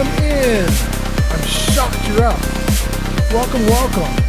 Welcome in. I'm shocked you're up. Welcome, welcome.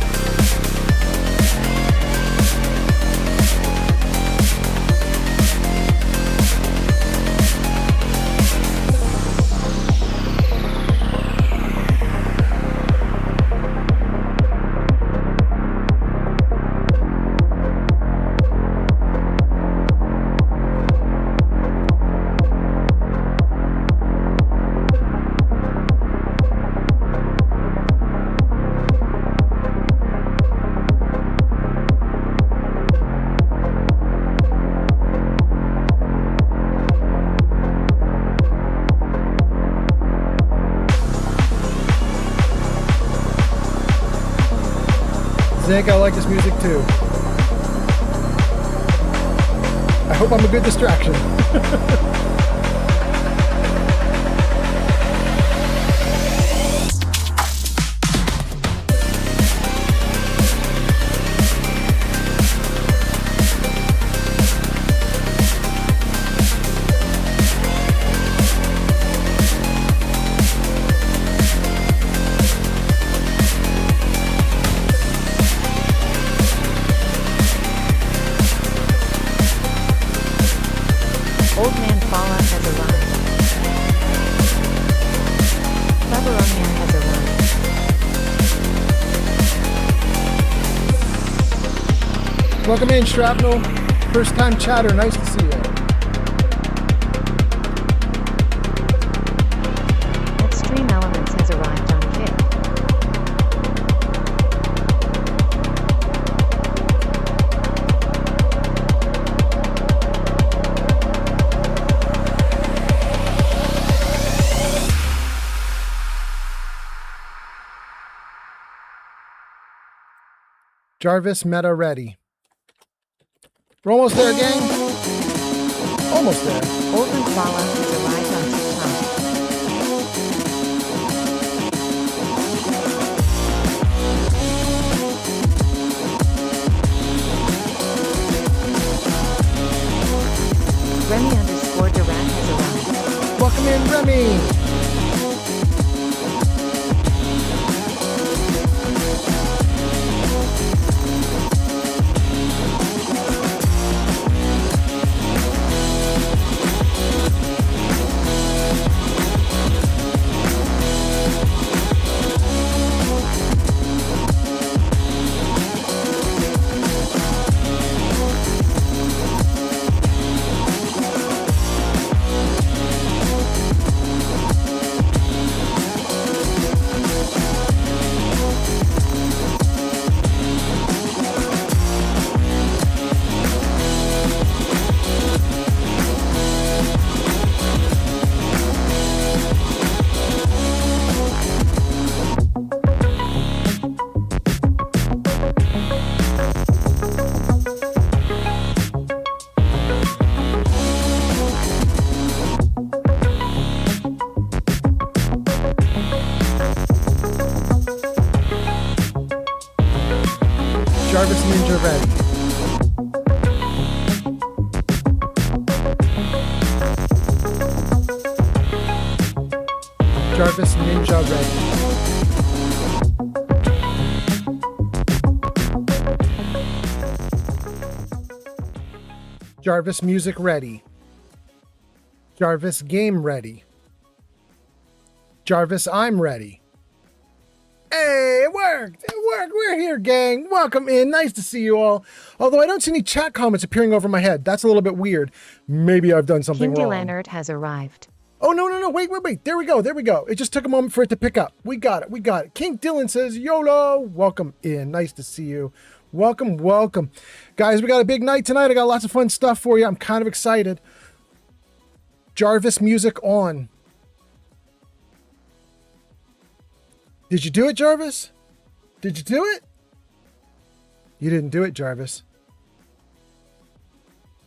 Zink, I like this music too. I hope I'm a good distraction. Welcome in, Shrapnel. First time chatter, nice to see you. Extreme Elements has arrived on Kick. Jarvis Meta ready. We're almost there, gang. Almost there. Olden Fala has arrived on TikTok. Remy_Durant has arrived. Welcome in, Remy. Jarvis Ninja ready. Jarvis Ninja ready. Jarvis music ready. Jarvis game ready. Jarvis I'm ready. Hey, it worked! It worked! We're here, gang! Welcome in. Nice to see you all. Although I don't see any chat comments appearing over my head. That's a little bit weird. Maybe I've done something King wrong. Leonard has arrived. Oh, no. Wait. There we go. It just took a moment for it to pick up. We got it. King Dylan says, YOLO! Welcome in. Nice to see you. Welcome. Guys, we got a big night tonight. I got lots of fun stuff for you. I'm kind of excited. Jarvis music on. Did you do it, Jarvis? Did you do it? You didn't do it, Jarvis.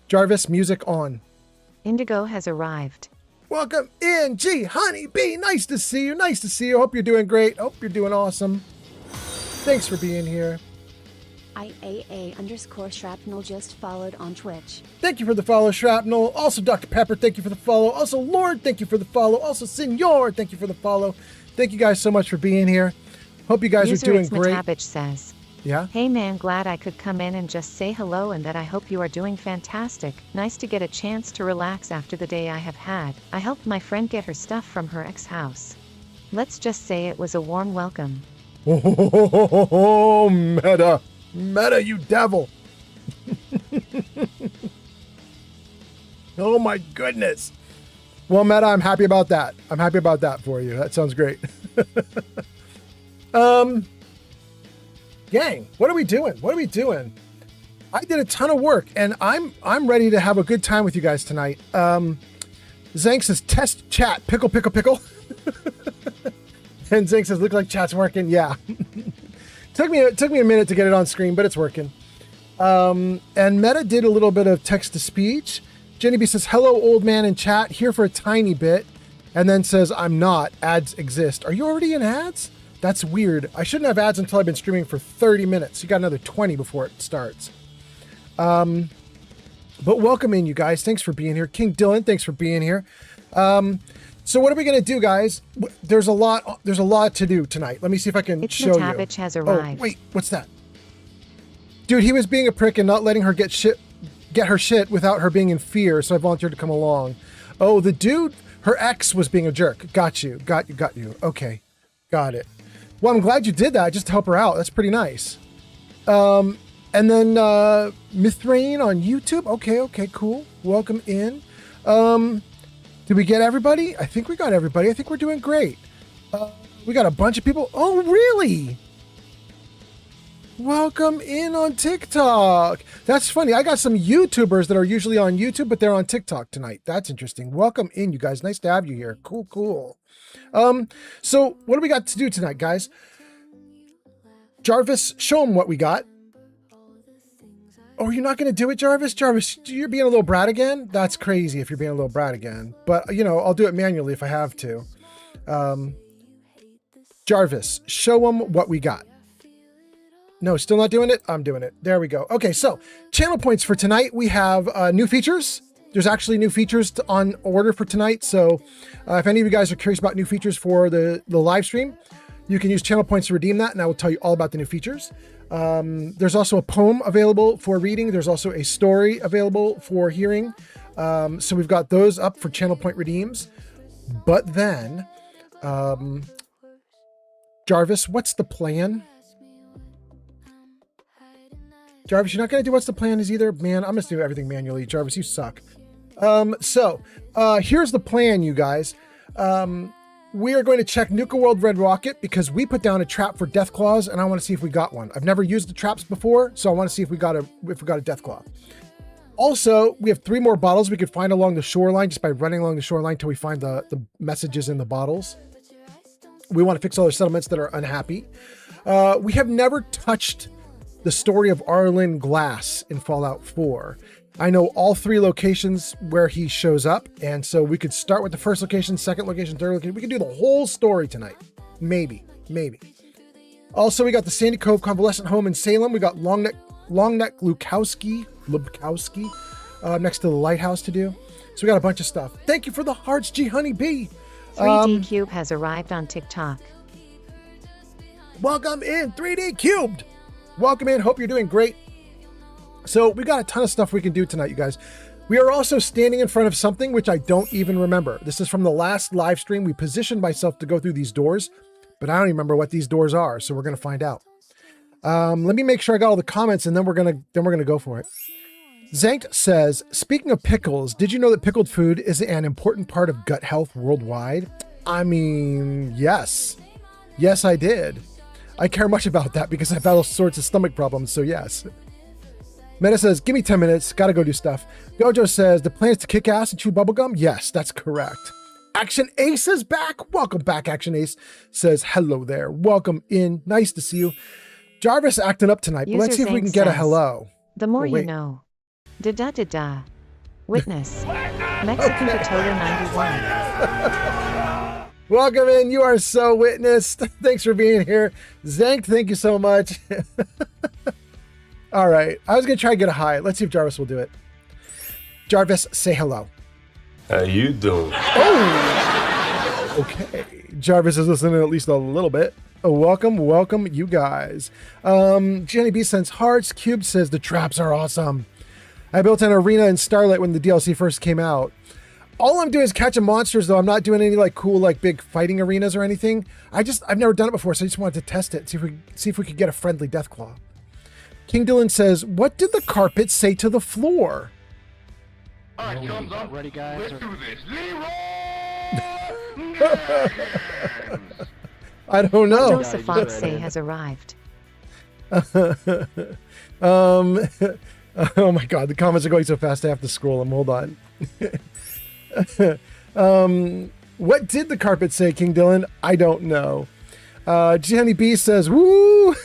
Jarvis, music on. Indigo has arrived. Welcome in, G Honey Bee. Nice to see you. Hope you're doing great. Hope you're doing awesome. Thanks for being here. IAA_shrapnel just followed on Twitch. Thank you for the follow, Shrapnel. Also, Dr. Pepper, thank you for the follow. Also, Lord, thank you for the follow. Also, Senor, thank you for the follow. Thank you guys so much for being here. Hope you guys are doing great. Matabich says, yeah? Hey man, glad I could come in and just say hello and that I hope you are doing fantastic. Nice to get a chance to relax after the day I have had. I helped my friend get her stuff from her ex-house. Let's just say it was a warm welcome. Oh, Meta. Meta, you devil. Oh my goodness. Well, Meta, I'm happy about that. I'm happy about that for you. That sounds great. Gang, what are we doing? What are we doing? I did a ton of work and I'm ready to have a good time with you guys tonight. Zank says test chat, pickle, pickle, pickle. And Zank says, look like chat's working. Yeah. Took me a minute to get it on screen, but it's working. And Meta did a little bit of text to speech. Jenny B says, hello, old man in chat, here for a tiny bit. And then says, I'm not. Ads exist. Are you already in ads? That's weird. I shouldn't have ads until I've been streaming for 30 minutes. You got another 20 before it starts. But welcome in, you guys. Thanks for being here. King Dylan, thanks for being here. So what are we going to do, guys? There's a lot to do tonight. Let me see if I can show you. Matabich has arrived. Oh, wait, what's that? Dude, he was being a prick and not letting her get her shit without her being in fear, so I volunteered to come along. Oh, the dude, her ex was being a jerk. Got you. Okay, got it. Well, I'm glad you did that just to help her out. That's pretty nice. And then Mithrain on YouTube. Okay, cool. Welcome in. Did we get everybody? I think we got everybody. I think we're doing great. We got a bunch of people. Oh, really? Welcome in on TikTok. That's funny. I got some YouTubers that are usually on YouTube, but they're on TikTok tonight. That's interesting. Welcome in, you guys. Nice to have you here. Cool. So what do we got to do tonight, guys? Jarvis, show them what we got. Oh, you're not going to do it, Jarvis? Jarvis, you're being a little brat again? That's crazy if you're being a little brat again. But, you know, I'll do it manually if I have to. Jarvis, show them what we got. No, still not doing it? I'm doing it. There we go. Okay, so channel points for tonight. We have new features. There's actually new features on order for tonight. So if any of you guys are curious about new features for the live stream, you can use channel points to redeem that, and I will tell you all about the new features. There's also a poem available for reading. There's also a story available for hearing. So we've got those up for channel point redeems. But then, Jarvis, what's the plan? Jarvis, you're not going to do what's the plan is either? Man, I'm going to do everything manually. Jarvis, you suck. So here's the plan, you guys. We are going to check Nuka World Red Rocket because we put down a trap for Death Claws, and I want to see if we got one. I've never used the traps before, so I want to see if we got a Death Claw. Also, we have 3 more bottles we could find along the shoreline just by running along the shoreline until we find the messages in the bottles. We want to fix all the settlements that are unhappy. We have never touched the story of Arlen Glass in Fallout 4. I know all 3 locations where he shows up, and so we could start with the first location, second location, third location. We could do the whole story tonight. Maybe. Also, we got the Sandy Cove Convalescent Home in Salem. We got Longneck Lubkowski next to the lighthouse to do. So we got a bunch of stuff. Thank you for the hearts, G Honey B. 3D Cube has arrived on TikTok. Welcome in, 3D Cubed. Welcome in. Hope you're doing great. So we got a ton of stuff we can do tonight, you guys. We are also standing in front of something which I don't even remember. This is from the last live stream. We positioned myself to go through these doors, but I don't even remember what these doors are. So we're going to find out. Let me make sure I got all the comments, and then we're going to go for it. Zank says, speaking of pickles, did you know that pickled food is an important part of gut health worldwide? I mean, yes. Yes, I did. I care much about that because I've had all sorts of stomach problems, so yes. Meta says, give me 10 minutes, gotta go do stuff. Gojo says, the plan is to kick ass and chew bubblegum? Yes, that's correct. Action Ace is back. Welcome back, Action Ace. Says, hello there. Welcome in. Nice to see you. Jarvis acting up tonight, but let's see if we can get a hello. The more you know. Da-da-da-da. Witness. Mexican Potato 91. Welcome in. You are so witnessed. Thanks for being here. Zank, thank you so much. All right. I was going to try to get a high. Let's see if Jarvis will do it. Jarvis, say hello. How you doing? Oh, okay. Jarvis is listening at least a little bit. Welcome, you guys. Jenny B sends hearts. Cube says the traps are awesome. I built an arena in Starlight when the DLC first came out. All I'm doing is catching monsters, though. I'm not doing any like cool, like big fighting arenas or anything. I've never done it before, so I just wanted to test it, see if we could get a friendly Deathclaw. King Dylan says, "What did the carpet say to the floor?" All right, thumbs up. Ready, guys? Let's do this. I don't know. Joseph Foxay has arrived. Oh my God, the comments are going so fast I have to scroll them. Hold on. What did the carpet say, King Dylan? I don't know. Jenny B says, "Woo!"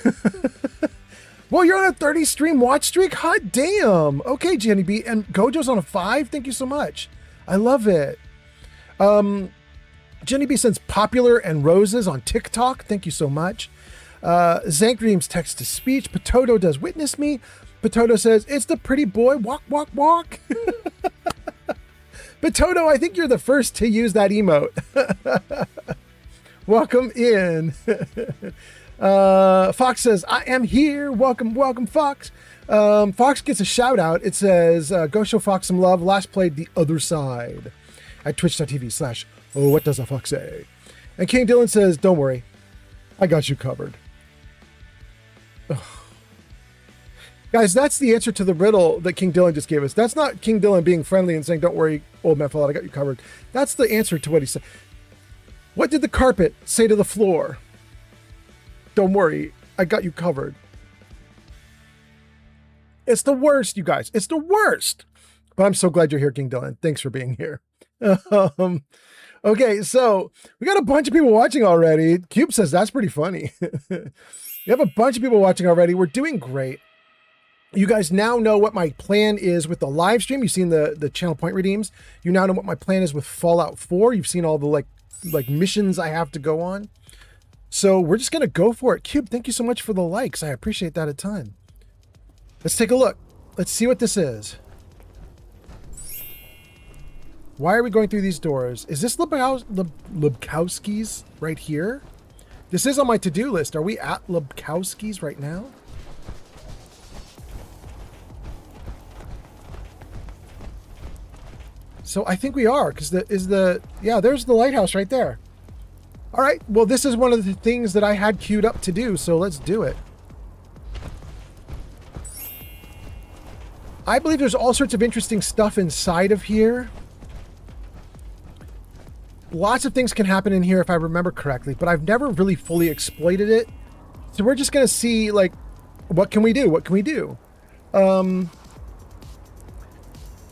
Well, you're on a 30 stream watch streak? Hot damn. Okay, Jenny B. And Gojo's on a 5? Thank you so much. I love it. Jenny B sends popular and roses on TikTok. Thank you so much. Zank Dreams text to speech. Potato does witness me. Potato says, "It's the pretty boy. Walk, walk, walk." Potato, I think you're the first to use that emote. Welcome in. Fox says, "I am here." Welcome, Fox. Fox gets a shout out. It says, "Go show Fox some love. Last played The Other Side at twitch.tv/oh, what does a fox say?" And King Dylan says, "Don't worry. I got you covered." Ugh. Guys, that's the answer to the riddle that King Dylan just gave us. That's not King Dylan being friendly and saying, "Don't worry, old man fella, I got you covered." That's the answer to what he said. What did the carpet say to the floor? Don't worry, I got you covered. It's the worst, you guys. It's the worst. But I'm so glad you're here, King Dylan. Thanks for being here. Okay, so we got a bunch of people watching already. Cube says that's pretty funny. We have a bunch of people watching already. We're doing great. You guys now know what my plan is with the live stream. You've seen the channel point redeems. You now know what my plan is with Fallout 4. You've seen all the like missions I have to go on. So we're just going to go for it. Cube, thank you so much for the likes. I appreciate that a ton. Let's take a look. Let's see what this is. Why are we going through these doors? Is this Lebkowski's right here? This is on my to-do list. Are we at Lebkowski's right now? So I think we are, because there's the lighthouse right there. All right, well, this is one of the things that I had queued up to do, so let's do it. I believe there's all sorts of interesting stuff inside of here. Lots of things can happen in here if I remember correctly, but I've never really fully exploited it. So we're just going to see, like, what can we do? What can we do?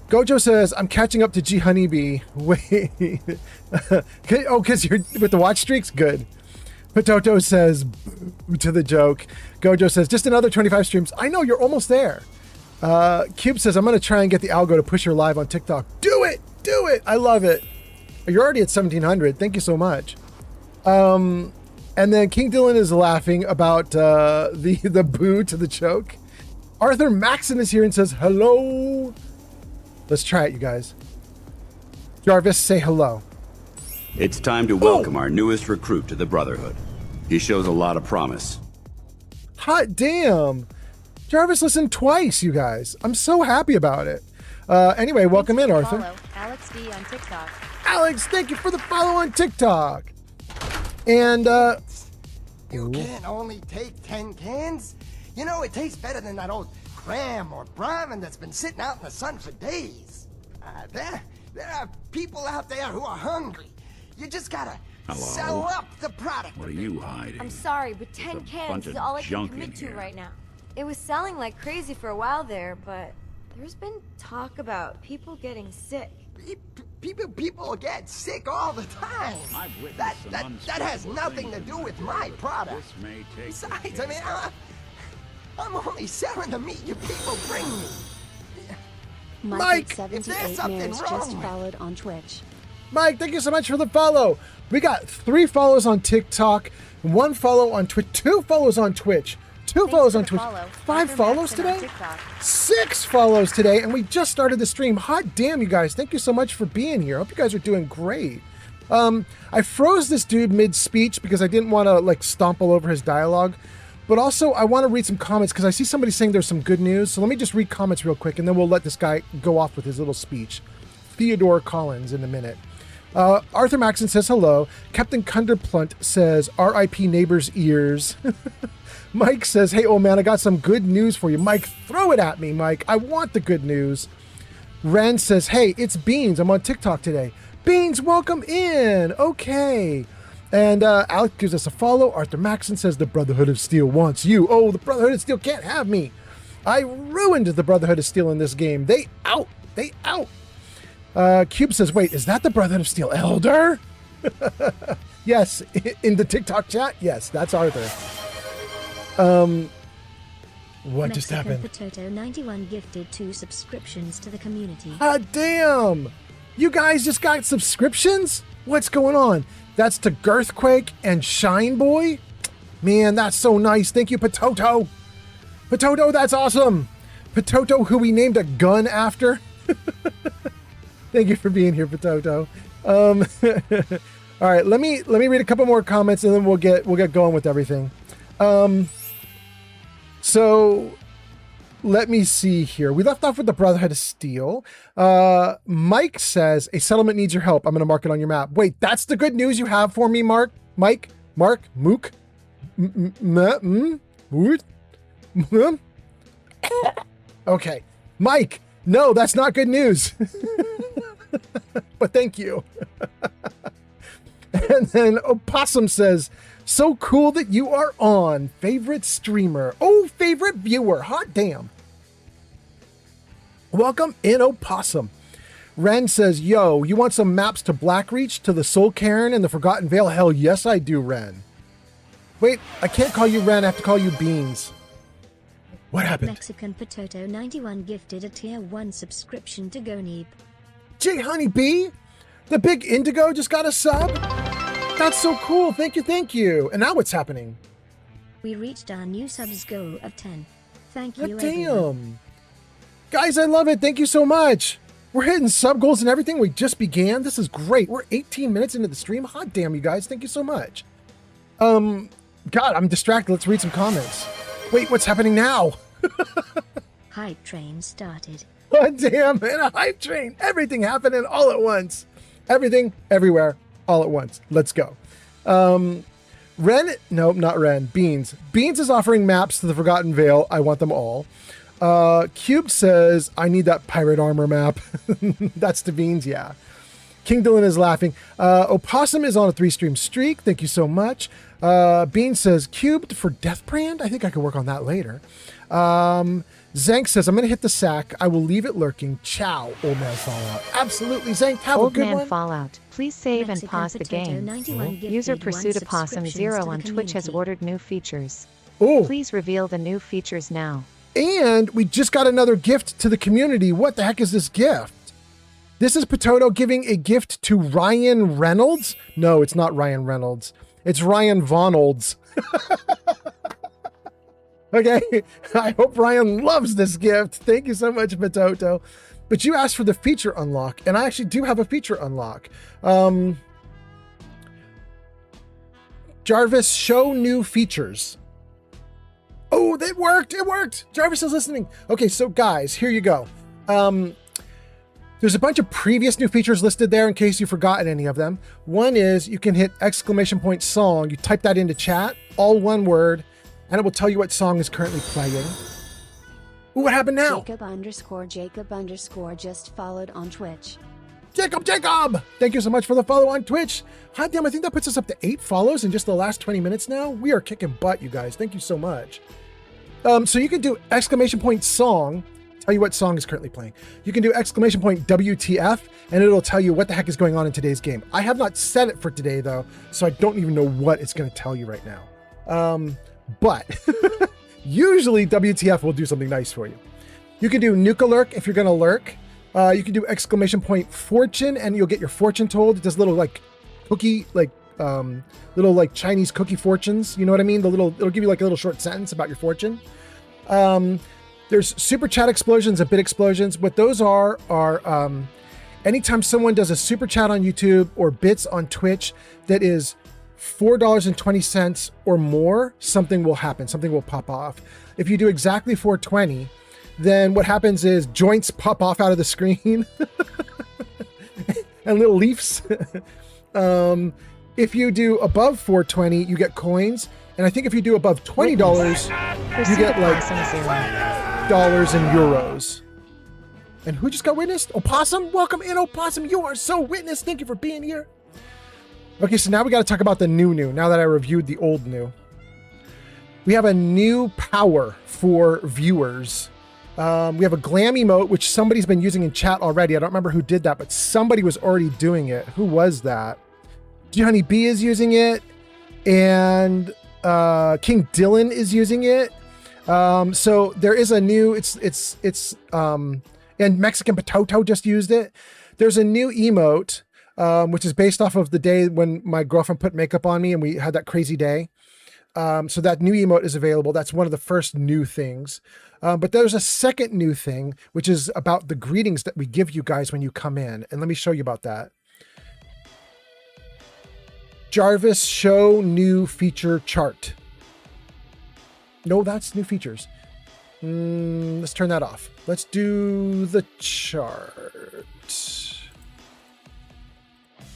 Gojo says, "I'm catching up to G Honeybee." Wait. Oh, because you're with the watch streaks? Good. Potato says, "Boo" to the joke. Gojo says, "Just another 25 streams." I know, you're almost there. Cube says, "I'm going to try and get the algo to push your live on TikTok." Do it! Do it! I love it. You're already at 1,700. Thank you so much. And then King Dylan is laughing about the boo to the choke. Arthur Maxon is here and says, "Hello." Let's try it, you guys. Jarvis, say hello. It's time to welcome our newest recruit to the Brotherhood. He shows a lot of promise. Hot damn. Jarvis listened twice, you guys. I'm so happy about it. Anyway, welcome in, Arthur. Follow Alex D on TikTok. Alex, thank you for the follow on TikTok. And, You can only take 10 cans? You know, it tastes better than that old cram or brahmin that's been sitting out in the sun for days. There are people out there who are hungry. You just gotta sell up the product. What are you hiding? I'm sorry, but 10 cans is all I can commit to right now. It was selling like crazy for a while there, but there's been talk about people getting sick. People get sick all the time. That has nothing to do with my product. Besides, I mean, I'm only selling the meat you people bring me. Mike, if there's 78 something Mares wrong just with followed on Twitch. Mike, thank you so much for the follow. We got 3 follows on TikTok, 1 follow on Twitch, 2 follows on Twitch. 2 follows on Twitch. 5 follows today? 6 follows today, and we just started the stream. Hot damn, you guys. Thank you so much for being here. Hope you guys are doing great. I froze this dude mid-speech because I didn't want to, like, stomp all over his dialogue. But also, I want to read some comments because I see somebody saying there's some good news. So let me just read comments real quick, and then we'll let this guy go off with his little speech. Theodore Collins in a minute. Arthur Maxon says hello. Captain Cunderplunt says R.I.P. neighbor's ears. Mike says, hey, old man, I got some good news for you. Mike, throw it at me, Mike. I want the good news. Ren says, hey, it's Beans. I'm on TikTok today. Beans, welcome in. Okay. And Alec gives us a follow. Arthur Maxon says the Brotherhood of Steel wants you. Oh, the Brotherhood of Steel can't have me. I ruined the Brotherhood of Steel in this game. They out. They out. Cube says, wait, is that the Brotherhood of Steel Elder? Yes, in the TikTok chat. Yes, that's Arthur. What just happened? Potato 91 gifted 2 subscriptions to the community. Ah, damn. You guys just got subscriptions? What's going on? That's to Girthquake and Shine Boy? Man, that's so nice. Thank you, Potato. Potato, that's awesome. Potato, who we named a gun after. Thank you for being here, Potato. All right, let me read a couple more comments and then we'll get going with everything. So let me see here. We left off with the Brotherhood of Steel. Mike says a settlement needs your help. I'm going to mark it on your map. Wait, that's the good news you have for me, Mark? Mike? Mark? Mook? Okay. Mike, no, that's not good news. But thank you. And then Opossum says, so cool that you are on. Favorite streamer. Oh, favorite viewer. Hot damn. Welcome in, Opossum. Ren says, yo, you want some maps to Blackreach, to the Soul Cairn, and the Forgotten Vale? Hell yes, I do, Ren. Wait, I can't call you Ren. I have to call you Beans. What happened? Mexican Potato 91 gifted a tier 1 subscription to Goneeb. J Honeybee, the big Indigo just got a sub? That's so cool. Thank you, thank you. And now what's happening? We reached our new subs goal of 10. Thank you, damn. everyone. Guys, I love it. Thank you so much. We're hitting sub goals and everything. We just began. This is great. We're 18 minutes into the stream. Hot damn, you guys. Thank you so much. God, I'm distracted. Let's read some comments. Wait, what's happening now? Hype train started. Oh, damn, man, a hype train. Everything happening all at once. Everything, everywhere, all at once. Let's go. Ren, no, not Ren, Beans. Beans is offering maps to the Forgotten Vale. I want them all. Cube says, I need that pirate armor map. That's to Beans, yeah. King Dylan is laughing. Opossum is on a 3-stream streak. Thank you so much. Bean says, cubed for Deathbrand? I think I could work on that later. Zank says, I'm going to hit the sack. I will leave it lurking. Ciao, Old Man Fallout. Absolutely, Zank, have Old a good Man one. Fallout. Please save Mexican and pause the Potato game. 91 gifted User 1 Pursuit Opossum subscriptions 0 to the on Twitch has community. ordered new features. Oh, Please reveal the new features now. and we just got another gift to the community. What the heck is this gift? This is Potato giving a gift to Ryan Reynolds. No, it's not Ryan Reynolds. It's Ryan Vonolds. Okay, I hope Ryan loves this gift. Thank you so much, Potato. But you asked for the feature unlock, and I actually do have a feature unlock. Jarvis, show new features. Oh, that worked. It worked. Jarvis is listening. Okay, so guys, here you go. There's a bunch of previous new features listed there in case you've forgotten any of them. One is you can hit !song. You type that into chat, all one word, and it will tell you what song is currently playing. Ooh, what happened now? Jacob_ just followed on Twitch. Jacob! Thank you so much for the follow on Twitch. Hot damn, I think that puts us up to 8 follows in just the last 20 minutes now. We are kicking butt, you guys. Thank you so much. So you can do !song, tell you what song is currently playing. You can do !WTF, and it'll tell you what the heck is going on in today's game. I have not set it for today, though, so I don't even know what it's going to tell you right now. But usually WTF will do something nice for you. You can do Nuka-Lurk if you're going to lurk. You can do !fortune, and you'll get your fortune told. It does little, like, cookie, like, little like Chinese cookie fortunes. You know what I mean? It'll give you like a little short sentence about your fortune. There's super chat explosions and bit explosions. What those are anytime someone does a super chat on YouTube or bits on Twitch that is $4.20 or more, something will happen. Something will pop off. If you do exactly 420, then what happens is joints pop off out of the screen and little leaves. If you do above 420, you get coins. And I think if you do above $20, you get like dollars and euros. And who just got witnessed? Opossum? Welcome in, Opossum. You are so witnessed. Thank you for being here. Okay, so now we got to talk about the new, now that I reviewed the old new. We have a new power for viewers. We have a glam emote, which somebody's been using in chat already. I don't remember who did that, but somebody was already doing it. Who was that? Johnny B is using it, and King Dylan is using it. So there is a new, and Mexican Potato just used it. There's a new emote, which is based off of the day when my girlfriend put makeup on me and we had that crazy day. So that new emote is available. That's one of the first new things. But there's a second new thing, which is about the greetings that we give you guys when you come in. And let me show you about that. Jarvis, show new feature chart. No, that's new features. Let's turn that off. Let's do the chart.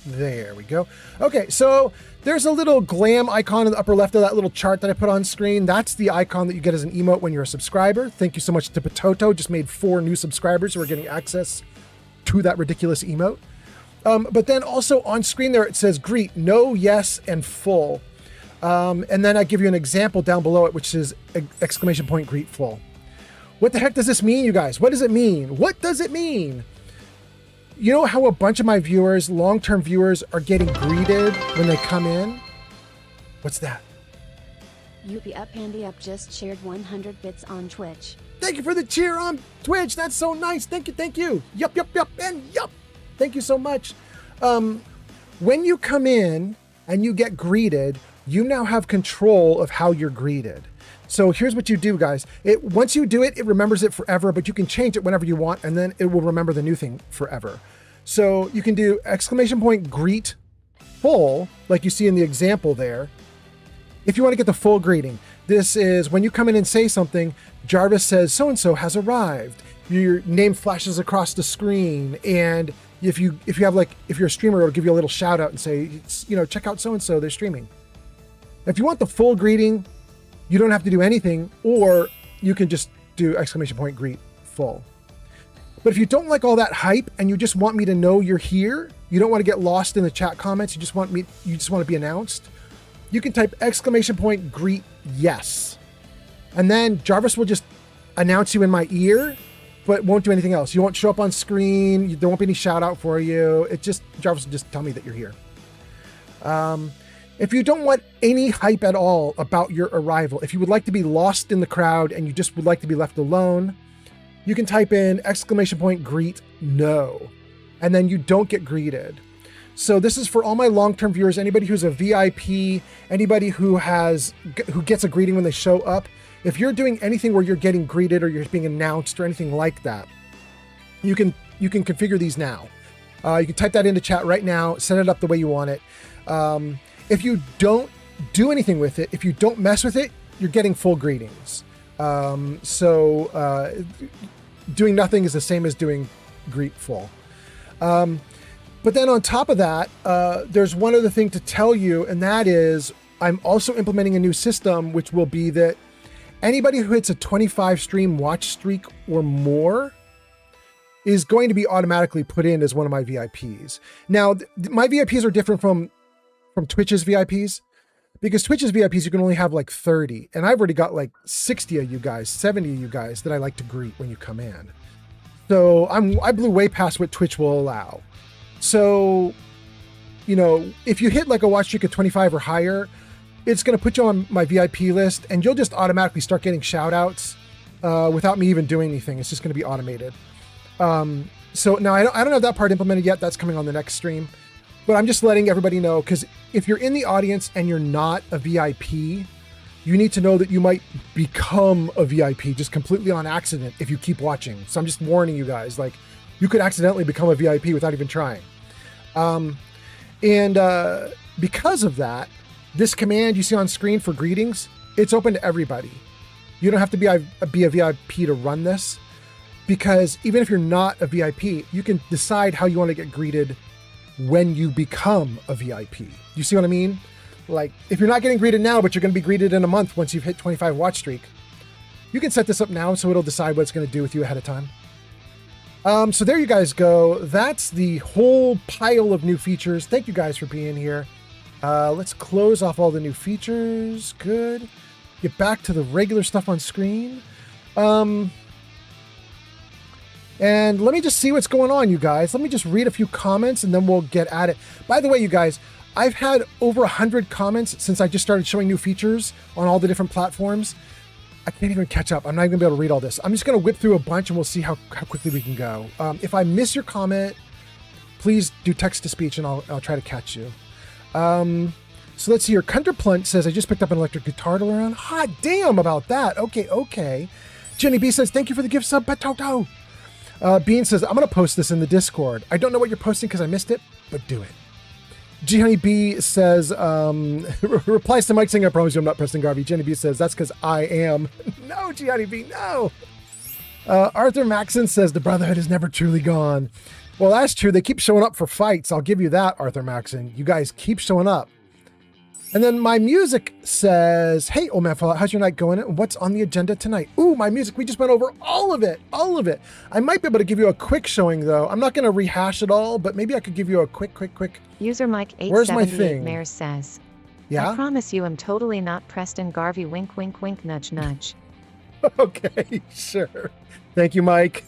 There we go. Okay, so there's a little glam icon in the upper left of that little chart that I put on screen. That's the icon that you get as an emote when you're a subscriber. Thank you so much to Potato. Just made 4 new subscribers who are getting access to that ridiculous emote. But then also on screen there, it says greet, no, yes, and full. And then I give you an example down below it, which is exclamation point greet full. What the heck does this mean, you guys? What does it mean? What does it mean? You know how a bunch of my viewers, long-term viewers, are getting greeted when they come in? What's that? Yuppie up Andy up just shared 100 bits on Twitch. Thank you for the cheer on Twitch. That's so nice. Thank you, thank you. Yup, and yup. Thank you so much. When you come in and you get greeted, you now have control of how you're greeted. So here's what you do, guys. Once you do it, it remembers it forever, but you can change it whenever you want, and then it will remember the new thing forever. So you can do exclamation point greet full, like you see in the example there. If you want to get the full greeting, this is when you come in and say something, Jarvis says, so-and-so has arrived. Your name flashes across the screen, and if you're a streamer, it'll give you a little shout out and say, check out so-and-so, they're streaming. If you want the full greeting, you don't have to do anything, or you can just do exclamation point greet full. But if you don't like all that hype and you just want me to know you're here, you don't want to get lost in the chat comments, you just want to be announced, you can type exclamation point greet yes. And then Jarvis will just announce you in my ear, but won't do anything else. You won't show up on screen, there won't be any shout out for you. Jarvis will just tell me that you're here. If you don't want any hype at all about your arrival, if you would like to be lost in the crowd and you just would like to be left alone, you can type in exclamation point greet no, and then you don't get greeted. So this is for all my long-term viewers, anybody who's a VIP, anybody who gets a greeting when they show up. If you're doing anything where you're getting greeted or you're being announced or anything like that, you can configure these now. You can type that into chat right now, set it up the way you want it. If you don't do anything with it, if you don't mess with it, you're getting full greetings. So doing nothing is the same as doing greet full. But then on top of that, there's one other thing to tell you, and that is I'm also implementing a new system, which will be that anybody who hits a 25 stream watch streak or more is going to be automatically put in as one of my VIPs. Now, my VIPs are different from Twitch's VIPs, because Twitch's VIPs, you can only have like 30. And I've already got like 60 of you guys, 70 of you guys that I like to greet when you come in. So I blew way past what Twitch will allow. So, if you hit like a watch streak of 25 or higher, it's going to put you on my VIP list and you'll just automatically start getting shout outs without me even doing anything. It's just going to be automated. So now I don't have that part implemented yet. That's coming on the next stream. But I'm just letting everybody know, because if you're in the audience and you're not a VIP, you need to know that you might become a VIP just completely on accident if you keep watching. So I'm just warning you guys, like, you could accidentally become a VIP without even trying. Because of that, this command you see on screen for greetings, it's open to everybody. You don't have to be a VIP to run this, because even if you're not a VIP, you can decide how you want to get greeted when you become a VIP. You see what I mean? Like, if you're not getting greeted now, but you're going to be greeted in a month once you've hit 25 watch streak, you can set this up now so it'll decide what it's going to do with you ahead of time. So there you guys go. That's the whole pile of new features. Thank you guys for being here. Let's close off all the new features. Good. Get back to the regular stuff on screen. And let me just see what's going on, you guys. Let me just read a few comments and then we'll get at it. By the way, you guys, I've had over 100 comments since I just started showing new features on all the different platforms. I can't even catch up. I'm not even gonna be able to read all this. I'm just gonna whip through a bunch and we'll see how quickly we can go. If I miss your comment, please do text to speech and I'll try to catch you. So let's see here. Kunderplunt says, I just picked up an electric guitar to learn. Hot damn about that. Okay. Jenny B says, thank you for the gift sub, Patoto. Bean says, I'm going to post this in the Discord. I don't know what you're posting because I missed it, but do it. G Honey B says, replies to Mike saying, I promise you I'm not Preston Garvey. Jenny B says, that's because I am. No, G Honey B, no. Arthur Maxon says, the Brotherhood is never truly gone. Well, that's true. They keep showing up for fights. I'll give you that, Arthur Maxon. You guys keep showing up. And then my music says, hey, Old Man Fallout, how's your night going? And what's on the agenda tonight? Ooh, my music. We just went over all of it. I might be able to give you a quick showing, though. I'm not going to rehash it all, but maybe I could give you a quick. User Mike Where's my 878 thing? Mayor says, Yeah? I promise you I'm totally not Preston Garvey. Wink, wink, wink, nudge, nudge. Okay, sure. Thank you, Mike.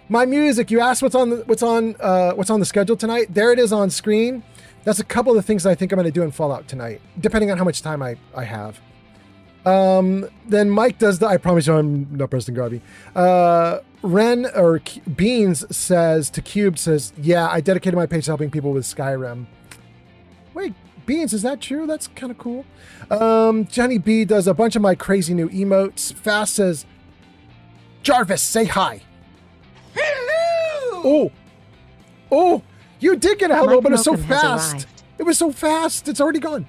My music, you asked what's on the schedule tonight. There it is on screen. That's a couple of the things I think I'm going to do in Fallout tonight, depending on how much time I have. Then Mike does I promise you I'm not Preston Garvey. Beans says to Cube says, yeah, I dedicated my page to helping people with Skyrim. Wait, Beans, is that true? That's kind of cool. Johnny B does a bunch of my crazy new emotes. Fast says, Jarvis, say hi. Hello. Oh, you did get a hello, but it's so fast. It was so fast. It's already gone.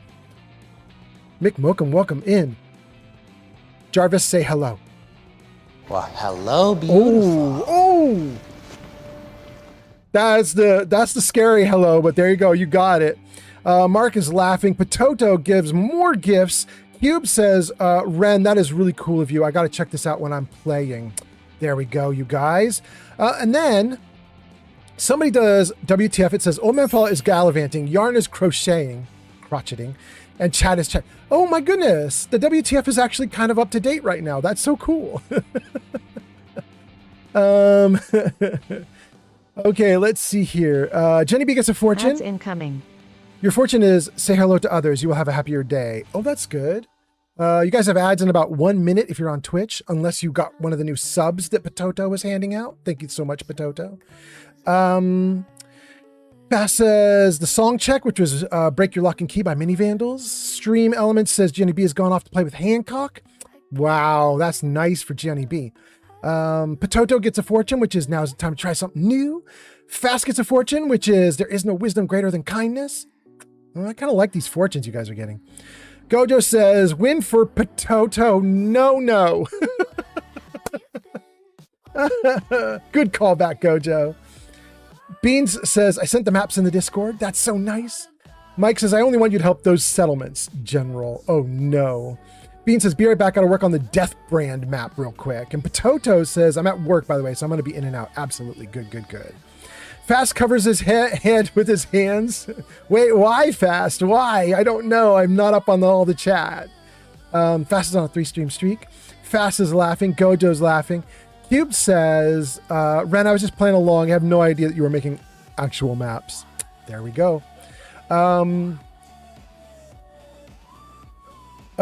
Mick Mokum, welcome in. Jarvis, say hello. Well, hello, beautiful. Oh. That's the scary hello, but there you go. You got it. Mark is laughing. Patoto gives more gifts. Cube says, Ren, that is really cool of you. I got to check this out when I'm playing. There we go, you guys. And then somebody does WTF. It says, Old Man Fallout is gallivanting. Yarn is crocheting, and Chad is chat. Oh my goodness. The WTF is actually kind of up to date right now. That's so cool. Okay, let's see here. Jenny B gets a fortune. Ads incoming. Your fortune is say hello to others. You will have a happier day. Oh, that's good. You guys have ads in about 1 minute if you're on Twitch, unless you got one of the new subs that Patoto was handing out. Thank you so much, Patoto. Bass says the song check, which was Break Your Lock and Key by Mini Vandals. Stream Elements says Jenny B has gone off to play with Hancock. Wow, that's nice for Jenny B. Patoto gets a fortune, which is now's the time to try something new. Fast gets a fortune, which is there is no wisdom greater than kindness. Well, I kind of like these fortunes you guys are getting. Gojo says, win for Patoto. No. Good callback, Gojo. Beans says, I sent the maps in the Discord. That's so nice. Mike says, I only want you to help those settlements, General. Oh, no. Bean says, be right back. Got to work on the Death Brand map real quick. And Patoto says, I'm at work, by the way, so I'm going to be in and out. Absolutely. Good. Fast covers his head with his hands. Wait, why Fast? Why? I don't know. I'm not up on all the chat. Fast is on a 3-stream streak. Fast is laughing. Gojo's laughing. Cube says, Ren, I was just playing along. I have no idea that you were making actual maps. There we go. A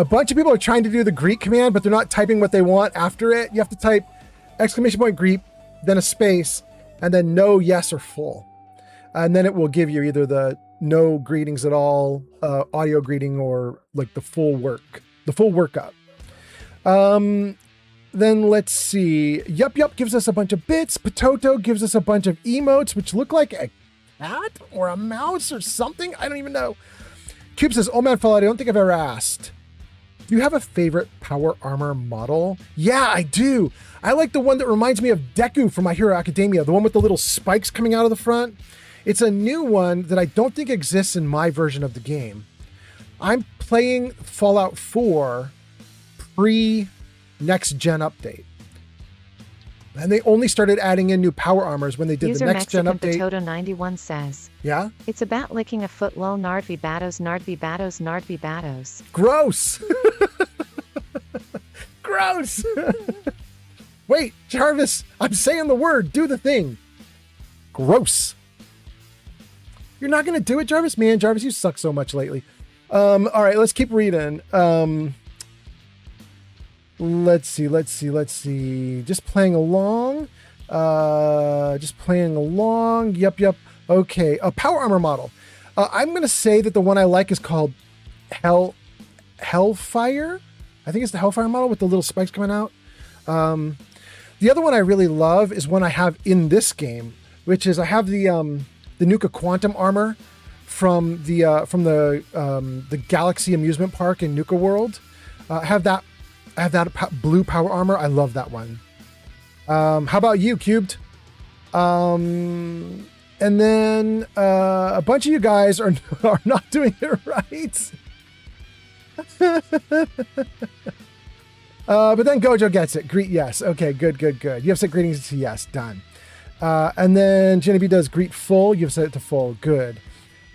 bunch of people are trying to do the Greek command, but they're not typing what they want after it. You have to type !Greek, then a space, and then no, yes, or full. And then it will give you either the no greetings at all, audio greeting, or like the full workup. Then let's see. Yup gives us a bunch of bits. Potato gives us a bunch of emotes, which look like a cat or a mouse or something. I don't even know. Cube says, oh man, Fallout, I don't think I've ever asked. Do you have a favorite power armor model? Yeah, I do. I like the one that reminds me of Deku from My Hero Academia, the one with the little spikes coming out of the front. It's a new one that I don't think exists in my version of the game. I'm playing Fallout 4 pre-next gen update. And they only started adding in new power armors when they did the next gen update. Potato 91 says, yeah? It's a bat licking a foot, lol, nardvi batos, nardvi batos, nardvi batos. Gross! Gross! Wait, Jarvis, I'm saying the word, do the thing. Gross. You're not going to do it, Jarvis? Man, Jarvis, you suck so much lately. All right, let's keep reading. Let's see. Just playing along. Yup. Okay, a power armor model. I'm going to say that the one I like is called Hellfire. I think it's the Hellfire model with the little spikes coming out. The other one I really love is one I have in this game, which is I have the Nuka Quantum armor from the Galaxy amusement park in Nuka World. I have that blue power armor. I love that one. How about you, Cubed? And then a bunch of you guys are not doing it right. But then Gojo gets it. Greet yes. Okay, good. You have set greetings to yes. Done. And then Jenny B does greet full. You've set it to full. Good.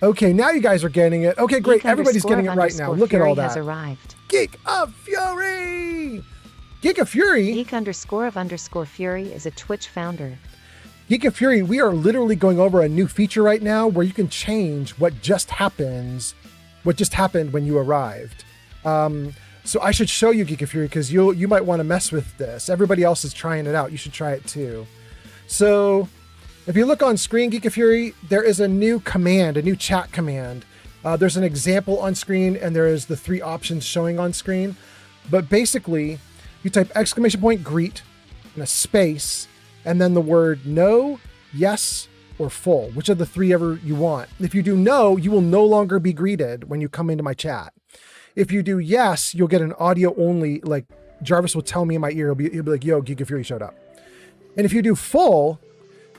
Okay, now you guys are getting it. Okay, great. Everybody's getting it right now. Look at all that. Has arrived. Geek of Fury! Geek of Fury? Geek _of_ Fury is a Twitch founder. Geek of Fury, we are literally going over a new feature right now where you can change what just happened when you arrived. So I should show you Geek of Fury because you might want to mess with this. Everybody else is trying it out. You should try it too. So if you look on screen, Geek of Fury, there is a new command, a new chat command. There's an example on screen and there is the 3 options showing on screen. But basically, you type !greet and a space and then the word no, yes, or full, which of the 3 ever you want. If you do no, you will no longer be greeted when you come into my chat. If you do yes, you'll get an audio only, like Jarvis will tell me in my ear, he'll be like, yo, Geek of Fury showed up. And if you do full,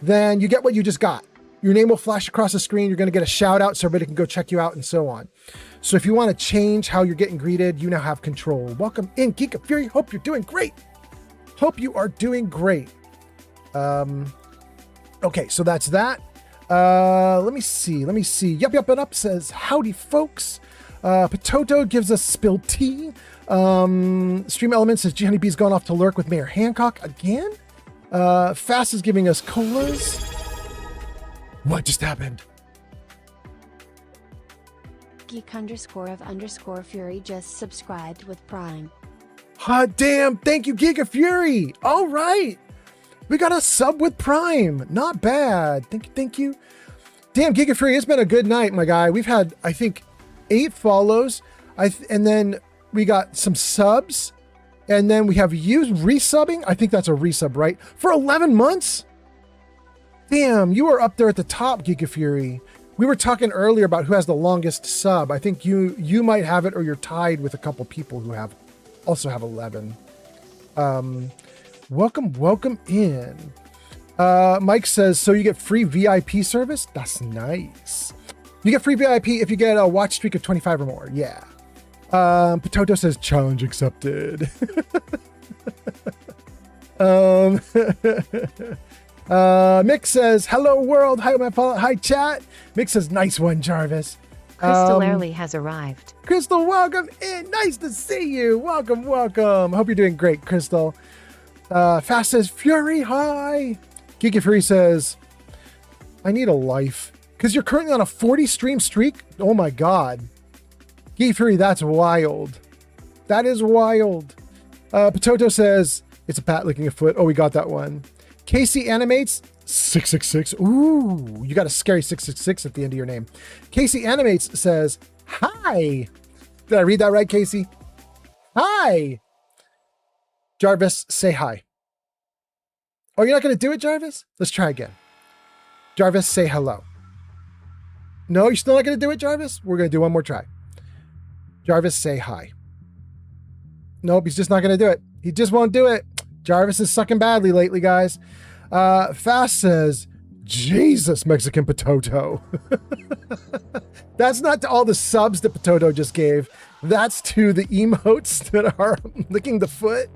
then you get what you just got. Your name will flash across the screen. You're going to get a shout out so everybody can go check you out and so on. So if you want to change how you're getting greeted, you now have control. Welcome in, Geek of Fury. Hope you're doing great. Hope you are doing great. Okay, so that's that. Let me see. Yup and Up says, howdy, folks. Potato gives us spilled tea. Stream Element says, Jenny B's gone off to lurk with Mayor Hancock again. Fast is giving us colas. What just happened? Geek _of_ Fury just subscribed with Prime. Hot damn, thank you, Geek of Fury. All right. We got a sub with Prime. Not bad. Thank you. Damn, Geek of Fury, it's been a good night, my guy. We've had, I think, 8 follows. And then we got some subs. And then we have you resubbing. I think that's a resub, right? For 11 months? Damn, you are up there at the top, Geek of Fury. We were talking earlier about who has the longest sub. I think you might have it, or you're tied with a couple people who also have 11. Welcome in. Mike says, so you get free VIP service? That's nice. You get free VIP if you get a watch streak of 25 or more. Yeah. Potato says, challenge accepted. Mick says, hello world, hi chat. Mick says, nice one, Jarvis. Crystal Early has arrived. Crystal, welcome in. Nice to see you. Welcome. Hope you're doing great, Crystal. Fast says, Fury, hi. Geeky Fury says, I need a life. Because you're currently on a 40 stream streak? Oh my god. Geeky Fury, that's wild. That is wild. Potato says, it's a bat licking a foot. Oh, we got that one. Casey Animates 666. Ooh, you got a scary 666 at the end of your name. Casey Animates says, hi. Did I read that right, Casey? Hi. Jarvis, say hi. Oh, you're not going to do it, Jarvis? Let's try again. Jarvis, say hello. No, you're still not going to do it, Jarvis? We're going to do one more try. Jarvis, say hi. Nope, he's just not going to do it. He just won't do it. Jarvis is sucking badly lately, guys. Fast says, Jesus, Mexican Potato. That's not to all the subs that Potato just gave. That's to the emotes that are licking the foot.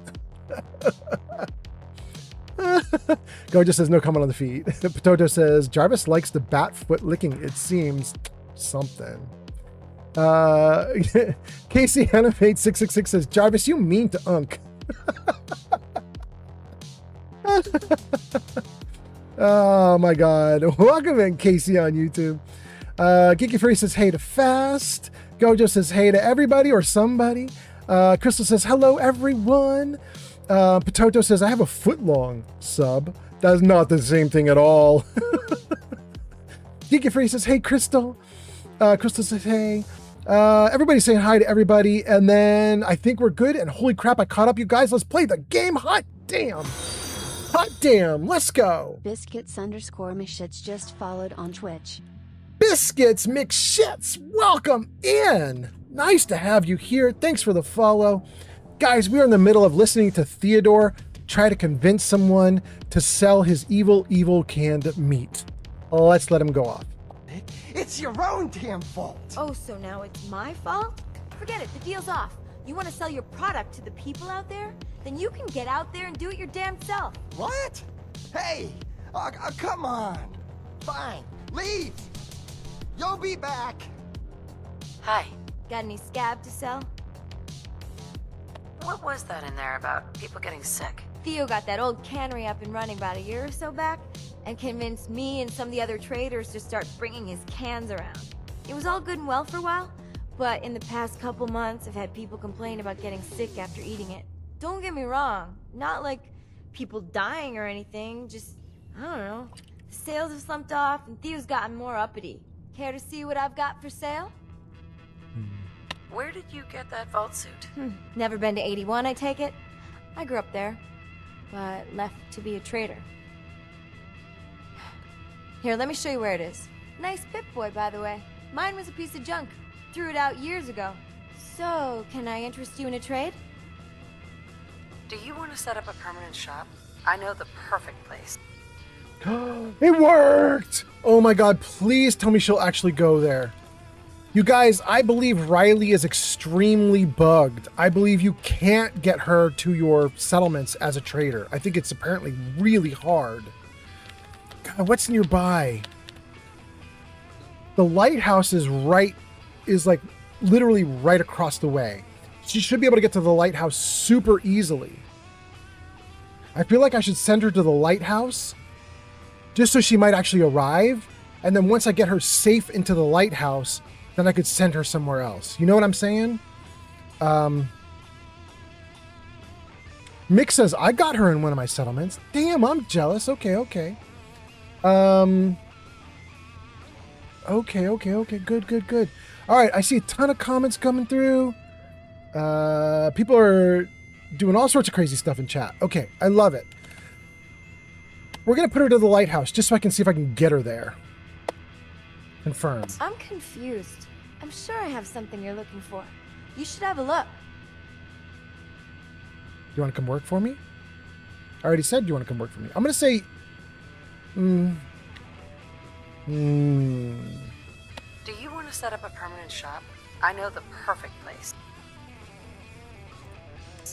Gojo says, no comment on the feed. Potato says, Jarvis likes the bat foot licking. It seems something. Casey Animate 666 says, Jarvis, you mean to unk. Oh my god. Welcome in, Casey, on YouTube. Geeky Free says hey to Fast. Gojo says hey to everybody or somebody. Crystal says hello everyone. Potato says I have a foot long sub. That's not the same thing at all. Geeky Free says hey Crystal. Crystal says hey. Everybody's saying hi to everybody, and then I think we're good. And holy crap, I caught up, you guys. Let's play the game. Hot damn. Hot damn. Let's go. Biscuits_Mishits just followed on Twitch. Biscuits McShits, welcome in. Nice to have you here. Thanks for the follow. Guys, we are in the middle of listening to Theodore try to convince someone to sell his evil canned meat. Let's let him go off. It's your own damn fault. Oh, so now it's my fault? Forget it, the deal's off. You want to sell your product to the people out there? Then you can get out there and do it your damn self. What? Hey, come on. Fine, leave. You'll be back. Hi. Got any scab to sell? What was that in there about people getting sick? Theo got that old cannery up and running about a year or so back and convinced me and some of the other traders to start bringing his cans around. It was all good and well for a while, but in the past couple months I've had people complain about getting sick after eating it. Don't get me wrong, not like people dying or anything, just, I don't know. The sales have slumped off and Theo's gotten more uppity. Care to see what I've got for sale? Where did you get that vault suit? Never been to 81, I take it? I grew up there, but left to be a trader. Here, let me show you where it is. Nice Pip-Boy, by the way. Mine was a piece of junk. Threw it out years ago. So, can I interest you in a trade? Do you want to set up a permanent shop? I know the perfect place. It worked! Oh my god, please tell me she'll actually go there. You guys, I believe Riley is extremely bugged. I believe you can't get her to your settlements as a trader. I think it's apparently really hard. God, what's nearby? The lighthouse is like literally right across the way. She should be able to get to the lighthouse super easily. I feel like I should send her to the lighthouse just so she might actually arrive. And then once I get her safe into the lighthouse, then I could send her somewhere else. You know what I'm saying? Mick says, I got her in one of my settlements. Damn, I'm jealous. Okay. Okay. Good. All right. I see a ton of comments coming through. People are doing all sorts of crazy stuff in chat. Okay. I love it. We're going to put her to the lighthouse just so I can see if I can get her there. Confirmed. I'm confused. I'm sure I have something you're looking for. You should have a look. You want to come work for me? I already said you want to come work for me. I'm going to say... Do you want to set up a permanent shop? I know the perfect place.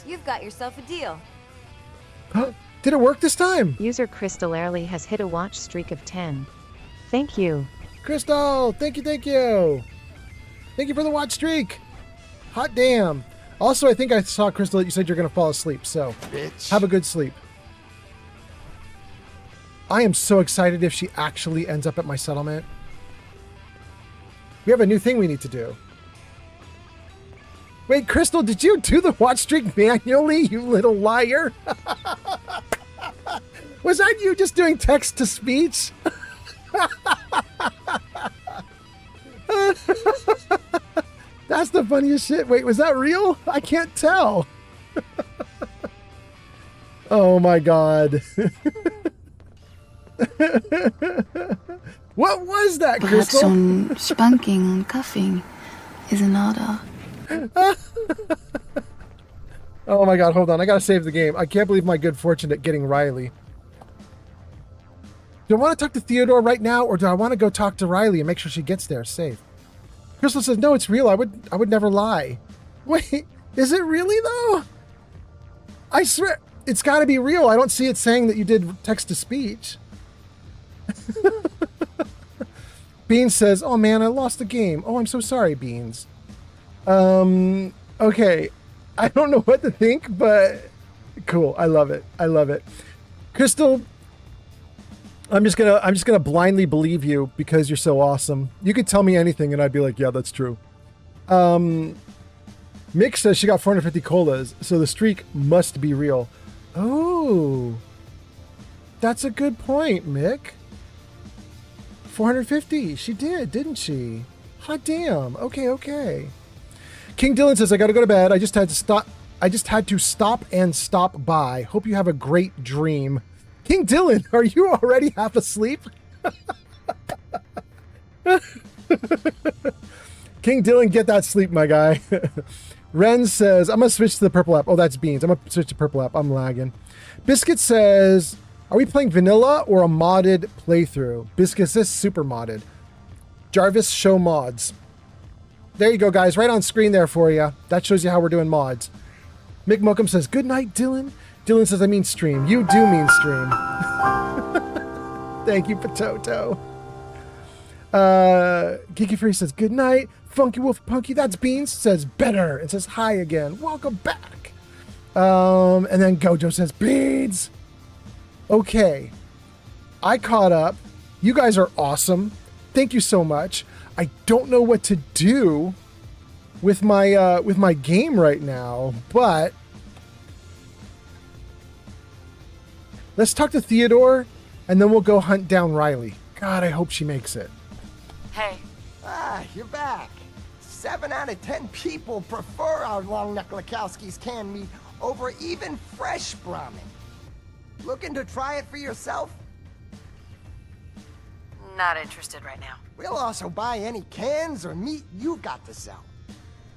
You've got yourself a deal. Did it work this time? User Crystal Airly has hit a watch streak of 10. Thank you. Crystal, thank you. Thank you for the watch streak. Hot damn. Also, I think I saw, Crystal, that you said you're going to fall asleep, so Bitch. Have a good sleep. I am so excited if she actually ends up at my settlement. We have a new thing we need to do. Wait, Crystal, did you do the watch streak manually, you little liar? Was that you just doing text to speech? That's the funniest shit. Wait, was that real? I can't tell. Oh my God. What was that, Crystal? Perhaps some spanking and cuffing is in order. Oh my God, hold on. I gotta save the game. I can't believe my good fortune at getting Riley. Do I want to talk to Theodore right now, or do I want to go talk to Riley and make sure she gets there safe? Crystal says, no, it's real. I would never lie. Wait, is it really though? I swear, it's gotta be real. I don't see it saying that you did text to speech. Beans says, oh man, I lost the game. Oh, I'm so sorry, Beans. Okay. I don't know what to think, but cool. I love it. I love it. Crystal, I'm just gonna blindly believe you because you're so awesome. You could tell me anything and I'd be like, yeah, that's true. Mick says she got 450 colas, so the streak must be real. Oh, that's a good point, Mick. 450. She did, didn't she? Hot damn. Okay. King Dylan says, I gotta go to bed. I just had to stop and stop by. Hope you have a great dream. King Dylan, are you already half asleep? King Dylan, get that sleep, my guy. Ren says, I'm gonna switch to the purple app. Oh, that's Beans. I'm gonna switch to purple app. I'm lagging. Biscuit says, are we playing vanilla or a modded playthrough? Biscuit says super modded. Jarvis, show mods. There you go, guys. Right on screen there for you. That shows you how we're doing mods. Mick Mokum says, good night, Dylan. Dylan says, I mean stream. You do mean stream. Thank you, Potato. Geeky Free says, good night. Funky Wolf Punky, that's Beans, says better. And says hi again. Welcome back. And then Gojo says, Beans. Okay. I caught up. You guys are awesome. Thank you so much. I don't know what to do with my game right now, but let's talk to Theodore and then we'll go hunt down Riley. God, I hope she makes it. Hey. Ah, you're back. 7 out of 10 people prefer our long neck Lakowski's canned meat over even fresh Brahmin. Looking to try it for yourself? Not interested right now. We'll also buy any cans or meat you've got to sell.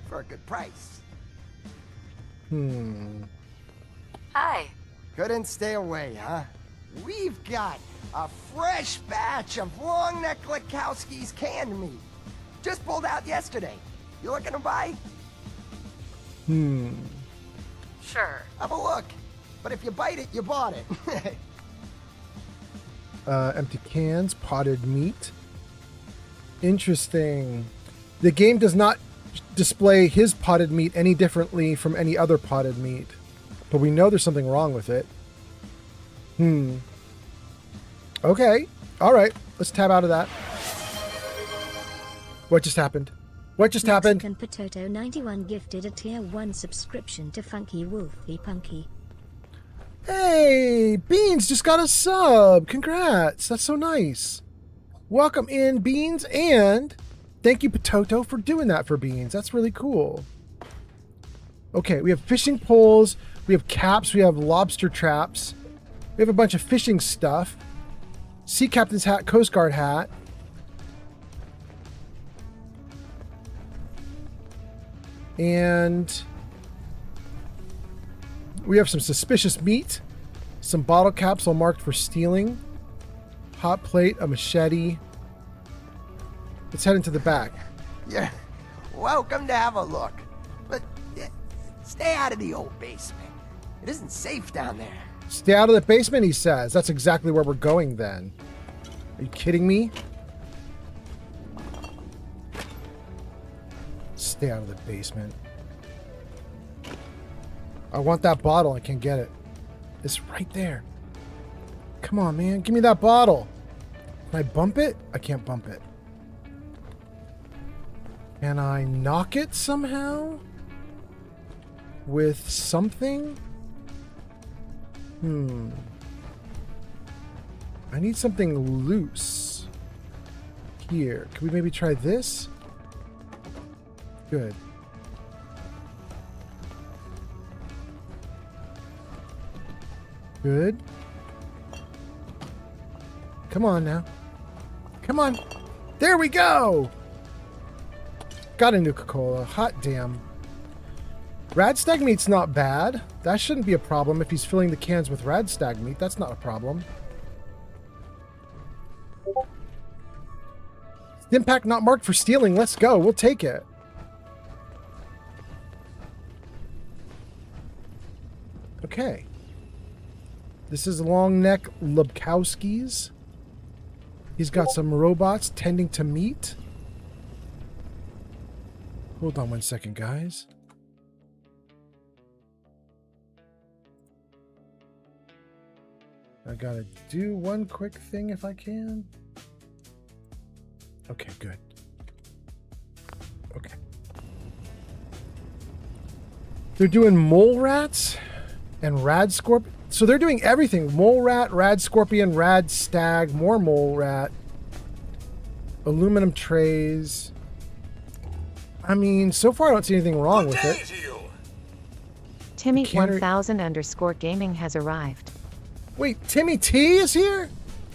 For a good price. Hi. Couldn't stay away, huh? We've got a fresh batch of long neck Lakowski's canned meat. Just pulled out yesterday. You looking to buy? Sure. Have a look. But if you bite it, you bought it. Empty cans, potted meat. Interesting. The game does not display his potted meat any differently from any other potted meat, but we know there's something wrong with it. Okay. All right. Let's tab out of that. What just happened? What just happened? Mexican Potato 91 gifted a tier 1 subscription to Funky Wolfie Punky. Hey, Beans just got a sub. Congrats. That's so nice. Welcome in, Beans, and thank you, Potato, for doing that for Beans. That's really cool. Okay, we have fishing poles, we have caps, we have lobster traps, we have a bunch of fishing stuff, sea captain's hat, Coast Guard hat. And we have some suspicious meat, some bottle caps all marked for stealing, hot plate, a machete. Let's head into the back. You're welcome to have a look. But stay out of the old basement. It isn't safe down there. Stay out of the basement, he says. That's exactly where we're going then. Are you kidding me? Stay out of the basement. I want that bottle. I can't get it. It's right there. Come on, man. Give me that bottle. Can I bump it? I can't bump it. Can I knock it somehow? With something? I need something loose. Here. Can we maybe try this? Good. Good. Come on now. Come on. There we go. Got a Nuka-Cola. Hot damn. Radstag meat's not bad. That shouldn't be a problem if he's filling the cans with Radstag meat. That's not a problem. Impact not marked for stealing. Let's go. We'll take it. Okay. This is Long Neck Lubkowski's. He's got some robots tending to meat. Hold on one second, guys. I gotta do one quick thing if I can. Okay, good. Okay. They're doing mole rats and rad scorpion. So they're doing everything. Mole rat, rad scorpion, rad stag, more mole rat. Aluminum trays. I mean, so far I don't see anything wrong with it. Timmy 1000_gaming has arrived. Wait, Timmy T is here?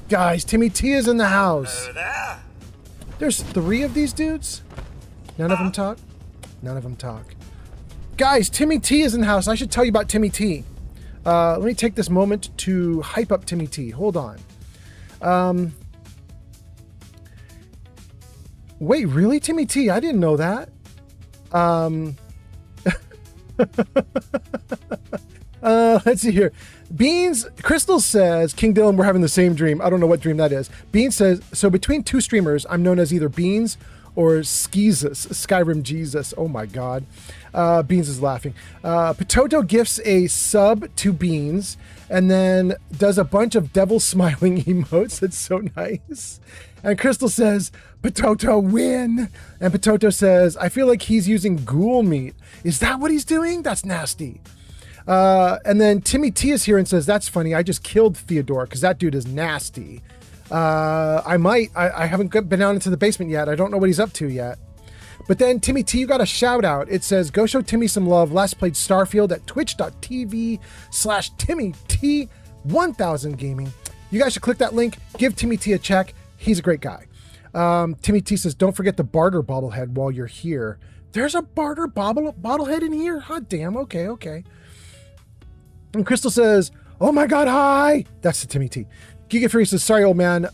Guys, Timmy T is in the house. There's 3 of these dudes. None of them talk. None of them talk. Guys, Timmy T is in the house. I should tell you about Timmy T. Let me take this moment to hype up Timmy T. Hold on. Wait, really, Timmy T? I didn't know that. Let's see here. Beans, Crystal says, King Dylan, we're having the same dream. I don't know what dream that is. Beans says, so between 2 streamers, I'm known as either Beans or Skeezus, Skyrim Jesus. Oh my God. Beans is laughing. Potato gifts a sub to Beans and then does a bunch of devil smiling emotes. That's so nice. And Crystal says, Potato win. And Potato says, I feel like he's using ghoul meat. Is that what he's doing? That's nasty. And then Timmy T is here and says, that's funny. I just killed Theodore because that dude is nasty. I haven't been down into the basement yet. I don't know what he's up to yet. But then Timmy T, you got a shout out. It says, go show Timmy some love. Last played Starfield at twitch.tv/Timmy-T1000gaming. You guys should click that link. Give Timmy T a check. He's a great guy. Timmy T says, don't forget the barter bobblehead while you're here. There's a barter bobblehead in here? Hot damn. Okay, okay. And Crystal says, oh my God, hi. That's the Timmy T. Geeka Fury says, sorry, old man.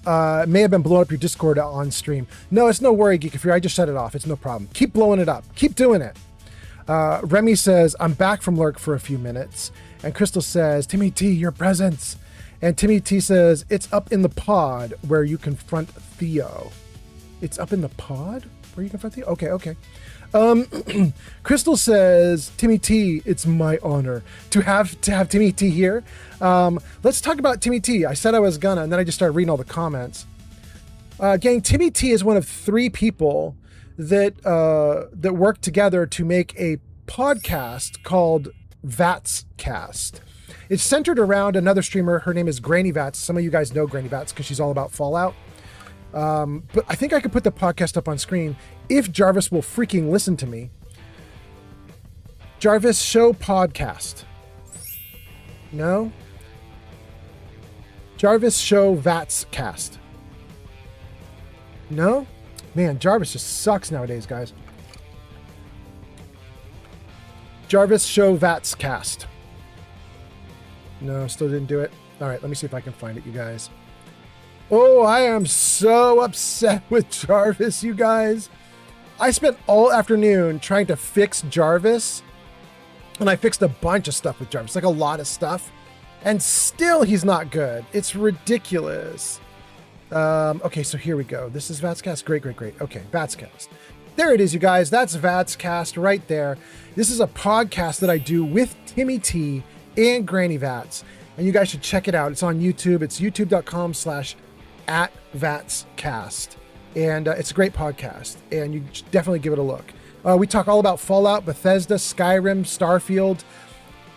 May have been blowing up your Discord on stream. No, it's no worry, Geeka Fury. I just shut it off. It's no problem. Keep blowing it up. Keep doing it. Remy says, I'm back from Lurk for a few minutes. And Crystal says, Timmy T, your presence. And Timmy T says, it's up in the pod where you confront Theo. It's up in the pod where you confront Theo? Okay, okay. Crystal says, Timmy T, it's my honor to have Timmy T here. Let's talk about Timmy T. I said I was gonna, and then I just started reading all the comments. Gang, Timmy T is one of 3 people that work together to make a podcast called Vats Cast. It's centered around another streamer. Her name is Granny Vats. Some of you guys know Granny Vats because she's all about Fallout. But I think I could put the podcast up on screen if Jarvis will freaking listen to me. Jarvis Show Podcast. No? Jarvis Show Vats Cast. No? Man, Jarvis just sucks nowadays, guys. Jarvis Show Vats Cast. No, still didn't do it. All right, let me see if I can find it, you guys. Oh, I am so upset with Jarvis, you guys. I spent all afternoon trying to fix Jarvis, and I fixed a bunch of stuff with Jarvis, like a lot of stuff, and still he's not good. It's ridiculous. Okay, so here we go. This is Vatscast. Great, great, great. Okay, Vatscast. There it is, you guys. That's Vatscast right there. This is a podcast that I do with Timmy T and Granny Vats, and you guys should check it out. It's on YouTube. It's youtube.com/@VatsCast. And it's a great podcast, and you should definitely give it a look. We talk all about Fallout, Bethesda, Skyrim, Starfield,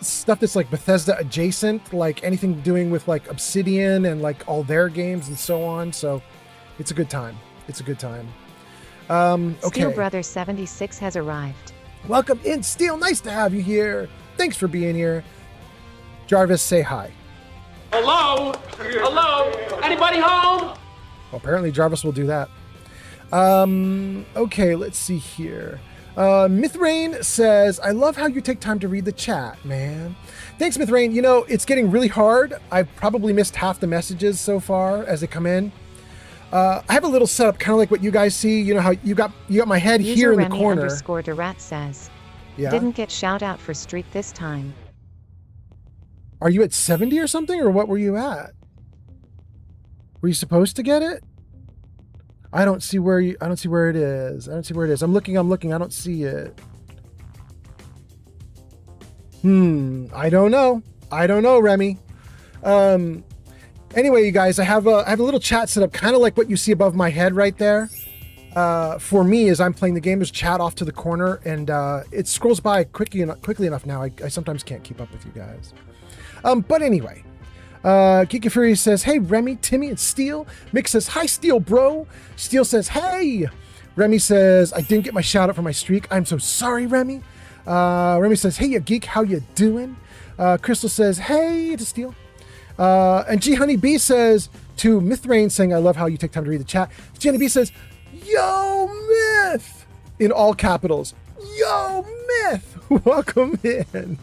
stuff that's like Bethesda adjacent, like anything doing with like Obsidian and like all their games and so on. So it's a good time. It's a good time. Okay. Steel Brother 76 has arrived. Welcome in, Steel. Nice to have you here. Thanks for being here. Jarvis, say hi. Hello? Hello? Anybody home? Well, apparently Jarvis will do that. Okay, let's see here. Mythrain says, I love how you take time to read the chat, man. Thanks, Mythrain. You know, it's getting really hard. I've probably missed half the messages so far as they come in. I have a little setup, kind of like what you guys see. You know how you got my head User here in the Remy corner. _Durat says, Yeah. didn't get shout out for streak this time. Are you at 70 or something, or what were you at? Were you supposed to get it? I don't see where it is. I don't see where it is. I'm looking. I don't see it. I don't know, Remy. Anyway, you guys, I have a little chat set up, kind of like what you see above my head right there. For me, as I'm playing the game, there's chat off to the corner, and it scrolls by quickly enough now. I sometimes can't keep up with you guys. But anyway, Geeky Fury says, hey, Remy, Timmy, and Steel. Mick says, hi, Steel, bro. Steel says, hey. Remy says, I didn't get my shout out for my streak. I'm so sorry, Remy. Remy says, hey, you geek, how you doing? Crystal says, hey to Steel. And G Honey B says to Mythrain, saying, I love how you take time to read the chat. G Honey B says, yo, Myth, in all capitals. Yo, Myth, welcome in.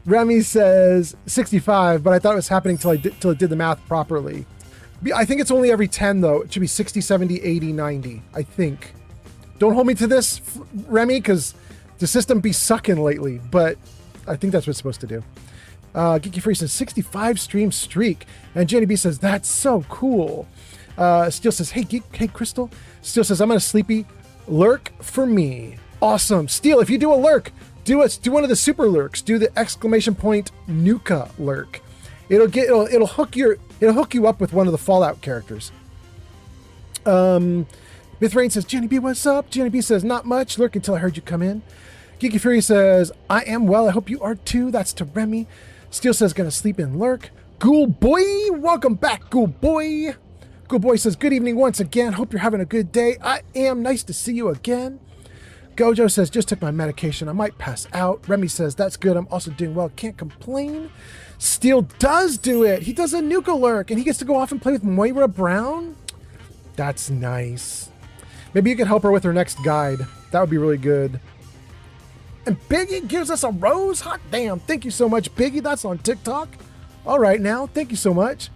Remy says 65, but I thought it was happening till it did the math properly. I think it's only every 10 though. It should be 60, 70, 80, 90, I think. Don't hold me to this, Remy, because the system be sucking lately, but I think that's what it's supposed to do. Geeky Free says 65 stream streak, and Jenny B says that's so cool. Steel says, hey Geek, hey Crystal. Steel says, I'm on a sleepy lurk for me. Awesome. Steel, if you do a lurk, do one of the super lurks. Do the exclamation point Nuka lurk. It'll hook you up with one of the Fallout characters. Mythrain says, Jenny B, what's up? Jenny B says, not much. Lurk until I heard you come in. Geeky Fury says, I am well. I hope you are too. That's to Remy. Steel says, gonna sleep in lurk. Ghoul Boy, welcome back, Ghoul Boy. Ghoul Boy says, good evening once again. Hope you're having a good day. I am. Nice to see you again. Gojo says, just took my medication. I might pass out. Remy says, that's good. I'm also doing well. Can't complain. Steel does do it. He does a Nuka lurk, and he gets to go off and play with Moira Brown. That's nice. Maybe you could help her with her next guide. That would be really good. And Biggie gives us a rose. Hot damn. Thank you so much, Biggie. That's on TikTok. All right now. Thank you so much.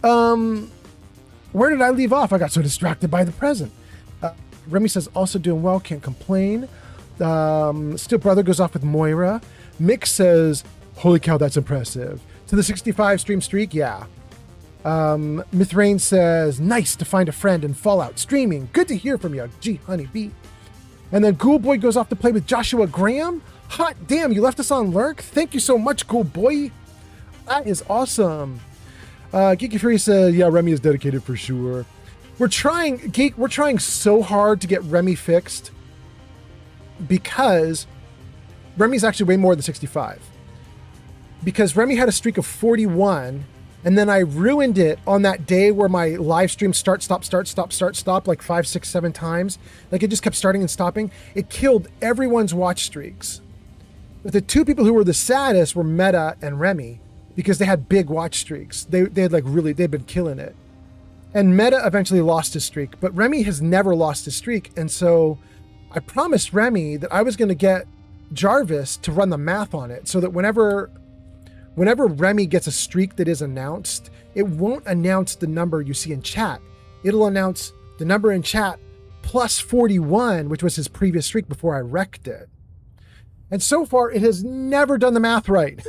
Where did I leave off? I got so distracted by the present. Remy says, also doing well. Can't complain. Steel Brother goes off with Moira. Mick says, holy cow, that's impressive. To the 65 stream streak. Yeah. Mythrain says, nice to find a friend in Fallout streaming. Good to hear from you, G Honey B. And then Ghoul Boy goes off to play with Joshua Graham. Hot damn, you left us on lurk. Thank you so much, Ghoul Boy. That is awesome. Geeky Fury says, yeah, Remy is dedicated for sure. We're trying so hard to get Remy fixed because Remy's actually way more than 65. Because Remy had a streak of 41, and then I ruined it on that day where my live stream start, stop, like 5, 6, 7 times. Like it just kept starting and stopping. It killed everyone's watch streaks. But the two people who were the saddest were Meta and Remy because they had big watch streaks. They'd been killing it. And Meta eventually lost his streak, but Remy has never lost his streak. And so I promised Remy that I was going to get Jarvis to run the math on it so that whenever Remy gets a streak that is announced, it won't announce the number you see in chat. It'll announce the number in chat plus 41, which was his previous streak before I wrecked it. And so far, it has never done the math right.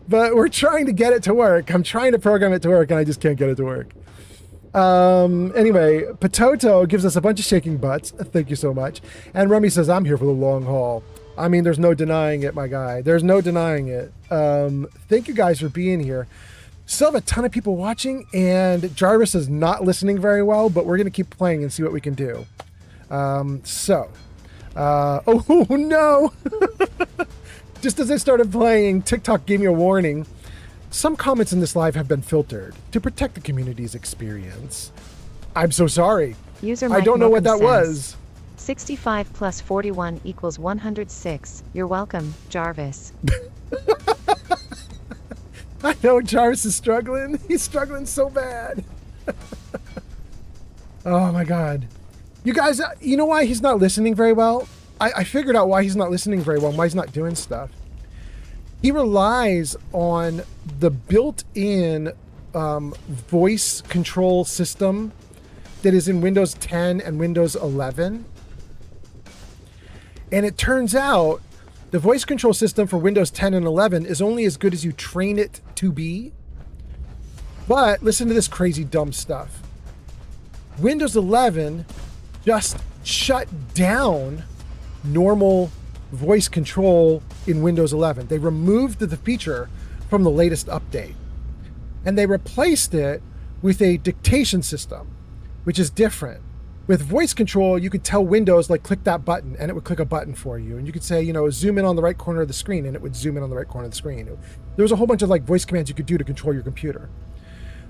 But we're trying to get it to work. I'm trying to program it to work, and I just can't get it to work. Anyway, Potato gives us a bunch of shaking butts. Thank you so much. And Remy says, I'm here for the long haul. I mean, there's no denying it, my guy. There's no denying it. Thank you guys for being here. Still have a ton of people watching, and Jarvis is not listening very well, but we're going to keep playing and see what we can do. Oh no! Just as I started playing, TikTok gave me a warning. Some comments in this live have been filtered to protect the community's experience. I'm so sorry. User I don't know what that was. 65 plus 41 equals 106. You're welcome, Jarvis. I know Jarvis is struggling. He's struggling so bad. Oh my God. You guys, you know why he's not listening very well? I figured out why he's not listening very well and why he's not doing stuff. He relies on the built-in voice control system that is in Windows 10 and Windows 11. And it turns out the voice control system for Windows 10 and 11 is only as good as you train it to be. But listen to this crazy dumb stuff. Windows 11 just shut down normal voice control in Windows 11. They removed the feature from the latest update. And they replaced it with a dictation system, which is different. With voice control, you could tell Windows, like, click that button, and it would click a button for you. And you could say, you know, zoom in on the right corner of the screen, and it would zoom in on the right corner of the screen. There was a whole bunch of, like, voice commands you could do to control your computer.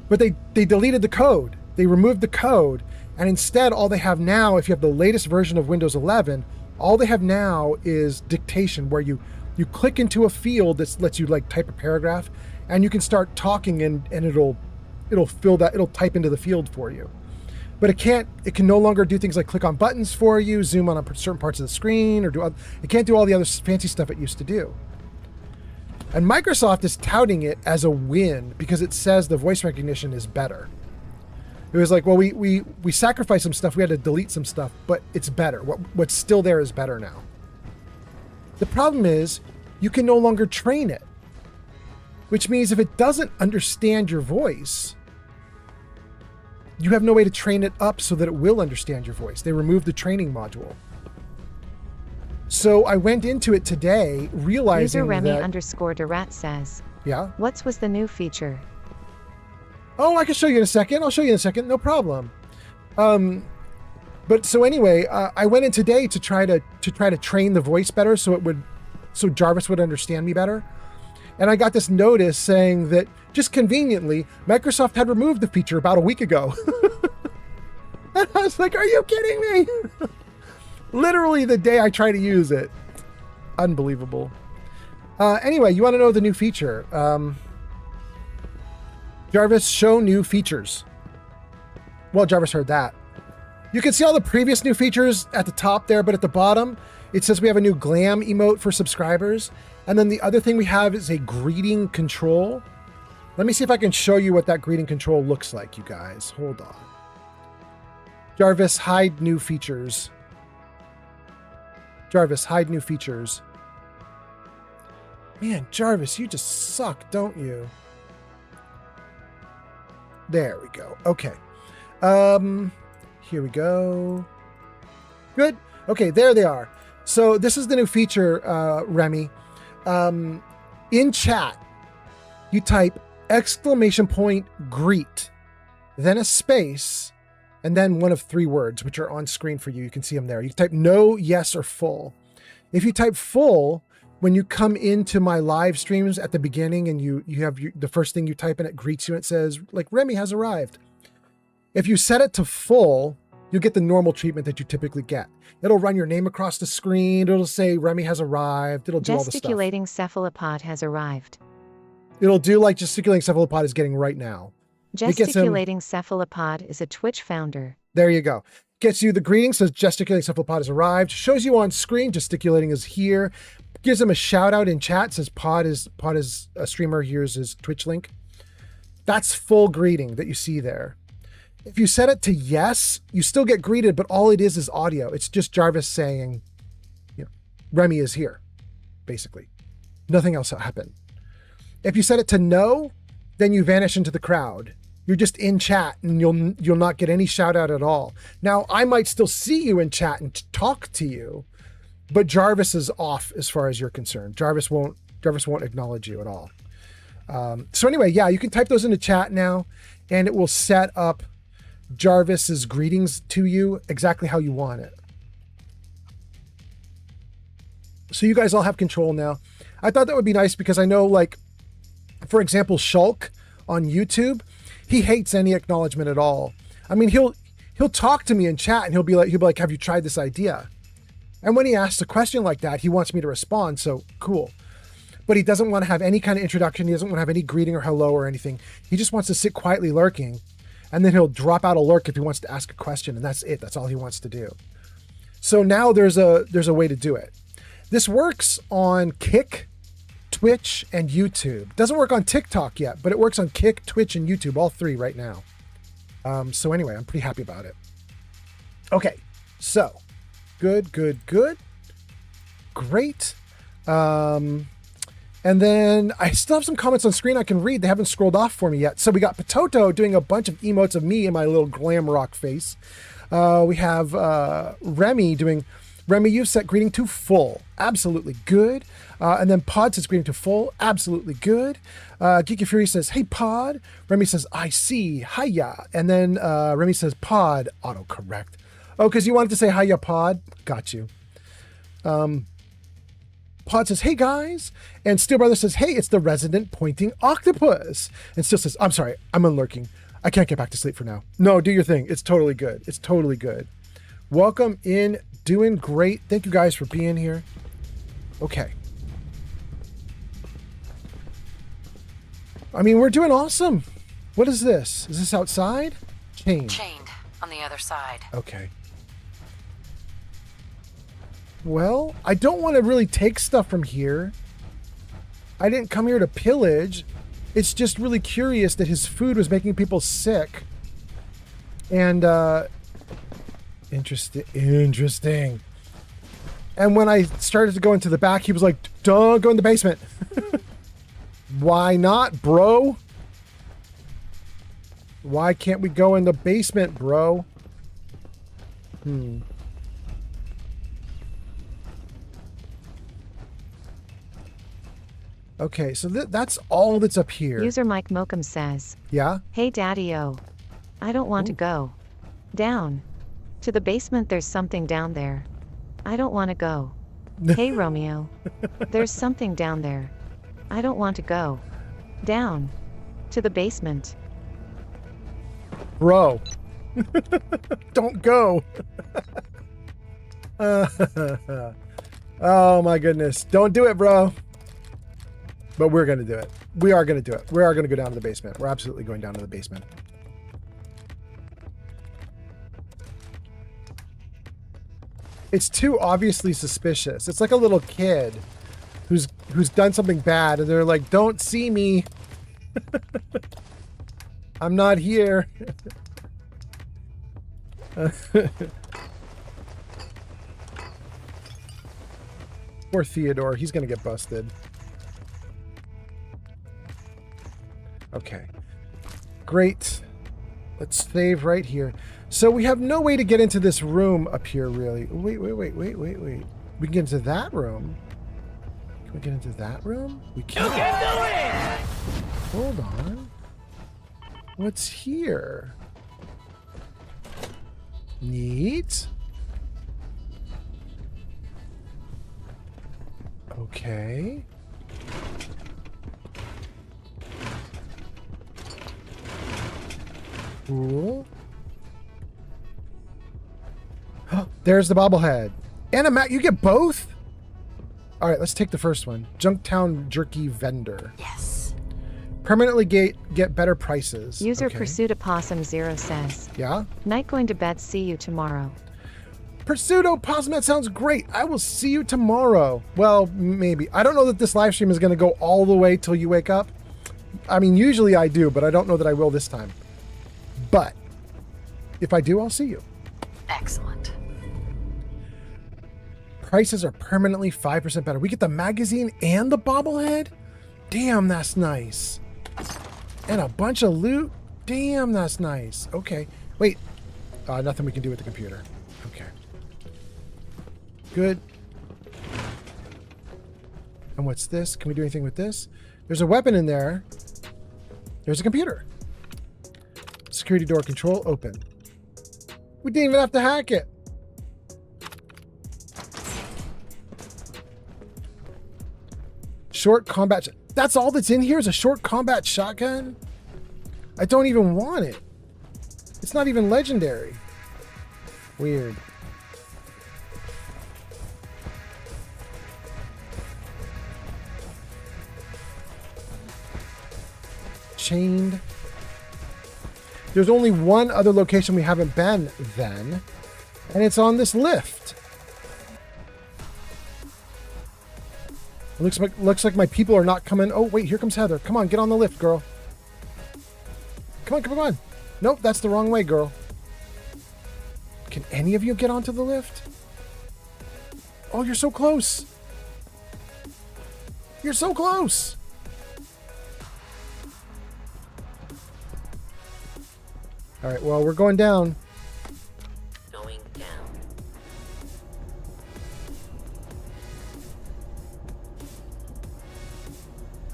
But they deleted the code. They removed the code. And instead, all they have now, if you have the latest version of Windows 11, all they have now is dictation, where you click into a field that lets you, like, type a paragraph, and you can start talking, and it'll fill that, it'll type into the field for you. But it can no longer do things like click on buttons for you, zoom on certain parts of the screen, or it can't do all the other fancy stuff it used to do. And Microsoft is touting it as a win because it says the voice recognition is better. It was like, well, we sacrificed some stuff, we had to delete some stuff, but it's better. What's still there is better now. The problem is you can no longer train it, which means if it doesn't understand your voice, you have no way to train it up so that it will understand your voice. They removed the training module. So I went into it today realizing User Remy that... _Durat says, yeah? What was the new feature? Oh, I can show you in a second. I'll show you in a second. No problem. But so anyway, I went in today to try to train the voice better so Jarvis would understand me better. And I got this notice saying that, just conveniently, Microsoft had removed the feature about a week ago. And I was like, are you kidding me? Literally the day I try to use it. Unbelievable. Anyway, you want to know the new feature. Jarvis, show new features. Well, Jarvis heard that. You can see all the previous new features at the top there, but at the bottom, it says we have a new glam emote for subscribers. And then the other thing we have is a greeting control. Let me see if I can show you what that greeting control looks like, you guys. Hold on. Jarvis, hide new features. Jarvis, hide new features. Man, Jarvis, you just suck, don't you? There we go. Okay. Here we go. Good. Okay, there they are. So this is the new feature, Remy. In chat, you type !greet, then a space, and then one of 3 words, which are on screen for you. You can see them there. You type no, yes, or full. If you type full, when you come into my live streams at the beginning and you have the first thing you type in, it greets you and it says, like, Remy has arrived. If you set it to full, you'll get the normal treatment that you typically get. It'll run your name across the screen. It'll say Remy has arrived. It'll do all the stuff. Gesticulating cephalopod has arrived. It'll do like gesticulating cephalopod is getting right now. Gesticulating cephalopod is a Twitch founder. There you go. Gets you the greeting, says gesticulating cephalopod has arrived. Shows you on screen, gesticulating is here. Gives him a shout out in chat, says pod is a streamer, here's his Twitch link. That's full greeting that you see there. If you set it to yes, you still get greeted, but all it is audio. It's just Jarvis saying, you know, Remy is here, basically. Nothing else will happen. If you set it to no, then you vanish into the crowd. You're just in chat and you'll not get any shout out at all. Now, I might still see you in chat and talk to you, but Jarvis is off as far as you're concerned. Jarvis won't acknowledge you at all. So anyway, yeah, you can type those into chat now and it will set up Jarvis's greetings to you exactly how you want it. So you guys all have control now. I thought that would be nice because I know, like, for example, Shulk on YouTube, he hates any acknowledgement at all. I mean, he'll talk to me in chat and he'll be like, have you tried this idea? And when he asks a question like that, he wants me to respond. So cool. But he doesn't want to have any kind of introduction. He doesn't want to have any greeting or hello or anything. He just wants to sit quietly lurking. And then he'll drop out a lurk if he wants to ask a question. And that's it. That's all he wants to do. So now there's a way to do it. This works on Kick, Twitch, and YouTube. Doesn't work on TikTok yet, but it works on Kick, Twitch, and YouTube, all three right now. So anyway, I'm pretty happy about it. Okay, so good. Great. And then I still have some comments on screen I can read. They haven't scrolled off for me yet. So we got Pototo doing a bunch of emotes of me in my little glam rock face. We have Remy doing, Remy, you've set greeting to full. Absolutely good. And then Pod says greeting to full. Absolutely good. Geeky Fury says, hey, Pod. Remy says, I see. Hiya. And then Remy says, Pod. Autocorrect. Oh, because you wanted to say hiya, Pod. Got you. Pod says, hey, guys. And Steel Brother says, hey, it's the resident pointing octopus. And Steel says, I'm sorry. I'm unlurking. I can't get back to sleep for now. No, do your thing. It's totally good. It's totally good. Welcome in. Doing great. Thank you guys for being here. Okay. I mean, we're doing awesome. What is this? Is this outside? Chained. Chained on the other side. Okay. Well, I don't want to really take stuff from here. I didn't come here to pillage. It's just really curious that his food was making people sick. And, interesting. And when I started to go into the back, he was like, don't go in the basement. Why not, bro? Why can't we go in the basement, bro? Okay, so that's all that's up here. User Mike Mokum says, yeah? Hey, Daddy-O. I don't want to go. Down. To the basement, there's something down there. I don't want to go. Hey, Romeo. There's something down there. I don't want to go. Down. To the basement. Bro. Don't go. Oh my goodness. Don't do it, bro. But we're going to do it. We are going to do it. We are going to go down to the basement. We're absolutely going down to the basement. It's too obviously suspicious. It's like a little kid who's done something bad and they're like, don't see me. I'm not here. Poor Theodore. He's going to get busted. Okay. Great. Let's save right here. So we have no way to get into this room up here, really. Wait. We can get into that room. Can we get into that room? We can't. You can do it! Hold on. What's here? Neat. Okay. Cool. There's the bobblehead. And a mat. You get both? All right, let's take the first one. Junktown Jerky Vendor. Yes. Permanently get better prices. User Okay. Pursuit Opossum 0 says, Yeah? Night going to bed, see you tomorrow. Pursuit Opossum, that sounds great. I will see you tomorrow. Well, maybe. I don't know that this live stream is going to go all the way till you wake up. I mean, usually I do, but I don't know that I will this time. But if I do, I'll see you. Excellent. Prices are permanently 5% better. We get the magazine and the bobblehead? Damn, that's nice. And a bunch of loot? Damn, that's nice. Okay. Wait. Nothing we can do with the computer. Okay. Good. And what's this? Can we do anything with this? There's a weapon in there. There's a computer. Security door control open. We didn't even have to hack it. Short combat. That's all that's in here is a short combat shotgun? I don't even want it. It's not even legendary. Weird. Chained. There's only one other location we haven't been then, and it's on this lift. It looks like my people are not coming. Oh wait, here comes Heather. Come on, get on the lift, girl. Come on, come on. Nope, that's the wrong way, girl. Can any of you get onto the lift? Oh, you're so close. You're so close. All right, well, we're going down. Going down.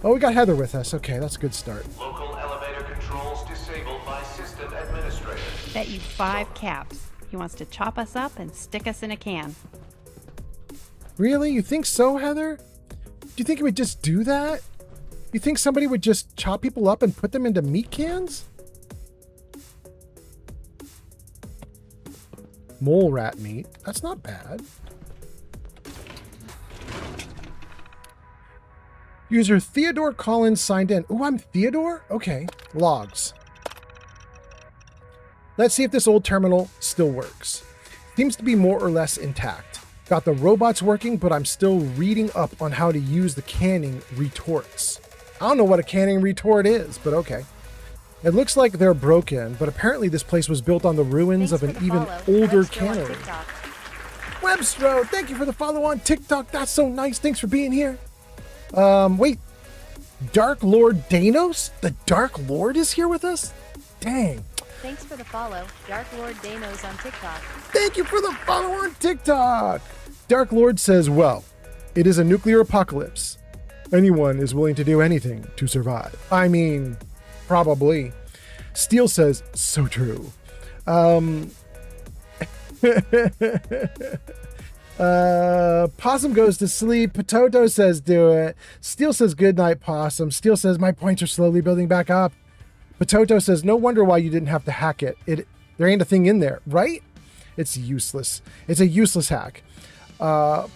Oh, we got Heather with us. Okay, that's a good start. Local elevator controls disabled by system administrator. Bet you 5 caps. He wants to chop us up and stick us in a can. Really? You think so, Heather? Do you think he would just do that? You think somebody would just chop people up and put them into meat cans? Mole rat meat. That's not bad. User Theodore Collins signed in. Oh, I'm Theodore? Okay. Logs. Let's see if this old terminal still works. Seems to be more or less intact. Got the robots working, but I'm still reading up on how to use the canning retorts. I don't know what a canning retort is, but okay. It looks like they're broken, but apparently this place was built on the ruins of an even older cannery. Webstro, thank you for the follow on TikTok. That's so nice. Thanks for being here. Wait. Dark Lord Danos? The Dark Lord is here with us? Dang. Thanks for the follow, Dark Lord Danos on TikTok. Thank you for the follow on TikTok. Dark Lord says, well, it is a nuclear apocalypse. Anyone is willing to do anything to survive. I mean, probably. Steel says, so true. Possum goes to sleep. Potato says, do it. Steel says, good night, Possum. Steel says, my points are slowly building back up. Potato says, no wonder why you didn't have to hack it. There ain't a thing in there, right? It's useless. It's a useless hack. Steel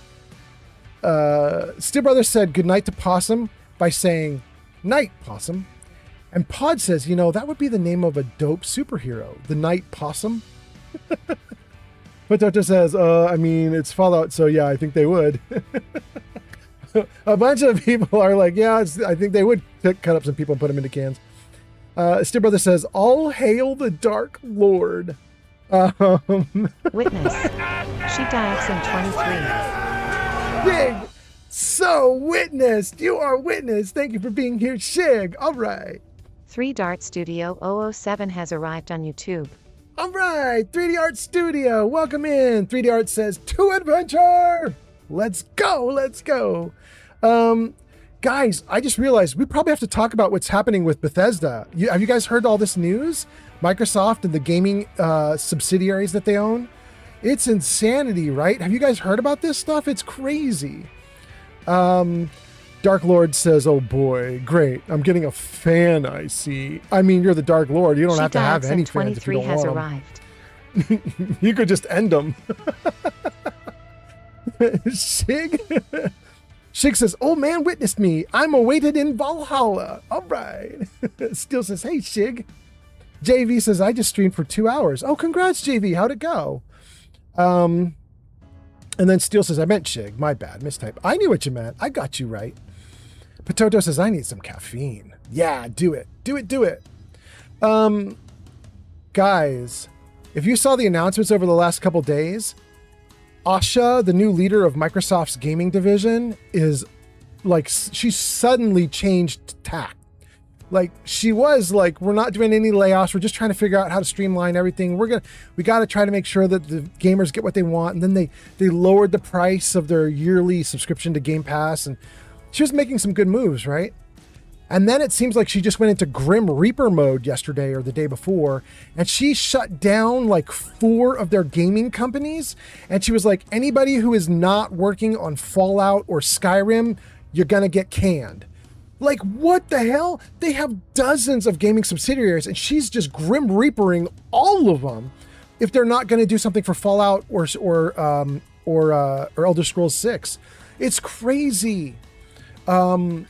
Brother said good night to Possum by saying, night, Possum. And Pod says, you know, that would be the name of a dope superhero, the Night Possum. Potato says, I mean, it's Fallout, so yeah, I think they would. A bunch of people are like, yeah, I think they would cut up some people and put them into cans. Steel Brother says, all hail the Dark Lord. Witness. She dies in 23. Big. So, Witness. You are Witness. Thank you for being here, Shig. All right. 3 Dart Studio 007 has arrived on YouTube. All right. 3D Art Studio. Welcome in. 3D Art says, to adventure. Let's go. Let's go. Guys, I just realized we probably have to talk about what's happening with Bethesda. Have you guys heard all this news? Microsoft and the gaming subsidiaries that they own? It's insanity, right? Have you guys heard about this stuff? It's crazy. Dark Lord says, oh boy, great. I'm getting a fan, I see. I mean, you're the Dark Lord. You don't have to have any fans if you don't want arrived. them. You could just end them. Shig? Shig says, oh man witnessed me. I'm awaited in Valhalla. All right. Steel says, hey, Shig. JV says, I just streamed for 2 hours. Oh, congrats, JV. How'd it go? And then Steel says, I meant Shig. My bad. Mistype. I knew what you meant. I got you right. Potato says, I need some caffeine. Yeah, do it. Do it. Do it. Guys, if you saw the announcements over the last couple days, Asha, the new leader of Microsoft's gaming division, is like, she suddenly changed tack. Like, she was like, we're not doing any layoffs. We're just trying to figure out how to streamline everything. We got to try to make sure that the gamers get what they want. And then they lowered the price of their yearly subscription to Game Pass. And she was making some good moves, right? And then it seems like she just went into Grim Reaper mode yesterday or the day before. And she shut down like 4 of their gaming companies. And she was like, anybody who is not working on Fallout or Skyrim, you're going to get canned. Like, what the hell? They have dozens of gaming subsidiaries, and she's just grim reapering all of them if they're not going to do something for Fallout or Elder Scrolls 6. It's crazy. So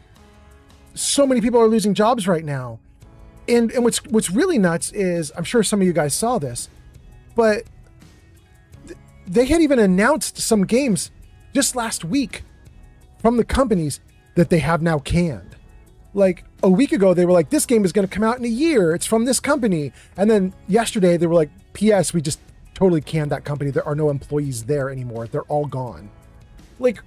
many people are losing jobs right now. And what's really nuts is, I'm sure some of you guys saw this, but they had even announced some games just last week from the companies that they have now canned. Like a week ago, they were like, this game is going to come out in a year. It's from this company. And then yesterday they were like, P.S. we just totally canned that company. There are no employees there anymore. They're all gone. Like,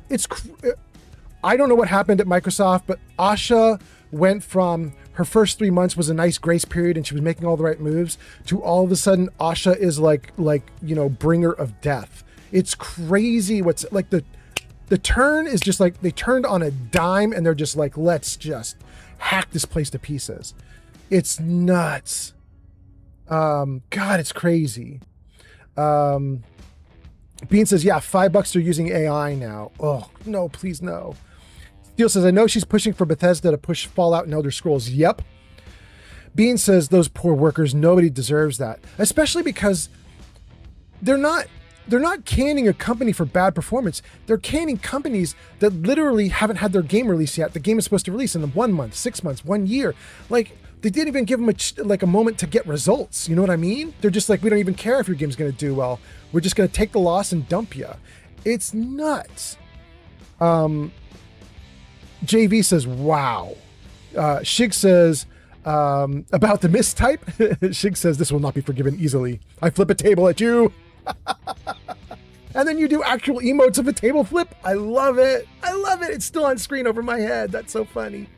I don't know what happened at Microsoft, but Asha went from her first 3 months was a nice grace period and she was making all the right moves to all of a sudden Asha is like, bringer of death. It's crazy. What's like the turn is just like they turned on a dime and they're just like, let's just hack this place to pieces. It's nuts. God, it's crazy. Bean says, yeah, $5 they're using AI now. Oh, no, please no. Steel says, I know she's pushing for Bethesda to push Fallout and Elder Scrolls. Yep. Bean says, those poor workers, nobody deserves that. Especially because they're not canning a company for bad performance. They're canning companies that literally haven't had their game released yet. The game is supposed to release in 1 month, 6 months, 1 year. Like, they didn't even give them a moment to get results. You know what I mean? They're just like, we don't even care if your game's going to do well. We're just going to take the loss and dump you. It's nuts. JV says, wow. Shig says, about the mistype. Shig says, this will not be forgiven easily. I flip a table at you. And then you do actual emotes of a table flip. I love it. I love it. It's still on screen over my head. That's so funny.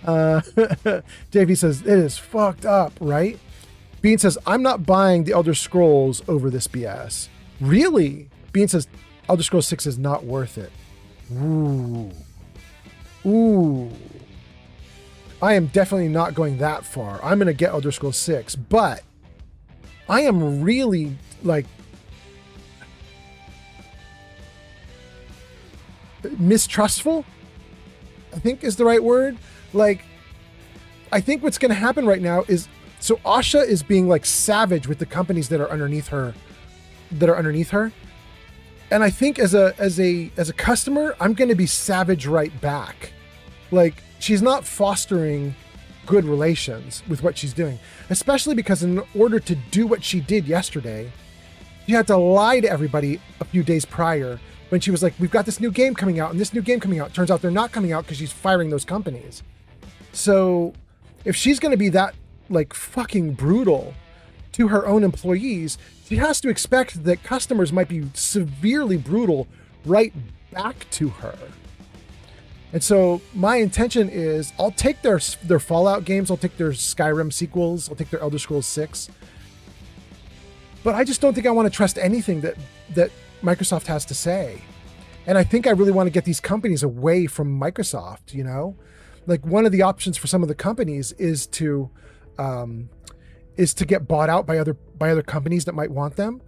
JV says, it is fucked up, right? Bean says, I'm not buying the Elder Scrolls over this BS. Really? Bean says, Elder Scrolls 6 is not worth it. Ooh. I am definitely not going that far. I'm going to get Elder Scrolls 6, but I am really like mistrustful, I think is the right word. Like, I think what's going to happen right now is, so Asha is being like savage with the companies that are underneath her. And I think as a customer, I'm going to be savage right back. Like, she's not fostering good relations with what she's doing, especially because in order to do what she did yesterday, she had to lie to everybody a few days prior when she was like, we've got this new game coming out and this new game coming out. Turns out they're not coming out because she's firing those companies. So if she's going to be that like fucking brutal to her own employees, she has to expect that customers might be severely brutal right back to her. And so my intention is I'll take their Fallout games, I'll take their Skyrim sequels, I'll take their Elder Scrolls 6. But I just don't think I want to trust anything that Microsoft has to say. And I think I really want to get these companies away from Microsoft, you know? Like, one of the options for some of the companies is to get bought out by other companies that might want them.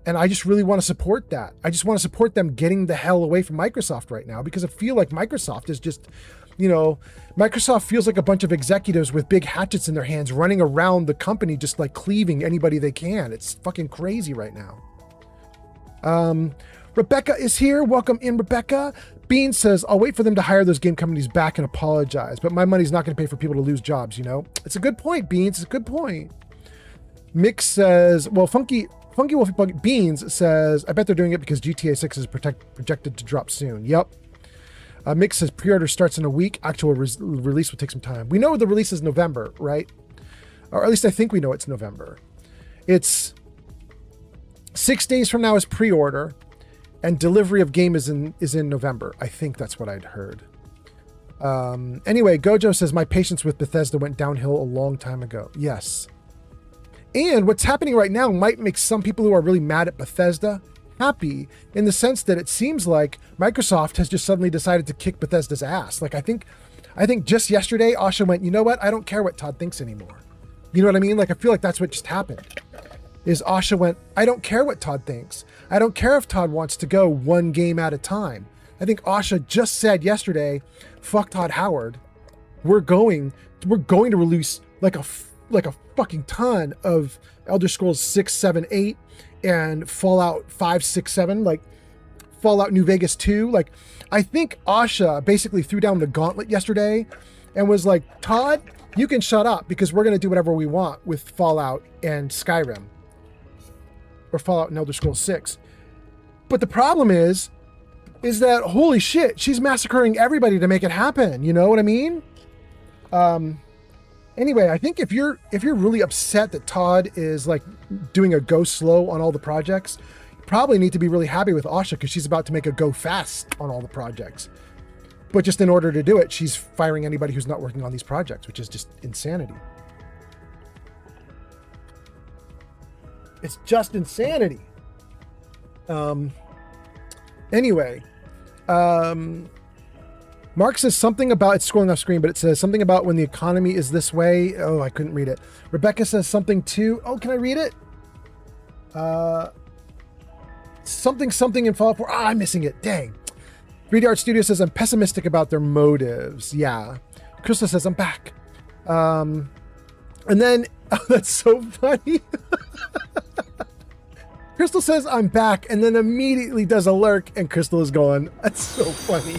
And I just really want to support that. I just want to support them getting the hell away from Microsoft right now, because I feel like Microsoft is just, you know, Microsoft feels like a bunch of executives with big hatchets in their hands running around the company, just like cleaving anybody they can. It's fucking crazy right now. Rebecca is here. Welcome in, Rebecca. Bean says, I'll wait for them to hire those game companies back and apologize, but my money's not going to pay for people to lose jobs, you know? It's a good point, Beans. It's a good point. Mick says, well, Funky Wolfie Beans says, I bet they're doing it because GTA 6 is projected to drop soon. Yep. Mick says, pre-order starts in a week. Actual release will take some time. We know the release is November, right? Or at least I think we know it's November. It's 6 days from now is pre-order, and delivery of game is in November. I think that's what I'd heard. Anyway, Gojo says, my patience with Bethesda went downhill a long time ago. Yes. And what's happening right now might make some people who are really mad at Bethesda happy, in the sense that it seems like Microsoft has just suddenly decided to kick Bethesda's ass. Like, I think just yesterday, Asha went, you know what? I don't care what Todd thinks anymore. You know what I mean? Like, I feel like that's what just happened. Is Asha went, I don't care what Todd thinks. I don't care if Todd wants to go one game at a time. I think Asha just said yesterday, fuck Todd Howard. We're going to release like a fucking ton of Elder Scrolls 6, 7, 8 and Fallout 5, 6, 7, like Fallout New Vegas 2. Like, I think Asha basically threw down the gauntlet yesterday and was like, Todd, you can shut up because we're going to do whatever we want with Fallout and Skyrim. Or Fallout and Elder Scrolls 6. But the problem is that, holy shit, she's massacring everybody to make it happen. You know what I mean? Anyway, I think if you're really upset that Todd is like doing a go slow on all the projects, you probably need to be really happy with Asha because she's about to make a go fast on all the projects. But just in order to do it, she's firing anybody who's not working on these projects, which is just insanity. It's just insanity. Anyway, Mark says something about, it's scrolling off screen, but it says something about when the economy is this way. Oh, I couldn't read it. Rebecca says something too. Oh, can I read it? Something in Fallout 4. I'm missing it. Dang. 3D Art Studio says I'm pessimistic about their motives. Yeah. Crystal says I'm back. And then, oh, that's so funny. Crystal says I'm back and then immediately does a lurk and Crystal is going, that's so funny.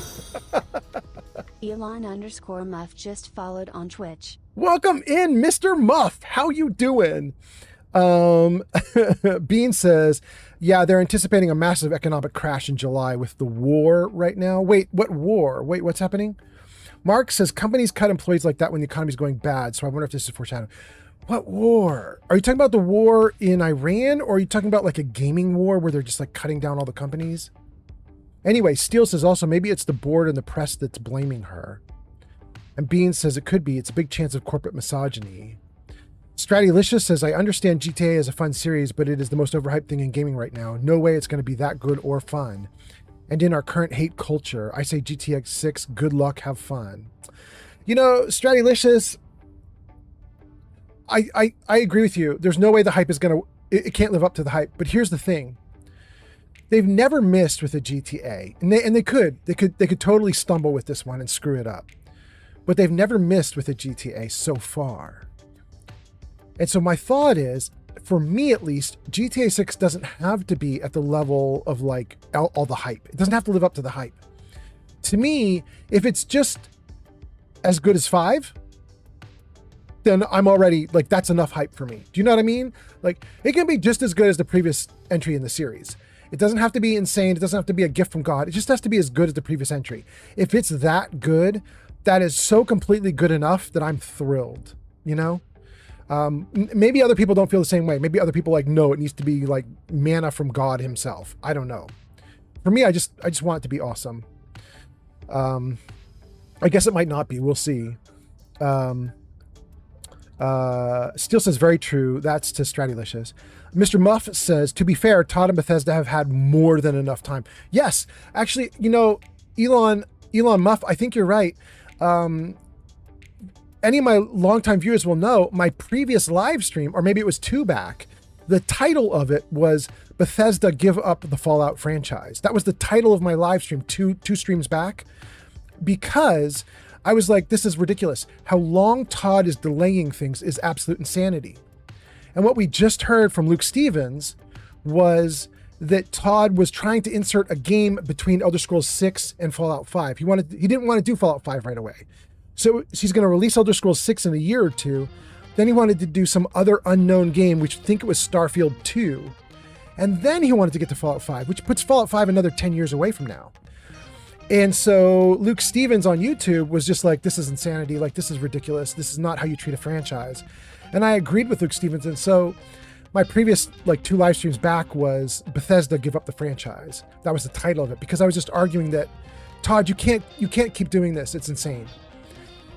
Elon_Muff just followed on Twitch. Welcome in, Mr. Muff. How you doing? Bean says, yeah, they're anticipating a massive economic crash in July with the war right now. Wait, what war? Wait, what's happening? Mark says companies cut employees like that when the economy's going bad. So I wonder if this is foreshadowing. What war? Are you talking about the war in Iran, or are you talking about like a gaming war where they're just like cutting down all the companies? Anyway, Steele says also maybe it's the board and the press that's blaming her. And Bean says it could be. It's a big chance of corporate misogyny. Stratylicious says, I understand GTA is a fun series, but it is the most overhyped thing in gaming right now. No way it's going to be that good or fun. And in our current hate culture, I say GTX 6, good luck, have fun. You know, Stratylicious, I agree with you. There's no way the hype is going to, it can't live up to the hype. But here's the thing. They've never missed with a GTA. And they could totally stumble with this one and screw it up. But they've never missed with a GTA so far. And so my thought is, for me at least, GTA 6 doesn't have to be at the level of like all the hype. It doesn't have to live up to the hype. To me, if it's just as good as 5, then I'm already like, that's enough hype for me. Do you know what I mean? Like, it can be just as good as the previous entry in the series. It doesn't have to be insane. It doesn't have to be a gift from God. It just has to be as good as the previous entry. If it's that good, that is so completely good enough that I'm thrilled, you know? Maybe other people don't feel the same way. Maybe other people like, no, it needs to be like manna from God himself. I don't know. For me, I just want it to be awesome. I guess it might not be. We'll see. Steele says, very true. That's to Stratylicious. Mr. Muff says, to be fair, Todd and Bethesda have had more than enough time. Yes, actually, you know, Elon Muff, I think you're right. Any of my longtime viewers will know my previous live stream, or maybe it was 2 back, the title of it was Bethesda Give Up the Fallout Franchise. That was the title of my live stream two streams back, because I was like, this is ridiculous. How long Todd is delaying things is absolute insanity. And what we just heard from Luke Stevens was that Todd was trying to insert a game between Elder Scrolls 6 and Fallout 5. He didn't want to do Fallout 5 right away. So he's going to release Elder Scrolls 6 in a year or 2. Then he wanted to do some other unknown game, which I think it was Starfield 2. And then he wanted to get to Fallout 5, which puts Fallout 5 another 10 years away from now. And so Luke Stevens on YouTube was just like, this is insanity. Like, this is ridiculous. This is not how you treat a franchise. And I agreed with Luke Stevens. And so my previous like 2 live streams back was Bethesda Give Up the Franchise. That was the title of it, because I was just arguing that, Todd, you can't keep doing this. It's insane.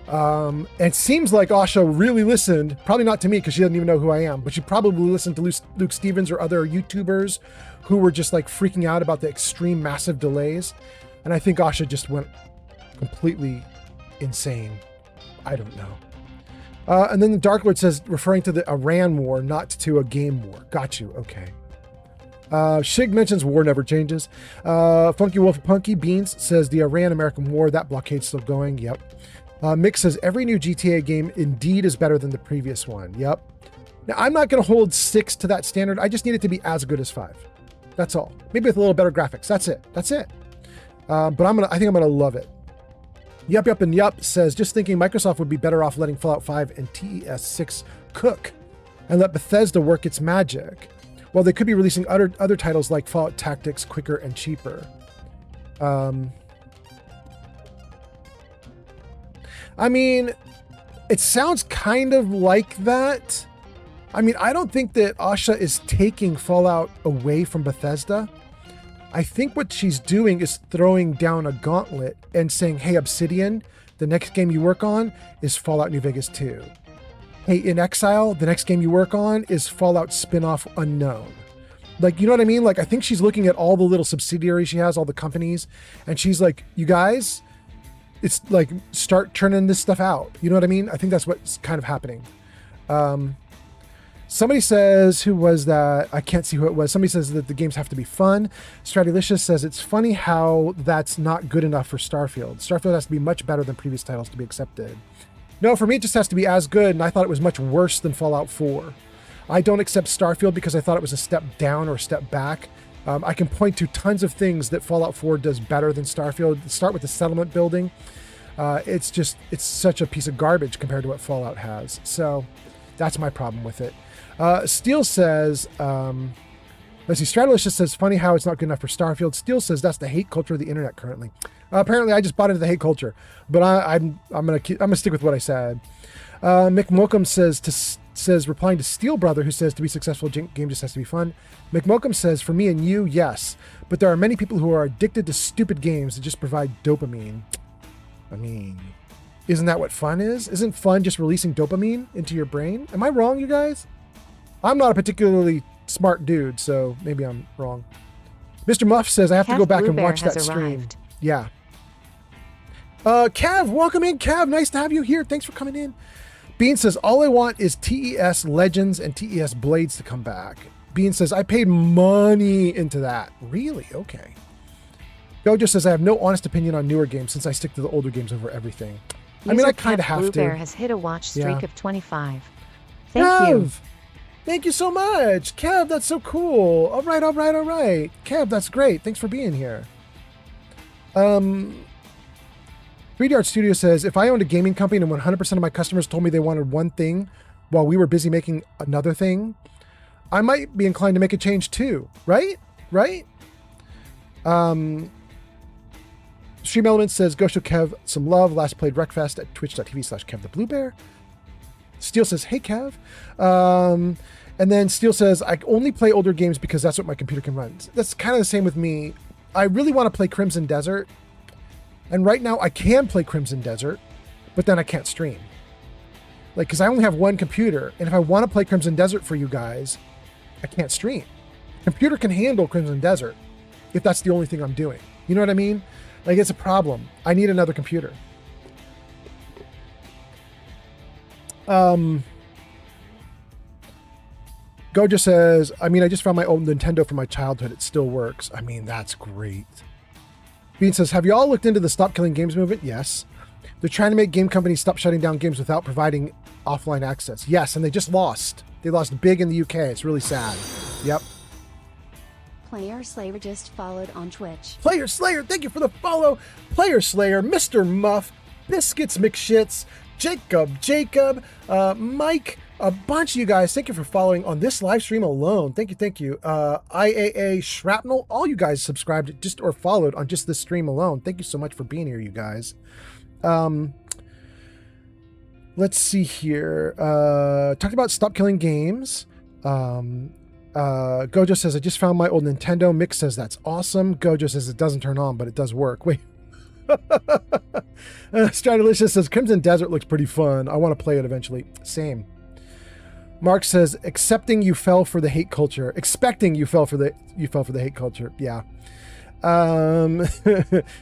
And it seems like Asha really listened, probably not to me because she doesn't even know who I am, but she probably listened to Luke Stevens or other YouTubers who were just like freaking out about the extreme massive delays. And I think Asha just went completely insane. I don't know. And then the Dark Lord says, referring to the Iran war, not to a game war. Got you. Okay. Shig mentions war never changes. Funky Wolf Punky Beans says the Iran-American war, that blockade's still going. Yep. Mick says every new GTA game indeed is better than the previous one. Yep. Now, I'm not going to hold 6 to that standard. I just need it to be as good as 5. That's all. Maybe with a little better graphics. That's it. That's it. But I think I'm going to love it. Yup, Yup, and Yup says, just thinking Microsoft would be better off letting Fallout 5 and TES 6 cook and let Bethesda work its magic. Well, they could be releasing other titles like Fallout Tactics quicker and cheaper. I mean, it sounds kind of like that. I mean, I don't think that Asha is taking Fallout away from Bethesda. I think what she's doing is throwing down a gauntlet and saying, hey, Obsidian, the next game you work on is Fallout New Vegas 2. Hey, In Exile, the next game you work on is Fallout spin-off Unknown. Like, you know what I mean? Like, I think she's looking at all the little subsidiaries she has, all the companies, and she's like, you guys, it's like, start churning this stuff out. You know what I mean? I think that's what's kind of happening. Somebody says, who was that? I can't see who it was. Somebody says that the games have to be fun. Stratylicious says it's funny how that's not good enough for Starfield. Starfield has to be much better than previous titles to be accepted. No, for me, it just has to be as good, and I thought it was much worse than Fallout 4. I don't accept Starfield because I thought it was a step down or a step back. I can point to tons of things that Fallout 4 does better than Starfield. Start with the settlement building. It's such a piece of garbage compared to what Fallout has. So that's my problem with it. Steele says, let's see, Stratylicious says, funny how it's not good enough for Starfield. Steele says that's the hate culture of the internet currently. Apparently I just bought into the hate culture, but I'm gonna stick with what I said. Mick Mokum says, replying to Steel Brother, who says to be successful, game just has to be fun. Mick Mokum says, for me and you, yes, but there are many people who are addicted to stupid games that just provide dopamine. I mean, isn't that what fun is? Isn't fun just releasing dopamine into your brain? Am I wrong, you guys? I'm not a particularly smart dude, so maybe I'm wrong. Mr. Muff says I have to go back and watch that stream. Yeah. Cav, welcome in, Cav. Nice to have you here. Thanks for coming in. Bean says, all I want is TES Legends and TES Blades to come back. Bean says, I paid money into that. Really? Okay. Gojo says, I have no honest opinion on newer games since I stick to the older games over everything. I mean, I kind of have to. Bluebear has hit a watch streak of 25. Thank you. Thank you so much. Kev, that's so cool. All right. Kev, that's great. Thanks for being here. 3D Art Studio says, if I owned a gaming company and 100% of my customers told me they wanted one thing while we were busy making another thing, I might be inclined to make a change too. Right? Stream Elements says, go show Kev some love. Last played Wreckfest at twitch.tv/KevTheBlueBear. Steel says, hey, Kev. And then Steel says, I only play older games because that's what my computer can run. That's kind of the same with me. I really want to play Crimson Desert. And right now I can play Crimson Desert, but then I can't stream. Like, because I only have one computer. And if I want to play Crimson Desert for you guys, I can't stream. Computer can handle Crimson Desert if that's the only thing I'm doing. You know what I mean? Like, it's a problem. I need another computer. Gojo says, I mean, I just found my old Nintendo from my childhood. It still works. I mean, that's great. Bean says, have you all looked into the Stop Killing Games movement? Yes. They're trying to make game companies stop shutting down games without providing offline access. Yes, and they just lost. They lost big in the UK. It's really sad. Yep. Player Slayer just followed on Twitch. Player Slayer, thank you for the follow. Player Slayer, Mr. Muff, Biscuits McShits, Jacob, Mike, a bunch of you guys. Thank you for following on this live stream alone. Thank you. IAA Shrapnel, all you guys subscribed just or followed on just this stream alone. Thank you so much for being here, you guys. Let's see here. Talked about Stop Killing Games. Gojo says, I just found my old Nintendo. Mick says, that's awesome. Gojo says, it doesn't turn on, but it does work. Wait. Stratylicious says, Crimson Desert looks pretty fun. I want to play it eventually. Same. Mark says, accepting you fell for the hate culture. Expecting you fell for the hate culture. Yeah.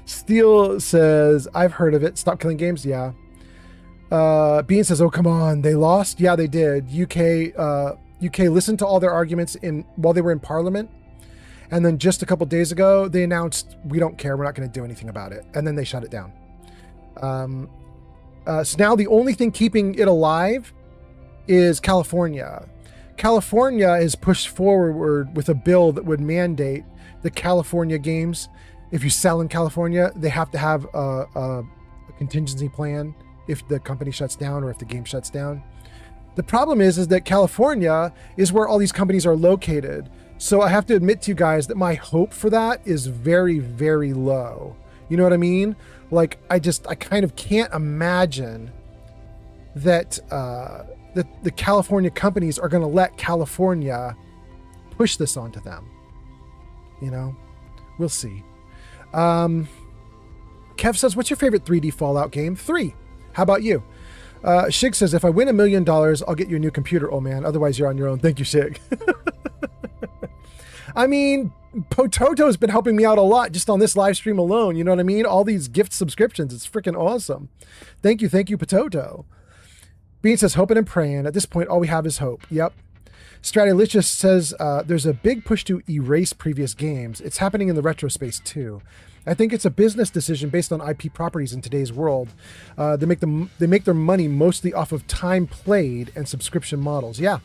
Steele says, I've heard of it. Stop Killing Games. Yeah. Bean says, oh, come on. They lost? Yeah, they did. UK listened to all their arguments while they were in Parliament. And then just a couple days ago, they announced, we don't care. We're not going to do anything about it. And then they shut it down. So now the only thing keeping it alive is California. California is pushed forward with a bill that would mandate the California games. If you sell in California, they have to have a contingency plan if the company shuts down or if the game shuts down. The problem is that California is where all these companies are located. So I have to admit to you guys that my hope for that is very, very low. You know what I mean? Like, I kind of can't imagine that the California companies are going to let California push this onto them. You know, we'll see. Kev says, what's your favorite 3D Fallout game? 3. How about you? Shig says, if I win $1 million, I'll get you a new computer, old man. Otherwise, you're on your own. Thank you, Shig. I mean, Pototo's been helping me out a lot just on this live stream alone. You know what I mean? All these gift subscriptions. It's freaking awesome. Thank you, Pototo. Bean says, hoping and praying. At this point, all we have is hope. Yep. Stratylicious says, there's a big push to erase previous games. It's happening in the retro space too. I think it's a business decision based on IP properties in today's world. They make their money mostly off of time played and subscription models. Yeah.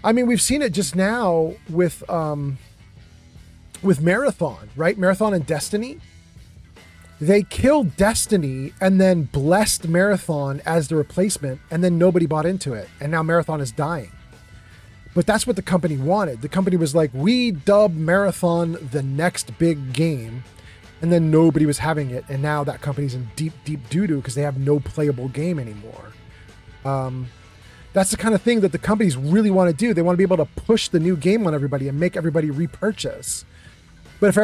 I mean, we've seen it just now with Marathon, right? Marathon and Destiny. They killed Destiny and then blessed Marathon as the replacement, and then nobody bought into it. And now Marathon is dying. But that's what the company wanted. The company was like, we dub Marathon the next big game. And then nobody was having it. And now that company's in deep, deep doo-doo because they have no playable game anymore. That's the kind of thing that the companies really want to do. They want to be able to push the new game on everybody and make everybody repurchase. But if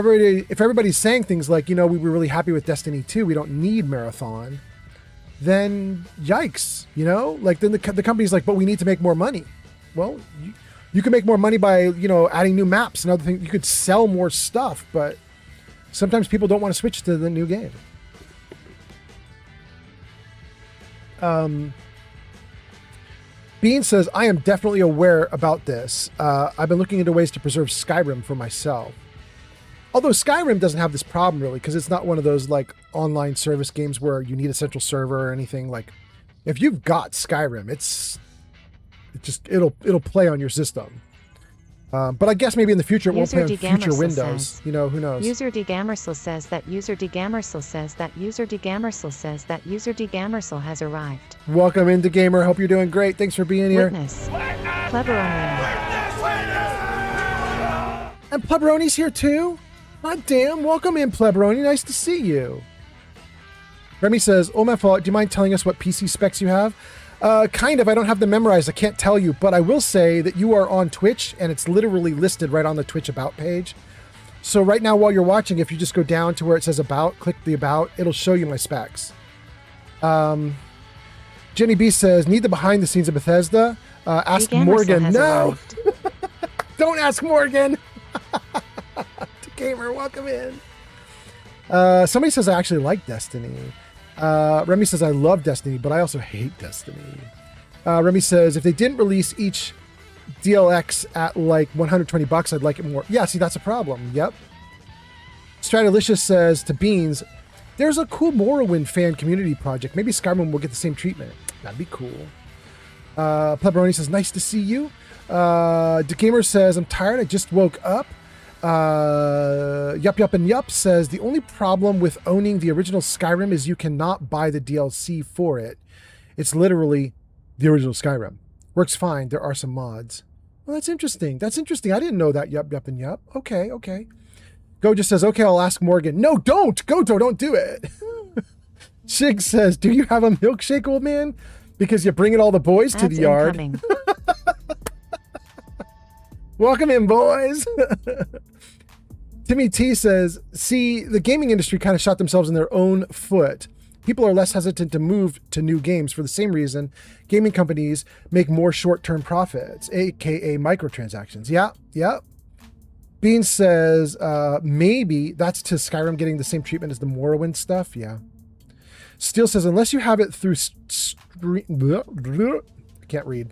everybody's saying things like, you know, we were really happy with Destiny 2, we don't need Marathon, then yikes, you know? Like, then the company's like, but we need to make more money. Well, you can make more money by, you know, adding new maps and other things. You could sell more stuff, but sometimes people don't want to switch to the new game. Bean says, I am definitely aware about this. I've been looking into ways to preserve Skyrim for myself. Although Skyrim doesn't have this problem really, because it's not one of those like online service games where you need a central server or anything. Like, if you've got Skyrim, it'll play on your system. But I guess maybe in the future it won't play on future Windows. Says, you know, who knows? User DGamersel says that User DGamersel says that User DGamersel says that User DGamersel has arrived. Welcome into Gamer. Hope you're doing great. Thanks for being here. Witness. Pleberoni. And Pleberoni's here too? God damn. Welcome in, Pleberoni. Nice to see you. Remy says, oh my fault. Do you mind telling us what PC specs you have? Kind of. I don't have them memorized. I can't tell you, but I will say that you are on Twitch and it's literally listed right on the Twitch About page. So right now while you're watching, if you just go down to where it says About, click the About, it'll show you my specs. Jenny B says, need the behind the scenes of Bethesda? Ask Morgan. No! Don't ask Morgan! Gamer, welcome in. Somebody says I actually like Destiny. Remy says I love Destiny, but I also hate Destiny. Remy says if they didn't release each DLX at like $120, I'd like it more. Yeah, see, that's a problem. Yep. Stratylicious says to Beans, there's a cool Morrowind fan community project. Maybe Skyrim will get the same treatment. That'd be cool. Pleberoni says nice to see you. DeGamer says I'm tired. I just woke up. Yup and Yup says the only problem with owning the original Skyrim is you cannot buy the DLC for it. It's literally the original Skyrim. Works fine. There are some mods. Well, that's interesting. I didn't know that. Yup and Yup. Okay. Go just says, okay, I'll ask Morgan. No, don't. Goto, don't do it. Shig says, do you have a milkshake, old man? Because you're bringing all the boys to the yard. Welcome in, boys. Timmy T says, see, the gaming industry kind of shot themselves in their own foot. People are less hesitant to move to new games for the same reason gaming companies make more short-term profits, aka microtransactions. Yeah. Bean says, maybe that's to Skyrim getting the same treatment as the Morrowind stuff. Yeah. Steel says, unless you have it through I can't read.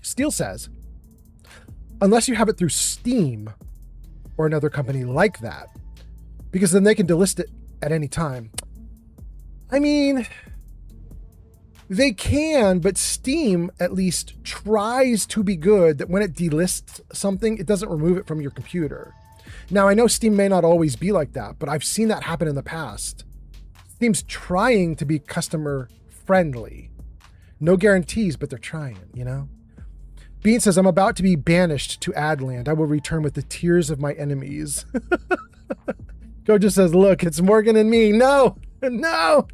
Steel says, unless you have it through Steam or another company like that, because then they can delist it at any time. I mean, they can, but Steam at least tries to be good that when it delists something, it doesn't remove it from your computer. Now, I know Steam may not always be like that, but I've seen that happen in the past. Steam's trying to be customer friendly. No guarantees, but they're trying, you know? Bean says, I'm about to be banished to Adland. I will return with the tears of my enemies. Gojo says, look, it's Morgan and me. No, no.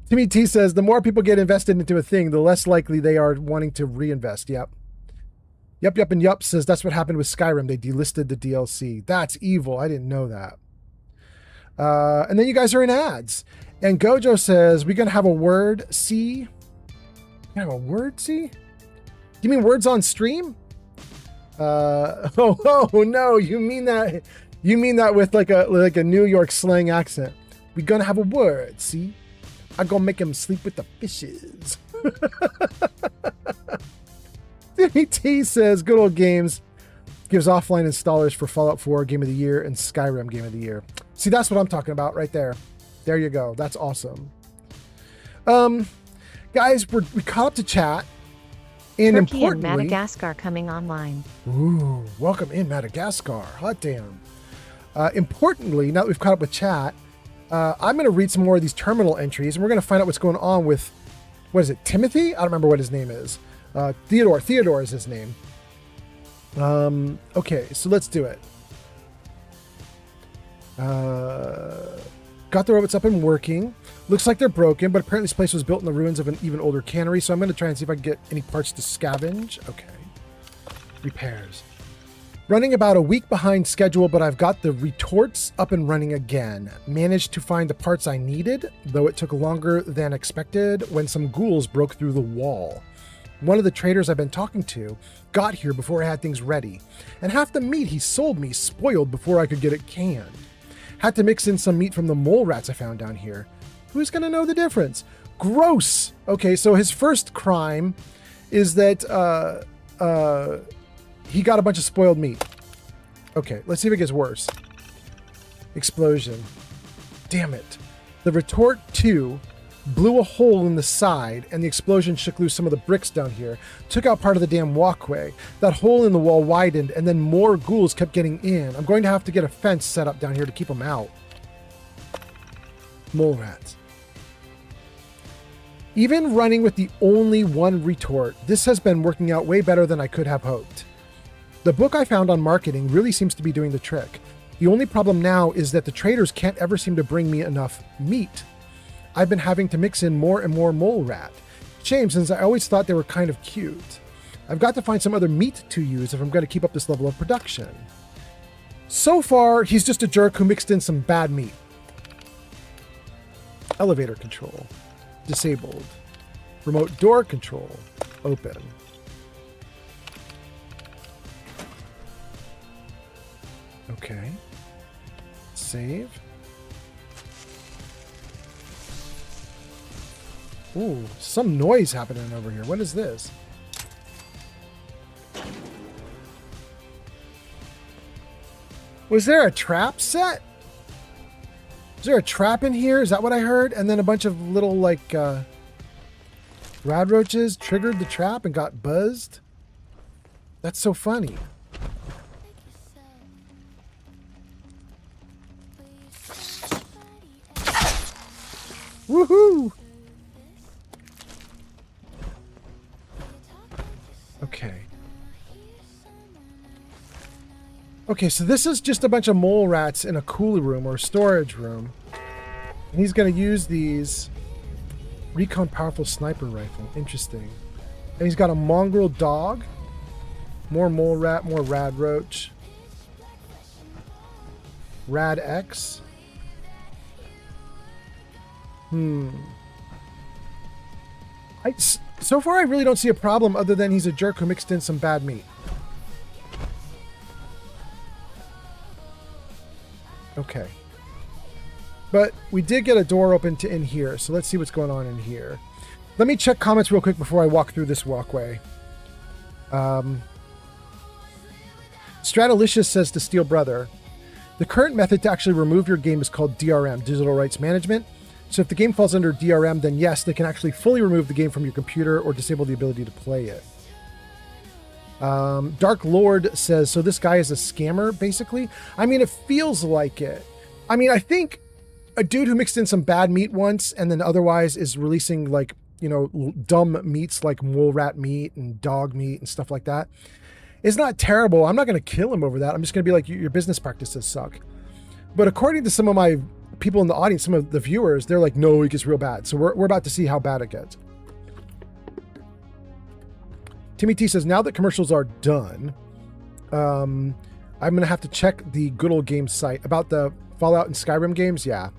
Timmy T says, the more people get invested into a thing, the less likely they are wanting to reinvest. Yep. Yup, and Yup says, that's what happened with Skyrim. They delisted the DLC. That's evil. I didn't know that. And then you guys are in ads. And Gojo says, we're going to have a word C. You have a word C? You mean words on stream? Oh no, you mean that with like a New York slang accent. We're gonna have a word, see? I'm gonna make him sleep with the fishes. Timmy T says, good old games. Gives offline installers for Fallout 4 Game of the Year and Skyrim Game of the Year. See, that's what I'm talking about right there. There you go. That's awesome. Guys, we caught up to chat. And Turkey and importantly, Madagascar coming online. Ooh, welcome in Madagascar. Hot damn. Importantly, now that we've caught up with chat, I'm going to read some more of these terminal entries, and we're going to find out what's going on with, what is it, Timothy? I don't remember what his name is. Theodore is his name. Okay, so let's do it. Got the robots up and working. Looks like they're broken, but apparently this place was built in the ruins of an even older cannery, so I'm going to try and see if I can get any parts to scavenge. Okay. Repairs. Running about a week behind schedule, but I've got the retorts up and running again. Managed to find the parts I needed, though it took longer than expected when some ghouls broke through the wall. One of the traders I've been talking to got here before I had things ready, and half the meat he sold me spoiled before I could get it canned. Had to mix in some meat from the mole rats I found down here. Who's going to know the difference? Gross! Okay, so his first crime is that he got a bunch of spoiled meat. Okay, let's see if it gets worse. Explosion. Damn it. The retort 2 blew a hole in the side, and the explosion shook loose some of the bricks down here. Took out part of the damn walkway. That hole in the wall widened, and then more ghouls kept getting in. I'm going to have to get a fence set up down here to keep them out. Mole rats. Even running with the only one retort, this has been working out way better than I could have hoped. The book I found on marketing really seems to be doing the trick. The only problem now is that the traders can't ever seem to bring me enough meat. I've been having to mix in more and more mole rat. Shame, since I always thought they were kind of cute. I've got to find some other meat to use if I'm going to keep up this level of production. So far, he's just a jerk who mixed in some bad meat. Elevator control. Disabled. Remote door control. Open. Okay. Save. Ooh, some noise happening over here. What is this? Was there a trap set? Is there a trap in here? Is that what I heard? And then a bunch of little, like, rad roaches triggered the trap and got buzzed? That's so funny. Woohoo! Okay. Okay, so this is just a bunch of mole rats in a cooler room or storage room. And he's going to use these. Recon powerful sniper rifle. Interesting. And he's got a mongrel dog. More mole rat, more rad roach. Rad X. So far, I really don't see a problem other than he's a jerk who mixed in some bad meat. Okay. But we did get a door open to in here, so let's see what's going on in here. Let me check comments real quick before I walk through this walkway. Stratolicious says to Steel Brother, the current method to actually remove your game is called DRM, Digital Rights Management. So if the game falls under DRM, then yes, they can actually fully remove the game from your computer or disable the ability to play it. Dark Lord says, so this guy is a scammer, basically? I mean, it feels like it. I mean, I think a dude who mixed in some bad meat once and then otherwise is releasing, like, you know, dumb meats like mole rat meat and dog meat and stuff like that is not terrible. I'm not going to kill him over that. I'm just going to be like, your business practices suck. But according to some of my people in the audience, some of the viewers, they're like, no, it gets real bad. So we're about to see how bad it gets. Timmy T says, now that commercials are done, I'm going to have to check the Good Old Games site about the Fallout and Skyrim games. Yeah.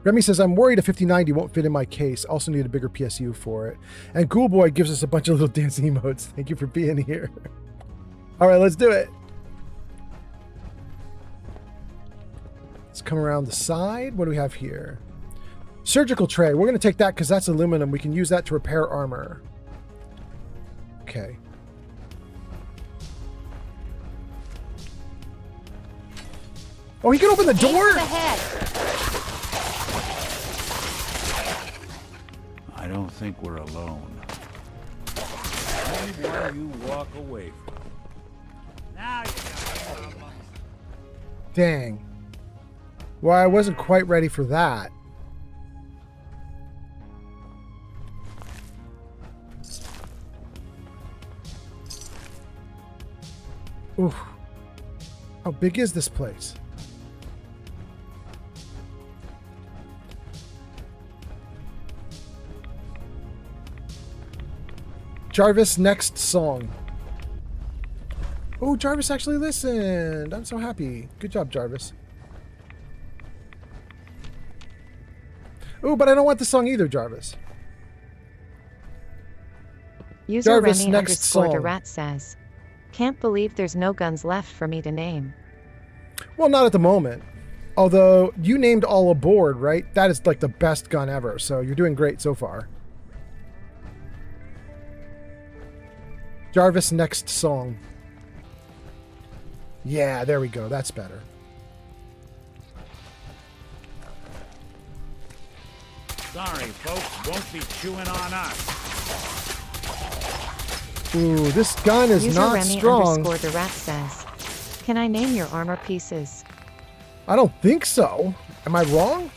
Remy says, I'm worried a 5090 won't fit in my case. Also need a bigger PSU for it. And Ghoul Boy gives us a bunch of little dancing emotes. Thank you for being here. All right, let's do it. Let's come around the side. What do we have here? Surgical tray. We're going to take that because that's aluminum. We can use that to repair armor. Okay. Oh, he can open the door? I don't think we're alone. Why you walk away from it. Now you got problems. Dang. Well, I wasn't quite ready for that. Oof. How big is this place? Jarvis, next song. Oh, Jarvis actually listened. I'm so happy. Good job, Jarvis. Oh, but I don't want the song either, Jarvis. User Jarvis, Remy next underscore song. Rat says, can't believe there's no guns left for me to name. Well, not at the moment. Although, you named All Aboard, right? That is like the best gun ever, so you're doing great so far. Jarvis, next song. Yeah, there we go. That's better. Sorry, folks, won't be chewing on us. Ooh, this gun is User not Remy strong. underscore the rat says, can I name your armor pieces? I don't think so. Am I wrong?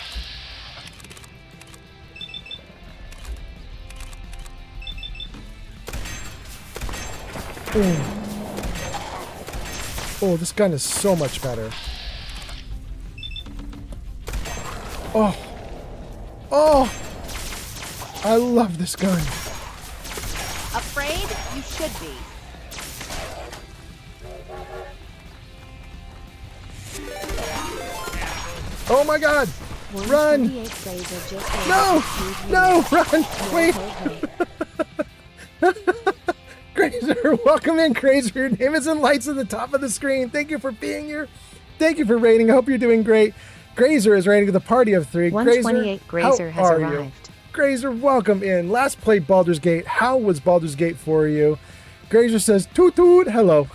Ooh. Oh, this gun is so much better. Oh. Oh. I love this gun. Afraid? You should be. Oh my god! Run! No! No! Run! Wait! Grazer, welcome in, Grazer. Your name is in lights at the top of the screen. Thank you for being here. Thank you for rating. I hope you're doing great. Grazer is rating the party of 3. 128 Grazer has how are arrived. you? Grazer, welcome in. Last played Baldur's Gate. How was Baldur's Gate for you? Grazer says, toot toot, hello.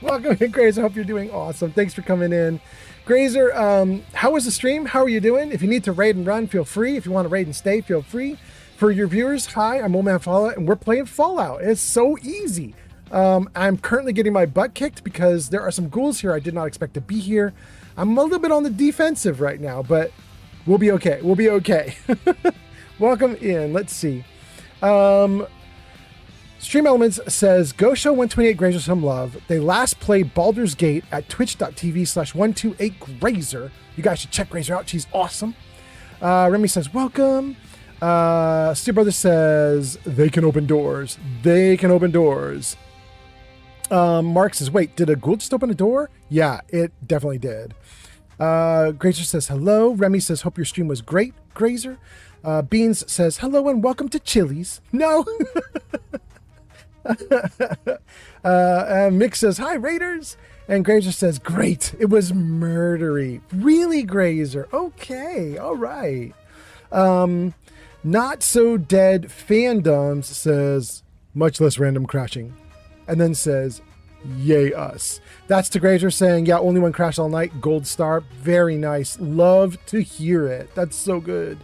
Welcome in, Grazer. Hope you're doing awesome. Thanks for coming in. Grazer, how was the stream? How are you doing? If you need to raid and run, feel free. If you want to raid and stay, feel free. For your viewers, hi, I'm Old Man Fallout, and we're playing Fallout. It's so easy. I'm currently getting my butt kicked because there are some ghouls here I did not expect to be here. I'm a little bit on the defensive right now, but we'll be okay. We'll be okay. Welcome in. Let's see. Stream Elements says, go show 128 Grazer some love. They last played Baldur's Gate at twitch.tv/128Grazer. You guys should check Grazer out. She's awesome. Remy says, welcome. Steve Brother says, they can open doors. They can open doors. Mark says, wait, did a ghoul just open a door? Yeah, it definitely did. Grazer says, hello. Remy says, hope your stream was great, Grazer. Beans says, hello and welcome to Chili's. No. Mick says, hi, Raiders. And Grazer says, great. It was murdery. Really, Grazer? Okay. All right. Not So Dead Fandoms says, much less random crashing. And then says, Yay us. That's Tegrazer saying, yeah, only one crash all night. Gold star. Very nice. Love to hear it. That's so good.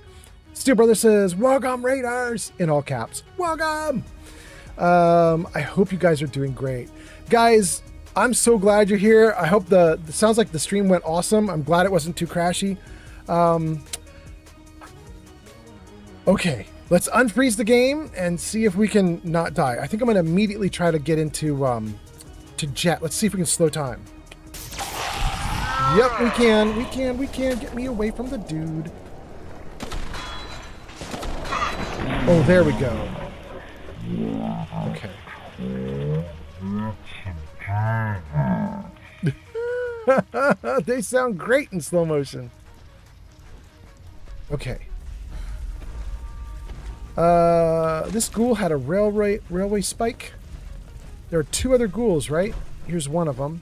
Steel Brother says, welcome Raiders, in all caps. Welcome. I hope you guys are doing great. Guys, I'm so glad you're here. I hope it sounds like the stream went awesome. I'm glad it wasn't too crashy. Okay, let's unfreeze the game and see if we can not die. I think I'm going to immediately try to get into to jet. Let's see if we can slow time. Yep, we can. We can. Get me away from the dude. Oh, there we go. Okay. They sound great in slow motion. Okay. This ghoul had a railway spike. There are 2 other ghouls, right? Here's one of them.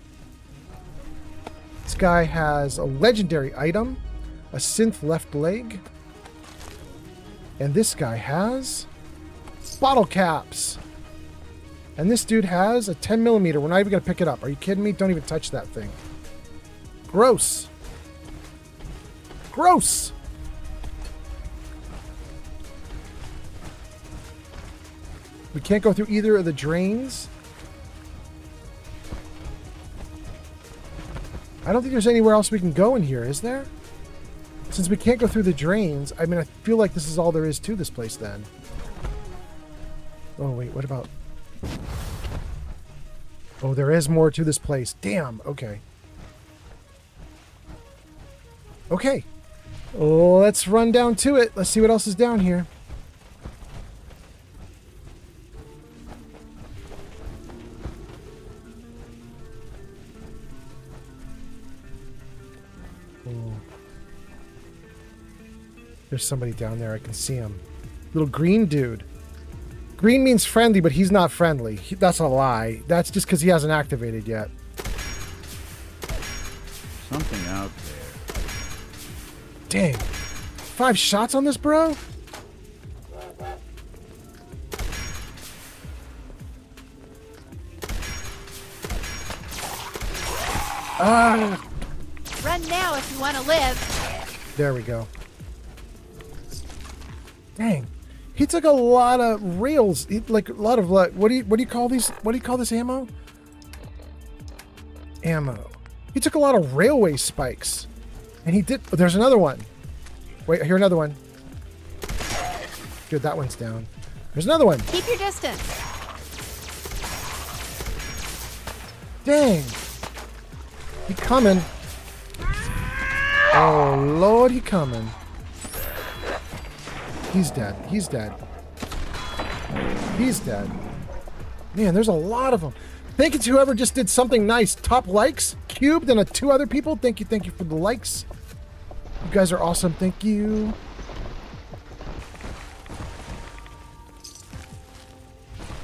This guy has a legendary item, a synth left leg. And this guy has bottle caps. And this dude has a 10mm. We're not even going to pick it up. Are you kidding me? Don't even touch that thing. Gross. Gross. We can't go through either of the drains. I don't think there's anywhere else we can go in here, is there? Since we can't go through the drains, I mean, I feel like this is all there is to this place then. Oh, wait, what about... Oh, there is more to this place. Damn, okay. Okay. Let's run down to it. Let's see what else is down here. There's somebody down there. I can see him. Little green dude. Green means friendly, but he's not friendly. That's a lie. That's just because he hasn't activated yet. Something out there. Dang. 5 shots on this, bro? Ah! Run now if you want to live. There we go. Dang. He took a lot of rails. Like a lot of what do you call these? What do you call this ammo? Ammo. He took a lot of railway spikes. And he did. Oh, there's another one. Wait, I hear another one. Good, that one's down. There's another one. Keep your distance. Dang. He coming. Oh, Lord, he coming. He's dead. He's dead. He's dead. Man, there's a lot of them. Thank you to whoever just did something nice. Top likes, Cubed, and 2 other people. Thank you for the likes. You guys are awesome. Thank you.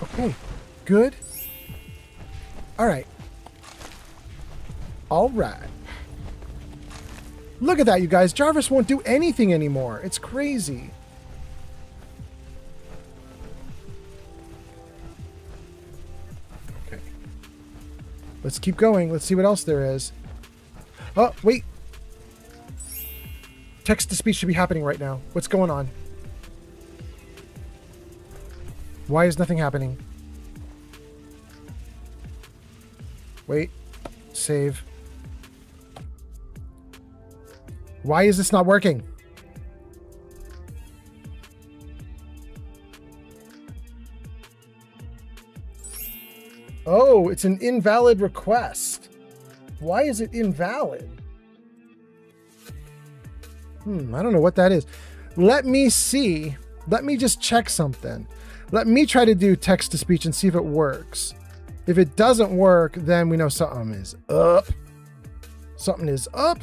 Okay, good. All right. All right. Look at that, you guys. Jarvis won't do anything anymore. It's crazy. Okay. Let's keep going. Let's see what else there is. Oh, wait. Text-to-speech should be happening right now. What's going on? Why is nothing happening? Wait. Save. Why is this not working? Oh, it's an invalid request. Why is it invalid? I don't know what that is. Let me see. Let me just check something. Let me try to do text-to-speech and see if it works. If it doesn't work, then we know something is up. Something is up.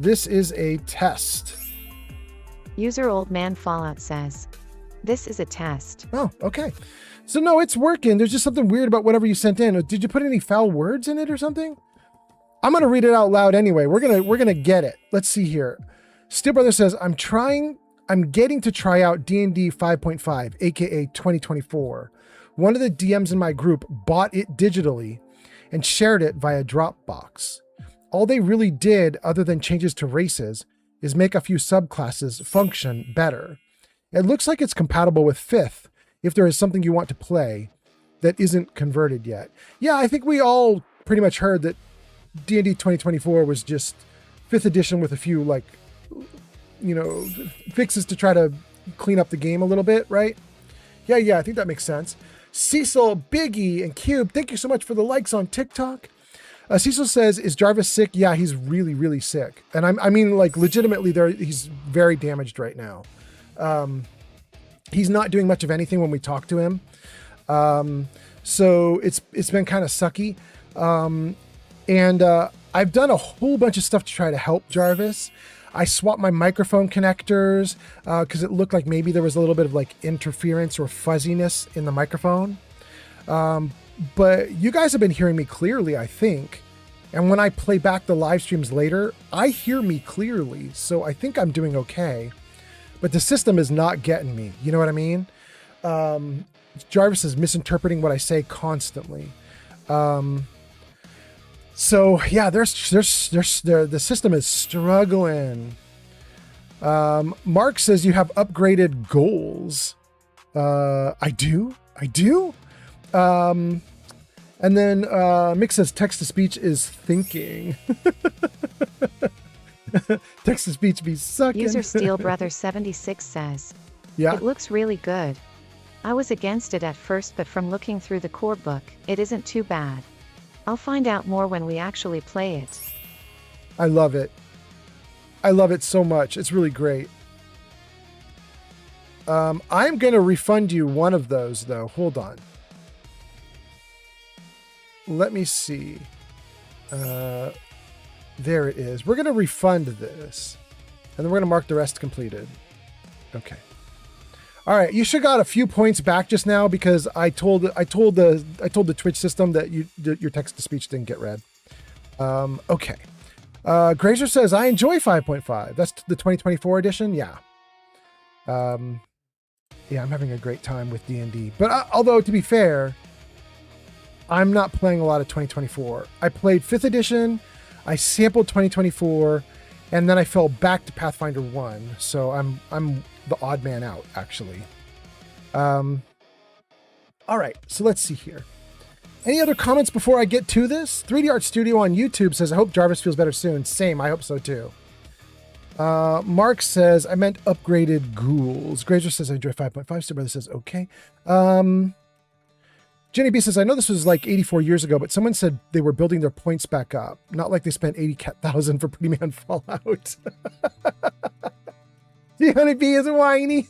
This is a test. User Old Man Fallout says, this is a test. Oh, okay. So no, it's working. There's just something weird about whatever you sent in. Did you put any foul words in it or something? I'm going to read it out loud anyway. We're going to get it. Let's see here. Steel Brother says, I'm getting to try out D&D 5.5, aka 2024. One of the DMs in my group bought it digitally and shared it via Dropbox. All they really did, other than changes to races, is make a few subclasses function better. It looks like it's compatible with 5th if there is something you want to play that isn't converted yet. Yeah, I think we all pretty much heard that D&D 2024 was just 5th edition with a few, like, you know, fixes to try to clean up the game a little bit, right? Yeah, I think that makes sense. Cecil, Biggie, and Cube, thank you so much for the likes on TikTok. Cecil says, is Jarvis sick? Yeah, he's really, really sick. And I mean, like, legitimately, he's very damaged right now. He's not doing much of anything when we talk to him. So it's been kind of sucky. And I've done a whole bunch of stuff to try to help Jarvis. I swapped my microphone connectors because it looked like maybe there was a little bit of like interference or fuzziness in the microphone. But you guys have been hearing me clearly, I think. And when I play back the live streams later, I hear me clearly. So I think I'm doing okay. But the system is not getting me. You know what I mean? Jarvis is misinterpreting what I say constantly. So yeah, the system is struggling. Mark says you have upgraded goals. I do. And then Mick says text-to-speech is thinking. Text-to-speech be sucking. User Steel Brother 76 says, yeah, it looks really good. I was against it at first, but from looking through the core book, it isn't too bad. I'll find out more when we actually play it. I love it. I love it so much. It's really great. I'm going to refund you one of those, though. Hold on. Let me see. There it is. We're going to refund this. And then we're going to mark the rest completed. Okay. All right. You should got a few points back just now because I told the Twitch system that your text to speech didn't get read. Okay. Grazer says, I enjoy 5.5. That's the 2024 edition. Yeah. Yeah, I'm having a great time with D&D. But although, to be fair, I'm not playing a lot of 2024. I played 5th edition, I sampled 2024, and then I fell back to Pathfinder 1. So I'm the odd man out, actually. All right, so let's see here. Any other comments before I get to this? 3D Art Studio on YouTube says, I hope Jarvis feels better soon. Same, I hope so too. Mark says, I meant upgraded ghouls. Grazer says, I enjoy 5.5. Steel Brother says, okay. Jenny B says, I know this was like 84 years ago, but someone said they were building their points back up. Not like they spent 80,000 for Pretty Man Fallout. The honeybee is whiny.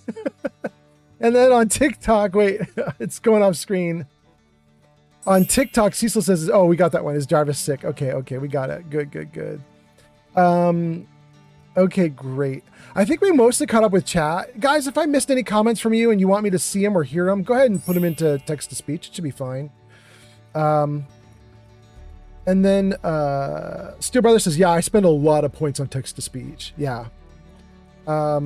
And then on TikTok, wait, it's going off screen. On TikTok, Cecil says, oh, we got that one. Is Jarvis sick? Okay, we got it. Good. Okay, great. I think we mostly caught up with chat. Guys, if I missed any comments from you and you want me to see them or hear them, go ahead and put them into text-to-speech. It should be fine. And then Steel Brother says, yeah, I spend a lot of points on text-to-speech. Yeah. I've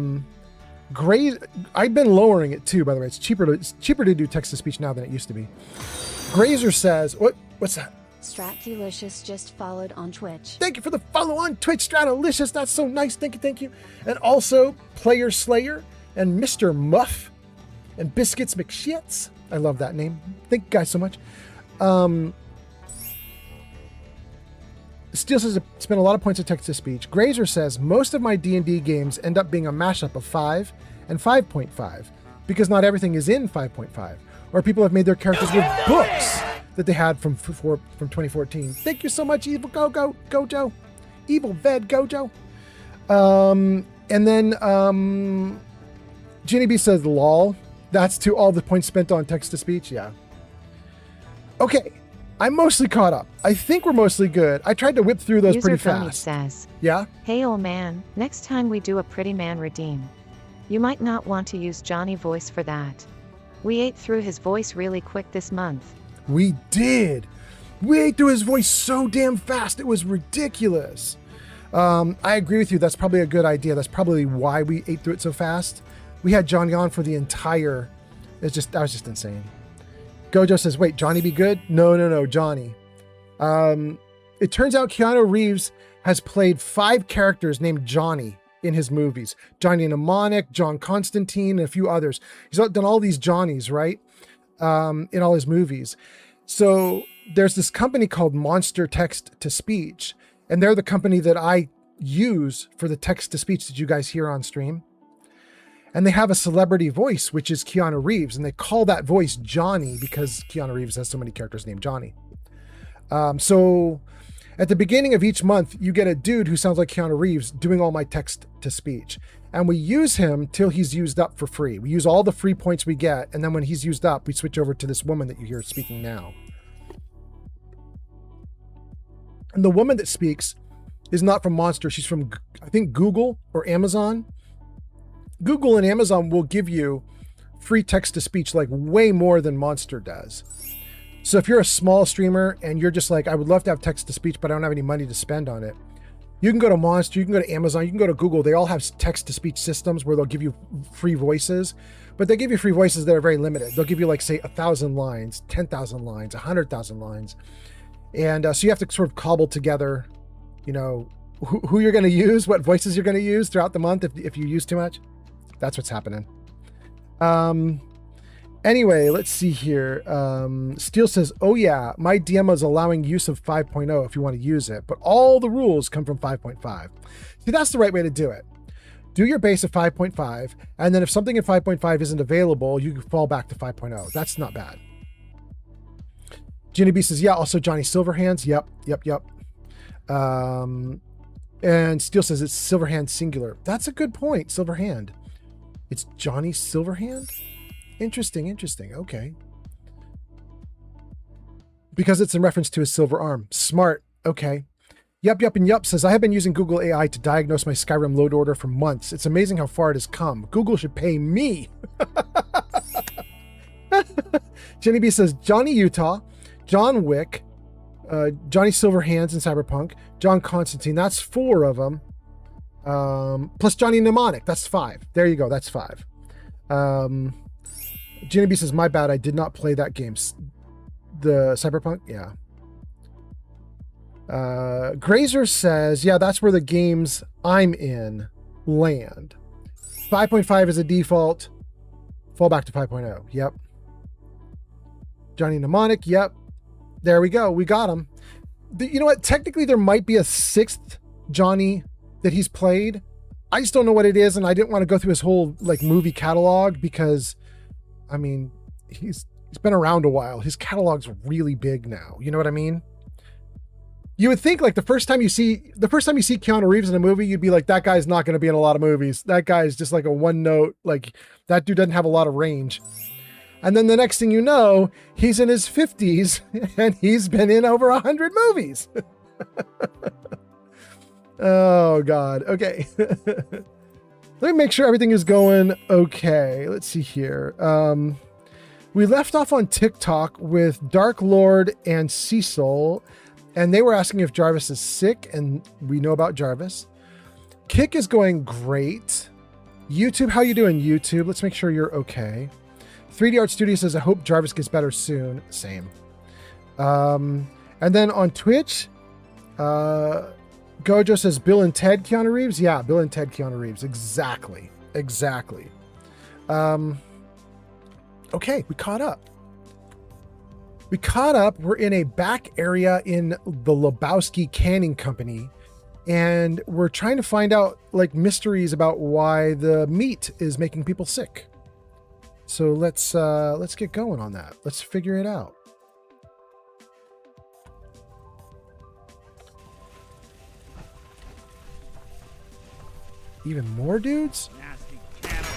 been lowering it too, by the way. It's cheaper to do text-to-speech now than it used to be. Grazer says, what's that? Stratdelicious just followed on Twitch. Thank you for the follow on Twitch, Stratdelicious. That's so nice. Thank you. And also Player Slayer and Mr. Muff and Biscuits McShits. I love that name. Thank you guys so much. Steel says spent a lot of points of text-to-speech. Grazer says most of my D&D games end up being a mashup of 5 and 5.5 because not everything is in 5.5. Or people have made their characters with books that they had from 2014. Thank you so much, Evil Gojo. Evil Ved Gojo. And then Ginny B says, lol. That's to all the points spent on text-to-speech. Yeah. Okay. I'm mostly caught up. I think we're mostly good. I tried to whip through those pretty fast. Says, yeah? Hey, old man, next time we do a Pretty Man Redeem, you might not want to use Johnny voice for that. We ate through his voice really quick this month. We did. We ate through his voice so damn fast. It was ridiculous. I agree with you. That's probably a good idea. That's probably why we ate through it so fast. We had Johnny on for the entire... that was just insane. Gojo says, wait, Johnny be good? No, Johnny. It turns out Keanu Reeves has played 5 characters named Johnny in his movies. Johnny Mnemonic, John Constantine, and a few others. He's done all these Johnnies, right? In all his movies. So there's this company called Monster Text to Speech, and they're the company that I use for the text to speech that you guys hear on stream. And they have a celebrity voice, which is Keanu Reeves, and they call that voice Johnny because Keanu Reeves has so many characters named Johnny. So at the beginning of each month, you get a dude who sounds like Keanu Reeves doing all my text to speech. And we use him till he's used up for free. We use all the free points we get, and then when he's used up, we switch over to this woman that you hear speaking now. And the woman that speaks is not from Monster. She's from, I think, Google or Amazon. Google and Amazon will give you free text-to-speech like way more than Monster does. So if you're a small streamer and you're just like, I would love to have text-to-speech, but I don't have any money to spend on it, you can go to Monster, you can go to Amazon, you can go to Google. They all have text-to-speech systems where they'll give you free voices, but they give you free voices that are very limited. They'll give you like, say, 1,000 lines, 10,000 lines, 100,000 lines. And so you have to sort of cobble together, you know, who you're going to use, what voices you're going to use throughout the month if you use too much. That's what's happening. Anyway, let's see here. Steel says, oh yeah, my DM is allowing use of 5.0 if you want to use it, but all the rules come from 5.5. See, that's the right way to do it. Do your base of 5.5, and then if something in 5.5 isn't available, you can fall back to 5.0. That's not bad. Ginny B says, yeah, also Johnny Silverhands. Yep. And Steel says it's Silverhand singular. That's a good point, Silverhand. It's Johnny Silverhand? Interesting. Okay. Because it's in reference to his silver arm. Smart. Okay. Yup says, I have been using Google AI to diagnose my Skyrim load order for months. It's amazing how far it has come. Google should pay me. Jenny B says, Johnny Utah, John Wick, Johnny Silverhands in Cyberpunk, John Constantine. That's 4 of them. Plus Johnny Mnemonic. That's 5. There you go. That's 5. Jenny B says, my bad. I did not play that game. The Cyberpunk. Yeah. Grazer says, yeah, that's where the games I'm in land. 5.5 is a default. Fall back to 5.0. Yep. Johnny Mnemonic. Yep. There we go. We got him. You know what? Technically, there might be a 6th Johnny that he's played. I just don't know what it is, and I didn't want to go through his whole like movie catalog because, I mean, he's been around a while. His catalog's really big now. You know what I mean? You would think like the first time you see Keanu Reeves in a movie, you'd be like, that guy's not going to be in a lot of movies. That guy's just like a one note, like that dude doesn't have a lot of range. And then the next thing you know, he's in his 50s and he's been in over 100 movies. Oh God. Okay. Let me make sure everything is going okay. Let's see here. We left off on TikTok with Dark Lord and Cecil, and they were asking if Jarvis is sick, and we know about Jarvis. Kick is going great. YouTube, how you doing, YouTube? Let's make sure you're okay. 3D Art Studio says, I hope Jarvis gets better soon. Same. And then on Twitch, Gojo says, Bill and Ted Keanu Reeves? Yeah, Bill and Ted Keanu Reeves. Exactly. Okay, we caught up. We're in a back area in the Lebowski Canning Company, and we're trying to find out like mysteries about why the meat is making people sick. So let's get going on that. Let's figure it out. Even more dudes? Nasty cannibal.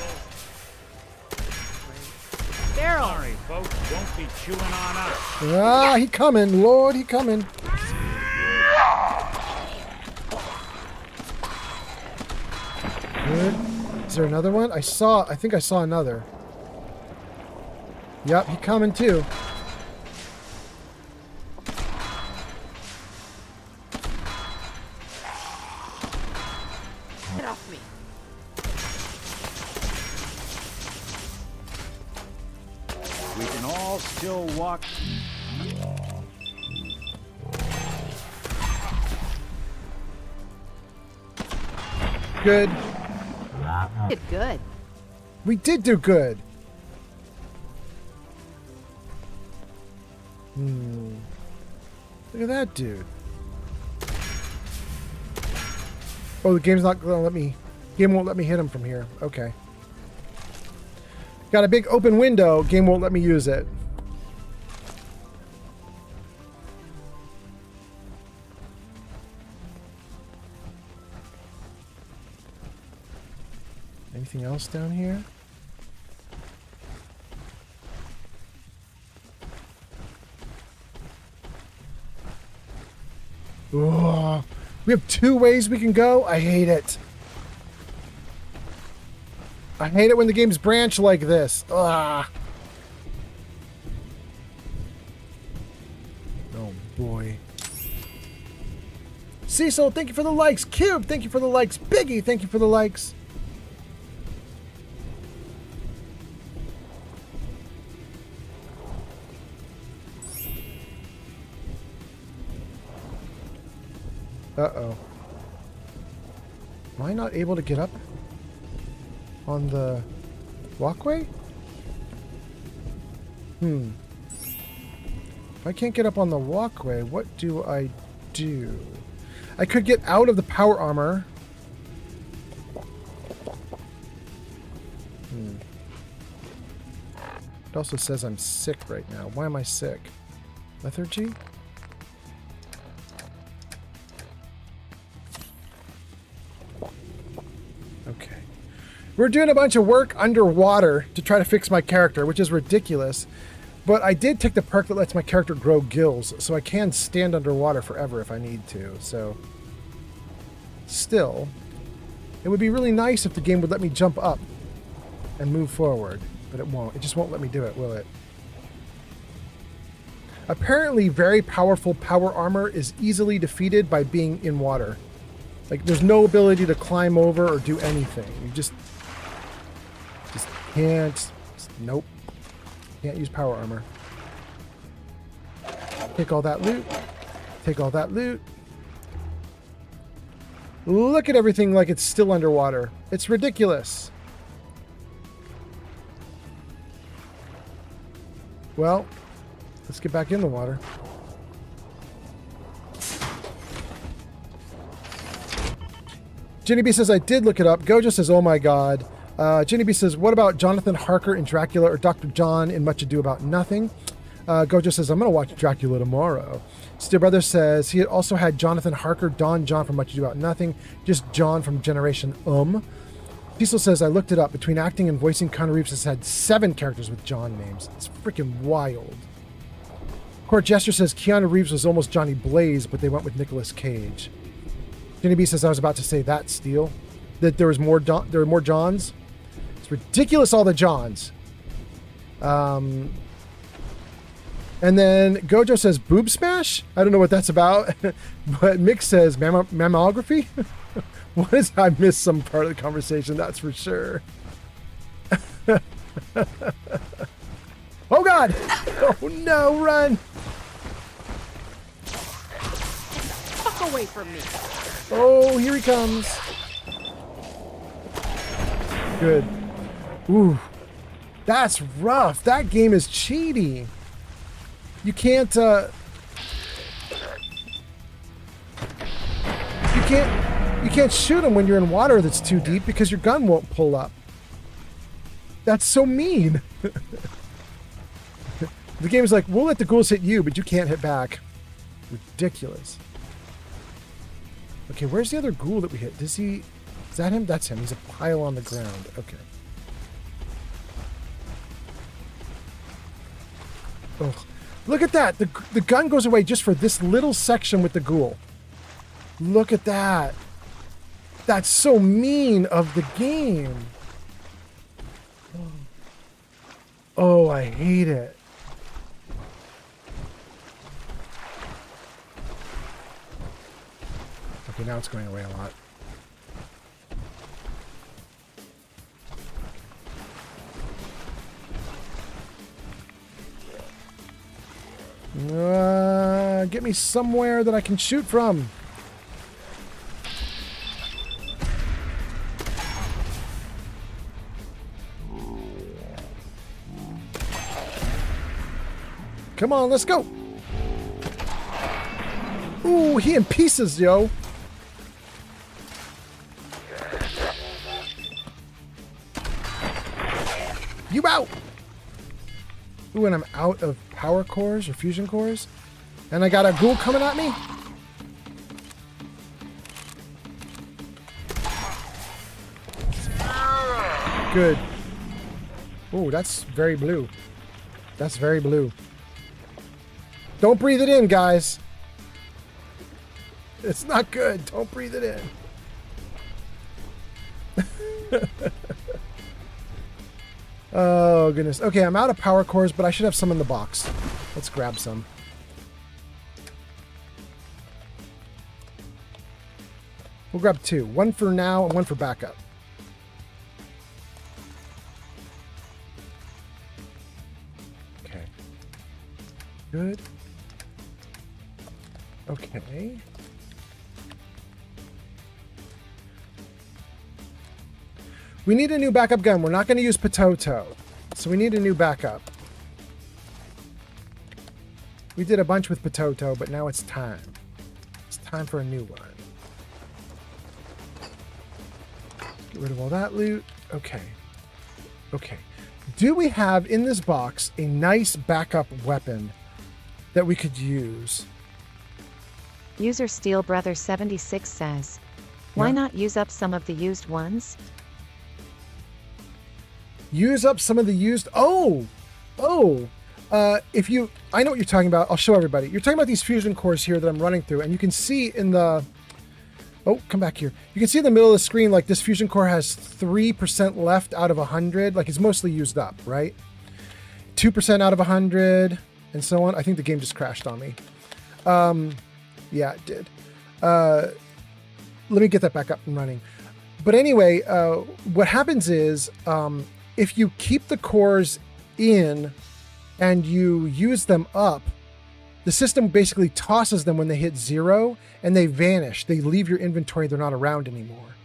Daryl. Sorry, folks, won't be chewing on us. Ah, he coming, Lord, he coming. Good. Is there another one? I think I saw another. Yep, he coming too. Get off me. We can all chill walk. Good. Did good. We did do good. Look at that dude. Oh, the game's not gonna let me. Game won't let me hit him from here. Okay. Got a big open window. Game won't let me use it. Anything else down here? Oh, we have 2 ways we can go. I hate it. I hate it when the games branch like this. Ugh. Oh boy. Cecil, thank you for the likes. Cube, thank you for the likes. Biggie, thank you for the likes. Uh-oh. Am I not able to get up on the walkway? If I can't get up on the walkway, what do I do? I could get out of the power armor. It also says I'm sick right now. Why am I sick? Lethargy? Okay. We're doing a bunch of work underwater to try to fix my character, which is ridiculous. But I did take the perk that lets my character grow gills, so I can stand underwater forever if I need to. So, still, it would be really nice if the game would let me jump up and move forward, but it won't. It just won't let me do it, will it? Apparently, very powerful power armor is easily defeated by being in water. Like, there's no ability to climb over or do anything. You just can't. Nope. Can't use power armor. Take all that loot. Take all that loot. Look at everything like it's still underwater. It's ridiculous. Well, let's get back in the water. Jenny B says, I did look it up. Gojo says, oh my god. Jenny B says, what about Jonathan Harker in Dracula or Dr. John in Much Ado About Nothing? Gojo says, I'm going to watch Dracula tomorrow. Still Brother says, he also had Jonathan Harker, Don John from Much Ado About Nothing, just John from Generation Cecil says, I looked it up. Between acting and voicing, Keanu Reeves has had 7 characters with John names. It's freaking wild. Court Jester says, Keanu Reeves was almost Johnny Blaze, but they went with Nicolas Cage. Jenny B says, I was about to say that, Steele. That there were more Johns. It's ridiculous, all the Johns. And then Gojo says, boob smash? I don't know what that's about. But Mick says, mammography? What is, I missed some part of the conversation, that's for sure. Oh god! Oh no, run! Fuck away from me. Oh, here he comes. Good. Ooh. That's rough. That game is cheaty. You can't, You can't shoot him when you're in water that's too deep because your gun won't pull up. That's so mean. The game is like, we'll let the ghouls hit you, but you can't hit back. Ridiculous. Okay, where's the other ghoul that we hit? Is that him? That's him. He's a pile on the ground. Okay. Oh, look at that. The gun goes away just for this little section with the ghoul. Look at that. That's so mean of the game. Oh, I hate it. Okay, now it's going away a lot. Get me somewhere that I can shoot from. Come on, let's go. Ooh, he in pieces, yo. You out. Ooh, and I'm out of power cores or fusion cores. And I got a ghoul coming at me. Good. Ooh, that's very blue. That's very blue. Don't breathe it in, guys. It's not good. Don't breathe it in. Oh, goodness. Okay, I'm out of power cores, but I should have some in the box. Let's grab some. We'll grab 2. 1 for now and 1 for backup. Okay. Good. Okay. We need a new backup gun. We're not going to use Potato, so we need a new backup. We did a bunch with Potato, but now it's time. It's time for a new one. Get rid of all that loot. Okay. Okay. Do we have in this box a nice backup weapon that we could use? User Steel Brother 76 says, why not use up some of the used ones? Use up some of the used... Oh! If you... I know what you're talking about. I'll show everybody. You're talking about these fusion cores here that I'm running through, and you can see in the... Oh, come back here. You can see in the middle of the screen, like, this fusion core has 3% left out of 100. Like, it's mostly used up, right? 2% out of 100, and so on. I think the game just crashed on me. Yeah, it did. Let me get that back up and running. But anyway, what happens is, if you keep the cores in and you use them up, the system basically tosses them when they hit 0 and they vanish. They leave your inventory. They're not around anymore,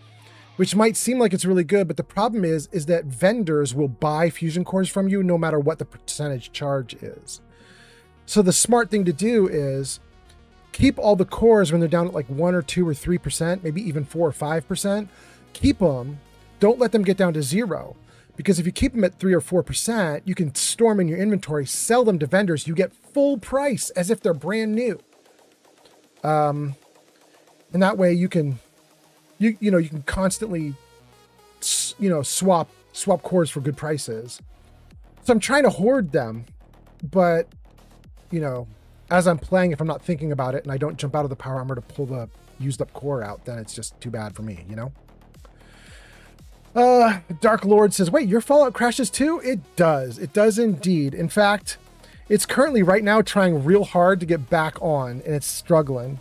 which might seem like it's really good. But the problem is that vendors will buy fusion cores from you no matter what the percentage charge is. So the smart thing to do is keep all the cores when they're down at like 1 or 2 or 3%, maybe even 4 or 5%. Keep them. Don't let them get down to 0. Because if you keep them at 3 or 4%, you can store them in your inventory, sell them to vendors. You get full price as if they're brand new. And that way you can, you can constantly, swap cores for good prices. So I'm trying to hoard them, but, as I'm playing, if I'm not thinking about it and I don't jump out of the power armor to pull the used up core out, then it's just too bad for me, Dark Lord says, wait, your Fallout crashes too? It does. It does indeed. In fact, it's currently right now trying real hard to get back on, and it's struggling.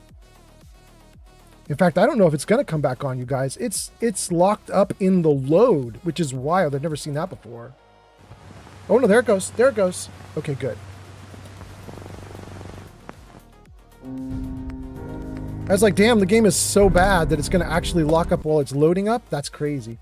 In fact, I don't know if it's going to come back on, you guys. It's locked up in the load, which is wild. I've never seen that before. Oh, no, there it goes. There it goes. Okay, good. I was like, damn, the game is so bad that it's going to actually lock up while it's loading up. That's crazy.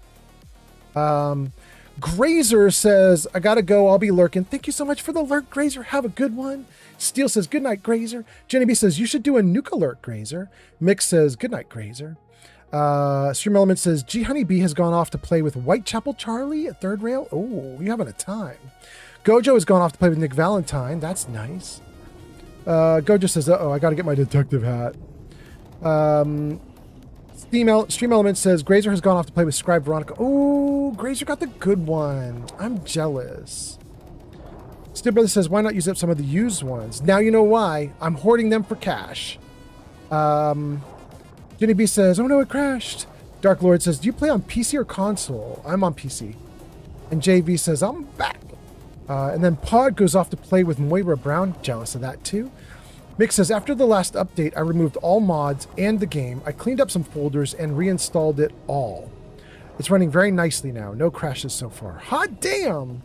Grazer says, I gotta go. I'll be lurking. Thank you so much for the lurk, Grazer. Have a good one. Steel says, good night, Grazer. Jenny B says, you should do a nuke alert, Grazer. Mick says, good night, Grazer. Stream Element says, G Honeybee has gone off to play with Whitechapel Charlie at Third Rail. Oh, you're having a time. Gojo has gone off to play with Nick Valentine. That's nice. Gojo says, uh-oh, I gotta get my detective hat. Stream Element says, Grazer has gone off to play with Scribe Veronica. Oh, Grazer got the good one. I'm jealous. Steel Brother says, why not use up some of the used ones? Now you know why. I'm hoarding them for cash. Jenny B says, oh no, it crashed. Dark Lord says, do you play on PC or console? I'm on PC. And JV says, I'm back. And then Pod goes off to play with Moira Brown. Jealous of that too. Mick says, after the last update, I removed all mods and the game. I cleaned up some folders and reinstalled it all. It's running very nicely now. No crashes so far. Hot damn!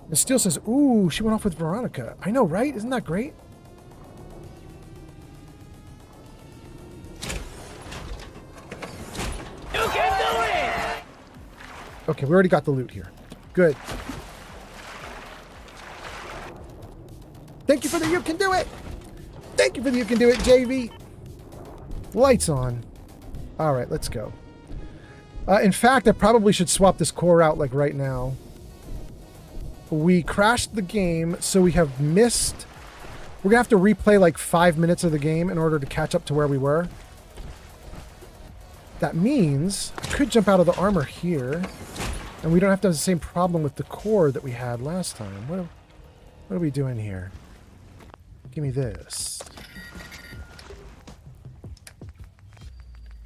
And Steel says, ooh, she went off with Veronica. I know, right? Isn't that great? Okay, we already got the loot here. Good. Thank you for the you can do it. Thank you for the you can do it, JV. Lights on. All right, let's go. In fact, I probably should swap this core out like right now. We crashed the game, so we have missed... We're going to have to replay like 5 minutes of the game in order to catch up to where we were. That means I could jump out of the armor here, and we don't have to have the same problem with the core that we had last time. What are we doing here? Give me this.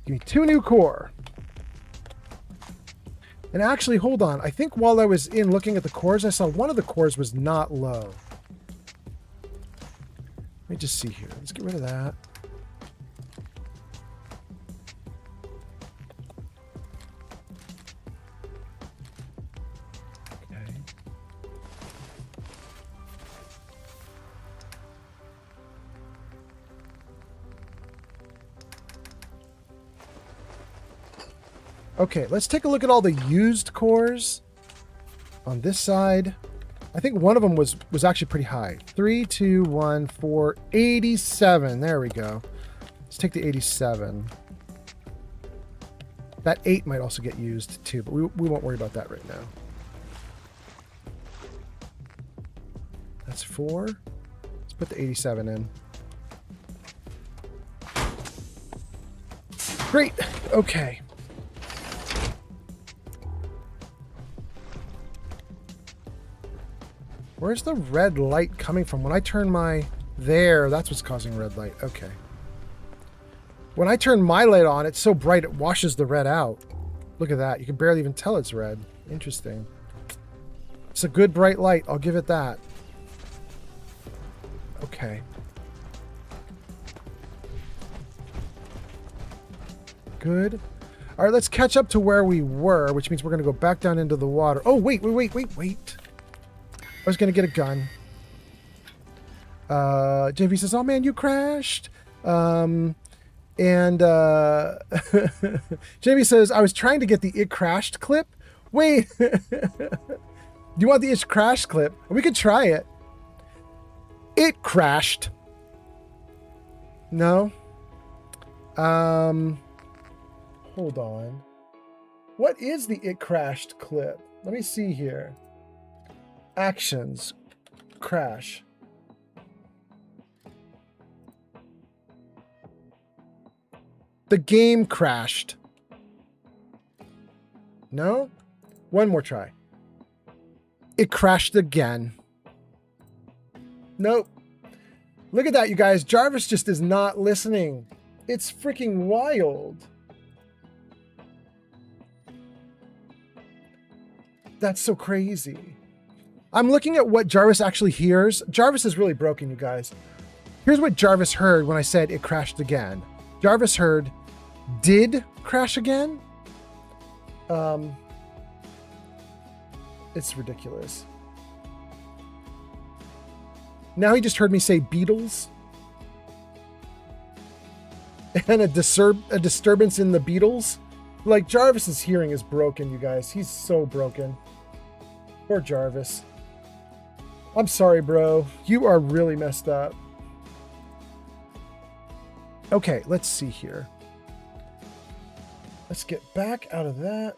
Give me 2 new core. And actually, hold on. I think while I was in looking at the cores, I saw one of the cores was not low. Let me just see here. Let's get rid of that. Okay. Okay, let's take a look at all the used cores on this side. I think one of them was actually pretty high. 3, 2, 1, 4, 87. There we go. Let's take the 87. That 8 might also get used too, but we won't worry about that right now. That's 4. Let's put the 87 in. Great. Okay. Where's the red light coming from? When I turn my... There, that's what's causing red light. Okay. When I turn my light on, it's so bright it washes the red out. Look at that. You can barely even tell it's red. Interesting. It's a good bright light. I'll give it that. Okay. Good. All right, let's catch up to where we were, which means we're going to go back down into the water. Oh, wait. I was going to get a gun. JV says, oh man, you crashed. And Jamie says, I was trying to get the it crashed clip. Wait. Do you want the it crashed clip? We could try it. It crashed. No. Hold on. What is the it crashed clip? Let me see here. Actions. Crash. The game crashed. No? One more try. It crashed again. Nope. Look at that, you guys. Jarvis just is not listening. It's freaking wild. That's so crazy. I'm looking at what Jarvis actually hears. Jarvis is really broken, you guys. Here's what Jarvis heard when I said it crashed again. Jarvis heard, did crash again? It's ridiculous. Now he just heard me say Beatles. And a disturbance in the Beatles. Like, Jarvis's hearing is broken, you guys. He's so broken. Poor Jarvis. I'm sorry, bro. You are really messed up. Okay, let's see here. Let's get back out of that.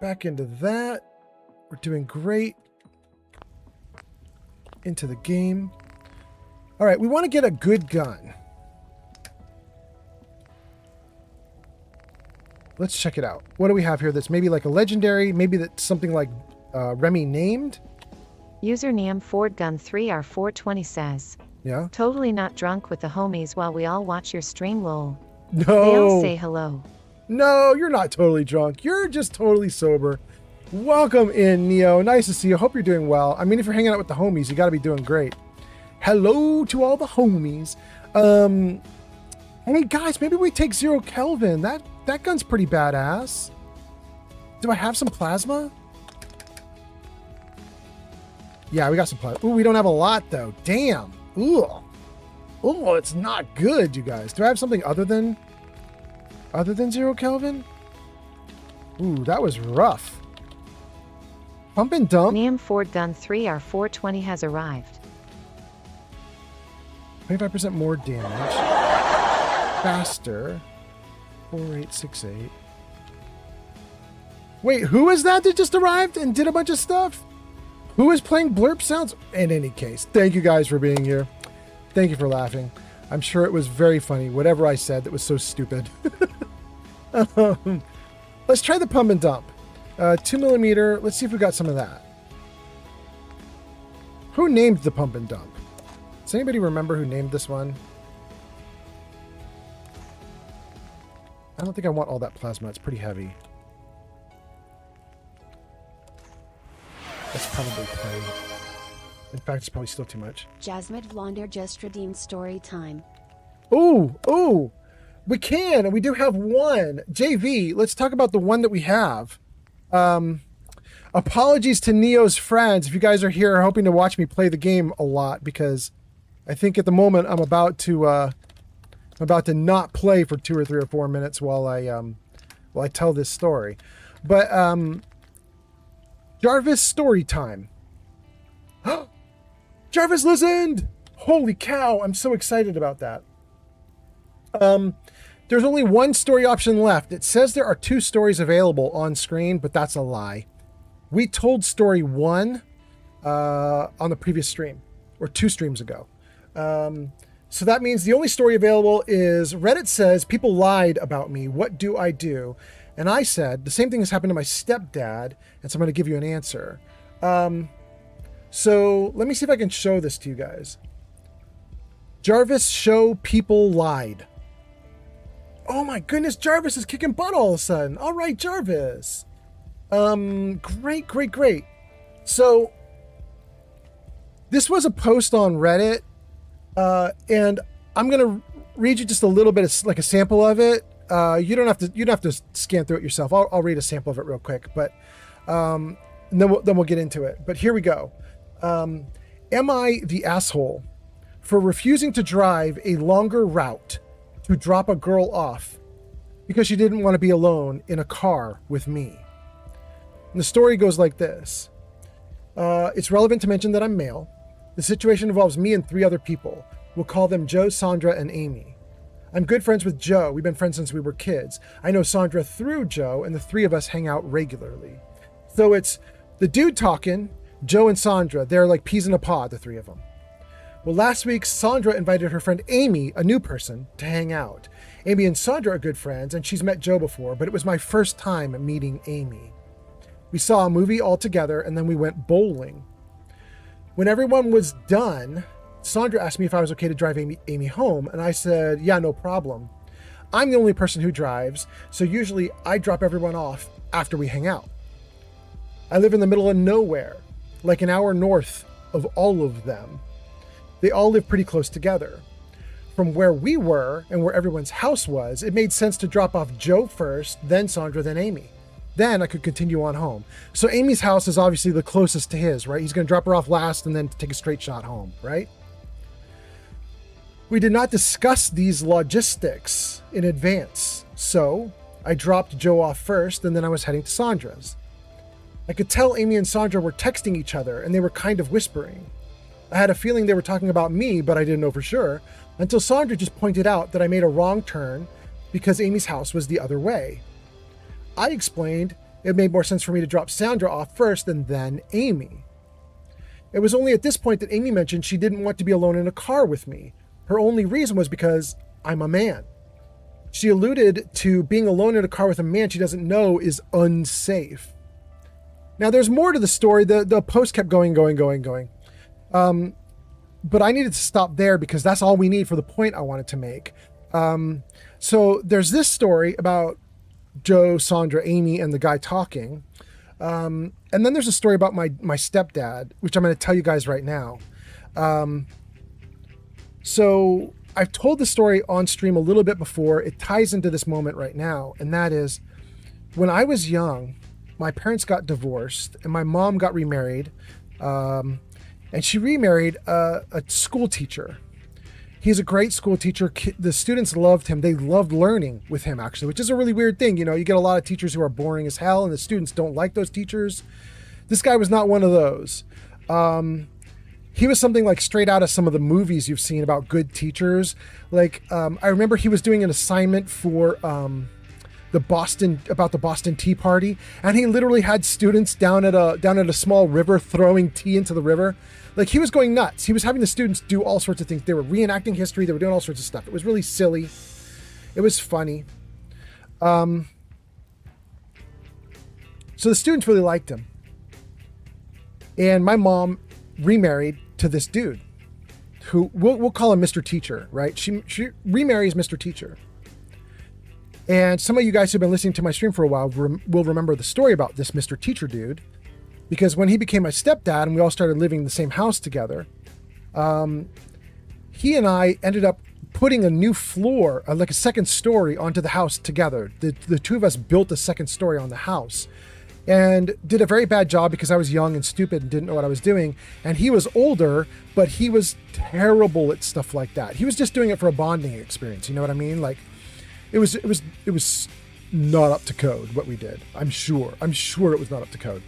Back into that. We're doing great. Into the game. All right, we want to get a good gun. Let's check it out. What do we have here that's maybe like a legendary? Maybe that's something like Remy named? Username FordGun3R420 says. Yeah? Totally not drunk with the homies while we all watch your stream, lol. No. They all say hello. No, you're not totally drunk. You're just totally sober. Welcome in, Neo. Nice to see you. Hope you're doing well. I mean, if you're hanging out with the homies, you got to be doing great. Hello to all the homies. Hey, guys, maybe we take 0 Kelvin. That gun's pretty badass. Do I have some plasma? Yeah, we got some plasma. Ooh, we don't have a lot, though. Damn. Ooh. Ooh, it's not good, you guys. Do I have something other than 0 Kelvin? Ooh, that was rough. Pump and dump. Neum Ford Gun 3 R420 has arrived. 25% more damage. Faster. 4868. Wait, who is that just arrived and did a bunch of stuff? Who is playing blurp sounds? In any case, thank you guys for being here. Thank you for laughing. I'm sure it was very funny, whatever I said that was so stupid. Let's try the pump and dump. 2mm. Let's see if we got some of that. Who named the pump and dump? Does anybody remember who named this one? I don't think I want all that plasma. It's pretty heavy. Let's probably play. In fact, it's probably still too much. Jasmine Vlonder just redeemed story time. Ooh. We can, and we do have one. JV, let's talk about the one that we have. Apologies to Neo's friends if you guys are here hoping to watch me play the game a lot, because I think at the moment I'm about to not play for 2 or 3 or 4 minutes while I tell this story. But Jarvis story time. Jarvis listened. Holy cow! I'm so excited about that. There's only one story option left. It says there are 2 stories available on screen, but that's a lie. We told story 1 on the previous stream, or 2 streams ago. So that means the only story available is Reddit says people lied about me. What do I do? And I said the same thing has happened to my stepdad, and so I'm going to give you an answer. So let me see if I can show this to you guys. Jarvis show people lied. Oh my goodness, Jarvis is kicking butt all of a sudden. All right, Jarvis. Great. So this was a post on Reddit, and I'm gonna read you just a little bit of like a sample of it. You don't have to scan through it yourself. I'll read a sample of it real quick, but and then we'll get into it. But here we go. Am I the asshole for refusing to drive a longer route to drop a girl off because she didn't want to be alone in a car with me? And the story goes like this. It's relevant to mention that I'm male. The situation involves me and 3 other people. We'll call them Joe, Sandra, and Amy. I'm good friends with Joe. We've been friends since we were kids. I know Sandra through Joe, and the 3 of us hang out regularly. So it's the dude talking, Joe and Sandra. They're like peas in a pod, the 3 of them. Well, last week, Sandra invited her friend Amy, a new person, to hang out. Amy and Sandra are good friends, and she's met Joe before, but it was my first time meeting Amy. We saw a movie all together, and then we went bowling. When everyone was done, Sandra asked me if I was okay to drive Amy home, and I said, yeah, no problem. I'm the only person who drives, so usually I drop everyone off after we hang out. I live in the middle of nowhere, like an hour north of all of them. They all live pretty close together. From where we were and where everyone's house was, it made sense to drop off Joe first, then Sandra, then Amy. Then I could continue on home. So Amy's house is obviously the closest to his, right? He's going to drop her off last and then take a straight shot home, right? We did not discuss these logistics in advance. So I dropped Joe off first, and then I was heading to Sandra's. I could tell Amy and Sandra were texting each other, and they were kind of whispering. I had a feeling they were talking about me, but I didn't know for sure, until Sandra just pointed out that I made a wrong turn because Amy's house was the other way. I explained it made more sense for me to drop Sandra off first and then Amy. It was only at this point that Amy mentioned she didn't want to be alone in a car with me. Her only reason was because I'm a man. She alluded to being alone in a car with a man she doesn't know is unsafe. Now there's more to the story. The post kept going. But I needed to stop there because that's all we need for the point I wanted to make. So there's this story about Joe, Sandra, Amy, and the guy talking. And then there's a story about my stepdad, which I'm going to tell you guys right now. So I've told the story on stream a little bit before. It ties into this moment right now. And that is, when I was young, my parents got divorced and my mom got remarried. And she remarried a school teacher. He's a great school teacher. The students loved him. They loved learning with him, actually, which is a really weird thing. You get a lot of teachers who are boring as hell, and the students don't like those teachers. This guy was not one of those. He was something like straight out of some of the movies you've seen about good teachers. Like, I remember he was doing an assignment for the Boston Tea Party, and he literally had students down at a small river throwing tea into the river. Like, he was going nuts. He was having the students do all sorts of things. They were reenacting history. They were doing all sorts of stuff. It was really silly. It was funny. So the students really liked him. And my mom remarried to this dude who we'll call him Mr. Teacher, right? She remarries Mr. Teacher. And some of you guys who've been listening to my stream for a while will remember the story about this Mr. Teacher dude, because when he became my stepdad and we all started living in the same house together, he and I ended up putting a new floor, like a second story, onto the house together. The two of us built a second story on the house, and did a very bad job because I was young and stupid and didn't know what I was doing. And he was older, but he was terrible at stuff like that. He was just doing it for a bonding experience. You know what I mean? Like, it was not up to code what we did. I'm sure it was not up to code.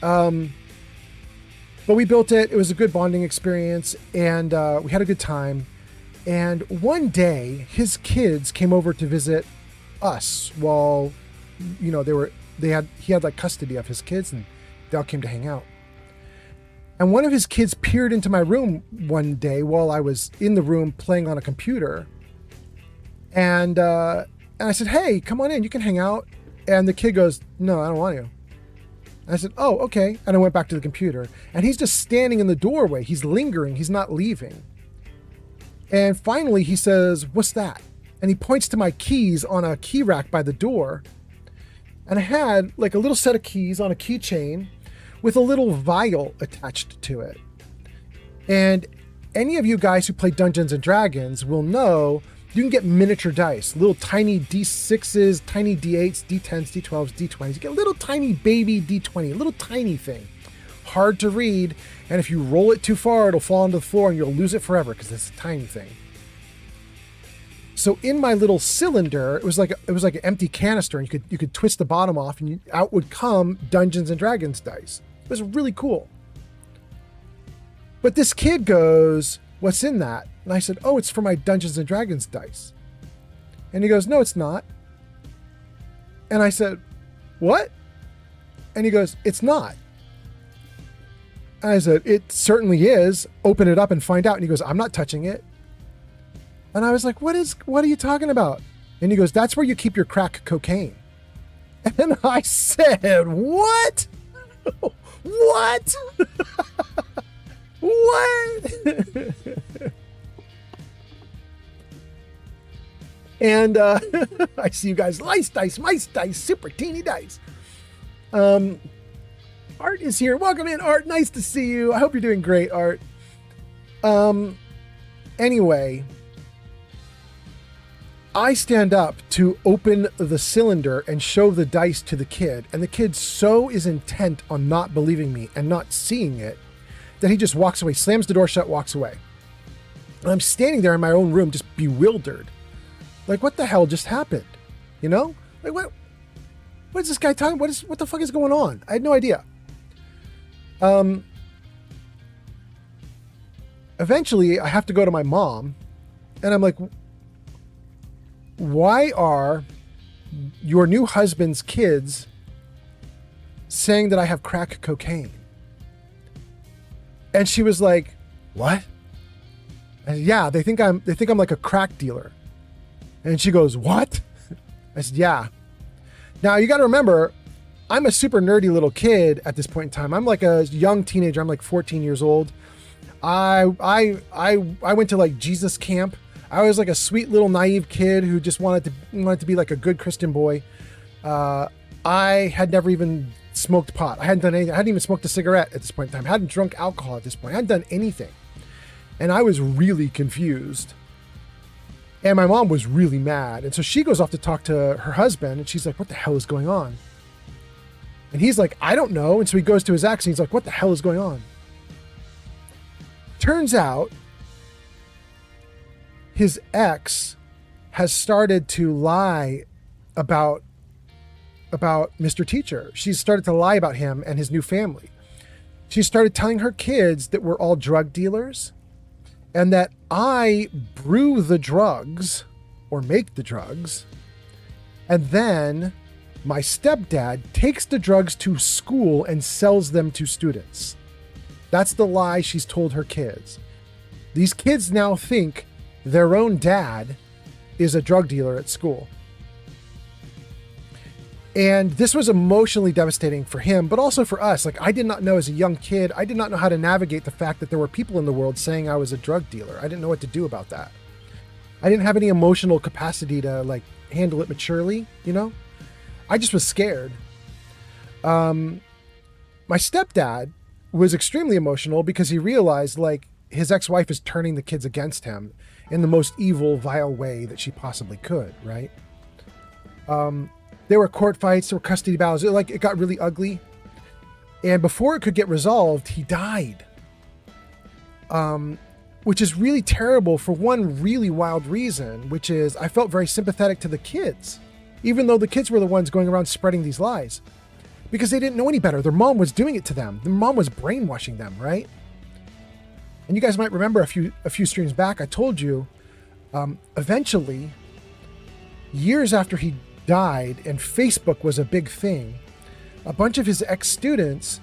But we built it. It was a good bonding experience, and we had a good time. And one day, his kids came over to visit us while, he had like custody of his kids, and they all came to hang out. And one of his kids peered into my room one day while I was in the room playing on a computer. And I said, "Hey, come on in, you can hang out." And the kid goes, "No, I don't want to." And I said, "Oh, okay." And I went back to the computer, and he's just standing in the doorway. He's lingering. He's not leaving. And finally he says, "What's that?" And he points to my keys on a key rack by the door. And I had like a little set of keys on a keychain with a little vial attached to it. And any of you guys who play Dungeons and Dragons will know you can get miniature dice, little tiny D6s, tiny D8s, D10s, D12s, D20s. You get a little tiny baby D20, a little tiny thing. Hard to read, and if you roll it too far, it'll fall onto the floor and you'll lose it forever because it's a tiny thing. So in my little cylinder, it was like an empty canister, and you could twist the bottom off, and out would come Dungeons and Dragons dice. It was really cool. But this kid goes, "What's in that?" And I said, "Oh, it's for my Dungeons and Dragons dice." And he goes, "No, it's not." And I said, "What?" And he goes, "It's not." And I said, "It certainly is. Open it up and find out." And he goes, "I'm not touching it." And I was like, what are you talking about? And he goes, "That's where you keep your crack cocaine." And I said, "What?" What? What? And I see you guys, lice dice, mice dice, super teeny dice. Art is here. Welcome in, Art. Nice to see you. I hope you're doing great, Art. Anyway, I stand up to open the cylinder and show the dice to the kid, and the kid so is intent on not believing me and not seeing it that he just walks away, slams the door shut, walks away. And I'm standing there in my own room just bewildered. Like, what the hell just happened? You know? Like, what is this guy talking? What the fuck is going on? I had no idea. Eventually I have to go to my mom, and I'm like, "Why are your new husband's kids saying that I have crack cocaine?" And she was like, "What?" I said, "Yeah, they think I'm like a crack dealer." And she goes, "What?" I said, "Yeah." Now you got to remember, I'm a super nerdy little kid at this point in time. I'm like a young teenager. I'm like 14 years old. I went to like Jesus camp. I was like a sweet little naive kid who just wanted to be like a good Christian boy. I had never even smoked pot. I hadn't done anything. I hadn't even smoked a cigarette at this point in time. I hadn't drunk alcohol at this point. I hadn't done anything. And I was really confused. And my mom was really mad. And so she goes off to talk to her husband, and she's like, "What the hell is going on?" And he's like, "I don't know." And so he goes to his ex, and he's like, "What the hell is going on?" Turns out his ex has started to lie about Mr. Teacher. She's started to lie about him and his new family. She started telling her kids that we're all drug dealers and that I brew the drugs or make the drugs. And then my stepdad takes the drugs to school and sells them to students. That's the lie she's told her kids. These kids now think their own dad is a drug dealer at school. And this was emotionally devastating for him, but also for us. Like, I did not know as a young kid, I did not know how to navigate the fact that there were people in the world saying I was a drug dealer. I didn't know what to do about that. I didn't have any emotional capacity to like handle it maturely, you know? I just was scared. My stepdad was extremely emotional because he realized like his ex-wife is turning the kids against him in the most evil, vile way that she possibly could, right? There were court fights, there were custody battles. It got really ugly. And before it could get resolved, he died. Which is really terrible for one really wild reason, which is I felt very sympathetic to the kids, even though the kids were the ones going around spreading these lies, because they didn't know any better. Their mom was doing it to them. Their mom was brainwashing them, right? And you guys might remember a few streams back, I told you, eventually, years after he died and Facebook was a big thing, a bunch of his ex-students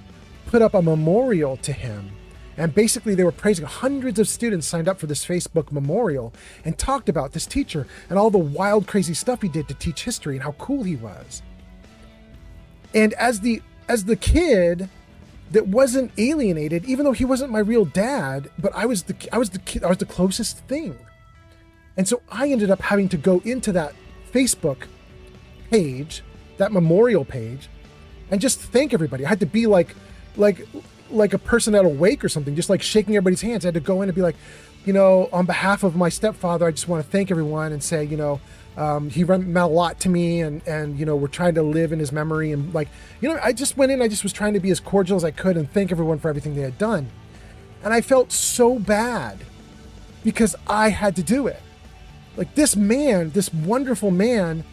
put up a memorial to him. And basically they were praising. Hundreds of students signed up for this Facebook memorial and talked about this teacher and all the wild, crazy stuff he did to teach history and how cool he was. And as the kid that wasn't alienated, even though he wasn't my real dad, but I was the closest thing. And so I ended up having to go into that Facebook page, that memorial page, and just thank everybody. I had to be like a person at a wake or something, just like shaking everybody's hands. I had to go in and be like, you know, on behalf of my stepfather, I just want to thank everyone and say, you know, he meant a lot to me, and you know, we're trying to live in his memory. And like, you know, I just went in, I just was trying to be as cordial as I could and thank everyone for everything they had done. And I felt so bad because I had to do it. Like, this man, this wonderful man,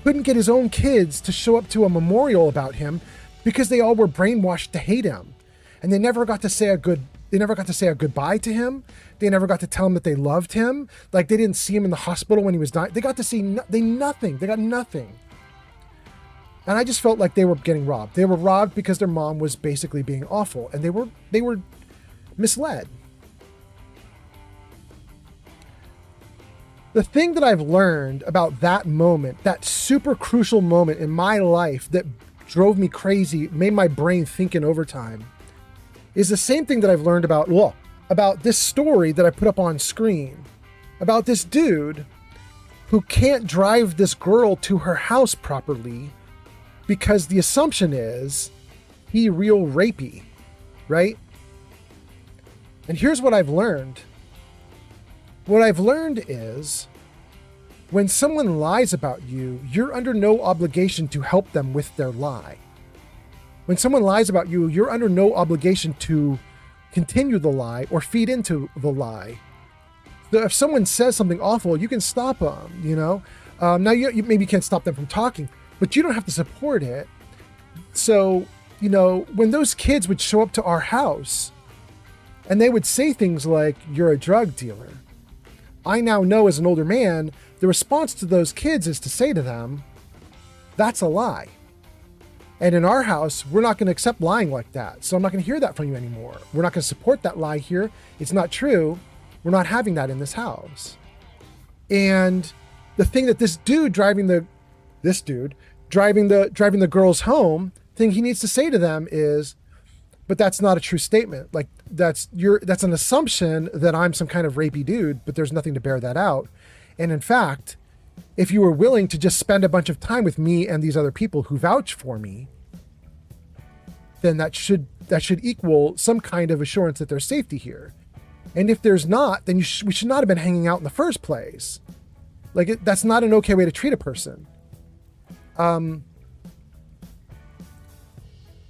couldn't get his own kids to show up to a memorial about him because they all were brainwashed to hate him. And they never got to say a goodbye to him. They never got to tell him that they loved him. Like, they didn't see him in the hospital when he was dying. They got to see nothing. They got nothing. And I just felt like they were getting robbed. They were robbed because their mom was basically being awful, and they were misled. The thing that I've learned about that moment, that super crucial moment in my life that drove me crazy, made my brain think in overtime, is the same thing that I've learned about this story that I put up on screen, about this dude who can't drive this girl to her house properly because the assumption is he real rapey, right? And here's what I've learned. What I've learned is when someone lies about you, you're under no obligation to help them with their lie. When someone lies about you, you're under no obligation to continue the lie or feed into the lie. So if someone says something awful, you can stop them, you know? Now, you maybe can't stop them from talking, but you don't have to support it. So, you know, when those kids would show up to our house and they would say things like, "You're a drug dealer," I now know as an older man, the response to those kids is to say to them, "That's a lie. And in our house, we're not going to accept lying like that. So I'm not going to hear that from you anymore. We're not going to support that lie here. It's not true. We're not having that in this house." And the thing that this dude driving the girls home, thing he needs to say to them is, "But that's not a true statement. Like, that's an assumption that I'm some kind of rapey dude, but there's nothing to bear that out. And in fact, if you were willing to just spend a bunch of time with me and these other people who vouch for me, then that should equal some kind of assurance that there's safety here. And if there's not, then we should not have been hanging out in the first place. Like, that's not an okay way to treat a person."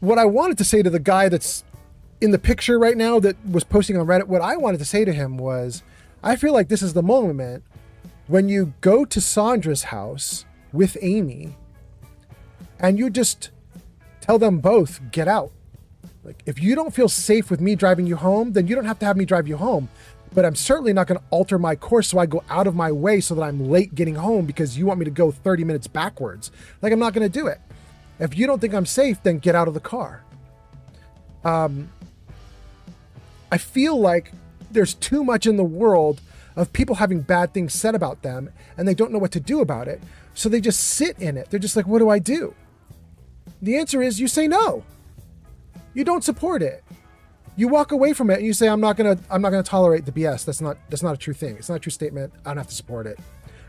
What I wanted to say to the guy that's in the picture right now that was posting on Reddit, what I wanted to say to him was, I feel like this is the moment when you go to Sandra's house with Amy and you just tell them both, get out. Like, if you don't feel safe with me driving you home, then you don't have to have me drive you home. But I'm certainly not going to alter my course so I go out of my way so that I'm late getting home because you want me to go 30 minutes backwards. Like, I'm not going to do it. If you don't think I'm safe, then get out of the car. I feel like there's too much in the world of people having bad things said about them and they don't know what to do about it. So they just sit in it. They're just like, what do I do? The answer is you say no. You don't support it. You walk away from it and you say, I'm not gonna tolerate the BS. That's not a true thing. It's not a true statement. I don't have to support it.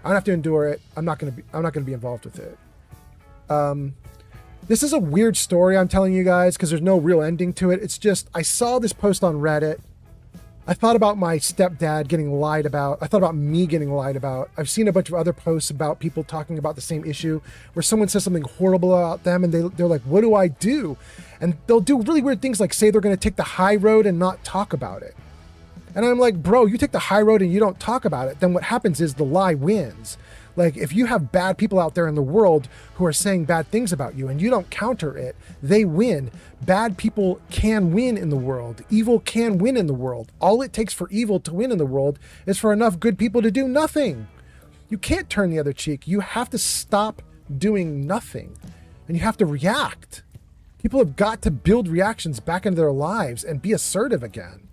I don't have to endure it. I'm not gonna be involved with it. This is a weird story I'm telling you guys because there's no real ending to it. It's just, I saw this post on Reddit. I thought about my stepdad getting lied about. I thought about me getting lied about. I've seen a bunch of other posts about people talking about the same issue where someone says something horrible about them and they're like, what do I do? And they'll do really weird things like say they're going to take the high road and not talk about it. And I'm like, bro, you take the high road and you don't talk about it, then what happens is the lie wins. Like, if you have bad people out there in the world who are saying bad things about you and you don't counter it, they win. Bad people can win in the world. Evil can win in the world. All it takes for evil to win in the world is for enough good people to do nothing. You can't turn the other cheek. You have to stop doing nothing and you have to react. People have got to build reactions back into their lives and be assertive again.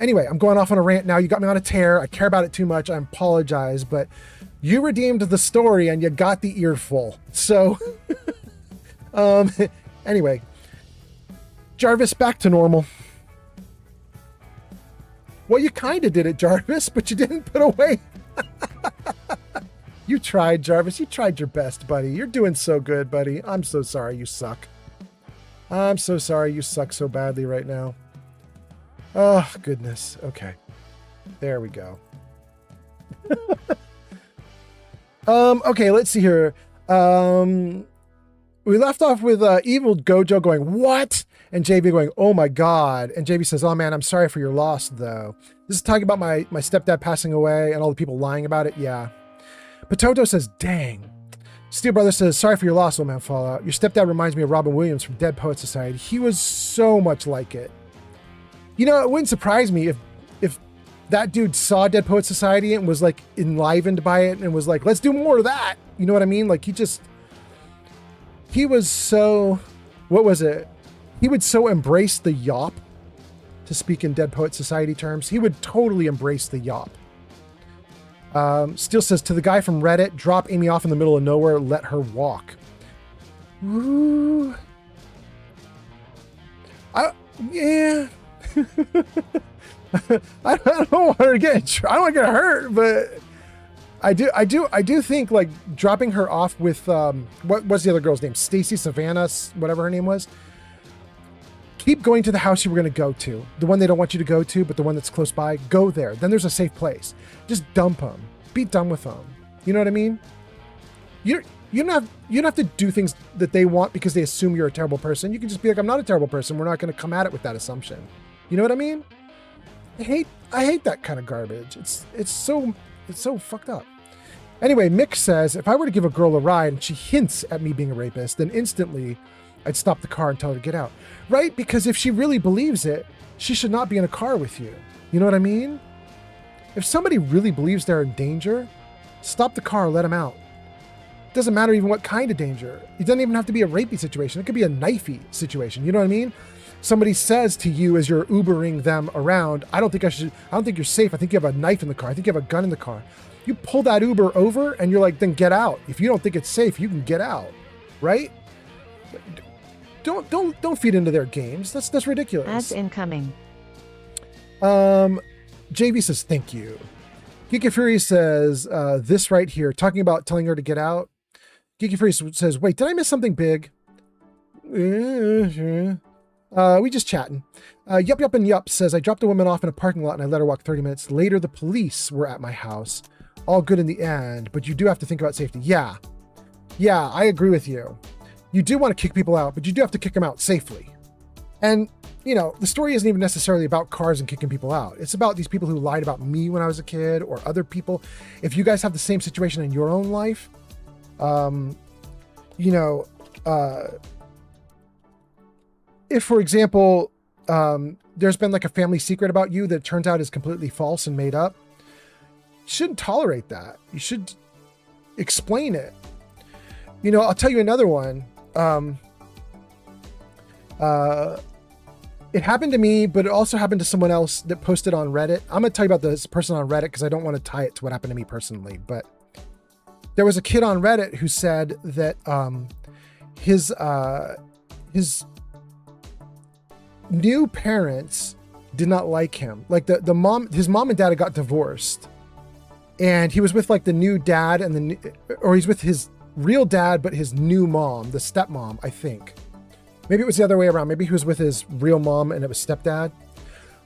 Anyway, I'm going off on a rant now. You got me on a tear. I care about it too much. I apologize, but you redeemed the story and you got the earful. So, anyway, Jarvis, back to normal. Well, you kind of did it, Jarvis, but you didn't put away. You tried, Jarvis. You tried your best, buddy. You're doing so good, buddy. I'm so sorry you suck. I'm so sorry you suck so badly right now. Oh, goodness. Okay. There we go. Okay, let's see here. We left off with evil Gojo going, what? And JB going, oh my God. And JB says, oh man, I'm sorry for your loss though. This is talking about my stepdad passing away and all the people lying about it. Yeah. Potato says, dang. Steel Brother says, sorry for your loss, old man Fallout. Your stepdad reminds me of Robin Williams from Dead Poet Society. He was so much like it. You know, it wouldn't surprise me if that dude saw Dead Poet Society and was like enlivened by it and was like, let's do more of that. You know what I mean? Like he was so, what was it? He would so embrace the yop, to speak in Dead Poet Society terms. He would totally embrace the yop. Steel says, to the guy from Reddit, drop Amy off in the middle of nowhere, let her walk. Ooh. Yeah. I don't want her to get, I don't want to get hurt, but I do think like dropping her off with what was the other girl's name? Stacy, Savannah, whatever her name was. Keep going to the house you were going to go to, the one they don't want you to go to, but the one that's close by. Go there. Then there's a safe place. Just dump them. Be done with them. You know what I mean? You don't have to do things that they want because they assume you're a terrible person. You can just be like, I'm not a terrible person. We're not going to come at it with that assumption. You know what I mean? I hate that kind of garbage. It's so fucked up. Anyway, Mick says, if I were to give a girl a ride and she hints at me being a rapist, then instantly I'd stop the car and tell her to get out. Right? Because if she really believes it, she should not be in a car with you. You know what I mean? If somebody really believes they're in danger, stop the car, let them out. It doesn't matter even what kind of danger. It doesn't even have to be a rapey situation. It could be a knifey situation. You know what I mean? Somebody says to you as you're Ubering them around, I don't think you're safe. I think you have a knife in the car. I think you have a gun in the car. You pull that Uber over and you're like, then get out. If you don't think it's safe, you can get out. Right? Don't feed into their games. That's ridiculous. Ads incoming. JV says, thank you. Geeky Fury says, this right here, talking about telling her to get out. Geeky Fury says, wait, did I miss something big? We just chatting. Yup and Yup says, I dropped a woman off in a parking lot and I let her walk 30 minutes. Later, the police were at my house. All good in the end, but you do have to think about safety. Yeah, I agree with you. You do want to kick people out, but you do have to kick them out safely. And, you know, the story isn't even necessarily about cars and kicking people out. It's about these people who lied about me when I was a kid or other people. If you guys have the same situation in your own life, you know, if, for example, there's been like a family secret about you that turns out is completely false and made up, you shouldn't tolerate that. You should explain it. You know, I'll tell you another one. It happened to me, but it also happened to someone else that posted on Reddit. I'm going to tell you about this person on Reddit because I don't want to tie it to what happened to me personally. But there was a kid on Reddit who said that his new parents did not like him. Like his mom and dad had got divorced, and he was with like the new dad or he's with his real dad, but his new mom, the stepmom, I think. Maybe it was the other way around. Maybe he was with his real mom and it was stepdad.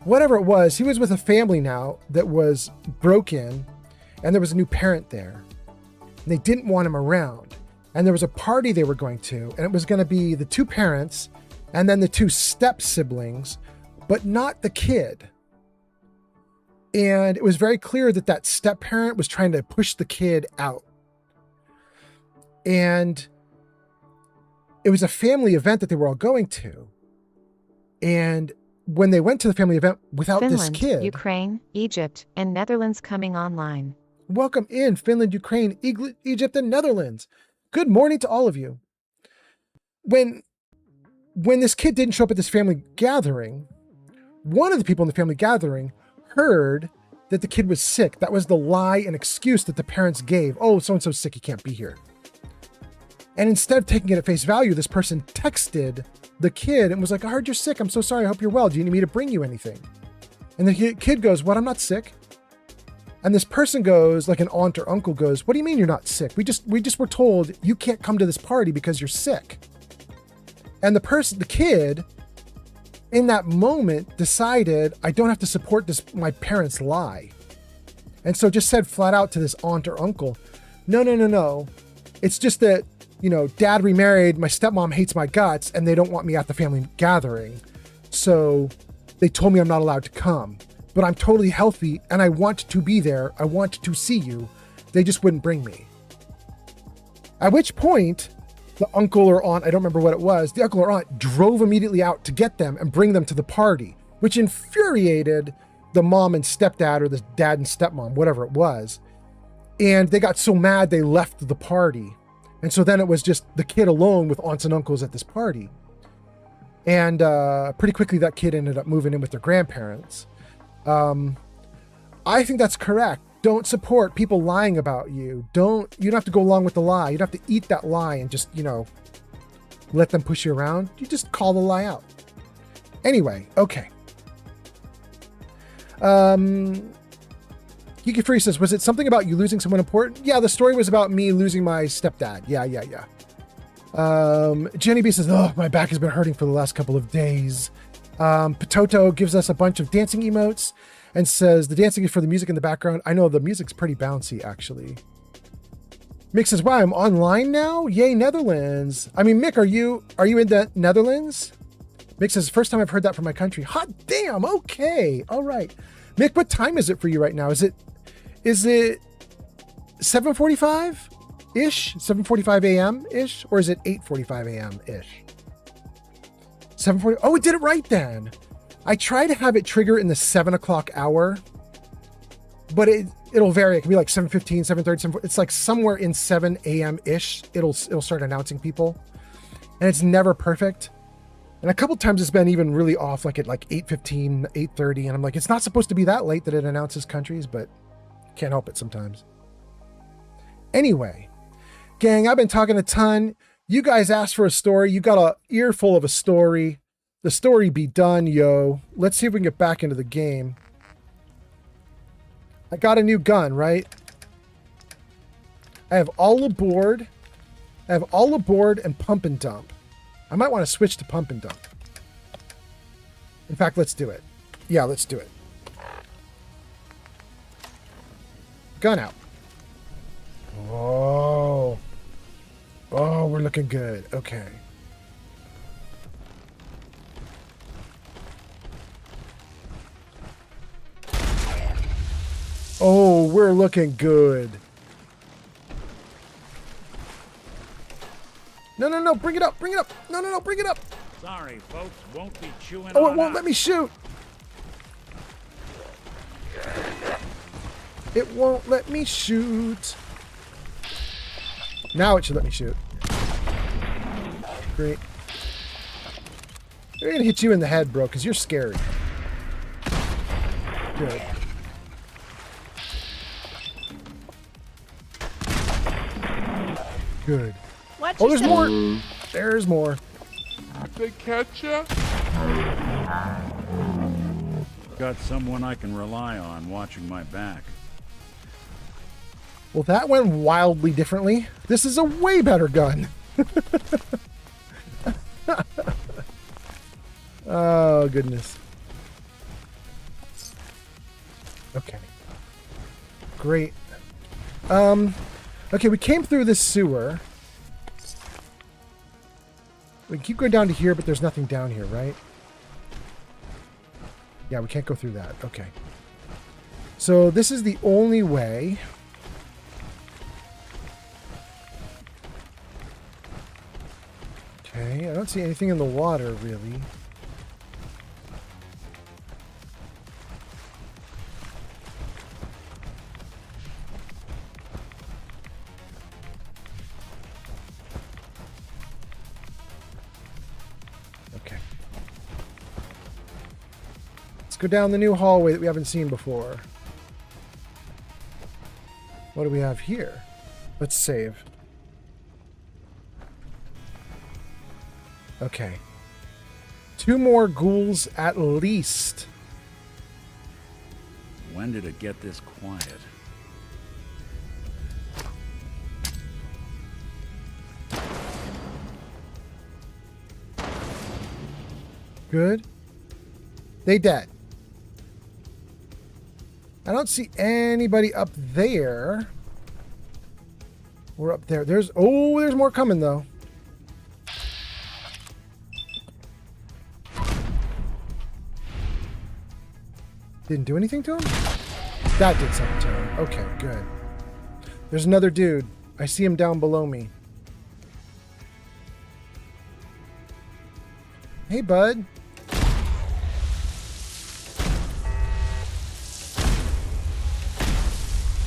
Whatever it was, he was with a family now that was broken, and there was a new parent there. And they didn't want him around. And there was a party they were going to, and it was going to be the two parents and then the two step siblings, but not the kid. And it was very clear that that step parent was trying to push the kid out. And it was a family event that they were all going to. And when they went to the family event without Finland, this kid... Ukraine, Egypt, and Netherlands coming online. Welcome in, Finland, Ukraine, Egypt, and Netherlands. Good morning to all of you. When this kid didn't show up at this family gathering, one of the people in the family gathering heard that the kid was sick. That was the lie and excuse that the parents gave. Oh, so-and-so's sick, he can't be here. And instead of taking it at face value, this person texted the kid and was like, I heard you're sick. I'm so sorry. I hope you're well. Do you need me to bring you anything? And the kid goes, what? I'm not sick. And this person goes, like an aunt or uncle goes, what do you mean you're not sick? We just were told you can't come to this party because you're sick. And the kid in that moment decided, I don't have to support my parents' lie. And so just said flat out to this aunt or uncle, no. It's just that, you know, dad remarried, my stepmom hates my guts, and they don't want me at the family gathering. So they told me I'm not allowed to come, but I'm totally healthy and I want to be there. I want to see you. They just wouldn't bring me. At which point the uncle or aunt, I don't remember what it was, the uncle or aunt drove immediately out to get them and bring them to the party, which infuriated the mom and stepdad, or the dad and stepmom, whatever it was. And they got so mad they left the party. And so then it was just the kid alone with aunts and uncles at this party. And pretty quickly that kid ended up moving in with their grandparents. I think that's correct. Don't support people lying about you. You don't have to go along with the lie. You don't have to eat that lie and just, you know, let them push you around. You just call the lie out. Anyway, okay. Geeky Free says, was it something about you losing someone important? Yeah, the story was about me losing my stepdad. Yeah. Jenny B says, oh, my back has been hurting for the last couple of days. Pototo gives us a bunch of dancing emotes and says, the dancing is for the music in the background. I know the music's pretty bouncy, actually. Mick says, wow, I'm online now? Yay, Netherlands. I mean, Mick, are you in the Netherlands? Mick says, first time I've heard that from my country. Hot damn, okay. All right. Mick, what time is it for you right now? Is it 7:45-ish? 7:45 a.m.-ish? Or is it 8:45 a.m.-ish? 7:40. Oh, it did it right then. I try to have it trigger in the 7 o'clock hour, but it'll vary. It can be like 7:15, 7:30, 7. It's like somewhere in 7 a.m.-ish. It'll start announcing people, and it's never perfect. And a couple times it's been even really off, like at like 8:15, 8:30, and I'm like, it's not supposed to be that late that it announces countries, but can't help it sometimes. Anyway, gang, I've been talking a ton. You guys asked for a story. You got an earful of a story. The story be done, yo. Let's see if we can get back into the game. I got a new gun, right? I have all aboard. And pump and dump. I might want to switch to pump and dump. In fact, let's do it. Yeah, let's do it. Gun out. Oh, we're looking good. Okay. we're looking good. No, no, no, bring it up, bring it up. No, no, no, bring it up. Sorry, folks, won't be chewing Oh, on it won't us. let me shoot. It won't let me shoot. Now it should let me shoot. Great. They're gonna hit you in the head, bro, because you're scary. Good. Good. Watch Oh, there's yourself. more. There's more. They catch ya? Got someone I can rely on watching my back. Well, that went wildly differently. This is a way better gun. Oh, goodness. Okay. Great. Okay, we came through this sewer. We can keep going down to here, but there's nothing down here, right? Yeah, we can't go through that. Okay. So this is the only way. Okay, I don't see anything in the water, really. Okay. Let's go down the new hallway that we haven't seen before. What do we have here? Let's save. Okay. 2 more ghouls at least. When did it get this quiet? Good. They dead. I don't see anybody up there. We're up there. There's more coming though. Didn't do anything to him? That did something to him. Okay, good. There's another dude. I see him down below me. Hey, bud.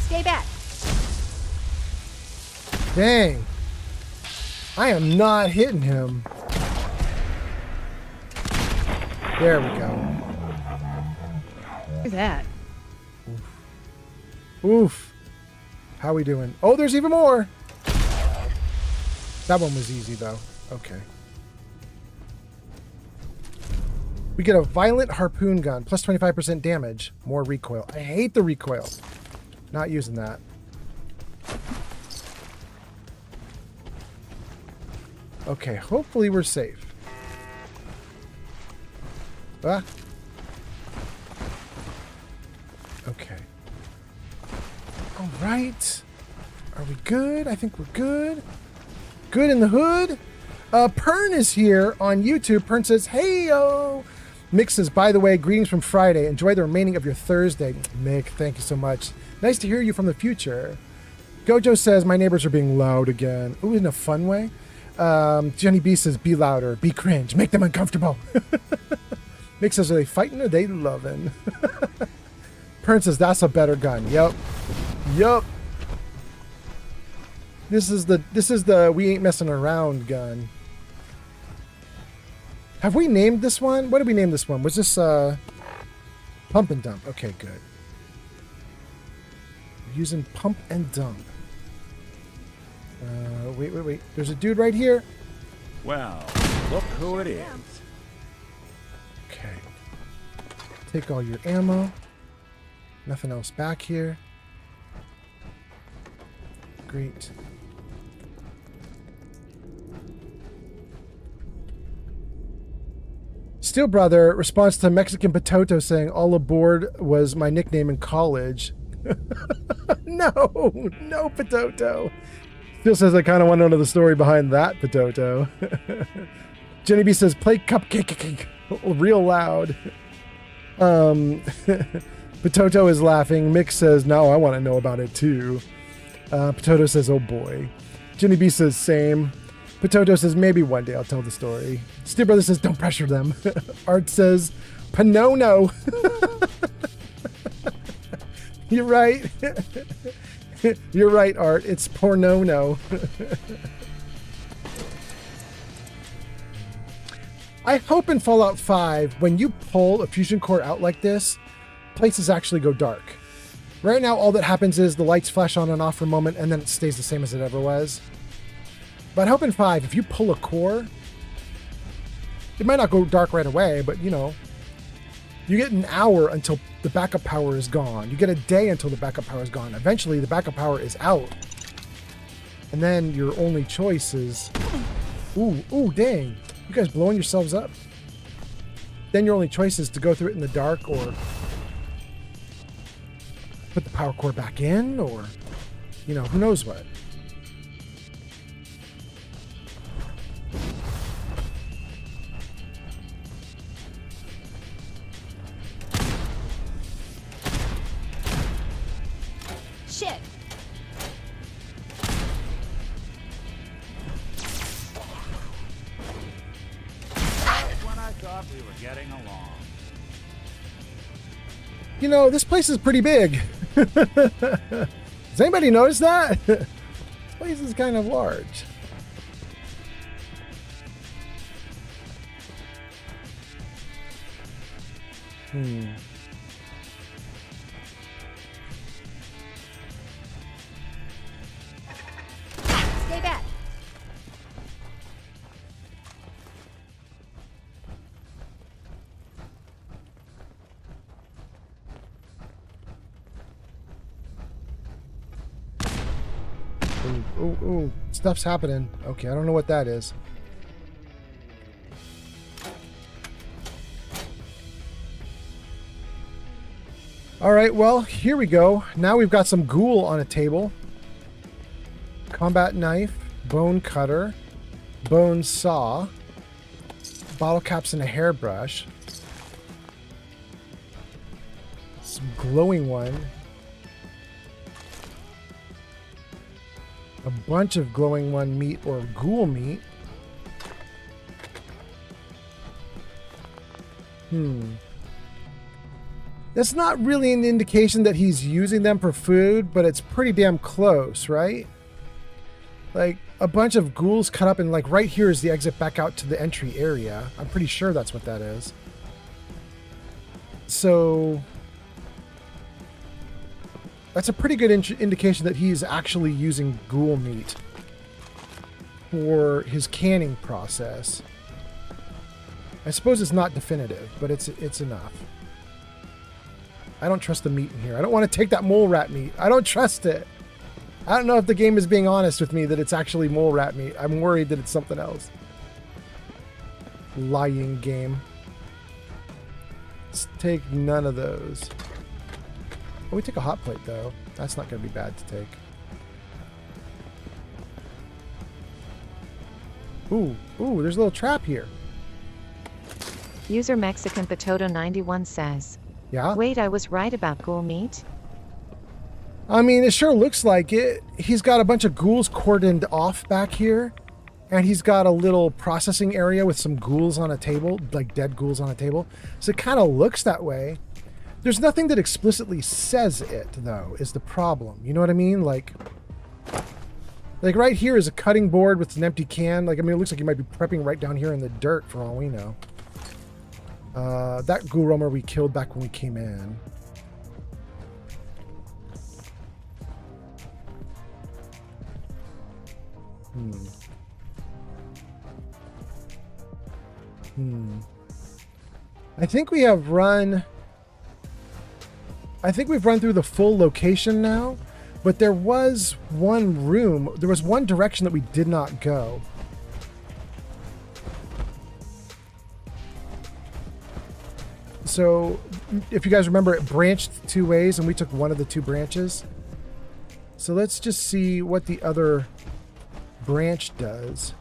Stay back. Dang. I am not hitting him. There we go. Who's that? Oof. How we doing? Oh, there's even more. That one was easy, though. Okay. We get a violent harpoon gun. Plus 25% damage. More recoil. I hate the recoil. Not using that. Okay, hopefully we're safe. Ah. Okay. All right. Are we good? I think we're good. Good in the hood. Pern is here on YouTube. Pern says, hey-o. Mick says, by the way, greetings from Friday. Enjoy the remaining of your Thursday. Mick, thank you so much. Nice to hear you from the future. Gojo says, my neighbors are being loud again. Ooh, in a fun way. Jenny B says, be louder, be cringe, make them uncomfortable. Mick says, are they fighting or are they loving? Pern says, that's a better gun. Yep. Yup. This is the we ain't messing around gun. Have we named this one? What did we name this one? Was this pump and dump? Okay, good. We're using pump and dump. Wait. There's a dude right here. Well, look who it is. Okay. Take all your ammo. Nothing else back here. Great. Steel Brother responds to Mexican Potato saying, all aboard was my nickname in college. No Potato. Steel says, I kind of want to know the story behind that Potato. Jenny B says, play cupcake real loud. Potato is laughing. Mick says, no, I want to know about it too. Potato says, oh boy. Jenny B says, same. Potato says, maybe one day I'll tell the story. Steve Brother says, don't pressure them. Art says, Panono. You're right. You're right, Art. It's porno. I hope in Fallout 5, when you pull a fusion core out like this, places actually go dark. Right now, all that happens is the lights flash on and off for a moment, and then it stays the same as it ever was. But I hope in 5, if you pull a core, it might not go dark right away, but you know, you get an hour until the backup power is gone. You get a day until the backup power is gone. Eventually, the backup power is out. And then your only choice is... Ooh, dang. You guys blowing yourselves up? Then your only choice is to go through it in the dark or put the power core back in or, you know, who knows what. Shit. When I thought we were getting along. You know, this place is pretty big. Does anybody notice that? This place is kind of large. Stay back. Ooh, stuff's happening. Okay, I don't know what that is. All right, well, here we go. Now we've got some ghoul on a table. Combat knife, bone cutter, bone saw, bottle caps and a hairbrush. Some glowing one. A bunch of glowing one meat or ghoul meat. That's not really an indication that he's using them for food, but it's pretty damn close, right? Like a bunch of ghouls cut up and like right here is the exit back out to the entry area. I'm pretty sure that's what that is. So that's a pretty good indication that he's actually using ghoul meat for his canning process. I suppose it's not definitive, but it's enough. I don't trust the meat in here. I don't want to take that mole rat meat. I don't trust it. I don't know if the game is being honest with me that it's actually mole rat meat. I'm worried that it's something else. Lying game. Let's take none of those. Oh, we take a hot plate, though. That's not going to be bad to take. Ooh, there's a little trap here. User Mexican Potato 91 says, yeah? Wait, I was right about ghoul meat? I mean, it sure looks like it. He's got a bunch of ghouls cordoned off back here. And he's got a little processing area with some ghouls on a table, like dead ghouls on a table. So it kind of looks that way. There's nothing that explicitly says it, though, is the problem. You know what I mean? Like right here is a cutting board with an empty can. Like, I mean, it looks like you might be prepping right down here in the dirt for all we know. That ghoul roamer we killed back when we came in. I think we've run through the full location now, but there was one room, there was one direction that we did not go. So, if you guys remember, it branched two ways and we took one of the two branches. So let's just see what the other branch does.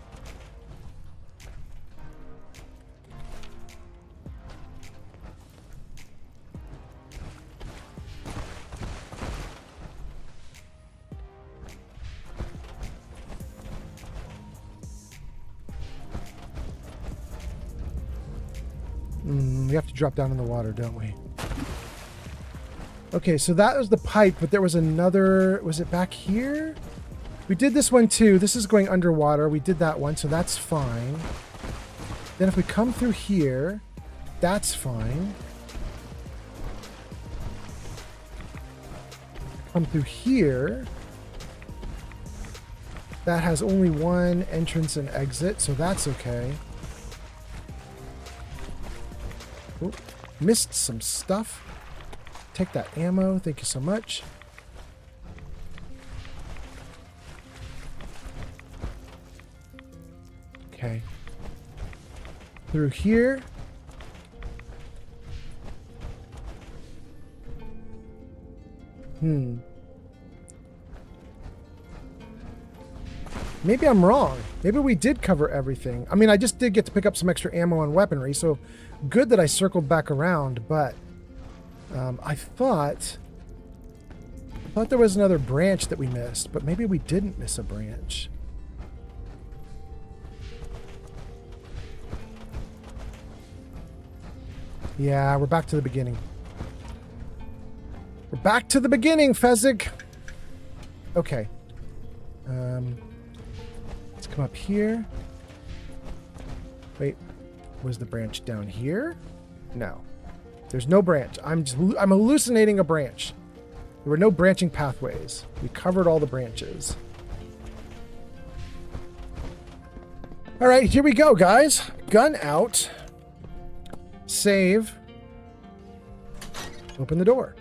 we have to drop down in the water, don't we? Okay, so that was the pipe, but there was another... Was it back here? We did this one too. This is going underwater. We did that one, so that's fine. Then if we come through here, that's fine. Come through here. That has only one entrance and exit, so that's okay. Ooh, missed some stuff. Take that ammo. Thank you so much. Okay. Through here. Maybe I'm wrong. Maybe we did cover everything. I mean, I just did get to pick up some extra ammo and weaponry, so good that I circled back around, but I thought there was another branch that we missed, but maybe we didn't miss a branch. Yeah, we're back to the beginning. We're back to the beginning, Fezzik. Okay. Let's come up here. Wait, was the branch down here? No. There's no branch. I'm hallucinating a branch. There were no branching pathways. We covered all the branches. All right, here we go, guys. Gun out. Save. Open the door.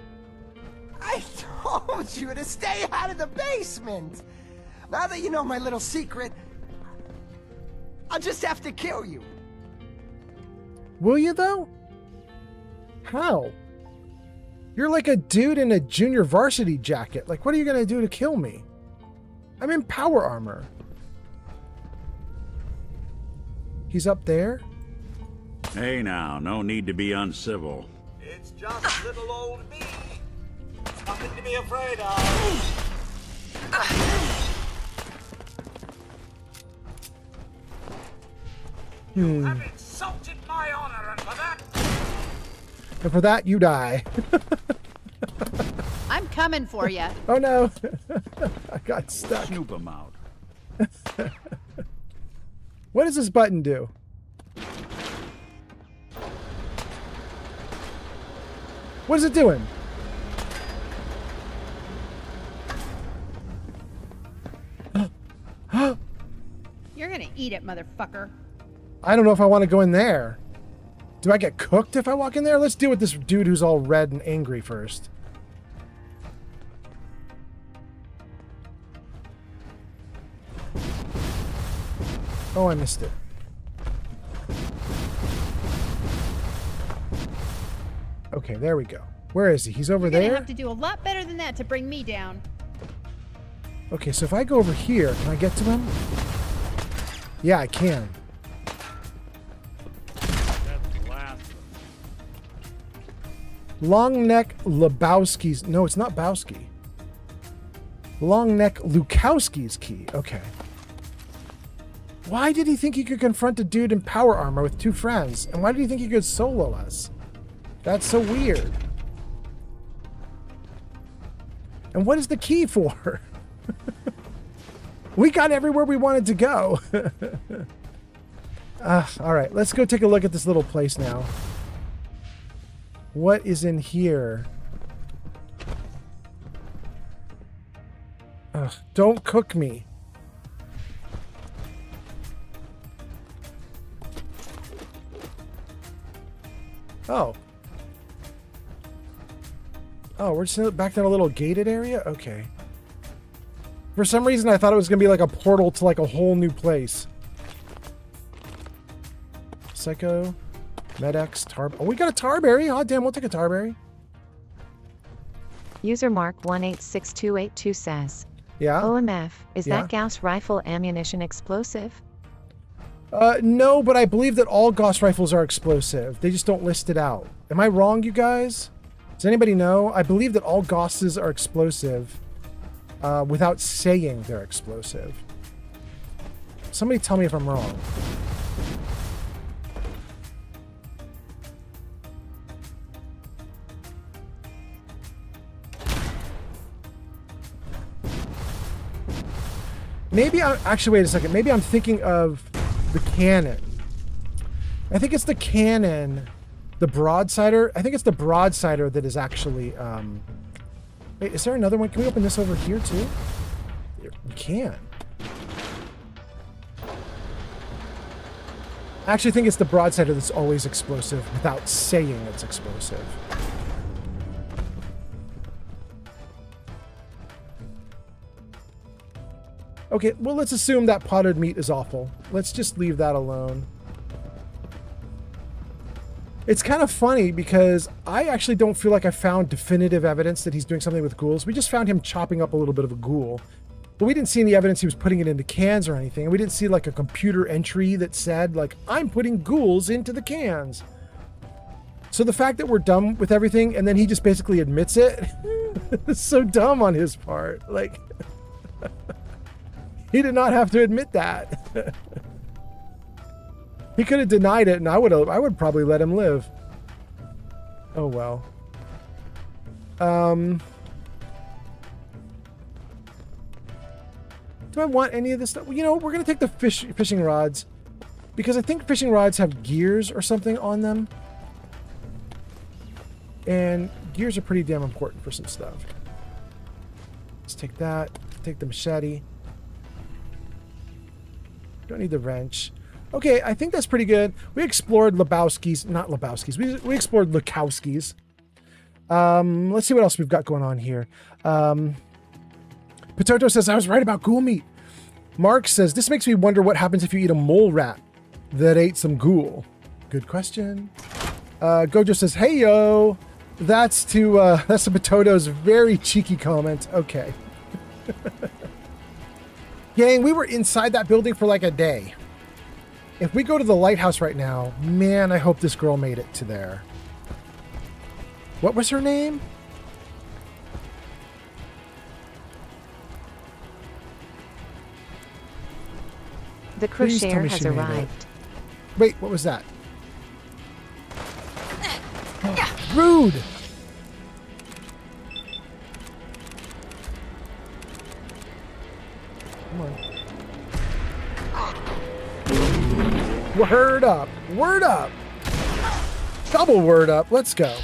I told you to stay out of the basement. Now that you know my little secret, I'll just have to kill you. Will you, though? How? You're like a dude in a junior varsity jacket. Like, what are you going to do to kill me? I'm in power armor. He's up there? Hey now, no need to be uncivil. It's just little old me. Nothing to be afraid of. You have insulted my honor, and for that... And for that, you die. I'm coming for you. Oh no. I got stuck. Snoop him out. What does this button do? What is it doing? You're gonna eat it, motherfucker. I don't know if I want to go in there. Do I get cooked if I walk in there? Let's deal with this dude who's all red and angry first. Oh, I missed it. Okay, there we go. Where is he? He's over there? You're gonna have to do a lot better than that to bring me down. Okay, so if I go over here, can I get to him? Yeah, I can. Long neck Lebowski's. No, it's not Bowski. Long neck Lukowski's key. Okay. Why did he think he could confront a dude in power armor with two friends? And why did he think he could solo us? That's so weird. And what is the key for? We got everywhere we wanted to go. All right, let's go take a look at this little place now. What is in here? Ugh, don't cook me. Oh. Oh, we're just back in a little gated area? Okay. For some reason, I thought it was going to be like a portal to like a whole new place. Psycho, Medex, Tarb. Oh, we got a Tarberry. Oh, damn, we'll take a Tarberry. User Mark 186282 says, yeah? OMF, is that Gauss rifle ammunition explosive? No, but I believe that all Gauss rifles are explosive. They just don't list it out. Am I wrong, you guys? Does anybody know? I believe that all Gausses are explosive without saying they're explosive. Somebody tell me if I'm wrong. Maybe actually, wait a second. Maybe I'm thinking of the cannon. I think it's the cannon, the broadsider. I think it's the broadsider that is actually, wait, is there another one? Can we open this over here too? We can. I actually think it's the broadsider that's always explosive without saying it's explosive. Okay, well, let's assume that potted meat is awful. Let's just leave that alone. It's kind of funny because I actually don't feel like I found definitive evidence that he's doing something with ghouls. We just found him chopping up a little bit of a ghoul. But we didn't see any evidence he was putting it into cans or anything. And we didn't see like a computer entry that said like, I'm putting ghouls into the cans. So the fact that we're done with everything and then he just basically admits it, it's so dumb on his part. Like, he did not have to admit that. He could have denied it and I would probably let him live. Oh well. Do I want any of this stuff? You know, we're going to take the fishing rods because I think fishing rods have gears or something on them. And gears are pretty damn important for some stuff. Let's take that. Take the machete. Don't need the wrench. Okay, I think that's pretty good. We explored Lebowski's, not Lebowski's. We explored Lukowski's. Let's see what else we've got going on here. Potato says, I was right about ghoul meat. Mark says, this makes me wonder what happens if you eat a mole rat that ate some ghoul. Good question. Gojo says, hey, yo. That's to Potato's very cheeky comment. Okay. Gang, we were inside that building for like a day. If we go to the lighthouse right now, man, I hope this girl made it to there. What was her name? The crocheter has arrived. Wait, what was that? Oh, rude! Come on. Word up! Word up! Double word up. Let's go.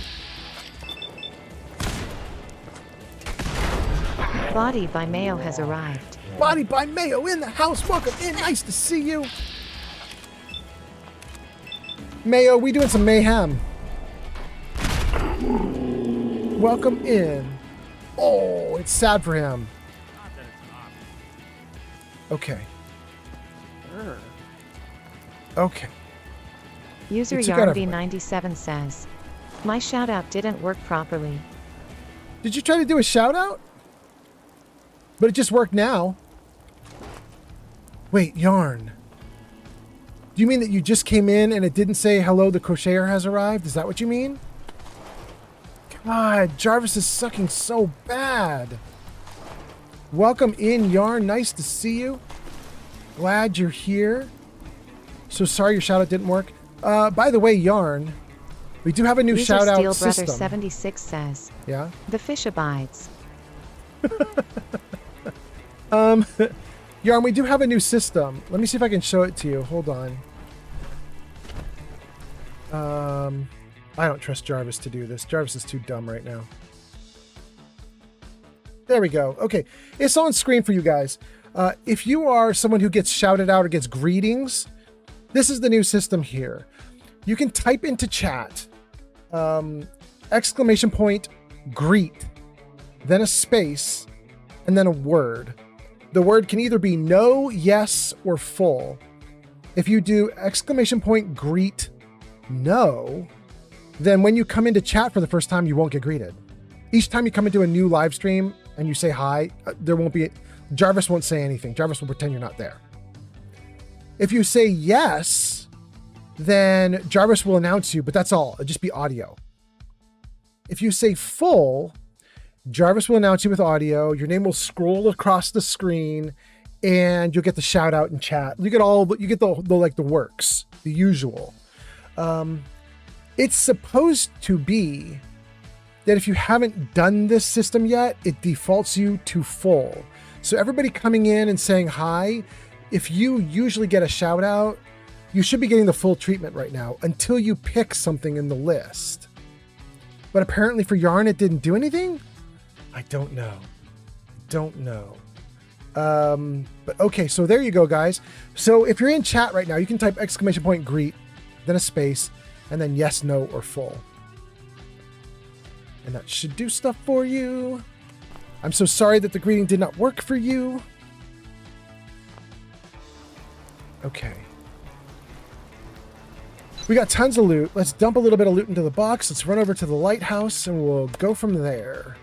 Body by Mayo has arrived. Body by Mayo in the house. Welcome in. Nice to see you. Mayo, we doing some mayhem. Welcome in. Oh, it's sad for him. Okay. Okay. User Yarnby97 says, my shout out didn't work properly. Did you try to do a shout out? But it just worked now. Wait, Yarn. Do you mean that you just came in and it didn't say hello, the crocheter has arrived? Is that what you mean? God, Jarvis is sucking so bad. Welcome in, Yarn. Nice to see you. Glad you're here. So sorry your shout out didn't work. By the way, Yarn, we do have a new User shout out Steel system. Brother 76 says, yeah. The fish abides. Yarn, we do have a new system. Let me see if I can show it to you. Hold on. I don't trust Jarvis to do this. Jarvis is too dumb right now. There we go. Okay, it's on screen for you guys. If you are someone who gets shouted out or gets greetings, this is the new system here. You can type into chat, exclamation point, greet, then a space, and then a word. The word can either be no, yes, or full. If you do exclamation point, greet, no, then when you come into chat for the first time, you won't get greeted. Each time you come into a new live stream and you say hi, there won't be, Jarvis won't say anything. Jarvis will pretend you're not there. If you say yes, then Jarvis will announce you, but that's all. It'll just be audio. If you say full, Jarvis will announce you with audio. Your name will scroll across the screen and you'll get the shout out in chat. You get the works, the usual. It's supposed to be that if you haven't done this system yet, it defaults you to full. So everybody coming in and saying hi, if you usually get a shout out, you should be getting the full treatment right now until you pick something in the list. But apparently for Yarn, it didn't do anything? I don't know. Don't know. But okay, so there you go, guys. So if you're in chat right now, you can type !greet, then a space, and then yes, no, or full. And that should do stuff for you. I'm so sorry that the greeting did not work for you. Okay. We got tons of loot. Let's dump a little bit of loot into the box. Let's run over to the lighthouse and we'll go from there.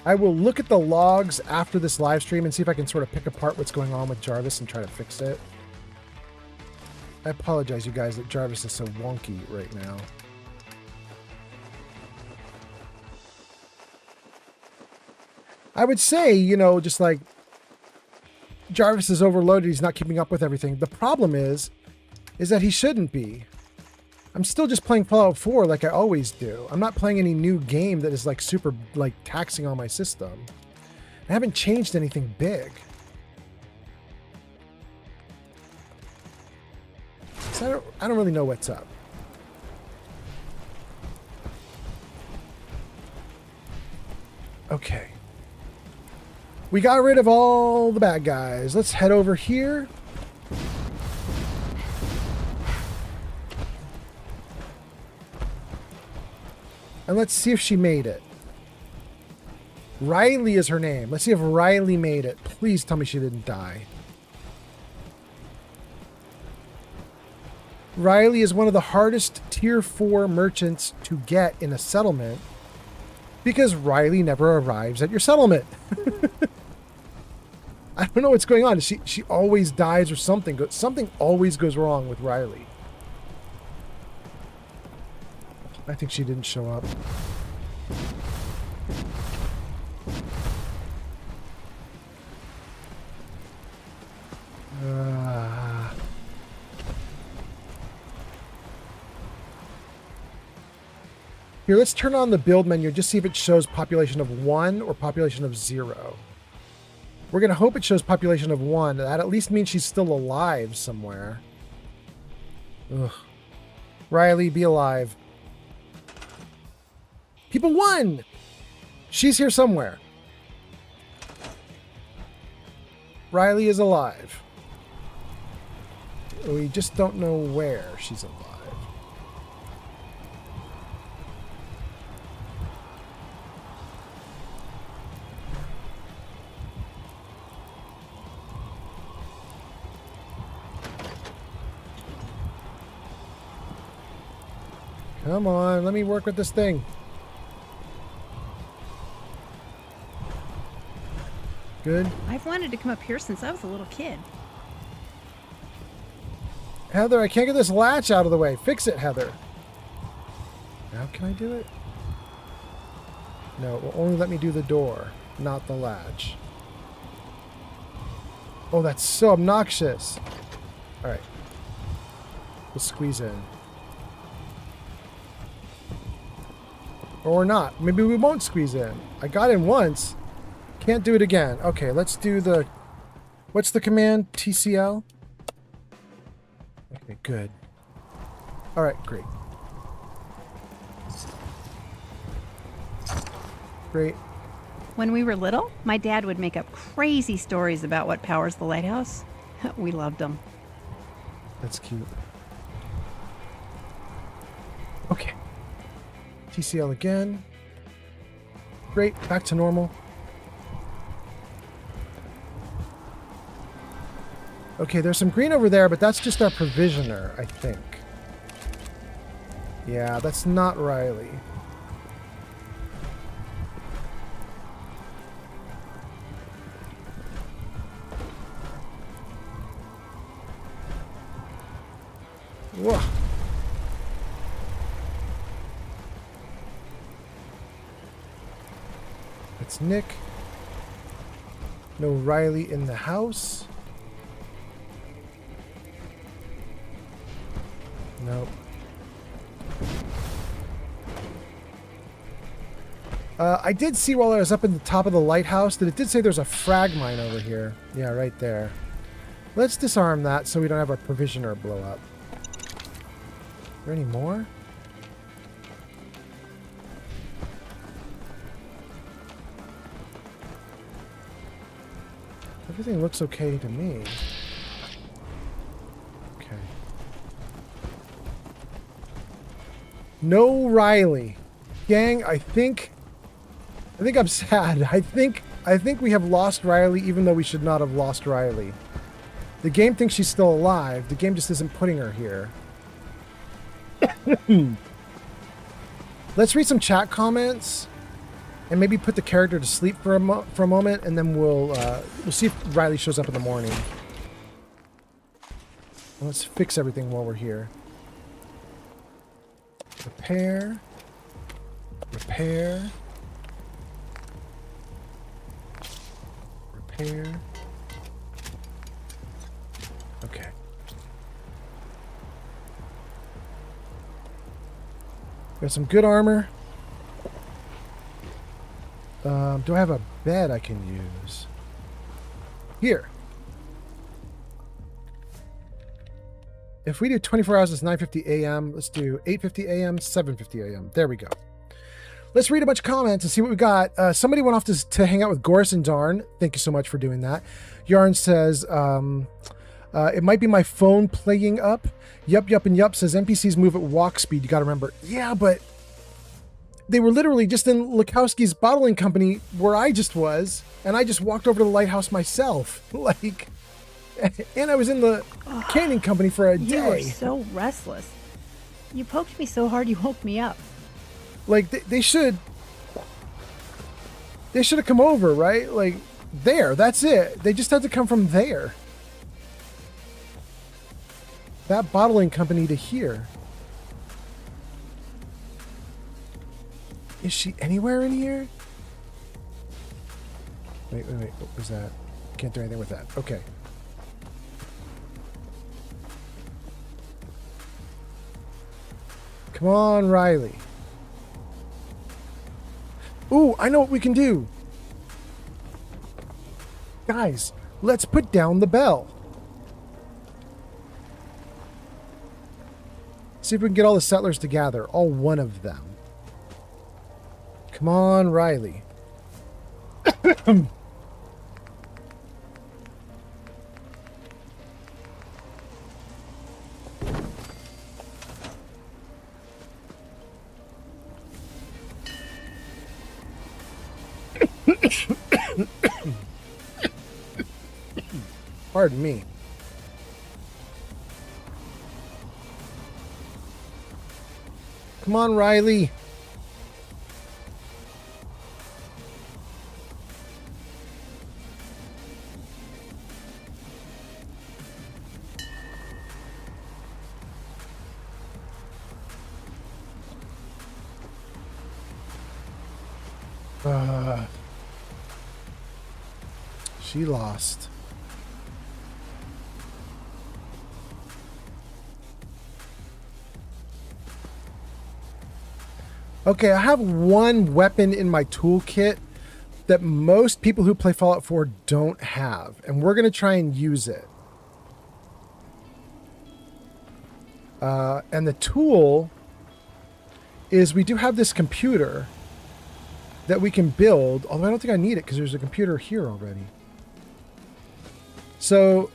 I will look at the logs after this live stream and see if I can sort of pick apart what's going on with Jarvis and try to fix it. I apologize, you guys, that Jarvis is so wonky right now. I would say, you know, just like Jarvis is overloaded. He's not keeping up with everything. The problem is that he shouldn't be. I'm still just playing Fallout 4 like I always do. I'm not playing any new game that is like super like taxing on my system. I haven't changed anything big. So I don't really know what's up. Okay. We got rid of all the bad guys. Let's head over here. And let's see if she made it. Riley is her name. Let's see if Riley made it. Please tell me she didn't die. Riley is one of the hardest tier 4 merchants to get in a settlement because Riley never arrives at your settlement. I don't know what's going on. She always dies or something. Something always goes wrong with Riley. I think she didn't show up. Here, let's turn on the build menu, just see if it shows population of 1 or population of 0. We're going to hope it shows population of 1. That at least means she's still alive somewhere. Ugh. Riley, be alive. People won! She's here somewhere. Riley is alive. We just don't know where she's alive. Come on, let me work with this thing. Good. I've wanted to come up here since I was a little kid. Heather, I can't get this latch out of the way. Fix it, Heather. Now can I do it? No, it will only let me do the door, not the latch. Oh, that's so obnoxious. All right. We'll squeeze in. Or not. Maybe we won't squeeze in. I got in once. Can't do it again. Okay, let's do the... What's the command? TCL? Okay, good. Alright, great. Great. When we were little, my dad would make up crazy stories about what powers the lighthouse. We loved them. That's cute. Okay. TCL again. Great, back to normal. Okay, there's some green over there, but that's just our provisioner, I think. Yeah, that's not Riley. Whoa. It's Nick. No Riley in the house. Nope. I did see while I was up in the top of the lighthouse that it did say there's a frag mine over here. Yeah, right there. Let's disarm that so we don't have our provisioner blow up. Is there any more? Everything looks okay to me. Okay. No Riley. Gang, I think I'm sad. I think we have lost Riley even though we should not have lost Riley. The game thinks she's still alive. The game just isn't putting her here. Let's read some chat comments and maybe put the character to sleep for a moment, and then we'll see if Riley shows up in the morning. Let's fix everything while we're here. Repair. Repair. Repair. Okay. Got some good armor. Do I have a bed I can use? Here. If we do 24 hours, it's 9:50 a.m. Let's do 8:50 a.m., 7:50 a.m. There we go. Let's read a bunch of comments and see what we got. Somebody went off to hang out with Gorse and Darn. Thank you so much for doing that. Yarn says, it might be my phone playing up. Yup, and Yup says NPCs move at walk speed. You got to remember. Yeah, but they were literally just in Lukowski's bottling company where I just was, and I just walked over to the lighthouse myself. Like, and I was in the canning company for a day. You were so restless. You poked me so hard you woke me up. Like, they should have come over, right? Like, there, that's it. They just had to come from there. That bottling company to here. Is she anywhere in here? Wait. What was that? Can't do anything with that. Okay. Come on, Riley. Ooh, I know what we can do. Guys, let's put down the bell. See if we can get all the settlers to gather. All one of them. Come on, Riley. Pardon me. Come on, Riley. She lost. Okay, I have one weapon in my toolkit that most people who play Fallout 4 don't have, and we're going to try and use it. And the tool is we do have this computer that we can build, although I don't think I need it because there's a computer here already. So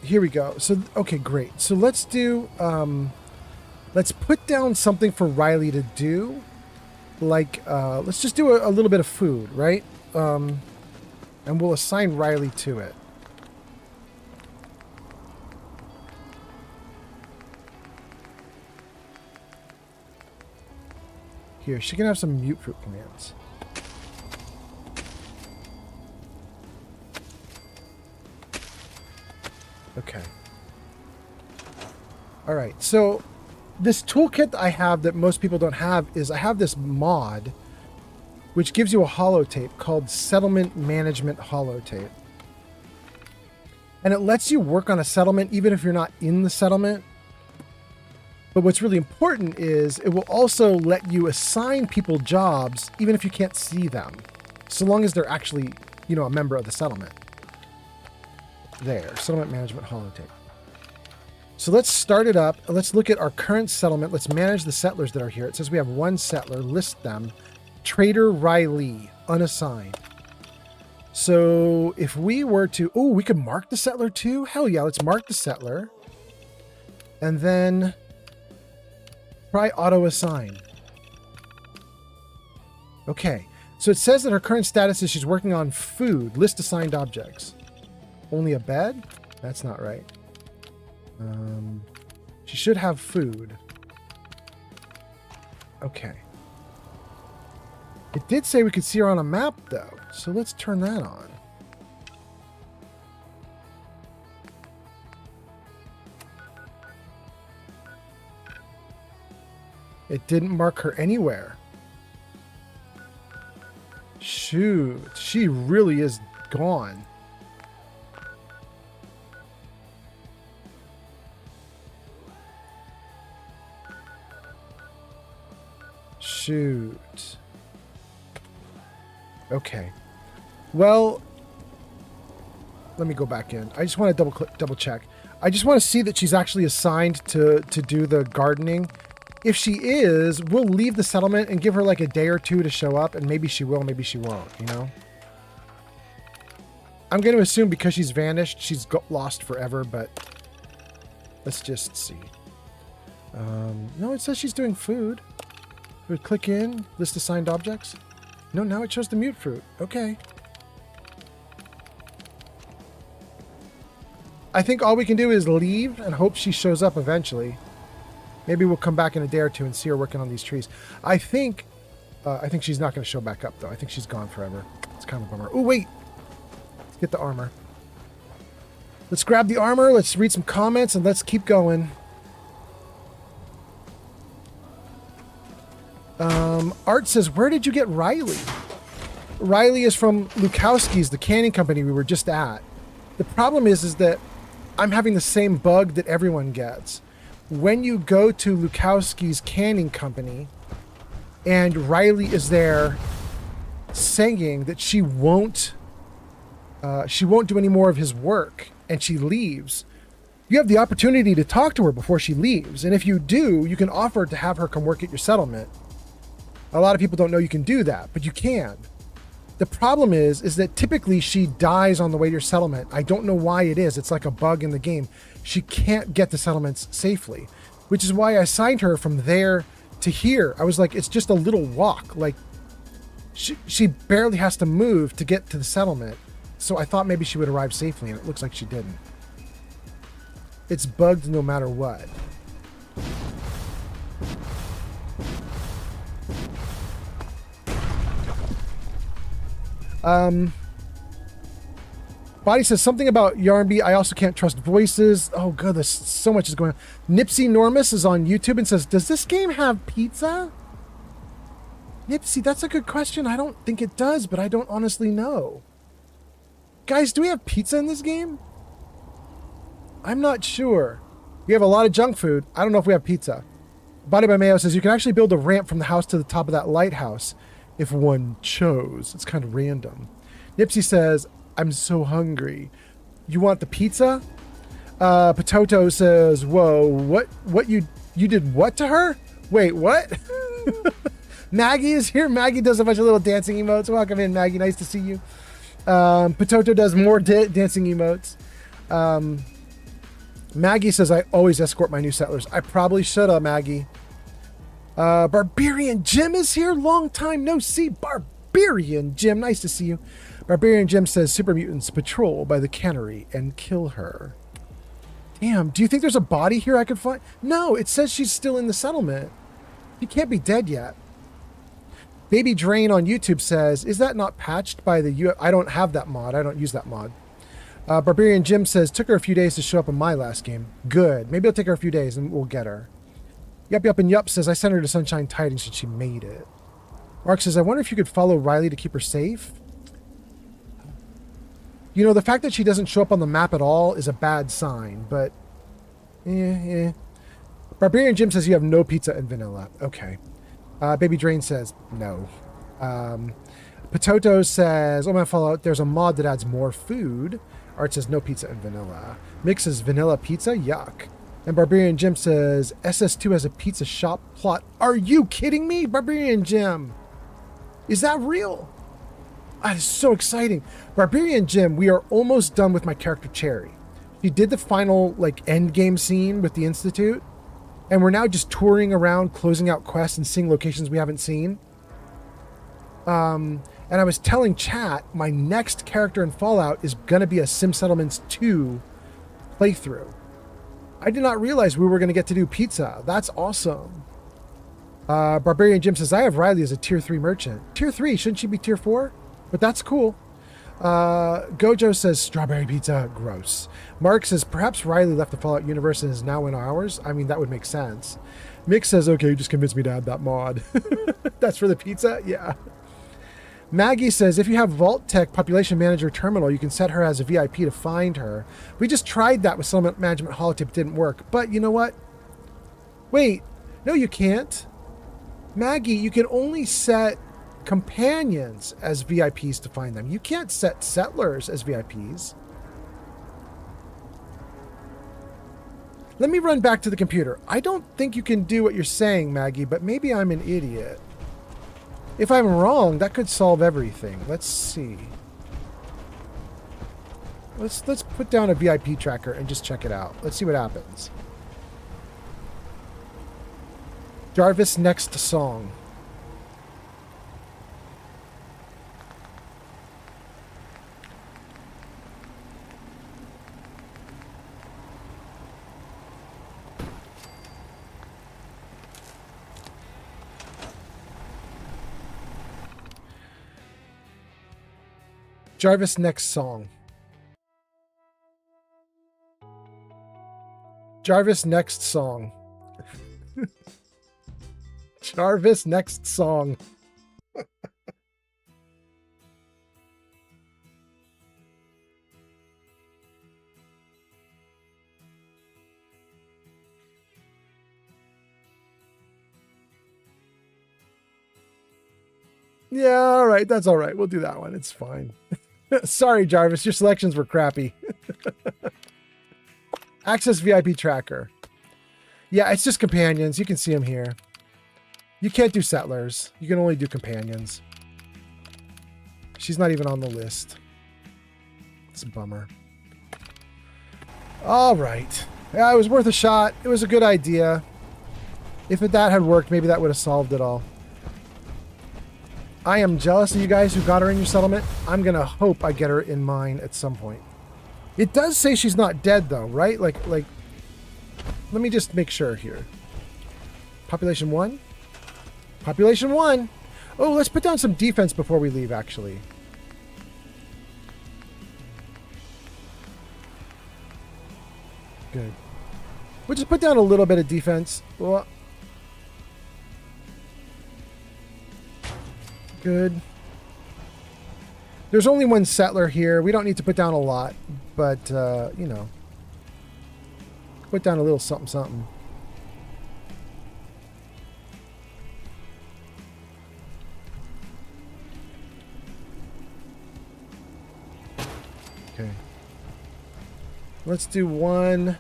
here we go. So, okay, great. So let's do, let's put down something for Riley to do. Like, let's just do a little bit of food, right? And we'll assign Riley to it. Here, she can have some mute fruit commands. Okay. All right, so this toolkit that I have that most people don't have is I have this mod which gives you a holotape called Settlement Management Holotape. And it lets you work on a settlement even if you're not in the settlement. But what's really important is it will also let you assign people jobs even if you can't see them, so long as they're actually, you know, a member of the settlement. There, settlement management holotape. So let's start it up. Let's look at our current settlement. Let's manage the settlers that are here. It says we have one settler. List them. Trader Riley, unassigned. So if we were to, oh, we could mark the settler too. Hell yeah, let's mark the settler. And then try auto assign. Okay. So it says that her current status is she's working on food. List assigned objects. Only a bed? That's not right. She should have food. Okay. It did say we could see her on a map, though. So let's turn that on. It didn't mark her anywhere. Shoot. She really is gone. Shoot. Okay. Well, let me go back in. I just want to double check. I just want to see that she's actually assigned to do the gardening. If she is, we'll leave the settlement and give her like a day or two to show up, and maybe she will, maybe she won't, you know? I'm going to assume because she's vanished, she's lost forever, but let's just see. No, it says she's doing food. We would click in, list assigned objects. No, now it shows the mute fruit. Okay. I think all we can do is leave and hope she shows up eventually. Maybe we'll come back in a day or two and see her working on these trees. I think she's not going to show back up, though. I think she's gone forever. It's kind of a bummer. Oh, wait. Let's get the armor. Let's grab the armor. Let's read some comments, and let's keep going. Art says, where did you get Riley? Riley is from Lukowski's, the canning company we were just at. The problem is that I'm having the same bug that everyone gets. When you go to Lukowski's canning company and Riley is there saying that she won't do any more of his work and she leaves, you have the opportunity to talk to her before she leaves. And if you do, you can offer to have her come work at your settlement. A lot of people don't know you can do that, but you can. The problem is that typically she dies on the way to your settlement. I don't know why it is. It's like a bug in the game. She can't get to settlements safely, which is why I assigned her from there to here. I was like, it's just a little walk. Like she barely has to move to get to the settlement. So I thought maybe she would arrive safely, and it looks like she didn't. It's bugged no matter what. Body says something about Yarnby. I also can't trust voices. Oh, goodness. So much is going on. Nipsey Normus is on YouTube and says, does this game have pizza? Nipsey, that's a good question. I don't think it does, but I don't honestly know. Guys, do we have pizza in this game? I'm not sure. We have a lot of junk food. I don't know if we have pizza. Body by Mayo says, you can actually build a ramp from the house to the top of that lighthouse if one chose. It's kind of random. Nipsey says, I'm so hungry. You want the pizza? Potato says, whoa, what you did what to her? Wait, what? Maggie is here. Maggie does a bunch of little dancing emotes. Welcome in, Maggie. Nice to see you. Potato does more dancing emotes. Maggie says, I always escort my new settlers. I probably should have, Maggie. Barbarian Jim is here. Long time no see. Barbarian Jim. Nice to see you. Barbarian Jim says, super mutants patrol by the cannery and kill her. Damn, do you think there's a body here I could find? No, it says she's still in the settlement. She can't be dead yet. Baby Drain on YouTube says, is that not patched by the I don't have that mod. I don't use that mod. Barbarian Jim says, took her a few days to show up in my last game. Good. Maybe it'll take her a few days and we'll get her. Yup and Yup says, I sent her to Sunshine Tidings and she made it. Mark says, I wonder if you could follow Riley to keep her safe. You know, the fact that she doesn't show up on the map at all is a bad sign, but Barbarian Jim says you have no pizza and vanilla. Okay. Baby Drain says no. Potato says, oh my Fallout, there's a mod that adds more food. Art says no pizza and vanilla. Mix says vanilla pizza, yuck. And Barbarian Jim says SS2 has a pizza shop plot. Are you kidding me, Barbarian Jim? Is that real? That is so exciting. Barbarian Jim, we are almost done with my character Cherry. She did the final like end game scene with the Institute, and we're now just touring around, closing out quests and seeing locations we haven't seen. And I was telling chat, my next character in Fallout is gonna be a Sim Settlements 2 playthrough. I did not realize we were gonna get to do pizza. That's awesome. Barbarian Jim says, I have Riley as a tier 3 merchant. Tier 3, shouldn't she be tier 4? But that's cool. Gojo says, strawberry pizza, gross. Mark says, perhaps Riley left the Fallout universe and is now in ours. I mean, that would make sense. Mick says, okay, you just convinced me to add that mod. That's for the pizza? Yeah. Maggie says, if you have Vault Tech Population Manager Terminal, you can set her as a VIP to find her. We just tried that with Settlement Management Holotip. It didn't work. But you know what? Wait. No, you can't. Maggie, you can only set companions as VIPs to find them. You can't set settlers as VIPs. Let me run back to the computer. I don't think you can do what you're saying, Maggie, but maybe I'm an idiot. If I'm wrong, that could solve everything. Let's see. Let's put down a VIP tracker and just check it out. Let's see what happens. Jarvis, next song. Jarvis, next song. Jarvis, next song. Jarvis, next song. Yeah, all right. That's all right. We'll do that one. It's fine. Sorry, Jarvis. Your selections were crappy. Access VIP tracker. Yeah, it's just companions. You can see them here. You can't do settlers. You can only do companions. She's not even on the list. It's a bummer. All right. Yeah, it was worth a shot. It was a good idea. If that had worked, maybe that would have solved it all. I am jealous of you guys who got her in your settlement. I'm going to hope I get her in mine at some point. It does say she's not dead, though, right? Like, let me just make sure here. Population 1? Population 1! Oh, let's put down some defense before we leave, actually. Good. We'll just put down a little bit of defense. Well, good. There's only one settler here. We don't need to put down a lot, but, you know, put down a little something, something. Okay. Let's do one.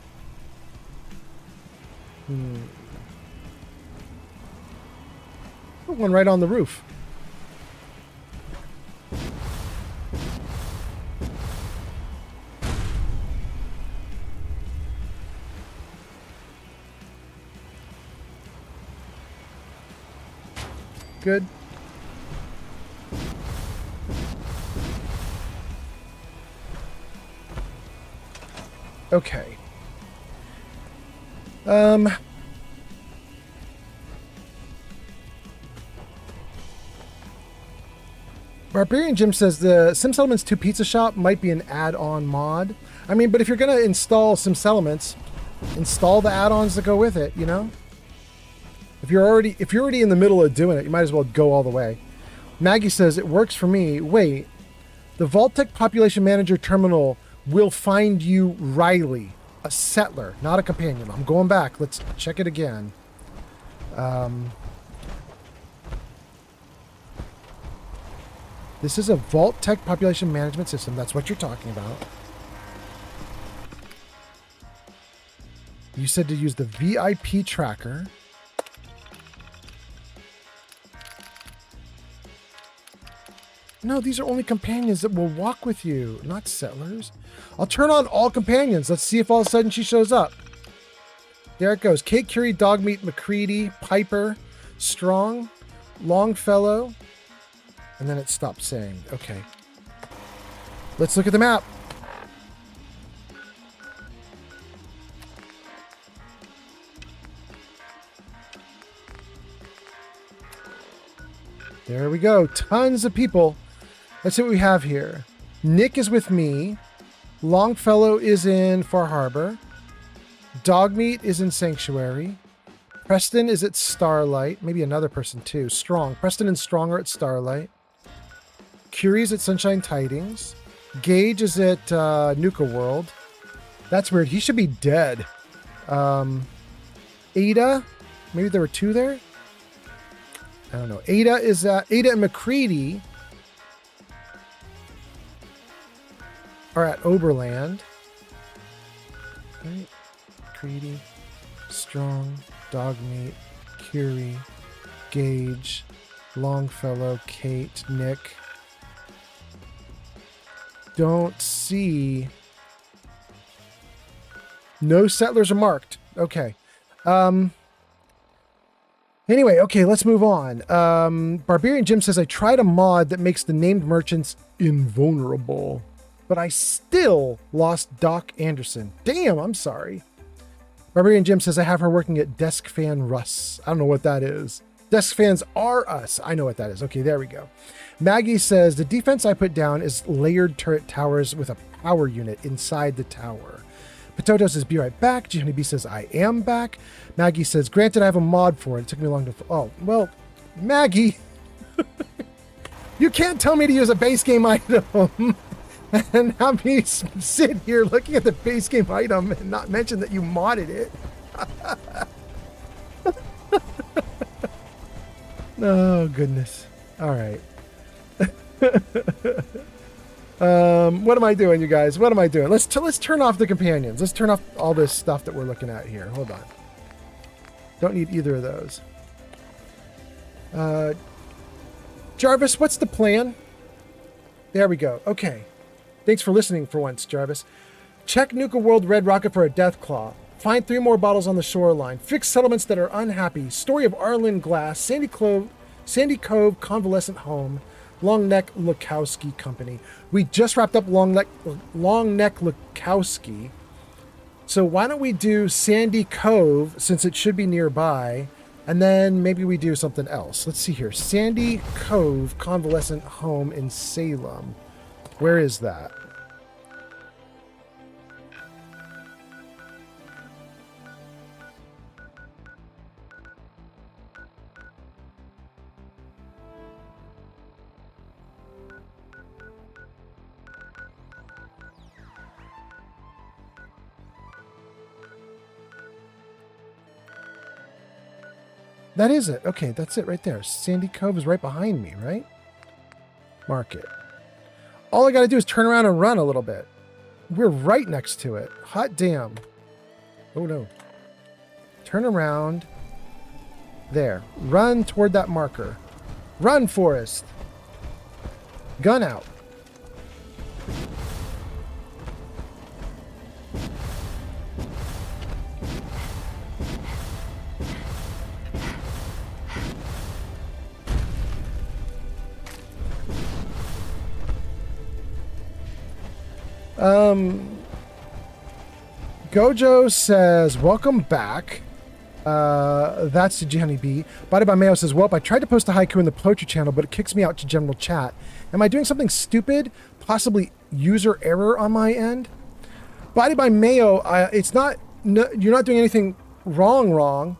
Put one right on the roof. Good. Okay. Barbarian Jim says the Sim Settlements 2 Pizza Shop might be an add-on mod. I mean, but if you're going to install Sim Settlements, install the add-ons that go with it, you know? If you're already in the middle of doing it, you might as well go all the way. Maggie says, it works for me. Wait, the Vault-Tec Population Manager Terminal will find you Riley. a settler, not a companion. I'm going back. Let's check it again. This is a Vault Tech population management system. That's what you're talking about. You said to use the VIP tracker. No, these are only companions that will walk with you, not settlers. I'll turn on all companions. Let's see if all of a sudden she shows up. There it goes. Kate, Curie, Dogmeat, McCready, Piper, Strong, Longfellow. And then it stopped saying. Okay. Let's look at the map. There we go. Tons of people. Let's see what we have here. Nick is with me. Longfellow is in Far Harbor. Dogmeat is in Sanctuary. Preston is at Starlight. Maybe another person too. Strong. Preston and Strong are at Starlight. Curie's at Sunshine Tidings. Gage is at Nuka World. That's weird. He should be dead. Ada. Maybe there were two there. I don't know. Ada and McCready are at Oberland. Right. McCready, Strong, Dogmeat, Curie, Gage, Longfellow, Kate, Nick. Don't see. No settlers are marked. Okay. Anyway, okay, let's move on. Barbarian Jim says, I tried a mod that makes the named merchants invulnerable, but I still lost Doc Anderson. Damn, I'm sorry. Barbarian Jim says, I have her working at Desk Fan Russ. I don't know what that is. Desk Fans are us. I know what that is. Okay, there we go. Maggie says, the defense I put down is layered turret towers with a power unit inside the tower. Potato says, be right back. Johnny B says, I am back. Maggie says, granted, I have a mod for it. It took me long to... Oh, well, Maggie, you can't tell me to use a base game item and have me sit here looking at the base game item and not mention that you modded it. Oh, goodness. All right. What am I doing, you guys? What am I doing? Let's turn off the companions. Let's turn off all this stuff that we're looking at here. Hold on. Don't need either of those. Jarvis, what's the plan? There we go. Okay. Thanks for listening for once, Jarvis. Check Nuka World Red Rocket for a Death Claw. Find 3 more bottles on the shoreline. Fix settlements that are unhappy. Story of Arlen Glass. Sandy Cove Convalescent Home. Long Neck Lukowski Company. We just wrapped up Long Neck Lukowski. So why don't we do Sandy Cove, since it should be nearby, and then maybe we do something else. Let's see here. Sandy Cove Convalescent Home in Salem. Where is that? That is it. Okay, that's it right there. Sandy Cove is right behind me, right? Mark it. All I got to do is turn around and run a little bit. We're right next to it. Hot damn. Oh, no. Turn around. There. Run toward that marker. Run, Forrest. Gun out. Gojo says, welcome back. That's to Johnny B. Body by Mayo says, well, I tried to post a haiku in the poetry channel, but it kicks me out to general chat. Am I doing something stupid? Possibly user error on my end? Body by Mayo, it's not, no, you're not doing anything wrong,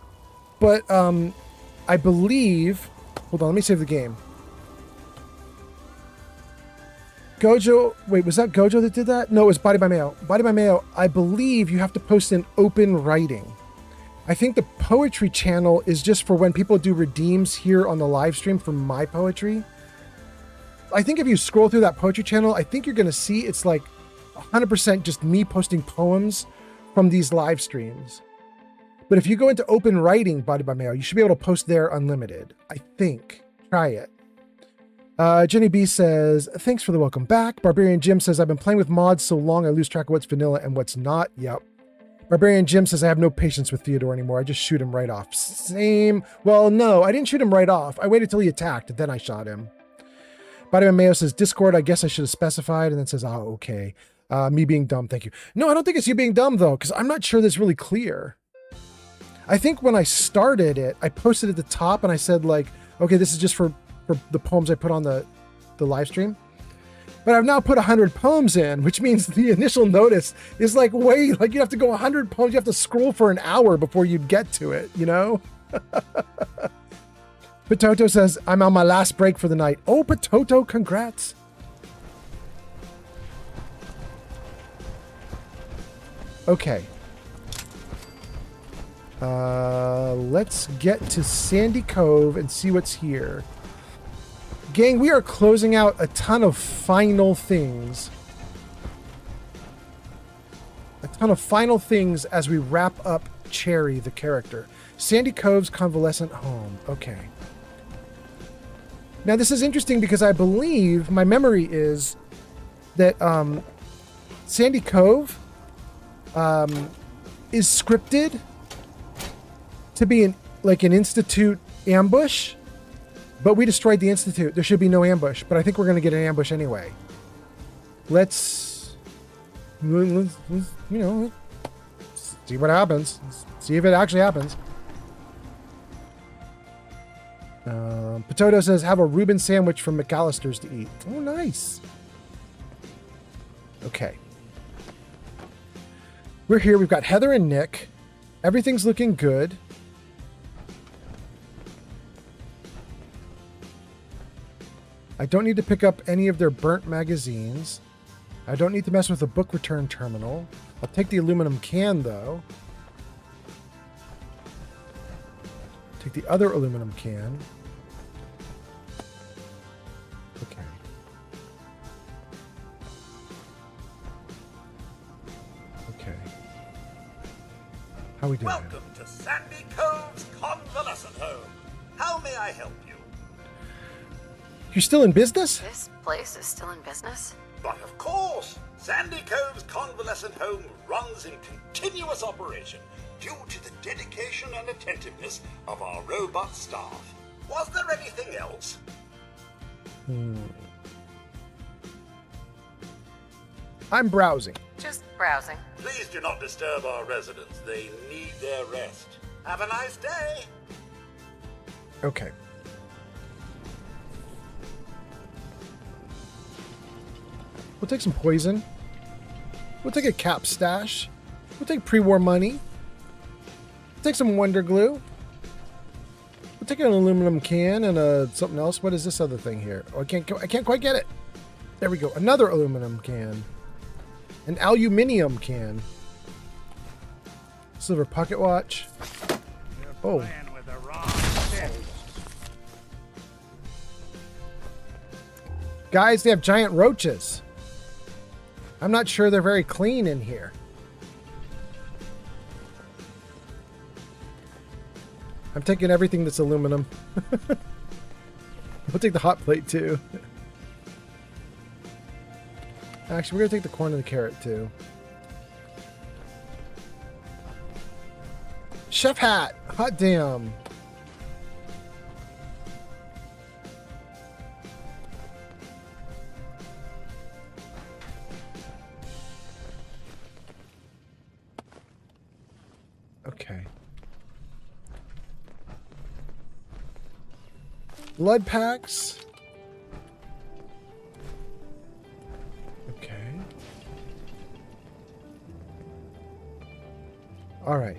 but I believe, hold on, let me save the game. Gojo, wait, was that Gojo that did that? No, it was Body by Mail. Body by Mail, I believe you have to post in open writing. I think the poetry channel is just for when people do redeems here on the live stream for my poetry. I think if you scroll through that poetry channel, I think you're going to see it's like 100% just me posting poems from these live streams. But if you go into open writing Body by Mail, you should be able to post there unlimited. I think. Try it. Jenny B says, thanks for the welcome back. Barbarian Jim says, I've been playing with mods so long I lose track of what's vanilla and what's not. Yep. Barbarian Jim says, I have no patience with Theodore anymore. I just shoot him right off. Same. Well, no, I didn't shoot him right off. I waited till he attacked, and then I shot him. Bodyman Mayo says, Discord, I guess I should have specified, and then says, oh, okay. Me being dumb, thank you. No, I don't think it's you being dumb, though, because I'm not sure that's really clear. I think when I started it, I posted at the top, and I said, like, okay, this is just for the poems I put on the live stream. But I've now put 100 poems in, which means the initial notice is like way, like you have to go 100 poems. You have to scroll for an hour before you get to it, you know? Potato says, I'm on my last break for the night. Oh, Potato, congrats. Okay. Let's get to Sandy Cove and see what's here. Gang, we are closing out a ton of final things. A ton of final things as we wrap up Cherry, the character. Sandy Cove's convalescent home. Okay. Now, this is interesting because I believe, my memory is that Sandy Cove is scripted to be an Institute ambush. But we destroyed the Institute. There should be no ambush, but I think we're going to get an ambush anyway. Let's you know, see what happens. See if it actually happens. Potato says, have a Reuben sandwich from McAllister's to eat. Oh, nice. Okay. We're here. We've got Heather and Nick. Everything's looking good. I don't need to pick up any of their burnt magazines. I don't need to mess with the book return terminal. I'll take the aluminum can, though. Take the other aluminum can. Okay. Okay. How we doing? Welcome to Sandy Cove's convalescent home. How may I help you? You're still in business? This place is still in business? But of course, Sandy Cove's convalescent home runs in continuous operation due to the dedication and attentiveness of our robot staff. Was there anything else? I'm browsing. Just browsing. Please do not disturb our residents. They need their rest. Have a nice day. Okay. We'll take some poison. We'll take a cap stash. We'll take pre-war money. We'll take some Wonder Glue. We'll take an aluminum can and something else. What is this other thing here? Oh, I can't quite get it. There we go. Another aluminum can. An aluminium can. Silver pocket watch. Oh. Guys, they have giant roaches. I'm not sure they're very clean in here. I'm taking everything that's aluminum. We'll take the hot plate too. Actually, we're gonna take the corn and the carrot too. Chef hat! Hot damn! Okay. Blood packs. Okay. All right.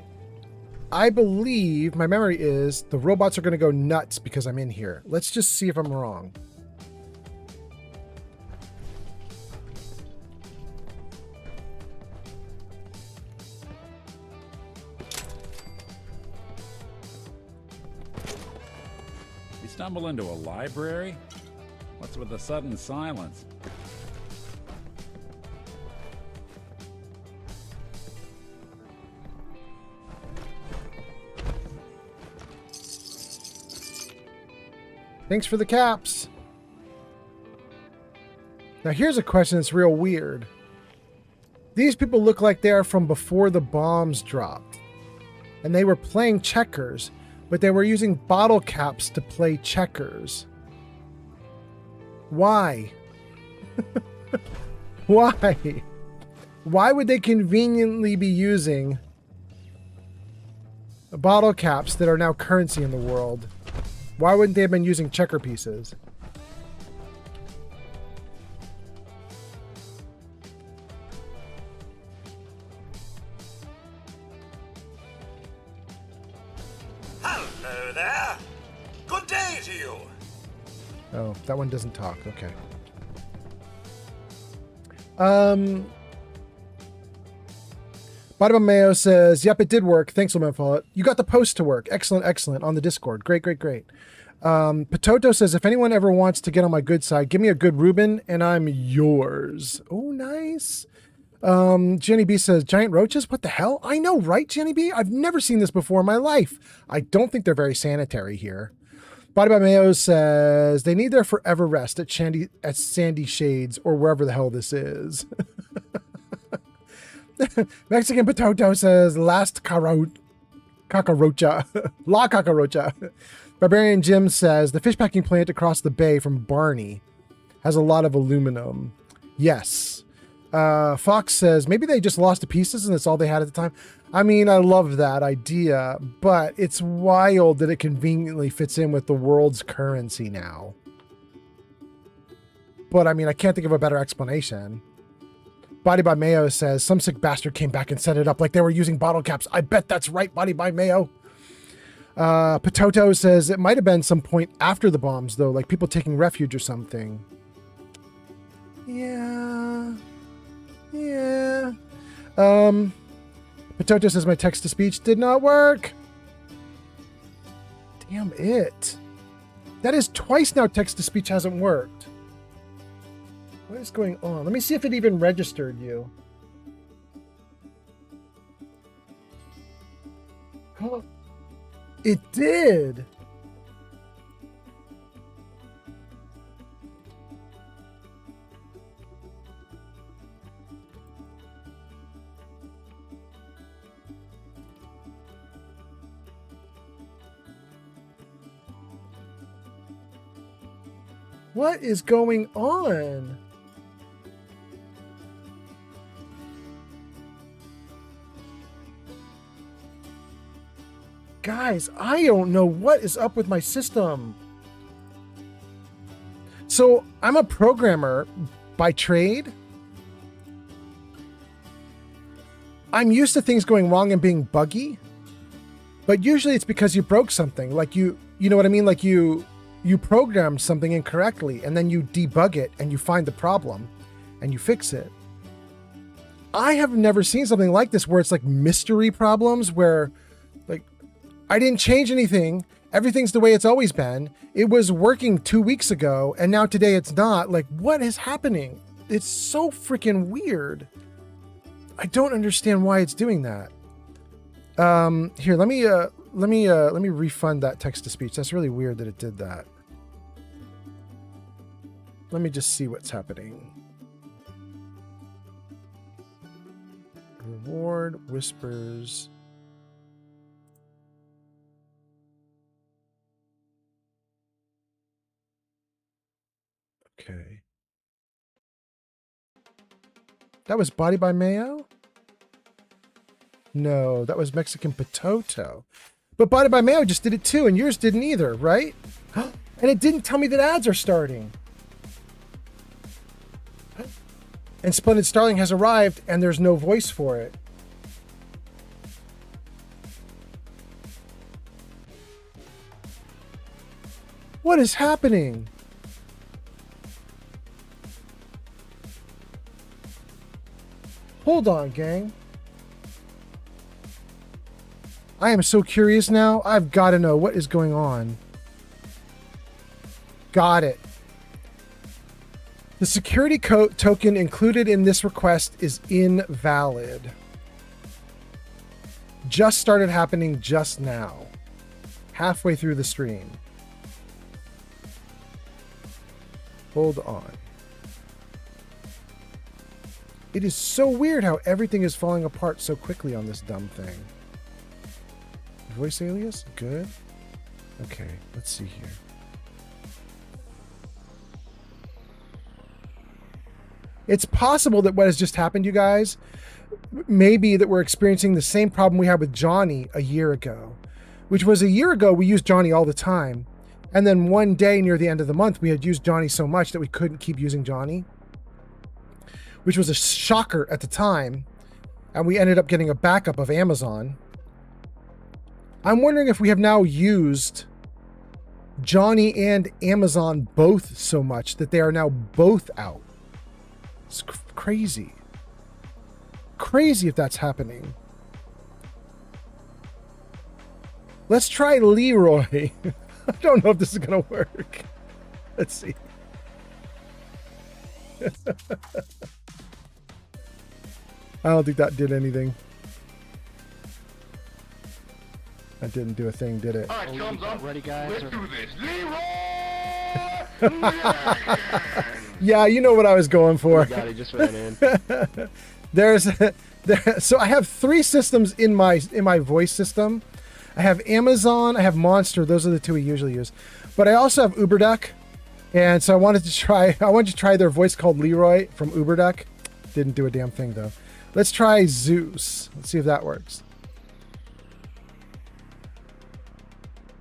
I believe, my memory is, the robots are going to go nuts because I'm in here. Let's just see if I'm wrong. stumble into a library? What's with the sudden silence? Thanks for the caps. Now here's a question that's real weird. These people look like they are from before the bombs dropped. And they were playing checkers, but they were using bottle caps to play checkers. Why? Why? Why would they conveniently be using bottle caps that are now currency in the world? Why wouldn't they have been using checker pieces? Hello there. Good day to you. Oh, that one doesn't talk. Okay. Bottom Mayo says, yep, it did work. Thanks, Fallout. You got the post to work. Excellent, excellent. On the Discord. Great, great, great. Potato says, if anyone ever wants to get on my good side, give me a good Reuben and I'm yours. Oh, nice. Jenny B says, giant roaches? What the hell? I know, right, Jenny B? I've never seen this before in my life. I don't think they're very sanitary here. Body by Mayo says, they need their forever rest at Sandy Shades or wherever the hell this is. Mexican Potato says, last cacarocha. La cacarocha. Barbarian Jim says, the fishpacking plant across the bay from Barney has a lot of aluminum. Yes. Fox says, maybe they just lost to pieces and that's all they had at the time. I mean, I love that idea, but it's wild that it conveniently fits in with the world's currency now. But I mean, I can't think of a better explanation. Body by Mayo says, some sick bastard came back and set it up like they were using bottle caps. I bet that's right, Body by Mayo. Potato says, it might have been some point after the bombs, though, like people taking refuge or something. Yeah. Yeah. Potato says, my text-to-speech did not work. Damn it. That is twice now text-to-speech hasn't worked. What is going on? Let me see if it even registered you. Oh, it did. What is going on? Guys, I don't know what is up with my system. So I'm a programmer by trade. I'm used to things going wrong and being buggy, but usually it's because you broke something. Like you know what I mean? Like you programmed something incorrectly and then you debug it and you find the problem and you fix it. I have never seen something like this where it's like mystery problems where like I didn't change anything. Everything's the way it's always been. It was working 2 weeks ago and now today it's not. Like, what is happening? It's so freaking weird. I don't understand why it's doing that. Here, let me refund that text to speech. That's really weird that it did that. Let me just see what's happening. Reward whispers. Okay. That was Body by Mayo? No, that was Mexican Potato. But Body by Mayo just did it too, and yours didn't either, right? And it didn't tell me that ads are starting. And Splendid Starling has arrived, and there's no voice for it. What is happening? Hold on, gang. I am so curious now. I've got to know what is going on. Got it. The security token included in this request is invalid. Just started happening just now. Halfway through the stream. Hold on. It is so weird how everything is falling apart so quickly on this dumb thing. Voice alias? Good. Okay, let's see here. It's possible that what has just happened, you guys, may be that we're experiencing the same problem we had with Johnny a year ago, which was a year ago we used Johnny all the time. And then one day near the end of the month, we had used Johnny so much that we couldn't keep using Johnny, which was a shocker at the time. And we ended up getting a backup of Amazon. I'm wondering if we have now used Johnny and Amazon both so much that they are now both out. It's crazy. Crazy if that's happening. Let's try Leroy. I don't know if this is going to work. Let's see. I don't think that did anything. That didn't do a thing, did it? All right, thumbs up. Ready, guys? Let's do this. Leroy! Yeah, you know what I was going for. God, he just ran in. So I have 3 systems in my voice system. I have Amazon, I have Monster. Those are the 2 we usually use. But I also have UberDuck. And so I wanted to try their voice called Leroy from UberDuck. Didn't do a damn thing though. Let's try Zeus. Let's see if that works.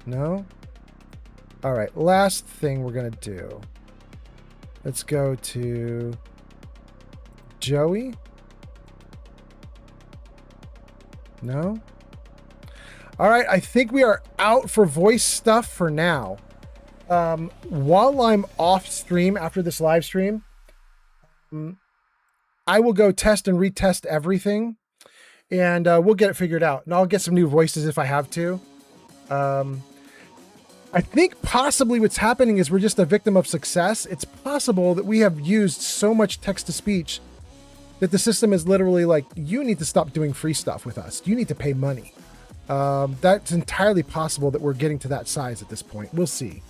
No? All right, last thing we're going to do. Let's go to Joey. No? All right, I think we are out for voice stuff for now. While I'm off stream after this live stream, I will go test and retest everything, and we'll get it figured out. And I'll get some new voices if I have to. I think possibly what's happening is we're just a victim of success. It's possible that we have used so much text-to-speech that the system is literally like, you need to stop doing free stuff with us. You need to pay money. That's entirely possible that we're getting to that size at this point. We'll see.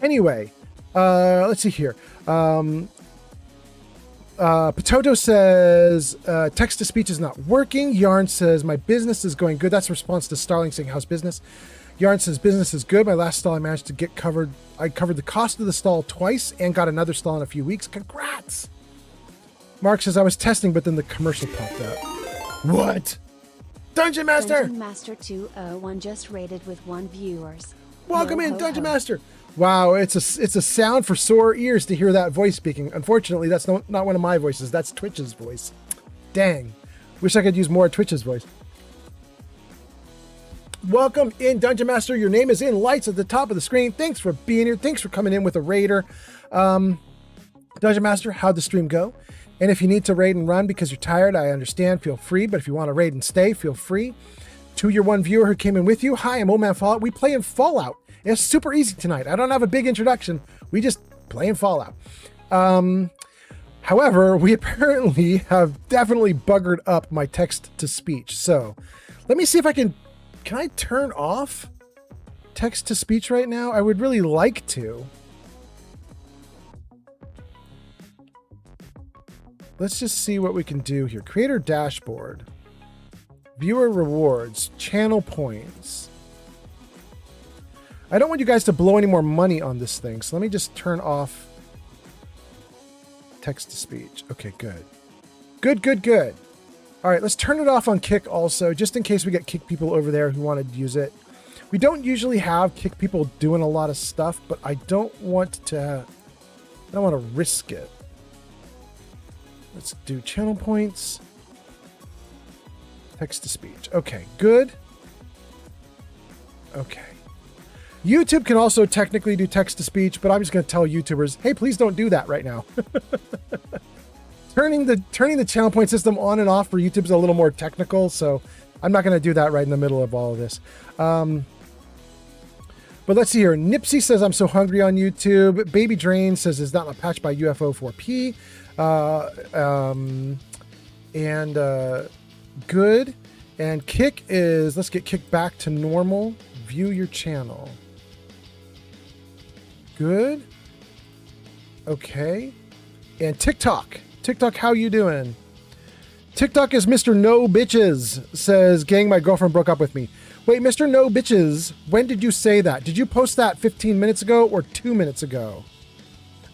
Anyway, let's see here. Potato says, text-to-speech is not working. Yarn says, my business is going good. That's a response to Starling saying, how's business? Yarn says, business is good. My last stall I managed to get covered. I covered the cost of the stall twice and got another stall in a few weeks. Congrats! Mark says, I was testing, but then the commercial popped up. What? Dungeon Master! Dungeon Master 201 just rated with 1 viewers. Welcome in, Dungeon Master! Wow, it's a sound for sore ears to hear that voice speaking. Unfortunately, that's not one of my voices. That's Twitch's voice. Dang. Wish I could use more of Twitch's voice. Welcome in, Dungeon Master. Your name is in lights at the top of the screen. Thanks for being here. Thanks for coming in with a raider. Dungeon Master, how'd the stream go? And if you need to raid and run because you're tired, I understand. Feel free. But if you want to raid and stay, feel free. To your 1 viewer who came in with you, hi, I'm Old Man Fallout. We play in Fallout. It's super easy tonight. I don't have a big introduction. We just play in Fallout. However, we apparently have definitely buggered up my text-to-speech. So let me see if I can I turn off text-to-speech right now? I would really like to. Let's just see what we can do here. Creator dashboard. Viewer rewards. Channel points. I don't want you guys to blow any more money on this thing, so let me just turn off text-to-speech. Okay, good. Good. All right, let's turn it off on Kick also, just in case we get Kick people over there who want to use it. We don't usually have Kick people doing a lot of stuff, but I don't want to risk it. Let's do channel points. Text-to-speech. Okay, good. Okay. YouTube can also technically do text-to-speech, but I'm just going to tell YouTubers, hey, please don't do that right now. Turning the channel point system on and off for YouTube is a little more technical, so I'm not going to do that right in the middle of all of this. But let's see here. Nipsey says, I'm so hungry on YouTube. Baby Drain says, is that a patch by UFO 4P? Good. And Kick is, let's get Kick back to normal. View your channel. Good. Okay. And TikTok. TikTok, how you doing? TikTok is Mr. No Bitches says, gang, my girlfriend broke up with me. Wait, Mr. No Bitches, when did you say that? Did you post that 15 minutes ago or 2 minutes ago?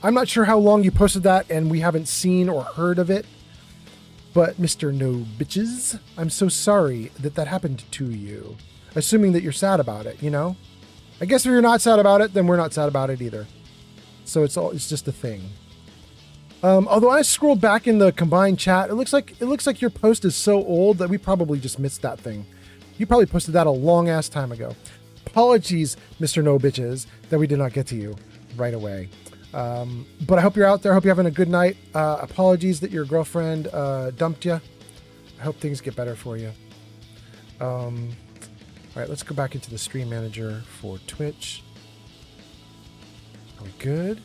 I'm not sure how long you posted that and we haven't seen or heard of it. But Mr. No Bitches, I'm so sorry that that happened to you. Assuming that you're sad about it, you know? I guess if you're not sad about it, then we're not sad about it either. So it's just a thing. Although I scrolled back in the combined chat, it looks like your post is so old that we probably just missed that thing. You probably posted that a long ass time ago. Apologies, Mr. No Bitches, that we did not get to you right away. But I hope you're out there. I hope you're having a good night. Apologies that your girlfriend dumped you. I hope things get better for you. All right, let's go back into the stream manager for Twitch. Are we good?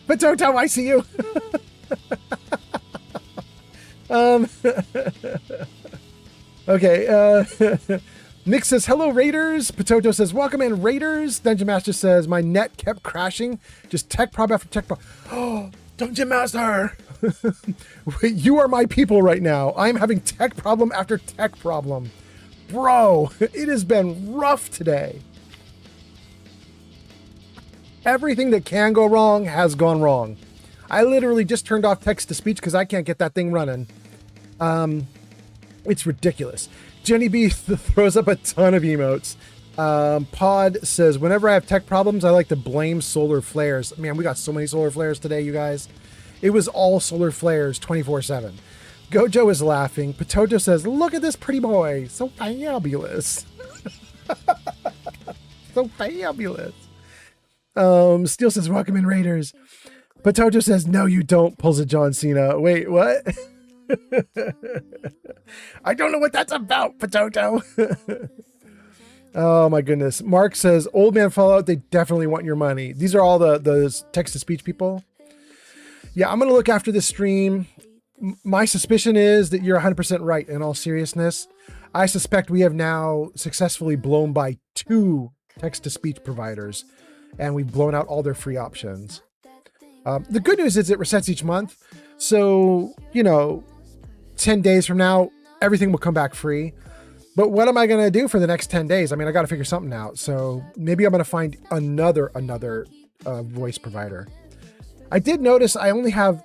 Potato, I see you. Okay. Nick says, hello, Raiders. Potato says, welcome in, Raiders. Dungeon Master says, my net kept crashing. Just tech prob after tech prob. Oh, Dungeon Master. You are my people right now. I'm having tech problem after tech problem. Bro, it has been rough today. Everything that can go wrong has gone wrong. I literally just turned off text to speech because I can't get that thing running. It's ridiculous. Jenny B throws up a ton of emotes. Pod says, whenever I have tech problems, I like to blame solar flares. Man, we got so many solar flares today, you guys. It was all solar flares 24/7. Gojo is laughing. Potato says, look at this pretty boy. So fabulous. So fabulous. Steel says, welcome in, Raiders. Potato says, no, you don't, pulls a John Cena. Wait, what? I don't know what that's about, Potato. Oh my goodness. Mark says, old man Fallout, they definitely want your money. These are all the text-to-speech people. Yeah, I'm going to look after this stream. My suspicion is that you're 100% right in all seriousness. I suspect we have now successfully blown by 2 text-to-speech providers, and we've blown out all their free options. The good news is it resets each month. So, 10 days from now, everything will come back free. But what am I going to do for the next 10 days? I mean, I got to figure something out. So maybe I'm going to find another voice provider. I did notice I only have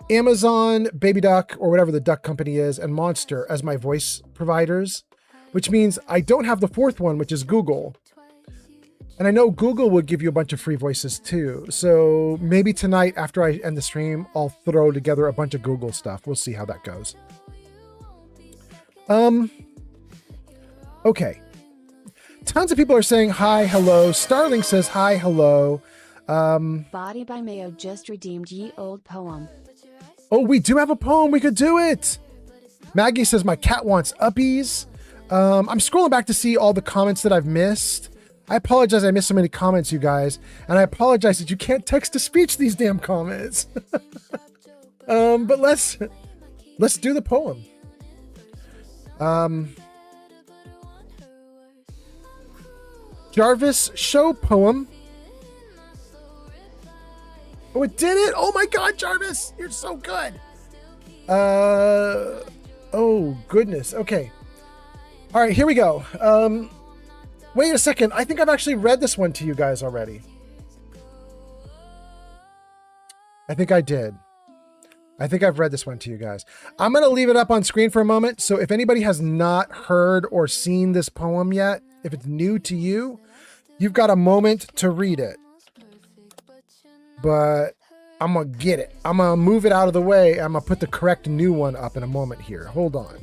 Amazon, Baby Duck, or whatever the duck company is, and Monster as my voice providers, which means I don't have the 4th one, which is Google. And I know Google would give you a bunch of free voices too. So maybe tonight after I end the stream, I'll throw together a bunch of Google stuff. We'll see how that goes. Okay. Tons of people are saying hi, hello. Starling says hi, hello. Body by Mayo just redeemed ye old poem. Oh, we do have a poem. We could do it. Maggie says my cat wants uppies. I'm scrolling back to see all the comments that I've missed. I apologize I missed so many comments, you guys. And I apologize that you can't text to speech these damn comments. But let's do the poem. Jarvis show poem. Oh, it did it! Oh my god, Jarvis! You're so good! Oh, goodness. Okay. Alright, here we go. Wait a second. I think I've actually read this one to you guys already. I think I did. I think I've read this one to you guys. I'm going to leave it up on screen for a moment. So if anybody has not heard or seen this poem yet, if it's new to you, you've got a moment to read it. But I'm going to get it. I'm going to move it out of the way. I'm going to put the correct new one up in a moment here. Hold on.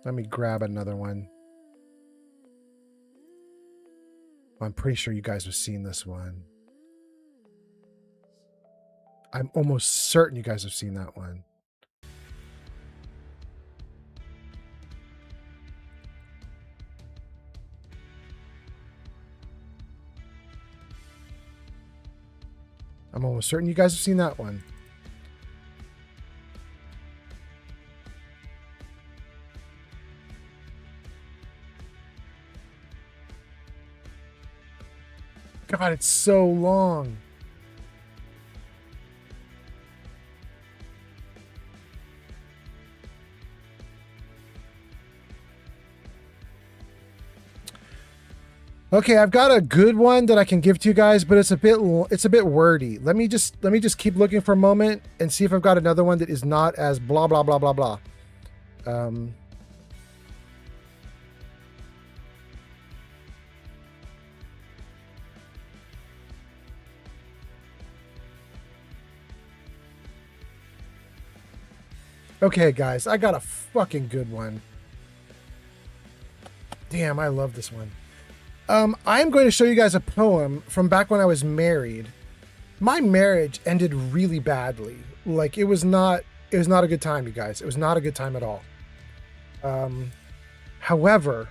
Let me grab another one. I'm pretty sure you guys have seen this one. I'm almost certain you guys have seen that one. I'm almost certain you guys have seen that one. God, it's so long. Okay, I've got a good one that I can give to you guys, but it's a bit wordy. Let me just keep looking for a moment and see if I've got another one that is not as blah blah blah blah blah. Okay, guys, I got a fucking good one. Damn, I love this one. I'm going to show you guys a poem from back when I was married. My marriage ended really badly. Like, it was not a good time, you guys. It was not a good time at all. However,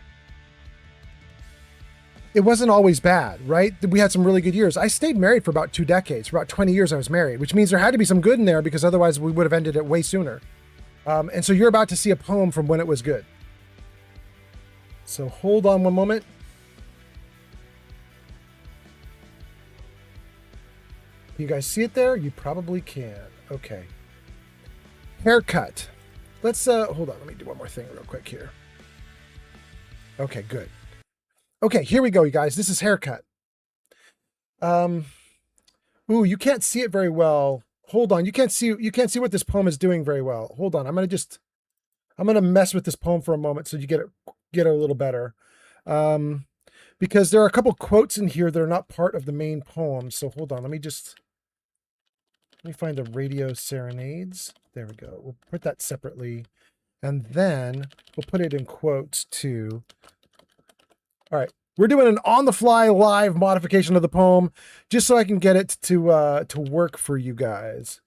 it wasn't always bad, right? We had some really good years. I stayed married for about 2 decades. For about 20 years I was married, which means there had to be some good in there because otherwise we would have ended it way sooner. And so you're about to see a poem from when it was good. So hold on one moment. You guys see it there? You probably can. Okay. Haircut. Let's hold on. Let me do one more thing real quick here. Okay, good. Okay, here we go, you guys. This is haircut. Ooh, you can't see it very well. Hold on. You can't see what this poem is doing very well. Hold on. I'm gonna mess with this poem for a moment so you get it a little better. Because there are a couple quotes in here that are not part of the main poem. So hold on. Let me find a radio serenades. There we go. We'll put that separately. And then we'll put it in quotes too. All right. We're doing an on-the-fly live modification of the poem just so I can get it to work for you guys.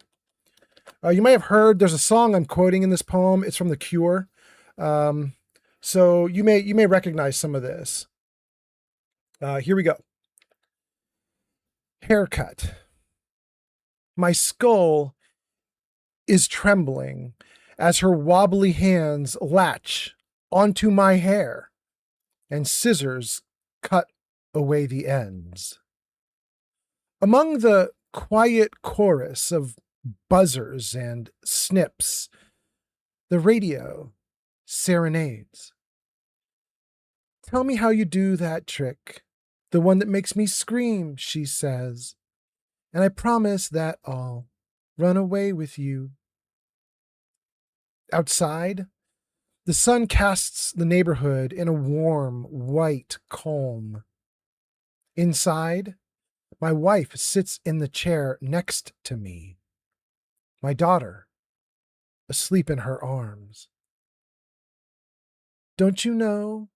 You may have heard there's a song I'm quoting in this poem. It's from The Cure. So you may recognize some of this. Here we go. Haircut. My skull is trembling as her wobbly hands latch onto my hair and scissors cut away the ends. Among the quiet chorus of buzzers and snips, the radio serenades. Tell me how you do that trick, the one that makes me scream, she says, and I promise that I'll run away with you. Outside, the sun casts the neighborhood in a warm, white calm. Inside, my wife sits in the chair next to me. My daughter, asleep in her arms. Don't you know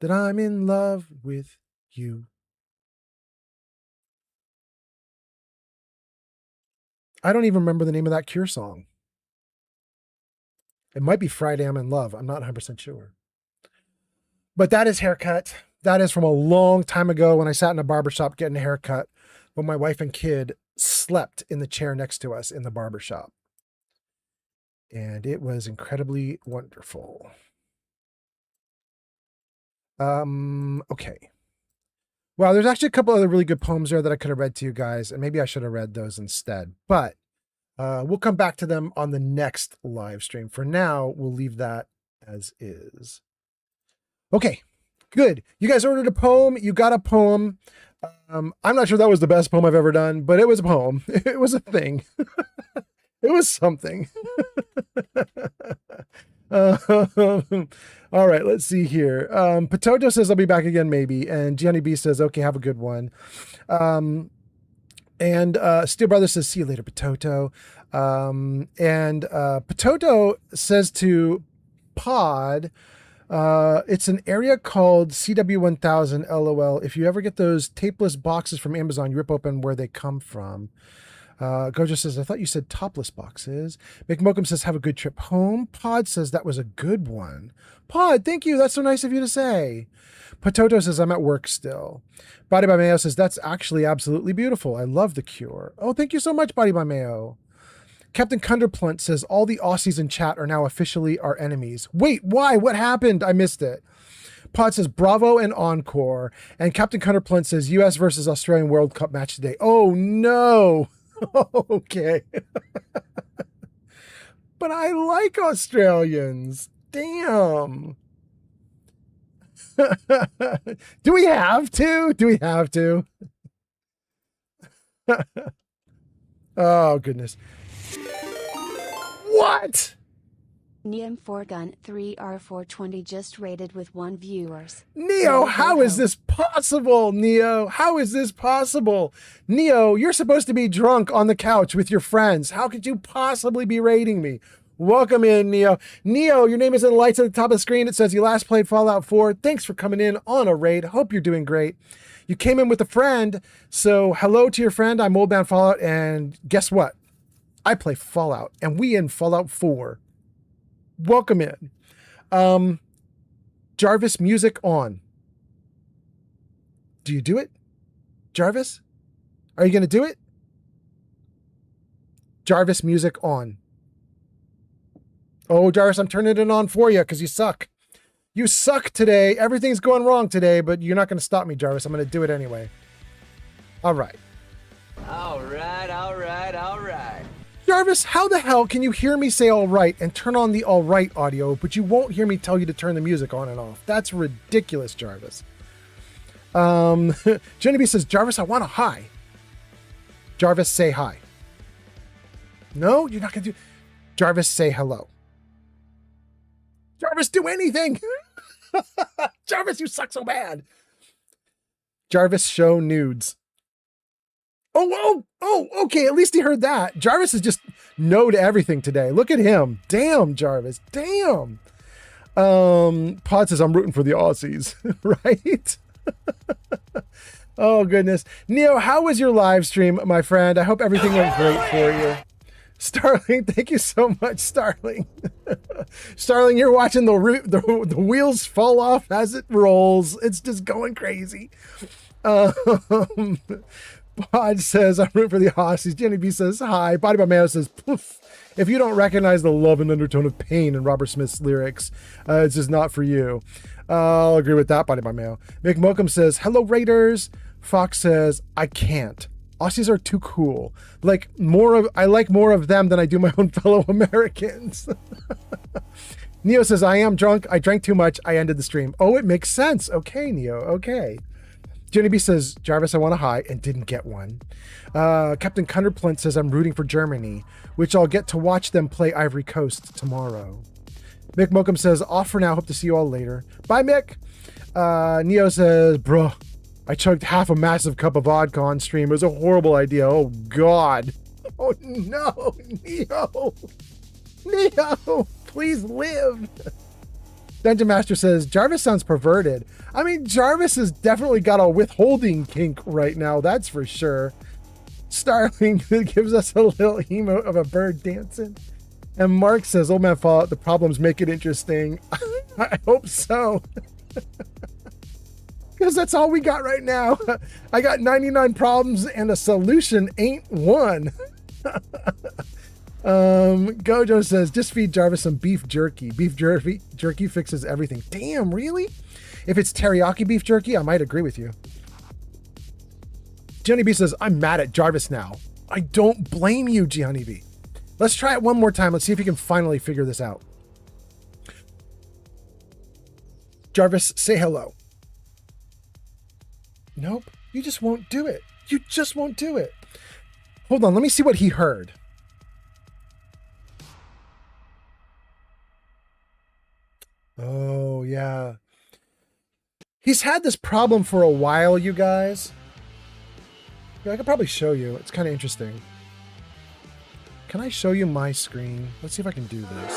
that I'm in love with you? I don't even remember the name of that Cure song. It might be Friday I'm in Love. I'm not 100% sure. But that is Haircut. That is from a long time ago when I sat in a barbershop getting a haircut when my wife and kid slept in the chair next to us in the barbershop. And it was incredibly wonderful. Okay. Well, there's actually a couple other really good poems there that I could have read to you guys, and maybe I should have read those instead. But we'll come back to them on the next live stream. For now, we'll leave that as is. Okay, good. You guys ordered a poem. You got a poem. I'm not sure that was the best poem I've ever done, but it was a poem. It was a thing. It was something. All right, let's see here. Potato says I'll be back again maybe, and Gianni B says okay, have a good one. And Steel Brother says see you later, Potato. And Potato says to Pod, it's an area called CW1000 LOL. If you ever get those tapeless boxes from Amazon, you rip open where they come from. Gojo says, I thought you said topless boxes. McMokum says, have a good trip home. Pod says, that was a good one. Pod, thank you. That's so nice of you to say. Potato says, I'm at work still. Body by Mayo says, that's actually absolutely beautiful. I love The Cure. Oh, thank you so much, Body by Mayo. Captain Cunderplunt says, all the Aussies in chat are now officially our enemies. Wait, why? What happened? I missed it. Pod says, bravo and encore. And Captain Cunderplunt says, US versus Australian World Cup match today. Oh, no. Okay. But I like Australians. Damn. Do we have to? Do we have to? Oh, goodness. What? Neum 4Gun 3R420 just rated with 1 viewers. Neo, how is this possible, Neo? How is this possible? Neo, you're supposed to be drunk on the couch with your friends. How could you possibly be raiding me? Welcome in, Neo. Neo, your name is in the lights at the top of the screen. It says you last played Fallout 4. Thanks for coming in on a raid. Hope you're doing great. You came in with a friend, so hello to your friend. I'm Old Man Fallout, and guess what? I play Fallout, and we in Fallout 4. Welcome in. Jarvis, music on. Do you do it? Jarvis? Are you going to do it? Jarvis, music on. Oh, Jarvis, I'm turning it on for you because you suck. You suck today. Everything's going wrong today, but you're not going to stop me, Jarvis. I'm going to do it anyway. All right. All right, all right, all right. Jarvis, how the hell can you hear me say all right and turn on the all right audio, but you won't hear me tell you to turn the music on and off? That's ridiculous, Jarvis. Jenny B says, Jarvis, I want a hi. Jarvis, say hi. No, you're not going to do... Jarvis, say hello. Jarvis, do anything. Jarvis, you suck so bad. Jarvis, show nudes. Oh, okay. At least he heard that. Jarvis is just no to everything today. Look at him. Damn, Jarvis. Damn. Pod says, I'm rooting for the Aussies, right? Oh, goodness. Neo, how was your live stream, my friend? I hope everything went great for you. Starling, thank you so much, Starling. Starling, you're watching the wheels fall off as it rolls. It's just going crazy. Pod says, I'm rooting for the Aussies. Jenny B says, hi. Body by Mayo says, poof. If you don't recognize the love and undertone of pain in Robert Smith's lyrics, it's just not for you. I'll agree with that, Body by Mayo. Mick Mokum says, hello, Raiders. Fox says, I can't. Aussies are too cool. I like more of them than I do my own fellow Americans. Neo says, I am drunk. I drank too much. I ended the stream. Oh, it makes sense. Okay, Neo. Okay. Jenny B says, Jarvis, I want a hi, and didn't get one. Captain Cunderplunt says, I'm rooting for Germany, which I'll get to watch them play Ivory Coast tomorrow. Mick Mokum says, off for now. Hope to see you all later. Bye, Mick. Neo says, bruh, I chugged half a massive cup of vodka on stream. It was a horrible idea. Oh, God. Oh, no. Neo. Neo, please live. Dungeon Master says, Jarvis sounds perverted. I mean, Jarvis has definitely got a withholding kink right now, that's for sure. Starling gives us a little emote of a bird dancing. And Mark says, Old Man Fallout, the problems make it interesting. I hope so. Because that's all we got right now. I got 99 problems and a solution ain't one. Gojo says, just feed Jarvis some beef jerky. Beef jerky fixes everything. Damn, really? If it's teriyaki beef jerky, I might agree with you. Gianni B says, I'm mad at Jarvis now. I don't blame you, Gianni B. Let's try it one more time. Let's see if you can finally figure this out. Jarvis, say hello. Nope, you just won't do it. You just won't do it. Hold on, let me see what he heard. Oh, yeah. He's had this problem for a while, you guys. Yeah, I could probably show you. It's kind of interesting. Can I show you my screen? Let's see if I can do this.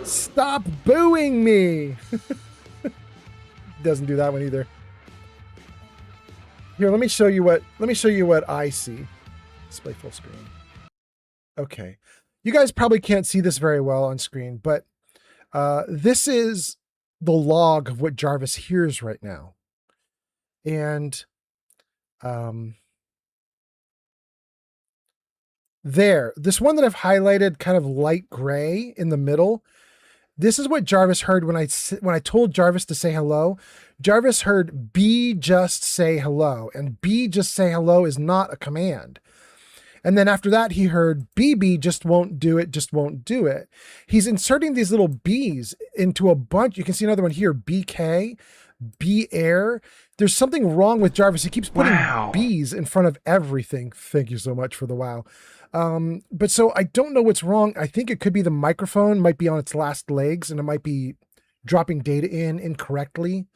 Stop booing me. doesn't do that one either. Here, let me show you what I see. Display full screen. Okay. You guys probably can't see this very well on screen, but this is the log of what Jarvis hears right now. And this one that I've highlighted kind of light gray in the middle, this is what Jarvis heard when I told Jarvis to say hello. Jarvis heard B just say hello, and B just say hello is not a command. And then after that, he heard BB just won't do it, just won't do it. He's inserting these little B's into a bunch. You can see another one here, BK, B air. There's something wrong with Jarvis. He keeps putting B's in front of everything. Thank you so much for the wow. But so I don't know what's wrong. I think it could be the microphone might be on its last legs and it might be dropping data in incorrectly.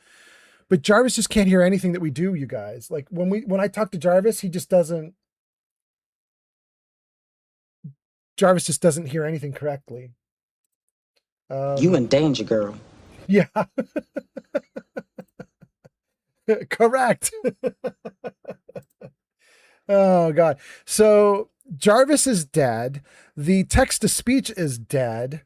But Jarvis just can't hear anything that we do, you guys. Like when I talk to Jarvis, he just doesn't. Jarvis just doesn't hear anything correctly. You in danger, girl. Yeah. Correct. Oh, God. So Jarvis is dead. The text-to-speech is dead.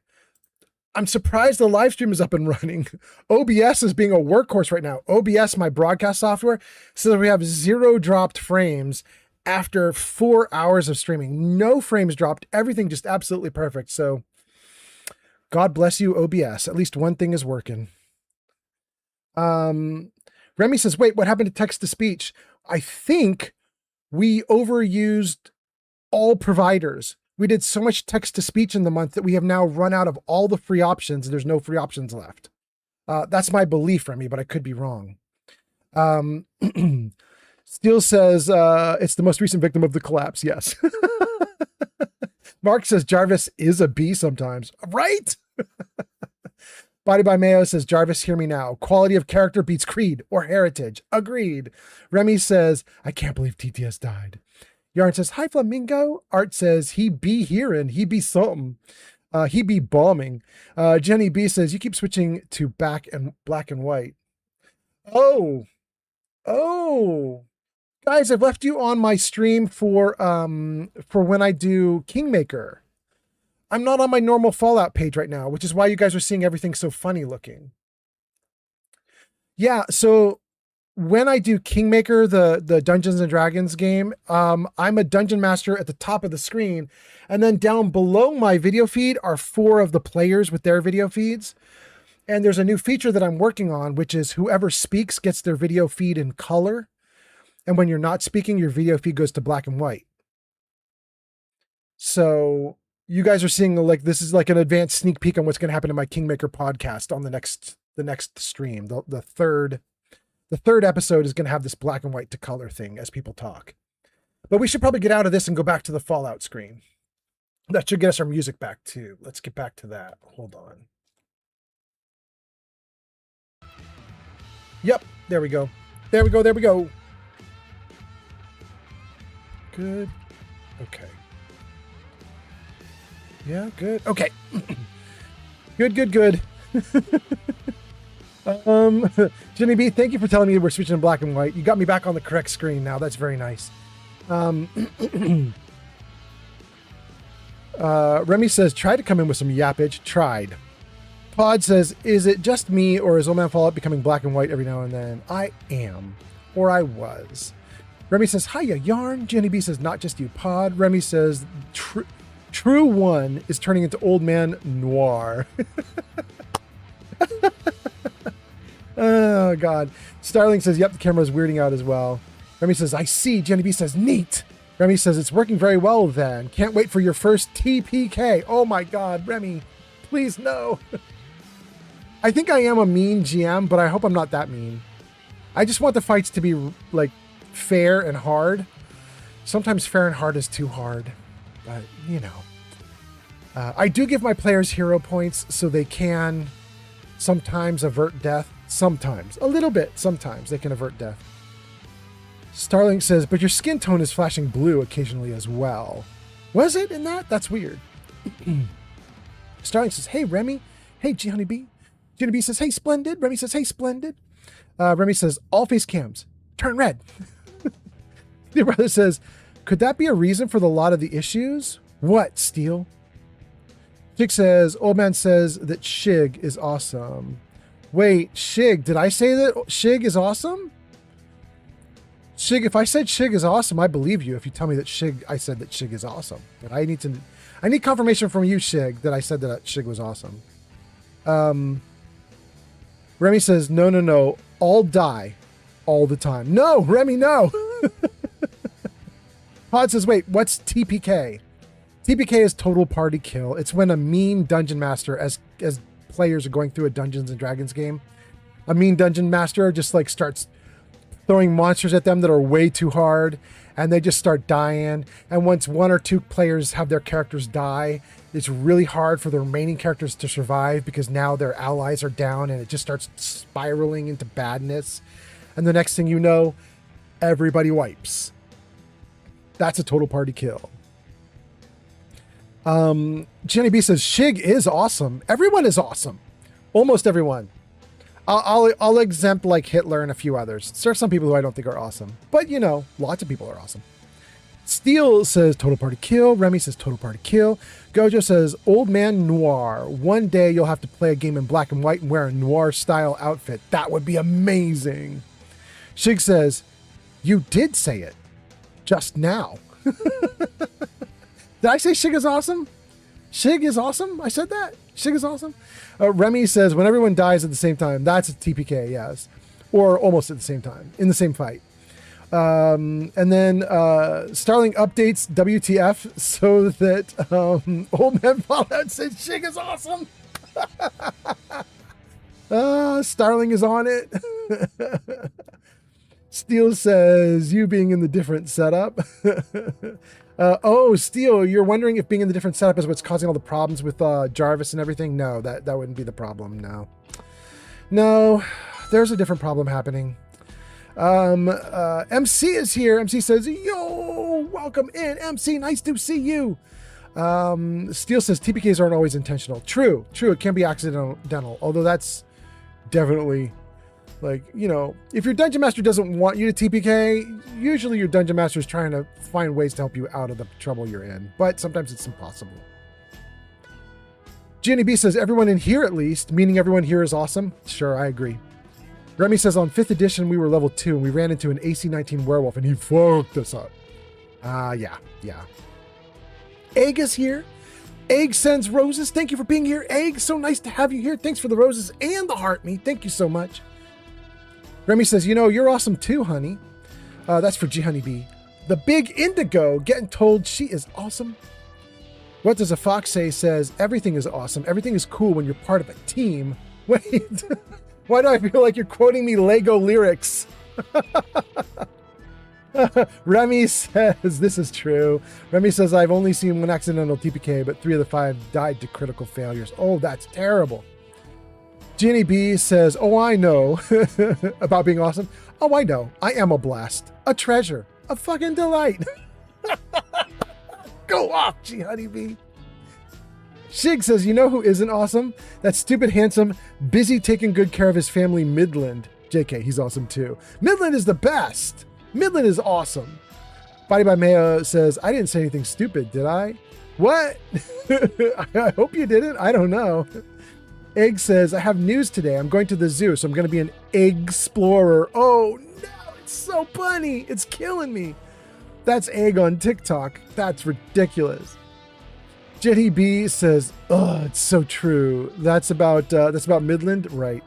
I'm surprised the live stream is up and running. OBS is being a workhorse right now. OBS, my broadcast software, says we have 0 dropped frames after 4 hours of streaming. No frames dropped. Everything just absolutely perfect. So God bless you, OBS. At least one thing is working. Remy says, wait, what happened to text-to-speech? I think we overused all providers. We did so much text-to-speech in the month that we have now run out of all the free options. And there's no free options left. That's my belief, Remy, but I could be wrong. Steele says, it's the most recent victim of the collapse. Yes. Mark says Jarvis is a bee sometimes. Right? Body by Mayo says, Jarvis, hear me now. Quality of character beats creed or heritage. Agreed. Remy says, I can't believe TTS died. Yarn says, hi, Flamingo. Art says, he be hearing, he be something. He be bombing. Jenny B says, you keep switching to black and white. Oh. Guys, I've left you on my stream for when I do Kingmaker. I'm not on my normal Fallout page right now, which is why you guys are seeing everything so funny looking. Yeah, so when I do Kingmaker, the Dungeons and Dragons game, I'm a dungeon master at the top of the screen, and then down below my video feed are 4 of the players with their video feeds. And there's a new feature that I'm working on, which is whoever speaks gets their video feed in color. And when you're not speaking, your video feed goes to black and white. So you guys are seeing this is like an advanced sneak peek on what's going to happen in my Kingmaker podcast on the next stream. The third episode is going to have this black and white to color thing as people talk. But we should probably get out of this and go back to the Fallout screen. That should get us our music back too. Let's get back to that. Hold on. Yep, there we go. There we go. Good. Okay. Yeah, good. Okay. Good. Jenny B, thank you for telling me we're switching to black and white. You got me back on the correct screen now. That's very nice. Remy says, try to come in with some yappage. Tried. Pod says, is it just me or is Old Man Fallout becoming black and white every now and then? I am. Or I was. Remy says, hiya, Yarn. Jenny B says, not just you, Pod. Remy says, True One is turning into Old Man Noir. Oh, God. Starling says, yep, the camera's weirding out as well. Remy says, I see. Jenny B says, neat. Remy says, it's working very well then. Can't wait for your first TPK. Oh, my God, Remy, please no. I think I am a mean GM, but I hope I'm not that mean. I just want the fights to be, like, fair and hard. Sometimes fair and hard is too hard, but, you know. I do give my players hero points so they can sometimes avert death. Sometimes. A little bit. Sometimes they can avert death. Starling says, but your skin tone is flashing blue occasionally as well. Was it in that? That's weird. Starling says, hey, Remy. Hey, Jenny B. Jenny B says, hey, Splendid. Remy says, hey, Splendid. Remy says, all face cams, turn red. Your brother says, could that be a reason for a lot of the issues? What, Steel? Chick says, old man says that Shig is awesome. Wait, Shig, did I say that Shig is awesome? Shig, if I said Shig is awesome, I believe you if you tell me that I said that Shig is awesome. But I need confirmation from you, Shig, that I said that Shig was awesome. Remy says, no, all die all the time. No, Remy, no. Pod says, wait, what's TPK? TPK is total party kill. It's when a mean dungeon master, as players are going through a Dungeons and Dragons game, a mean dungeon master just like starts throwing monsters at them that are way too hard, and they just start dying. And once one or two players have their characters die, it's really hard for the remaining characters to survive because now their allies are down and it just starts spiraling into badness. And the next thing you know, everybody wipes. That's a total party kill. Jenny B says, Shig is awesome. Everyone is awesome. Almost everyone. I'll exempt like Hitler and a few others. There are some people who I don't think are awesome. But, you know, lots of people are awesome. Steel says, total party kill. Remy says, total party kill. Gojo says, old man noir. One day you'll have to play a game in black and white and wear a noir style outfit. That would be amazing. Shig says, you did say it. Just now. Did I say Shig is awesome? Shig is awesome? I said that? Shig is awesome? Remy says, when everyone dies at the same time, that's a TPK, yes. Or almost at the same time, in the same fight. And then Starling updates WTF so that Old Man Fallout says Shig is awesome. Starling is on it. Steel says, you being in the different setup. Steel, you're wondering if being in the different setup is what's causing all the problems with Jarvis and everything? No, that wouldn't be the problem, no. There's a different problem happening. MC is here. MC says, yo, welcome in, MC, nice to see you. Steel says, TPKs aren't always intentional. True, it can be accidental, although that's definitely... Like, you know, if your dungeon master doesn't want you to TPK, usually your dungeon master is trying to find ways to help you out of the trouble you're in, but sometimes it's impossible. Jenny B says, everyone in here at least, meaning everyone here is awesome. Sure, I agree. Remy says, on 5th edition, we were level 2 and we ran into an AC-19 werewolf and he fucked us up. Yeah. Egg is here. Egg sends roses. Thank you for being here, Egg. So nice to have you here. Thanks for the roses and the heart me. Thank you so much. Remy says, you know, you're awesome too, honey. That's for G Honeybee. The big indigo getting told she is awesome. What does a fox say? Says, everything is awesome. Everything is cool when you're part of a team. Wait, why do I feel like you're quoting me Lego lyrics? Remy says, this is true. Remy says, I've only seen one accidental TPK, but 3 of the 5 died to critical failures. Oh, that's terrible. Jenny B says, oh, I know about being awesome. Oh, I know. I am a blast, a treasure, a fucking delight. Go off, G Honeybee. Shig says, you know who isn't awesome? That stupid, handsome, busy taking good care of his family, Midland. JK, he's awesome too. Midland is the best. Midland is awesome. Body by Mayo says, I didn't say anything stupid, did I? What? I hope you didn't. I don't know. Egg says, I have news today. I'm going to the zoo, so I'm going to be an egg explorer. Oh, no, it's so funny. It's killing me. That's Egg on TikTok. That's ridiculous. Jetty B says, oh, it's so true. That's about Midland? Right.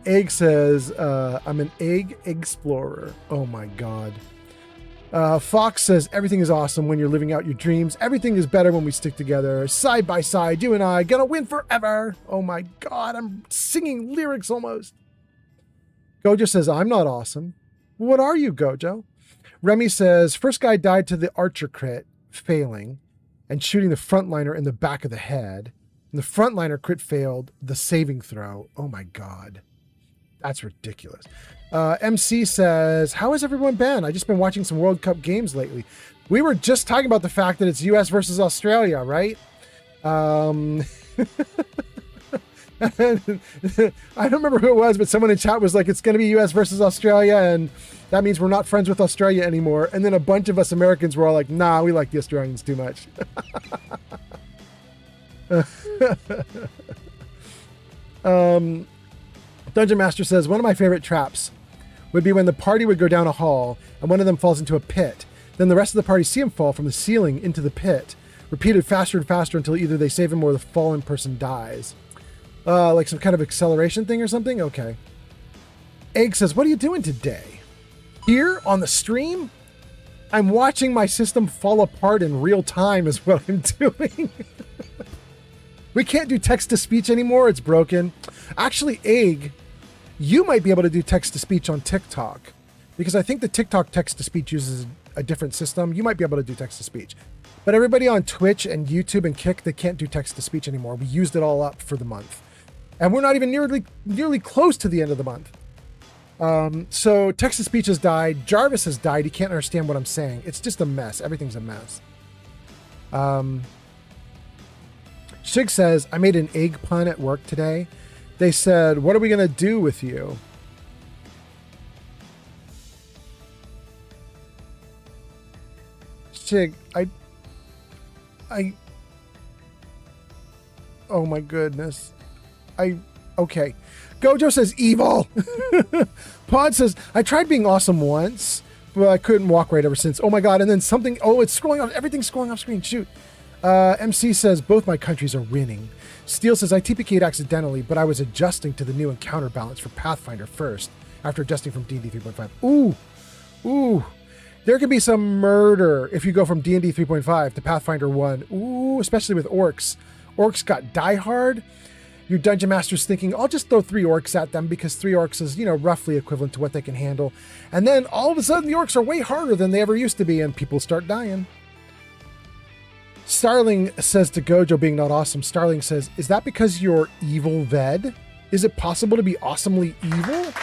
Egg says, I'm an egg explorer. Oh, my God. Fox says, everything is awesome when you're living out your dreams. Everything is better when we stick together. Side by side, you and I, gonna win forever. Oh my God, I'm singing lyrics almost. Gojo says, I'm not awesome. What are you, Gojo? Remy says, first guy died to the archer crit, failing, and shooting the frontliner in the back of the head. And the frontliner crit failed the saving throw. Oh my God. That's ridiculous. MC says, how has everyone been? I've just been watching some World Cup games lately. We were just talking about the fact that it's US versus Australia, right? And I don't remember who it was, but someone in chat was like, it's going to be US versus Australia, and that means we're not friends with Australia anymore. And then a bunch of us Americans were all like, nah, we like the Australians too much. Dungeon Master says, one of my favorite traps would be when the party would go down a hall and one of them falls into a pit. Then the rest of the party see him fall from the ceiling into the pit, repeated faster and faster until either they save him or the fallen person dies. Like some kind of acceleration thing or something? Okay. Egg says, what are you doing today? Here on the stream? I'm watching my system fall apart in real time is what I'm doing. We can't do text-to-speech anymore. It's broken. Actually, Egg, you might be able to do text-to-speech on TikTok, because I think the TikTok text-to-speech uses a different system. You might be able to do text-to-speech. But everybody on Twitch and YouTube and Kick, they can't do text-to-speech anymore. We used it all up for the month. And we're not even nearly close to the end of the month. So text-to-speech has died. Jarvis has died. He can't understand what I'm saying. It's just a mess. Everything's a mess. Shig says, I made an egg pun at work today. They said, what are we going to do with you? Shig, oh my goodness. Okay. Gojo says evil. Pod says, I tried being awesome once, but I couldn't walk right ever since. Oh my God. And then something, it's scrolling off. Everything's scrolling off screen. Shoot. MC says, both my countries are winning. Steel says, I TPK'd accidentally, but I was adjusting to the new encounter balance for Pathfinder first, after adjusting from D&D 3.5. Ooh. There can be some murder if you go from D&D 3.5 to Pathfinder 1. Ooh, especially with orcs. Orcs got Die Hard. Your Dungeon Master's thinking, I'll just throw 3 orcs at them because 3 orcs is, roughly equivalent to what they can handle. And then all of a sudden the orcs are way harder than they ever used to be and people start dying. Starling says to Gojo being not awesome, Starling says, is that because you're evil Ved? Is it possible to be awesomely evil?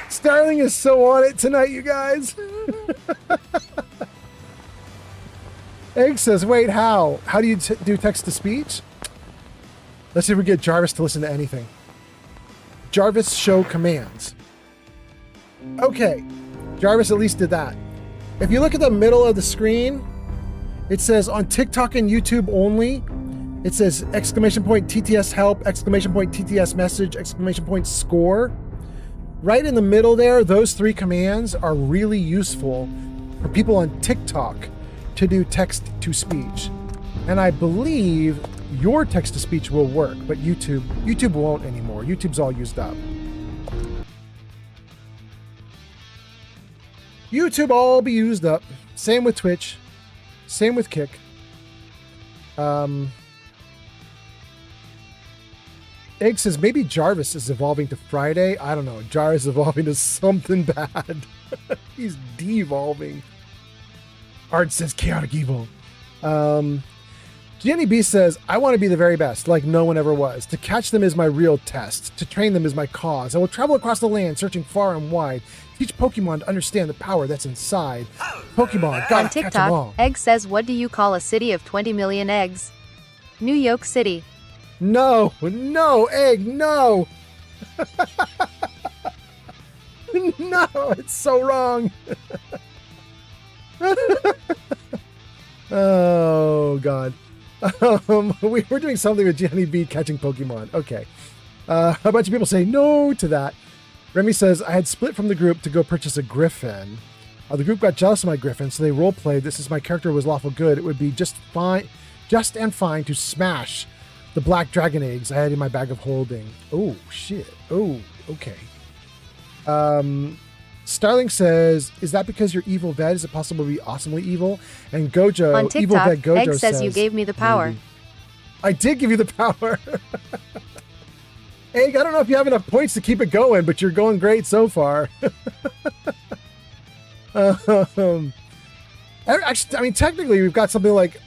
Starling is so on it tonight, you guys. Egg says, wait, how? How do you do text-to-speech? Let's see if we get Jarvis to listen to anything. Jarvis show commands. Okay, Jarvis at least did that. If you look at the middle of the screen, it says on TikTok and YouTube only, it says exclamation point TTS help, exclamation point TTS message, exclamation point score. Right in the middle there, those 3 commands are really useful for people on TikTok to do text-to-speech. And I believe your text-to-speech will work, but YouTube won't anymore. YouTube's all used up. YouTube all be used up. Same with Twitch. Same with Kick. Egg says, maybe Jarvis is evolving to Friday. I don't know. Jarvis is evolving to something bad. He's devolving. Art says, chaotic evil. Jenny B says, I want to be the very best, like no one ever was. To catch them is my real test. To train them is my cause. I will travel across the land, searching far and wide. Teach Pokemon to understand the power that's inside. Pokemon, gotta On catch them TikTok, all. Egg says, what do you call a city of 20 million eggs? New York City. No, Egg, no. No, it's so wrong. Oh, God. We're doing something with Jenny B catching Pokemon. Okay. A bunch of people say no to that. Remy says, I had split from the group to go purchase a griffin. The group got jealous of my griffin, so they roleplayed that since my character was lawful good, it would be just and fine to smash the black dragon eggs I had in my bag of holding. Oh, shit. Oh, okay. Starling says, is that because you're evil Ved? Is it possible to be awesomely evil? And Gojo, On TikTok, evil Ved Gojo Egg says you gave me the power. Maybe. I did give you the power. Egg, I don't know if you have enough points to keep it going, but you're going great so far. Actually, I mean, technically, we've got something like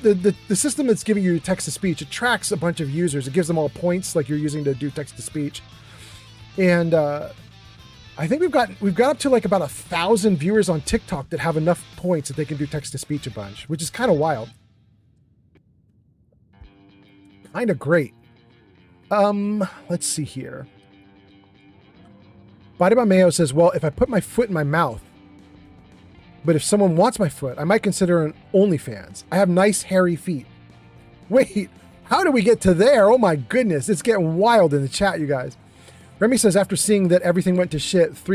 the system that's giving you text-to-speech. It tracks a bunch of users. It gives them all points like you're using to do text-to-speech. And I think we've got up to like about 1,000 viewers on TikTok that have enough points that they can do text-to-speech a bunch, which is kind of wild. Kind of great. Let's see here. Body by Mayo says, well, if I put my foot in my mouth, but if someone wants my foot, I might consider an OnlyFans. I have nice hairy feet. Wait, how do we get to there? Oh my goodness, it's getting wild in the chat, you guys. Remy says, after seeing that everything went to shit, after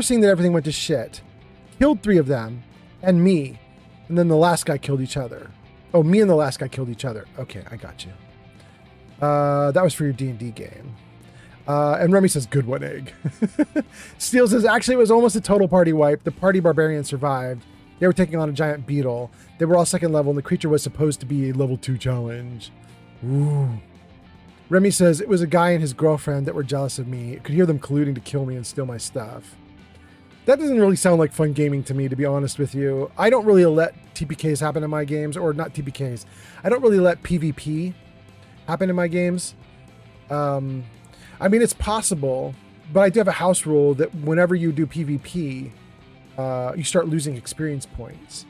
seeing that everything went to shit, killed 3 of them, and me, and then the last guy killed each other. Oh, me and the last guy killed each other. Okay, I got you. That was for your D&D game. And Remy says, good one, egg. Steel says, actually, it was almost a total party wipe. The party barbarians survived. They were taking on a giant beetle. They were all 2nd level, and the creature was supposed to be a level 2 challenge. Ooh. Remy says, it was a guy and his girlfriend that were jealous of me. Could hear them colluding to kill me and steal my stuff. That doesn't really sound like fun gaming to me, to be honest with you. I don't really let TPKs happen in my games, or not TPKs. I don't really let PvP happen in my games. I mean, it's possible, but I do have a house rule that whenever you do PvP, you start losing experience points.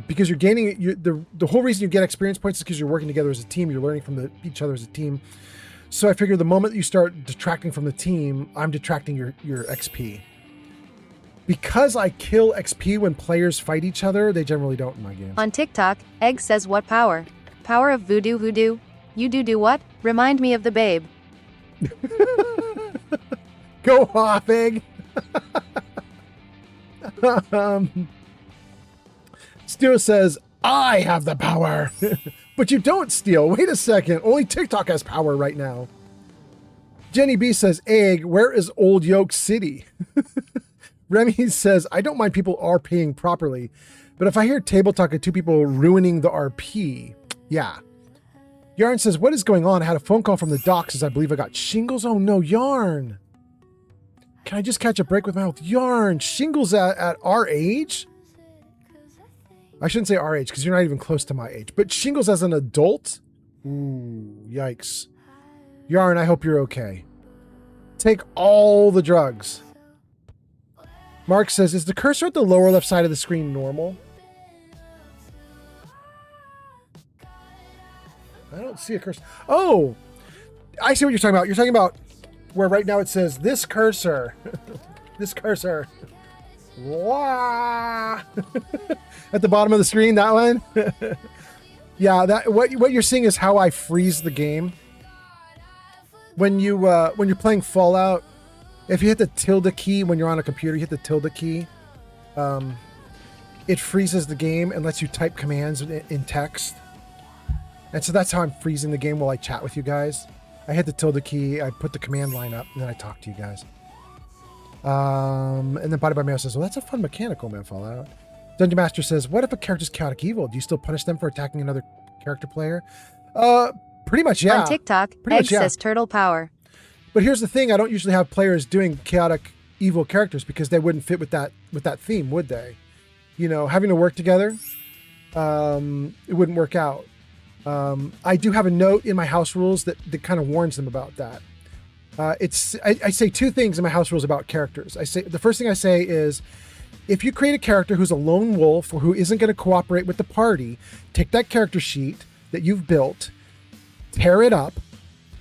Because you're gaining, the whole reason you get experience points is because you're working together as a team. You're learning from each other as a team. So I figure the moment that you start detracting from the team, I'm detracting your XP. Because I kill XP when players fight each other, they generally don't in my game. On TikTok, Egg says, what power? Power of voodoo hoodoo? You do what? Remind me of the babe. Go off, Egg. Steel says, I have the power. But you don't, Steel. Wait a second. Only TikTok has power right now. Jenny B says, Egg, where is Old Yoke City? Remy says, I don't mind people RPing properly, but if I hear table talk of 2 people ruining the RP, yeah. Yarn says, what is going on? I had a phone call from the doc, says I believe I got shingles. Oh no, Yarn. Can I just catch a break with my health? Yarn, shingles at our age? I shouldn't say our age because you're not even close to my age, but shingles as an adult? Ooh, yikes. Yarn, I hope you're okay. Take all the drugs. Mark says, is the cursor at the lower left side of the screen normal? I don't see a cursor. Oh, I see what you're talking about. You're talking about where right now it says this cursor. This cursor. Wah! At the bottom of the screen, that one. Yeah, that what you're seeing is how I freeze the game. When you're playing Fallout, if you hit the tilde key when you're on a computer, you hit the tilde key, it freezes the game and lets you type commands in text. And so that's how I'm freezing the game while I chat with you guys. I hit the tilde key, I put the command line up, and then I talk to you guys. And then Body by Mail says, well, that's a fun mechanical, man, Fallout. Dungeon Master says, what if a character's chaotic evil? Do you still punish them for attacking another character player? Pretty much, yeah. On TikTok, Egg says turtle power. But here's the thing, I don't usually have players doing chaotic evil characters because they wouldn't fit with that theme, would they? You know, having to work together, it wouldn't work out. I do have a note in my house rules that kind of warns them about that. I say 2 things in my house rules about characters. The first thing I say is, if you create a character who's a lone wolf or who isn't going to cooperate with the party, take that character sheet that you've built, tear it up,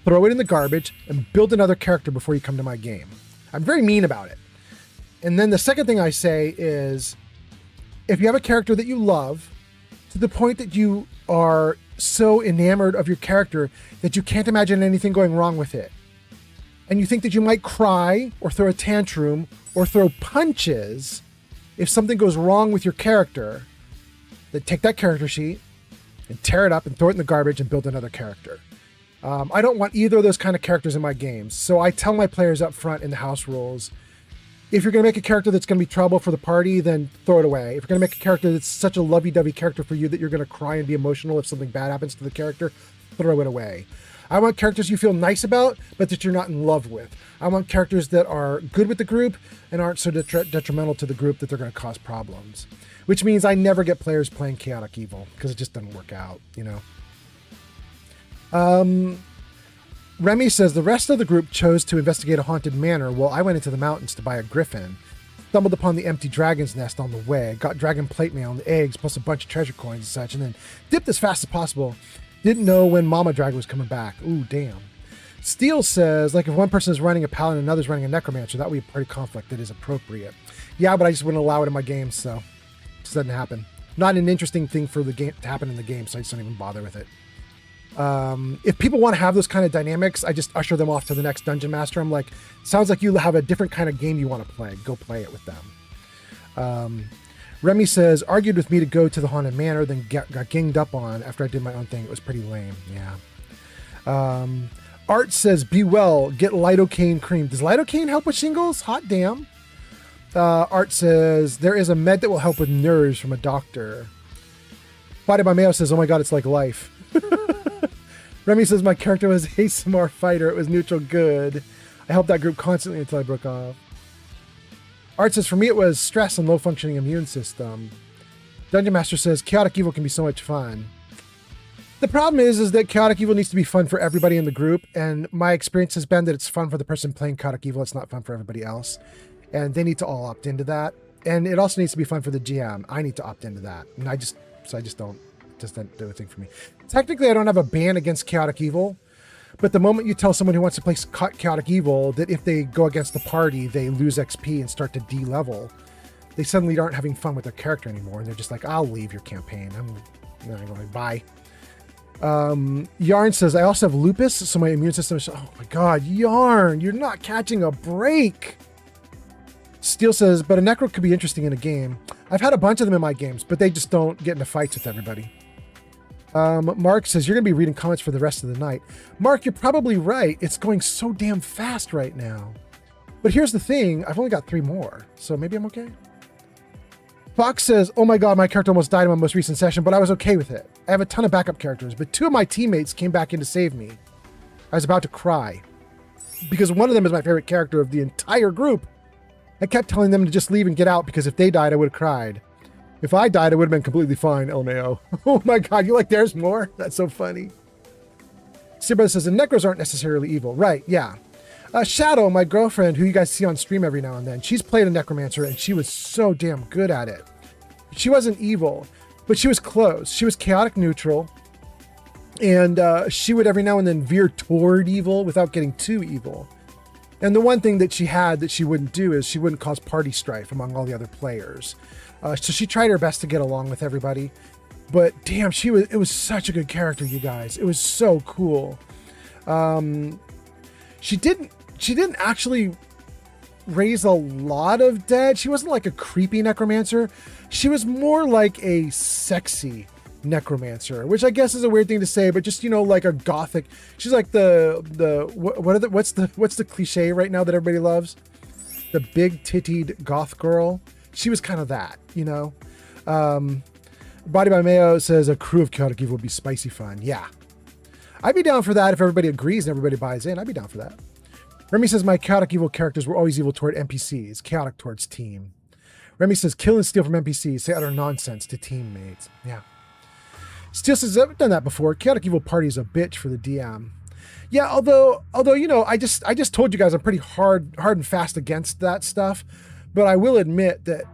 throw it in the garbage, and build another character before you come to my game. I'm very mean about it. And then the second thing I say is, if you have a character that you love, to the point that you are so enamored of your character that you can't imagine anything going wrong with it, and you think that you might cry or throw a tantrum or throw punches if something goes wrong with your character, then take that character sheet and tear it up and throw it in the garbage and build another character. I don't want either of those kind of characters in my games. So I tell my players up front in the house rules, if you're going to make a character that's going to be trouble for the party, then throw it away. If you're going to make a character that's such a lovey-dovey character for you that you're going to cry and be emotional if something bad happens to the character, throw it away. I want characters you feel nice about, but that you're not in love with. I want characters that are good with the group and aren't so detrimental to the group that they're going to cause problems. Which means I never get players playing chaotic evil because it just doesn't work out, you know. Remy says the rest of the group chose to investigate a haunted manor while I went into the mountains to buy a griffin. Stumbled upon the empty dragon's nest on the way, got dragon plate mail and eggs plus a bunch of treasure coins and such, and then dipped as fast as possible. Didn't know when Mama Dragon was coming back. Ooh, damn. Steele says, like if one person is running a paladin and another's running a necromancer, that would be a party conflict that is appropriate. Yeah, but I just wouldn't allow it in my game, so it just doesn't happen. Not an interesting thing for the game to happen in the game, so I just don't even bother with it. If people want to have those kind of dynamics, I just usher them off to the next dungeon master. I'm like, sounds like you have a different kind of game you want to play. Go play it with them. Remy says, argued with me to go to the haunted manor, then got ganged up on after I did my own thing. It was pretty lame. Yeah. Art says, be well, get lidocaine cream. Does lidocaine help with shingles? Hot damn. Art says, there is a med that will help with nerves from a doctor. Body by Mayo says, oh my God, it's like life. Remy says, my character was a smart fighter. It was neutral good. I helped that group constantly until I broke off. Art says, for me, it was stress and low functioning immune system. Dungeon Master says, chaotic evil can be so much fun. The problem is that chaotic evil needs to be fun for everybody in the group. And my experience has been that it's fun for the person playing chaotic evil. It's not fun for everybody else. And they need to all opt into that. And it also needs to be fun for the GM. I need to opt into that. And I just don't do a thing for me. Technically, I don't have a ban against chaotic evil, but the moment you tell someone who wants to play chaotic evil that if they go against the party, they lose XP and start to D-level, they suddenly aren't having fun with their character anymore. And they're just like, I'll leave your campaign. I'm going, bye. Yarn says, I also have lupus, so my immune system is, oh my God, Yarn, you're not catching a break. Steele says, but a necro could be interesting in a game. I've had a bunch of them in my games, but they just don't get into fights with everybody. Mark says, you're going to be reading comments for the rest of the night. Mark, you're probably right. It's going so damn fast right now. But here's the thing. I've only got 3 more, so maybe I'm okay. Fox says, oh my God, my character almost died in my most recent session, but I was okay with it. I have a ton of backup characters, but 2 of my teammates came back in to save me. I was about to cry because one of them is my favorite character of the entire group. I kept telling them to just leave and get out because if they died, I would have cried. If I died, it would have been completely fine, LMAO. Oh my God, you like there's more? That's so funny. Sibra says, the necros aren't necessarily evil. Right, yeah. Shadow, my girlfriend, who you guys see on stream every now and then, she's played a necromancer and she was so damn good at it. She wasn't evil, but she was close. She was chaotic neutral. And she would every now and then veer toward evil without getting too evil. And the one thing that she had that she wouldn't do is she wouldn't cause party strife among all the other players. So she tried her best to get along with everybody. But damn, it was such a good character, you guys. It was so cool. She didn't actually raise a lot of dead. She wasn't like a creepy necromancer. She was more like a sexy necromancer, which I guess is a weird thing to say, but just, like a gothic. She's like what's the cliche right now that everybody loves? The big tittied goth girl. She was kind of that, Body by Mayo says a crew of chaotic evil would be spicy fun. Yeah. I'd be down for that if everybody agrees and everybody buys in. I'd be down for that. Remy says my chaotic evil characters were always evil toward NPCs, chaotic towards team. Remy says kill and steal from NPCs, say utter nonsense to teammates. Yeah. Steele says I've done that before. Chaotic evil party is a bitch for the DM. Yeah, although I just told you guys I'm pretty hard and fast against that stuff, but I will admit that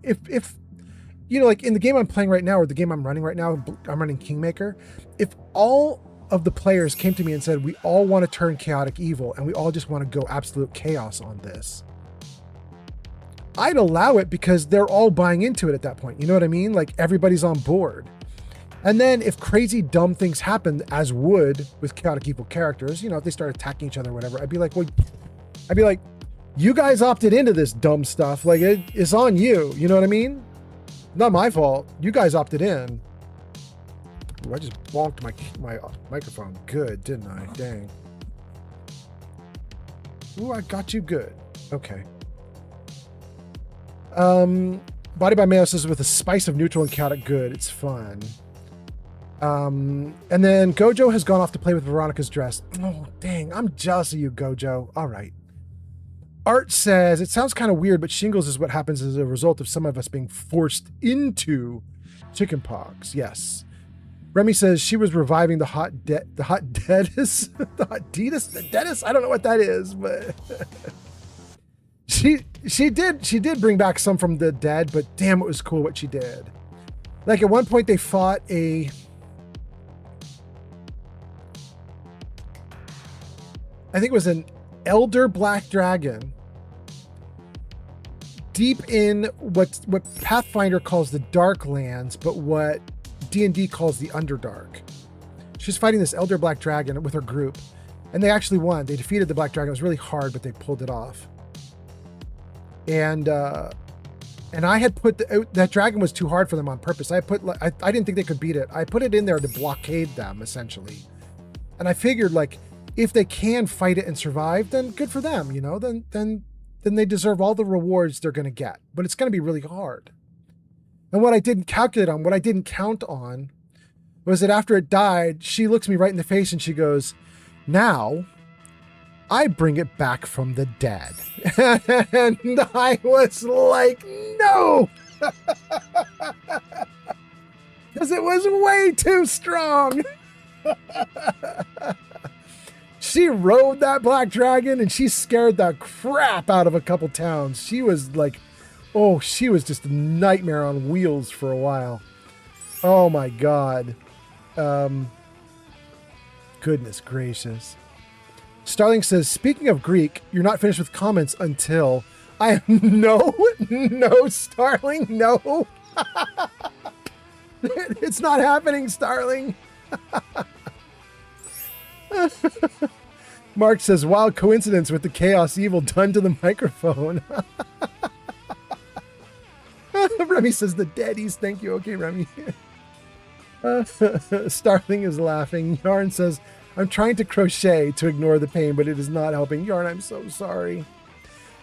if like in the game I'm playing right now or the game I'm running right now, I'm running Kingmaker. If all of the players came to me and said, we all want to turn chaotic evil and we all just want to go absolute chaos on this, I'd allow it because they're all buying into it at that point. You know what I mean? Like everybody's on board. And then if crazy dumb things happen, as would with chaotic evil characters, if they start attacking each other or whatever, I'd be like, you guys opted into this dumb stuff. Like it's on you. You know what I mean? Not my fault. You guys opted in. Ooh, I just bonked my microphone. Good, didn't I? Dang. Ooh, I got you good. Okay. Body by Mayo says with a spice of neutral and chaotic good. It's fun. And then Gojo has gone off to play with Veronica's dress. Oh, dang. I'm jealous of you, Gojo. All right. Art says, it sounds kind of weird, but shingles is what happens as a result of some of us being forced into chickenpox. Yes. Remy says she was reviving the hot deadis, the hot deadis. I don't know what that is, but she did bring back some from the dead. But damn, it was cool what she did. Like at one point they fought I think it was an elder black dragon deep in what Pathfinder calls the Dark Lands, but what D&D calls the Underdark. She's fighting this elder black dragon with her group, and they actually won. They defeated the black dragon. It was really hard, but they pulled it off. And I had put that dragon was too hard for them on purpose. I didn't think they could beat it. I put it in there to blockade them essentially, and I figured like if they can fight it and survive, then good for them. You know, then they deserve all the rewards they're going to get. But it's going to be really hard. And what I didn't calculate on, what I didn't count on, was that after it died, she looks me right in the face and she goes, "Now, I bring it back from the dead." And I was like, no! Because it was way too strong. She rode that black dragon and she scared the crap out of a couple towns. She was like, oh, she was just a nightmare on wheels for a while. Oh my God. Goodness gracious. Starling says, speaking of Greek, you're not finished with comments until I am no, Starling, no. It's not happening, Starling. Mark says, wild coincidence with the chaos evil done to the microphone. Remy says, the daddies. Thank you. Okay, Remy. Starling is laughing. Yarn says, I'm trying to crochet to ignore the pain, but it is not helping. Yarn, I'm so sorry.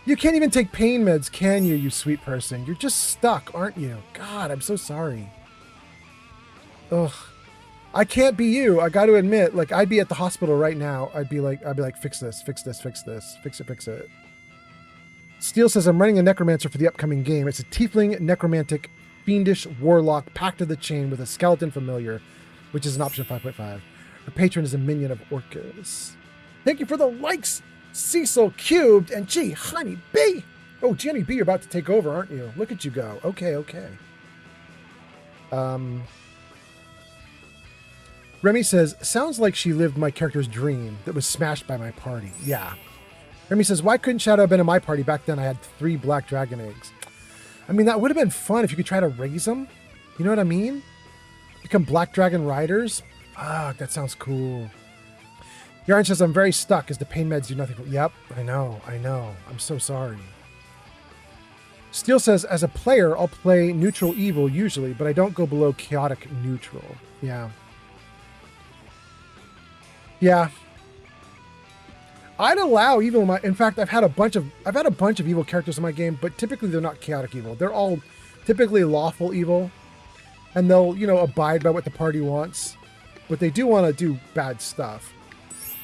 You can't even take pain meds, can you, you sweet person? You're just stuck, aren't you? God, I'm so sorry. Ugh. I can't be you. I got to admit, like, I'd be at the hospital right now. I'd be like, fix this, fix this, fix this, fix it, fix it. Steele says, I'm running a necromancer for the upcoming game. It's a tiefling, necromantic, fiendish warlock packed to the chain with a skeleton familiar, which is an option 5.5. Her patron is a minion of Orcus. Thank you for the likes, Cecil Cubed and G Honey B. Oh, G Honey B, you're about to take over, aren't you? Look at you go. Okay, okay. Remy says, sounds like she lived my character's dream that was smashed by my party. Yeah. Remy says, why couldn't Shadow have been in my party? Back then I had 3 black dragon eggs. I mean, that would have been fun if you could try to raise them. You know what I mean? Become black dragon riders. Fuck, that sounds cool. Yarn says, I'm very stuck as the pain meds do nothing. Yep, I know. I'm so sorry. Steele says, as a player, I'll play neutral evil usually, but I don't go below chaotic neutral. Yeah. Yeah. I'd allow evil in my, in fact, I've had a bunch of evil characters in my game, but typically they're not chaotic evil. They're all typically lawful evil, and they'll, you know, abide by what the party wants, but they do want to do bad stuff.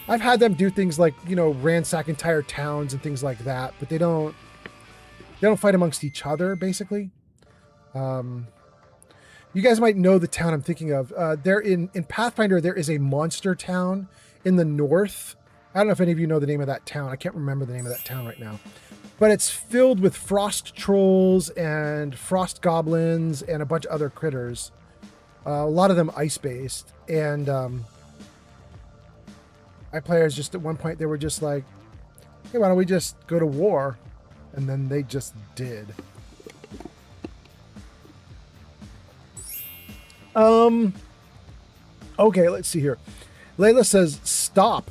I've had them do things like, you know, ransack entire towns and things like that, but they don't fight amongst each other, basically. You guys might know the town I'm thinking of. There in Pathfinder, there is a monster town in the north. I don't know if any of you know the name of that town. I can't remember the name of that town right now. But it's filled with frost trolls and frost goblins and a bunch of other critters. A lot of them ice-based. And my players just at one point, they were just like, hey, why don't we just go to war? And then they just did. Okay, let's see here. Layla says, stop.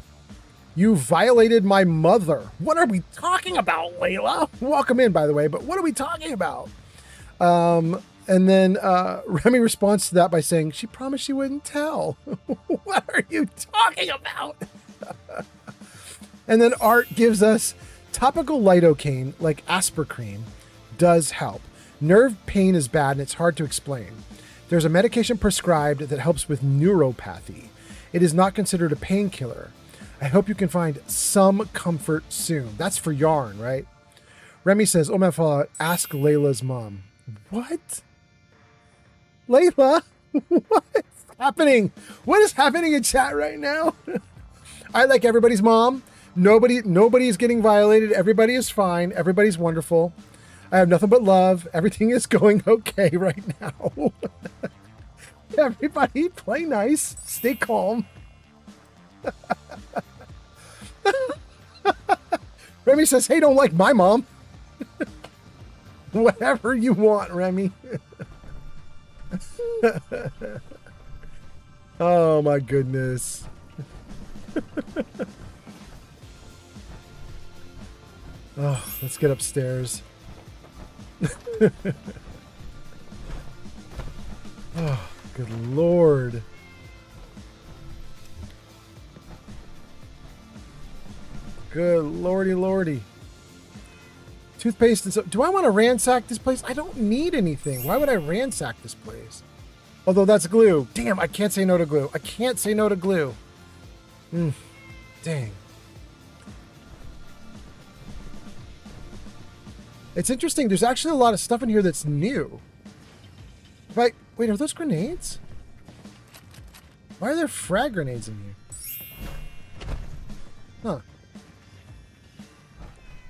You violated my mother. What are we talking about, Layla? Welcome in, by the way, but what are we talking about? And then Remy responds to that by saying, she promised she wouldn't tell. What are you talking about? And then Art gives us topical lidocaine, like Aspercreme, does help. Nerve pain is bad and it's hard to explain. There's a medication prescribed that helps with neuropathy. It is not considered a painkiller. I hope you can find some comfort soon. That's for Yarn, right? Remy says, oh my God, ask Layla's mom. What? Layla? What? happening? What is happening in chat right now? I like everybody's mom. Nobody is getting violated. Everybody is fine. Everybody's wonderful. I have nothing but love. Everything is going okay right now. Everybody play nice. Stay calm. Remy says, hey, don't like my mom. Whatever you want, Remy. Oh my goodness. Oh, let's get upstairs. Oh, good Lord. Good Lordy Lordy. Toothpaste and so. Do I want to ransack this place? I don't need anything. Why would I ransack this place? Although that's glue. Damn, I can't say no to glue. I can't say no to glue. Dang. It's interesting. There's actually a lot of stuff in here that's new. Wait, are those grenades? Why are there frag grenades in here? Huh.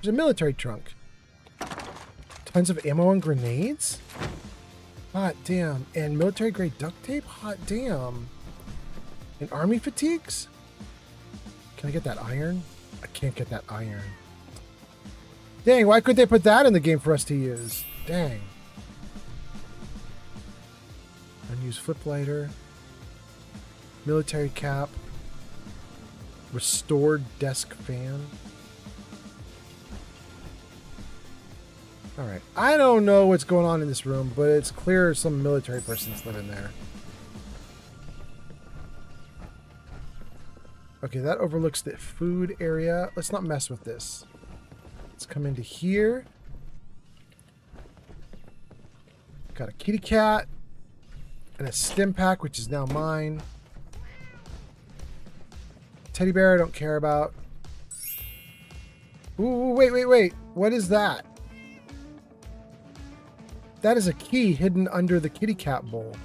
There's a military trunk. Tons of ammo and grenades? Hot damn. And military grade duct tape? Hot damn. And army fatigues? Can I get that iron? I can't get that iron. Dang, why couldn't they put that in the game for us to use? Dang. Unused flip lighter. Military cap. Restored desk fan. Alright, I don't know what's going on in this room, but it's clear some military person's living there. Okay, that overlooks the food area. Let's not mess with this. Let's come into here. Got a kitty cat. And a stim pack, which is now mine. Teddy bear I don't care about. Ooh, wait. What is that? That is a key hidden under the kitty cat bowl.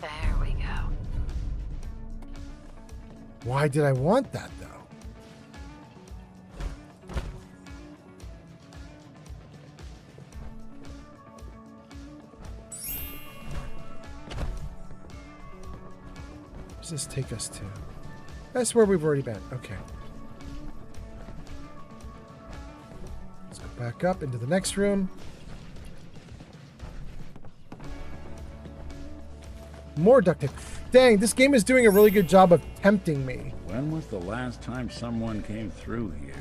There we go. Why did I want that, though? Where does this take us to? That's where we've already been. Okay. Let's go back up into the next room. More duct tape. Dang, this game is doing a really good job of tempting me. When was the last time someone came through here?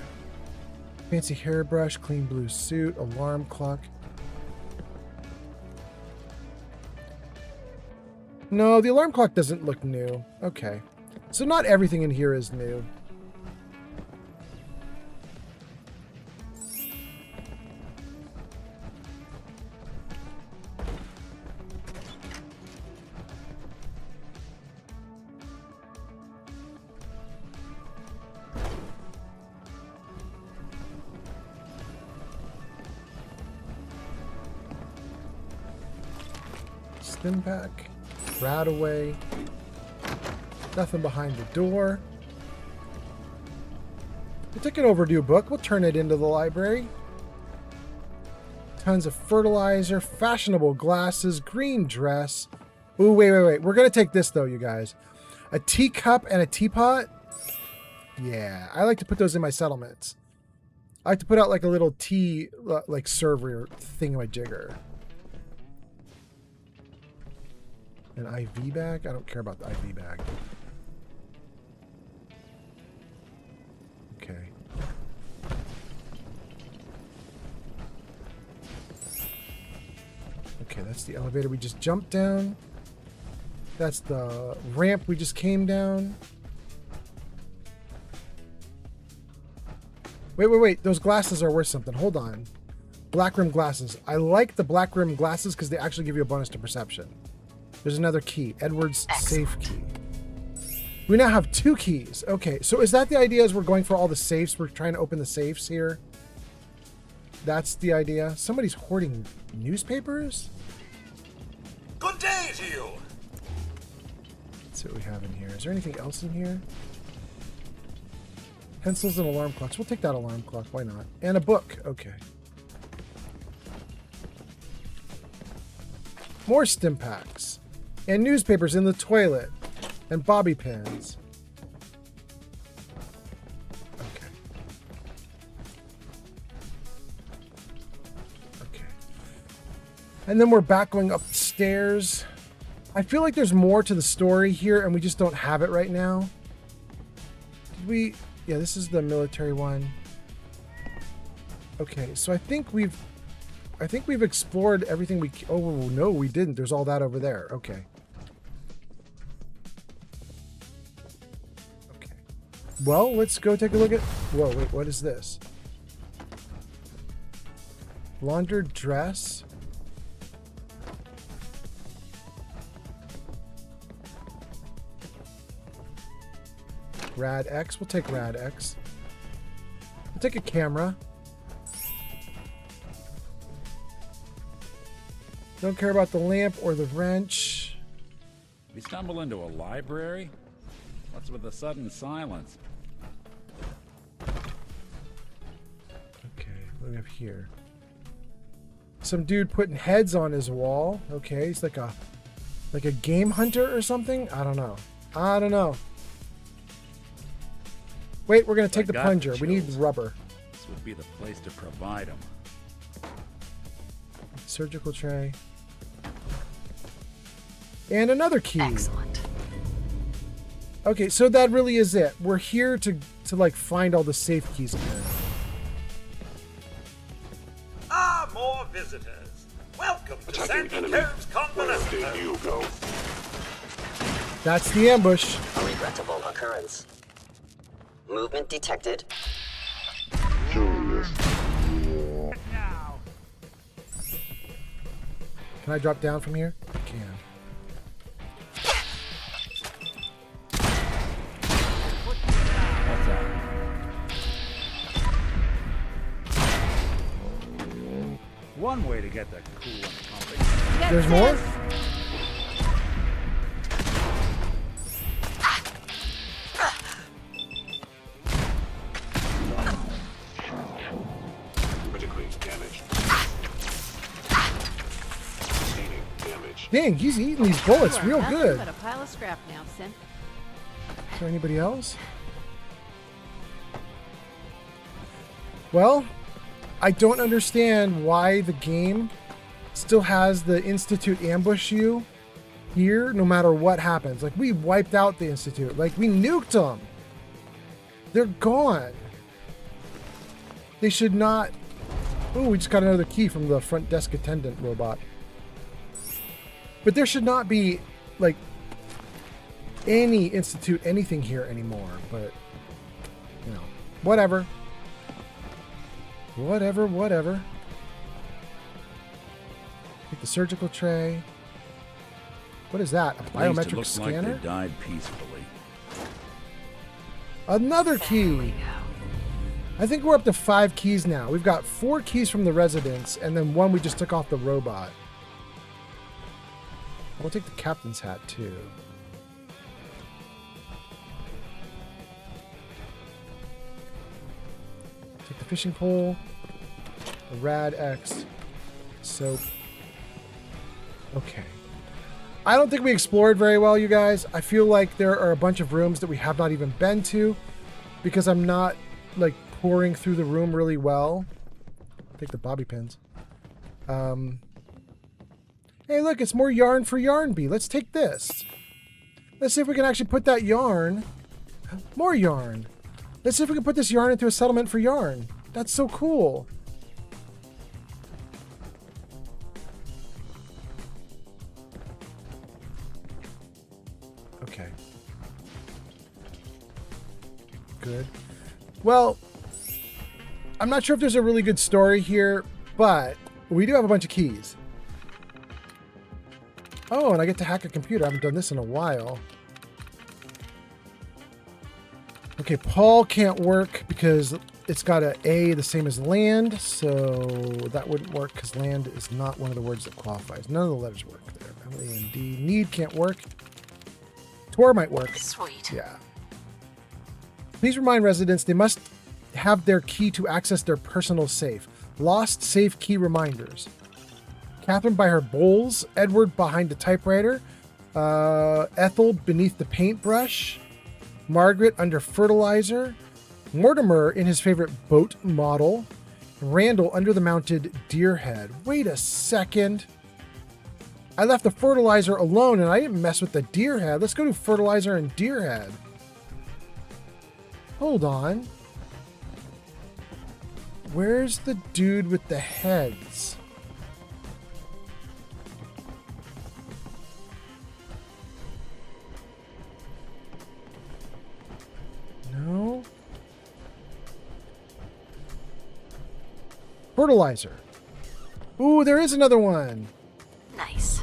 Fancy hairbrush, clean blue suit, alarm clock. No, the alarm clock doesn't look new. Okay. So not everything in here is new. Stim pack, rat away, nothing behind the door. We'll take an overdue book, we'll turn it into the library. Tons of fertilizer, fashionable glasses, green dress. Ooh, wait. We're gonna take this though, you guys. A teacup and a teapot. Yeah, I like to put those in my settlements. I like to put out like a little tea, like server thingamajigger. An IV bag? I don't care about the IV bag. Okay. Okay, that's the elevator we just jumped down. That's the ramp we just came down. Wait. Those glasses are worth something. Hold on. Black rim glasses. I like the black rim glasses because they actually give you a bonus to perception. There's another key. Edward's safe key. We now have 2 keys. Okay, so is that the idea as we're going for all the safes? We're trying to open the safes here? That's the idea? Somebody's hoarding newspapers? Good day to you. see what we have in here. Is there anything else in here? Pencils and alarm clocks. We'll take that alarm clock. Why not? And a book. Okay. More stim packs. And newspapers in the toilet. And bobby pins. Okay. Okay. And then we're back going upstairs. I feel like there's more to the story here and we just don't have it right now. Did we... Yeah, this is the military one. Okay, so I think we've explored everything we... Oh, no, we didn't. There's all that over there. Okay. Okay. Well, let's go take a look at... Whoa, wait, what is this? Laundered dress. Rad X. We'll take Rad X. We'll take a camera. Don't care about the lamp or the wrench. We stumble into a library? What's with the sudden silence? Okay, what do we have here? Some dude putting heads on his wall. Okay, he's like a game hunter or something? I don't know. I don't know. Wait, we're going to take the plunger. We need rubber. This would be the place to provide them. Surgical tray. And another key. Excellent. Okay, so that really is it. We're here to like find all the safe keys again. Ah, more visitors. Welcome to Sandy Cove's convalescent home. That's the ambush. A regrettable occurrence. Movement detected. Can I drop down from here? I can. One way to get the coolant pumping. There's more? Dang, he's eating these bullets real good. But a pile of scrap now, Sim. Is there anybody else? Well, I don't understand why the game still has the Institute ambush you here no matter what happens. Like, we wiped out the Institute. Like, we nuked them. They're gone. They should not... Oh, we just got another key from the front desk attendant robot. But there should not be, like, any Institute anything here anymore. But, you know, whatever. Whatever. Take the surgical tray. What is that? A biometric scanner? Like they died peacefully. Another key. I think we're up to 5 keys now. We've got 4 keys from the residence, and then 1 we just took off the robot. We'll take the captain's hat, too. Take the fishing pole. A Rad X. Soap. Okay. I don't think we explored very well, you guys. I feel like there are a bunch of rooms that we have not even been to because I'm not, like, pouring through the room really well. Take the bobby pins. Hey, look, it's more yarn for Yarn Bee. Let's take this. Let's see if we can actually put that yarn. More yarn. Let's see if we can put this yarn into a settlement for yarn. That's so cool. Okay. Good. Well, I'm not sure if there's a really good story here, but we do have a bunch of keys. Oh, and I get to hack a computer. I haven't done this in a while. Okay, Paul can't work because it's got an A the same as land, so that wouldn't work because land is not one of the words that qualifies. None of the letters work there. L-A-N-D. Need can't work. Tour might work. Sweet. Yeah. Please remind residents they must have their key to access their personal safe. Lost safe key reminders. Catherine by her bowls. Edward behind the typewriter. Ethel beneath the paintbrush. Margaret under fertilizer. Mortimer in his favorite boat model. Randall under the mounted deer head. Wait a second. I left the fertilizer alone and I didn't mess with the deer head. Let's go to fertilizer and deer head. Hold on. Where's the dude with the heads? No. Fertilizer. Ooh, there is another one. Nice.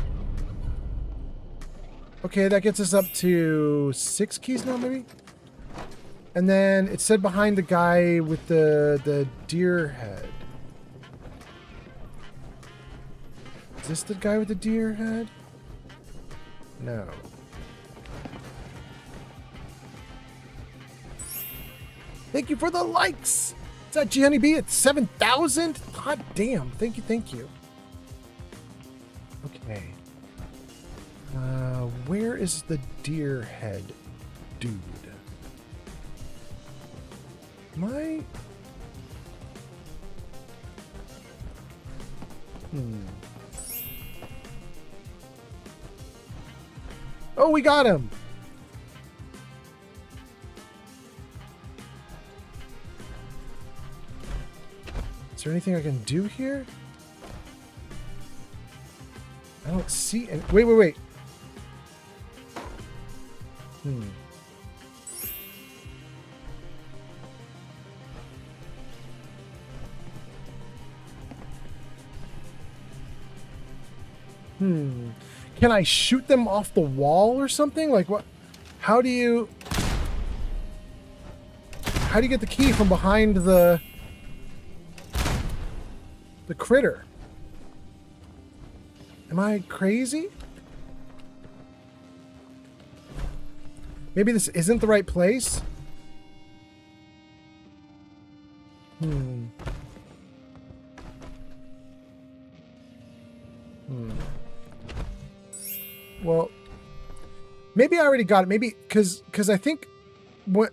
Okay, that gets us up to 6 keys now, maybe? And then it said behind the guy with the deer head. Is this the guy with the deer head? No. Thank you for the likes! Is that Gianni B at 7,000? Hot damn. Thank you, thank you. Okay. Where is the deer head dude? Oh, we got him! Is there anything I can do here? I don't see any. Wait. Can I shoot them off the wall or something? Like what? How do you get the key from behind the critter? Am I crazy? Maybe this isn't the right place? Well, maybe I already got it. Maybe because I think when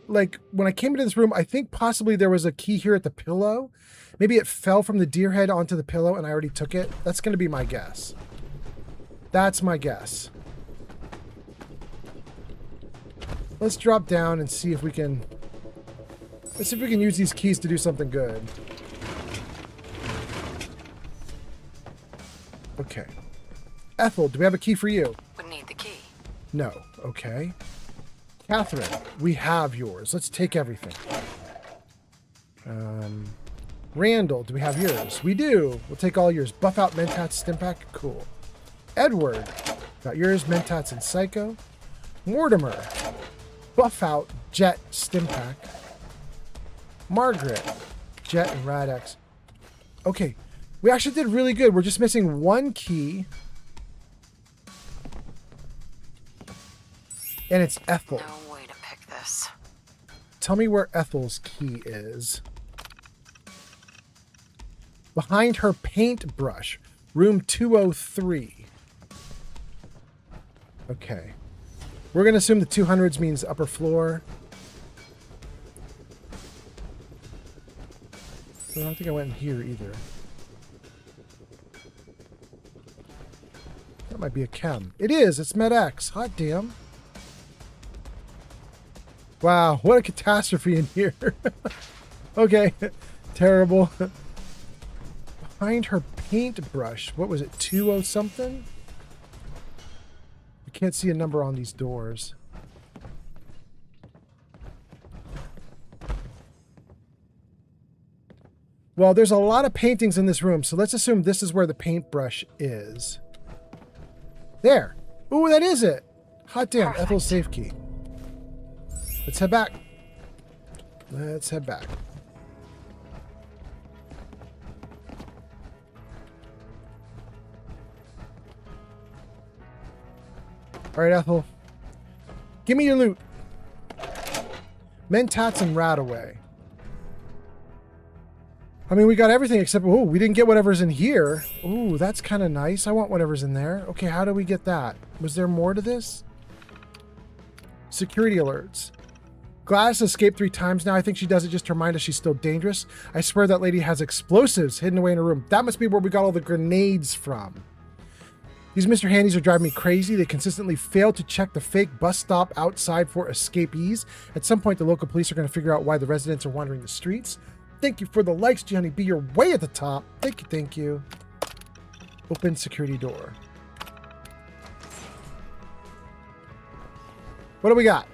I came into this room, I think possibly there was a key here at the pillow. Maybe it fell from the deer head onto the pillow and I already took it. That's going to be my guess. That's my guess. Let's drop down and see if we can... Let's see if we can use these keys to do something good. Okay. Ethel, do we have a key for you? Would need the key. No. Okay. Catherine, we have yours. Let's take everything. Randall, do we have yours? We do. We'll take all yours. Buff out Mentats Stimpack. Cool. Edward, got yours. Mentats and Psycho. Mortimer, buff out Jet Stimpack. Margaret, Jet and Radex. Okay. We actually did really good. We're just missing one key. And it's Ethel. No way to pick this. Tell me where Ethel's key is. Behind her paintbrush. Room 203. Okay. We're going to assume the 200s means upper floor. I don't think I went in here either. That might be a chem. It is. It's MedX. Hot damn. Wow, what a catastrophe in here. Okay, terrible. Behind her paintbrush, what was it, 20 something? I can't see a number on these doors. Well, there's a lot of paintings in this room, so let's assume this is where the paintbrush is. There. Ooh, that is it. Hot damn, perfect. Ethel's safe key. Let's head back. Let's head back. All right, Ethel. Give me your loot. Mentats and Radaway. I mean, we got everything except, oh, we didn't get whatever's in here. Ooh, that's kind of nice. I want whatever's in there. Okay, how do we get that? Was there more to this? Security alerts. Gladys escaped 3 times now. I think she does it just to remind us she's still dangerous. I swear that lady has explosives hidden away in her room. That must be where we got all the grenades from. These Mr. Handies are driving me crazy. They consistently fail to check the fake bus stop outside for escapees. At some point, the local police are going to figure out why the residents are wandering the streets. Thank you for the likes, Johnny B. You're way at the top. Thank you, thank you. Open security door. What do we got?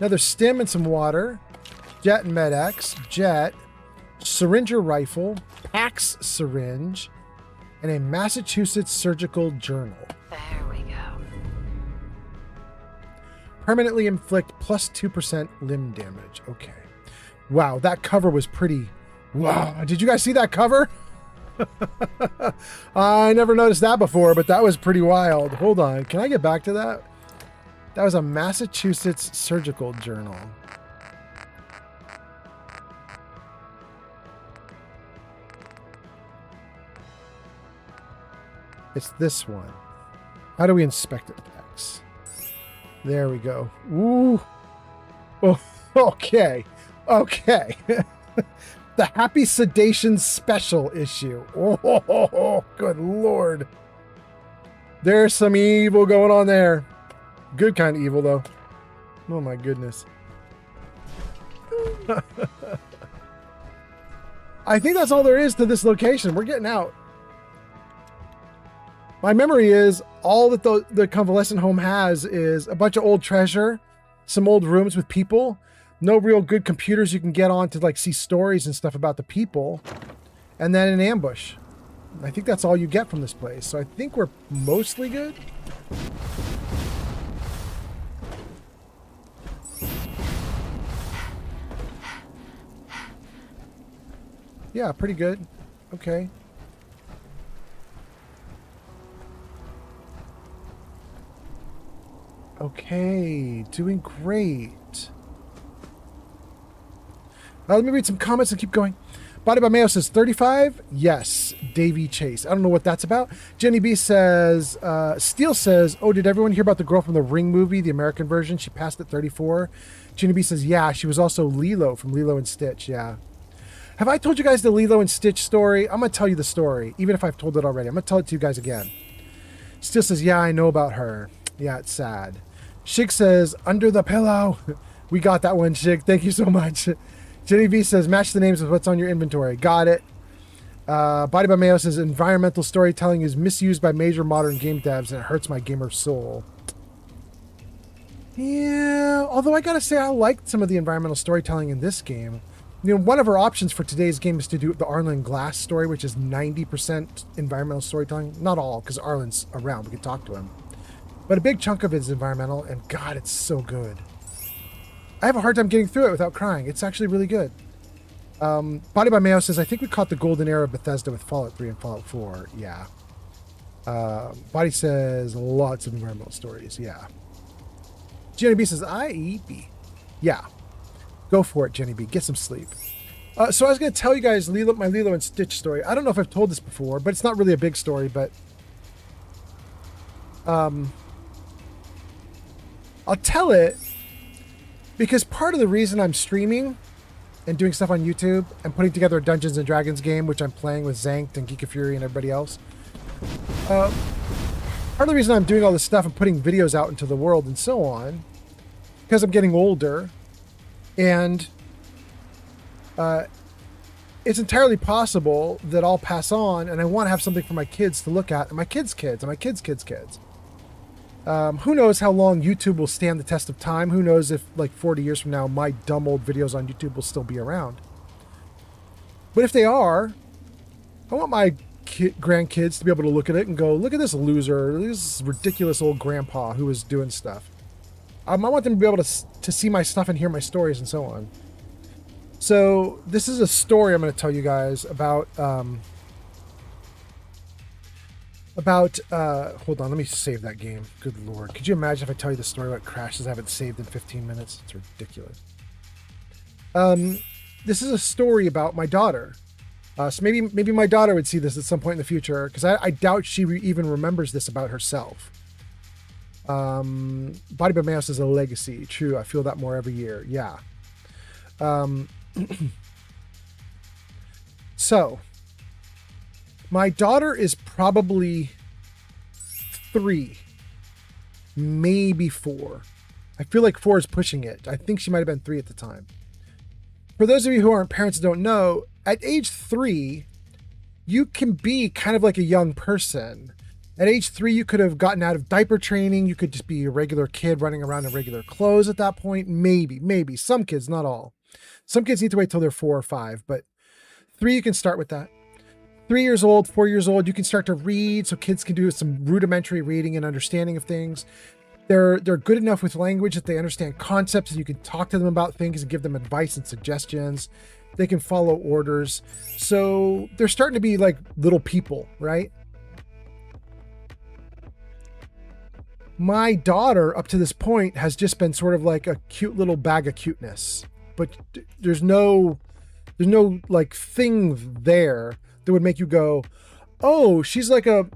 Another stim and some water. Jet and Med-X. Jet. Syringer rifle. Pax syringe. And a Massachusetts surgical journal. There we go. Permanently inflict plus 2% limb damage. Okay. Wow, that cover was pretty... Wow, did you guys see that cover? I never noticed that before, but that was pretty wild. Hold on, can I get back to that? That was a Massachusetts surgical journal. It's this one. How do we inspect it, Dex? There we go. Ooh. Oh, okay. Okay. The Happy Sedation Special issue. Oh, good Lord. There's some evil going on there. Good kind of evil, though. Oh, my goodness. I think that's all there is to this location. We're getting out. My memory is all that the convalescent home has is a bunch of old treasure, some old rooms with people, no real good computers you can get on to like see stories and stuff about the people, and then an ambush. I think that's all you get from this place. So I think we're mostly good. Yeah, pretty good. Okay. Okay, doing great. Let me read some comments and keep going. Body by Mayo says 35. Yes, Davy Chase. I don't know what that's about. Jenny B says, Steele says, oh, did everyone hear about the girl from the Ring movie, the American version? She passed at 34. Jenny B says, yeah, she was also Lilo from Lilo and Stitch. Yeah. Have I told you guys the Lilo and Stitch story? I'm going to tell you the story, even if I've told it already. I'm going to tell it to you guys again. Steele says, yeah, I know about her. Yeah, it's sad. Shig says, under the pillow. We got that one, Shig. Thank you so much. Jenny V says, match the names with what's on your inventory. Got it. Body by Mayo says, environmental storytelling is misused by major modern game devs and it hurts my gamer soul. Yeah, although I gotta say I liked some of the environmental storytelling in this game. You know, one of our options for today's game is to do the Arlen Glass story, which is 90% environmental storytelling. Not all, because Arlen's around. We can talk to him. But a big chunk of it is environmental, and God, it's so good. I have a hard time getting through it without crying. It's actually really good. Body by Mayo says, I think we caught the golden era of Bethesda with Fallout 3 and Fallout 4. Yeah. Body says, lots of environmental stories. Yeah. Jenny B says, IEP. Yeah. Go for it, Jenny B. Get some sleep. So I was going to tell you guys my Lilo and Stitch story. I don't know if I've told this before, but it's not really a big story, but... I'll tell it because part of the reason I'm streaming and doing stuff on YouTube and putting together a Dungeons & Dragons game, which I'm playing with Zanked and Geek of Fury and everybody else. Part of the reason I'm doing all this stuff and putting videos out into the world and so on, because I'm getting older, and it's entirely possible that I'll pass on and I want to have something for my kids to look at, and my kids' kids, and my kids' kids' kids. Who knows how long YouTube will stand the test of time? Who knows if, like, 40 years from now, my dumb old videos on YouTube will still be around? But if they are, I want my grandkids to be able to look at it and go, look at this loser, this ridiculous old grandpa who is doing stuff. I want them to be able to see my stuff and hear my stories and so on. So this is a story I'm going to tell you guys about about, hold on, let me save that game. Good Lord. Could you imagine if I tell you the story about crashes I haven't saved in 15 minutes? It's ridiculous. This is a story about my daughter. So maybe my daughter would see this at some point in the future, because I doubt she even remembers this about herself. Body by Mouse is a legacy. True, I feel that more every year. Yeah. So, my daughter is probably 3, maybe 4. I feel like 4 is pushing it. I think she might have been 3 at the time. For those of you who aren't parents and don't know, at age 3, you can be kind of like a young person. At age 3, you could have gotten out of diaper training. You could just be a regular kid running around in regular clothes at that point. Maybe. Some kids, not all. Some kids need to wait till they're 4 or 5, but 3, you can start with that. 3 years old, 4 years old, you can start to read, so kids can do some rudimentary reading and understanding of things. They're good enough with language that they understand concepts, and you can talk to them about things and give them advice and suggestions. They can follow orders. So they're starting to be like little people, right? My daughter, up to this point, has just been sort of like a cute little bag of cuteness. But there's no like thing there that would make you go, oh, she's like a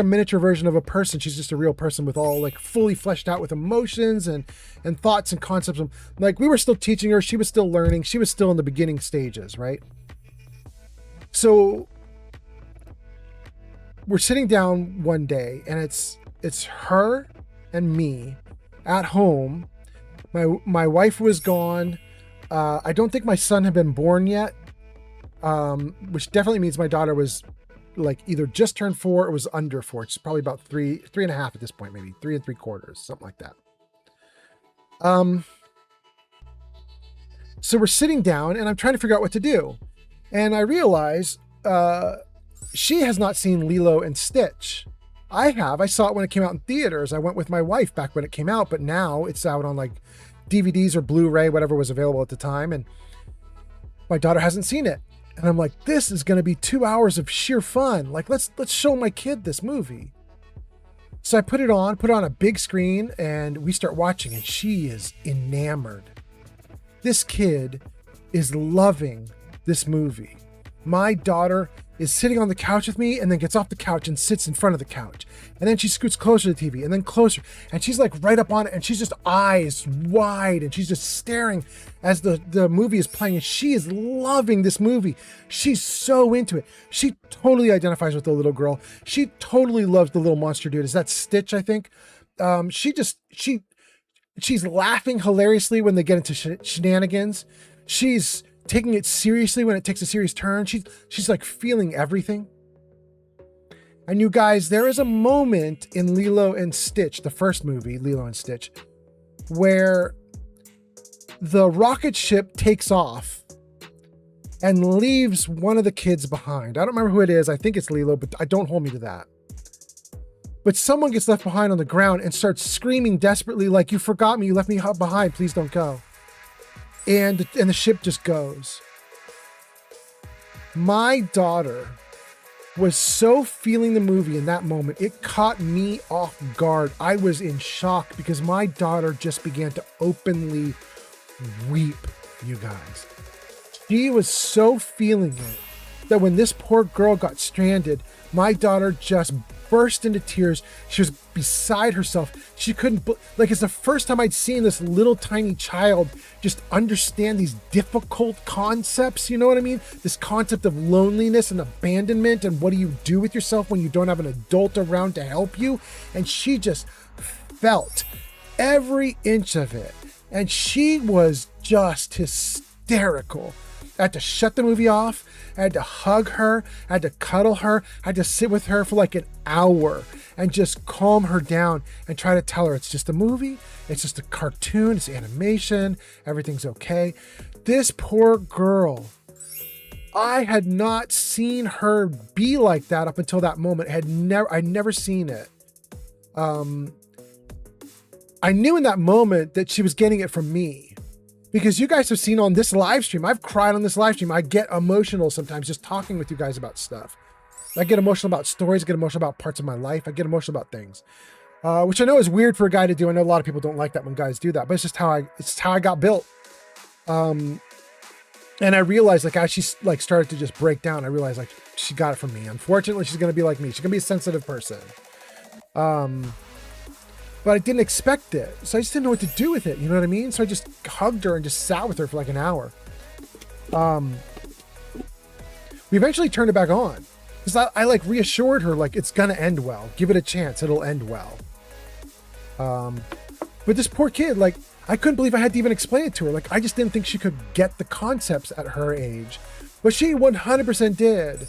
miniature version of a person. She's just a real person with all like fully fleshed out with emotions and thoughts and concepts. Like, we were still teaching her. She was still learning. She was still in the beginning stages, right? So we're sitting down one day, and it's her and me at home. My wife was gone. I don't think my son had been born yet, which definitely means my daughter was like either just turned 4 or was under 4. It's probably about 3.5 at this point, maybe 3 3/4, something like that. So we're sitting down, and I'm trying to figure out what to do. And I realize she has not seen Lilo and Stitch. I have. I saw it when it came out in theaters. I went with my wife back when it came out, but now it's out on like DVDs or Blu-ray, whatever was available at the time. And my daughter hasn't seen it. And I'm like, this is going to be 2 hours of sheer fun. Like, let's show my kid this movie. So I put it on a big screen, and we start watching, and she is enamored. This kid is loving this movie. My daughter is sitting on the couch with me, and then gets off the couch and sits in front of the couch. And then she scoots closer to the TV, and then closer. And she's like right up on it, and she's just eyes wide, and she's just staring as the movie is playing. And she is loving this movie. She's so into it. She totally identifies with the little girl. She totally loves the little monster dude. Is that Stitch, I think? She's laughing hilariously when they get into shenanigans. She's taking it seriously when it takes a serious turn. She's like feeling everything. And you guys, there is a moment in Lilo and Stitch, the first movie, Lilo and Stitch, where the rocket ship takes off and leaves one of the kids behind. I don't remember who it is. I think it's Lilo, but don't hold me to that. But someone gets left behind on the ground and starts screaming desperately like, you forgot me, you left me behind, please don't go. And the ship just goes. My daughter was so feeling the movie in that moment, it caught me off guard. I was in shock because my daughter just began to openly weep, you guys. She was so feeling it that when this poor girl got stranded, my daughter just burst into tears. She was beside herself. She couldn't, like, it's the first time I'd seen this little tiny child just understand these difficult concepts. You know what I mean? This concept of loneliness and abandonment, and what do you do with yourself when you don't have an adult around to help you? And she just felt every inch of it. And she was just hysterical. I had to shut the movie off. I had to hug her. I had to cuddle her. I had to sit with her for like an hour and just calm her down and try to tell her it's just a movie. It's just a cartoon. It's animation. Everything's okay. This poor girl, I had not seen her be like that up until that moment. I'd never seen it. I knew in that moment that she was getting it from me. Because you guys have seen on this live stream, I've cried on this live stream. I get emotional sometimes just talking with you guys about stuff. I get emotional about stories. I get emotional about parts of my life. I get emotional about things, which I know is weird for a guy to do. I know a lot of people don't like that when guys do that, but it's just how I got built. And I realized, like, as she like started to just break down, I realized like she got it from me. Unfortunately, she's gonna be like me. She's gonna be a sensitive person. But I didn't expect it, so I just didn't know what to do with it. You know what I mean? So I just hugged her and just sat with her for like an hour. We eventually turned it back on because I like reassured her, like, it's gonna end well. Give it a chance, it'll end well. But this poor kid, like, I couldn't believe I had to even explain it to her. Like, I just didn't think she could get the concepts at her age, but she 100% did.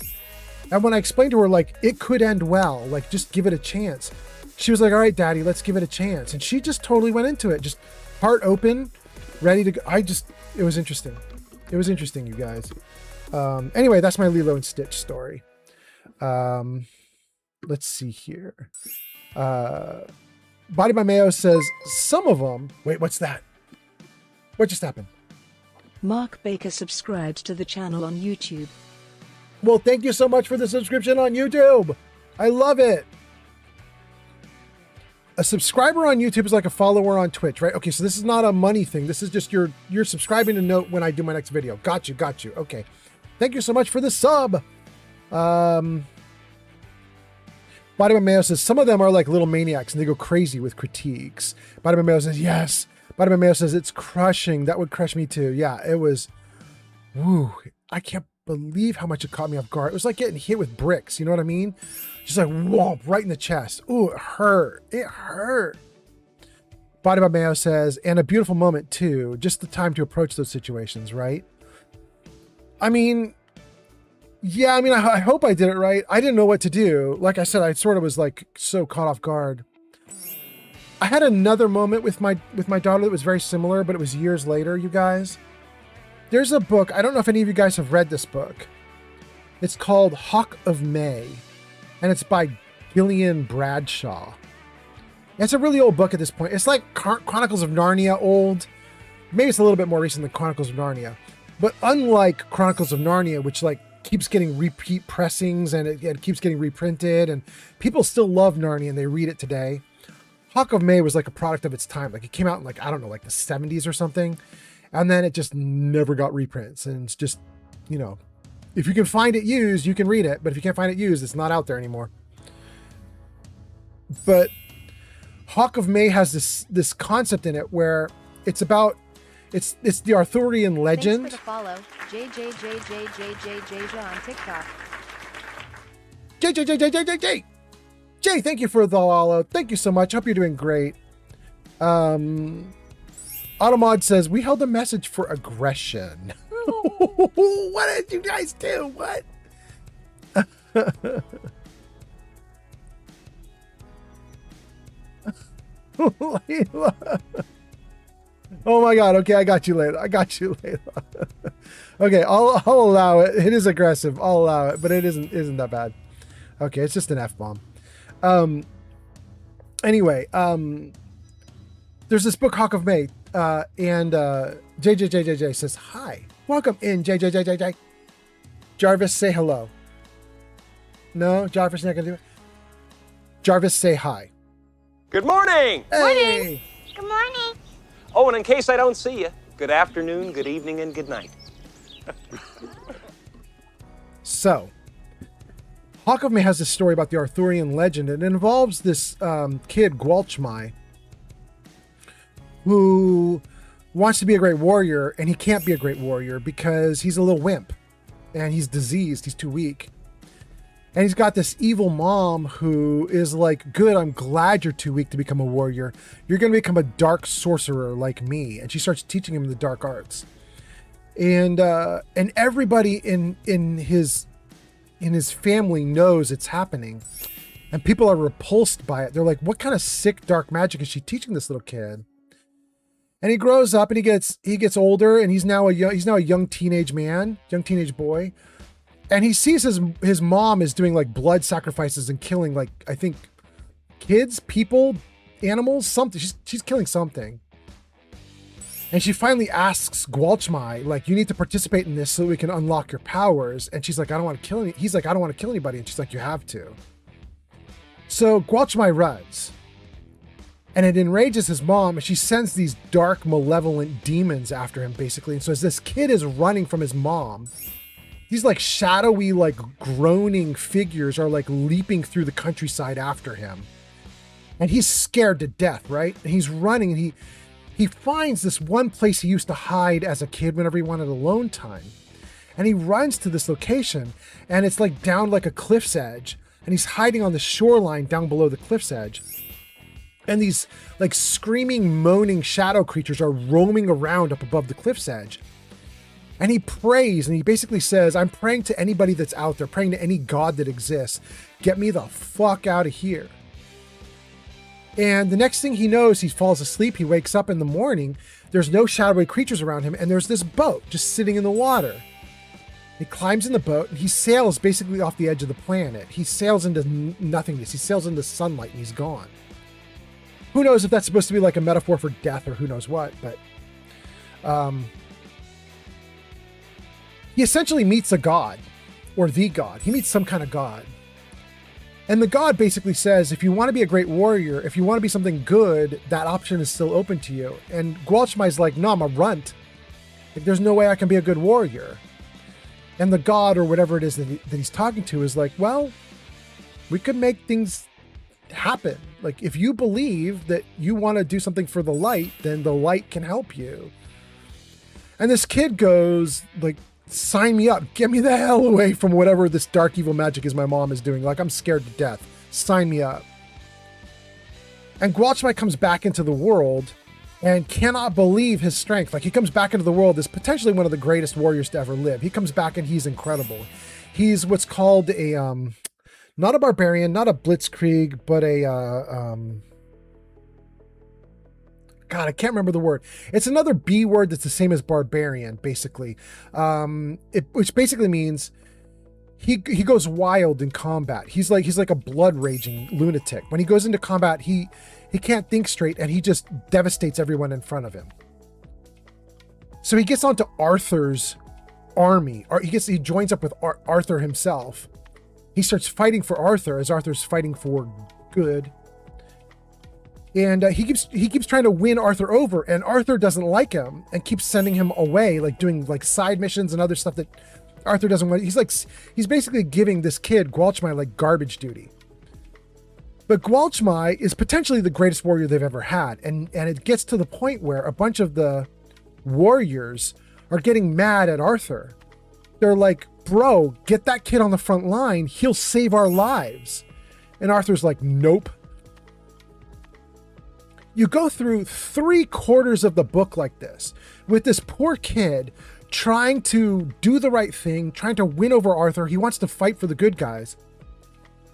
And when I explained to her, like, it could end well, like, just give it a chance, she was like, all right, Daddy, let's give it a chance. And she just totally went into it, just heart open, ready to go. It was interesting. It was interesting, you guys. Anyway, that's my Lilo and Stitch story. Let's see here. Body by Mayo says, some of them... Wait, what's that? What just happened? Mark Baker subscribed to the channel on YouTube. Well, thank you so much for the subscription on YouTube. I love it. A subscriber on YouTube is like a follower on Twitch, right? Okay, so this is not a money thing. This is just you're subscribing to note when I do my next video. Got you. Okay. Thank you so much for the sub. Body by Mayo says, some of them are like little maniacs and they go crazy with critiques. Body by Mayo says, yes. Body by Mayo says, it's crushing. That would crush me too. Yeah, it was, woo. I can't believe how much it caught me off guard. It was like getting hit with bricks. You know what I mean? Just like whomp right in the chest. Ooh, it hurt. It hurt. Body by Mayo says, and a beautiful moment too. Just the time to approach those situations, right? I mean, yeah, I mean, I hope I did it right. I didn't know what to do. Like I said, I sort of was like so caught off guard. I had another moment with my daughter that was very similar, but it was years later, you guys. There's a book. I don't know if any of you guys have read this book. It's called Hawk of May, and it's by Gillian Bradshaw. It's a really old book at this point. It's like Chronicles of Narnia old. Maybe it's a little bit more recent than Chronicles of Narnia. But unlike Chronicles of Narnia, which like keeps getting repeat pressings and it keeps getting reprinted and people still love Narnia and they read it today, Hawk of May was like a product of its time. Like it came out in like, I don't know, like the 70s or something. And then it just never got reprints. And it's just, you know, if you can find it used, you can read it. But if you can't find it used, it's not out there anymore. But Hawk of May has this concept in it where it's about, it's the Arthurian legend. Thanks for the follow. JJJJJJJ on TikTok. JJJJJJJ. Jay, thank you for the follow. Thank you so much. Hope you're doing great. Automod says, we held a message for aggression. What did you guys do? What? Layla. Oh my God. Okay, I got you, Layla. Okay, I'll allow it. It is aggressive. I'll allow it, but it isn't that bad. Okay, it's just an F-bomb. Anyway, there's this book, Hawk of May, and JJJJJ says, hi. Welcome in, JJJJJ. Jarvis, say hello. No, Jarvis not gonna do it. Jarvis, say hi. Good morning! Hey! Good morning. Oh, and in case I don't see you, good afternoon, good evening, and good night. So, Hawk of May has this story about the Arthurian legend, and it involves this kid, Gwalchmai, who wants to be a great warrior, and he can't be a great warrior because he's a little wimp, and he's diseased, he's too weak. And he's got this evil mom who is like, good, I'm glad you're too weak to become a warrior. You're going to become a dark sorcerer like me. And she starts teaching him the dark arts. And everybody in his family knows it's happening. And people are repulsed by it. They're like, what kind of sick dark magic is she teaching this little kid? And he grows up and he gets older, and he's now a young teenage man, young teenage boy. And he sees his mom is doing like blood sacrifices and killing, like, I think kids, people, animals, something. She's killing something. And she finally asks Gwalchmai, like, you need to participate in this so we can unlock your powers. And she's like, I don't want to kill any. He's like, I don't want to kill anybody. And she's like, you have to. So Gwalchmai runs. And it enrages his mom, and she sends these dark, malevolent demons after him, basically. And so as this kid is running from his mom, these like shadowy, like groaning figures are like leaping through the countryside after him. And he's scared to death, right? And he's running, and he finds this one place he used to hide as a kid whenever he wanted alone time. And he runs to this location, and it's like down like a cliff's edge, and he's hiding on the shoreline down below the cliff's edge. And these like screaming, moaning shadow creatures are roaming around up above the cliff's edge. And he prays, and he basically says, I'm praying to anybody that's out there, praying to any god that exists, get me the fuck out of here. And the next thing he knows, he falls asleep. He wakes up in the morning. There's no shadowy creatures around him. And there's this boat just sitting in the water. He climbs in the boat, and he sails basically off the edge of the planet. He sails into nothingness. He sails into sunlight, and he's gone. Who knows if that's supposed to be like a metaphor for death or who knows what, but he essentially meets a god, or the god. He meets some kind of god. And the god basically says, if you want to be a great warrior, if you want to be something good, that option is still open to you. And Gwalchmai's like, no, I'm a runt. Like, there's no way I can be a good warrior. And the god, or whatever it is that he's talking to, is like, well, we could make things happen. Like, if you believe that you want to do something for the light, then the light can help you. And this kid goes, like, sign me up. Get me the hell away from whatever this dark evil magic is my mom is doing. Like, I'm scared to death. Sign me up. And Gwalchmai comes back into the world and cannot believe his strength. Like, he comes back into the world as potentially one of the greatest warriors to ever live. He comes back and he's incredible. He's what's called a, not a barbarian, not a blitzkrieg, but a, God, I can't remember the word. It's another B word that's the same as barbarian, basically. Which basically means he goes wild in combat. He's like a blood raging lunatic. When he goes into combat, he can't think straight, and he just devastates everyone in front of him. So he gets onto Arthur's army, or he joins up with Arthur himself. He starts fighting for Arthur as Arthur's fighting for good. And he keeps trying to win Arthur over, and Arthur doesn't like him and keeps sending him away, like doing like side missions and other stuff that Arthur doesn't want. He's basically giving this kid Gwalchmai like garbage duty. But Gwalchmai is potentially the greatest warrior they've ever had, and it gets to the point where a bunch of the warriors are getting mad at Arthur. They're like, bro, get that kid on the front line. He'll save our lives. And Arthur's like, nope. You go through 3/4 of the book like this, with this poor kid trying to do the right thing, trying to win over Arthur. He wants to fight for the good guys,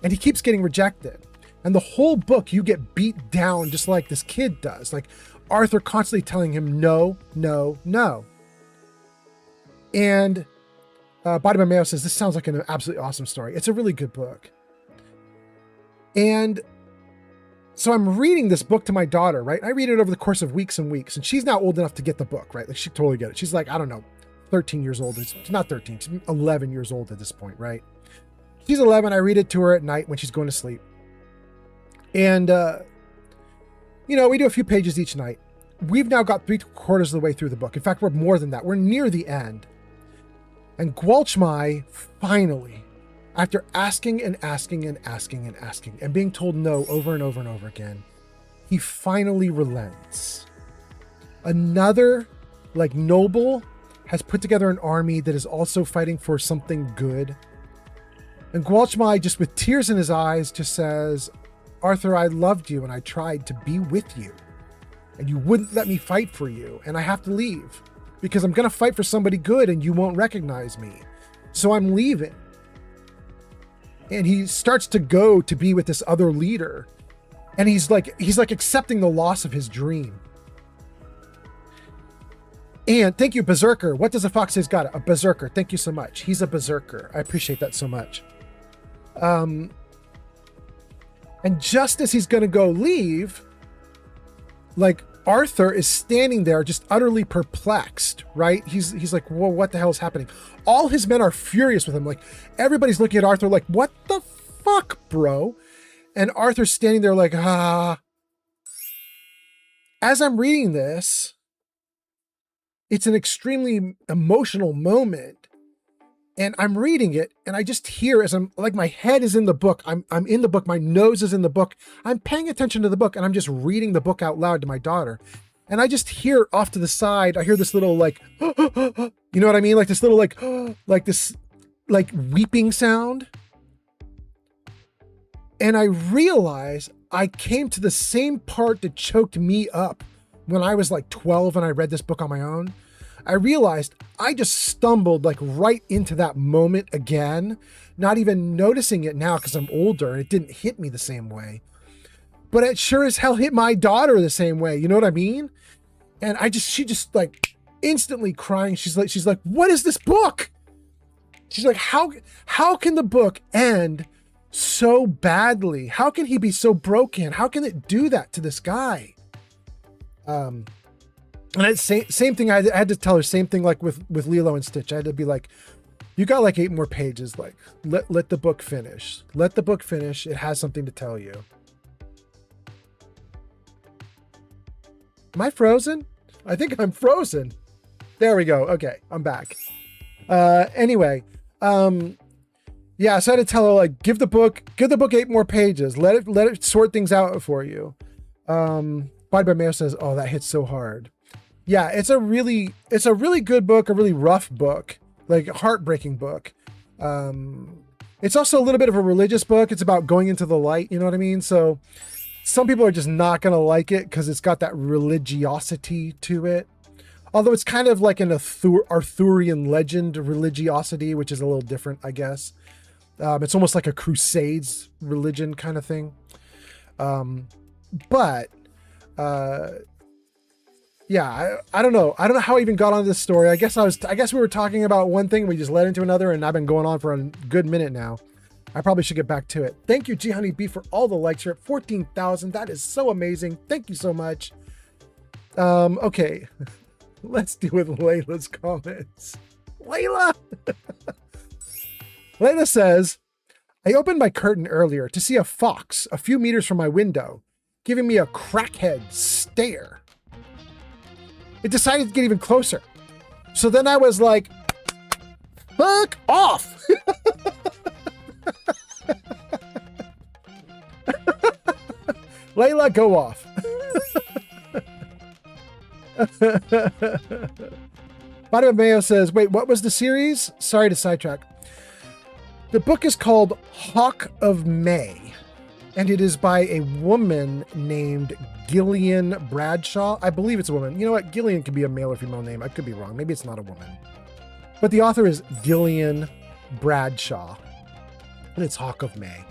and he keeps getting rejected. And the whole book, you get beat down just like this kid does. Like Arthur constantly telling him, no, no, no. And Body by Mayo says, this sounds like an absolutely awesome story. It's a really good book. And so I'm reading this book to my daughter, right? I read it over the course of weeks and weeks, and she's now old enough to get the book, right? Like, she totally get it. She's like, I don't know, 13 years old. She's not 13, she's 11 years old at this point, right? She's 11. I read it to her at night when she's going to sleep. And, we do a few pages each night. We've now got 3/4 of the way through the book. In fact, we're more than that. We're near the end. And Gwalchmai finally, after asking and asking and asking and asking and being told no over and over and over again, he finally relents. Another, noble has put together an army that is also fighting for something good. And Gwalchmai, just with tears in his eyes, just says, Arthur, I loved you and I tried to be with you. And you wouldn't let me fight for you. And I have to leave because I'm going to fight for somebody good and you won't recognize me. So I'm leaving. And he starts to go to be with this other leader. And he's like accepting the loss of his dream. And thank you, Berserker. What does a fox say's got? A Berserker. Thank you so much. He's a Berserker. I appreciate that so much. And just as he's going to go leave, Arthur is standing there just utterly perplexed, right? He's like, whoa, what the hell is happening? All his men are furious with him. Like, everybody's looking at Arthur like, what the fuck, bro? And Arthur's standing there like, ah. As I'm reading this, it's an extremely emotional moment. And I'm reading it, and I just hear, as I'm like, my head is in the book. I'm in the book. My nose is in the book. I'm paying attention to the book, and I'm just reading the book out loud to my daughter. And I just hear off to the side, I hear this little like, you know what I mean? Like this little like this like weeping sound. And I realize I came to the same part that choked me up when I was like 12 and I read this book on my own. I realized I just stumbled like right into that moment again, not even noticing it now because I'm older and it didn't hit me the same way. But it sure as hell hit my daughter the same way. You know what I mean? And she just like instantly crying. She's like, what is this book? She's like, how can the book end so badly? How can he be so broken? How can it do that to this guy? And it's same thing. I had to tell her same thing like with Lilo and Stitch. I had to be like, you got like 8 more pages. Like let the book finish. Let the book finish. It has something to tell you. Am I frozen? I think I'm frozen. There we go. Okay, I'm back. Anyway, yeah, so I had to tell her like, give the book 8 more pages. Let it sort things out for you. Body by Mayo says, oh, that hits so hard. Yeah, it's a really good book, a really rough book, like a heartbreaking book. It's also a little bit of a religious book. It's about going into the light, you know what I mean? So some people are just not going to like it because it's got that religiosity to it. Although it's kind of like an Arthurian legend religiosity, which is a little different, I guess. It's almost like a Crusades religion kind of thing. Yeah, I don't know. I don't know how I even got on this story. I guess we were talking about one thing. We just led into another, and I've been going on for a good minute now. I probably should get back to it. Thank you, G Honey B, for all the likes. You're at 14,000. That is so amazing. Thank you so much. Okay, let's deal with Layla's comments. Layla! Layla says, I opened my curtain earlier to see a fox a few meters from my window, giving me a crackhead stare. It decided to get even closer. So then I was like, fuck off. Layla, go off. Body of Mayo says, wait, what was the series? Sorry to sidetrack. The book is called Hawk of May, and it is by a woman named Gillian Bradshaw. I believe it's a woman. You know what? Gillian could be a male or female name. I could be wrong. Maybe it's not a woman. But the author is Gillian Bradshaw, and it's Hawk of May.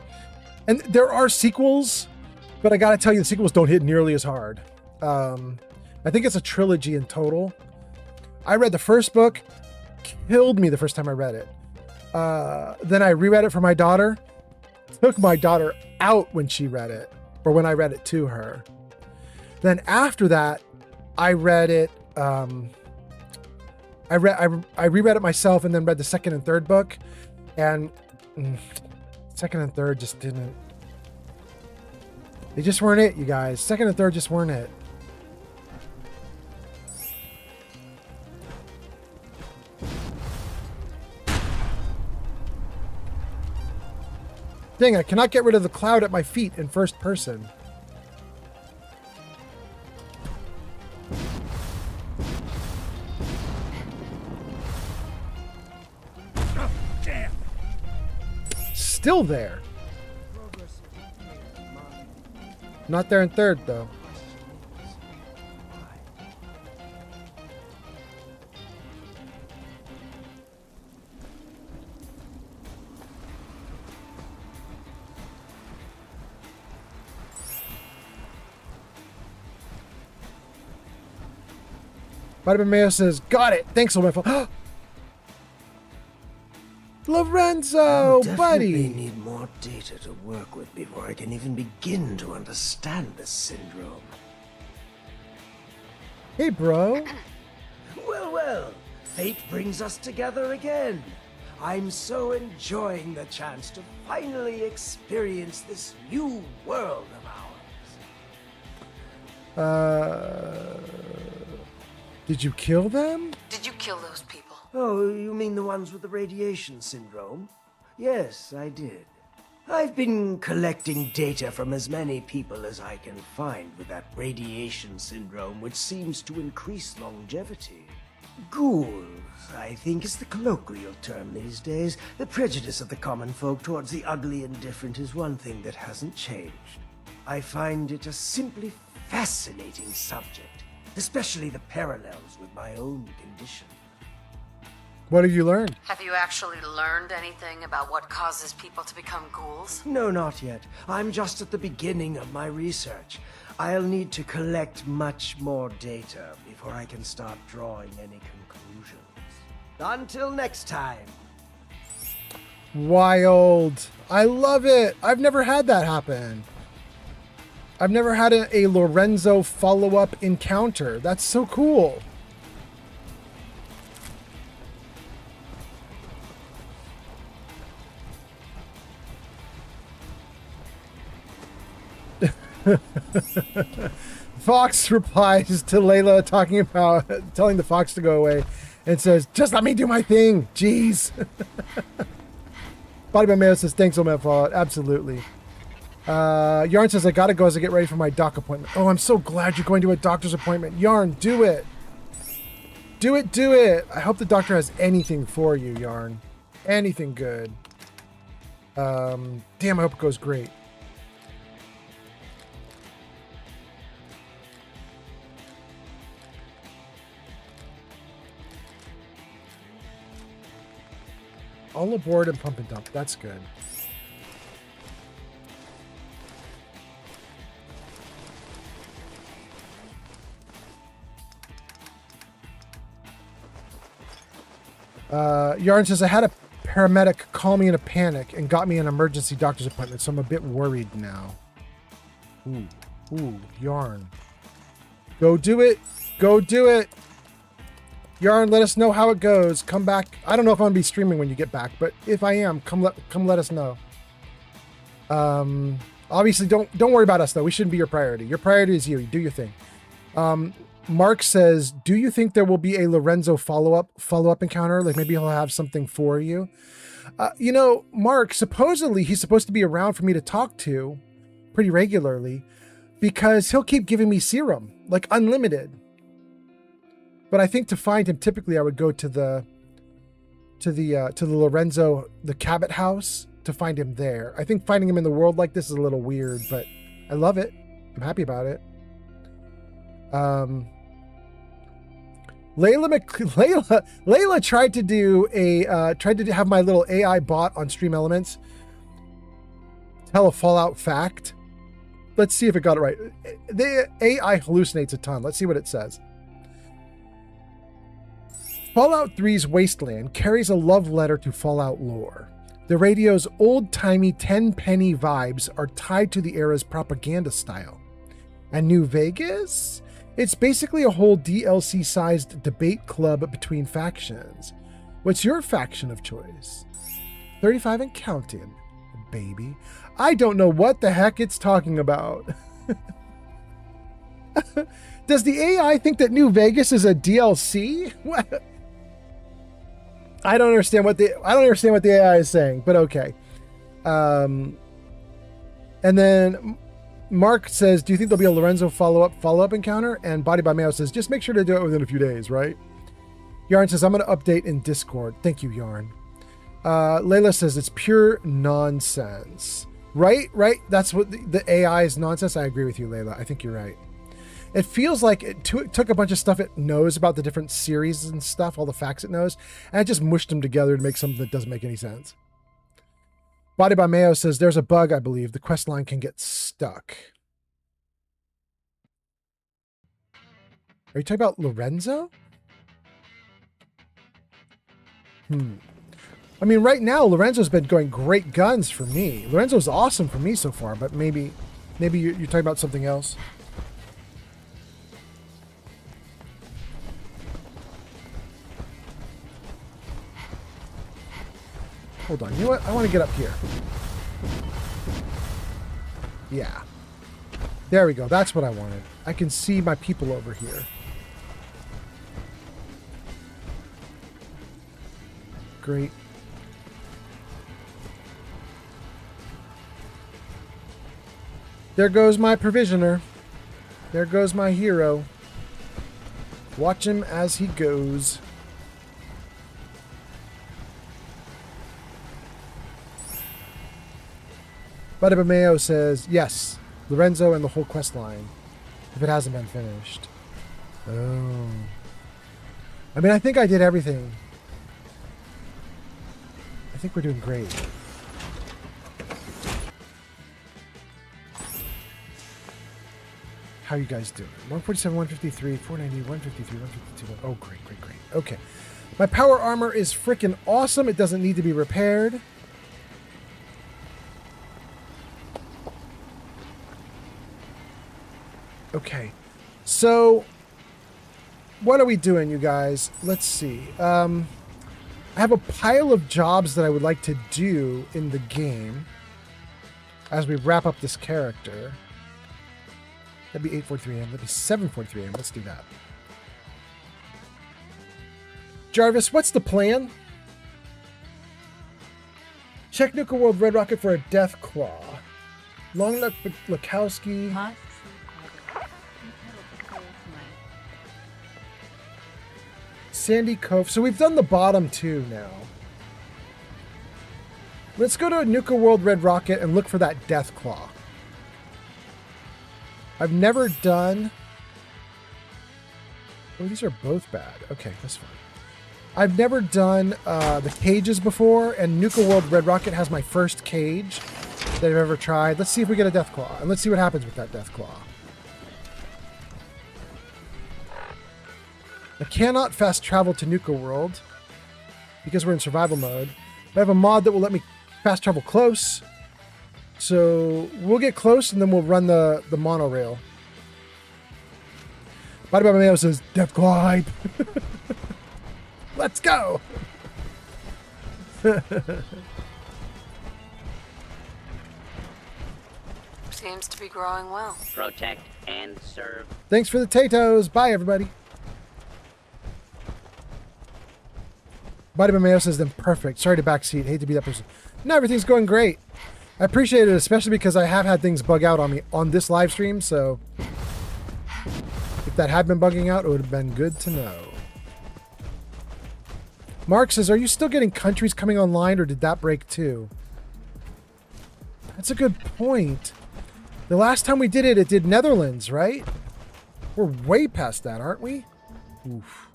And there are sequels, but I got to tell you, the sequels don't hit nearly as hard. I think it's a trilogy in total. I read the first book, killed me the first time I read it. Then I reread it for my daughter, took my daughter out when she read it, or when I read it to her. Then after that, I read it, I reread it myself and then read the second and third book, and second and third just didn't, they just weren't it, you guys. Second and third just weren't it. Dang, I cannot get rid of the cloud at my feet in first person. Oh, damn. Still there. Not there in third, though. Vitamin Mayo says, got it. Thanks, old man. Lorenzo, buddy. I need more data to work with before I can even begin to understand this syndrome. Hey, bro. Well, well, fate brings us together again. I'm so enjoying the chance to finally experience this new world of ours. Did you kill them? Did you kill those people? Oh, you mean the ones with the radiation syndrome? Yes, I did. I've been collecting data from as many people as I can find with that radiation syndrome, which seems to increase longevity. Ghouls, I think, is the colloquial term these days. The prejudice of the common folk towards the ugly and different is one thing that hasn't changed. I find it a simply fascinating subject, especially the parallels with my own condition. What have you learned? Have you actually learned anything about what causes people to become ghouls? No, not yet. I'm just at the beginning of my research. I'll need to collect much more data before I can start drawing any conclusions. Until next time. Wild. I love it. I've never had that happen. I've never had a Lorenzo follow-up encounter. That's so cool. Fox replies to Layla talking about telling the fox to go away and says, just let me do my thing. Jeez. Body by Mayo says, thanks, old man Fallout. Absolutely. Yarn says, I gotta go as I get ready for my doc appointment. Oh, I'm so glad you're going to a doctor's appointment. Yarn, do it. Do it, do it. I hope the doctor has anything for you, Yarn. Anything good. Damn, I hope it goes great. All aboard and pump and dump. That's good. Yarn says, I had a paramedic call me in a panic and got me an emergency doctor's appointment, so I'm a bit worried now. Ooh, Yarn. Go do it. Go do it. Yarn, let us know how it goes. Come back. I don't know if I'm going to be streaming when you get back, but if I am, come let us know. Obviously, don't worry about us, though. We shouldn't be your priority. Your priority is you. You do your thing. Mark says, do you think there will be a Lorenzo follow-up encounter? Like maybe he'll have something for you? You know, Mark, supposedly he's supposed to be around for me to talk to pretty regularly because he'll keep giving me serum, like unlimited. But I think to find him, typically I would go to the Lorenzo, the Cabot house to find him there. I think finding him in the world like this is a little weird, but I love it. I'm happy about it. Layla tried to have my little AI bot on Stream Elements tell a Fallout fact. Let's see if it got it right. The AI hallucinates a ton. Let's see what it says. Fallout 3's Wasteland carries a love letter to Fallout lore. The radio's old-timey 10-penny vibes are tied to the era's propaganda style. And New Vegas? It's basically a whole DLC-sized debate club between factions. What's your faction of choice? 35 and counting, baby. I don't know what the heck it's talking about. Does the AI think that New Vegas is a DLC? What? I don't understand what the AI is saying, but okay. And then Mark says, do you think there'll be a Lorenzo follow-up encounter? And Body by Mayo says, just make sure to do it within a few days, right? Yarn says, I'm going to update in Discord. Thank you, Yarn. Layla says, it's pure nonsense. Right? That's what the AI is nonsense. I agree with you, Layla. I think you're right. It feels like it took a bunch of stuff it knows about the different series and stuff, all the facts it knows, and it just mushed them together to make something that doesn't make any sense. Body by Mayo says, there's a bug, I believe. The quest line can get stuck. Are you talking about Lorenzo? I mean, right now, Lorenzo's been going great guns for me. Lorenzo's awesome for me so far, but maybe you're talking about something else. Hold on. You know what? I want to get up here. Yeah. There we go. That's what I wanted. I can see my people over here. Great. There goes my provisioner. There goes my hero. Watch him as he goes. Budabameo says, yes, Lorenzo and the whole quest line, if it hasn't been finished. Oh. I mean, I think I did everything. I think we're doing great. How are you guys doing? 147, 153, 490, 153, 152. Oh, great, great, great. Okay. My power armor is freaking awesome. It doesn't need to be repaired. Okay. So, what are we doing, you guys? Let's see. I have a pile of jobs that I would like to do in the game as we wrap up this character. That'd be 8:43 a.m. That'd be 7:43 a.m. Let's do that. Jarvis, what's the plan? Check Nuka World Red Rocket for a Death Claw. Long Neck Lukowski. Huh? Sandy Cove. So we've done the bottom two now. Let's go to Nuka World Red Rocket and look for that Death Claw. I've never done... Oh, these are both bad. Okay, that's fine. I've never done the cages before, and Nuka World Red Rocket has my first cage that I've ever tried. Let's see if we get a Death Claw, and let's see what happens with that Death Claw. I cannot fast travel to Nuka World because we're in survival mode. I have a mod that will let me fast travel close. So we'll get close and then we'll run the monorail. Body by Mayo says, Death Claw hype. Let's go. Seems to be growing well. Protect and serve. Thanks for the potatoes. Bye, everybody. Body by Mayo says, then perfect. Sorry to backseat. Hate to be that person. No, everything's going great. I appreciate it, especially because I have had things bug out on me on this live stream, so if that had been bugging out, it would have been good to know. Mark says, are you still getting countries coming online, or did that break too? That's a good point. The last time we did it, it did Netherlands, right? We're way past that, aren't we? Oof.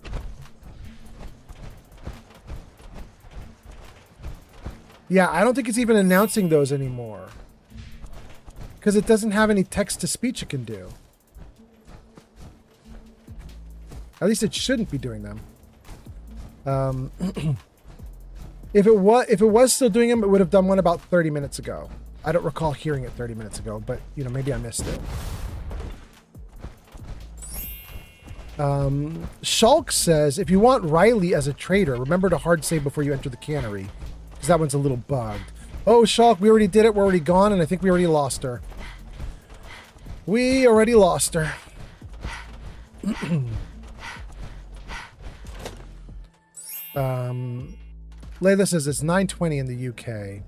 Yeah, I don't think it's even announcing those anymore. Because it doesn't have any text-to-speech it can do. At least it shouldn't be doing them. If it was still doing them, it would have done one about 30 minutes ago. I don't recall hearing it 30 minutes ago, but, you know, maybe I missed it. Shulk says, if you want Riley as a trader, remember to hard save before you enter the cannery. Because that one's a little bugged. Oh, Shulk, we already did it. We're already gone, and I think we already lost her. We already lost her. Layla says it's 9:20 in the UK.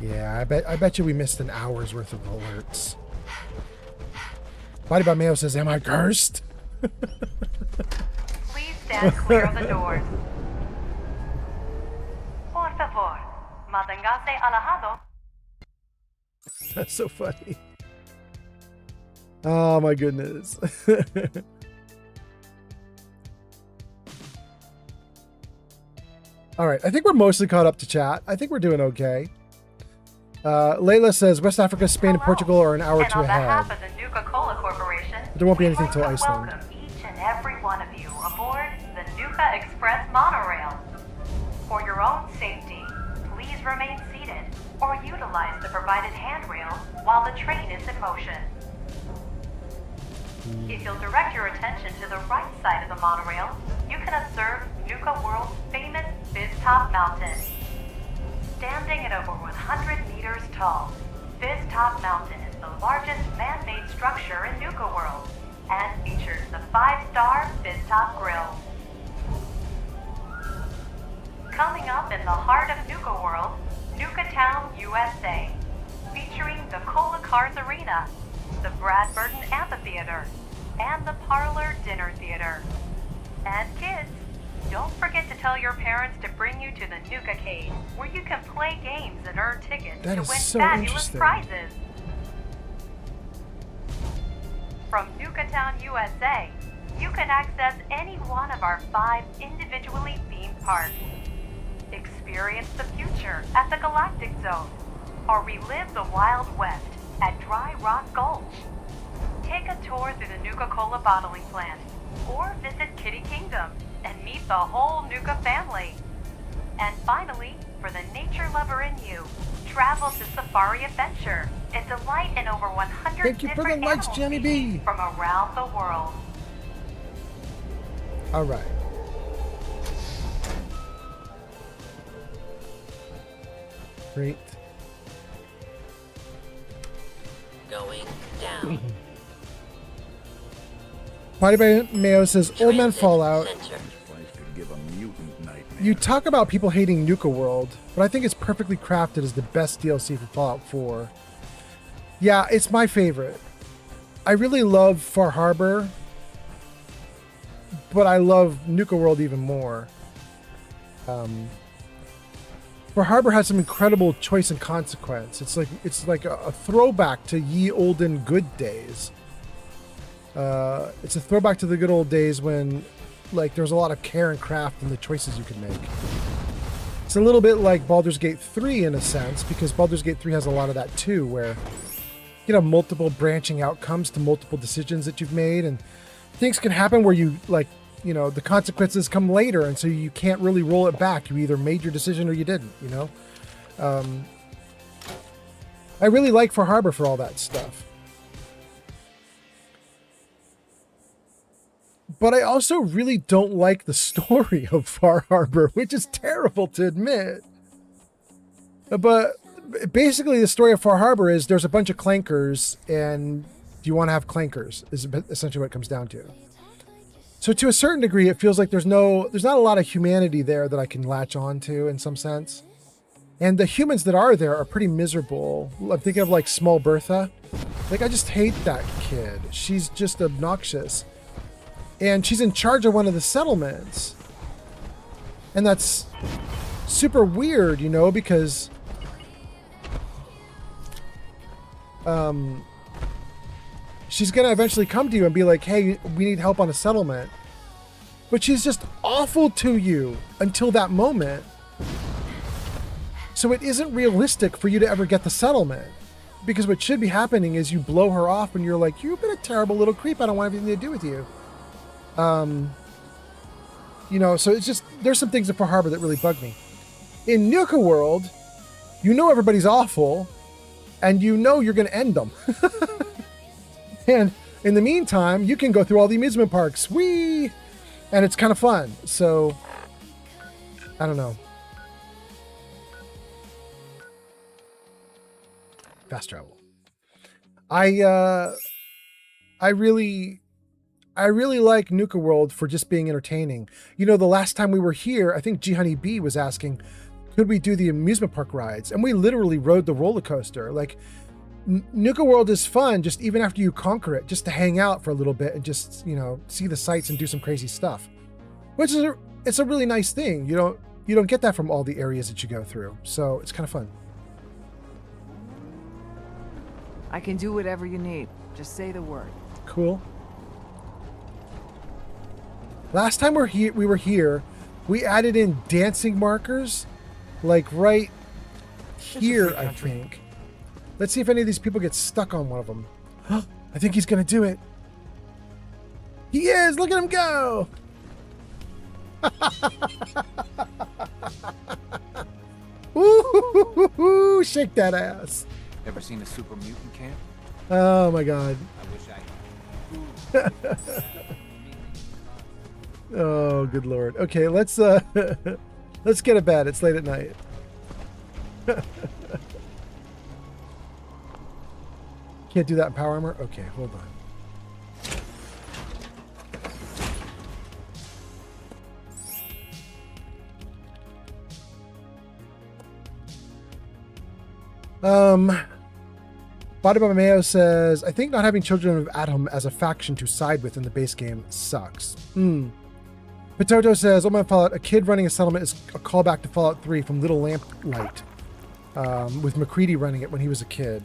Yeah, I bet you we missed an hour's worth of alerts. Body by Mayo says, am I cursed? Please stand clear of the doors. Por favor, manténgase alejado. That's so funny. Oh my goodness. All right, I think we're mostly caught up to chat. I think we're doing okay. Layla says West Africa, Spain, and Portugal are an hour or two ahead. On behalf of the Nuka-Cola Corporation, there won't be anything till Iceland. Welcome each and every one of you aboard the Nuka Express monorail. For your own safety, please remain seated or utilize the provided handrail while the train is in motion. If you'll direct your attention to the right side of the monorail, you can observe Nuka World's famous Big Top Mountain. Standing at over 100 meters tall, Fizztop Mountain is the largest man-made structure in Nuka World and features the 5-star Fizztop Grill. Coming up in the heart of Nuka World, Nuka Town, USA, featuring the Cola Cars Arena, the Brad Burton Amphitheater, and the Parlor Dinner Theater. And kids, don't forget to tell your parents to bring you to the Nuka Cave, where you can play games and earn tickets to win fabulous prizes. From Nuka Town, USA, you can access any one of our 5 individually themed parks. Experience the future at the Galactic Zone, or relive the Wild West at Dry Rock Gulch. Take a tour through the Nuka-Cola bottling plant, or visit Kitty Kingdom and meet the whole Nuka family. And finally, for the nature lover in you, travel to Safari Adventure and delight in over 100 Thank you for the different likes, animal Jenny B. species from around the world. All right. Great. Going down. Body by Mayo says, Old Man Fallout. Give a mutant nightmare. You talk about people hating Nuka World, but I think it's perfectly crafted as the best DLC for Fallout 4. Yeah, it's my favorite. I really love Far Harbor, but I love Nuka World even more. Far Harbor has some incredible choice and consequence. It's like a throwback to ye olden good days. It's a throwback to the good old days when, like, there was a lot of care and craft in the choices you could make. It's a little bit like Baldur's Gate 3 in a sense, because Baldur's Gate 3 has a lot of that too, where you know, multiple branching outcomes to multiple decisions that you've made, and things can happen where you, like, you know, the consequences come later, and so you can't really roll it back. You either made your decision or you didn't, you know? I really like Far Harbor for all that stuff. But I also really don't like the story of Far Harbor, which is terrible to admit. But basically the story of Far Harbor is there's a bunch of clankers, and you want to have clankers, is essentially what it comes down to. So to a certain degree, it feels like there's not a lot of humanity there that I can latch on to in some sense. And the humans that are there are pretty miserable. I'm thinking of like Small Bertha. Like, I just hate that kid. She's just obnoxious. And she's in charge of one of the settlements. And that's super weird, you know, because she's going to eventually come to you and be like, hey, we need help on a settlement. But she's just awful to you until that moment. So it isn't realistic for you to ever get the settlement. Because what should be happening is you blow her off and you're like, you've been a terrible little creep. I don't want anything to do with you. You know, so it's just, there's some things in Far Harbor that really bug me. In Nuka World, you know everybody's awful, and you know you're going to end them. And in the meantime, you can go through all the amusement parks. Whee! And it's kind of fun. So, I don't know. Fast travel. I really like Nuka World for just being entertaining. You know, the last time we were here, I think G Honey B was asking, could we do the amusement park rides? And we literally rode the roller coaster. Like, Nuka World is fun just even after you conquer it, just to hang out for a little bit and just, you know, see the sights and do some crazy stuff. Which is it's a really nice thing. You don't get that from all the areas that you go through. So it's kind of fun. I can do whatever you need. Just say the word. Cool. Last time we were here, we added in dancing markers, like right here, I think. Let's see if any of these people get stuck on one of them. I think he's gonna do it. He is! Look at him go! Ooh, shake that ass. Ever seen a super mutant camp? Oh my god. I wish I Oh, good lord. Okay, let's get to bed. It's late at night. Can't do that in power armor? Okay, hold on. Body by Mayo says, I think not having Children of Atom as a faction to side with in the base game sucks. Potato says, oh my Fallout, a kid running a settlement is a callback to Fallout 3 from Little Lamplight, with McCready running it when he was a kid.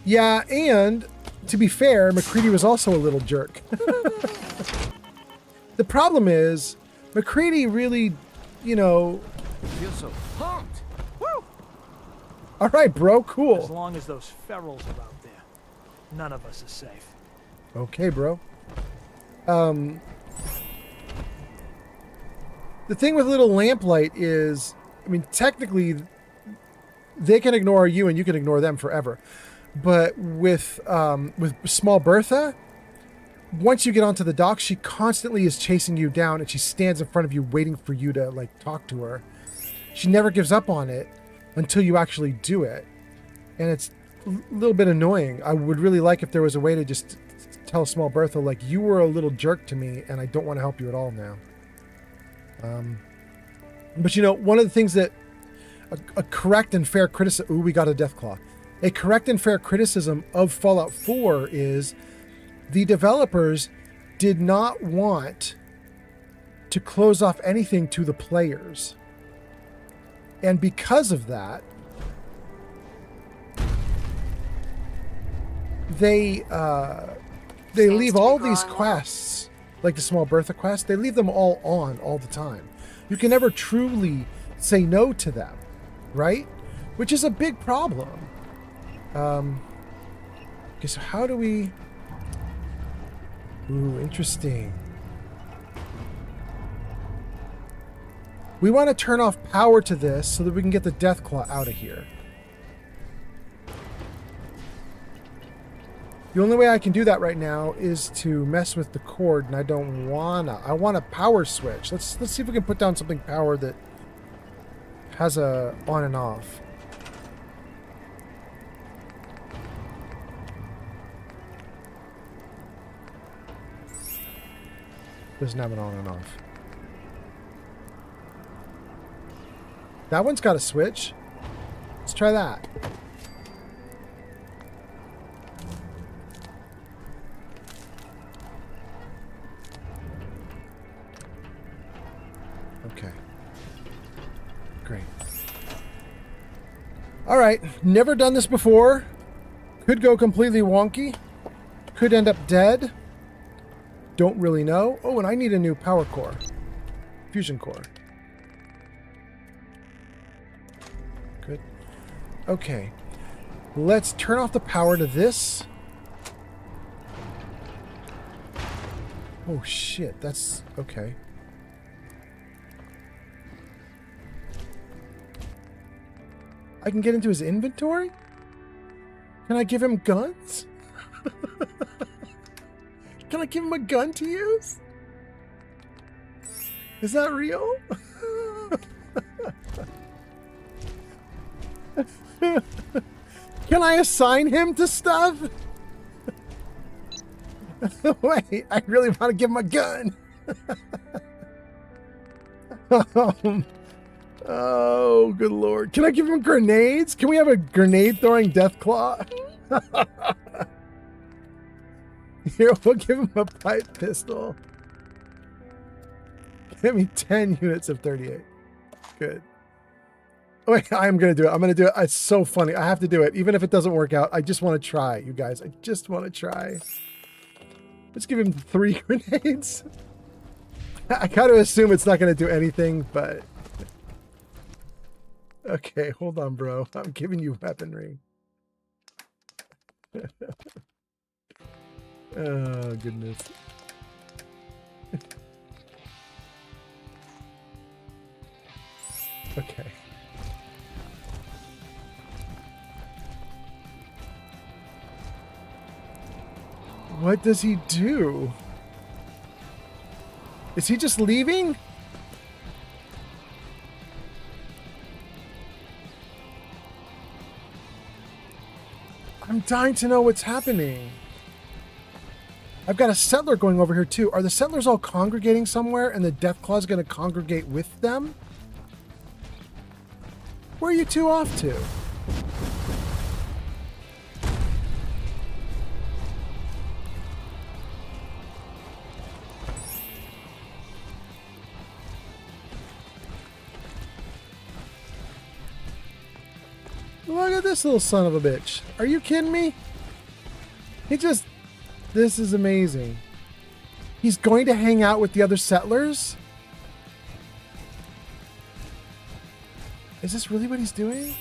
Yeah, and to be fair, McCready was also a little jerk. The problem is, McCready really, you know... I feel so pumped! Woo! All right, bro, cool. As long as those ferals are out there, none of us is safe. Okay, bro. The thing with Little Lamplight is, I mean, technically, they can ignore you and you can ignore them forever. But with Small Bertha, once you get onto the dock, she constantly is chasing you down, and she stands in front of you waiting for you to, like, talk to her. She never gives up on it until you actually do it. And it's a little bit annoying. I would really like if there was a way to just tell Small Bertha, like, you were a little jerk to me, and I don't want to help you at all now. But, you know, one of the things that a correct and fair criticism... Ooh, we got a Deathclaw. A correct and fair criticism of Fallout 4 is the developers did not want to close off anything to the players. And because of that, they leave all these quests, like the Small Bertha quest, they leave them all on all the time. You can never truly say no to them, right? Which is a big problem. Okay, so how do we... Ooh, interesting. We want to turn off power to this so that we can get the Deathclaw out of here. The only way I can do that right now is to mess with the cord, and I don't wanna. I want a power switch. Let's see if we can put down something power that has a on and off. Doesn't have an on and off. That one's got a switch. Let's try that. Okay. Great. All right. Never done this before. Could go completely wonky. Could end up dead. Don't really know. Oh, and I need a new power core. Fusion core. Good. Okay. Let's turn off the power to this. Oh, shit. That's... okay. I can get into his inventory? Can I give him guns? Can I give him a gun to use? Is that real? Can I assign him to stuff? Wait, I really want to give him a gun. Oh, good lord. Can I give him grenades? Can we have a grenade throwing Deathclaw? Here, we'll give him a pipe pistol. Give me 10 units of 38. Good. Wait, I'm going to do it. I'm going to do it. It's so funny. I have to do it. Even if it doesn't work out, I just want to try, you guys. I just want to try. Let's give him 3 grenades. I kind of assume it's not going to do anything, but... Okay, hold on, bro. I'm giving you weaponry. Oh, goodness. Okay. What does he do? Is he just leaving? I'm dying to know what's happening. I've got a settler going over here too. Are the settlers all congregating somewhere and the Deathclaw is going to congregate with them? Where are you two off to? Look at this little son of a bitch. Are you kidding me? This is amazing. He's going to hang out with the other settlers? Is this really what he's doing?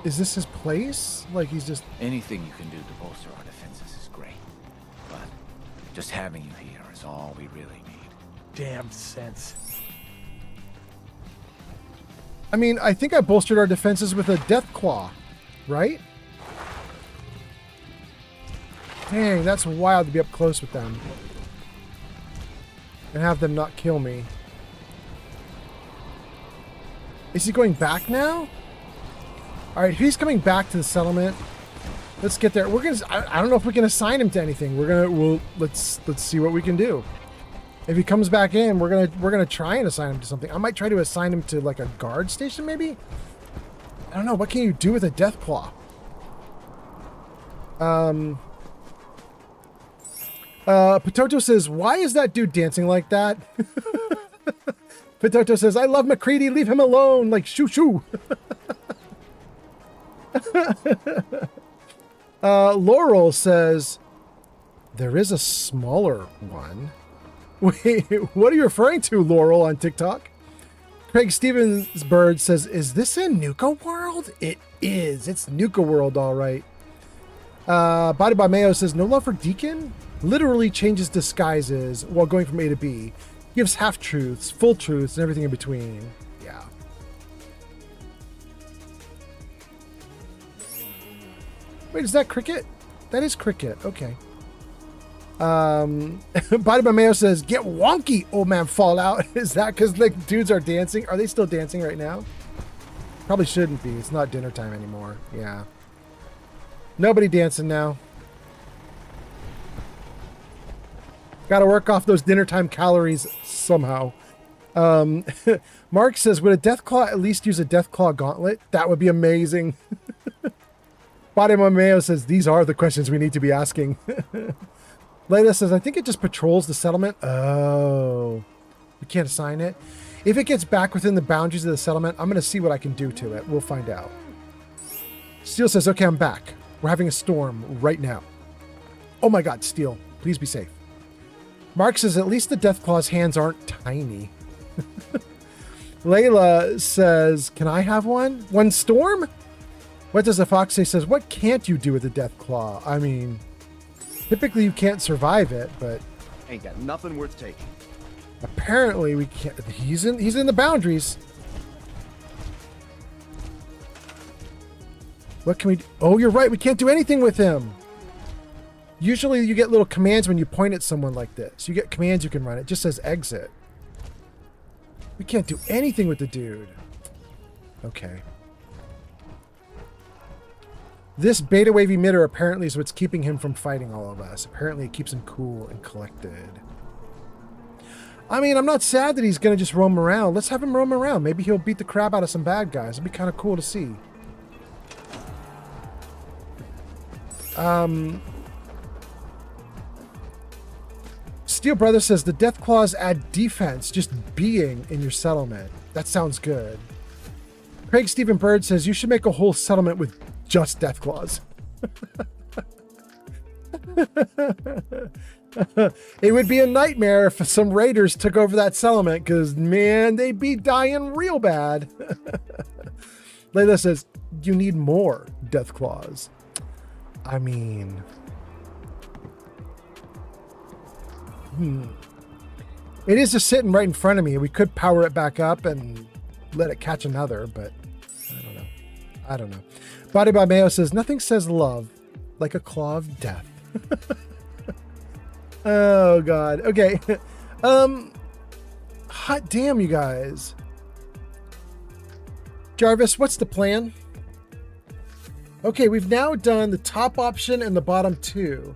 Is this his place? Like he's just... Anything you can do to bolster our defenses is great. But just having you here is all we really need. Damn sense. I mean, I think I bolstered our defenses with a Deathclaw, right? Dang, that's wild to be up close with them. And have them not kill me. Is he going back now? Alright, he's coming back to the settlement. Let's get there. We're gonna... I don't know if we can assign him to anything. Let's see what we can do. If he comes back in, we're gonna try and assign him to something. I might try to assign him to like a guard station, maybe? I don't know. What can you do with a Deathclaw? Potato says, why is that dude dancing like that? Potato says, I love McCready, leave him alone, like shoo shoo. Laurel says, there is a smaller one. Wait, what are you referring to, Laurel, on TikTok? Craig Stevensbird says, is this in Nuka World? It is. It's Nuka World, all right. Body by Mayo says, no love for Deacon? Literally changes disguises while going from A to B. Gives half-truths, full truths, and everything in between. Yeah. Wait, is that Cricket? That is Cricket. Okay. Body by Mayo says, get wonky, old man Fallout. Is that because like dudes are dancing? Are they still dancing right now? Probably shouldn't be. It's not dinner time anymore. Yeah. Nobody dancing now. Got to work off those dinner time calories somehow. Mark says, would a Deathclaw at least use a Deathclaw gauntlet? That would be amazing. Body by Mayo says, these are the questions we need to be asking. Layla says, I think it just patrols the settlement. Oh, we can't assign it. If it gets back within the boundaries of the settlement, I'm going to see what I can do to it. We'll find out. Steel says, okay, I'm back. We're having a storm right now. Oh my God, Steel, please be safe. Mark says, at least the Deathclaw's hands aren't tiny. Layla says, can I have one? One storm? What does the fox say? Says, what can't you do with a Deathclaw? I mean... typically, you can't survive it, but ain't got nothing worth taking. Apparently, we can't. He's in the boundaries. What can we do? Oh, you're right. We can't do anything with him. Usually, you get little commands when you point at someone like this. You get commands you can run. It just says exit. We can't do anything with the dude. Okay. This beta wave emitter apparently is what's keeping him from fighting all of us. Apparently it keeps him cool and collected. I mean, I'm not sad that he's going to just roam around. Let's have him roam around. Maybe he'll beat the crap out of some bad guys. It'd be kind of cool to see. Steel Brother says, the Deathclaws add defense just being in your settlement. That sounds good. Craig Stephen Bird says, you should make a whole settlement with just Deathclaws. It would be a nightmare if some raiders took over that settlement, because, man, they'd be dying real bad. Layla says, you need more Deathclaws. I mean... It is just sitting right in front of me. We could power it back up and let it catch another, but I don't know. Body by Mayo says, nothing says love like a claw of death. Oh God. Okay. Hot damn, you guys. Jarvis, what's the plan? Okay, we've now done the top option and the bottom two.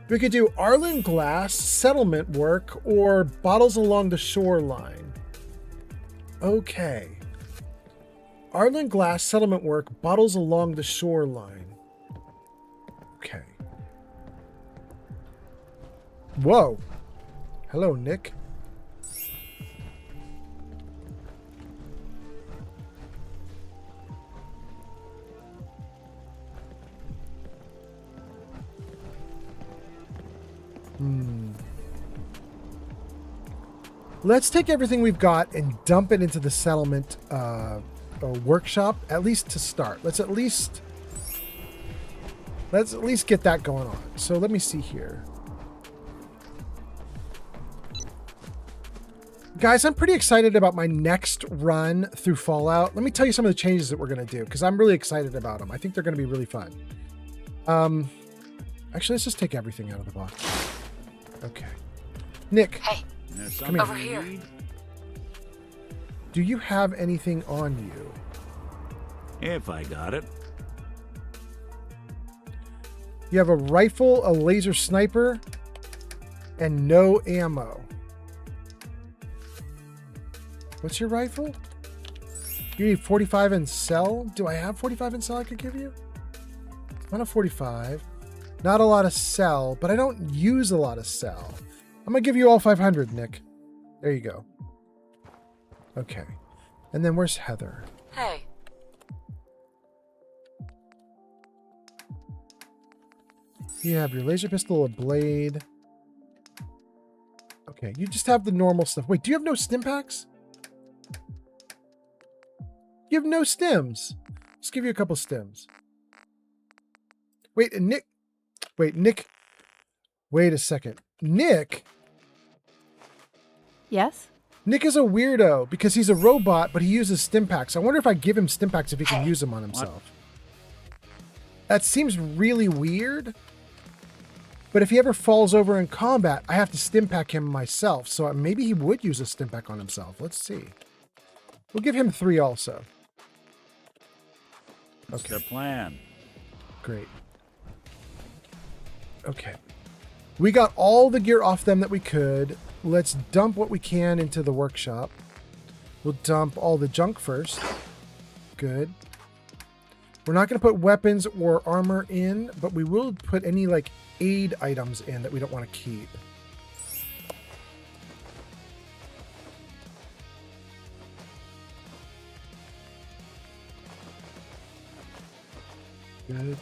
We could do Arlen Glass settlement work or bottles along the shoreline. Okay. Arlen Glass settlement work, bottles along the shoreline. Okay. Whoa. Hello, Nick. Let's take everything we've got and dump it into the settlement workshop, at least to start. Let's at least get that going on. So let me see here. Guys, I'm pretty excited about my next run through Fallout. Let me tell you some of the changes that we're going to do, because I'm really excited about them. I think they're going to be really fun. Actually, let's just take everything out of the box. Okay. Nick. Hey, come here. over here. Do you have anything on you? If I got it. You have a rifle, a laser sniper, and no ammo. What's your rifle? You need 45 in cell? Do I have 45 in cell I could give you? Not a 45. Not a lot of cell, but I don't use a lot of cell. I'm going to give you all 500, Nick. There you go. Okay. And then where's Heather? Hey. You have your laser pistol, a blade. Okay, you just have the normal stuff. Wait, do you have no stim packs? You have no stims. Let's give you a couple stims. Wait, and Nick. Wait, Nick. Wait a second. Nick? Yes? Nick is a weirdo because he's a robot, but he uses stim packs. I wonder if I give him stim packs if he can use them on himself. That seems really weird. But if he ever falls over in combat, I have to stim pack him myself. So maybe he would use a stim pack on himself. Let's see. We'll give him 3 also. What's the plan? Great. Okay. We got all the gear off them that we could. Let's dump what we can into the workshop. We'll dump all the junk first. Good. We're not going to put weapons or armor in, but we will put any like aid items in that we don't want to keep. Good.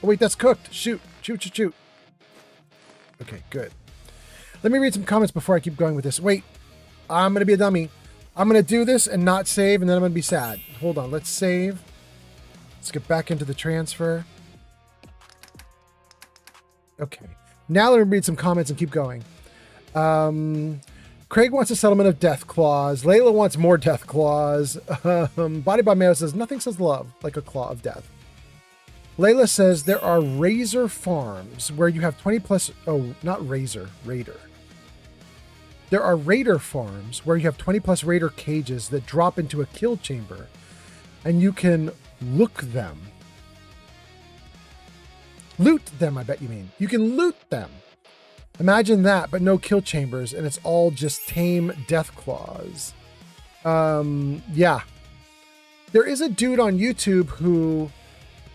Oh, wait, that's cooked. Shoot. Shoot, shoot, shoot. Okay, good. Let me read some comments before I keep going with this. Wait, I'm going to be a dummy. I'm going to do this and not save, and then I'm going to be sad. Hold on, let's save. Let's get back into the transfer. Okay. Now let me read some comments and keep going. Craig wants a settlement of death claws. Layla wants more death claws. Body by Mayo says, nothing says love like a claw of death. Layla says there are razor farms where you have 20 plus... Oh, not razor. Raider. There are raider farms where you have 20 plus raider cages that drop into a kill chamber. And you can look them. Loot them, I bet you mean. You can loot them. Imagine that, but no kill chambers, and it's all just tame death claws. Yeah. There is a dude on YouTube who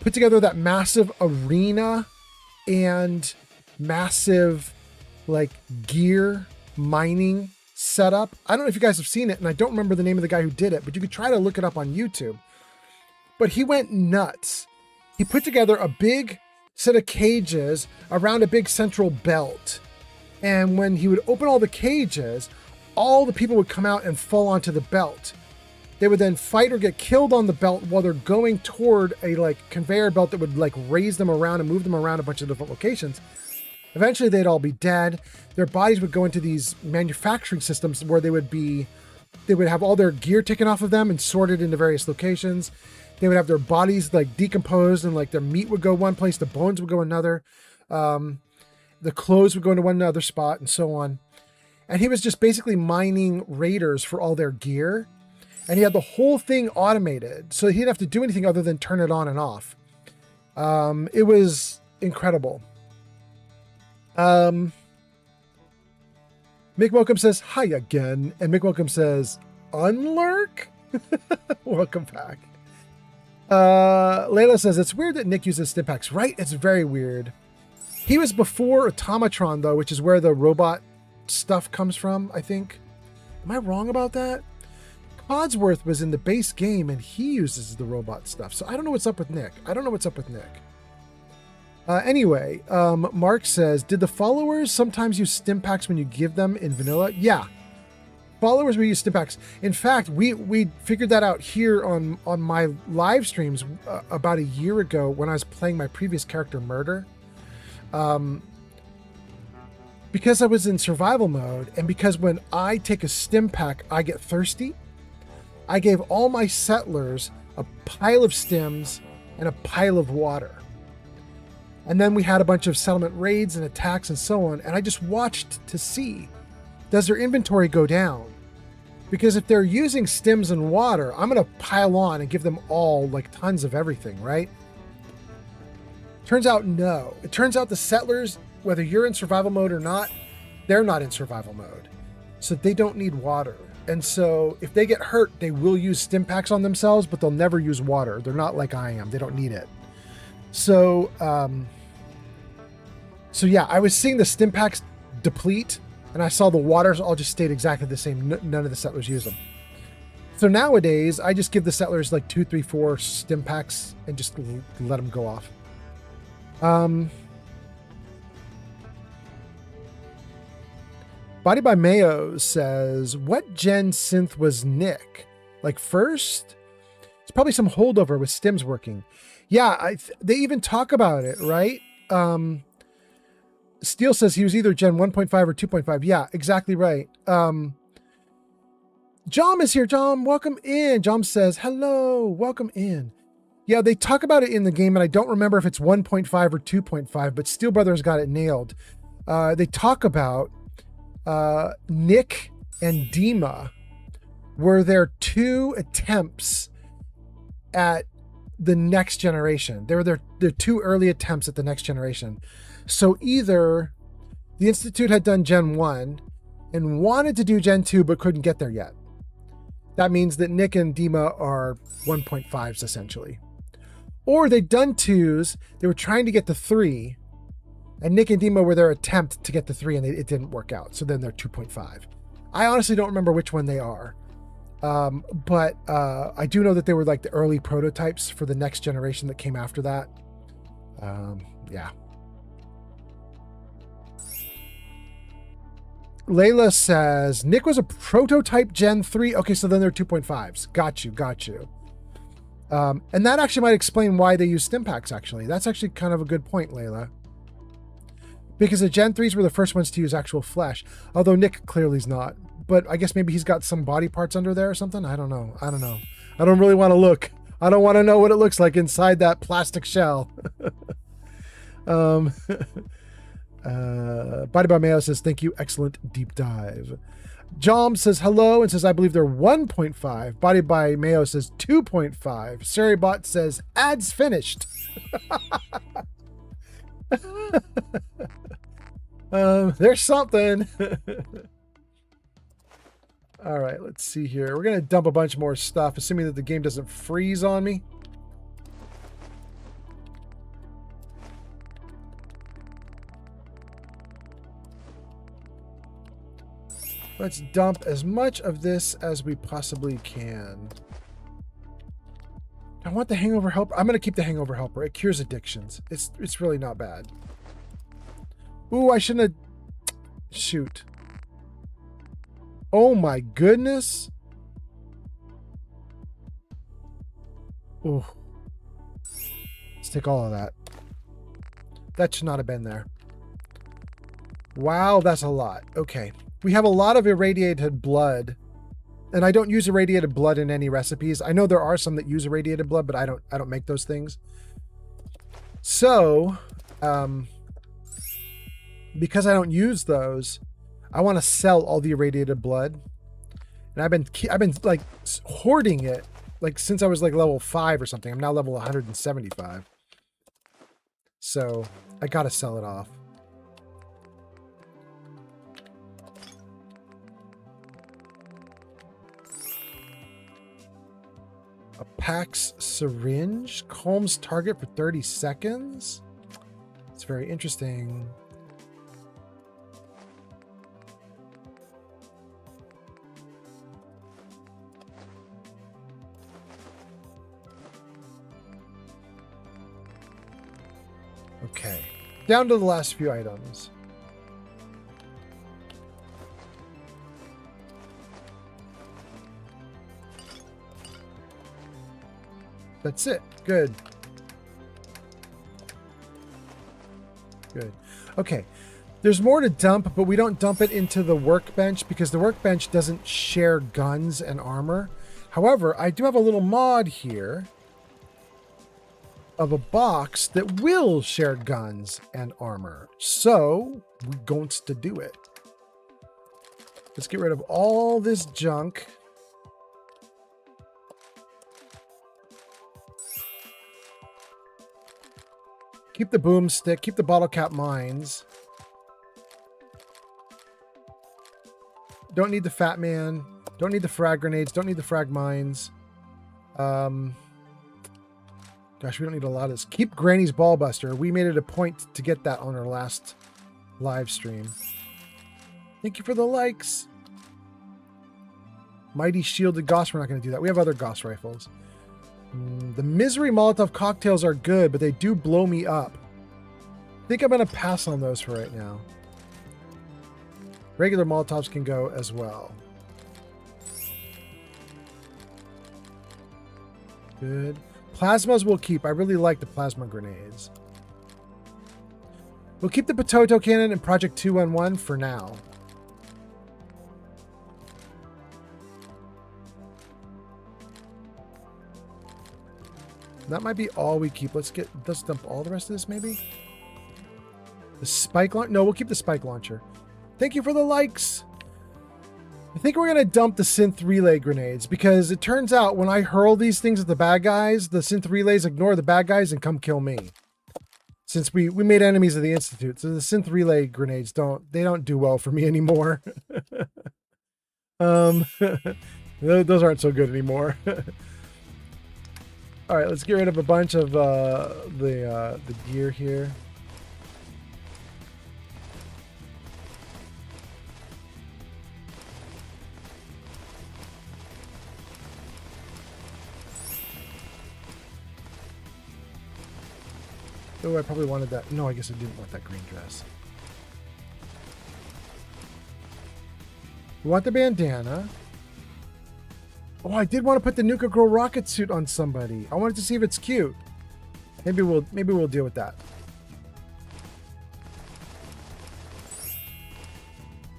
put together that massive arena and massive, like, gear mining setup. I don't know if you guys have seen it, and I don't remember the name of the guy who did it, but you could try to look it up on YouTube. But he went nuts. He put together a big set of cages around a big central belt. And when he would open all the cages, all the people would come out and fall onto the belt. They would then fight or get killed on the belt while they're going toward a like conveyor belt that would like raise them around and move them around a bunch of different locations. Eventually they'd all be dead. Their bodies would go into these manufacturing systems where they would have all their gear taken off of them and sorted into various locations. They would have their bodies like decomposed and like their meat would go one place, the bones would go another. the clothes would go into one another spot and so on. And he was just basically mining raiders for all their gear. And he had the whole thing automated, so he didn't have to do anything other than turn it on and off. It was incredible. Mick Welcome says, hi again. And Mick Welcome says, unlurk? Welcome back. Layla says, it's weird that Nick uses Stimpaks, right? It's very weird. He was before Automatron, though, which is where the robot stuff comes from, I think. Am I wrong about that? Codsworth was in the base game, and he uses the robot stuff. So I don't know what's up with Nick. Anyway, Mark says, did the followers sometimes use Stimpaks when you give them in vanilla? Yeah. Followers will use Stimpaks. In fact, we figured that out here on my live streams about a year ago when I was playing my previous character, Murder. Because I was in survival mode, and because when I take a Stimpak, I get thirsty, I gave all my settlers a pile of stims and a pile of water. And then we had a bunch of settlement raids and attacks and so on, and I just watched to see, does their inventory go down? Because if they're using stims and water, I'm going to pile on and give them all like tons of everything, right? Turns out, no. It turns out the settlers, whether you're in survival mode or not, they're not in survival mode. So they don't need water. And so if they get hurt, they will use Stimpaks on themselves, but they'll never use water. They're not like I am. They don't need it. So, yeah, I was seeing the Stimpaks deplete, and I saw the waters all just stayed exactly the same. None of the settlers use them. So nowadays, I just give the settlers like 2, 3, 4 Stimpaks and just let them go off. Body by Mayo says, what gen synth was Nick? Like first? It's probably some holdover with stims working. Yeah, they even talk about it, right? Steele says he was either gen 1.5 or 2.5. Yeah, exactly right. Jom is here. Jom, welcome in. Jom says, hello, welcome in. Yeah, they talk about it in the game, and I don't remember if it's 1.5 or 2.5, but Steel Brothers got it nailed. They talk about Nick and Dima were their 2 attempts at the next generation. They were their 2 early attempts at the next generation. So either the Institute had done Gen 1 and wanted to do Gen 2 but couldn't get there yet. That means that Nick and Dima are 1.5s essentially. Or they'd done 2s, they were trying to get to 3, and Nick and Dima were their attempt to get to 3 and it didn't work out. So then they're 2.5. I honestly don't remember which one they are. But I do know that they were like the early prototypes for the next generation that came after that. Yeah. Layla says, Nick was a prototype Gen 3. Okay, so then they're 2.5s. Got you. And that actually might explain why they use Stimpaks, actually. That's actually kind of a good point, Layla. Because the Gen 3s were the first ones to use actual flesh. Although Nick clearly is not. But I guess maybe he's got some body parts under there or something. I don't know. I don't really want to look. I don't want to know what it looks like inside that plastic shell. Body by Mayo says, thank you. Excellent deep dive. Jom says hello and says, I believe they're 1.5. Body by Mayo says 2.5. Seribot says, ads finished. There's something. All right, let's see here. We're going to dump a bunch more stuff, assuming that the game doesn't freeze on me. Let's dump as much of this as we possibly can. I want the hangover helper. I'm going to keep the hangover helper. It cures addictions. It's really not bad. Ooh, I shouldn't have... Shoot. Oh my goodness. Ooh. Let's take all of that. That should not have been there. Wow, that's a lot. Okay. We have a lot of irradiated blood. And I don't use irradiated blood in any recipes. I know there are some that use irradiated blood, but I don't make those things. So, because I don't use those, I want to sell all the irradiated blood. And I've been like hoarding it like since I was like level 5 or something. I'm now level 175. So I got to sell it off. A Pax syringe calms target for 30 seconds. It's very interesting. Okay, down to the last few items. That's it. Good. Good. Okay. There's more to dump, but we don't dump it into the workbench because the workbench doesn't share guns and armor. However, I do have a little mod here of a box that will share guns and armor. So we're going to do it. Let's get rid of all this junk. Keep the boomstick, keep the bottle cap mines. Don't need the fat man. Don't need the frag grenades. Don't need the frag mines. Gosh, we don't need a lot of this. Keep Granny's ball buster. We made it a point to get that on our last live stream. Thank you for the likes. Mighty shielded Gauss. We're not going to do that. We have other Gauss rifles. The Misery Molotov cocktails are good, but they do blow me up. I think I'm going to pass on those for right now. Regular Molotovs can go as well. Good. Plasmas we'll keep. I really like the plasma grenades. We'll keep the Potato Cannon and Project 211 for now. That might be all we keep. Let's dump all the rest of this maybe. The spike launcher. No, we'll keep the spike launcher. Thank you for the likes. I think we're going to dump the synth relay grenades because it turns out when I hurl these things at the bad guys, the synth relays ignore the bad guys and come kill me. Since we made enemies of the Institute. So the synth relay grenades don't do well for me anymore. Those aren't so good anymore. All right, let's get rid of a bunch of the gear here. Oh, I probably wanted that. No, I guess I didn't want that green dress. We want the bandana. Oh, I did want to put the Nuka Girl rocket suit on somebody. I wanted to see if it's cute. Maybe we'll deal with that.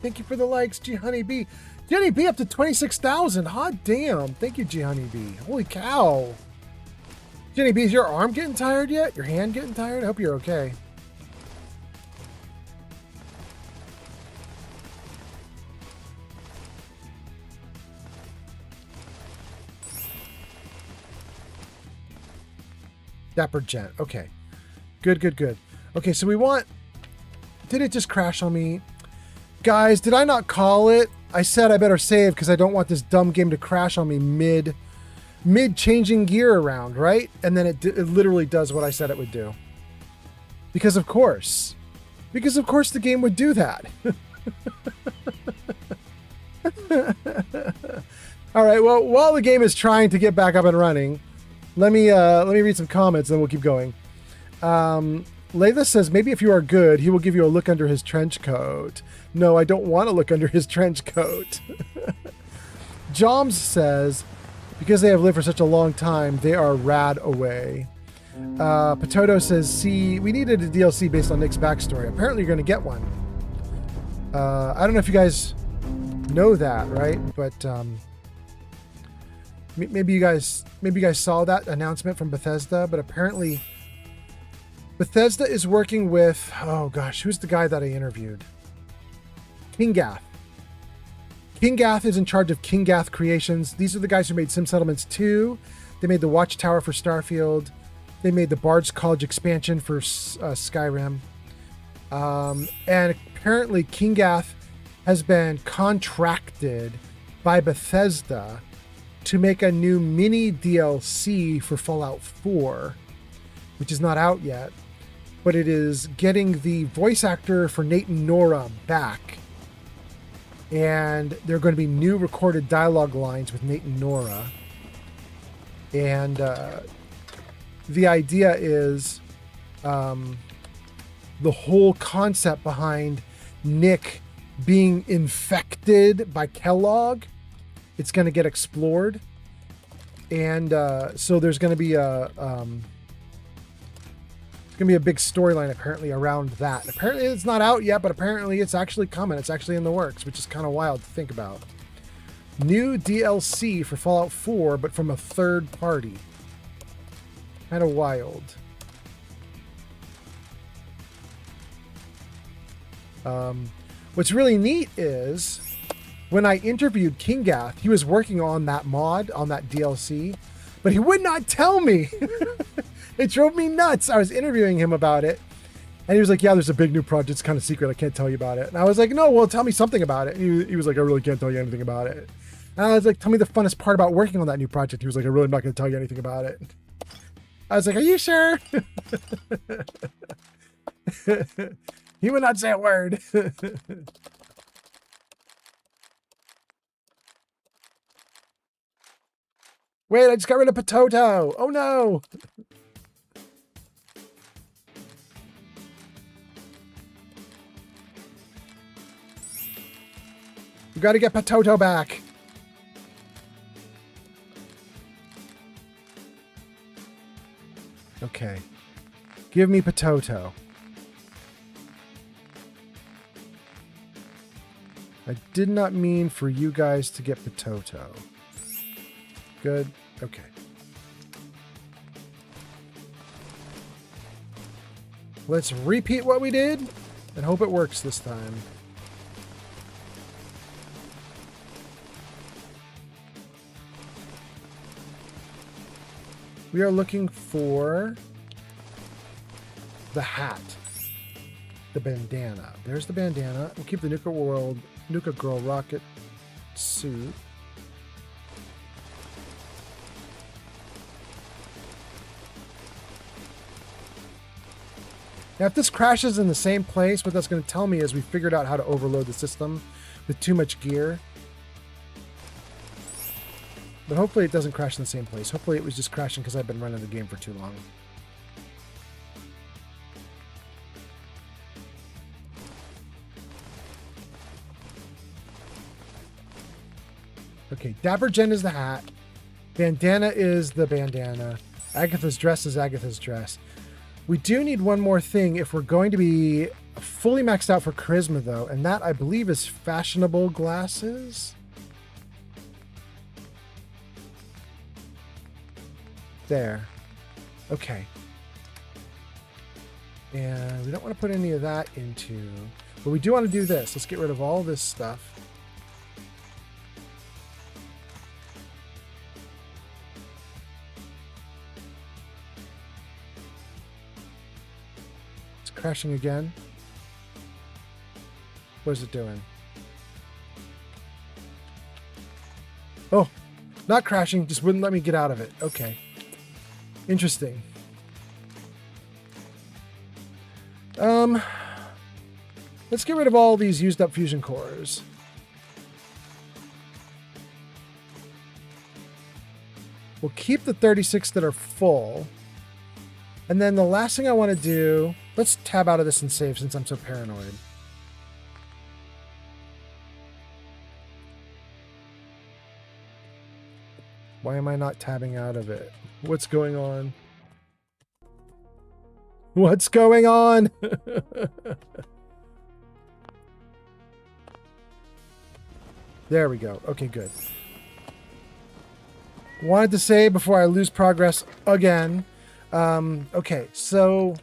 Thank you for the likes, G Honeybee. G Honeybee up to 26,000. Hot damn. Thank you, G Honeybee. Holy cow. G Honeybee, is your arm getting tired yet? Your hand getting tired? I hope you're okay. Dapper Gent. Okay. Good. Okay, so we want... Did it just crash on me? Guys, did I not call it? I said I better save because I don't want this dumb game to crash on me mid changing gear around, right? And then it literally does what I said it would do. Because of course. Because of course the game would do that. All right, well, while the game is trying to get back up and running... Let me read some comments, and then we'll keep going. Layla says, maybe if you are good, he will give you a look under his trench coat. No, I don't want to look under his trench coat. Joms says, because they have lived for such a long time, they are rad away. Potato says, see, we needed a DLC based on Nick's backstory. Apparently you're going to get one. I don't know if you guys know that, right? But... maybe you guys saw that announcement from Bethesda, but apparently Bethesda is working with, oh gosh, who's the guy that I interviewed? King Gath. King Gath is in charge of King Gath Creations. These are the guys who made Sim Settlements 2. They made the Watchtower for Starfield. They made the Bard's College expansion for Skyrim. And apparently King Gath has been contracted by Bethesda to make a new mini DLC for Fallout 4, which is not out yet, but it is getting the voice actor for Nate and Nora back. And there are going to be new recorded dialogue lines with Nate and Nora. And the idea is the whole concept behind Nick being infected by Kellogg, it's going to get explored. And so there's going to be a big storyline apparently around that. Apparently it's not out yet, but apparently it's actually coming. It's actually in the works, which is kind of wild to think about. New DLC for Fallout 4, but from a third party. Kind of wild. What's really neat is when I interviewed King Gath, he was working on that mod, on that DLC, but he would not tell me. It drove me nuts. I was interviewing him about it, and he was like, yeah, there's a big new project. It's kind of secret. I can't tell you about it. And I was like, no, well, tell me something about it. And he was like, I really can't tell you anything about it. And I was like, tell me the funnest part about working on that new project. He was like, I really am not going to tell you anything about it. I was like, are you sure? He would not say a word. Wait, I just got rid of Potato. Oh no. We got to get Potato back. Okay. Give me Potato. I did not mean for you guys to get Potato. Good. Okay. Let's repeat what we did and hope it works this time. We are looking for the hat. The bandana. There's the bandana. We'll keep the Nuka Girl rocket suit. Now, if this crashes in the same place, what that's going to tell me is we figured out how to overload the system with too much gear. But hopefully it doesn't crash in the same place. Hopefully it was just crashing because I've been running the game for too long. Okay, Dapper Jen is the hat. Bandana is the bandana. Agatha's dress is Agatha's dress. We do need one more thing if we're going to be fully maxed out for charisma, though, and that, I believe, is fashionable glasses. There. Okay. And we don't want to put any of that into... But we do want to do this. Let's get rid of all this stuff. It's crashing again. What is it doing? Oh, not crashing. Just wouldn't let me get out of it. Okay. Interesting. Let's get rid of all these used up fusion cores. We'll keep the 36 that are full. And then the last thing I want to do, let's tab out of this and save since I'm so paranoid. Why am I not tabbing out of it? What's going on? What's going on? There we go. Okay, good. Wanted to say before I lose progress again. Okay, so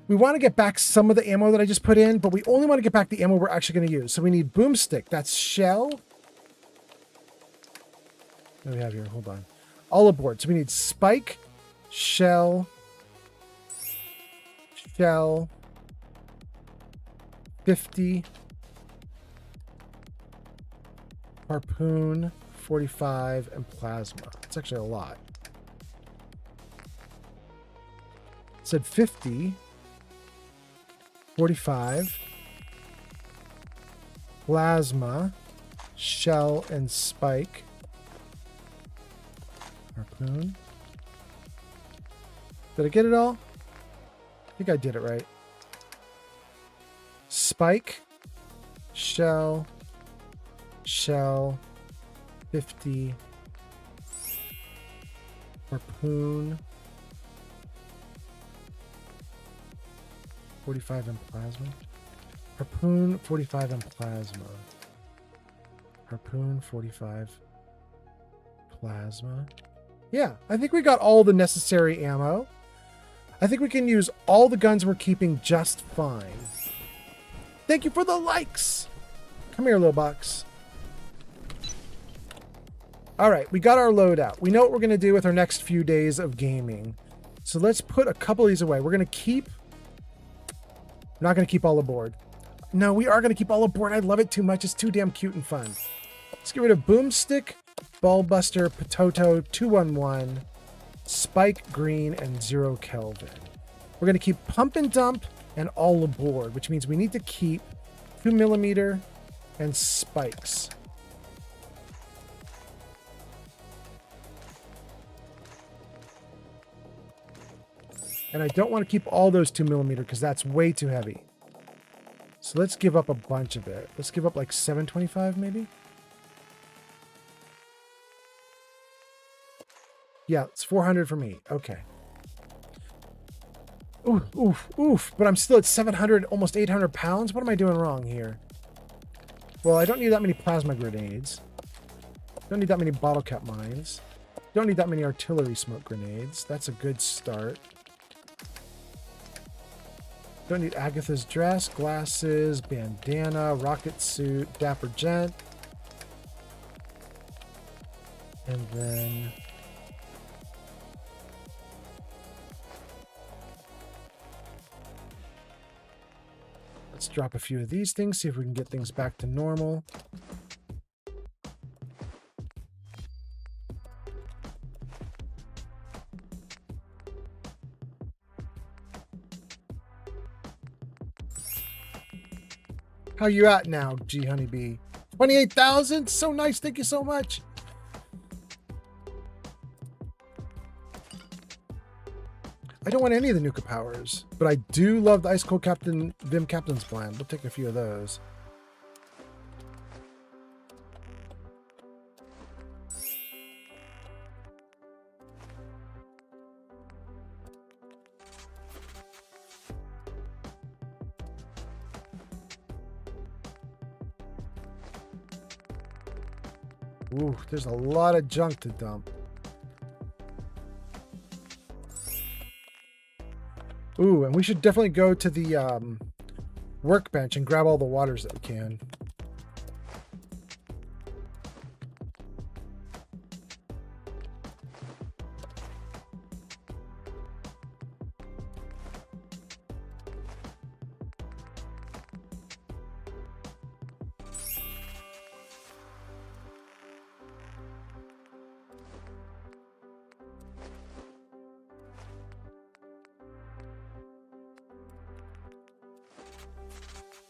We want to get back some of the ammo that I just put in, but we only want to get back the ammo we're actually going to use. So we need boomstick. That's shell. What do we have here? Hold on. All aboard. So we need spike, shell, 50, harpoon, 45, and plasma. It's actually a lot. It said 50, 45, plasma, shell, and spike. Harpoon. Did I get it all? I think I did it right. Spike, shell, 50, harpoon, 45 and plasma. Harpoon, 45 and plasma. Harpoon, 45, plasma. Yeah, I think we got all the necessary ammo. I think we can use all the guns we're keeping just fine. Thank you for the likes. Come here, little box. All right, we got our loadout. We know what we're going to do with our next few days of gaming. So let's put a couple of these away. We're going to keep... We're not going to keep all aboard. No, we are going to keep all aboard. I love it too much. It's too damn cute and fun. Let's get rid of Boomstick, Ballbuster, Potato, 211, Spike Green, and 0 Kelvin. We're going to keep Pump and Dump and All Aboard, which means we need to keep 2mm and Spikes. And I don't want to keep all those 2mm because that's way too heavy. So let's give up a bunch of it. Let's give up like 725 maybe? Yeah, it's 400 for me. Okay. Oof, oof, oof. But I'm still at 700, almost 800 pounds. What am I doing wrong here? Well, I don't need that many plasma grenades. Don't need that many bottle cap mines. Don't need that many artillery smoke grenades. That's a good start. Don't need Agatha's dress, glasses, bandana, rocket suit, dapper gent. And then... let's drop a few of these things, see if we can get things back to normal. How you at now, G Honeybee? 28,000? So nice. Thank you so much. I don't want any of the Nuka powers, but I do love the Ice Cold Captain Vim Captain's Blend. We'll take a few of those. Ooh, there's a lot of junk to dump. Ooh, and we should definitely go to the workbench and grab all the waters that we can.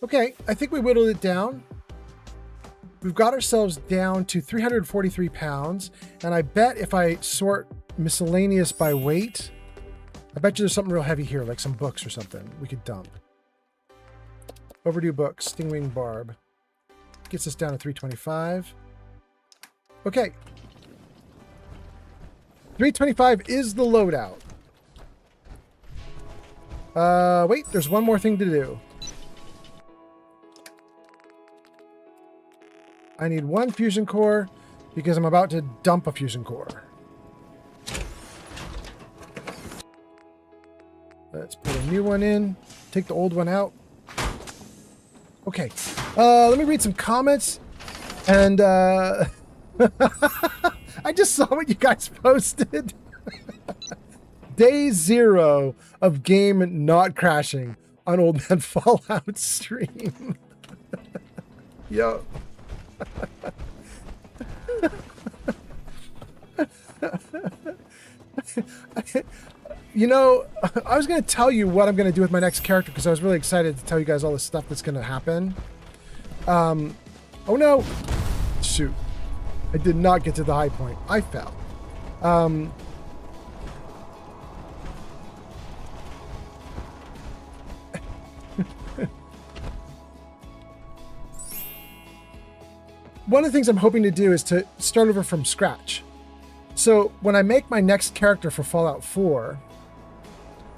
Okay, I think we whittled it down. We've got ourselves down to 343 pounds, and I bet if I sort miscellaneous by weight, I bet you there's something real heavy here, like some books or something we could dump. Overdue books, Stingwing Barb. Gets us down to 325. Okay. 325 is the loadout. Wait, there's one more thing to do. I need one fusion core because I'm about to dump a fusion core. Let's put a new one in. Take the old one out. Okay. Let me read some comments. And I just saw what you guys posted. Day 0 of game not crashing on Old Man Fallout stream. Yo. You know, I was going to tell you what I'm going to do with my next character because I was really excited to tell you guys all the stuff that's going to happen. Oh no. Shoot. I did not get to the high point. I fell. One of the things I'm hoping to do is to start over from scratch. So when I make my next character for Fallout 4,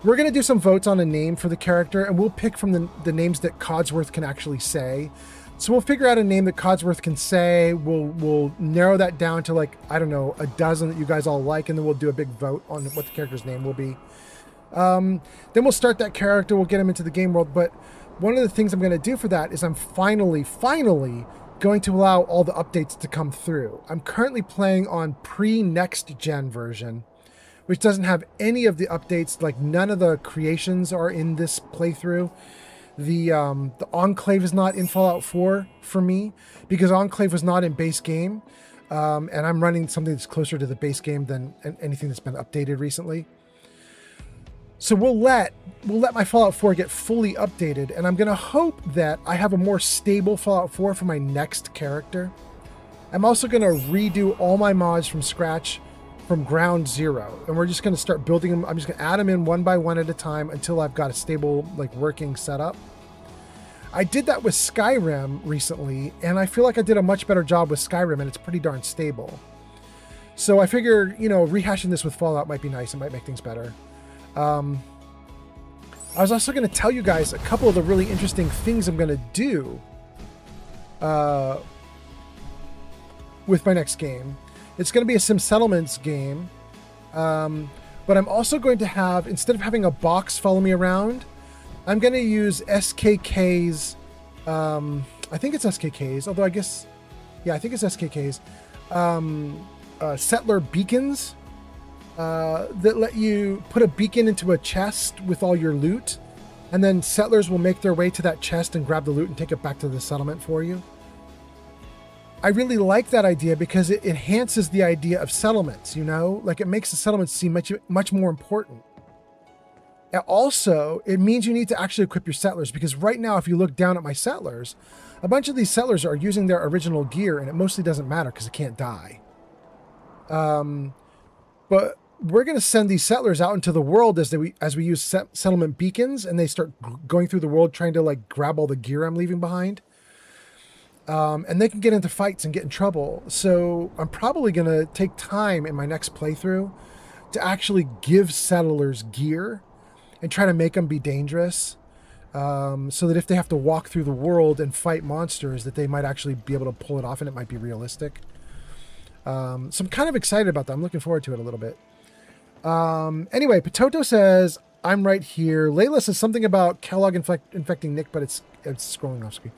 we're going to do some votes on a name for the character, and we'll pick from the names that Codsworth can actually say. So we'll figure out a name that Codsworth can say. We'll narrow that down to, like, I don't know, a dozen that you guys all like, and then we'll do a big vote on what the character's name will be. Then we'll start that character. We'll get him into the game world. But one of the things I'm going to do for that is I'm finally going to allow all the updates to come through. I'm currently playing on pre-next gen version, which doesn't have any of the updates. Like, none of the creations are in this playthrough. The Enclave is not in Fallout 4 for me because Enclave was not in base game, and I'm running something that's closer to the base game than anything that's been updated recently. So we'll let my Fallout 4 get fully updated, and I'm going to hope that I have a more stable Fallout 4 for my next character. I'm also going to redo all my mods from scratch, from ground zero, and we're just going to start building them. I'm just going to add them in one by one at a time until I've got a stable, like, working setup. I did that with Skyrim recently, and I feel like I did a much better job with Skyrim, and it's pretty darn stable. So I figure, you know, rehashing this with Fallout might be nice. It might make things better. I was also going to tell you guys a couple of the really interesting things I'm going to do with my next game. It's going to be a Sim Settlements game, but I'm also going to have, instead of having a box follow me around, I'm going to use SKK's, I think it's SKK's, although I guess, yeah, I think it's SKK's, settler beacons that let you put a beacon into a chest with all your loot, and then settlers will make their way to that chest and grab the loot and take it back to the settlement for you. I really like that idea because it enhances the idea of settlements, you know? Like, it makes the settlements seem much more important. And also, it means you need to actually equip your settlers, because right now, if you look down at my settlers, a bunch of these settlers are using their original gear, and it mostly doesn't matter because it can't die. But we're going to send these settlers out into the world as we use settlement beacons, and they start going through the world trying to, like, grab all the gear I'm leaving behind. And they can get into fights and get in trouble. So I'm probably going to take time in my next playthrough to actually give settlers gear and try to make them be dangerous, so that if they have to walk through the world and fight monsters, that they might actually be able to pull it off, and it might be realistic. So I'm kind of excited about that. I'm looking forward to it a little bit. Anyway, Potato says, I'm right here. Layla says something about Kellogg infecting Nick, but it's scrolling off screen.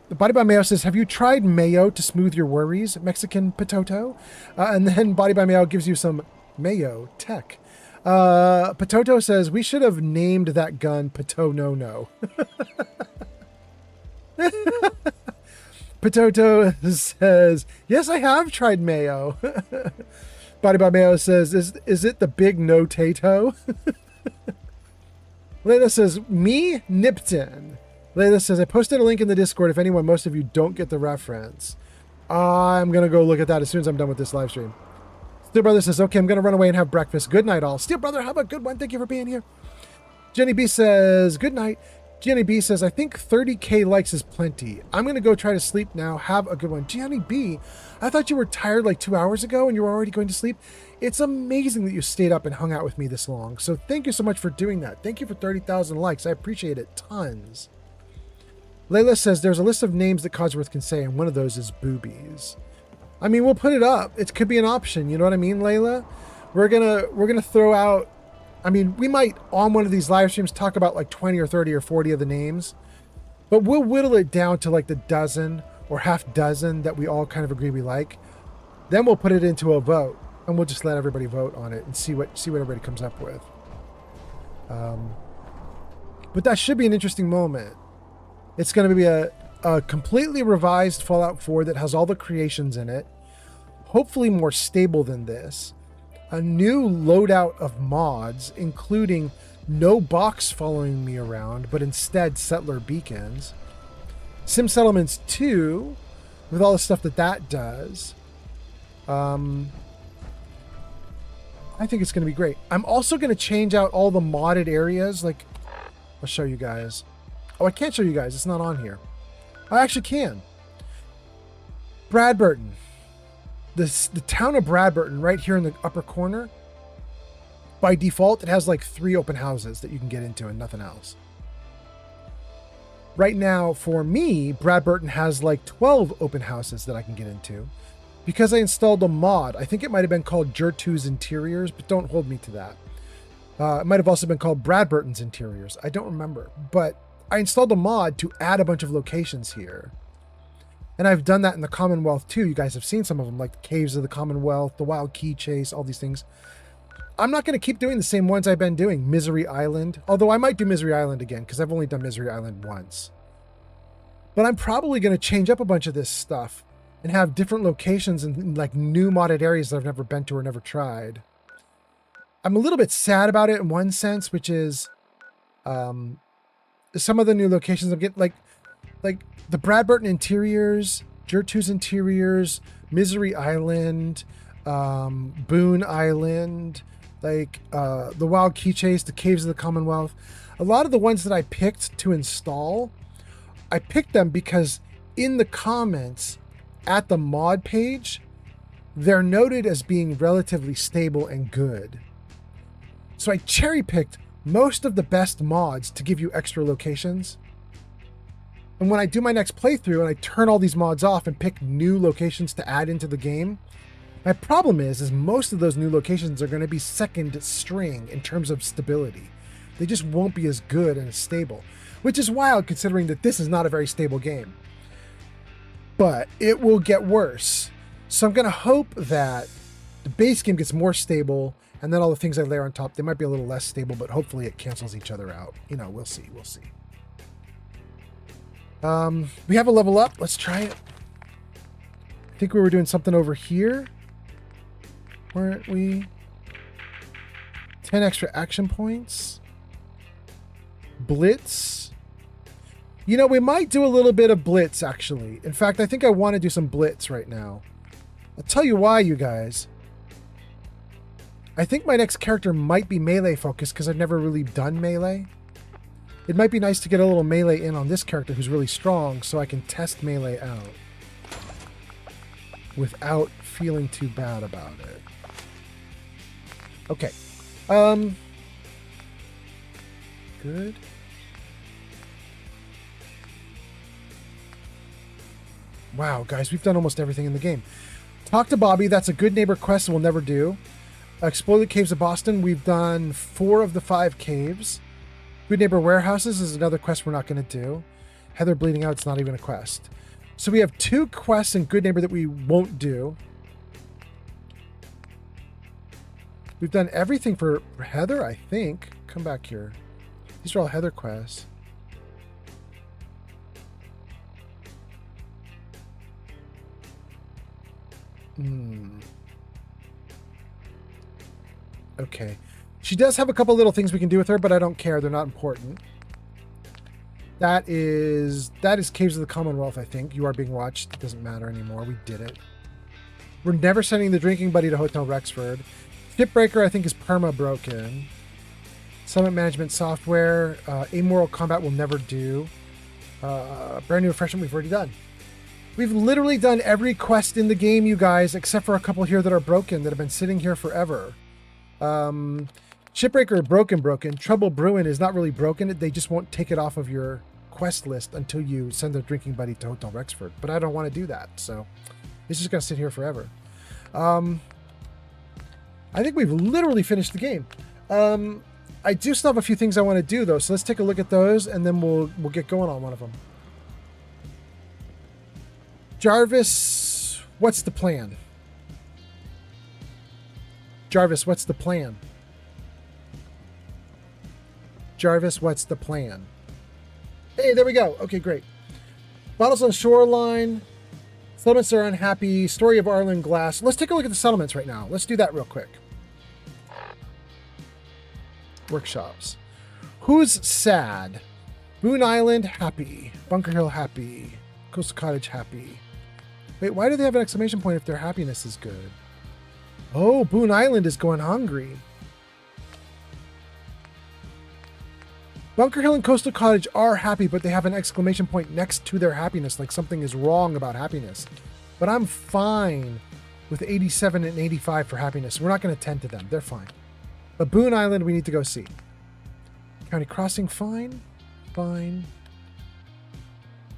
The Body by Mayo says, have you tried mayo to smooth your worries, Mexican Potato? And then Body by Mayo gives you some mayo tech. Potato says, we should have named that gun Pato No No. Potato says, yes, I have tried mayo. Body by Mayo says, is it the big no-tato? Layla says, me, Nipton. Layla says, I posted a link in the Discord if anyone, most of you don't get the reference. I'm going to go look at that as soon as I'm done with this live stream. Steel Brother says, okay, I'm going to run away and have breakfast. Good night, all. Steel Brother, have a good one. Thank you for being here. Jenny B says, good night. Jenny B says, I think 30K likes is plenty. I'm going to go try to sleep now. Have a good one. Jenny B, I thought you were tired like 2 hours ago and you were already going to sleep. It's amazing that you stayed up and hung out with me this long. So thank you so much for doing that. Thank you for 30,000 likes. I appreciate it. Tons. Layla says, there's a list of names that Codsworth can say, and one of those is boobies. I mean, we'll put it up. It could be an option. You know what I mean, Layla? We're gonna throw out I mean, we might on one of these live streams talk about like 20 or 30 or 40 of the names, but we'll whittle it down to like the dozen or half dozen that we all kind of agree we like. Then we'll put it into a vote, and we'll just let everybody vote on it and see what everybody comes up with. But that should be an interesting moment. It's going to be a completely revised Fallout 4 that has all the creations in it, hopefully more stable than this. A new loadout of mods, including no box following me around, but instead settler beacons. Sim Settlements 2, with all the stuff that does. I think it's going to be great. I'm also going to change out all the modded areas. Like, I'll show you guys. Oh, I can't show you guys. It's not on here. I actually can. Bradburton. The town of Bradburton, right here in the upper corner. By default, it has like 3 open houses that you can get into and nothing else. Right now, for me, Bradburton has like 12 open houses that I can get into. Because I installed a mod. I think it might have been called Jertu's Interiors, but don't hold me to that. It might have also been called Bradburton's Interiors. I don't remember. But I installed a mod to add a bunch of locations here. And I've done that in the Commonwealth too. You guys have seen some of them, like the Caves of the Commonwealth, the Wild Key Chase, all these things. I'm not going to keep doing the same ones I've been doing. Misery Island. Although I might do Misery Island again, because I've only done Misery Island once. But I'm probably going to change up a bunch of this stuff and have different locations and like new modded areas that I've never been to or never tried. I'm a little bit sad about it in one sense, which is some of the new locations I'm getting, like the Bradburton Interiors, Jertu's Interiors, Misery Island, Boone Island, like the Wild Key Chase, the Caves of the Commonwealth. A lot of the ones that I picked to install, I picked them because in the comments at the mod page, they're noted as being relatively stable and good. So I cherry-picked most of the best mods to give you extra locations. And when I do my next playthrough and I turn all these mods off and pick new locations to add into the game, my problem is most of those new locations are going to be second string in terms of stability. They just won't be as good and as stable, which is wild considering that this is not a very stable game. But it will get worse. So I'm going to hope that the base game gets more stable, and then all the things I layer on top, they might be a little less stable, but hopefully it cancels each other out. You know, we'll see. We'll see. We have a level up. Let's try it. I think we were doing something over here. Weren't we? 10 extra action points. Blitz. You know, we might do a little bit of blitz, actually. In fact, I think I want to do some blitz right now. I'll tell you why, you guys. I think my next character might be melee focused because I've never really done melee. It might be nice to get a little melee in on this character who's really strong so I can test melee out without feeling too bad about it. Okay. Good. Wow, guys, we've done almost everything in the game. Talk to Bobby. That's a good neighbor quest we'll never do. Explore the Caves of Boston. We've done 4 of the 5 caves. Good Neighbor Warehouses is another quest we're not going to do. Heather Bleeding Out, it's not even a quest. So we have 2 quests in Good Neighbor that we won't do. We've done everything for Heather, I think. Come back here. These are all Heather quests. Okay. She does have a couple little things we can do with her, but I don't care. They're not important. That is Caves of the Commonwealth, I think. You are being watched. It doesn't matter anymore. We did it. We're never sending the drinking buddy to Hotel Rexford. Shipbreaker, I think, is perma broken. Summit Management Software. Amoral Combat will never do. Brand New Refreshment we've already done. We've literally done every quest in the game, you guys, except for a couple here that are broken, that have been sitting here forever. Shipbreaker broken. Trouble Brewing is not really broken. They just won't take it off of your quest list until you send a drinking buddy to Hotel Rexford. But I don't want to do that, so it's just going to sit here forever. I think we've literally finished the game. I do still have a few things I want to do though, so let's take a look at those and then we'll get going on one of them. Jarvis, what's the plan? Jarvis, what's the plan? Jarvis, what's the plan? Hey, there we go. Okay, great. Bottles on shoreline. Settlements are unhappy. Story of Arlen Glass. Let's take a look at the settlements right now. Let's do that real quick. Workshops. Who's sad? Boone Island, happy. Bunker Hill, happy. Coastal Cottage, happy. Wait, why do they have an exclamation point if their happiness is good? Oh, Boone Island is going hungry. Bunker Hill and Coastal Cottage are happy, but they have an exclamation point next to their happiness, like something is wrong about happiness. But I'm fine with 87 and 85 for happiness. We're not going to tend to them. They're fine. But Boone Island, we need to go see. County Crossing, fine. Fine.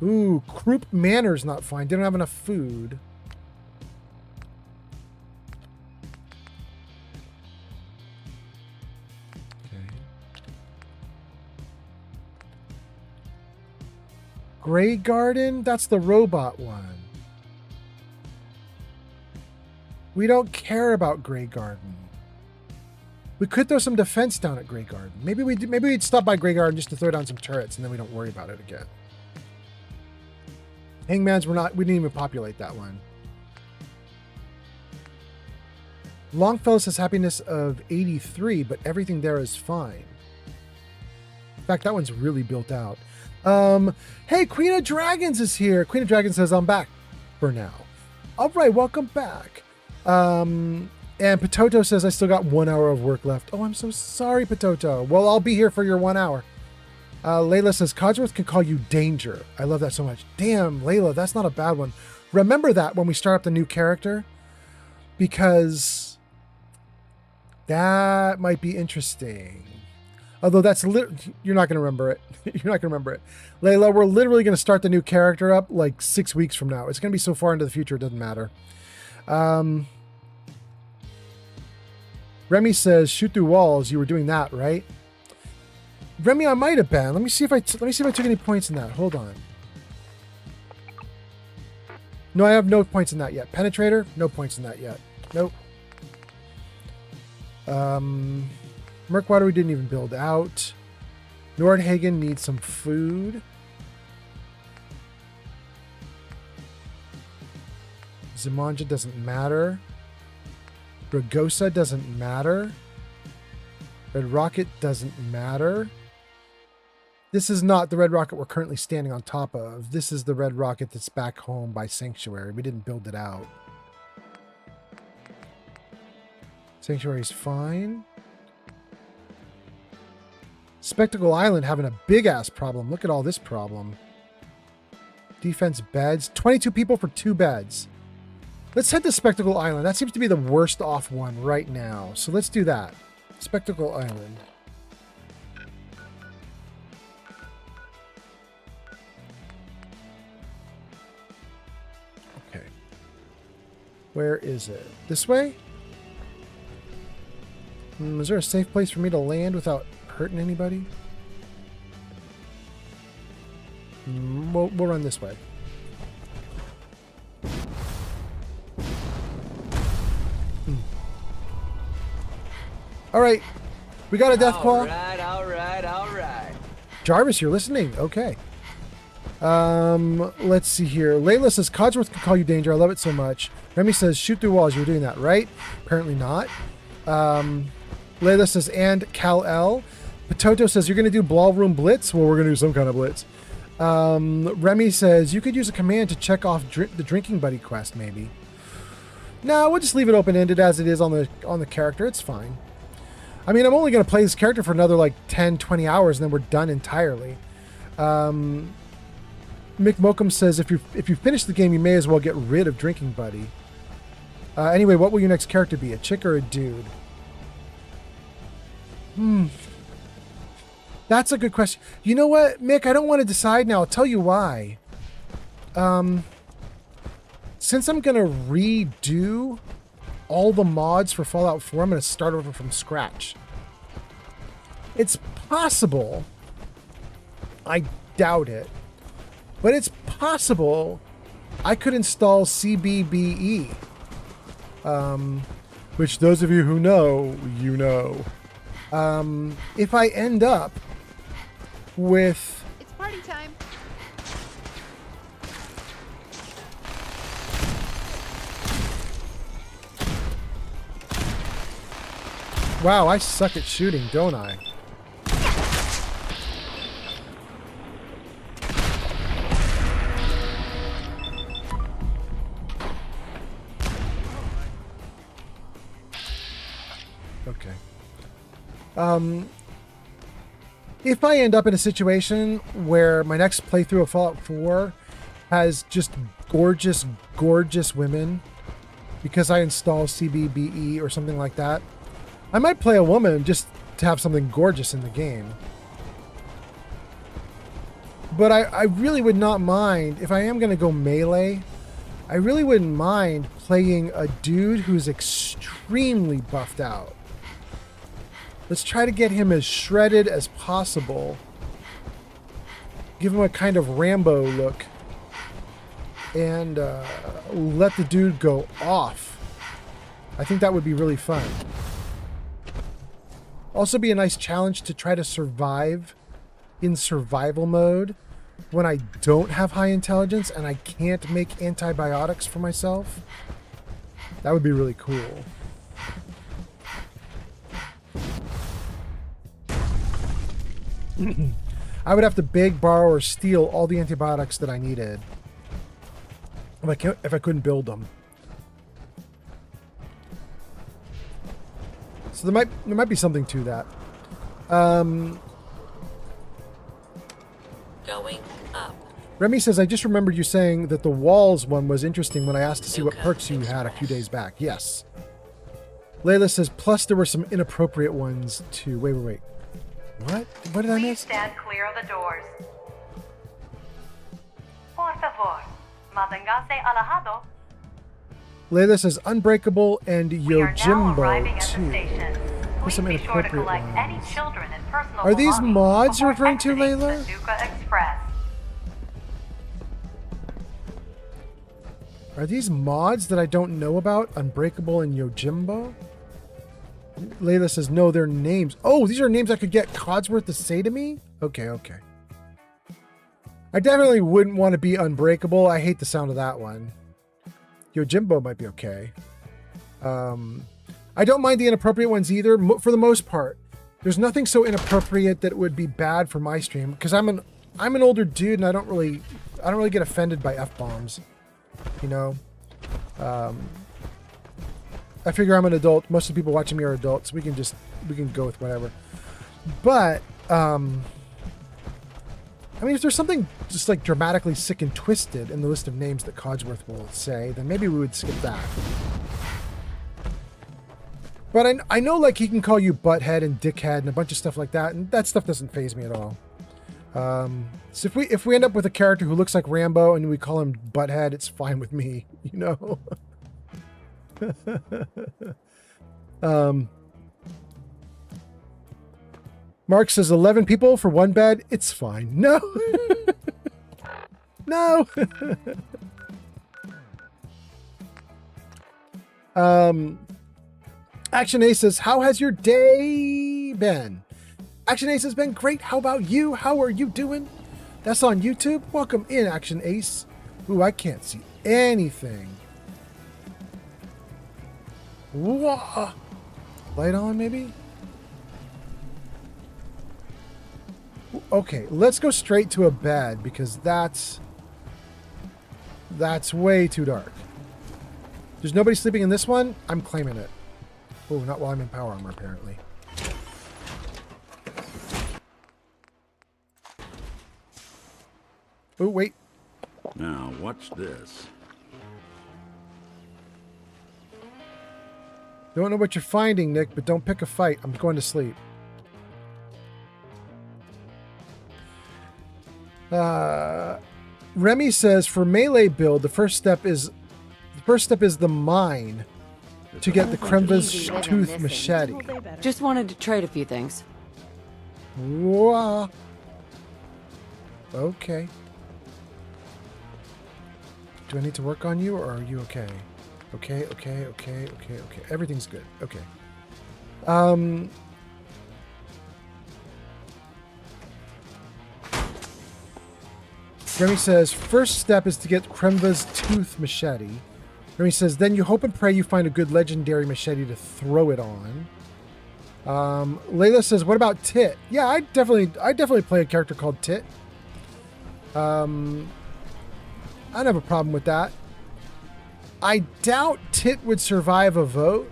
Ooh, Croup Manor's not fine. They don't have enough food. Grey Garden? That's the robot one. We don't care about Grey Garden. We could throw some defense down at Grey Garden. Maybe we'd stop by Grey Garden just to throw down some turrets and then we don't worry about it again. Hangman's we didn't even populate that one. Longfellow says happiness of 83, but everything there is fine. In fact, that one's really built out. Hey, Queen of Dragons is here. Queen of Dragons says, I'm back for now. All right, welcome back. And Potato says, I still got 1 hour of work left. Oh, I'm so sorry, Potato. Well, I'll be here for your 1 hour. Layla says, Codsworth can call you Danger. I love that so much. Damn, Layla, that's not a bad one. Remember that when we start up the new character, because that might be interesting. Although that's you're not going to remember it. You're not going to remember it. Layla, we're literally going to start the new character up like 6 weeks from now. It's going to be so far into the future, it doesn't matter. Remy says, shoot through walls. You were doing that, right? Remy, I might have been. Let me see if I took any points in that. Hold on. No, I have no points in that yet. Penetrator, no points in that yet. Nope. Murkwater we didn't even build out. Nordhagen needs some food. Zimanja doesn't matter. Bragosa doesn't matter. Red Rocket doesn't matter. This is not the Red Rocket we're currently standing on top of. This is the Red Rocket that's back home by Sanctuary. We didn't build it out. Sanctuary's fine. Spectacle Island having a big-ass problem. Look at all this problem. Defense beds. 22 people for 2 beds. Let's head to Spectacle Island. That seems to be the worst off one right now. So let's do that. Spectacle Island. Okay. Where is it? This way? Is there a safe place for me to land without hurting anybody? We'll run this way. All right, we got a death claw. All right. Jarvis, you're listening. Okay. Let's see here. Layla says Codsworth can call you Danger. I love it so much. Remy says shoot through walls. You were doing that, right? Apparently not. Layla says and Kal-El. Potato says you're going to do Ballroom Blitz. Well, we're going to do some kind of blitz. Remy says you could use a command to check off the Drinking Buddy quest, maybe. No, we'll just leave it open-ended as it is on the character. It's fine. I mean, I'm only going to play this character for another like 10, 20 hours, and then we're done entirely. Mick Mokum says if you finish the game, you may as well get rid of Drinking Buddy. Anyway, what will your next character be? A chick or a dude? That's a good question. You know what, Mick? I don't want to decide now. I'll tell you why. Since I'm going to redo all the mods for Fallout 4, I'm going to start over from scratch. It's possible. I doubt it. But it's possible I could install CBBE. Which those of you who know, you know. If I end up with... It's party time. Wow, I suck at shooting, don't I? Okay. If I end up in a situation where my next playthrough of Fallout 4 has just gorgeous, gorgeous women because I install CBBE or something like that, I might play a woman just to have something gorgeous in the game. But I really would not mind, if I am going to go melee, I really wouldn't mind playing a dude who's extremely buffed out. Let's try to get him as shredded as possible. Give him a kind of Rambo look. And let the dude go off. I think that would be really fun. Also be a nice challenge to try to survive in survival mode when I don't have high intelligence and I can't make antibiotics for myself. That would be really cool. I would have to beg, borrow, or steal all the antibiotics that I needed if I couldn't build them. So there might be something to that. Going up. Remy says, I just remembered you saying that the walls one was interesting when I asked to see what perks you had a few days back. Yes. Layla says, plus there were some inappropriate ones too. Wait. What? What did I miss? Please stand clear of the doors. Por favor, manténgase alejado. Layla says Unbreakable and We are now arriving Yojimbo at the too. station. There's some Please be sure to inappropriate collect ones. any children and personal Are these belongings mods you're before referring to, exiting Layla? the Nuka Express. Are these mods that I don't know about? Unbreakable and Yojimbo? Layla says, no, they're names. Oh, these are names I could get Codsworth to say to me? Okay. I definitely wouldn't want to be Unbreakable. I hate the sound of that one. Yojimbo might be okay. I don't mind the inappropriate ones either, for the most part. There's nothing so inappropriate that it would be bad for my stream, because I'm an older dude and I don't really get offended by F-bombs. You know? I figure I'm an adult. Most of the people watching me are adults. We can go with whatever. But, I mean, if there's something just like dramatically sick and twisted in the list of names that Codsworth will say, then maybe we would skip that. But I know, like, he can call you butthead and dickhead and a bunch of stuff like that, and that stuff doesn't faze me at all. So if we end up with a character who looks like Rambo and we call him butthead, it's fine with me, you know? Mark says 11 people for one bed. It's fine. No. No. Action Ace says, how has your day been? Action Ace has been great. How about you? How are you doing? That's on YouTube. Welcome in, Action Ace. Ooh, I can't see anything. Whoa. Light on, maybe? Okay, let's go straight to a bed because that's way too dark. There's nobody sleeping in this one? I'm claiming it. Oh, not while I'm in power armor, apparently. Oh, wait. Now, watch this. Don't know what you're finding, Nick, but don't pick a fight. I'm going to sleep. Remy says for melee build, the first step is the mine to get the Kremva's tooth machete. Just wanted to trade a few things. Whoa. Okay. Do I need to work on you, or are you okay? Okay. Everything's good. Okay. Remy says, first step is to get Kremva's tooth machete. Remy says, then you hope and pray you find a good legendary machete to throw it on. Layla says, what about Tit? Yeah, I definitely play a character called Tit. I don't have a problem with that. I doubt Tit would survive a vote.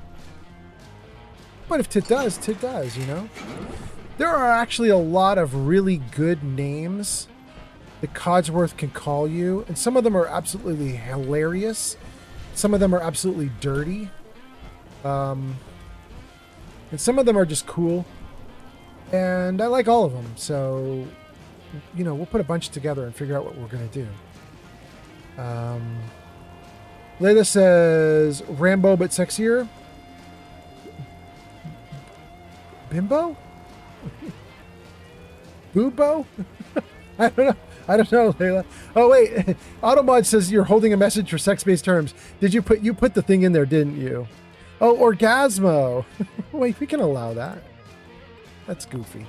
But if Tit does, you know? There are actually a lot of really good names that Codsworth can call you, and some of them are absolutely hilarious. Some of them are absolutely dirty. And some of them are just cool. And I like all of them, so, you know, we'll put a bunch together and figure out what we're going to do. Layla says, Rambo but sexier. Bimbo? Boobo? I don't know, Layla. Oh, wait. Automod says you're holding a message for sex-based terms. You put the thing in there, didn't you? Oh, Orgasmo. Wait, we can allow that. That's goofy.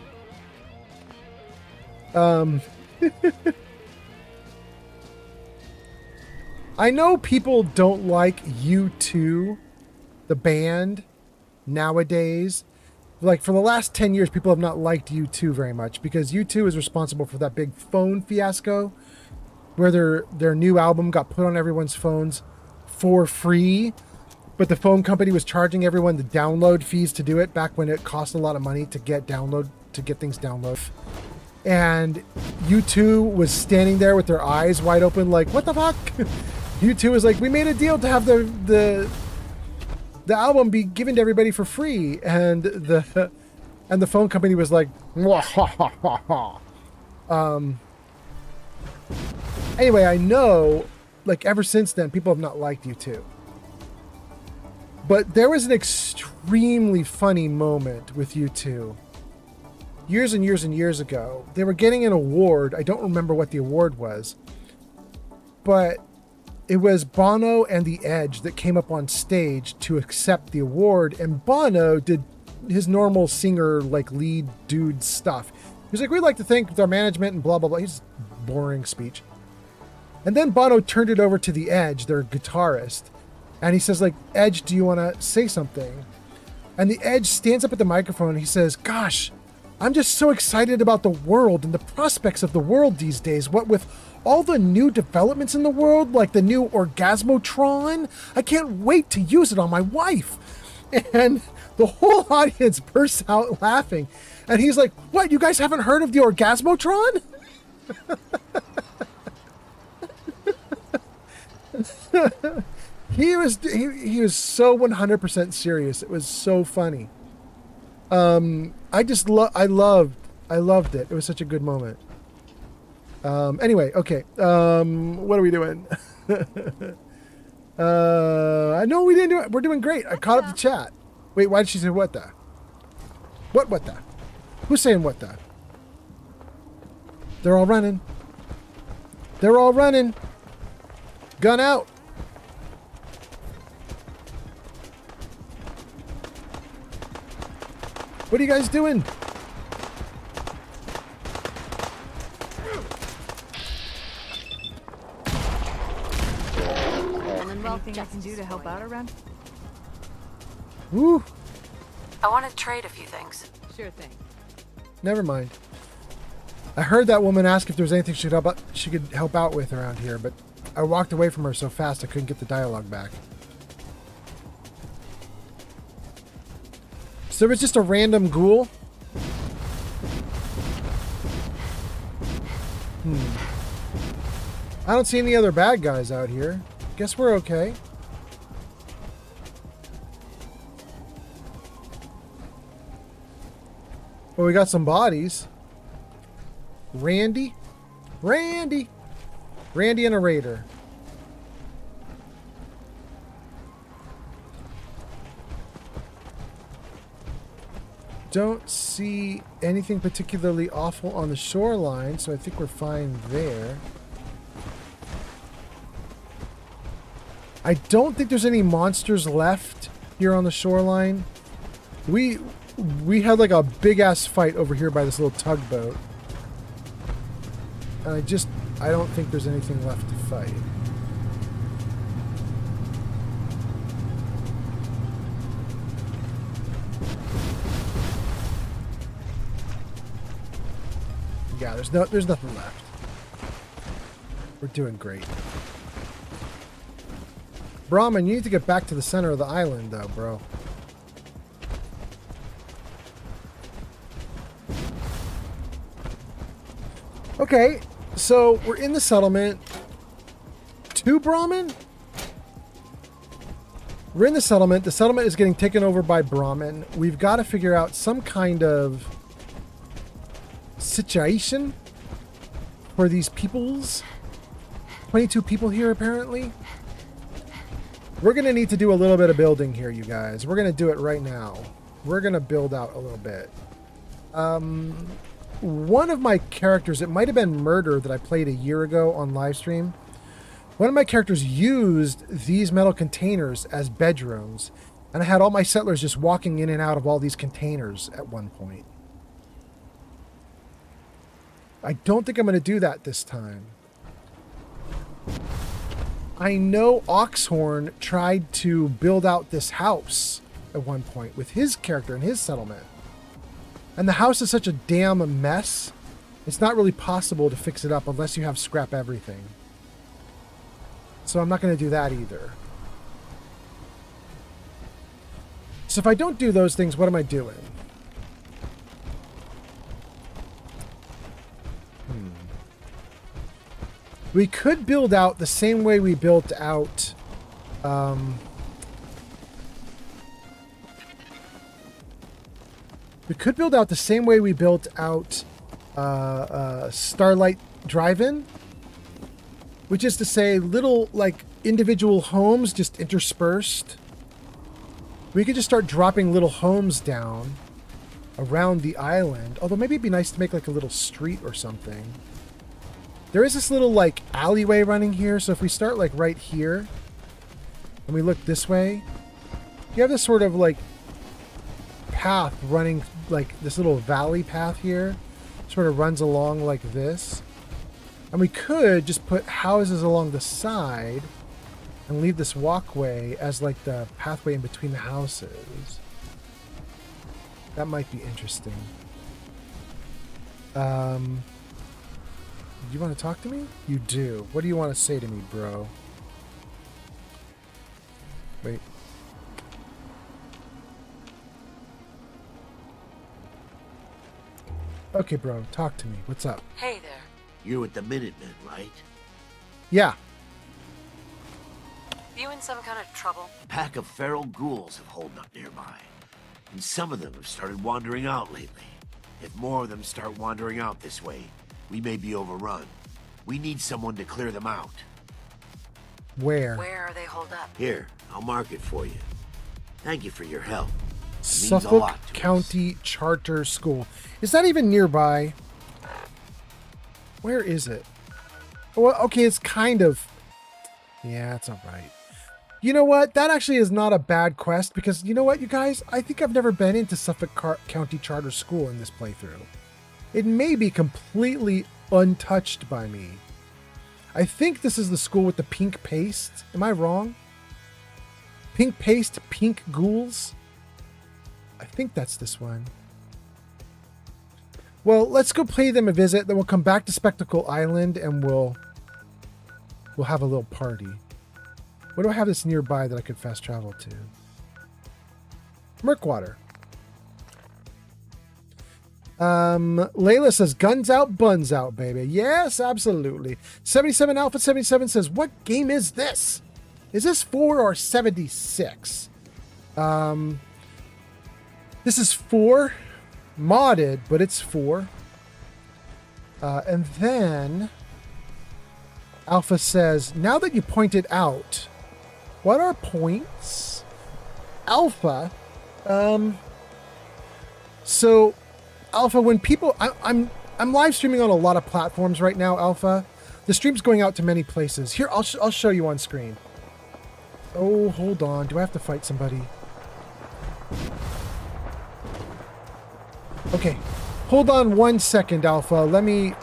I know people don't like U2, the band, nowadays. Like, for the last 10 years, people have not liked U2 very much because U2 is responsible for that big phone fiasco where their new album got put on everyone's phones for free, but the phone company was charging everyone the download fees to do it back when it cost a lot of money to get things downloaded. And U2 was standing there with their eyes wide open like, what the fuck? U2 was like, we made a deal to have the album be given to everybody for free, and the phone company was like, anyway, I know, like, ever since then, people have not liked U2. But there was an extremely funny moment with U2 years and years and years ago. They were getting an award. I don't remember what the award was, but it was Bono and The Edge that came up on stage to accept the award, and Bono did his normal singer, like, lead dude stuff. He was like, we'd like to thank our management and blah, blah, blah. He's boring speech. And then Bono turned it over to The Edge, their guitarist, and he says, like, Edge, do you want to say something? And The Edge stands up at the microphone and he says, gosh, I'm just so excited about the world and the prospects of the world these days. What with all the new developments in the world, like the new Orgasmotron, I can't wait to use it on my wife. And the whole audience bursts out laughing. And he's like, what, you guys haven't heard of the Orgasmotron? He was so 100% serious. It was so funny. I loved it. It was such a good moment. Anyway, okay. What are we doing? I know we didn't do it. We're doing great. I caught up the chat. Wait, why did she say what the? What the? Who's saying what the? They're all running. They're all running. Gun out. What are you guys doing? Anything I can do to help out around? Woo. I want to trade a few things. Sure thing. Never mind. I heard that woman ask if there was anything she could help out with around here, but I walked away from her so fast I couldn't get the dialogue back. So it was just a random ghoul? I don't see any other bad guys out here. Guess we're okay. Well, we got some bodies. Randy and a raider. don't see anything particularly awful on the shoreline, so I think we're fine there. I don't think there's any monsters left here on the shoreline. We had like a big ass fight over here by this little tugboat. And I don't think there's anything left to fight. Yeah, there's nothing left. We're doing great. Brahman, you need to get back to the center of the island though, bro. Okay, so we're in the settlement. 2 Brahmin? We're in the settlement. The settlement is getting taken over by Brahmin. We've got to figure out some kind of situation for these peoples. 22 people here, apparently. We're going to need to do a little bit of building here, you guys. We're going to do it right now. We're going to build out a little bit. One of my characters, it might have been Murder that I played a year ago on livestream. One of my characters used these metal containers as bedrooms, and I had all my settlers just walking in and out of all these containers at one point. I don't think I'm going to do that this time. I know Oxhorn tried to build out this house at one point with his character and his settlement. And the house is such a damn mess, it's not really possible to fix it up unless you have scrap everything. So I'm not going to do that either. So if I don't do those things, what am I doing? We could build out the same way we built out Starlight Drive-In, which is to say little like individual homes just interspersed. We could just start dropping little homes down around the island, although maybe it'd be nice to make like a little street or something. There is this little like alleyway running here, so if we start like right here and we look this way, you have this sort of like path running, like this little valley path here, sort of runs along like this. And we could just put houses along the side and leave this walkway as like the pathway in between the houses. That might be interesting. Do you want to talk to me? You do. What do you want to say to me, bro? Wait. Okay, bro. Talk to me. What's up? Hey there. You're with the Minutemen, right? Yeah. You in some kind of trouble? A pack of feral ghouls have holed up nearby. And some of them have started wandering out lately. If more of them start wandering out this way, we may be overrun. We need someone to clear them out. Where? Where are they holed up? Here, I'll mark it for you. Thank you for your help. Suffolk County Charter School. Is that even nearby? Where is it? Well, okay, it's kind of... Yeah, it's alright. You know what? That actually is not a bad quest, because you know what, you guys? I think I've never been into Suffolk County Charter School in this playthrough. It may be completely untouched by me. I think this is the school with the pink paste. Am I wrong? Pink paste, pink ghouls? I think that's this one. Well, let's go pay them a visit, then we'll come back to Spectacle Island and we'll have a little party. What do I have this nearby that I could fast travel to? Murkwater. Layla says, guns out, buns out, baby. Yes, absolutely. 77 Alpha 77 says, what game is this? Is this 4 or 76? This is 4. Modded, but it's 4. And then Alpha says, now that you pointed out, what are points? Alpha, So, Alpha, when people, I'm live streaming on a lot of platforms right now, Alpha. The stream's going out to many places. Here, I'll show you on screen. Oh, hold on. Do I have to fight somebody? Okay, hold on 1 second, Alpha. Let me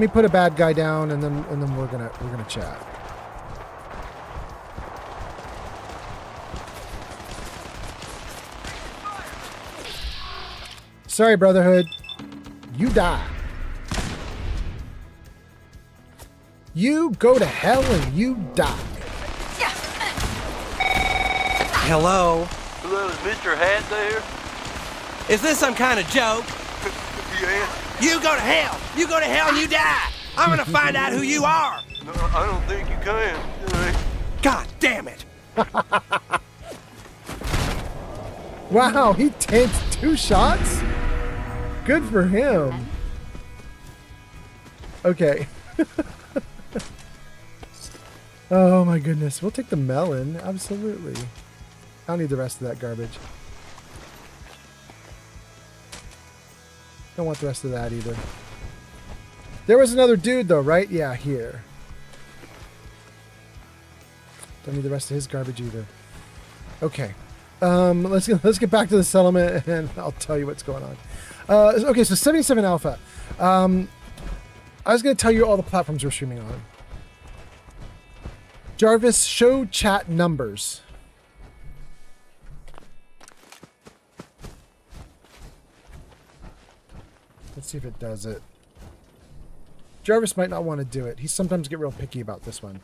put a bad guy down, and then we're gonna chat. Sorry, Brotherhood. You die. You go to hell and you die. Hello? Hello, is Mr. Hat there? Is this some kind of joke? Yeah. You go to hell! You go to hell and you die! I'm gonna find out who you are! No, I don't think you can. God damn it! Wow, he tanked 2 shots? Good for him. Okay. Oh my goodness. We'll take the melon. Absolutely. I don't need the rest of that garbage. Don't want the rest of that either. There was another dude though, right? Yeah, here. Don't need the rest of his garbage either. Okay. Let's get back to the settlement and I'll tell you what's going on. Okay, so 77 Alpha. I was going to tell you all the platforms we're streaming on. Jarvis, show chat numbers. Let's see if it does it. Jarvis might not want to do it. He sometimes get real picky about this one.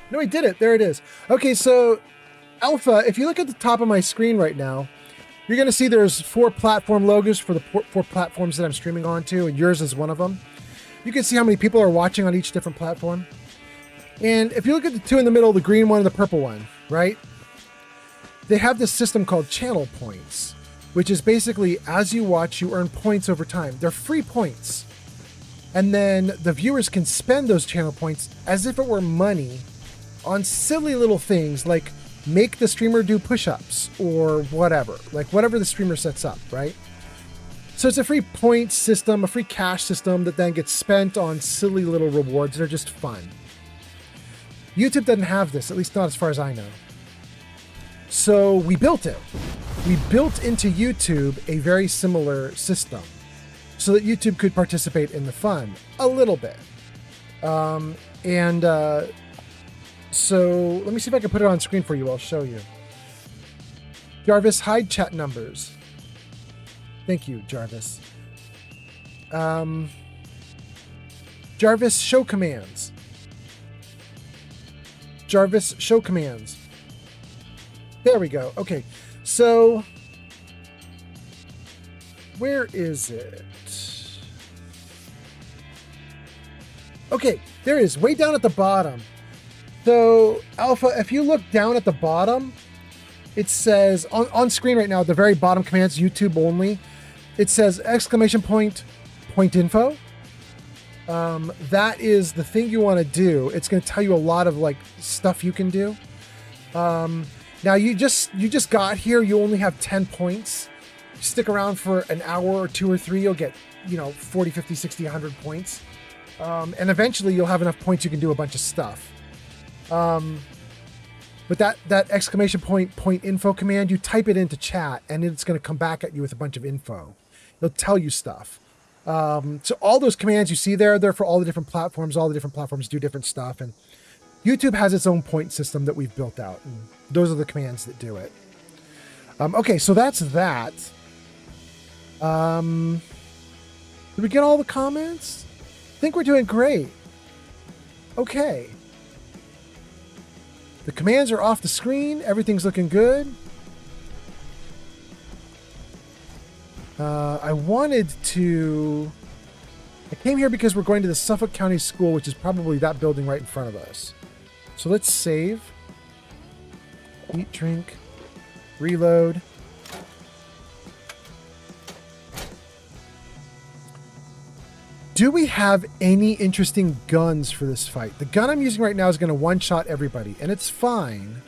No, he did it. There it is. Okay, so Alpha, if you look at the top of my screen right now, you're going to see there's 4 platform logos for the 4 platforms that I'm streaming onto, and yours is one of them. You can see how many people are watching on each different platform. And if you look at the 2 in the middle, the green one and the purple one, right? They have this system called channel points, which is basically as you watch, you earn points over time. They're free points. And then the viewers can spend those channel points as if it were money on silly little things like make the streamer do push-ups or whatever, like whatever the streamer sets up, right? So it's a free point system, a free cash system that then gets spent on silly little rewards that are just fun. YouTube doesn't have this, at least not as far as I know. So we built it. We built into YouTube a very similar system so that YouTube could participate in the fun a little bit. So let me see if I can put it on screen for you. I'll show you. Jarvis, hide chat numbers. Thank you, Jarvis. Jarvis, show commands. Jarvis, show commands. There we go. Okay, so where is it? Okay, there it is, way down at the bottom. So, Alpha, if you look down at the bottom, it says, on screen right now, at the very bottom commands, YouTube only, it says point info. That is the thing you want to do. It's going to tell you a lot of like stuff you can do. Now you just got here, you only have 10 points. Stick around for an hour or 2 or 3, you'll get, 40, 50, 60, 100 points. And eventually you'll have enough points you can do a bunch of stuff. But that point info command, you type it into chat and it's going to come back at you with a bunch of info. It'll tell you stuff. So all those commands you see there, they're for all the different platforms. All the different platforms do different stuff. And YouTube has its own point system that we've built out. And those are the commands that do it. Okay, so that's that. Did we get all the comments? I think we're doing great. Okay. The commands are off the screen. Everything's looking good. I came here because we're going to the Suffolk County School, which is probably that building right in front of us. So let's save. Eat, drink, reload. Do we have any interesting guns for this fight? The gun I'm using right now is going to one-shot everybody, and it's fine.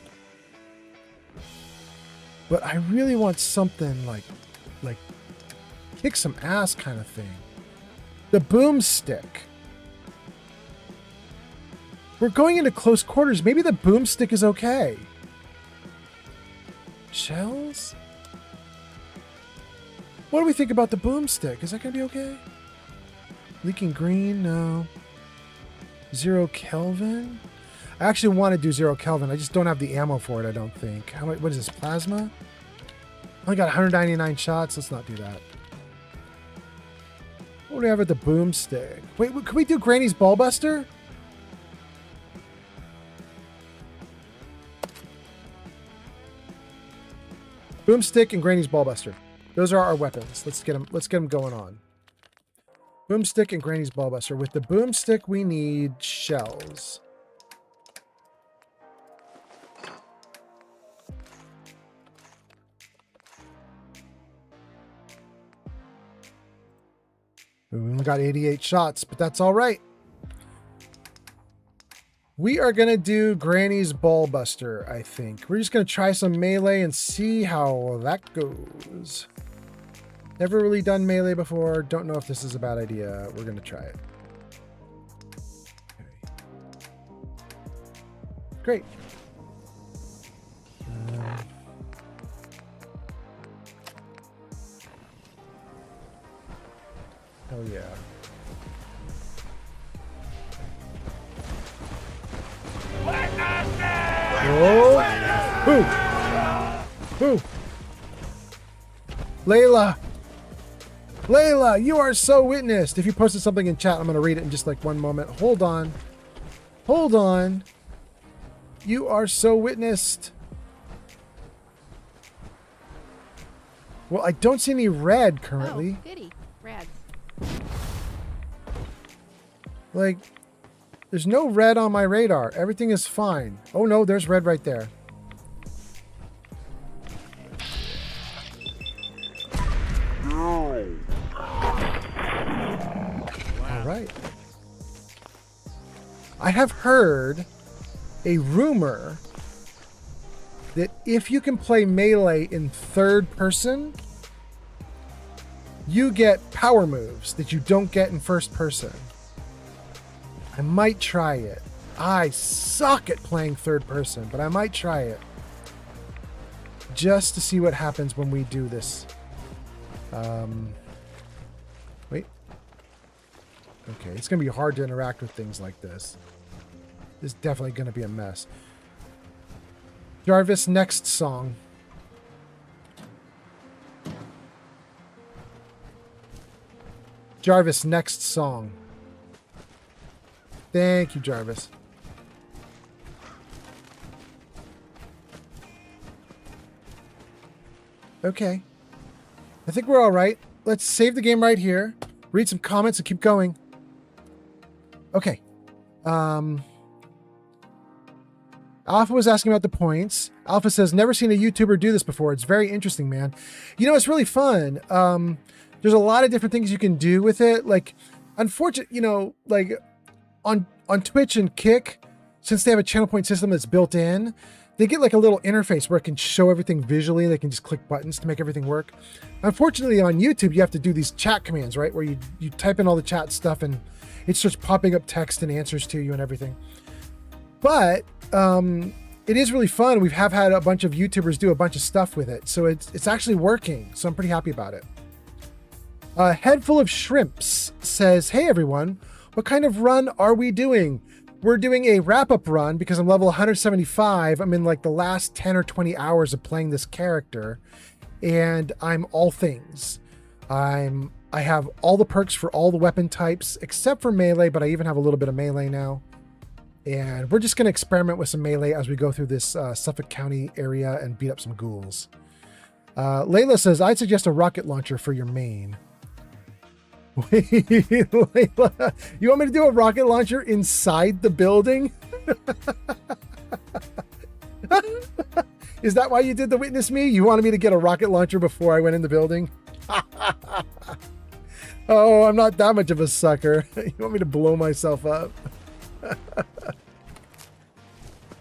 But I really want something like kick some ass kind of thing. The boomstick. We're going into close quarters. Maybe the boomstick is okay. Shells? What do we think about the boomstick? Is that going to be okay? Leaking green? No. 0 Kelvin? I actually want to do 0 Kelvin. I just don't have the ammo for it, I don't think. What is this, plasma? I only got 199 shots. Let's not do that. What do we have with the boomstick? Wait, can we do Granny's Ballbuster? Boomstick and Granny's Ballbuster. Those are our weapons. Let's get them going on. Boomstick and Granny's Ballbuster. With the boomstick, we need shells. We only got 88 shots, but that's all right. We are going to do Granny's Ballbuster, I think. We're just going to try some melee and see how that goes. Never really done melee before. Don't know if this is a bad idea. We're going to try it. Okay. Great. Hell yeah. Oh! Who? Layla! Layla, you are so witnessed! If you posted something in chat, I'm going to read it in just like one moment. Hold on. Hold on. You are so witnessed. Well, I don't see any red currently. Oh, pity. Red. Like, there's no red on my radar. Everything is fine. Oh no, there's red right there. All right. I have heard a rumor that if you can play melee in third person, you get power moves that you don't get in first person. I might try it. I suck at playing third person, but I might try it. Just to see what happens when we do this. Wait. Okay, it's going to be hard to interact with things like this. This is definitely going to be a mess. Jarvis, next song. Jarvis, next song. Thank you, Jarvis. Okay. I think we're all right. Let's save the game right here. Read some comments and keep going. Okay. Alpha was asking about the points. Alpha says, never seen a YouTuber do this before. It's very interesting, man. You know, it's really fun. There's a lot of different things you can do with it. Like, unfortunately, you know, like on Twitch and Kick, since they have a channel point system that's built in, they get like a little interface where it can show everything visually. They can just click buttons to make everything work. Unfortunately, on YouTube, you have to do these chat commands, right? Where you type in all the chat stuff and it starts popping up text and answers to you and everything. But it is really fun. We have had a bunch of YouTubers do a bunch of stuff with it. So it's actually working. So I'm pretty happy about it. Head Full of Shrimps says, hey everyone, what kind of run are we doing? We're doing a wrap-up run because I'm level 175. I'm in like the last 10 or 20 hours of playing this character, and I'm all things. I have all the perks for all the weapon types except for melee, but I even have a little bit of melee now. And we're just going to experiment with some melee as we go through this Suffolk County area and beat up some ghouls. Layla says, I'd suggest a rocket launcher for your main. Wait, Layla, you want me to do a rocket launcher inside the building? Is that why you did the Witness Me? You wanted me to get a rocket launcher before I went in the building? Oh, I'm not that much of a sucker. You want me to blow myself up?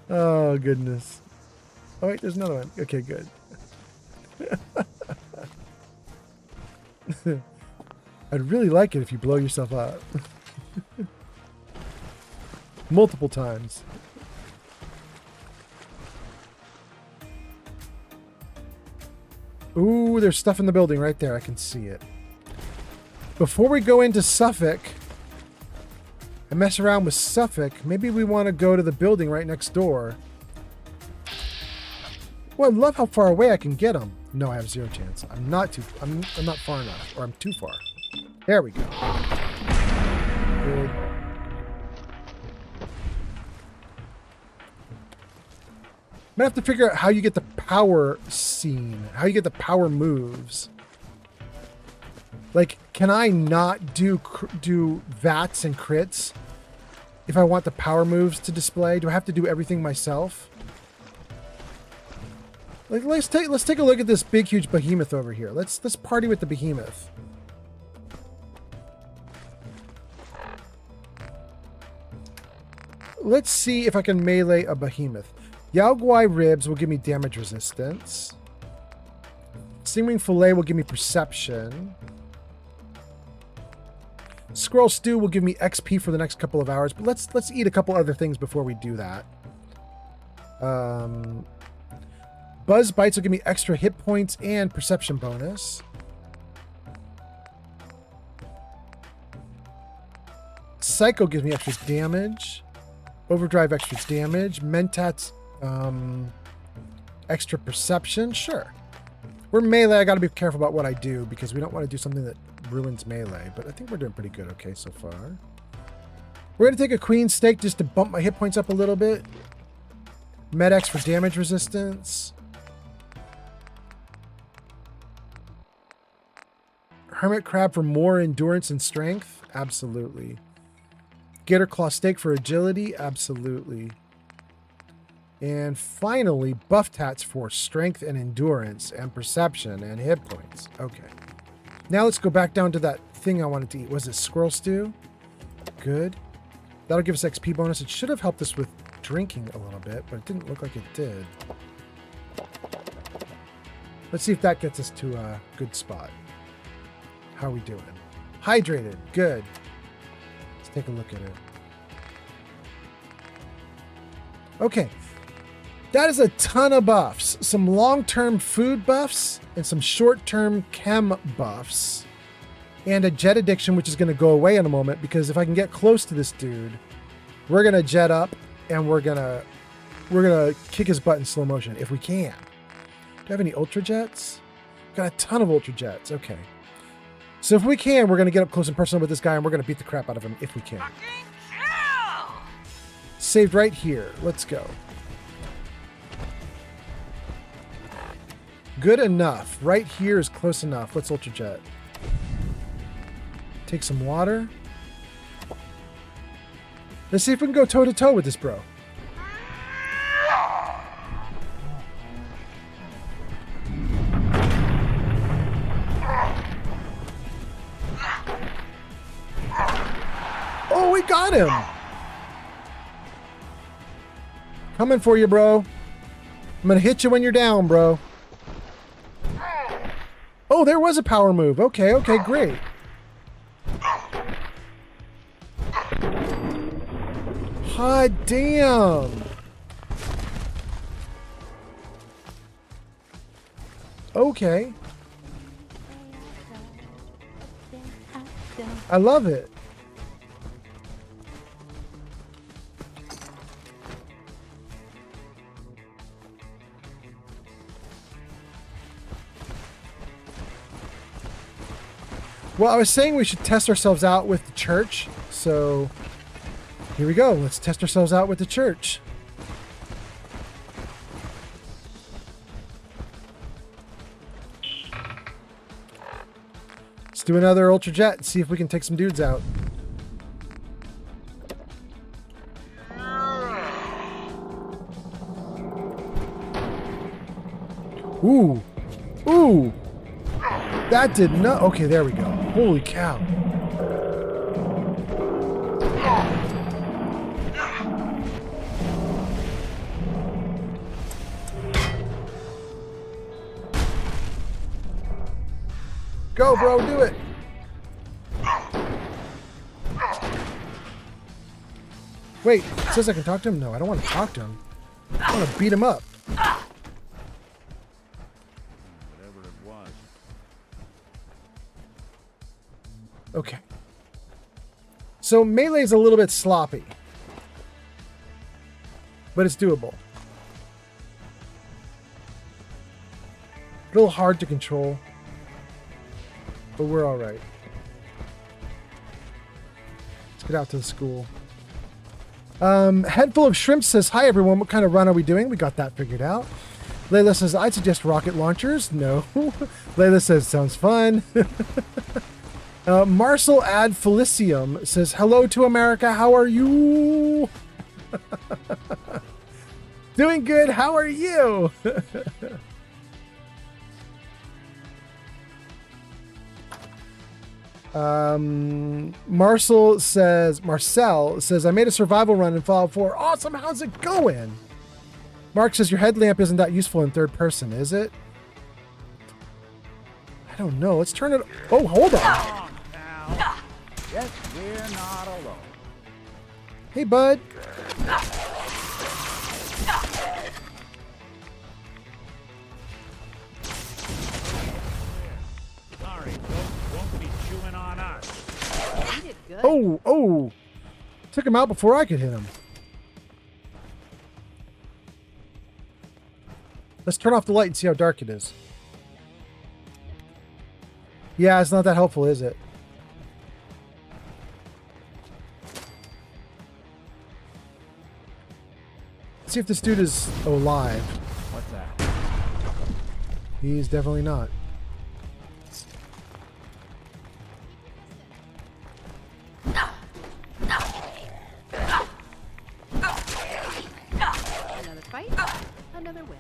Oh, goodness. Oh, wait, there's another one. Okay, good. I'd really like it if you blow yourself up. Multiple times. Ooh, there's stuff in the building right there. I can see it. Before we go into Suffolk and mess around with Suffolk, maybe we want to go to the building right next door. Well, I love how far away I can get them. No, I have zero chance. I'm not far enough, or I'm too far. There we go. Good. I'm gonna have to figure out how you get the power scene, how you get the power moves. Like, can I not do VATs and crits if I want the power moves to display? Do I have to do everything myself? Like, let's take a look at this big huge behemoth over here. Let's party with the behemoth. Let's see if I can melee a behemoth. Yao Guai ribs will give me damage resistance. Stingwing fillet will give me perception. Squirrel stew will give me XP for the next couple of hours, but let's eat a couple other things before we do that. Buzz bites will give me extra hit points and perception bonus. Psycho gives me extra damage. Overdrive extra damage. Mentats extra perception. Sure. We're melee. I gotta be careful about what I do because we don't want to do something that ruins melee, but I think we're doing pretty good okay so far. We're gonna take a queen steak just to bump my hit points up a little bit. Med-X for damage resistance. Hermit crab for more endurance and strength. Absolutely. Gator claw steak for agility. Absolutely. And finally, buff tats for strength and endurance and perception and hit points. Okay. Now let's go back down to that thing I wanted to eat. Was it squirrel stew? Good. That'll give us XP bonus. It should have helped us with drinking a little bit, but it didn't look like it did. Let's see if that gets us to a good spot. How are we doing? Hydrated. Good. Let's take a look at it. Okay. That is a ton of buffs. Some long-term food buffs and some short-term chem buffs. And a jet addiction, which is going to go away in a moment, because if I can get close to this dude, we're going to jet up and we're going to kick his butt in slow motion if we can. Do I have any ultra jets? Got a ton of ultra jets. Okay. So if we can, we're going to get up close and personal with this guy and we're going to beat the crap out of him if we can. Saved right here. Let's go. Good enough. Right here is close enough. Let's ultra jet. Take some water. Let's see if we can go toe to toe with this bro. Oh, we got him. Coming for you, bro. I'm going to hit you when you're down, bro. Oh, there was a power move. Okay, okay, great. Hot damn. Okay. I love it. Well, I was saying we should test ourselves out with the church, so here we go. Let's test ourselves out with the church. Let's do another ultra jet and see if we can take some dudes out. Ooh. Ooh. That did not... Okay, there we go. Holy cow. Go, bro, do it. Wait, it says I can talk to him? No, I don't want to talk to him. I want to beat him up. Whatever it was. Okay. So melee's a little bit sloppy, but it's doable. A little hard to control, but we're all right. Let's get out to the school. Head full of shrimp says, hi everyone, what kind of run are we doing? We got that figured out. Layla says, I'd suggest rocket launchers. No. Layla says, sounds fun. Marcel Ad Felicium says, hello to America, how are you? Doing good, how are you? Marcel says, I made a survival run in Fallout 4. Awesome, how's it going? Mark says, your headlamp isn't that useful in third person, is it? I don't know. Let's turn it. Oh, hold on. Yes, we're not alone. Hey, bud. Sorry, folks won't be chewing on us. Oh. Took him out before I could hit him. Let's turn off the light and see how dark it is. Yeah, it's not that helpful, is it? Let's see if this dude is alive. What's that? He's definitely not. Another fight, another win.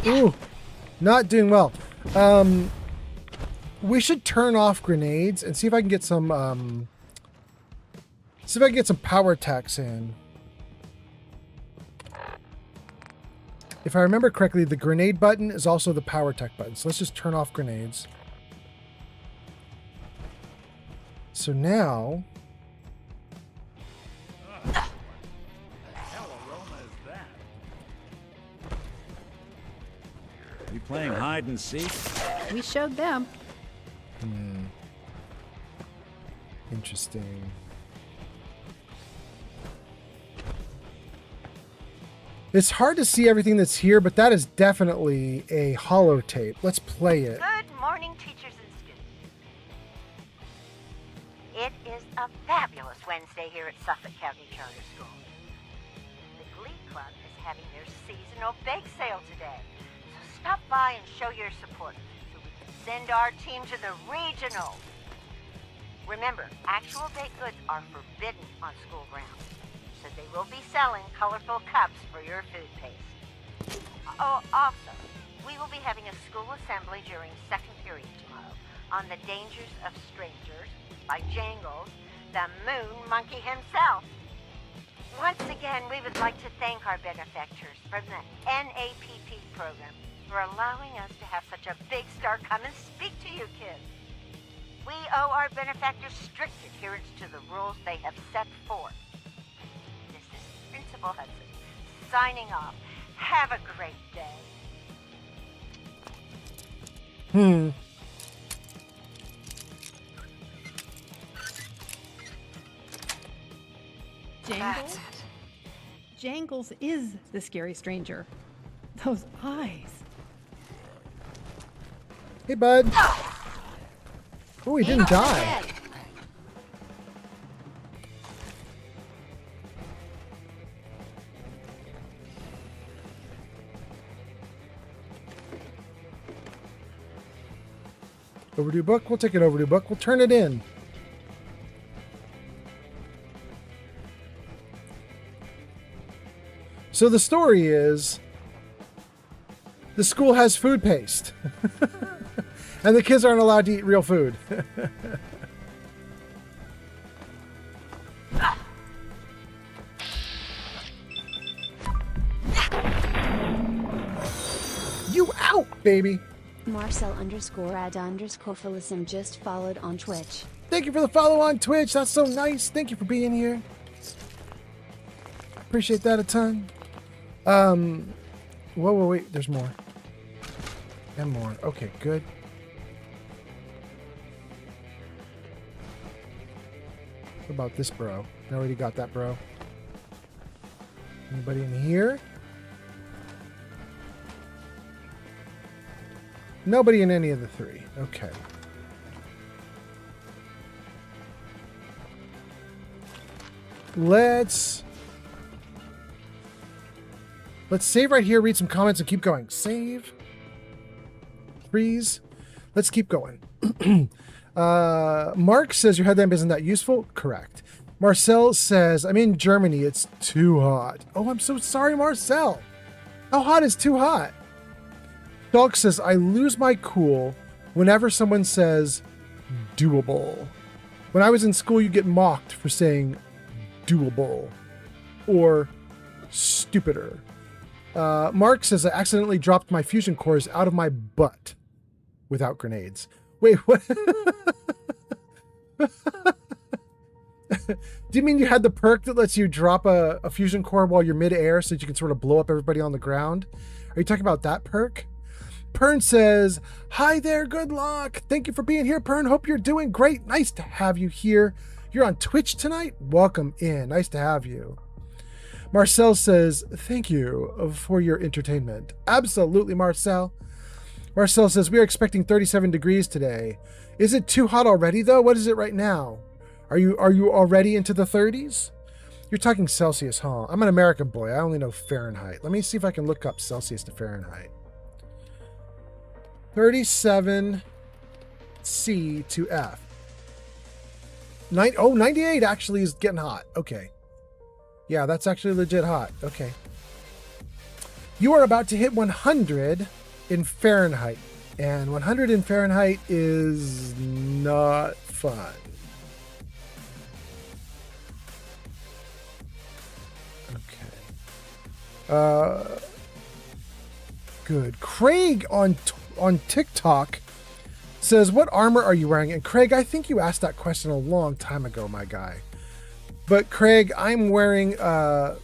Ooh, not doing well. We should turn off grenades and see if I can get some, power attacks in. If I remember correctly, the grenade button is also the power attack button. So let's just turn off grenades. So now... What the hell aroma is that? You playing hide and seek? We showed them. Interesting. It's hard to see everything that's here, but that is definitely a holotape. Let's play it. Good morning, teachers and students. It is a fabulous Wednesday here at Suffolk County Charter School. The Glee Club is having their seasonal bake sale today, so stop by and show your support so we can send our team to the regionals. Remember, actual baked goods are forbidden on school grounds, so they will be selling colorful cups for your food paste. Oh, also, we will be having a school assembly during second period tomorrow on the dangers of strangers by Jangles, the moon monkey himself. Once again, we would like to thank our benefactors from the NAPP program for allowing us to have such a big star come and speak to you kids. We owe our benefactors strict adherence to the rules they have set forth. This is Principal Hudson, signing off. Have a great day. Jangles? Jangles is the scary stranger. Those eyes. Hey, bud. Oh, he didn't die. Overdue book? We'll take an overdue book. We'll turn it in. So the story is the school has food paste. And the kids aren't allowed to eat real food. baby? Marcel_ad_Felicim just followed on Twitch. Thank you for the follow on Twitch. That's so nice. Thank you for being here. Appreciate that a ton. Whoa, wait. There's more. And more. Okay, good. What about this bro? I already got that bro. Anybody in here? Nobody in any of the three. Okay. Let's save right here, read some comments, and keep going. Save. Freeze. Let's keep going. Mark says your headlamp isn't that useful. Correct. Marcel says, I'm in Germany. It's too hot. Oh, I'm so sorry, Marcel. How hot is too hot? Dog says, I lose my cool whenever someone says doable. When I was in school, you get mocked for saying doable or stupider. Mark says, I accidentally dropped my fusion cores out of my butt without grenades. Wait, what? Do you mean you had the perk that lets you drop a fusion core while you're mid-air so that you can sort of blow up everybody on the ground? Are you talking about that perk? Pern says, hi there, good luck. Thank you for being here, Pern. Hope you're doing great. Nice to have you here. You're on Twitch tonight? Welcome in. Nice to have you. Marcel says, thank you for your entertainment. Absolutely, Marcel. Marcel says, we are expecting 37 degrees today. Is it too hot already, though? What is it right now? Are you already into the 30s? You're talking Celsius, huh? I'm an American boy. I only know Fahrenheit. Let me see if I can look up Celsius to Fahrenheit. 37 C to F. 98 actually is getting hot. Okay. Yeah, that's actually legit hot. Okay. You are about to hit 100 in Fahrenheit. And 100 in Fahrenheit is not fun. Okay. Good. Craig on TikTok says, what armor are you wearing? And Craig, I think you asked that question a long time ago, my guy. But Craig, I'm wearing the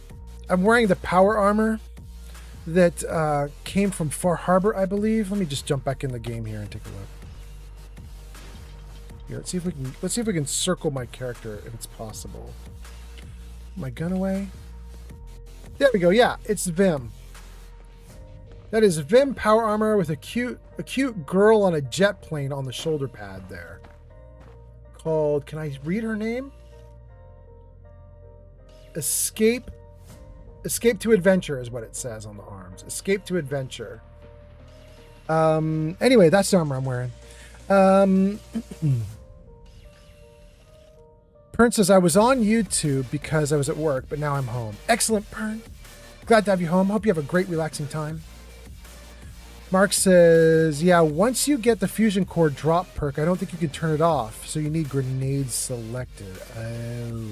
power armor that came from Far Harbor, I believe. Let me just jump back in the game here and take a look. Here, let's see if we can circle my character if it's possible. My gun away. There we go. Yeah, it's Vim. That is Vim power armor with a cute girl on a jet plane on the shoulder pad there. Called, can I read her name? Escape to Adventure is what it says on the arms. Escape to Adventure. Anyway, that's the armor I'm wearing. Pern says, I was on YouTube because I was at work, but now I'm home. Excellent, Pern. Glad to have you home. Hope you have a great, relaxing time. Mark says, yeah, once you get the fusion core drop perk, I don't think you can turn it off, so you need grenades selected. Oh.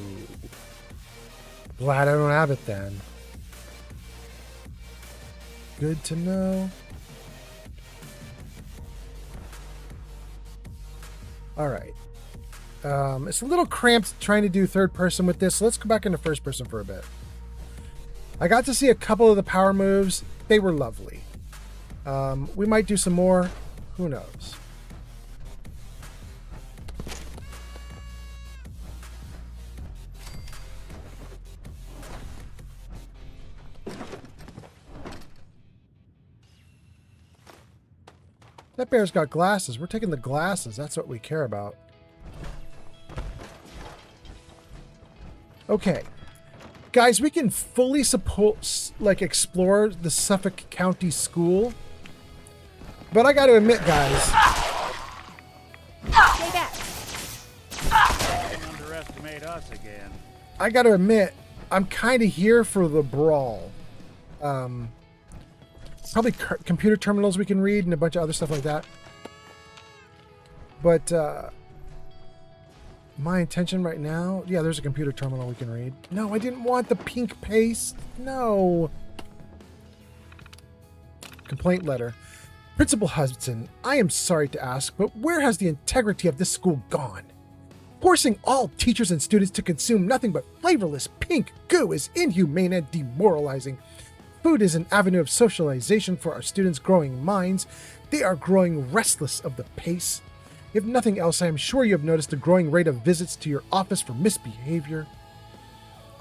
Glad I don't have it then. Good to know. All right. It's a little cramped trying to do third person with this, so let's go back into first person for a bit. I got to see a couple of the power moves. They were lovely. We might do some more. Who knows? That bear's got glasses. We're taking the glasses. That's what we care about. Okay. Guys, we can fully explore the Suffolk County School. But I got to admit, guys. Stay back. Don't underestimate us again. I got to admit, I'm kind of here for the brawl. Probably computer terminals we can read and a bunch of other stuff like that. But my intention right now... Yeah, there's a computer terminal we can read. No, I didn't want the pink paste. No. Complaint letter. Principal Hudson, I am sorry to ask, but where has the integrity of this school gone? Forcing all teachers and students to consume nothing but flavorless pink goo is inhumane and demoralizing. Food is an avenue of socialization for our students' growing minds. They are growing restless of the pace. If nothing else, I am sure you have noticed a growing rate of visits to your office for misbehavior.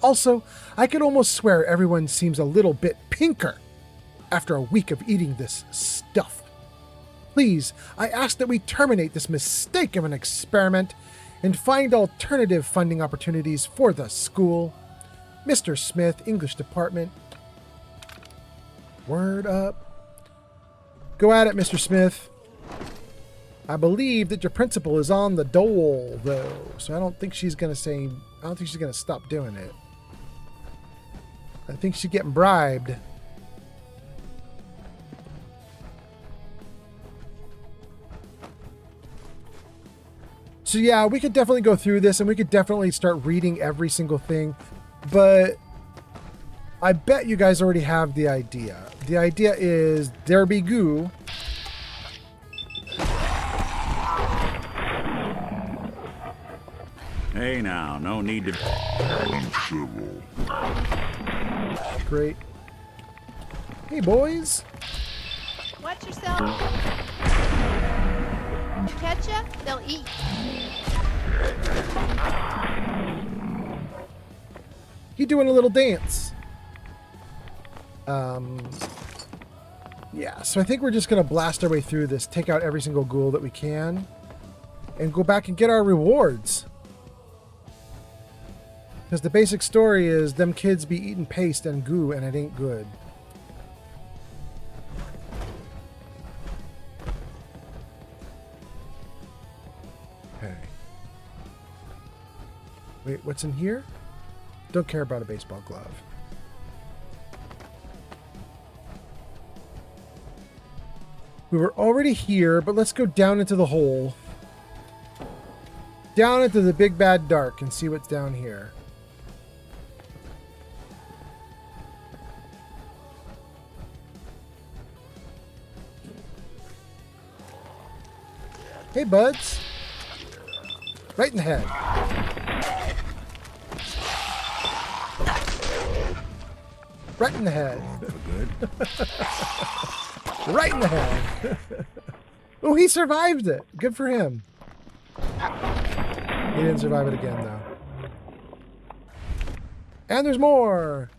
Also, I could almost swear everyone seems a little bit pinker after a week of eating this stuff. Please, I ask that we terminate this mistake of an experiment and find alternative funding opportunities for the school. Mr. Smith, English Department. Word up. Go at it, Mr. Smith. I believe that your principal is on the dole, though, so I don't think she's going to stop doing it. I think she's getting bribed. So yeah, we could definitely go through this and we could definitely start reading every single thing, but I bet you guys already have the idea. The idea is there be goo. Hey now, no need to... Great. Hey boys. Watch yourself. Catch ya, they'll eat. You doing a little dance. Yeah, so I think we're just going to blast our way through this, take out every single ghoul that we can, and go back and get our rewards. Because the basic story is them kids be eating paste and goo, and it ain't good. Okay. Wait, what's in here? Don't care about a baseball glove. We were already here, but let's go down into the hole. Down into the big bad dark and see what's down here. Hey, buds. Right in the head. Right in the head. Right in the head. Oh, he survived it. Good for him. He didn't survive it again, though. And there's more.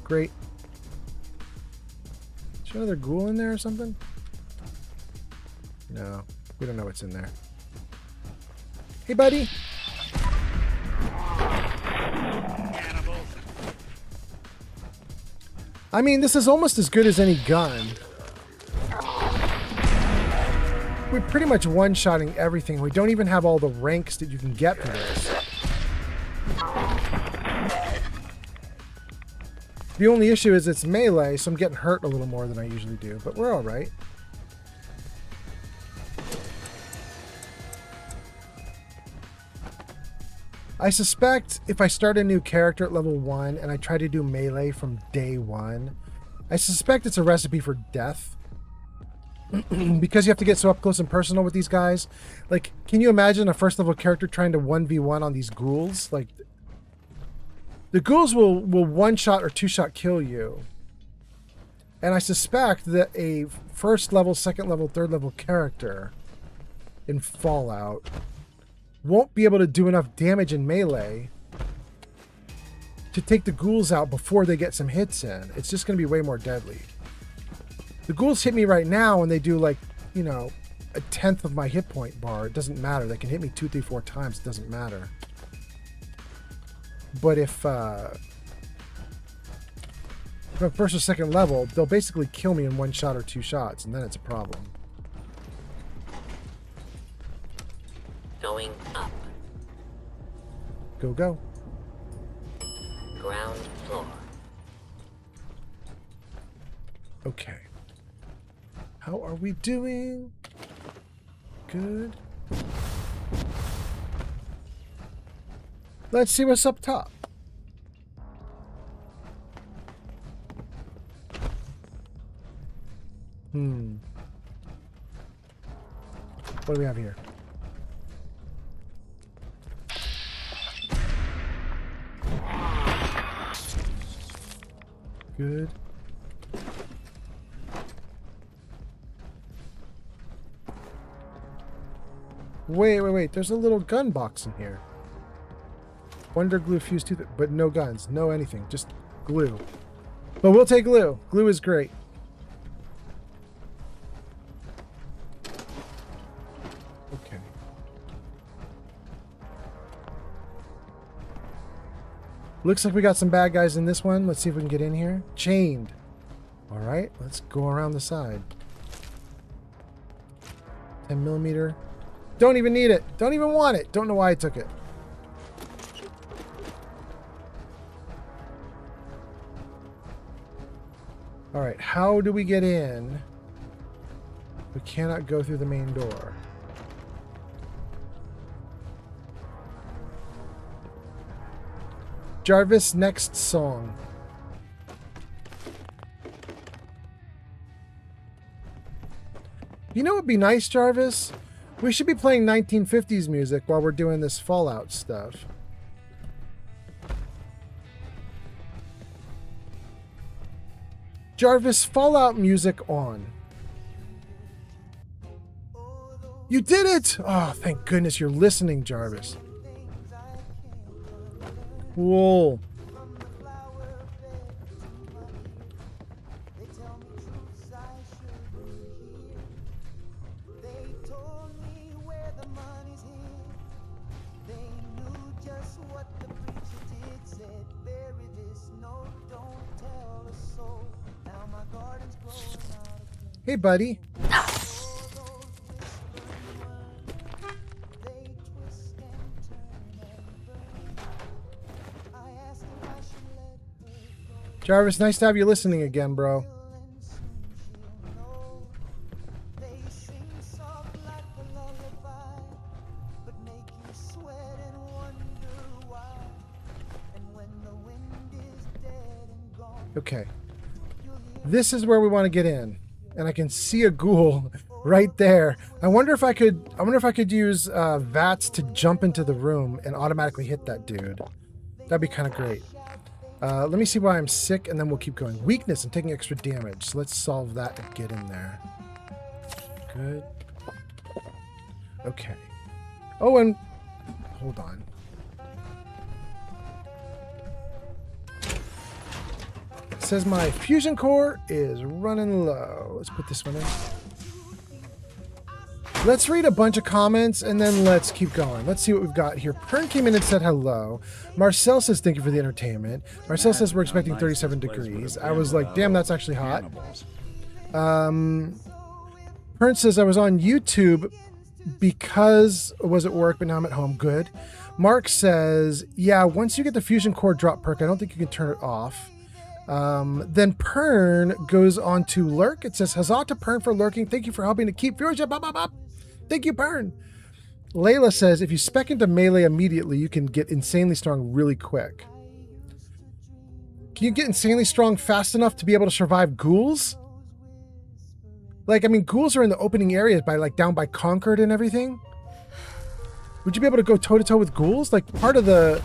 Great. Is there another ghoul in there or something? No, we don't know what's in there. Hey, buddy. I mean, this is almost as good as any gun. We're pretty much one-shotting everything. We don't even have all the ranks that you can get for this. The only issue is it's melee, so I'm getting hurt a little more than I usually do, but we're all right. I suspect if I start a new character at level 1 and I try to do melee from day 1, I suspect it's a recipe for death. Because you have to get so up close and personal with these guys. Like, can you imagine a first level character trying to 1v1 on these ghouls? Like, the ghouls will one-shot or two-shot kill you. And I suspect that a first level, second level, third level character in Fallout won't be able to do enough damage in melee to take the ghouls out before they get some hits in. It's just going to be way more deadly. The ghouls hit me right now and they do, like, you know, 1/10 of my hit point bar. It doesn't matter. They can hit me 2, 3, 4 times. It doesn't matter. But if from first or second level, they'll basically kill me in 1 shot or 2 shots, and then it's a problem. Going up. Go, go. Ground floor. Okay. How are we doing? Good. Let's see what's up top. What do we have here? Good. Wait. There's a little gun box in here. Wonder glue fused tooth, but no guns, no anything, just glue. But we'll take glue. Glue is great. Okay. Looks like we got some bad guys in this one. Let's see if we can get in here. Chained. All right, let's go around the side. 10 millimeter. Don't even need it. Don't even want it. Don't know why I took it. All right, how do we get in? We cannot go through the main door. Jarvis, next song. You know what would be nice, Jarvis? We should be playing 1950s music while we're doing this Fallout stuff. Jarvis, Fallout music on. You did it! Oh, thank goodness you're listening, Jarvis. Whoa. Hey, buddy. Jarvis, nice to have you listening again, bro. Okay. This is where we want to get in. And I can see a ghoul right there. I wonder if I could use VATS to jump into the room and automatically hit that dude. That'd be kind of great. Let me see why I'm sick, and then we'll keep going. Weakness, I'm taking extra damage. So let's solve that and get in there. Good. Okay. Oh, and hold on. It says my fusion core is running low. Let's put this one in. Let's read a bunch of comments and then let's keep going. Let's see what we've got here. Pern came in and said hello. Marcel says thank you for the entertainment. Marcel says we're expecting 37 degrees. I was like, damn, that's actually hot. Pern says I was on YouTube because I was at work, but now I'm at home. Good. Mark says, yeah, once you get the fusion core drop perk, I don't think you can turn it off. Then Pern goes on to lurk. It says, huzzah to Pern for lurking. Thank you for helping to keep viewership up. Thank you, Pern. Layla says, if you spec into melee immediately, you can get insanely strong really quick. Can you get insanely strong fast enough to be able to survive ghouls? Like, I mean, ghouls are in the opening areas by, like, down by Concord and everything. Would you be able to go toe-to-toe with ghouls? Like, part of the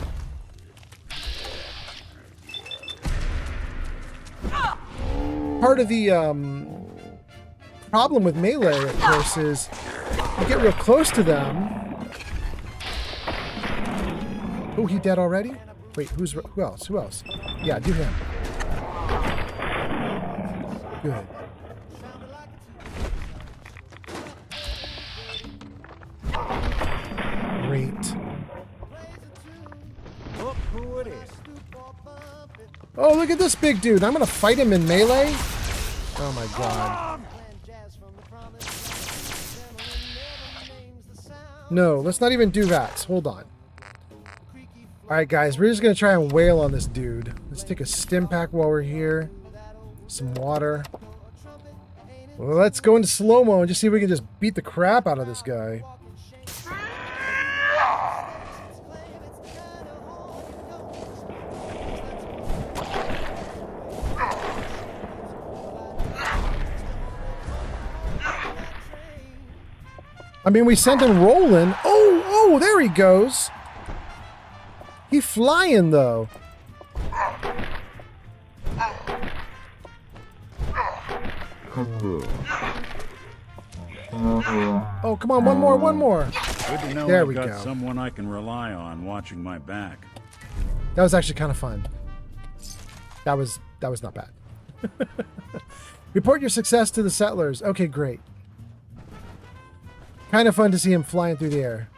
problem with melee, of course, is you get real close to them. Oh, he dead already? Wait, who else? Who else? Yeah, do him. Good. Great. Look who it is. Oh, look at this big dude. I'm going to fight him in melee. Oh, my God. No, let's not even do that. Hold on. All right, guys. We're just going to try and wail on this dude. Let's take a stim pack while we're here. Some water. Well, let's go into slow-mo and just see if we can just beat the crap out of this guy. I mean, we sent him rolling. Oh, there he goes. He flying, though. Oh, come on, one more. Good to know There I've we got go. someone I can rely on watching my back. That was actually kind of fun. That was not bad. Report your success to the settlers. Okay, great. Kind of fun to see him flying through the air.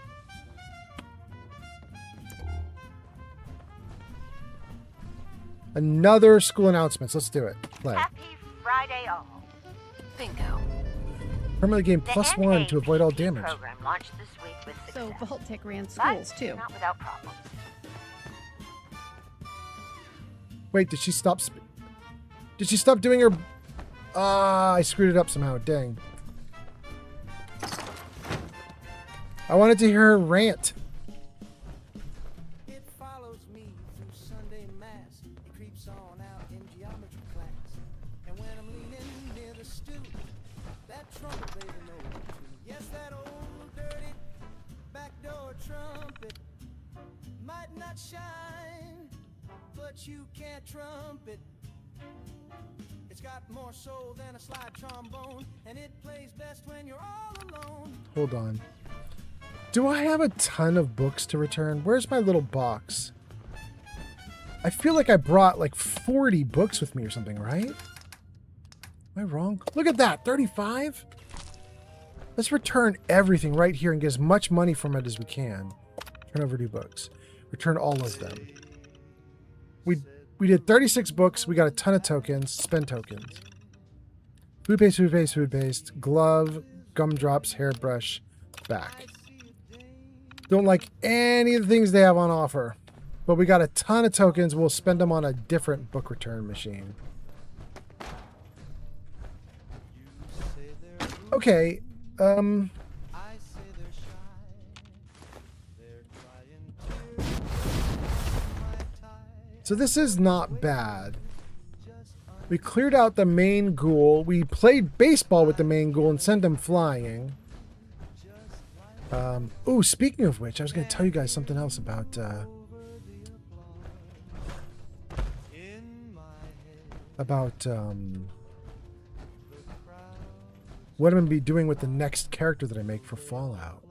Another school announcements. Let's do it. Play. Happy Friday all. Bingo. Permanently gain +1 to avoid all damage. Program launched this week with So success. Vault-Tec ran But schools too. not without problems. Wait, did she stop? Did she stop doing her? I screwed it up somehow. Dang. I wanted to hear her rant. It follows me through Sunday mass. It creeps on out in geometry class. And when I'm leaning near the stoop, that trumpet plays an old tune. Yes, that old dirty backdoor trumpet might not shine, but you can't trumpet. It's got more soul than a slide trombone, and it plays best when you're all alone. Hold on. Do I have a ton of books to return? Where's my little box? I feel like I brought like 40 books with me or something, right? Am I wrong? Look at that, 35? Let's return everything right here and get as much money from it as we can. Turn overdue books. Return all of them. We did 36 books. We got a ton of tokens. Spend tokens. Food paste, food paste, food paste. Glove, gumdrops, hairbrush, back. Don't like any of the things they have on offer. But we got a ton of tokens. We'll spend them on a different book return machine. Okay. So this is not bad. We cleared out the main ghoul. We played baseball with the main ghoul and sent him flying. Oh, speaking of which, I was going to tell you guys something else about what I'm going to be doing with the next character that I make for Fallout.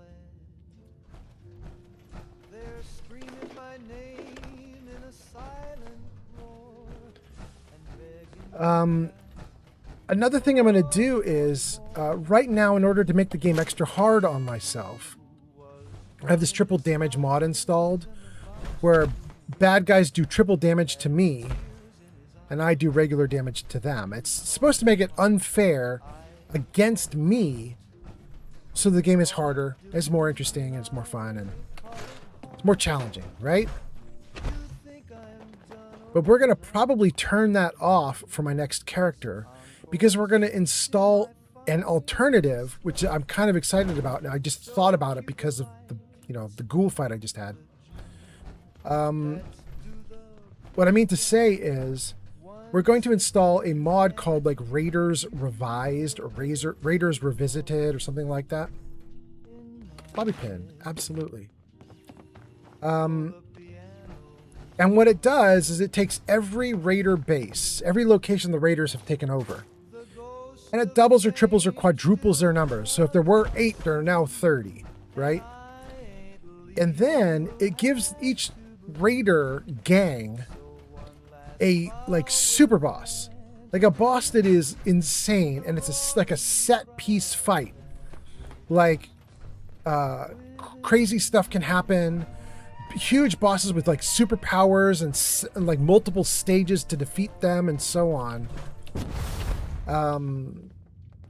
Another thing I'm going to do is, right now, in order to make the game extra hard on myself, I have this triple damage mod installed, where bad guys do triple damage to me, and I do regular damage to them. It's supposed to make it unfair against me, so the game is harder, it's more interesting, and it's more fun, and it's more challenging, right? But we're going to probably turn that off for my next character, because we're going to install an alternative, which I'm kind of excited about. And I just thought about it because of the ghoul fight I just had. What I mean to say is we're going to install a mod called like Raiders Revised or Raiders Revisited or something like that. Bobby pin, absolutely. And what it does is it takes every Raider base, every location the Raiders have taken over, and it doubles or triples or quadruples their numbers. So if there were 8, there are now 30, right? And then it gives each Raider gang a like super boss, like a boss that is insane, and it's like a set piece fight. Like crazy stuff can happen. Huge bosses with like superpowers and like multiple stages to defeat them and so on.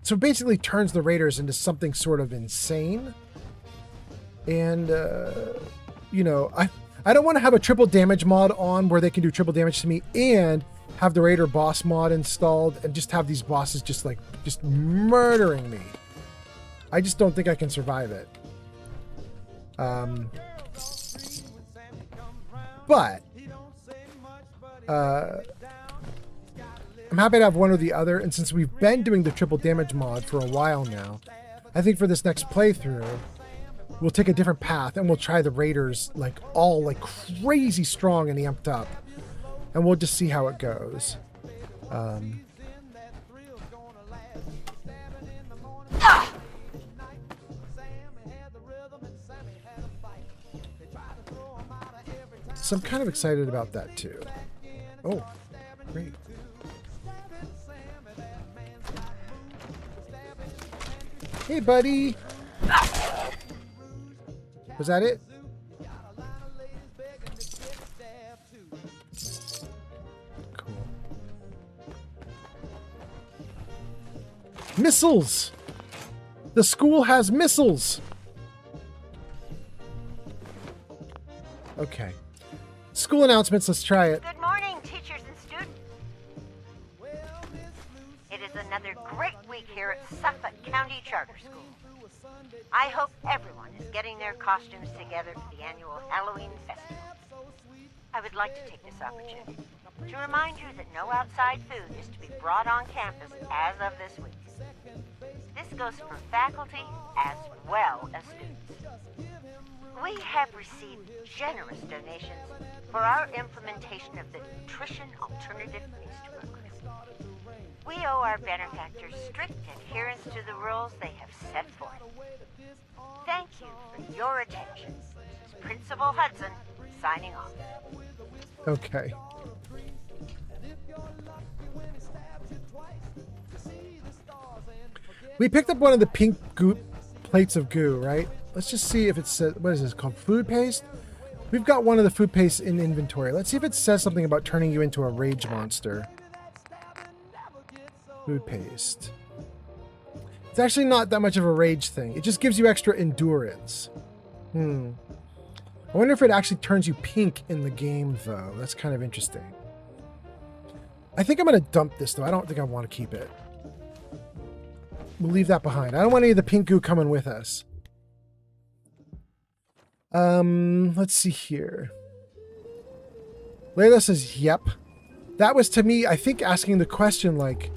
So it basically turns the Raiders into something sort of insane. And I don't want to have a triple damage mod on where they can do triple damage to me and have the Raider boss mod installed and just have these bosses just murdering me. I just don't think I can survive it. But I'm happy to have one or the other, and since we've been doing the triple damage mod for a while now, I think for this next playthrough, we'll take a different path and we'll try the raiders like all like crazy strong and amped up, and we'll just see how it goes. So I'm kind of excited about that too. Oh, great. Hey, buddy. Was that it? Cool. Missiles! The school has missiles! Okay. School announcements, let's try it. Good morning, teachers and students. It is another great week here at Suffolk County Charter School. I hope everyone is getting their costumes together for the annual Halloween festival. I would like to take this opportunity to remind you that no outside food is to be brought on campus as of this week. This goes for faculty as well as students. We have received generous donations for our implementation of the Nutrition Alternative Feast program. We owe our benefactors strict adherence to the rules they have set forth. Thank you for your attention. This is Principal Hudson signing off. Okay. We picked up one of the pink plates of goo, right? Let's just see if it says, what is this called? Food paste? We've got one of the food pastes in inventory. Let's see if it says something about turning you into a rage monster. Food paste. It's actually not that much of a rage thing. It just gives you extra endurance. I wonder if it actually turns you pink in the game, though. That's kind of interesting. I think I'm going to dump this, though. I don't think I want to keep it. We'll leave that behind. I don't want any of the pink goo coming with us. Let's see here. Layla says, yep. That was, to me, I think, asking the question, like,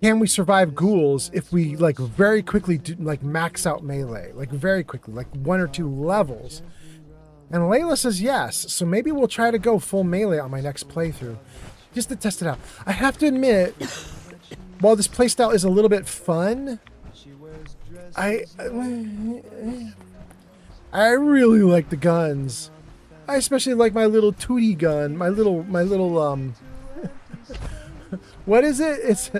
can we survive ghouls if we, like, very quickly do, like, max out melee? Like, very quickly, like 1 or 2 levels. And Layla says yes, so maybe we'll try to go full melee on my next playthrough, just to test it out. I have to admit, while this playstyle is a little bit fun, I really like the guns. I especially like my little Tootie gun, my little what is it? It's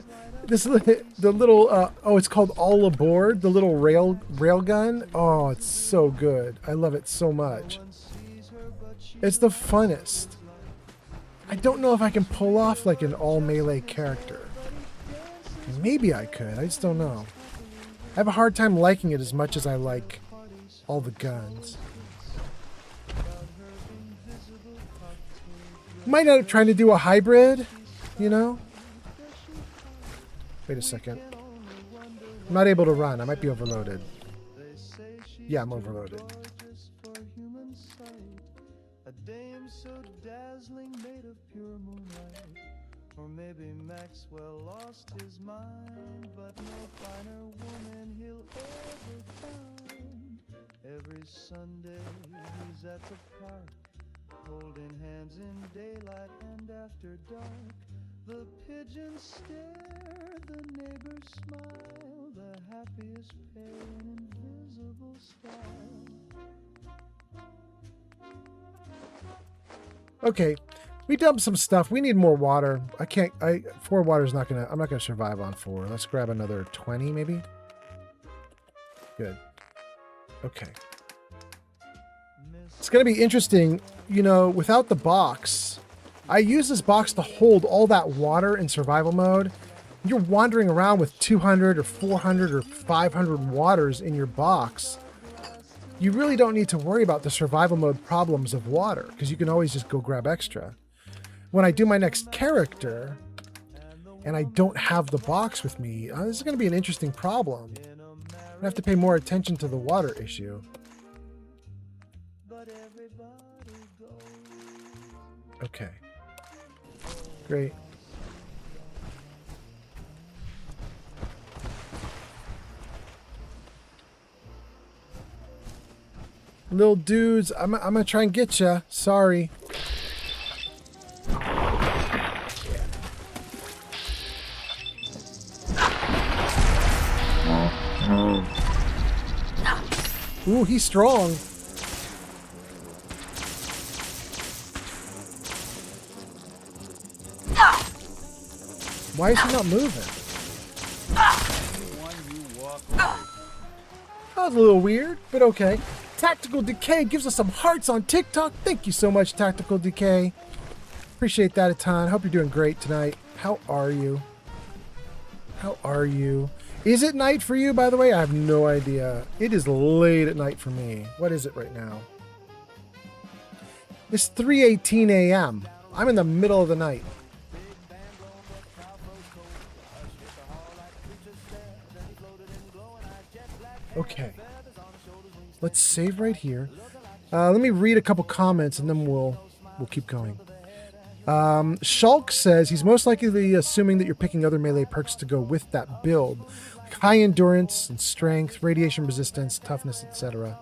this the little oh, it's called All Aboard, the little rail gun. Oh, it's so good. I love it so much. It's the funnest. I don't know if I can pull off like an all melee character. Maybe I could. I just don't know. I have a hard time liking it as much as I like all the guns. Might end up trying to do a hybrid, you know? Wait a second. I'm not able to run. I might be overloaded. Yeah, I'm overloaded. Or maybe Maxwell lost his mind, but no finer woman he'll ever find. Every Sunday he's at the park, holding hands in daylight and after dark. The pigeons stare, the neighbors smile, the happiest pair in invisible style. Okay. We dumped some stuff. We need more water. 4 water's not gonna, I'm not gonna survive on 4. Let's grab another 20 maybe. Good. Okay. It's gonna be interesting, you know, without the box. I use this box to hold all that water in survival mode. You're wandering around with 200 or 400 or 500 waters in your box. You really don't need to worry about the survival mode problems of water, because you can always just go grab extra. When I do my next character, and I don't have the box with me, this is going to be an interesting problem. I have to pay more attention to the water issue. Okay. Great. Little dudes, I'm gonna try and get ya. Sorry. Ooh, he's strong. Why is he not moving? That was a little weird, but okay. Tactical Decay gives us some hearts on TikTok. Thank you so much, Tactical Decay. Appreciate that a ton. Hope you're doing great tonight. How are you? How are you? Is it night for you, by the way? I have no idea. It is late at night for me. What is it right now? It's 3:18 a.m. I'm in the middle of the night. Okay. Let's save right here. Let me read a couple comments and then we'll keep going. Shulk says he's most likely assuming that you're picking other melee perks to go with that build, like high endurance and strength, radiation resistance, toughness, etc.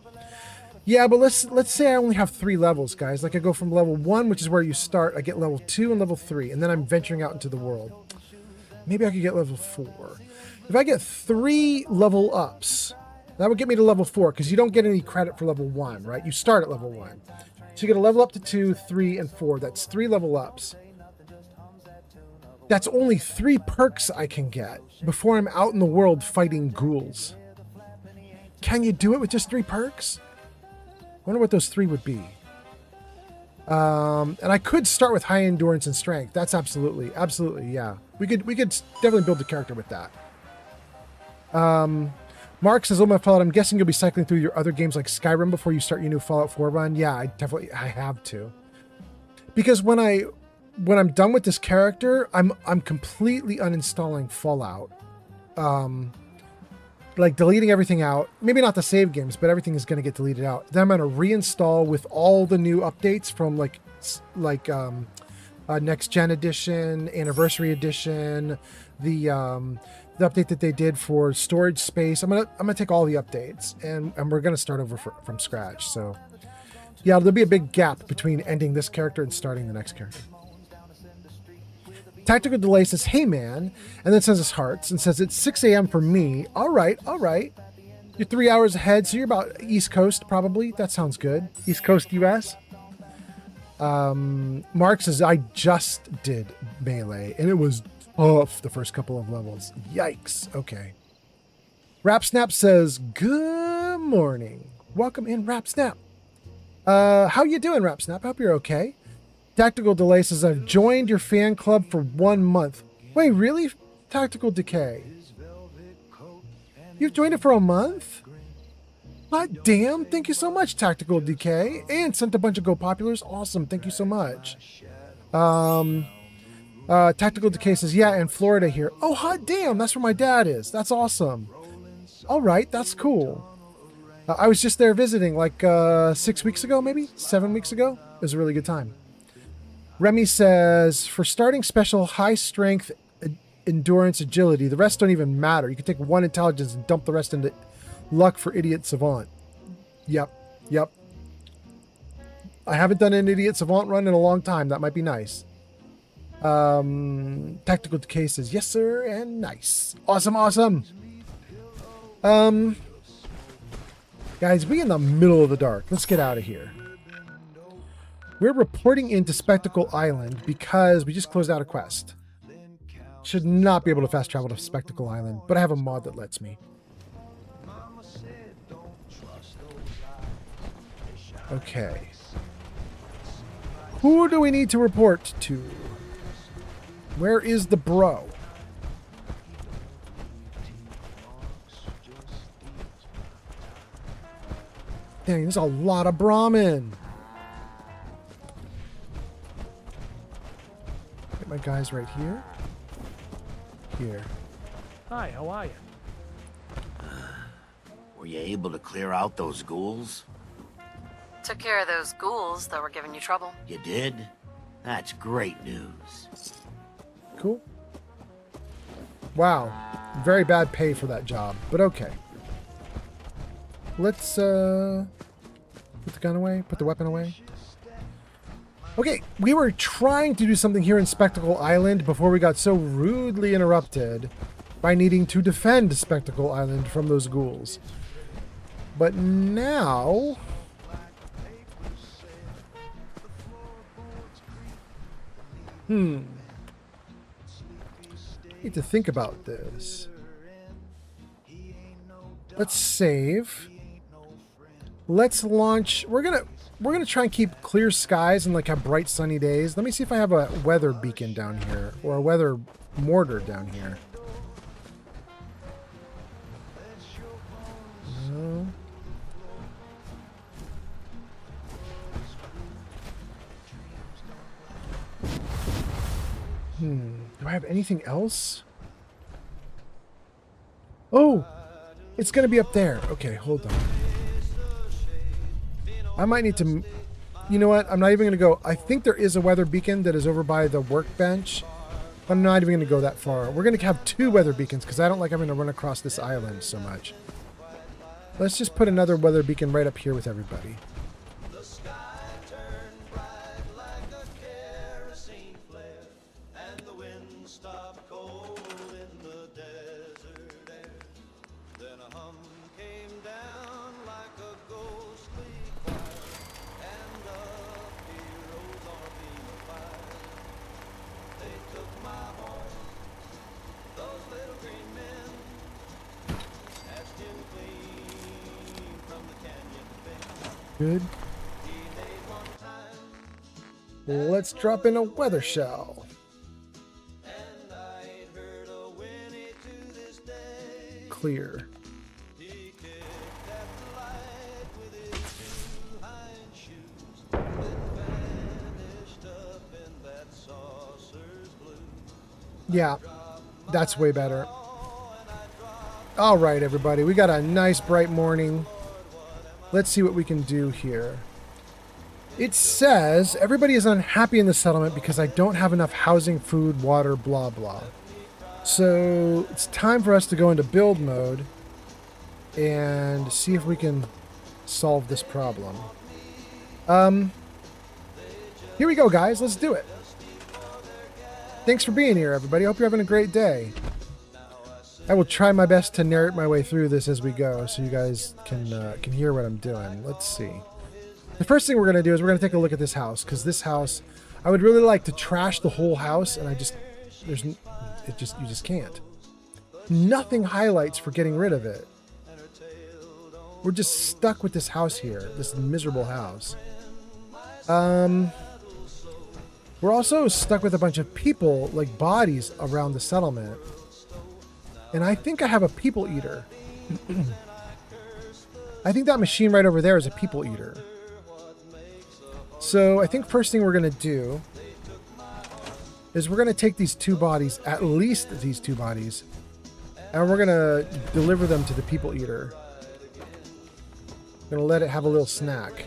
Yeah, but let's say I only have 3 levels, guys. Like I go from level 1, which is where you start. I get level 2 and level 3, and then I'm venturing out into the world. Maybe I could get level 4. If I get 3 level ups, that would get me to level 4, because you don't get any credit for level 1, right? You start at level 1. So you get a level up to 2, 3, and 4. That's 3 level ups. That's only 3 perks I can get before I'm out in the world fighting ghouls. Can you do it with just 3 perks? I wonder what those 3 would be. And I could start with high endurance and strength. That's absolutely, yeah. We could definitely build a character with that. Mark says, "Oh my Fallout, I'm guessing you'll be cycling through your other games like Skyrim before you start your new Fallout 4 run." Yeah, I have to. Because when I'm done with this character, I'm completely uninstalling Fallout. Like deleting everything out. Maybe not the save games, but everything is going to get deleted out. Then I'm going to reinstall with all the new updates from like Next Gen Edition, Anniversary Edition, the update that they did for storage space. I'm gonna take all the updates and we're gonna start over from scratch. So yeah, there'll be a big gap between ending this character and starting the next character. Tactical Delay says, "Hey man," and then sends us hearts and says it's 6 a.m. for me. All right. You're 3 hours ahead, so you're about East Coast probably. That sounds good. East Coast US. Mark says, "I just did melee and it was tough the first couple of levels. Yikes." Okay. Rap Snap says, "Good morning. Welcome in, Rap Snap." How you doing, Rap Snap? I hope you're okay. Tactical Delay says, "I've joined your fan club for 1 month." Wait, really? Tactical Decay? You've joined it for a month? God damn. Thank you so much, Tactical Decay. And sent a bunch of Go Populars. Awesome. Thank you so much. Tactical Decay says, "Yeah, in Florida here." Oh, hot damn. That's where my dad is. That's awesome. All right. That's cool. I was just there visiting like 6 weeks ago, maybe 7 weeks ago. It was a really good time. Remy says, "For starting special high strength, endurance, agility, the rest don't even matter. You can take 1 intelligence and dump the rest into luck for idiot savant." Yep. I haven't done an idiot savant run in a long time. That might be nice. Tactical Decay says, "Yes sir," and nice. Awesome. Guys, we in the middle of the dark. Let's get out of here. We're reporting into Spectacle Island because we just closed out a quest. Should not be able to fast travel to Spectacle Island, but I have a mod that lets me. Okay. Who do we need to report to? Where is the bro? Dang, there's a lot of Brahmin. Get my guys right here. Here. Hi, how are you? Were you able to clear out those ghouls? Took care of those ghouls that were giving you trouble. You did? That's great news. Cool. Wow. Very bad pay for that job, but okay. Let's Put the gun away. Put the weapon away. Okay, we were trying to do something here in Spectacle Island before we got so rudely interrupted by needing to defend Spectacle Island from those ghouls. But now... I need to think about this. Let's save. Let's launch. We're gonna try and keep clear skies and like have bright sunny days. Let me see if I have a weather beacon down here or a weather mortar down here. No. Do I have anything else? Oh, it's gonna be up there. Okay, hold on. I might need to... You know what? I'm not even going to go... I think there is a weather beacon that is over by the workbench. But I'm not even going to go that far. We're going to have 2 weather beacons because I don't like having to run across this island so much. Let's just put another weather beacon right up here with everybody. Good. Let's drop in a weather shell. Clear. Yeah, that's way better. All right, everybody, we got a nice bright morning. Let's see what we can do here. It says, everybody is unhappy in the settlement because I don't have enough housing, food, water, blah, blah. So it's time for us to go into build mode and see if we can solve this problem. Here we go, guys. Let's do it. Thanks for being here, everybody. I hope you're having a great day. I will try my best to narrate my way through this as we go so you guys can hear what I'm doing. Let's see. The first thing we're going to do is we're going to take a look at this house, because this house, I would really like to trash the whole house, and you just can't. Nothing highlights for getting rid of it. We're just stuck with this house here, this miserable house. We're also stuck with a bunch of people, like bodies, around the settlement. And I think I have a people eater. I think that machine right over there is a people eater. So I think first thing we're going to do is we're going to take these 2 bodies, at least these 2 bodies, and we're going to deliver them to the people eater. Going to let it have a little snack.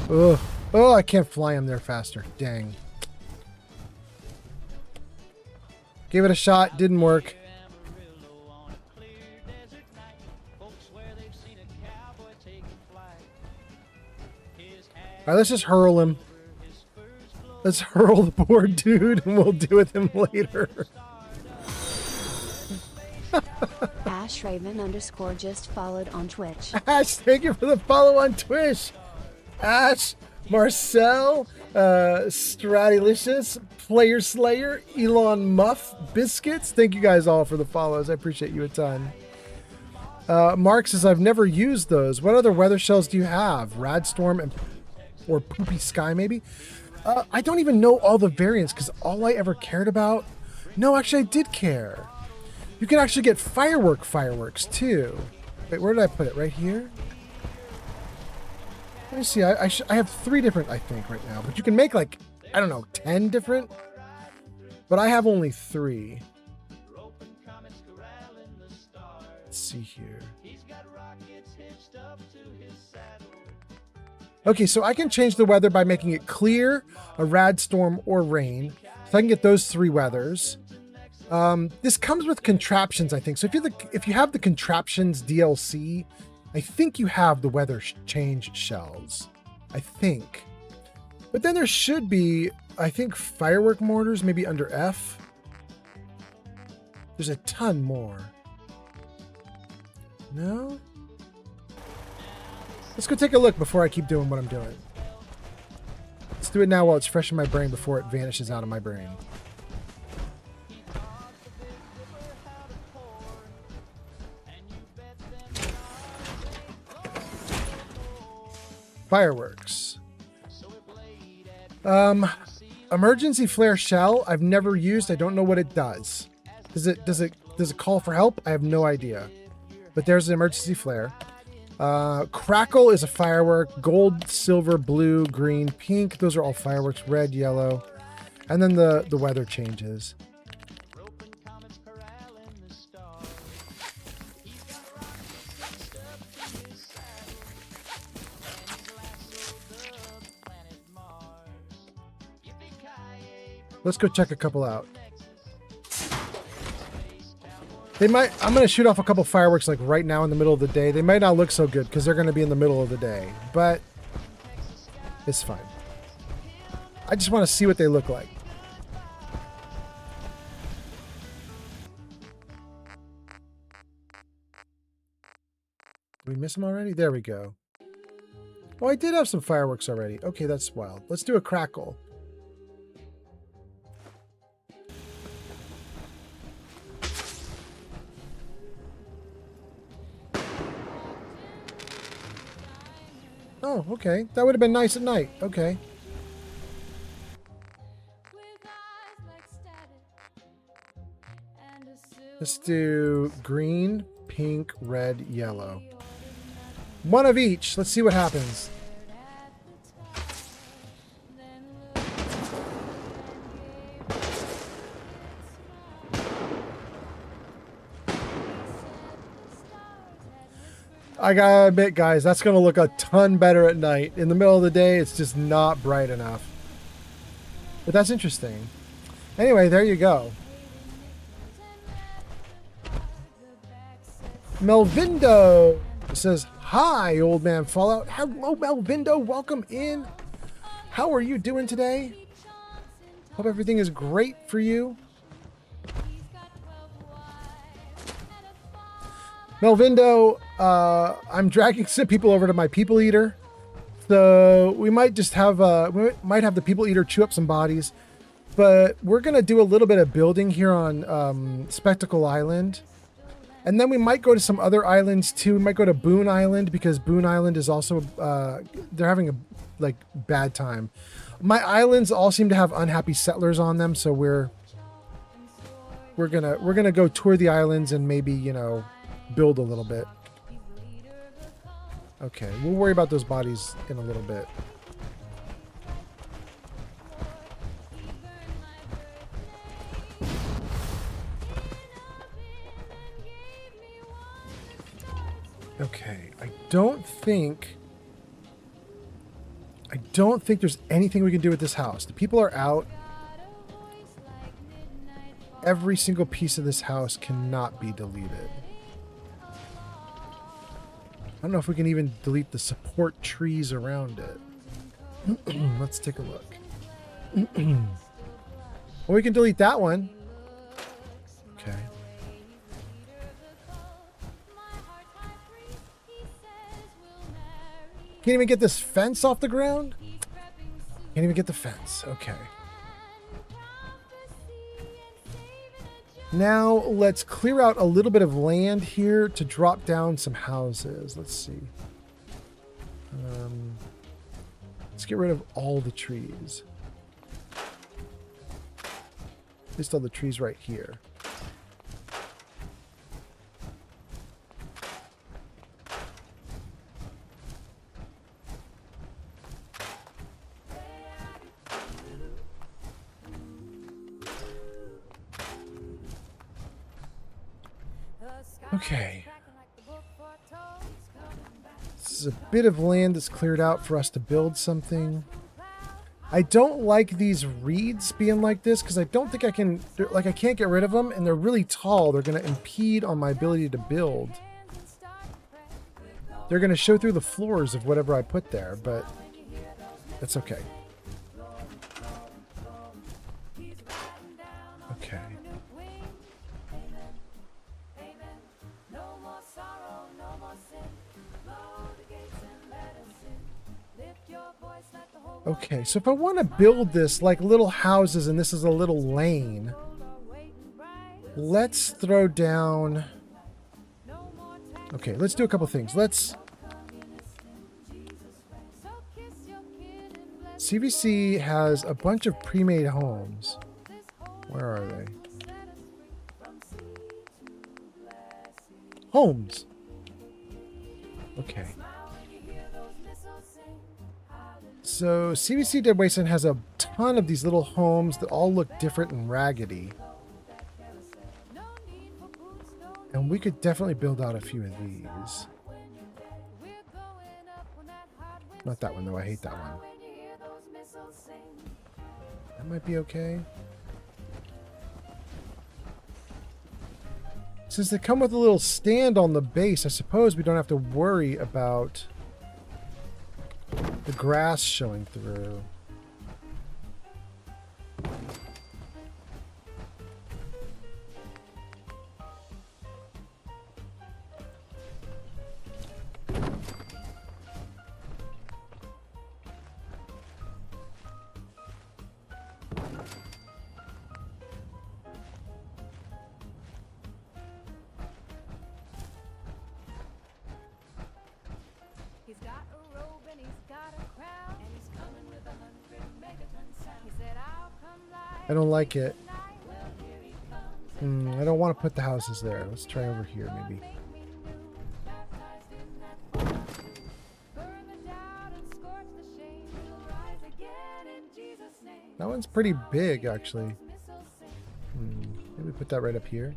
Ugh. Oh, I can't fly him there faster. Dang. Gave it a shot. Didn't work. All right, let's just hurl him. Let's hurl the poor dude, and we'll deal with him later. Ash_Raven_ just followed on Twitch. Ash, thank you for the follow on Twitch. Ash, Marcel, Stratylicious, Player Slayer, Elon Muff, Biscuits. Thank you guys all for the follows. I appreciate you a ton. Mark says, I've never used those. What other weather shells do you have? Radstorm or Poopy Sky, maybe? I don't even know all the variants because all I ever cared about... No, actually, I did care. You can actually get fireworks, too. Wait, where did I put it? Right here? Let me see. I have 3 different, I think, right now. But you can make, like, I don't know, 10 different? But I have only 3. Let's see here. Okay, so I can change the weather by making it clear, a rad storm, or rain. So I can get those 3 weathers. This comes with contraptions, I think. So if you have the contraptions DLC, I think you have the weather change shells. I think. But then there should be, I think, firework mortars, maybe under F. There's a ton more. No? Let's go take a look before I keep doing what I'm doing. Let's do it now while it's fresh in my brain before it vanishes out of my brain. Fireworks. Emergency flare shell. I've never used. I don't know what it does. Does it call for help? I have no idea. But there's an emergency flare. Crackle is a firework. Gold, silver, blue, green, pink. Those are all fireworks. Red, yellow. And then the weather changes. Let's go check a couple out. I'm going to shoot off a couple fireworks like right now in the middle of the day. They might not look so good because they're going to be in the middle of the day, but it's fine. I just want to see what they look like. Did we miss them already? There we go. Oh, I did have some fireworks already. Okay, that's wild. Let's do a crackle. Oh, okay. That would have been nice at night. Okay. Let's do green, pink, red, yellow. One of each. Let's see what happens. I gotta admit, guys, that's gonna look a ton better at night. In the middle of the day, it's just not bright enough. But that's interesting. Anyway, there you go. Melvindo says, "Hi, old man Fallout." Hello, Melvindo. Welcome in. How are you doing today? Hope everything is great for you. Melvindo, I'm dragging some people over to my people eater, so we might just have the people eater chew up some bodies, but we're gonna do a little bit of building here on Spectacle Island, and then we might go to some other islands too. We might go to Boone Island because Boone Island is also they're having a bad time. My islands all seem to have unhappy settlers on them, so we're gonna go tour the islands and maybe build a little bit. Okay, we'll worry about those bodies in a little bit. Okay, I don't think there's anything we can do with this house. The people are out. Every single piece of this house cannot be deleted. I don't know if we can even delete the support trees around it. Let's take a look. Well, we can delete that one. Okay. Can't even get this fence off the ground? Can't even get the fence. Okay. Now let's clear out a little bit of land here to drop down some houses. Let's see. Let's get rid of all the trees. At least all the trees right here. Okay. This is a bit of land that's cleared out for us to build something. I don't like these reeds being like this because I don't think I can, like I can't get rid of them, and they're really tall. They're going to impede on my ability to build. They're going to show through the floors of whatever I put there, but that's okay. Okay. Okay, so if I want to build this like little houses and this is a little lane, let's throw down... Okay, let's do a couple things. CVC has a bunch of pre-made homes. Where are they? Homes. Okay. So CVC Dead Wasteland has a ton of these little homes that all look different and raggedy. And we could definitely build out a few of these. Not that one though, I hate that one. That might be okay. Since they come with a little stand on the base, I suppose we don't have to worry about the grass showing through. I don't like it. I don't want to put the houses there. Let's try over here, maybe. That one's pretty big, actually. Maybe put that right up here.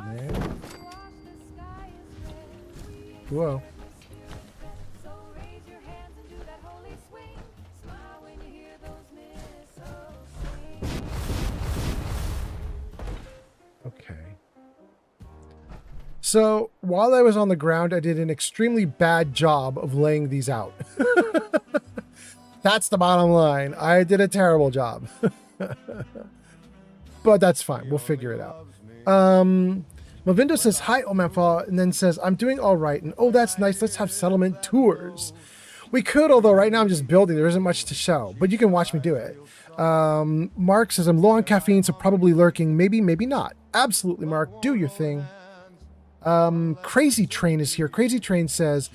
There. Whoa. Okay. So, while I was on the ground, I did an extremely bad job of laying these out. That's the bottom line. I did a terrible job. But that's fine. We'll figure it out. Movindo says, hi, Omanfa, and then says, I'm doing all right. And, oh, that's nice. Let's have settlement tours. We could, although right now I'm just building. There isn't much to show. But you can watch me do it. Mark says, I'm low on caffeine, so probably lurking. Maybe, maybe not. Absolutely, Mark. Do your thing. Crazy Train is here. Crazy Train says,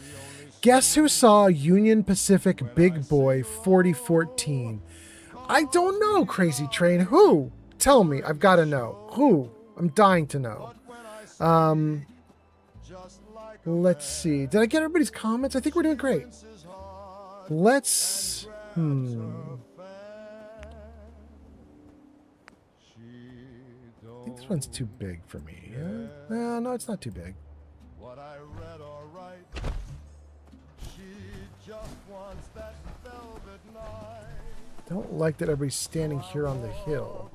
guess who saw Union Pacific Big Boy 4014? I don't know, Crazy Train. Who? Tell me. I've got to know. Who? I'm dying to know. Let's see. Did I get everybody's comments? I think we're doing great. Let's... I think this one's too big for me. No, it's not too big. Don't like that everybody's standing here on the hill.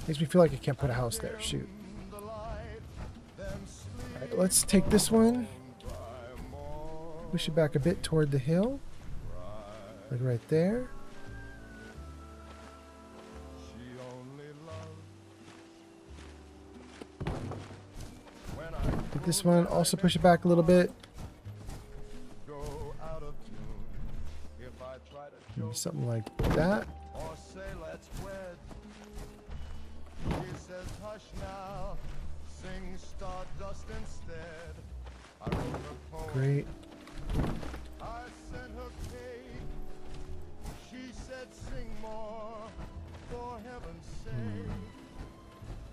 Makes me feel like I can't put a house there. Shoot. Alright, let's take this one. Push it back a bit toward the hill. Like right there. Take this one, also push it back a little bit. Maybe something like that. Great.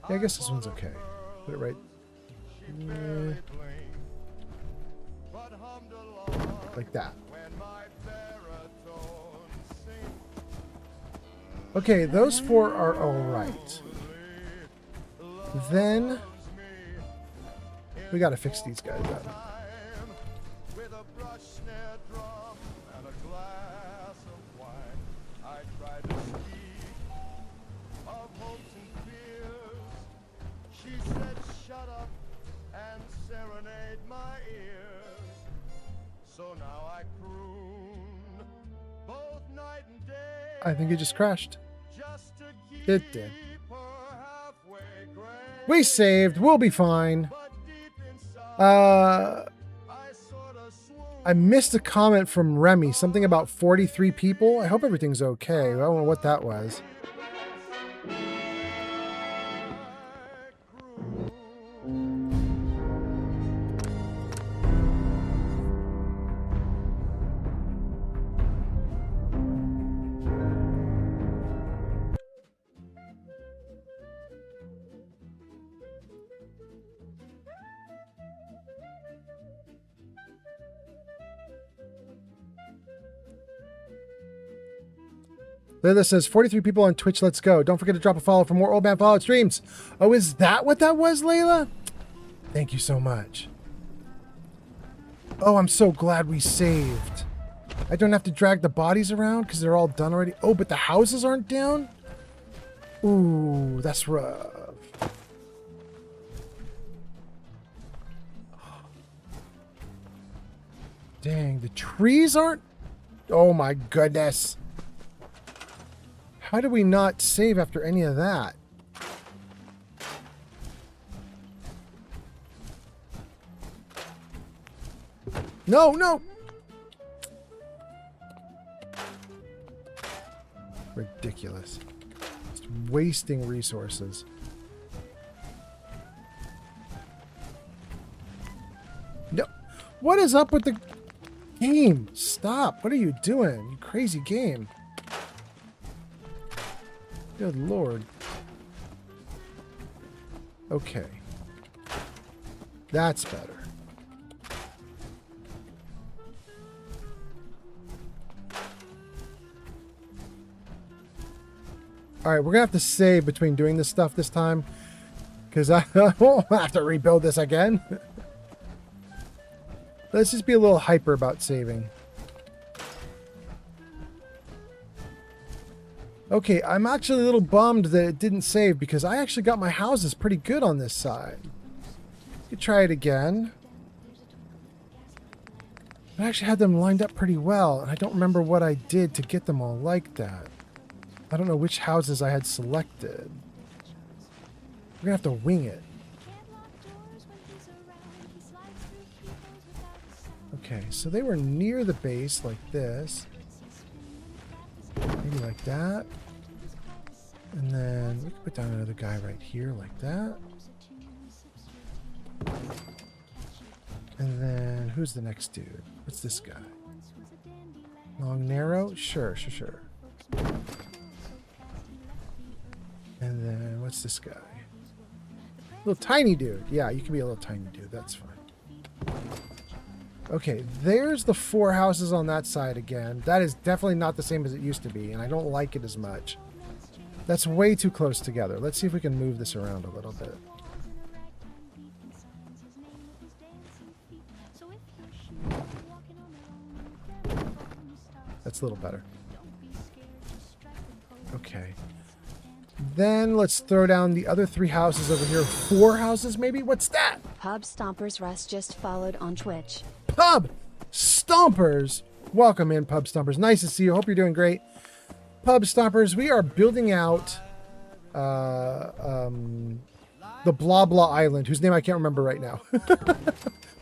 Yeah, I guess this one's okay. Put it right. Like that. Okay, those 4 are all right. Then we got to fix these guys up. I think it just crashed. It did. We saved. We'll be fine. I missed a comment from Remy. Something about 43 people. I hope everything's okay. I don't know what that was. Layla says, 43 people on Twitch, let's go. Don't forget to drop a follow for more Old Man Fallout streams. Oh, is that what that was, Layla? Thank you so much. Oh, I'm so glad we saved. I don't have to drag the bodies around because they're all done already. Oh, but the houses aren't down? Ooh, that's rough. Dang, the trees aren't... Oh my goodness. How did we not save after any of that? No, no! Ridiculous. Just wasting resources. No. What is up with the game? Stop. What are you doing? You crazy game. Good Lord. Okay. That's better. Alright, we're going to have to save between doing this stuff this time. Because I won't have to rebuild this again. Let's just be a little hyper about saving. Okay, I'm actually a little bummed that it didn't save because I actually got my houses pretty good on this side. You could try it again. I actually had them lined up pretty well, and I don't remember what I did to get them all like that. I don't know which houses I had selected. We're gonna have to wing it. Okay, so they were near the base like this. Maybe like that. And then we can put down another guy right here like that. And then who's the next dude? What's this guy? Long, narrow? Sure, sure, sure. And then what's this guy? Little tiny dude. Yeah, you can be a little tiny dude. That's fine. Okay, there's the 4 houses on that side again. That is definitely not the same as it used to be, and I don't like it as much. That's way too close together. Let's see if we can move this around a little bit. That's a little better. Okay. Then let's throw down the other 3 houses over here. 4 houses maybe? What's that? Pub Stompers Russ just followed on Twitch. Pub Stompers! Welcome in, Pub Stompers. Nice to see you. Hope you're doing great. Pub Stompers, we are building out the Blah Blah Island, whose name I can't remember right now.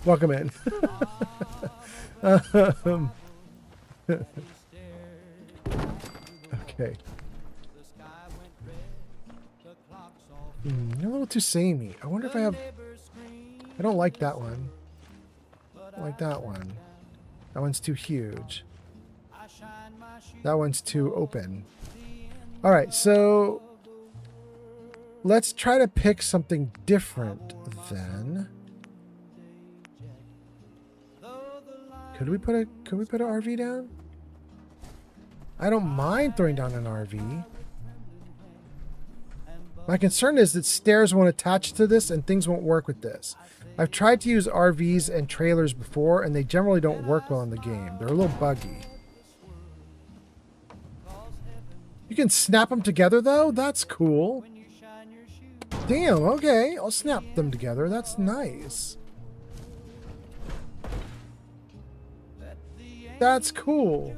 Welcome in. Okay. You're a little too samey. I wonder if I have... I don't like that one. I don't like that one. That one's too huge. That one's too open. Alright, so... let's try to pick something different then. Could we put an RV down? I don't mind throwing down an RV. My concern is that stairs won't attach to this and things won't work with this. I've tried to use RVs and trailers before and they generally don't work well in the game. They're a little buggy. You can snap them together though? That's cool. Damn, okay. I'll snap them together. That's nice. That's cool.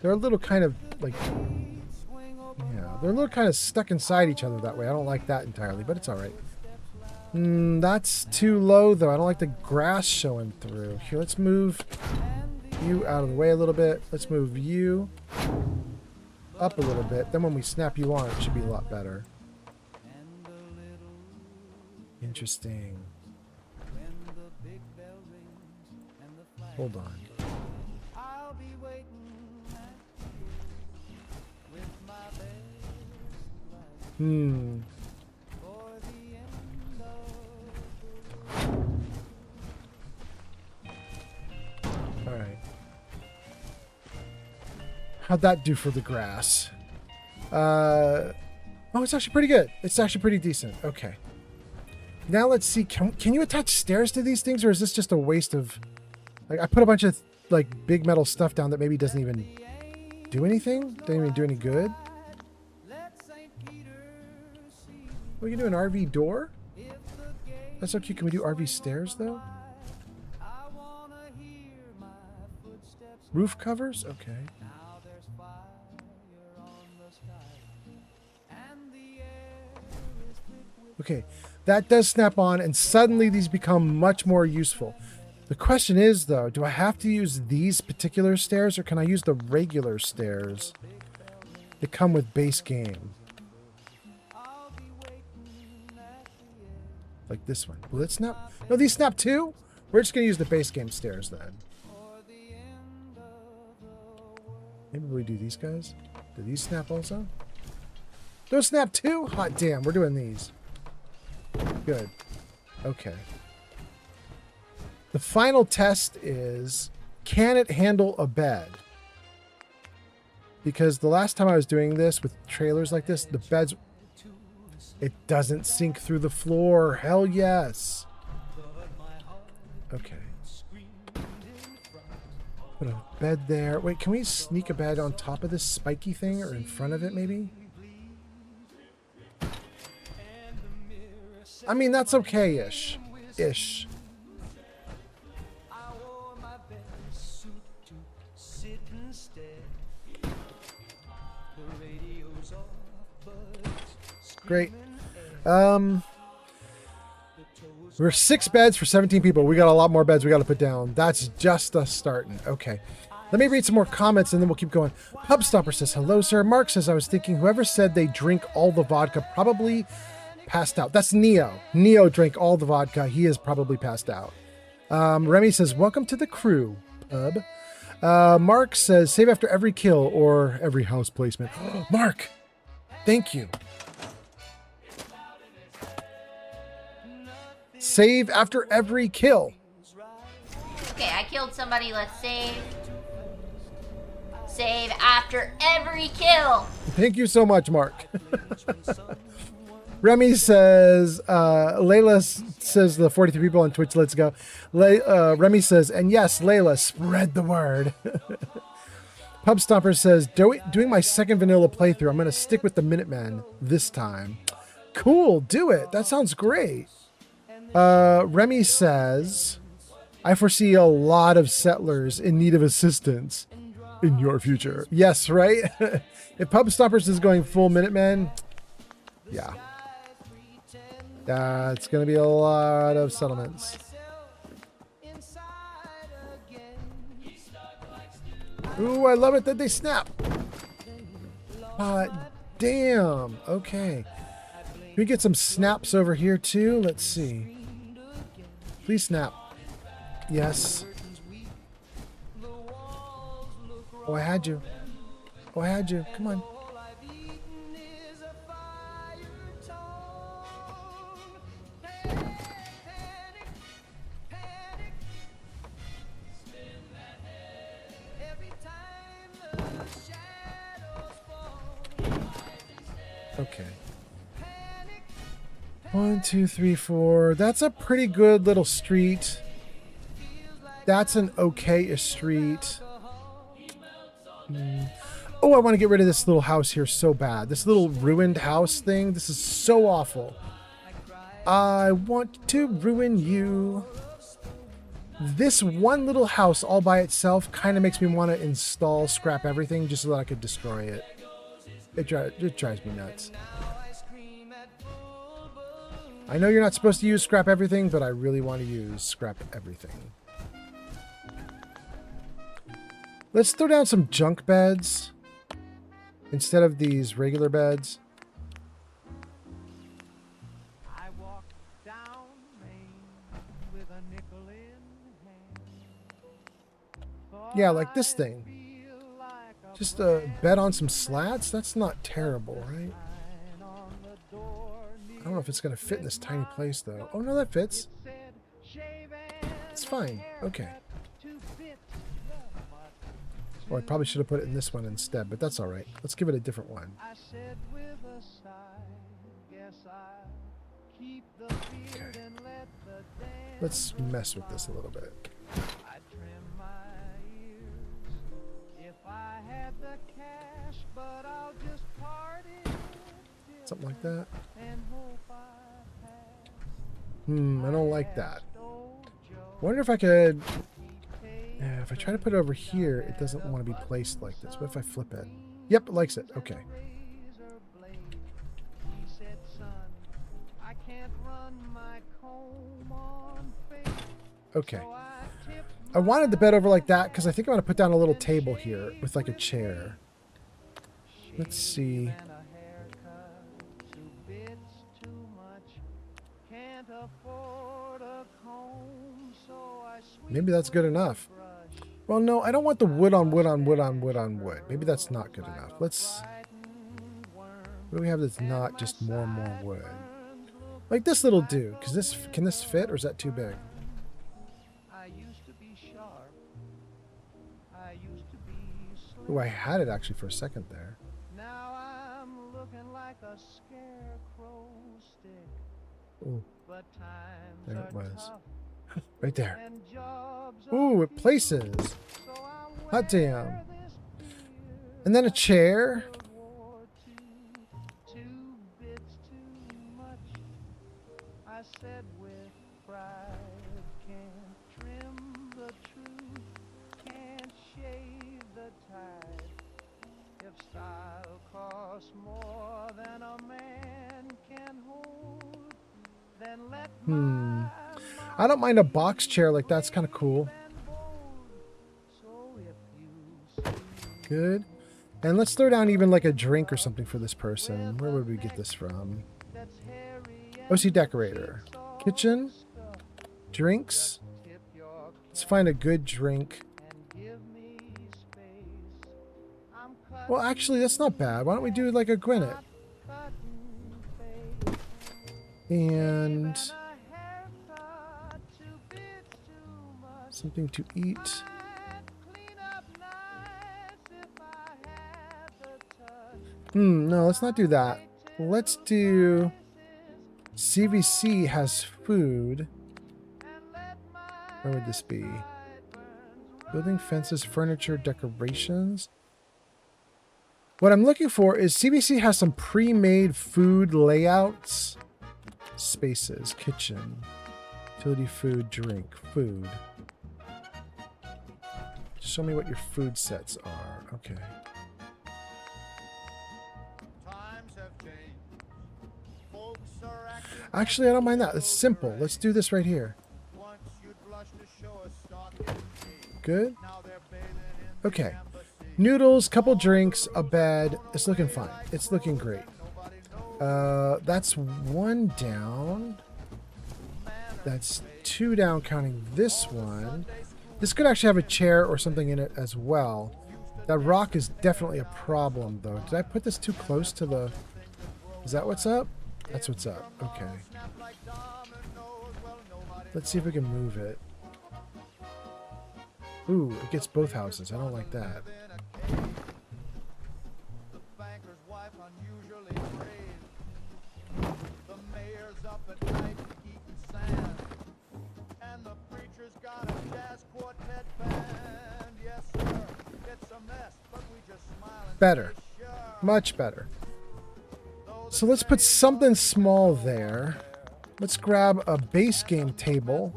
They're a little kind of like, yeah, they're a little kind of stuck inside each other that way. I don't like that entirely, but it's all right. That's too low though. I don't like the grass showing through. Here, let's move you out of the way a little bit. Let's move you up a little bit. Then when we snap you on, it should be a lot better. Interesting. Hold on. All right. How'd that do for the grass? Oh, it's actually pretty good. It's actually pretty decent. Okay. Now let's see. Can you attach stairs to these things, or is this just a waste of... Like, I put a bunch of like big metal stuff down that maybe doesn't even do anything? Doesn't even do any good? We can do an RV door? That's so cute. Can we do RV stairs though? Roof covers? Okay. Okay, that does snap on and suddenly these become much more useful. The question is though, do I have to use these particular stairs or can I use the regular stairs that come with base game? Like this one. Will it snap? No, these snap too? We're just going to use the base game stairs then. Maybe we do these guys? Do these snap also? Those snap too? Hot damn, we're doing these. Good. Okay. The final test is, can it handle a bed? Because the last time I was doing this with trailers like this, the beds... It doesn't sink through the floor. Hell yes. Okay. Put a bed there. Wait, can we sneak a bed on top of this spiky thing or in front of it maybe? I mean, that's okay-ish. Ish. Great. We're 6 beds for 17 people. We got a lot more beds we got to put down. That's just us starting. Okay. Let me read some more comments and then we'll keep going. Pub Stopper says, hello, sir. Mark says, I was thinking whoever said they drink all the vodka probably passed out. That's Neo. Neo drank all the vodka. He is probably passed out. Remy says, welcome to the crew, Pub. Mark says, save after every kill or every house placement. Mark, thank you. Save after every kill. Okay, I killed somebody. Let's save. Save after every kill. Thank you so much, Mark. Remy says, Layla says the 43 people on Twitch, let's go. Remy says, and yes, Layla, spread the word. Pub Stomper says, doing my second vanilla playthrough. I'm going to stick with the Minutemen this time. Cool, do it. That sounds great. Remy says, I foresee a lot of settlers in need of assistance in your future. Yes, right? If Pub Stoppers is going full Minutemen, yeah. It's going to be a lot of settlements. Ooh, I love it that they snap. Damn. Okay. Can we get some snaps over here too? Let's see. Please snap. Yes. Oh, I had you. Oh, I had you. Come on. Okay. 1, 2, 3, 4. That's a pretty good little street. That's an okay-ish street. Oh, I want to get rid of this little house here so bad. This little ruined house thing. This is so awful. I want to ruin you. This one little house all by itself kind of makes me want to install scrap everything just so that I could destroy it. It drives me nuts. I know you're not supposed to use scrap everything, but I really want to use scrap everything. Let's throw down some junk beds instead of these regular beds. Yeah, like this thing. Just a bed on some slats? That's not terrible, right? I don't know if it's going to fit in this tiny place, though. Oh, no, that fits. It's fine. Okay. Well, I probably should have put it in this one instead, but that's all right. Let's give it a different one. Okay. Let's mess with this a little bit. Something like that. I don't like that. Wonder if I could... Yeah, if I try to put it over here, it doesn't want to be placed like this. What if I flip it? Yep, it likes it. Okay. Okay. I wanted the bed over like that because I think I'm going to put down a little table here with like a chair. Let's see. Maybe that's good enough. Well, no, I don't want the wood on wood on wood on wood on wood. Maybe that's not good enough. Let's... What do we have that's not just more and more wood? Like this little dude. Can this fit or is that too big? Oh, I had it actually for a second there. Ooh. There it was. Right there. Ooh, it places. Hot damn. And then a chair. I don't mind a box chair like that's kind of cool. Good. And let's throw down even like a drink or something for this person. Where would we get this from? OC decorator. Kitchen. Drinks. Let's find a good drink. Well, actually, that's not bad. Why don't we do like a Gwyneth? And something to eat. No, let's not do that. Let's do... CVC has food. Where would this be? Building, fences, furniture, decorations. What I'm looking for is CVC has some pre-made food layouts. Spaces, kitchen, utility, food, drink, food. Show me what your food sets are. Okay. Actually, I don't mind that. It's simple. Let's do this right here. Good. Okay. Noodles, couple drinks, a bed. It's looking fine. It's looking great. That's one down. That's two down counting this one. This could actually have a chair or something in it as well. That rock is definitely a problem, though. Did I put this too close to the... Is that what's up? That's what's up. Okay. Let's see if we can move it. Ooh, it gets both houses. I don't like that. appetite for eating sand. And the preacher's got a jazz quartet band. Yes, sir, it's a mess, but we just smile and Better. say, sure. Much better. So let's put something small there. Let's grab a base game table.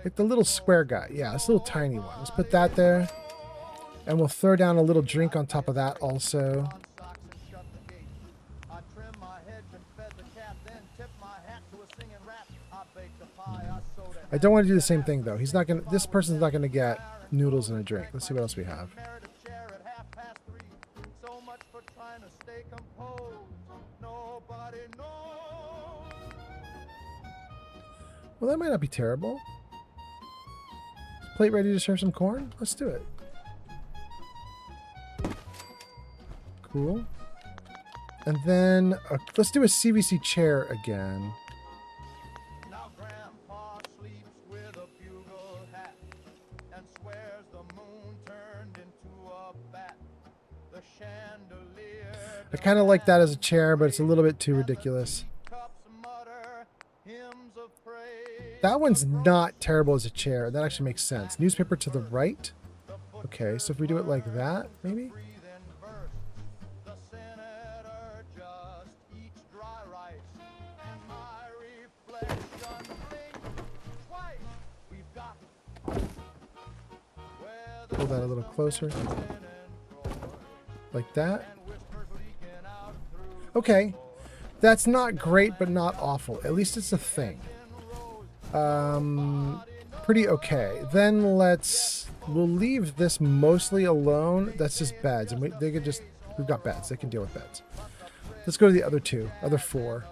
Like the little square guy. Yeah, this little tiny one. Let's put that there. And we'll throw down a little drink on top of that also. I don't want to do the same thing though. He's not gonna. This person's not gonna get noodles and a drink. Let's see what else we have. Well, that might not be terrible. Is plate ready to serve some corn? Let's do it. Cool. And then let's do a CVC chair again. Now Grandpa sleeps with a bugle hat and swears the moon turned into a bat. The chandelier. I kind of like that as a chair, but it's a little bit too ridiculous. That one's not terrible as a chair. That actually makes sense. Newspaper to the right. Okay, so if we do it like that, maybe? Pull that a little closer. Like that. Okay. That's not great, but not awful. At least it's a thing. Pretty okay. Then we'll leave this mostly alone. That's just beds. And we've got beds. They can deal with beds. Let's go to the other four.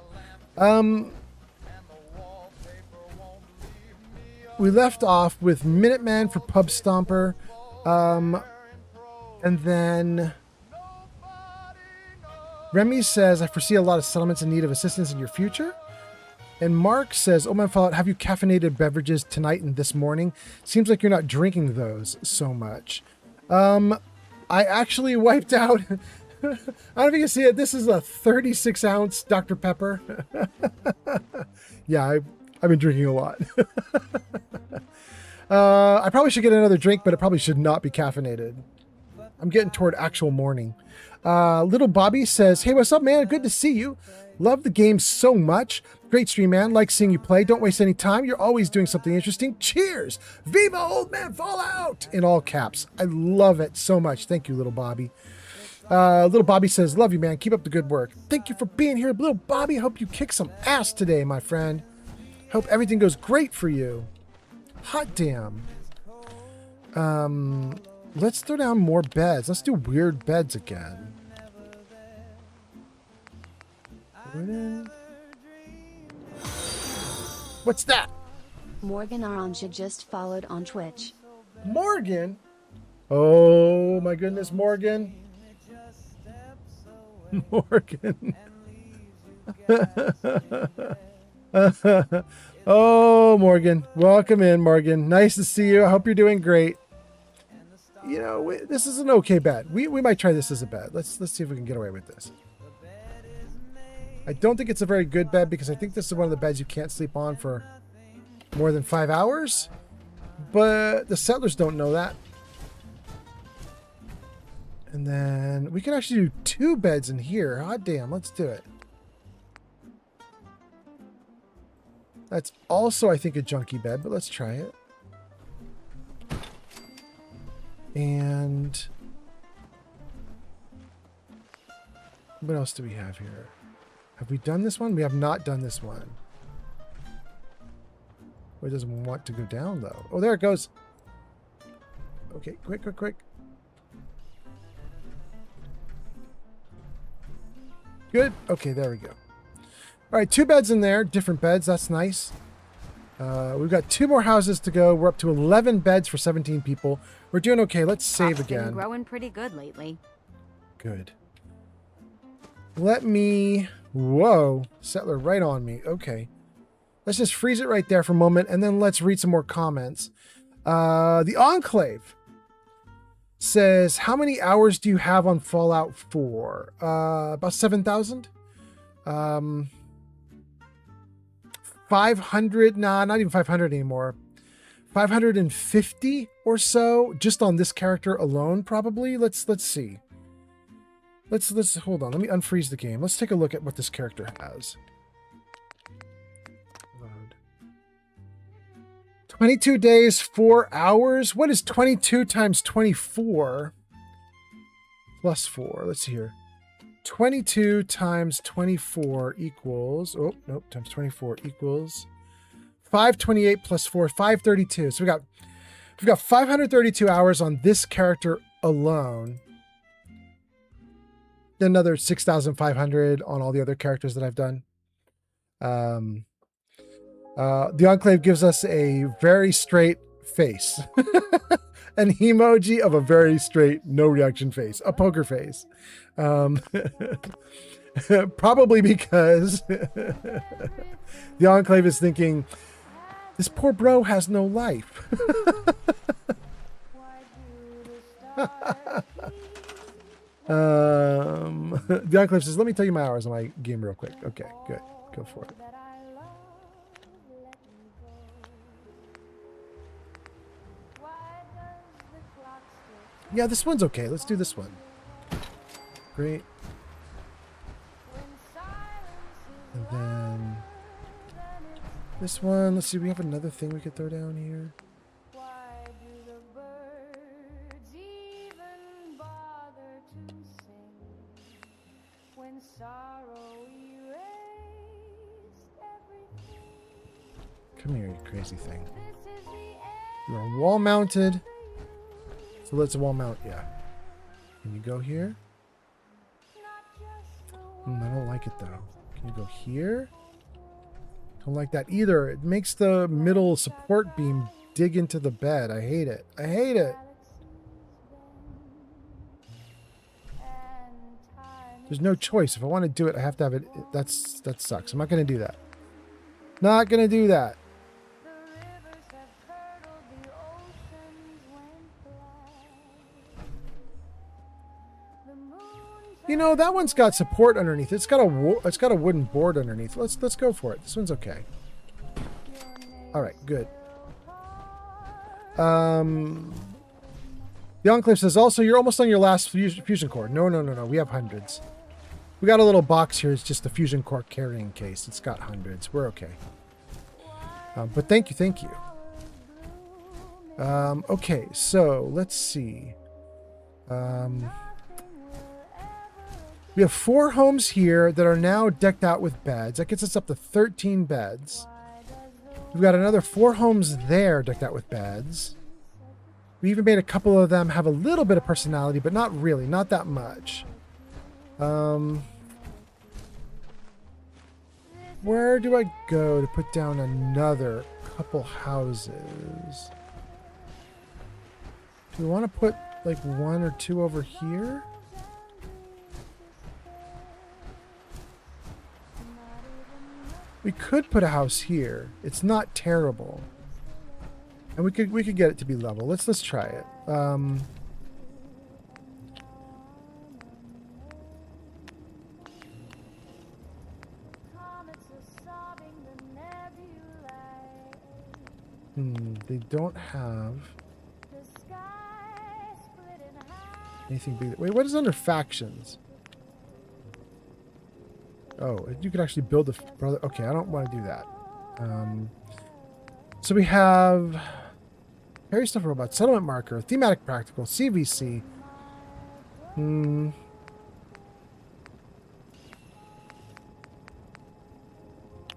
We left off with Minuteman for Pub Stomper. And then Remy says, I foresee a lot of settlements in need of assistance in your future. And Mark says, oh man, Fallout, have you caffeinated beverages tonight and this morning? Seems like you're not drinking those so much. I actually wiped out, I don't know if you can see it, this is a 36 ounce Dr. Pepper. Yeah, I've been drinking a lot. I probably should get another drink, but it probably should not be caffeinated. I'm getting toward actual morning. Little Bobby says, hey, what's up, man? Good to see you. Love the game so much. Great stream, man. Like seeing you play. Don't waste any time. You're always doing something interesting. Cheers. Viva Old Man Fallout! In all caps. I love it so much. Thank you, little Bobby. Little Bobby says, love you, man. Keep up the good work. Thank you for being here, little Bobby. Hope you kick some ass today, my friend. Hope everything goes great for you. Hot damn. Let's throw down more beds. Let's do weird beds again. What's that? Morgan Aranja just followed on Twitch. Morgan? Oh my goodness, Morgan. Morgan. Oh, Morgan. Welcome in, Morgan. Nice to see you. I hope you're doing great. You know, this is an okay bed. We might try this as a bed. Let's see if we can get away with this. I don't think it's a very good bed because I think this is one of the beds you can't sleep on for more than 5 hours. But the settlers don't know that. And then we can actually do 2 beds in here. Hot damn, let's do it. That's also, I think, a junky bed, but let's try it. And what else do we have here? Have we done this one? We have not done this one. Oh, it doesn't want to go down, though. Oh, there it goes. Okay, quick, quick, quick. Good. Okay, there we go. All right, 2 beds in there. Different beds. That's nice. We've got 2 more houses to go. We're up to 11 beds for 17 people. We're doing okay. Let's save again. Been growing pretty good lately. Good. Let me... Whoa. Settler right on me. Okay. Let's just freeze it right there for a moment, and then let's read some more comments. The Enclave says, how many hours do you have on Fallout 4? About 7,000? 500, nah, not even 500 anymore. 550 or so just on this character alone, probably. Let's see. Let's hold on. Let me unfreeze the game. Let's take a look at what this character has. Load. 22 days, 4 hours. What is 22 times 24 plus 4? Let's see here. 22 times 24 equals, oh, nope, times 24 equals 528 plus 4, 532. So we've got 532 hours on this character alone. Then another 6,500 on all the other characters that I've done. The Enclave gives us a very straight face. An emoji of a very straight, no reaction face. A poker face. Probably because the Enclave is thinking, this poor bro has no life. The Enclave says, let me tell you my hours on my game real quick. Okay, good. Go for it. Yeah, this one's okay. Let's do this one. Great. And then this one. Let's see. We have another thing we could throw down here. Come here, you crazy thing. You're wall mounted. So let's wall mount. Yeah. Can you go here? I don't like it though. Can you go here? Don't like that either. It makes the middle support beam dig into the bed. I hate it. I hate it. There's no choice. If I want to do it, I have to have it. That sucks. I'm not going to do that. Not going to do that. You know, that one's got support underneath. It's got a wooden board underneath. Let's go for it. This one's okay. All right, good. The Enclave says also you're almost on your last fusion core. No. We have hundreds. We got a little box here. It's just the fusion core carrying case. It's got hundreds. We're okay. But thank you. Okay, so let's see. We have 4 homes here that are now decked out with beds. That gets us up to 13 beds. We've got another 4 homes there decked out with beds. We even made a couple of them have a little bit of personality, but not really, not that much. Where do I go to put down another couple houses? Do we want to put like 1 or 2 over here? We could put a house here. It's not terrible. And we could get it to be level. Let's try it. They don't have anything big. Wait, what is under factions? Oh, you could actually build a brother. Okay, I don't want to do that. So we have Harry Stuff Robot, Settlement Marker, Thematic Practical, CVC.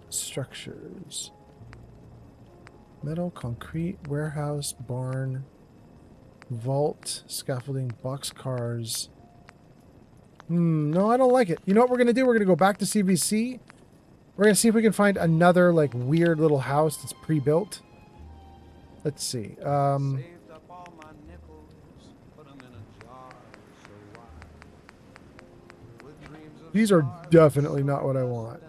Structures. Metal, concrete, warehouse, barn, vault, scaffolding, boxcars. No, I don't like it. You know what we're going to do? We're going to go back to CVC. We're going to see if we can find another, like, weird little house that's pre-built. Let's see. These are definitely not what I want.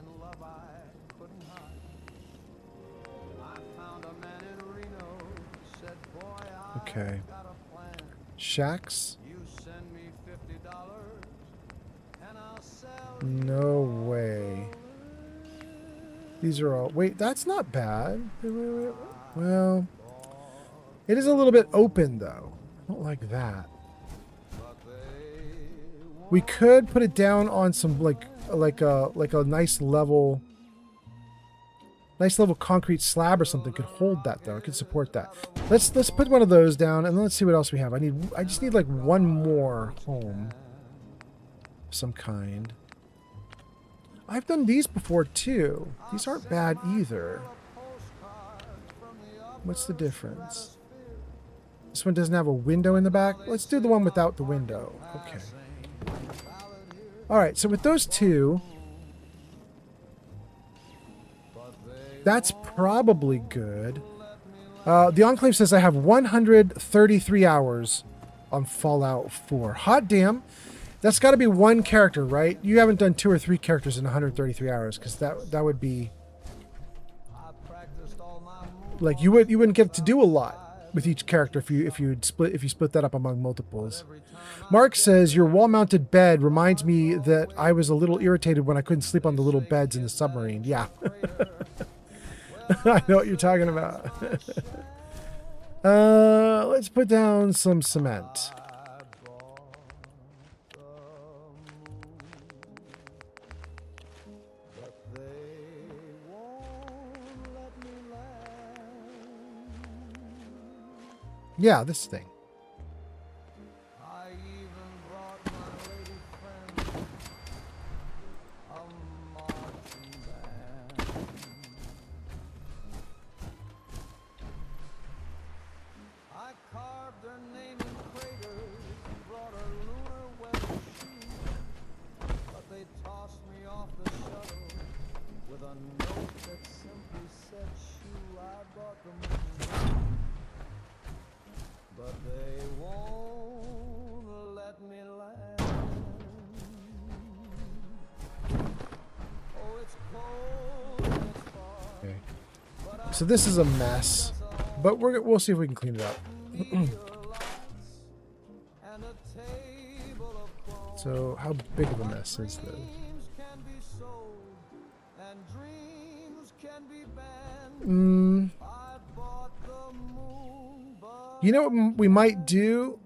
Okay. Shacks. No way. These are all... Wait, that's not bad. Wait. Well, it is a little bit open, though. I don't like that. We could put it down on some, like a nice level concrete slab or something. Could hold that, though. It could support that. Let's put one of those down, and let's see what else we have. I just need, like, one more home of some kind. I've done these before, too. These aren't bad, either. What's the difference? This one doesn't have a window in the back. Let's do the one without the window. Okay. Alright, so with those two, that's probably good. The Enclave says I have 133 hours on Fallout 4. Hot damn. That's got to be one character, right? You haven't done 2 or 3 characters in 133 hours, because that would be... Like, you wouldn't get to do a lot with each character if you split that up among multiples. Mark says your wall-mounted bed reminds me that I was a little irritated when I couldn't sleep on the little beds in the submarine. Yeah. I know what you're talking about. Let's put down some cement. Yeah, this thing. So this is a mess, but we'll see if we can clean it up. So how big of a mess is this? You know what we might do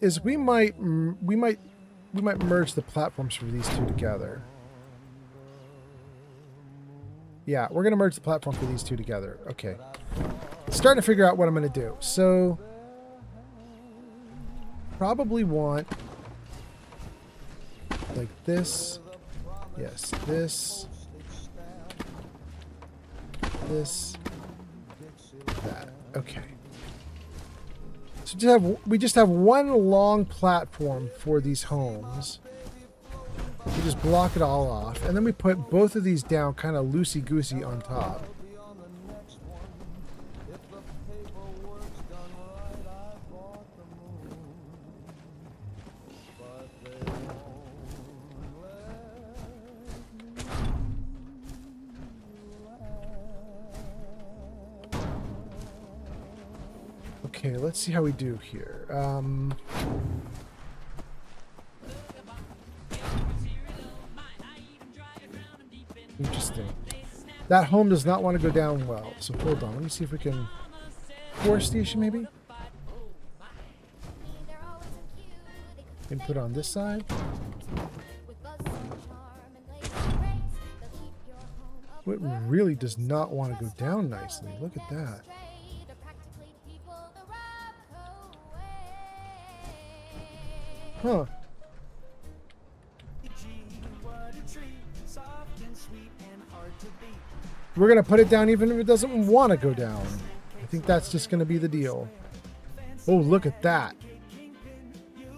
is we might merge the platforms for these two together. Yeah, we're going to merge the platform for these two together. Okay. Starting to figure out what I'm going to do. So, probably want like this. Yes, this. This. That. Okay. So we just have one long platform for these homes. We just block it all off, and then we put both of these down kind of loosey-goosey on top. Okay, let's see how we do here. Interesting. That home does not want to go down well. So hold on. Let me see if we can... Force station, maybe? Can put on this side. It really does not want to go down nicely. Look at that. Huh. We're going to put it down even if it doesn't want to go down. I think that's just going to be the deal. Oh, look at that.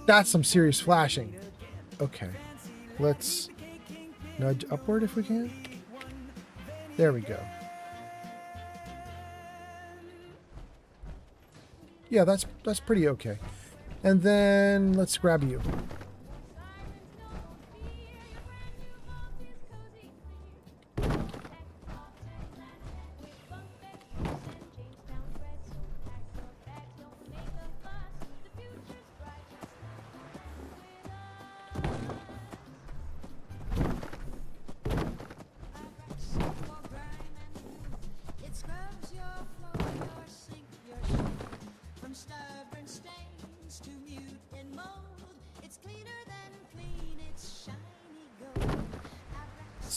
That's some serious flashing. Okay. Let's nudge upward if we can. There we go. Yeah, that's pretty okay. And then let's grab you.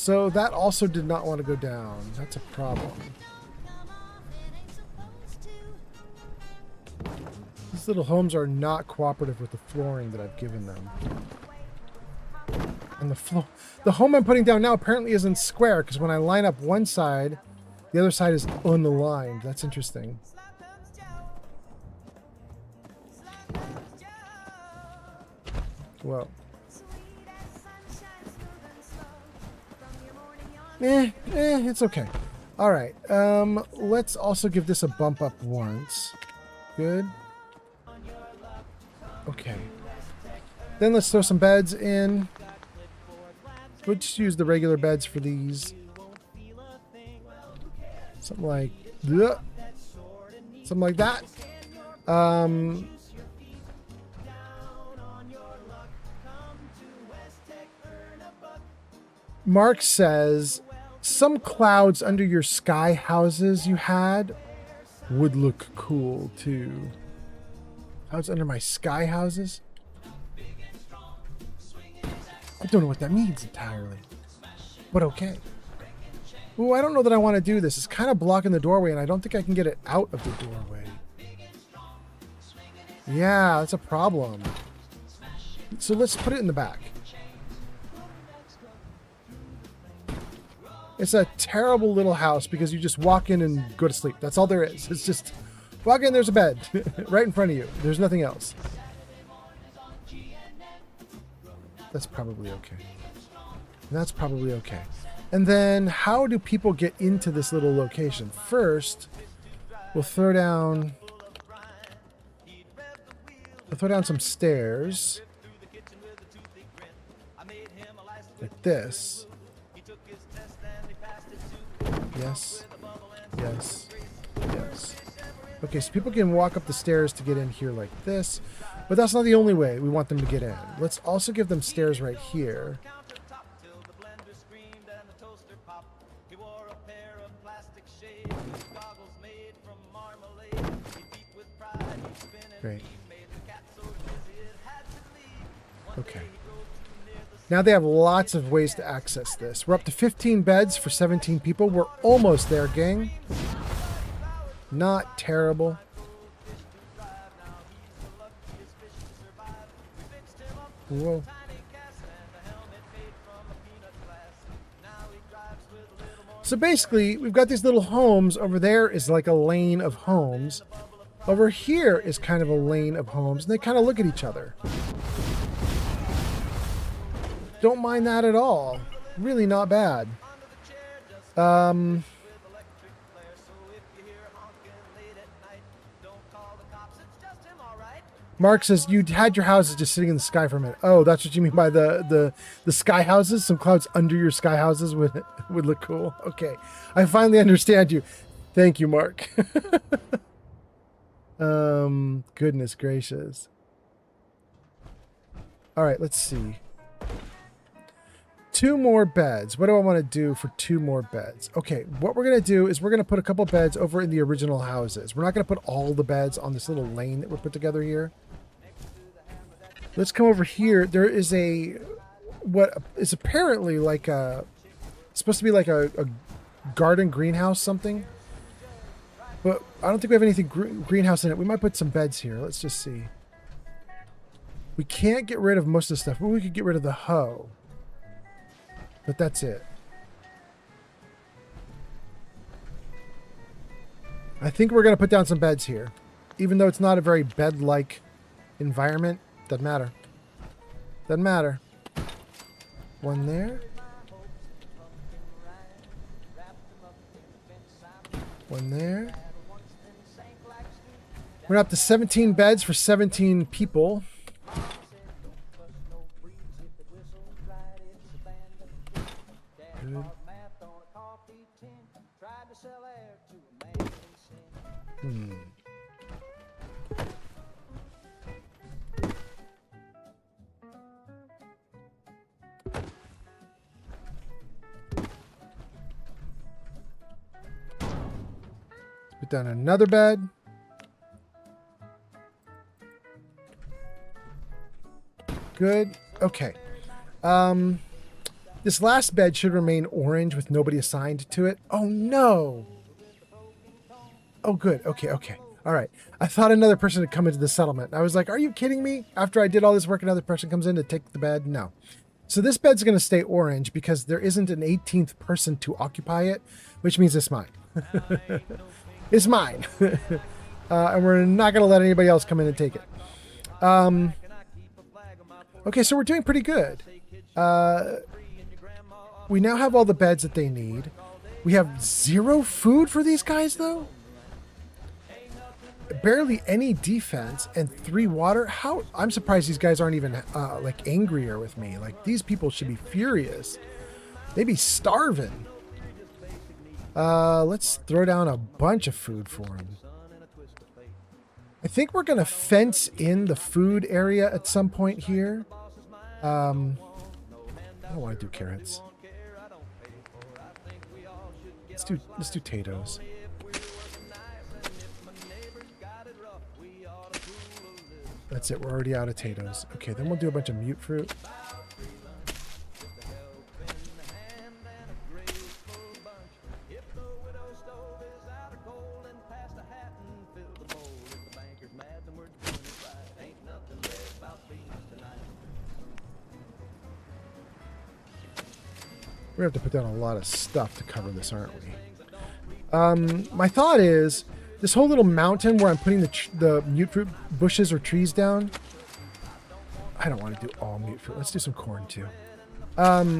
So that also did not want to go down. That's a problem. These little homes are not cooperative with the flooring that I've given them. And the home I'm putting down now apparently isn't square, because when I line up one side, the other side is unaligned. That's interesting. Whoa. It's okay. All right. Let's also give this a bump up once. Good. Okay. Then let's throw some beds in. We'll just use the regular beds for these. Something like that. Mark says some clouds under your sky houses you had would look cool too. Clouds under my sky houses? I don't know what that means entirely, but okay. Ooh, I don't know that I want to do this. It's kind of blocking the doorway, and I don't think I can get it out of the doorway. Yeah, that's a problem. So let's put it in the back. It's a terrible little house because you just walk in and go to sleep. That's all there is. It's just walk in, there's a bed right in front of you. There's nothing else. That's probably okay. That's probably okay. And then how do people get into this little location? First, we'll throw down some stairs. Like this. Yes. Yes. Yes. Okay, so people can walk up the stairs to get in here like this. But that's not the only way we want them to get in. Let's also give them stairs right here. Great. Okay. Now they have lots of ways to access this. We're up to 15 beds for 17 people. We're almost there, gang. Not terrible. Whoa. So basically, we've got these little homes. Over there is like a lane of homes. Over here is kind of a lane of homes, and they kind of look at each other. Don't mind that at all. Really not bad. Mark says, you had your houses just sitting in the sky for a minute. Oh, that's what you mean by the sky houses? Some clouds under your sky houses would look cool. Okay. I finally understand you. Thank you, Mark. Goodness gracious. All right, let's see. 2 more beds. What do I want to do for 2 more beds? Okay, what we're going to do is we're going to put a couple beds over in the original houses. We're not going to put all the beds on this little lane that we're put together here. Let's come over here. There is what is apparently like supposed to be like a garden greenhouse something. But I don't think we have anything greenhouse in it. We might put some beds here. Let's just see. We can't get rid of most of the stuff, but we could get rid of the hoe. But that's it. I think we're going to put down some beds here. Even though it's not a very bed-like environment. Doesn't matter. Doesn't matter. One there. One there. We're up to 17 beds for 17 people. Good. Put down another bed. Good. Okay. This last bed should remain orange with nobody assigned to it. Oh, no. Oh, good. Okay, okay. All right. I thought another person had come into the settlement. I was like, are you kidding me? After I did all this work, another person comes in to take the bed? No. So this bed's going to stay orange because there isn't an 18th person to occupy it, which means it's mine. It's mine. And we're not going to let anybody else come in and take it. Okay, so we're doing pretty good. We now have all the beds that they need. We have 0 food for these guys, though? Barely any defense and 3 water. How? I'm surprised these guys aren't even like angrier with me. Like, these people should be furious. They'd be starving. Let's throw down a bunch of food for them. I think we're gonna fence in the food area at some point here. I don't want to do carrots. Let's do potatoes. That's it. We're already out of potatoes. Okay, then we'll do a bunch of mute fruit. We have to put down a lot of stuff to cover this, aren't we? My thought is this whole little mountain where I'm putting the mute fruit bushes or trees down. I don't want to do all mute fruit. Let's do some corn too. I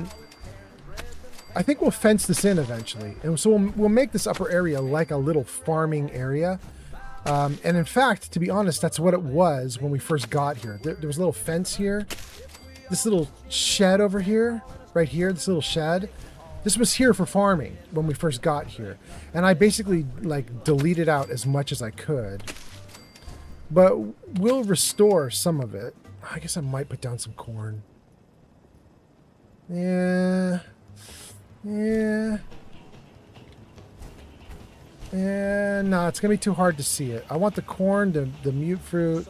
think we'll fence this in eventually, and so we'll make this upper area like a little farming area. And in fact, to be honest, that's what it was when we first got here. There was a little fence here, this little shed over here. Right here, this little shed. This was here for farming when we first got here. And I basically like deleted out as much as I could. But we'll restore some of it. I guess I might put down some corn. Yeah. No, it's gonna be too hard to see it. I want the corn, the mute fruit.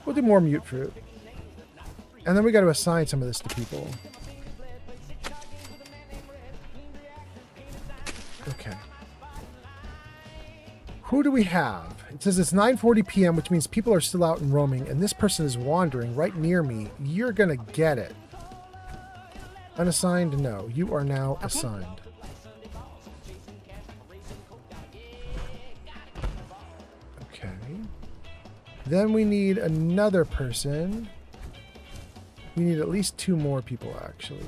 We'll do more mute fruit. And then we got to assign some of this to people. Okay. Who do we have? It says it's 9:40 p.m., which means people are still out and roaming, and this person is wandering right near me. You're going to get it. Unassigned? No. You are now assigned. Okay. Then we need another person. We need at least 2 more people, actually.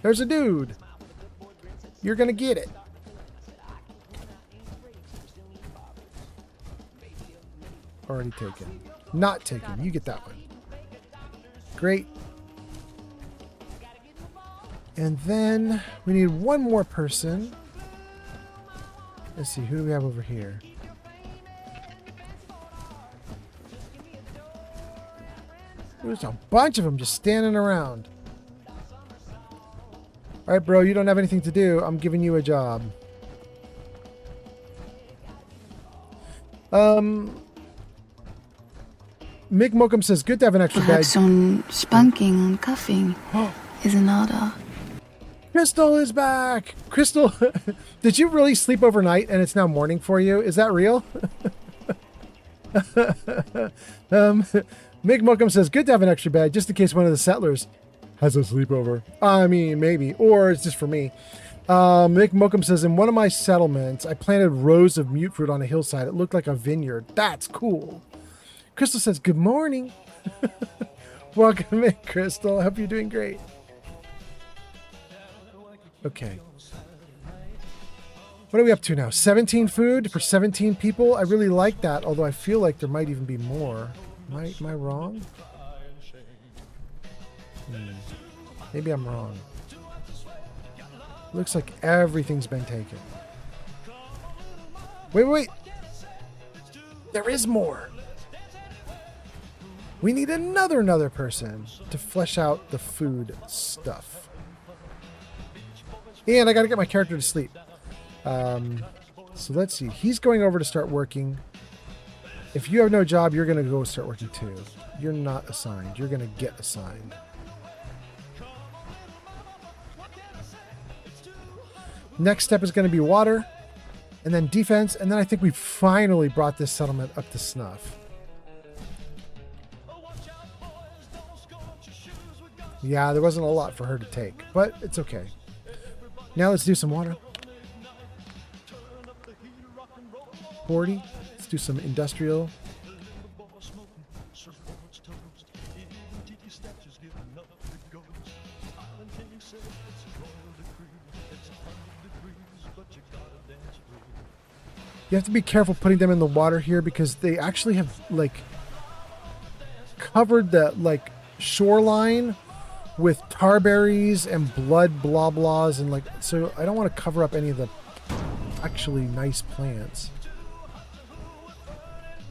There's a dude. You're gonna get it. Already taken. Not taken. You get that one. Great. And then we need 1 more person. Let's see. Who do we have over here? There's a bunch of them just standing around. All right, bro, you don't have anything to do. I'm giving you a job. Mick Mokum says, good to have an extra bag. Perhaps some spanking and cuffing is in order. Crystal is back. Crystal, did you really sleep overnight and it's now morning for you? Is that real? Mick Mokum says, good to have an extra bed just in case one of the settlers has a sleepover. I mean, maybe. Or it's just for me. Mick Mokum says, in one of my settlements, I planted rows of mute fruit on a hillside. It looked like a vineyard. That's cool. Crystal says, good morning. Welcome in, Crystal. I hope you're doing great. Okay. What are we up to now? 17 food for 17 people? I really like that, although I feel like there might even be more. Am I wrong? Maybe I'm wrong. Looks like everything's been taken. Wait. There is more. We need another person to flesh out the food stuff. And I gotta get my character to sleep. So let's see. He's going over to start working. If you have no job, you're going to go start working too. You're not assigned. You're going to get assigned. Next step is going to be water, and then defense, and then I think we finally brought this settlement up to snuff. Yeah, there wasn't a lot for her to take, but it's okay. Now let's do some water. 40. Let's do some industrial. You have to be careful putting them in the water here because they actually have like covered the like shoreline with tarberries and blood blah blahs and like, so I don't want to cover up any of the actually nice plants.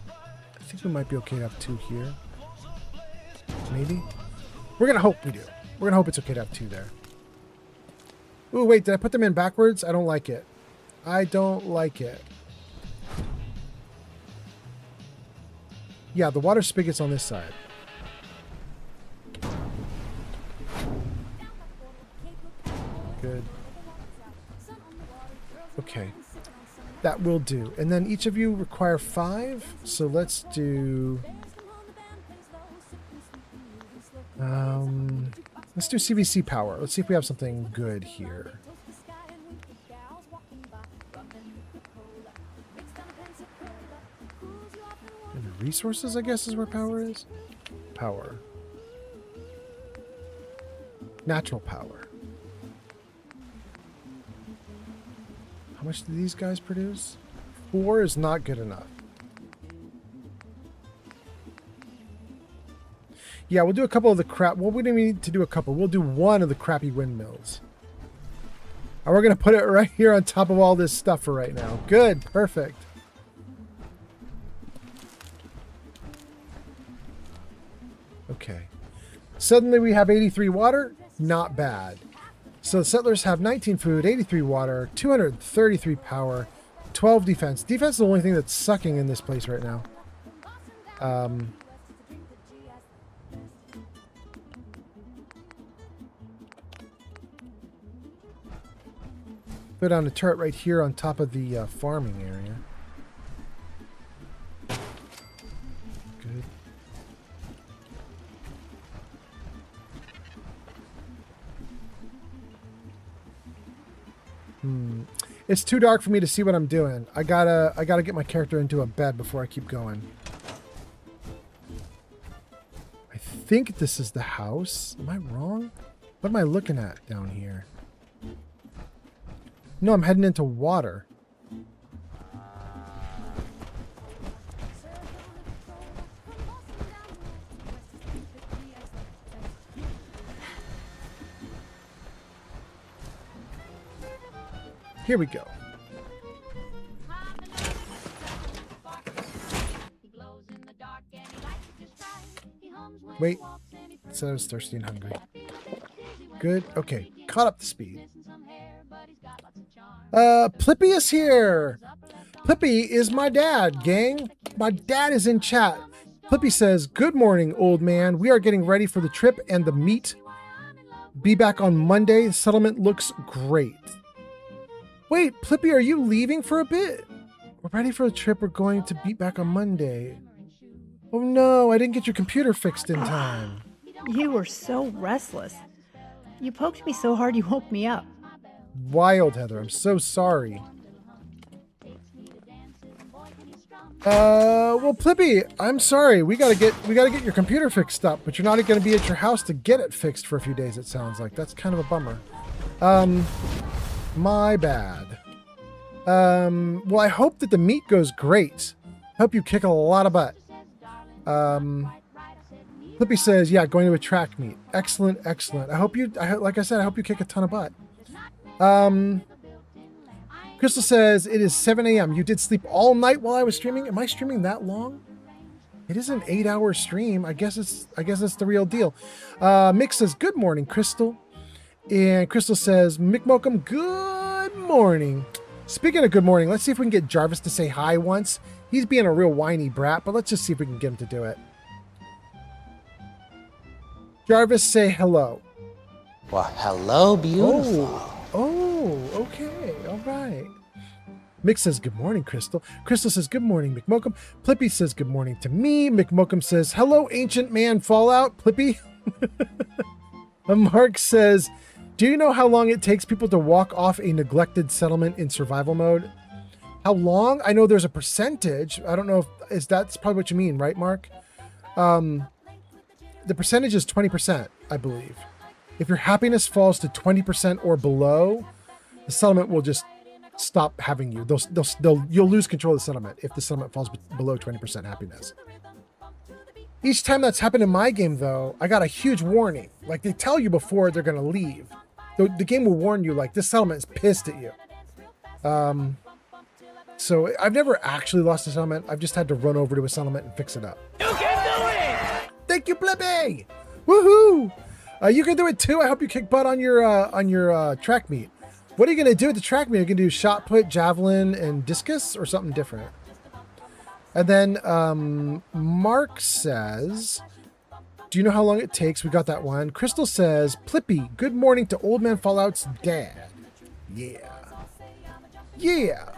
I think we might be okay to have 2 here. Maybe. We're gonna hope we do. We're gonna hope it's okay to have 2 there. Ooh, wait, did I put them in backwards? I don't like it. I don't like it. Yeah, the water spigot's on this side. Good. Okay. That will do. And then each of you require 5. So let's do... let's do CVC power. Let's see if we have something good here. And resources, I guess, is where power is. Power. Natural power. How much do these guys produce? 4 is not good enough. Yeah, we'll do a couple of the crap. Well, we don't even need to do a couple. We'll do 1 of the crappy windmills. And we're going to put it right here on top of all this stuff for right now. Good. Perfect. Okay. Suddenly we have 83 water. Not bad. So the settlers have 19 food, 83 water, 233 power, 12 defense. Defense is the only thing that's sucking in this place right now. Put down a turret right here on top of the farming area. Good. It's too dark for me to see what I'm doing. I gotta get my character into a bed before I keep going. I think this is the house. Am I wrong? What am I looking at down here? No, I'm heading into water. Here we go. Wait, it said I was thirsty and hungry. Good, okay, caught up to speed. Plippy is here. Plippy is my dad, gang. My dad is in chat. Plippy says, "Good morning, old man. We are getting ready for the trip and the meet. Be back on Monday. The settlement looks great." Wait, Plippy, are you leaving for a bit? We're ready for the trip. We're going to be back on Monday. Oh no, I didn't get your computer fixed in time. You were so restless. You poked me so hard you woke me up. Wild, Heather. I'm so sorry. Well, Plippy, I'm sorry. We gotta get your computer fixed up, but you're not gonna be at your house to get it fixed for a few days, it sounds like. That's kind of a bummer. My bad. Well, I hope that the meet goes great. Hope you kick a lot of butt. Plippy says, yeah, going to a track meet. Excellent, excellent. Like I said, I hope you kick a ton of butt. Crystal says, it is 7 a.m. You did sleep all night while I was streaming? Am I streaming that long? It is an 8-hour stream. I guess it's the real deal. Mick says, good morning, Crystal. And Crystal says, Mick Mokum, good morning. Speaking of good morning, let's see if we can get Jarvis to say hi once. He's being a real whiny brat, but let's just see if we can get him to do it. Jarvis, say hello. Well, hello, beautiful. Oh, okay. All right. Mick says, good morning, Crystal. Crystal says, good morning, McMokum. Plippy says, good morning to me. McMokum says, hello, ancient man Fallout. Plippy. Mark says, do you know how long it takes people to walk off a neglected settlement in survival mode? How long? I know there's a percentage. I don't know if that's probably what you mean, right, Mark? The percentage is 20%, I believe. If your happiness falls to 20% or below, the settlement will just stop having you. You'll lose control of the settlement if the settlement falls below 20% happiness. Each time that's happened in my game, though, I got a huge warning. Like, they tell you before they're going to leave. The game will warn you, like, this settlement is pissed at you. So I've never actually lost a settlement. I've just had to run over to a settlement and fix it up. You can do it! Thank you, Blippy! Woohoo! You can do it too. I hope you kick butt on your track meet. What are you going to do at the track meet? Are you going to do shot put, javelin, and discus, or something different? And then Mark says, do you know how long it takes? We got that one. Crystal says, Plippy, good morning to Old Man Fallout's dad. Yeah. Yeah.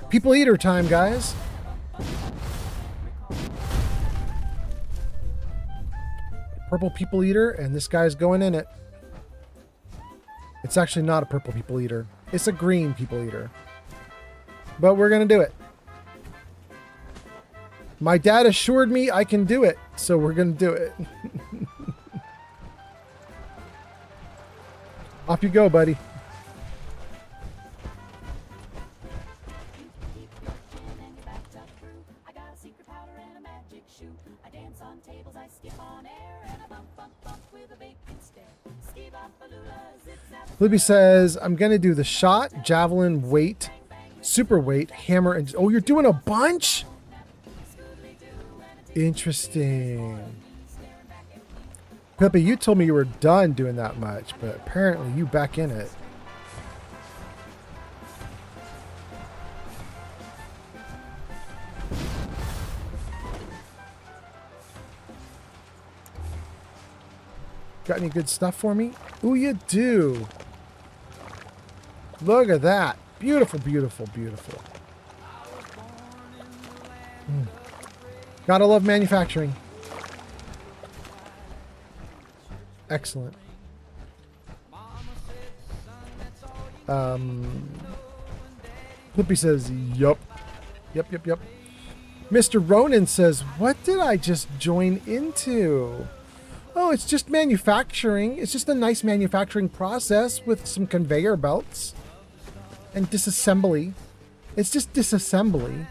People eater time, guys. Purple people eater, and this guy's going in it. It's actually not a purple people eater. It's a green people eater. But we're going to do it. My dad assured me I can do it, so we're going to do it. Off you go, buddy. Libby says, I'm going to do the shot, javelin, weight, super weight, hammer, and... Oh, you're doing a bunch? Interesting. Pepe, you told me you were done doing that much, but apparently you back in it. Got any good stuff for me? Ooh, you do. Look at that. Beautiful, beautiful, beautiful. Gotta love manufacturing. Excellent. Flippy says, yup. Yup. Mr. Ronan says, what did I just join into? Oh, it's just manufacturing. It's just a nice manufacturing process with some conveyor belts and disassembly. It's just disassembly.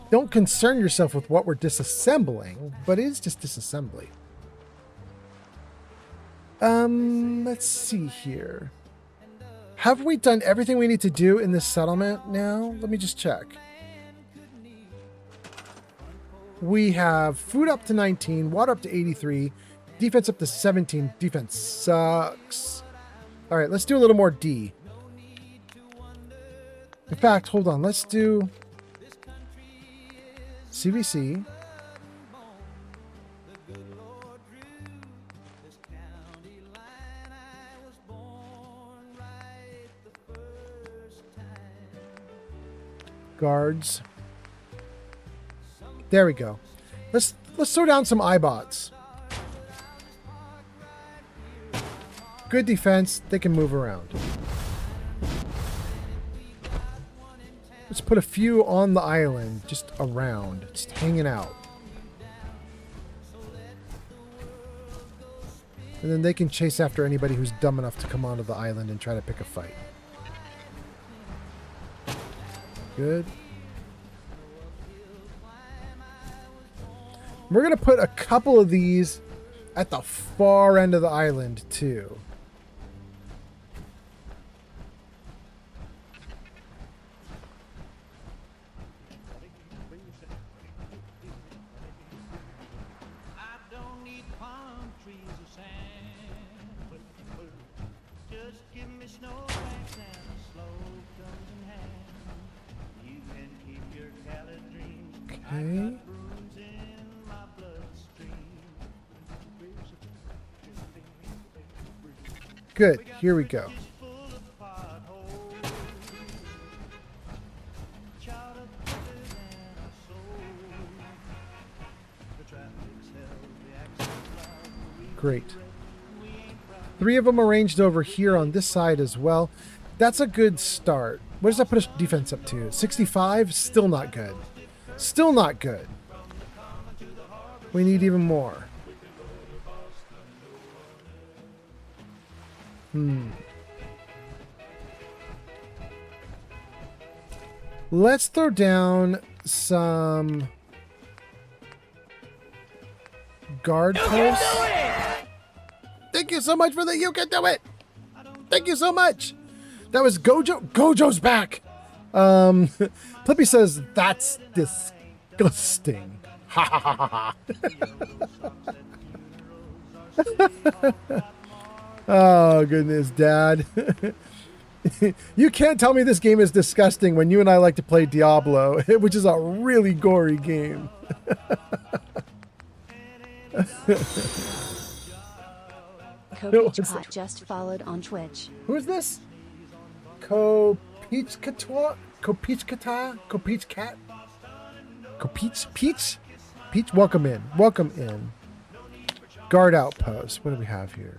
Don't concern yourself with what we're disassembling, but it is just disassembly. Let's see here. Have we done everything we need to do in this settlement now? Let me just check. We have food up to 19, water up to 83, defense up to 17. Defense sucks. All right, let's do a little more D. In fact, hold on. Let's do CVC. Guards. There we go. Let's throw down some iBots. Good defense. They can move around. Let's put a few on the island, just around, just hanging out. And then they can chase after anybody who's dumb enough to come onto the island and try to pick a fight. Good. We're going to put a couple of these at the far end of the island, too. Okay. Good. Here we go. Great. 3 of them arranged over here on this side as well. That's a good start. What does that put us defense up to? 65? Still not good. Still not good. We need even more. Let's throw down some guard posts. Thank you so much for the you can do it. Thank you so much. That was Gojo. Gojo's back. Flippy says that's disgusting. Ha ha ha ha. Oh goodness, Dad. You can't tell me this game is disgusting when you and I like to play Diablo, which is a really gory game. Kopichkat just followed on Twitch. Who is this? Kopichkata? Kopichkata? Kopichkat? Kopich? Peach? Peach? Welcome in. Welcome in. Guard outpost. What do we have here?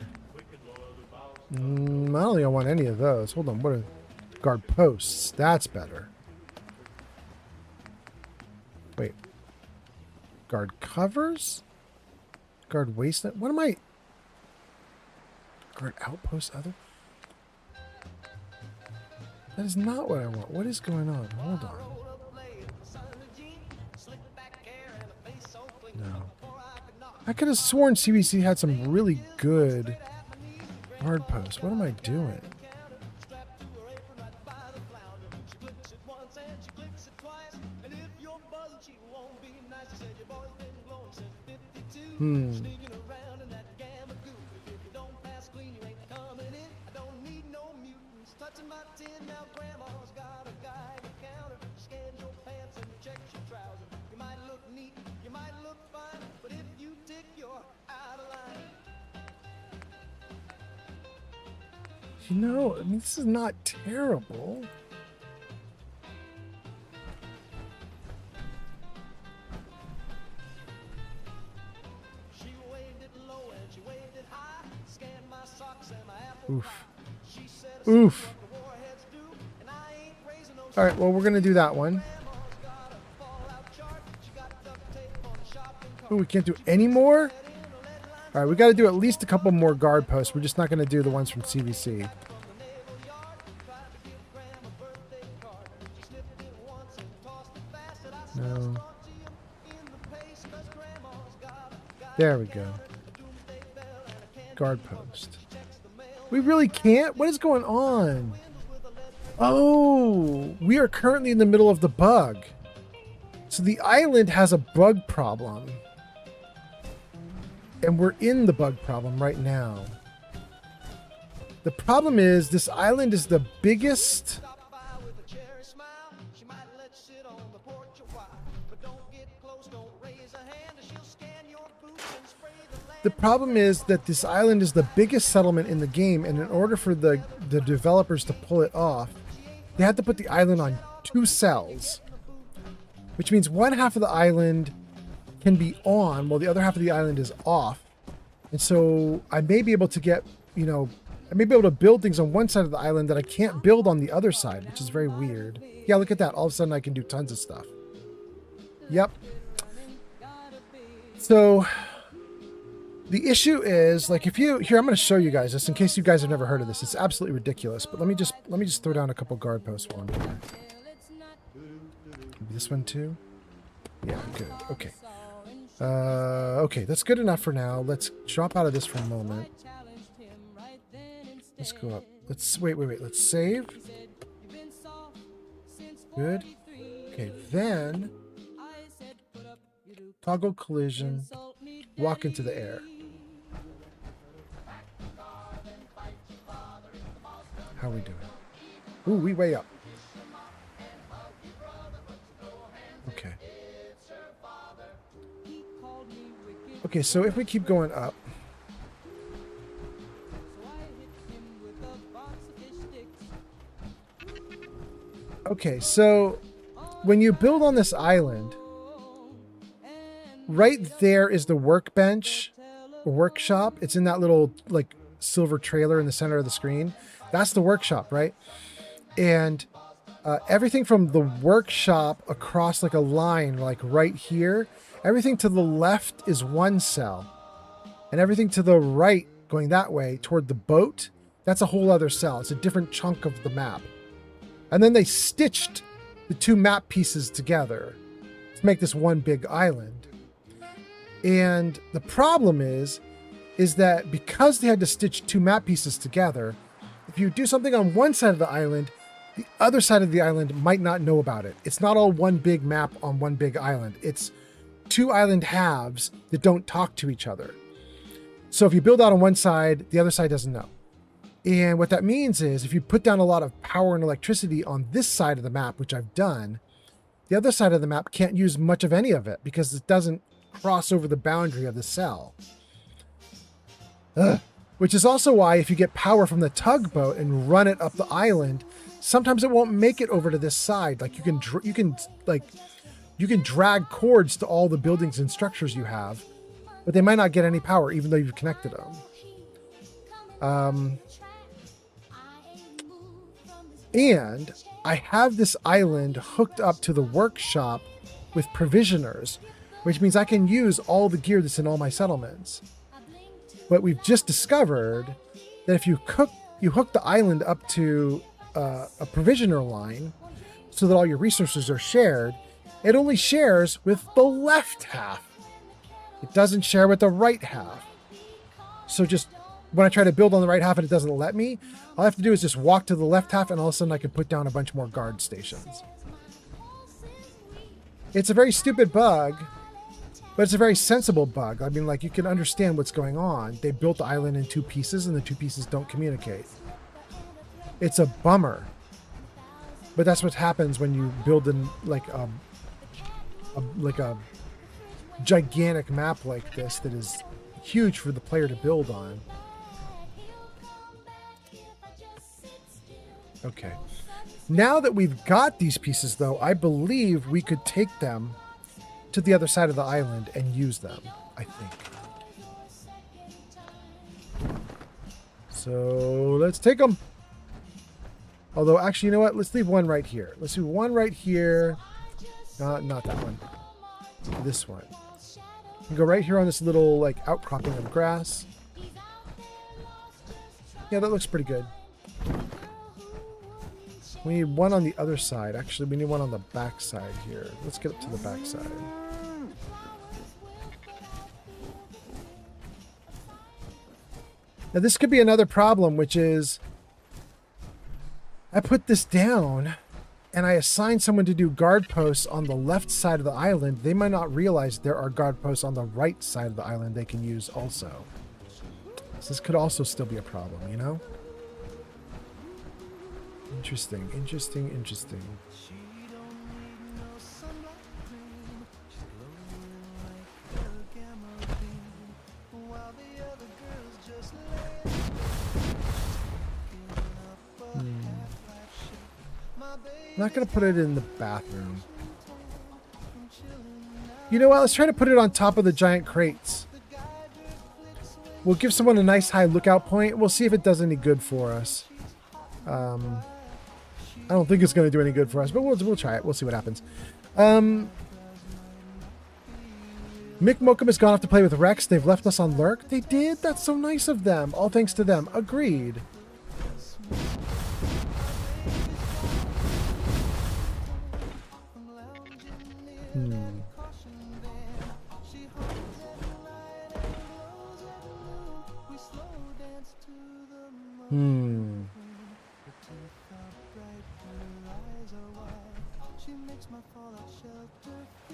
I don't think I want any of those. Hold on. What are guard posts? That's better. Wait. Guard covers? Guard wasteland? What am I? Guard outpost other? That is not what I want. What is going on? Hold on. No. I could have sworn CBC had some really good guard posts. What am I doing? You know, I mean, this is not terrible. Oof. Oof. All right, well, we're going to do that one. Oh, we can't do any more? All right, we got to do at least a couple more guard posts. We're just not going to do the ones from CVC. No. There we go. Guard post. We really can't? What is going on? Oh, we are currently in the middle of the bug. So the island has a bug problem. And we're in the bug problem right now. The problem is this island is the biggest... The problem is that this island is the biggest settlement in the game, and in order for the developers to pull it off, they had to put the island on 2 cells. Which means one half of the island can be on while the other half of the island is off. And so I may be able to get, you know, I may be able to build things on one side of the island that I can't build on the other side, which is very weird. Yeah, look at that. All of a sudden I can do tons of stuff. Yep. So the issue is, like, if you here, I'm going to show you guys this in case you guys have never heard of this. It's absolutely ridiculous. But let me just throw down a couple guard posts while I'm here. Maybe this one too. Yeah, good. Okay. Okay, that's good enough for now. Let's drop out of this for a moment. Let's go up. Let's wait. Let's save. Good. Okay, then toggle collision. Walk into the air. How are we doing? Ooh, we way up. Okay. Okay, so if we keep going up. Okay, so when you build on this island, right there is the workbench or workshop. It's in that little like silver trailer in the center of the screen. That's the workshop, right? And everything from the workshop across like a line, like right here, everything to the left is one cell. And everything to the right going that way toward the boat, that's a whole other cell. It's a different chunk of the map. And then they stitched the two map pieces together to make this one big island. And the problem is that because they had to stitch two map pieces together, if you do something on one side of the island, the other side of the island might not know about it. It's not all one big map on one big island. It's two island halves that don't talk to each other. So if you build out on one side, the other side doesn't know. And what that means is if you put down a lot of power and electricity on this side of the map, which I've done, the other side of the map can't use much of any of it because it doesn't cross over the boundary of the cell. Which is also why if you get power from the tugboat and run it up the island, sometimes it won't make it over to this side. Like you can drag cords to all the buildings and structures you have, but they might not get any power even though you've connected them. And I have this island hooked up to the workshop with provisioners, which means I can use all the gear that's in all my settlements. But we've just discovered that if you hook the island up to a provisioner line so that all your resources are shared, it only shares with the left half. It doesn't share with the right half. So just when I try to build on the right half and it doesn't let me, all I have to do is just walk to the left half and all of a sudden I can put down a bunch more guard stations. It's a very stupid bug, but it's a very sensible bug. I mean, like, you can understand what's going on. They built the island in two pieces and the two pieces don't communicate. It's a bummer. But that's what happens when you build in like a gigantic map like this that is huge for the player to build on. Okay. Now that we've got these pieces, though, I believe we could take them to the other side of the island and use them, I think. So let's take them. Although, actually, you know what? Let's leave one right here. Let's do one right here. Not that one. This one. You can go right here on this little, like, outcropping of grass. Yeah, that looks pretty good. We need one on the other side. Actually, we need one on the back side here. Let's get up to the back side. Now, this could be another problem, which is I put this down and I assign someone to do guard posts on the left side of the island. They might not realize there are guard posts on the right side of the island they can use also. So this could also still be a problem, you know? Interesting, interesting, interesting. I'm not going to put it in the bathroom. You know what? Let's try to put it on top of the giant crates. We'll give someone a nice high lookout point. We'll see if it does any good for us. I don't think it's going to do any good for us, but we'll try it. We'll see what happens. Mick Mokum has gone off to play with Rex. They've left us on lurk. They did? That's so nice of them. All thanks to them. Agreed.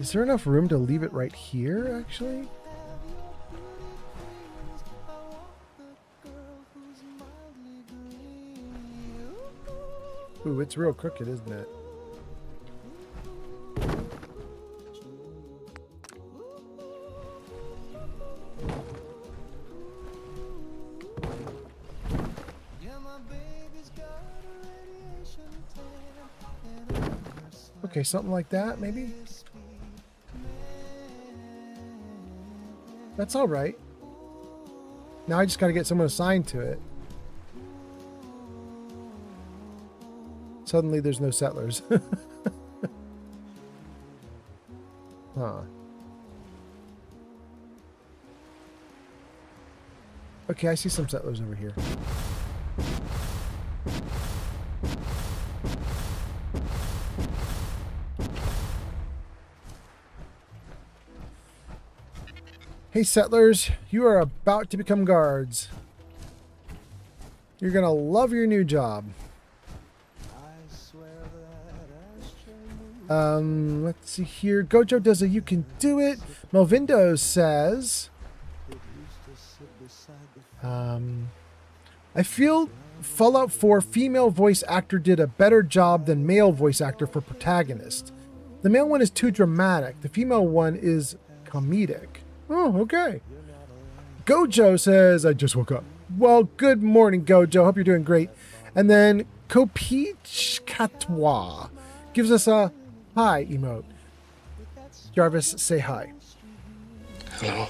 Is there enough room to leave it right here, actually? Ooh, it's real crooked, isn't it? Okay, something like that, maybe? That's all right. Now I just got to get someone assigned to it. Suddenly there's no settlers. Huh. Okay, I see some settlers over here. Hey settlers, you are about to become guards. You're gonna love your new job. Let's see here. Gojo does a you can do it. Melvindo says, I feel Fallout 4 female voice actor did a better job than male voice actor for protagonist. The male one is too dramatic. The female one is comedic. Oh, okay. Gojo says, I just woke up. Well, good morning, Gojo. Hope you're doing great. And then Kopich Katwa gives us a hi emote. Jarvis, say hi. Hello.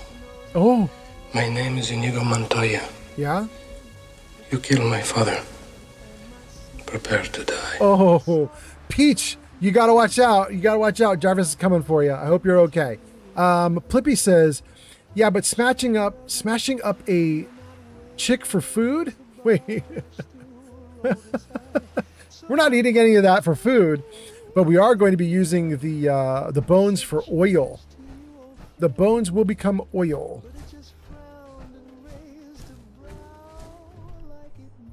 Oh. My name is Inigo Montoya. Yeah? You killed my father. Prepare to die. Oh, Peach, you gotta watch out. You gotta watch out. Jarvis is coming for you. I hope you're okay. Plippy says, yeah, but smashing up a chick for food? Wait. We're not eating any of that for food, but we are going to be using the bones for oil. The bones will become oil.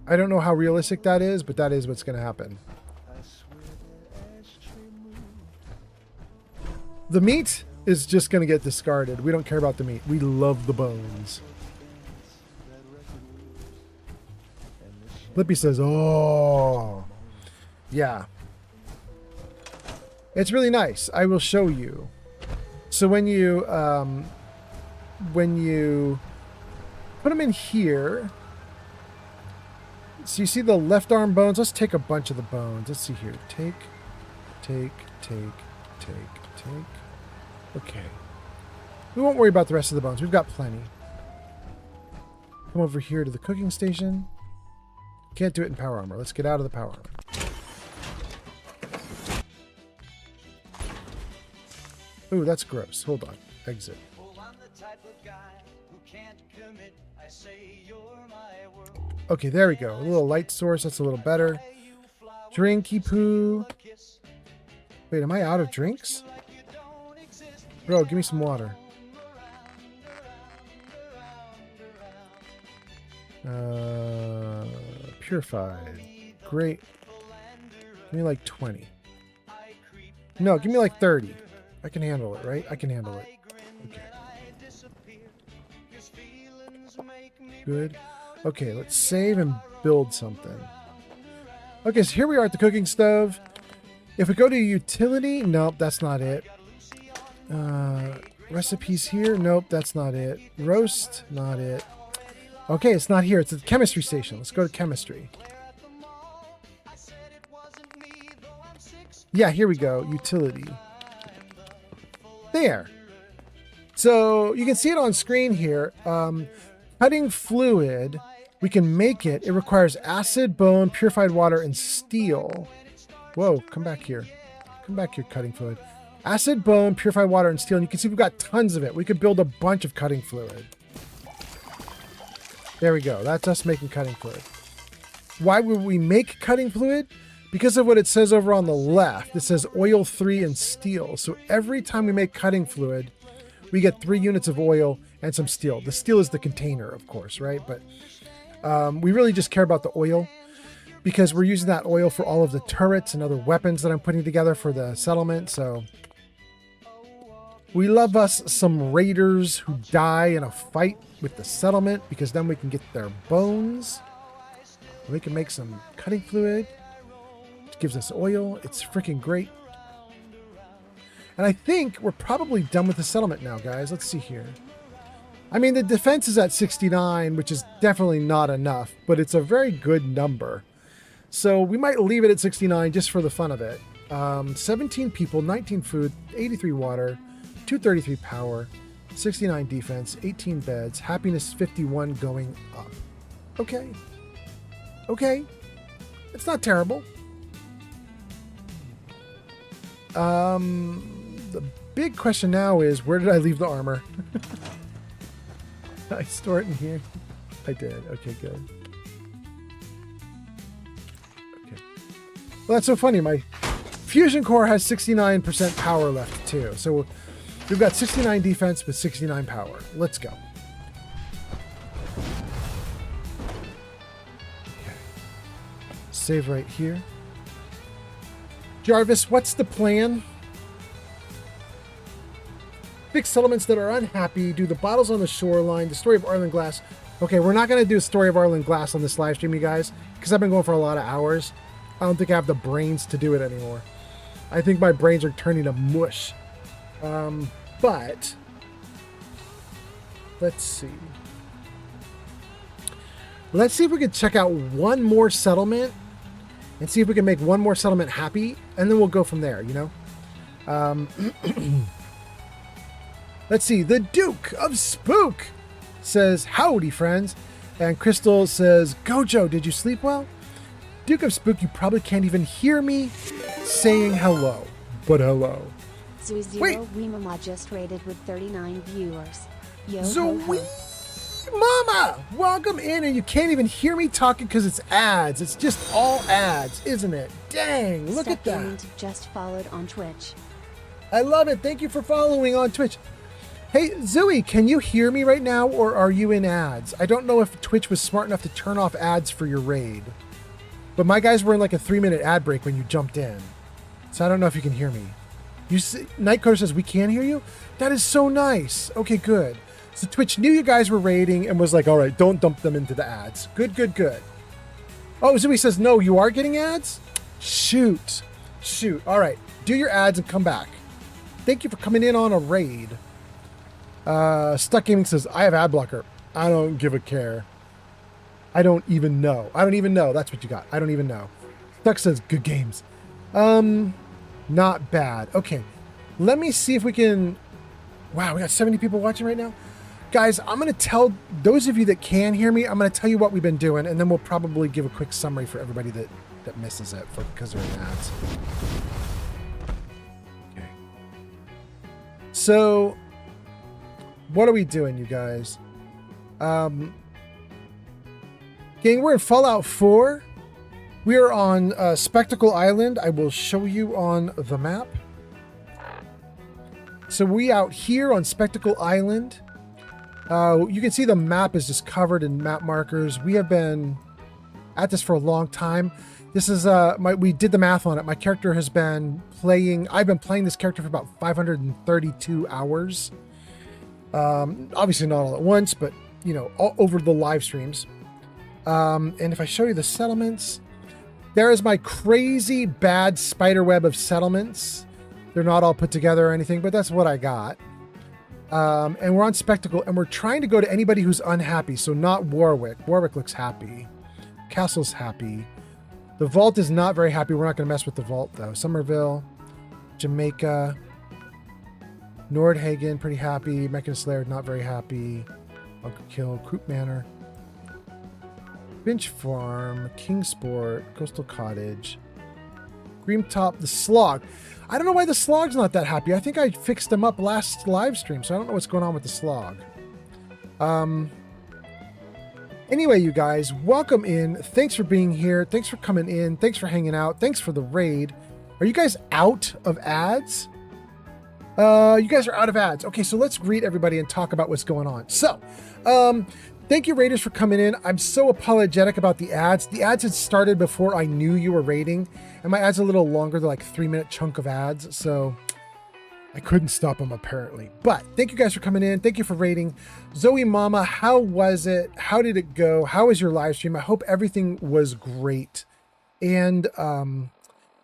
I don't know how realistic that is, but that is what's going to happen. The meat is just going to get discarded. We don't care about the meat. We love the bones. Flippy says, oh, yeah. It's really nice. I will show you. So when you put them in here, so you see the left arm bones. Let's take a bunch of the bones. Let's see here. Take. Okay. We won't worry about the rest of the bones. We've got plenty. Come over here to the cooking station. Can't do it in power armor. Let's get out of the power armor. Ooh, that's gross. Hold on. Exit. Okay, there we go. A little light source. That's a little better. Drinky poo. Wait, am I out of drinks? Bro, give me some water. Purified. Great. Give me like 20. No, give me like 30. I can handle it, right? I can handle it. Okay. Good. Okay, let's save and build something. Okay, so here we are at the cooking stove. If we go to utility, nope, that's not it. Recipes here, nope, that's not it. Roast, not it. Okay, it's not here. It's at the chemistry station. Let's go to chemistry. Yeah, here we go. Utility. There. So you can see it on screen here. Cutting fluid, we can make it. It requires acid, bone, purified water, and steel. Whoa, come back here. Come back here, cutting fluid. Acid, bone, purified water, and steel. And you can see we've got tons of it. We could build a bunch of cutting fluid. There we go. That's us making cutting fluid. Why would we make cutting fluid? Because of what it says over on the left. It says oil 3 and steel. So every time we make cutting fluid, we get 3 units of oil and some steel. The steel is the container, of course, right? But we really just care about the oil because we're using that oil for all of the turrets and other weapons that I'm putting together for the settlement. So we love us some raiders who die in a fight with the settlement because then we can get their bones. We can make some cutting fluid. gives us oil. It's freaking great. And I think we're probably done with the settlement now, guys. Let's see here. I mean, the defense is at 69, which is definitely not enough, but it's a very good number. So we might leave it at 69 just for the fun of it. 17 people, 19 food, 83 water, 233 power, 69 defense, 18 beds, happiness 51 going up. Okay. Okay. It's not terrible. The big question now is, where did I leave the armor? I store it in here. I did. Okay, good. Okay. Well, that's so funny. My fusion core has 69% power left too. So we've got 69 defense with 69 power. Let's go. Okay. Save right here. Jarvis, what's the plan? Fix settlements that are unhappy. Do the bottles on the shoreline. The story of Arlen Glass. Okay, we're not going to do a story of Arlen Glass on this live stream, you guys, because I've been going for a lot of hours. I don't think I have the brains to do it anymore. I think my brains are turning to mush. But let's see. Let's see if we can check out one more settlement and see if we can make one more settlement happy, and then we'll go from there, you know? Let's see. The Duke of Spook says, howdy, friends. And Crystal says, Gojo, did you sleep well? Duke of Spook, you probably can't even hear me saying hello. But hello. Zero Mama just rated with 39 viewers. Yo Zoe Mama! Welcome in, and you can't even hear me talking because it's ads. It's just all ads, isn't it? Dang, look at that. Just followed on Twitch. I love it. Thank you for following on Twitch. Hey, Zoe, can you hear me right now, or are you in ads? I don't know if Twitch was smart enough to turn off ads for your raid. But my guys were in like a 3-minute ad break when you jumped in. So I don't know if you can hear me. Nightcoder says, we can hear you? That is so nice. Okay, good. So Twitch knew you guys were raiding and was like, all right, don't dump them into the ads. Good, good, good. Oh, Zoe says, no, you are getting ads? Shoot. All right, do your ads and come back. Thank you for coming in on a raid. Stuck Gaming says, I have ad blocker. I don't give a care. I don't even know. That's what you got. I don't even know. Stuck says, good games. Not bad. Okay. Let me see if we can... Wow, we got 70 people watching right now. Guys, I'm going to tell those of you that can hear me, I'm going to tell you what we've been doing, and then we'll probably give a quick summary for everybody that misses it because they're in ads. Okay. So... what are we doing, you guys? Gang, we're in Fallout 4. We are on Spectacle Island. I will show you on the map. So we out here on Spectacle Island. You can see the map is just covered in map markers. We have been at this for a long time. This is we did the math on it. My character has been playing. I've been playing this character for about 532 hours. Obviously not all at once, but you know, all over the live streams. And if I show you the settlements, there is my crazy bad spider web of settlements. They're not all put together or anything, but that's what I got. And we're on Spectacle, and we're trying to go to anybody who's unhappy. So not Warwick. Warwick looks happy. Castle's happy. The Vault is not very happy. We're not going to mess with the Vault though. Somerville, Jamaica, Nordhagen, pretty happy. Mechanist Laird, not very happy. Bunker Kill, Croup Manor, Finch Farm, Kingsport, Coastal Cottage, Greentop, the Slog. I don't know why the Slog's not that happy. I think I fixed them up last live stream, so I don't know what's going on with the Slog. Anyway, you guys, welcome in. Thanks for being here. Thanks for coming in. Thanks for hanging out. Thanks for the raid. Are you guys out of ads? You guys are out of ads. Okay, so let's greet everybody and talk about what's going on. So, thank you, raiders, for coming in. I'm so apologetic about the ads. The ads had started before I knew you were raiding, and my ads are a little longer. They're like 3-minute chunk of ads, so I couldn't stop them apparently. But thank you guys for coming in. Thank you for raiding. Zoe Mama, how was it? How did it go? How was your live stream? I hope everything was great. And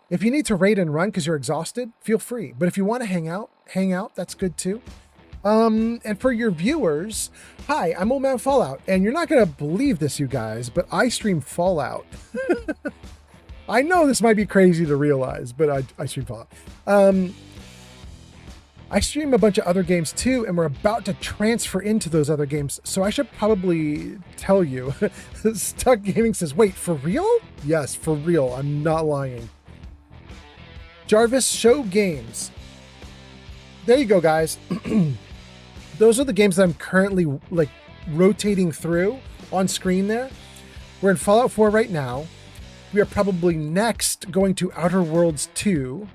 If you need to raid and run because you're exhausted, feel free. But if you want to hang out, that's good too. And for your viewers, hi, I'm Old Man Fallout, and you're not going to believe this, you guys, but I stream Fallout. I know this might be crazy to realize, but I stream Fallout. I stream a bunch of other games too, and we're about to transfer into those other games, so I should probably tell you. Stuck Gaming says, wait, for real? Yes, for real. I'm not lying. Jarvis, show games. There you go, guys. Those are the games that I'm currently like rotating through on screen there. We're in Fallout 4 right now. We are probably next going to Outer Worlds 2,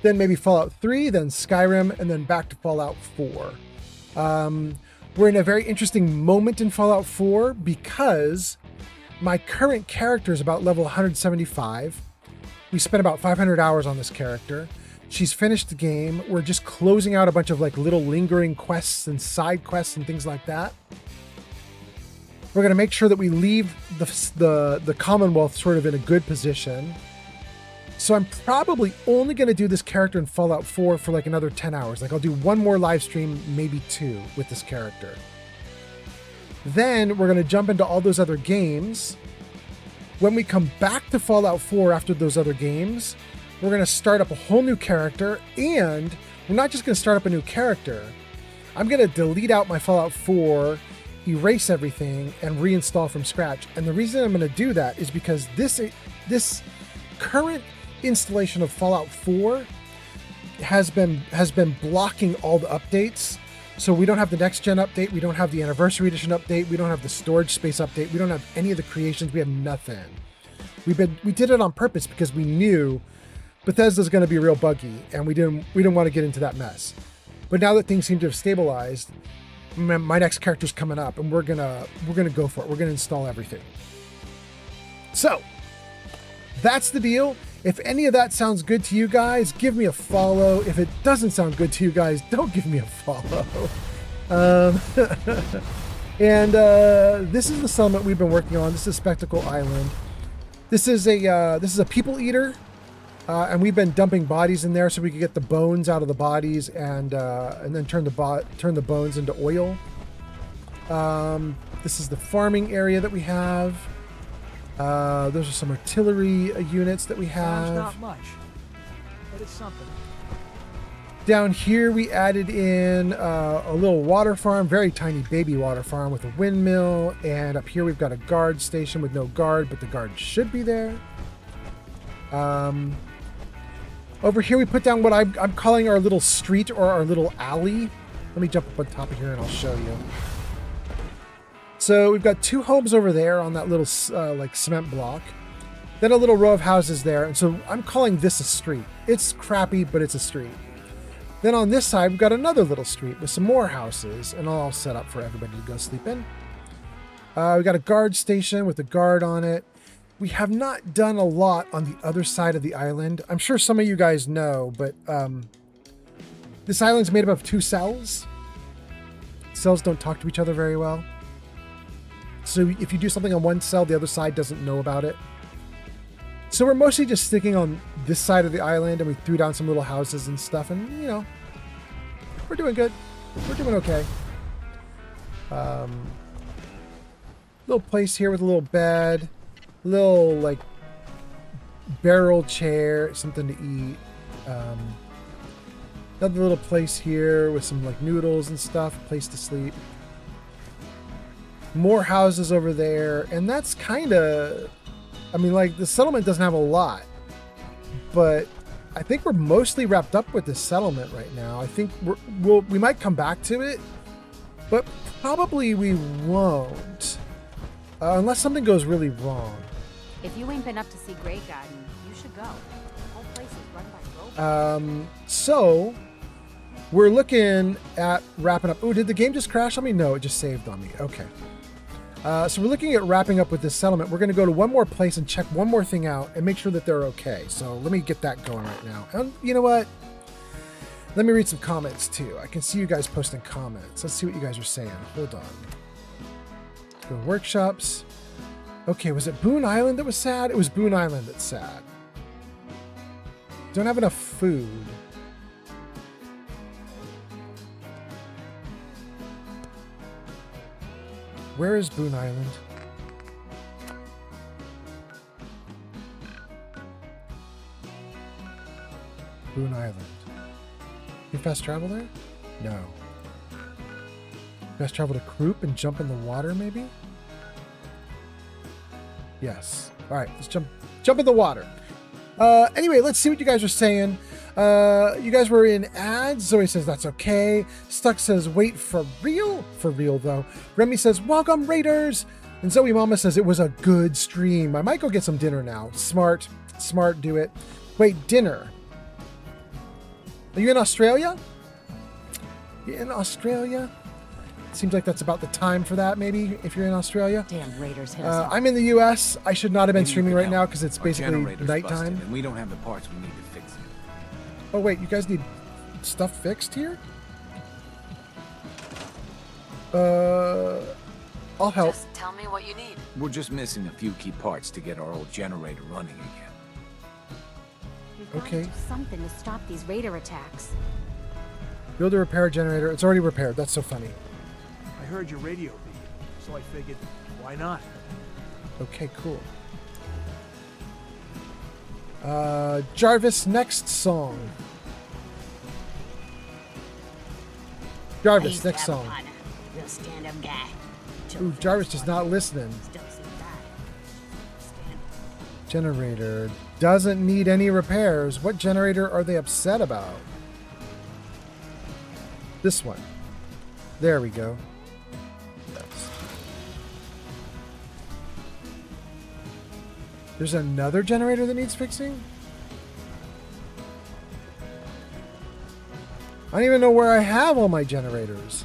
then maybe Fallout 3, then Skyrim, and then back to Fallout 4. We're in a very interesting moment in Fallout 4 because my current character is about level 175. We spent about 500 hours on this character. She's finished the game. We're just closing out a bunch of like little lingering quests and side quests and things like that. We're going to make sure that we leave the Commonwealth sort of in a good position. So I'm probably only going to do this character in Fallout 4 for like another 10 hours. Like I'll do one more live stream, maybe 2 with this character. Then we're going to jump into all those other games. When we come back to Fallout 4 after those other games, we're going to start up a whole new character, and we're not just going to start up a new character. I'm going to delete out my Fallout 4, erase everything, and reinstall from scratch. And the reason I'm going to do that is because this current installation of Fallout 4 has been blocking all the updates. So we don't have the next gen update, we don't have the anniversary edition update, we don't have the storage space update, we don't have any of the creations, we have nothing. We did it on purpose because we knew Bethesda's going to be real buggy, and we didn't want to get into that mess. But now that things seem to have stabilized, my next character's coming up, and we're gonna go for it. We're gonna install everything. So that's the deal. If any of that sounds good to you guys, give me a follow. If it doesn't sound good to you guys, don't give me a follow. And this is the settlement we've been working on. This is Spectacle Island. This is a people eater, and we've been dumping bodies in there so we can get the bones out of the bodies and then turn the bones into oil. This is the farming area that we have. Those are some artillery units that we have. Not much, but it's something. Down here we added in a little water farm, very tiny baby water farm with a windmill, and up here we've got a guard station with no guard, but the guard should be there. Over here we put down what I'm calling our little street or our little alley. Let me jump up on top of here and I'll show you. So we've got 2 homes over there on that little like cement block. Then a little row of houses there. And so I'm calling this a street. It's crappy, but it's a street. Then on this side, we've got another little street with some more houses and all set up for everybody to go sleep in. We got a guard station with a guard on it. We have not done a lot on the other side of the island. I'm sure some of you guys know, but this island's made up of 2 cells. Cells don't talk to each other very well. So if you do something on one cell, the other side doesn't know about it. So we're mostly just sticking on this side of the island, and we threw down some little houses and stuff, and you know, we're doing good. We're doing okay. Little place here with a little bed, little like barrel chair, something to eat. Another little place here with some like noodles and stuff, a place to sleep. More houses over there, and that's kind of, I mean, like the settlement doesn't have a lot, but I think we're mostly wrapped up with this settlement right now. I think we might come back to it, but probably we won't, unless something goes really wrong. If you ain't been up to see Grey Garden, you should go. The whole place is run by robots. So we're looking at wrapping up. Oh, did the game just crash on me? No, it just saved on me. Okay. So we're looking at wrapping up with this settlement. We're going to go to one more place and check one more thing out and make sure that they're okay. So let me get that going right now. And you know what? Let me read some comments too. I can see you guys posting comments. Let's see what you guys are saying. Hold on. Let's go to workshops. Okay, was it Boone Island that was sad? It was Boone Island that's sad. Don't have enough food. Where is Boone Island? Boone Island. You fast travel there? No. Fast travel to Croup and jump in the water, maybe? Yes. All right, let's jump in the water. Anyway, let's see what you guys are saying. You guys were in ads. Zoe says that's okay. Stuck says wait for real. For real though. Remy says welcome Raiders. And Zoe Mama says it was a good stream. I might go get some dinner now. Smart. Do it. Wait, dinner. Are you in Australia? You in Australia? Seems like that's about the time for that, maybe, if you're in Australia. Damn Raiders hit us. I'm in the U.S. I should not have been streaming right now because it's basically nighttime. And we don't have the parts we need to fix it. Oh, wait, you guys need stuff fixed here? I'll help. Just tell me what you need. We're just missing a few key parts to get our old generator running again. We've got Okay. to do something to stop these raider attacks. Build a repair generator. It's already repaired. That's so funny. I heard your radio beep, so I figured, why not? Okay, cool. Jarvis, next song. Jarvis, next song. Ooh, Jarvis is not listening. Generator doesn't need any repairs. What generator are they upset about? This one. There we go. There's another generator that needs fixing? I don't even know where I have all my generators.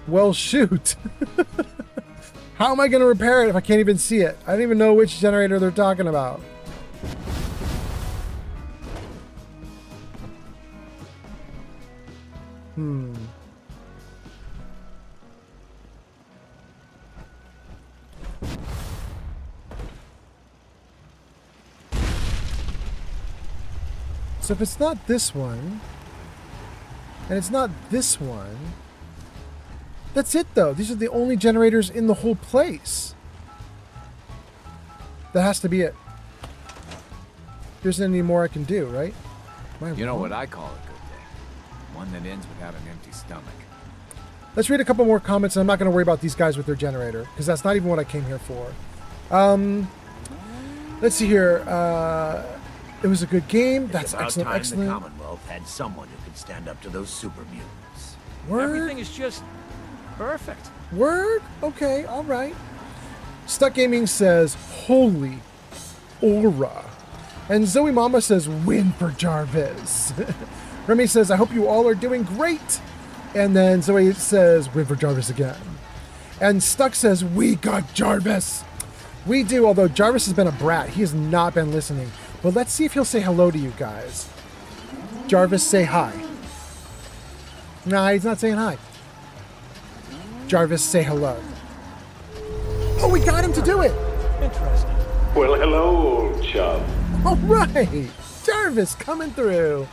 Well, shoot. How am I going to repair it if I can't even see it? I don't even know which generator they're talking about. So if it's not this one, and it's not this one, that's it though. These are the only generators in the whole place. That has to be it. There isn't any more I can do, right? You know what I call a good day? One that ends without an empty stomach. Let's read a couple more comments, and I'm not going to worry about these guys with their generator, because that's not even what I came here for. Let's see here. It was a good game. That's excellent, excellent. The Commonwealth had someone who could stand up to those super mutants. Word? Everything is just perfect. Word? Okay, all right. Stuck Gaming says, holy aura. And Zoe Mama says, win for Jarvis. Remy says, I hope you all are doing great. And then Zoe says, win for Jarvis again. And Stuck says, we got Jarvis. We do, although Jarvis has been a brat. He has not been listening. But let's see if he'll say hello to you guys. Jarvis, say hi. Nah, he's not saying hi. Jarvis, say hello. Oh, we got him to do it. Interesting. Well, hello, old chum. All right. Jarvis coming through.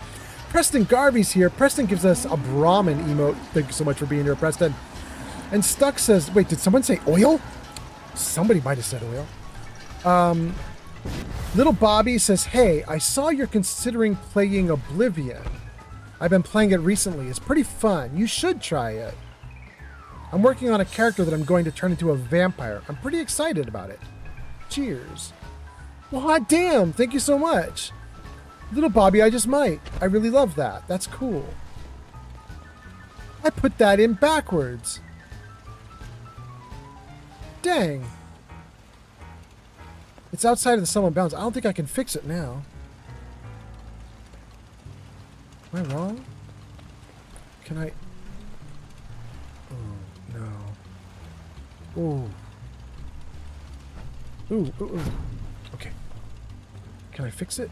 Preston Garvey's here. Preston gives us a Brahmin emote. Thank you so much for being here, Preston. And Stuck says, wait, did someone say oil? Somebody might have said oil. Little Bobby says, hey, I saw you're considering playing Oblivion. I've been playing it recently. It's pretty fun. You should try it. I'm working on a character that I'm going to turn into a vampire. I'm pretty excited about it. Cheers. Well, hot damn. Thank you so much. Little Bobby, I just might. I really love that. That's cool. I put that in backwards. Dang. It's outside of the sum of bounds. I don't think I can fix it now. Am I wrong? Can I... Oh, no. Ooh. Ooh. Okay. Can I fix it?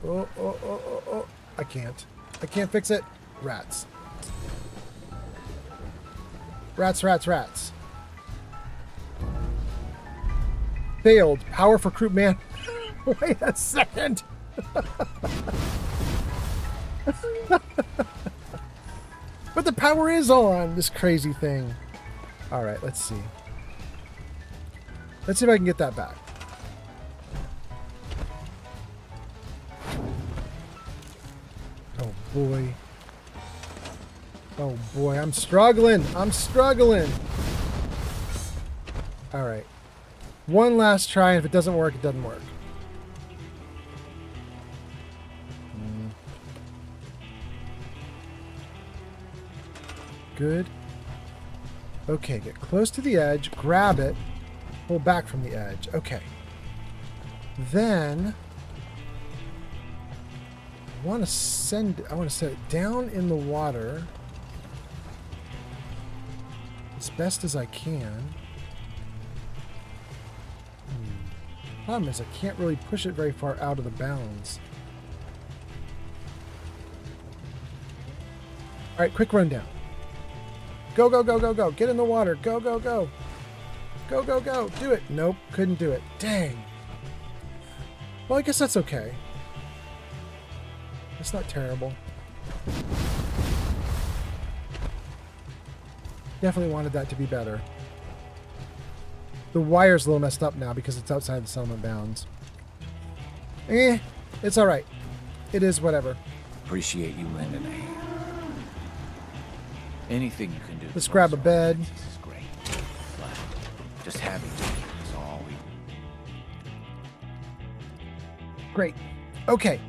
Oh. I can't. I can't fix it. Rats. Rats. Failed. Power for croup man. Wait a second. But the power is on, this crazy thing. All right, let's see. Let's see if I can get that back. Oh boy. Oh boy, I'm struggling. All right. One last try, and if it doesn't work, it doesn't work. Good. Okay, get close to the edge, grab it, pull back from the edge. Okay. Then I want to set it down in the water as best as I can. Problem is I can't really push it very far out of the bounds. All right, quick rundown. Go. Get in the water. Go. Go. Do it. Nope, couldn't do it. Dang. Well, I guess that's okay. It's not terrible. Definitely wanted that to be better. The wire's a little messed up now because it's outside the settlement bounds. It's all right. It is whatever. Appreciate you lending a hand. Anything you can do. Let's grab a bed. This is great. But just having you is all we. Great. Okay.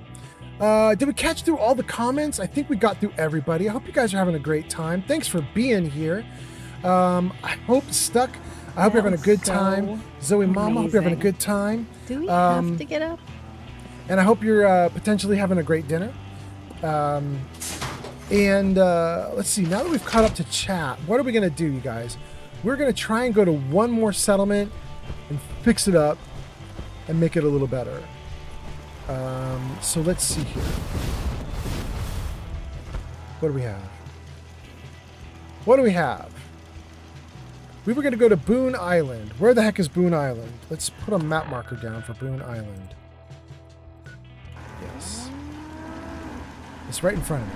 Did we catch through all the comments? I think we got through everybody. I hope you guys are having a great time. Thanks for being here. I hope Stuck. I hope you're having a good time. Zoe Mama, I hope you're having a good time. Do we have to get up? And I hope you're potentially having a great dinner. Let's see, now that we've caught up to chat, what are we going to do, you guys? We're going to try and go to one more settlement and fix it up and make it a little better. So let's see here. What do we have? We were going to go to Boone Island. Where the heck is Boone Island? Let's put a map marker down for Boone Island. Yes. It's right in front of me.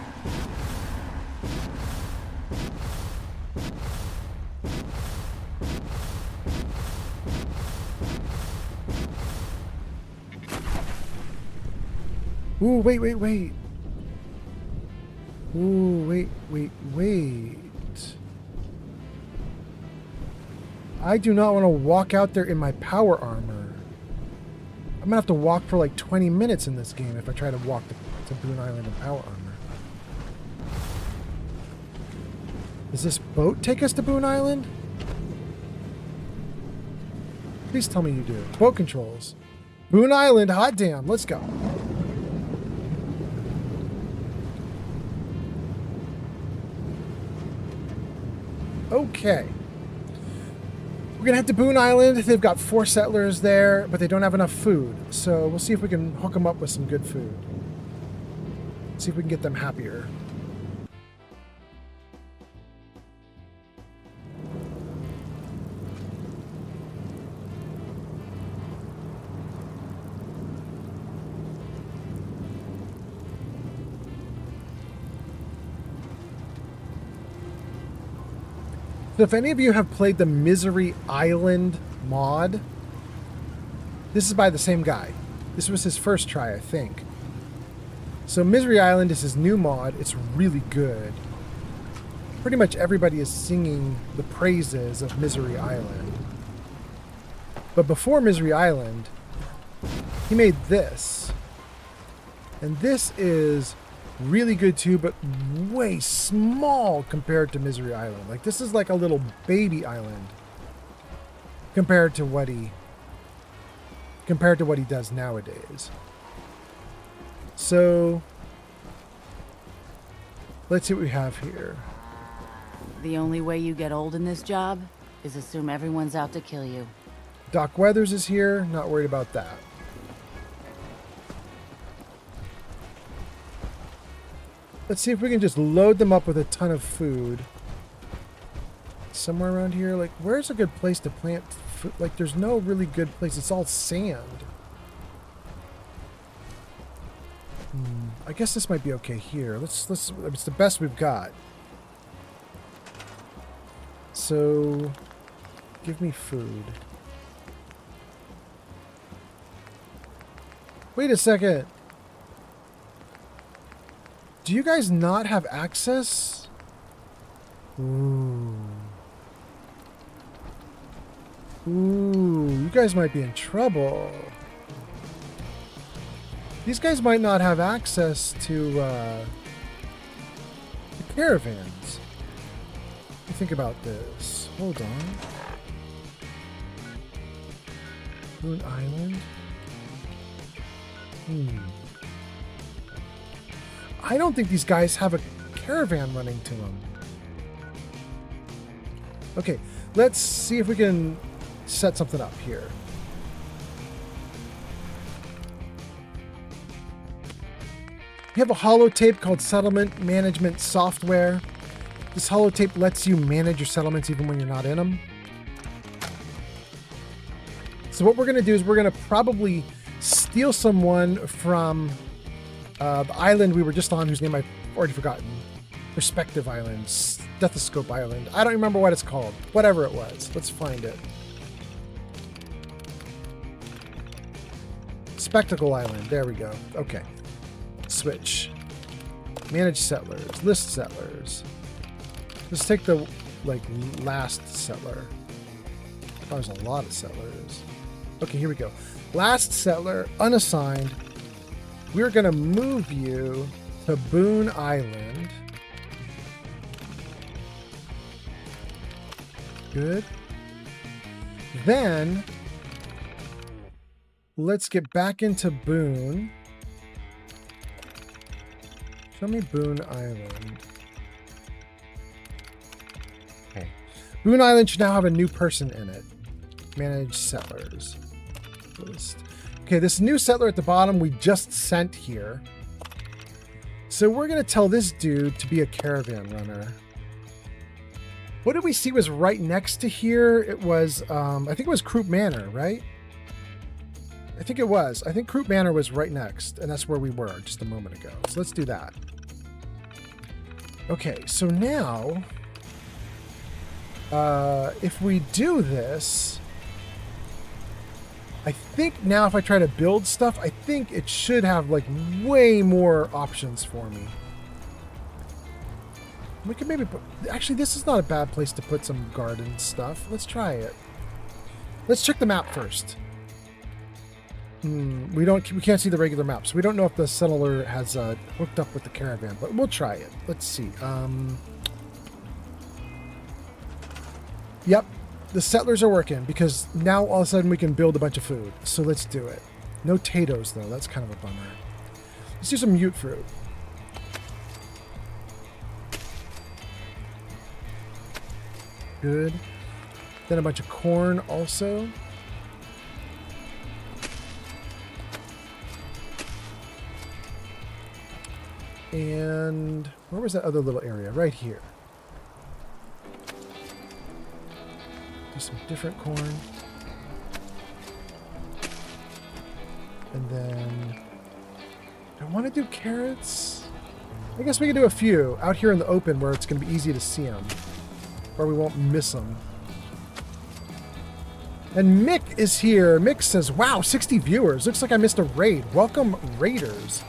Ooh, wait. Ooh, wait. I do not want to walk out there in my power armor. I'm gonna have to walk for like 20 minutes in this game if I try to walk to Boone Island in power armor. Does this boat take us to Boone Island? Please tell me you do. Boat controls. Boone Island, hot damn, let's go. Okay. We're gonna head to Boone Island. They've got 4 settlers there, but they don't have enough food. So we'll see if we can hook them up with some good food. See if we can get them happier. So if any of you have played the Misery Island mod, this is by the same guy. This was his first try, I think. So Misery Island is his new mod. It's really good. Pretty much everybody is singing the praises of Misery Island. But before Misery Island, he made this. And this is really good too, but way small compared to Misery Island. Like, this is like a little baby island compared to what he does nowadays. So let's see what we have here. The only way you get old in this job is assume everyone's out to kill you. Doc Weathers is here, not worried about that. Let's see if we can just load them up with a ton of food. Somewhere around here. Like, where's a good place to plant food? Like, there's no really good place. It's all sand. I guess this might be okay here. Let's it's the best we've got. So give me food. Wait a second. Do you guys not have access? Ooh. Ooh, you guys might be in trouble. These guys might not have access to the caravans. What do you think about this? Hold on. Moon Island? I don't think these guys have a caravan running to them. Okay, let's see if we can set something up here. We have a holotape called Settlement Management Software. This holotape lets you manage your settlements even when you're not in them. So what we're going to do is we're going to probably steal someone from the island we were just on, whose name I've already forgotten. Perspective Island, Stethoscope Island. I don't remember what it's called. Whatever it was. Let's find it. Spectacle Island. There we go. Okay. Switch. Manage settlers. List settlers. Let's take the last settler. Oh, there's a lot of settlers. Okay, here we go. Last settler, unassigned. We're gonna move you to Boone Island. Good. Then let's get back into Boone. Show me Boone Island. Okay. Boone Island should now have a new person in it. Manage settlers. List. Okay, this new settler at the bottom we just sent here. So we're going to tell this dude to be a caravan runner. What did we see was right next to here? It was, I think it was Croup Manor, right? I think it was. I think Croup Manor was right next, and that's where we were just a moment ago. So let's do that. Okay, so now, if we do this, I think now if I try to build stuff, I think it should have like way more options for me. We could maybe put, actually this is not a bad place to put some garden stuff. Let's try it. Let's check the map first. We can't see the regular map, so we don't know if the settler has hooked up with the caravan, but we'll try it. Let's see. Yep, the settlers are working because now all of a sudden we can build a bunch of food. So let's do it. No potatoes though. That's kind of a bummer. Let's do some mute fruit. Good. Then a bunch of corn also. And where was that other little area? Right here. Do some different corn. And then, do I want to do carrots? I guess we can do a few out here in the open where it's going to be easy to see them. Where we won't miss them. And Mick is here. Mick says, wow, 60 viewers. Looks like I missed a raid. Welcome, raiders.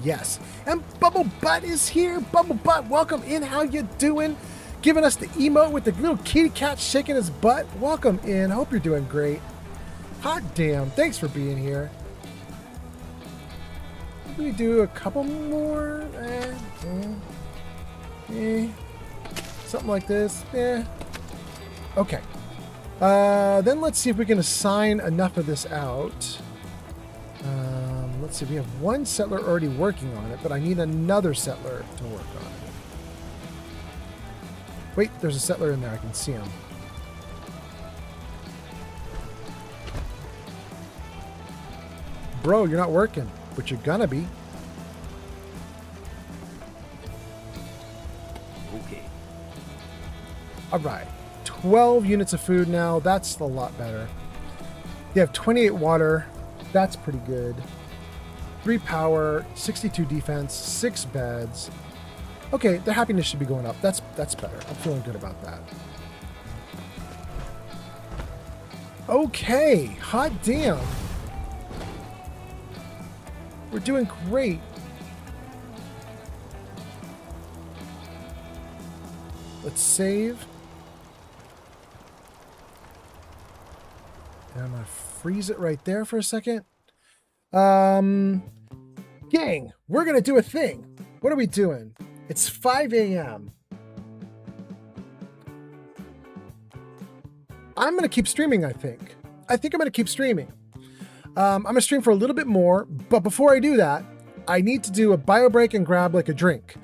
Yes. And Bubble Butt is here. Bubble Butt, welcome in. How you doing? Giving us the emote with the little kitty cat shaking his butt. Welcome in. Hope you're doing great. Hot damn. Thanks for being here. Maybe we do a couple more. Something like this. Okay. Then let's see if we can assign enough of this out. Let's see, we have one settler already working on it, but I need another settler to work on it. Wait, there's a settler in there. I can see him. Bro, you're not working, but you're gonna be. All right. 12 units of food now. That's a lot better. They have 28 water. That's pretty good. 3 power, 62 defense, 6 beds. Okay, their happiness should be going up. That's better. I'm feeling good about that. Okay, hot damn. We're doing great. Let's save. And I'm gonna freeze it right there for a second. Gang, we're gonna do a thing. What are we doing? It's 5 a.m. I'm gonna keep streaming, I think. I'm gonna keep streaming. I'm gonna stream for a little bit more, but before I do that, I need to do a bio break and grab like a drink.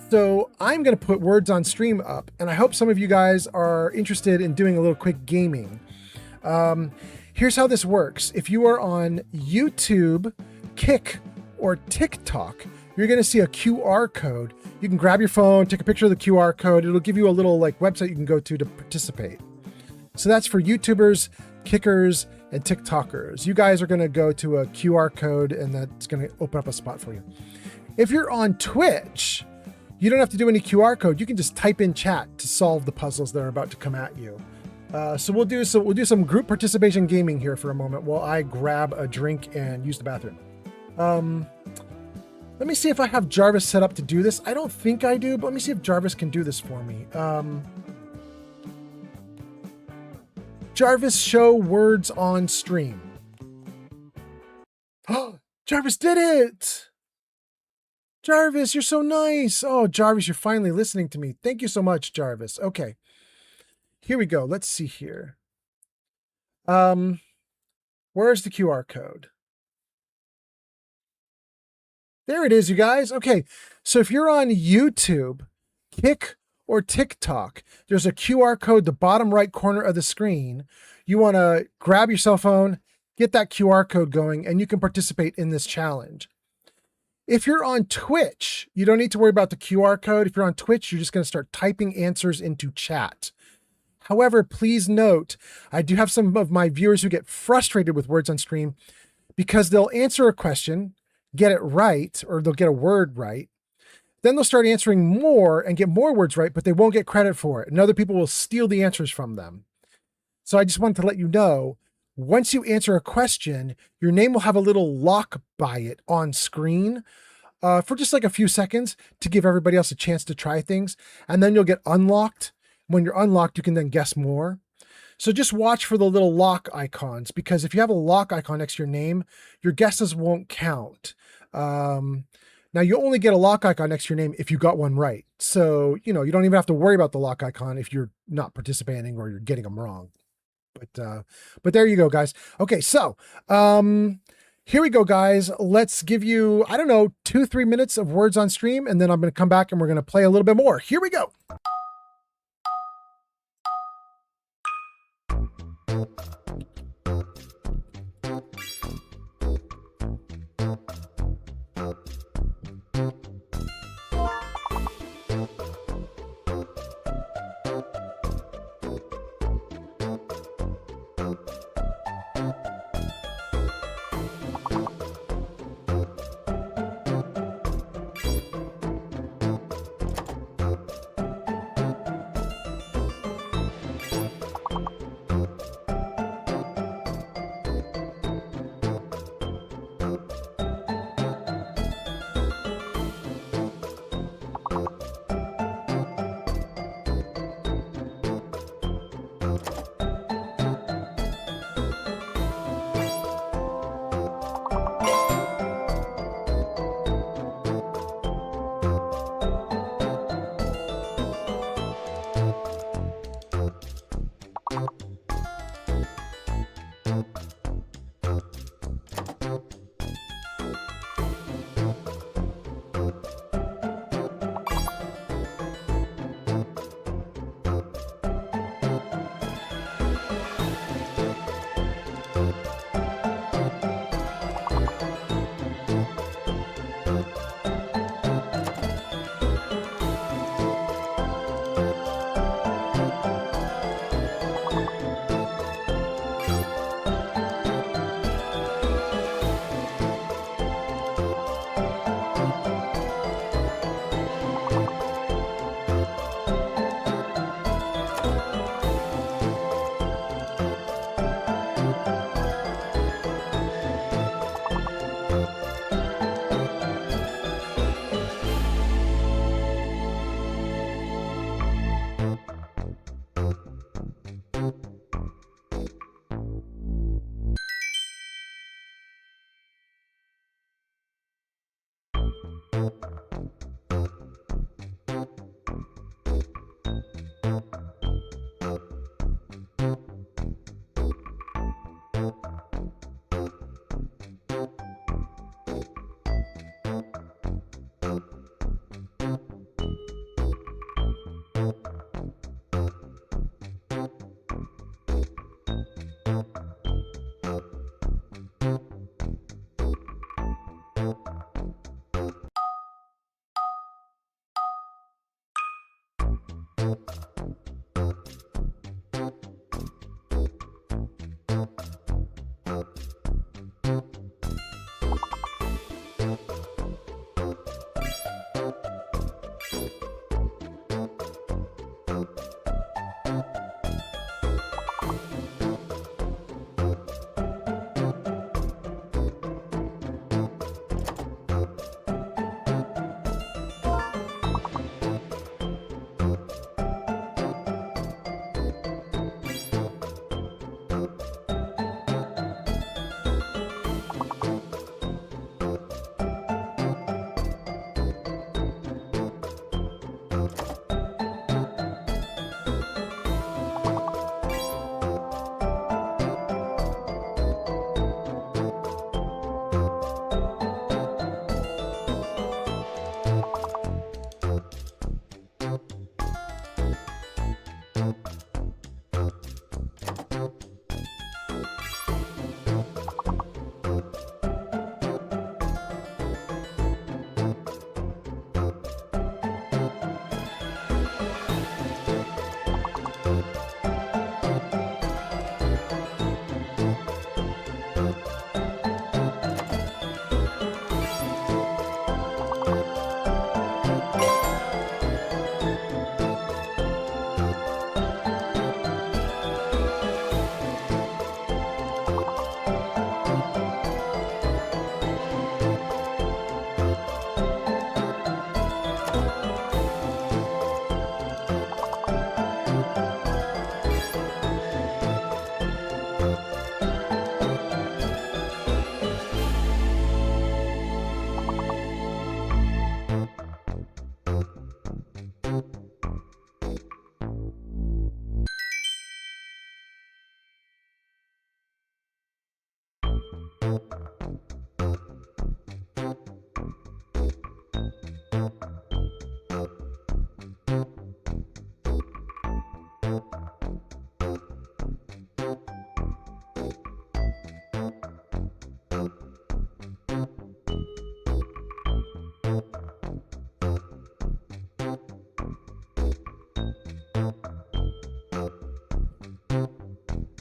So I'm gonna put words on stream up, and I hope some of you guys are interested in doing a little quick gaming. Here's how this works. If you are on YouTube, Kick, or TikTok, you're gonna see a QR code. You can grab your phone, take a picture of the QR code. It'll give you a little like website you can go to participate. So that's for YouTubers, Kickers, and TikTokers. You guys are gonna go to a QR code and that's gonna open up a spot for you. If you're on Twitch, you don't have to do any QR code. You can just type in chat to solve the puzzles that are about to come at you. So we'll do some group participation gaming here for a moment while I grab a drink and use the bathroom. Let me see if I have Jarvis set up to do this. I don't think I do, but let me see if Jarvis can do this for me. Jarvis, show words on stream. Oh, Jarvis did it! Jarvis, you're so nice. Oh, Jarvis, you're finally listening to me. Thank you so much, Jarvis. Okay. Here we go. Let's see here. Where's the QR code? There it is, you guys. Okay. So if you're on YouTube, Kick, or TikTok, there's a QR code the bottom right corner of the screen. You want to grab your cell phone, get that QR code going, and you can participate in this challenge. If you're on Twitch, you don't need to worry about the QR code. If you're on Twitch, you're just going to start typing answers into chat. However, please note, I do have some of my viewers who get frustrated with words on stream because they'll answer a question, get it right, or they'll get a word right. Then they'll start answering more and get more words right, but they won't get credit for it. And other people will steal the answers from them. So I just wanted to let you know, once you answer a question, your name will have a little lock by it on screen for just like a few seconds to give everybody else a chance to try things. And then you'll get unlocked. When you're unlocked, you can then guess more. So just watch for the little lock icons, because if you have a lock icon next to your name, your guesses won't count. Now you only get a lock icon next to your name if you got one right. So, you don't even have to worry about the lock icon if you're not participating or you're getting them wrong. But there you go, guys. Okay. So, here we go, guys. Let's give you, 2-3 minutes of words on stream, and then I'm going to come back and we're going to play a little bit more. Here we go.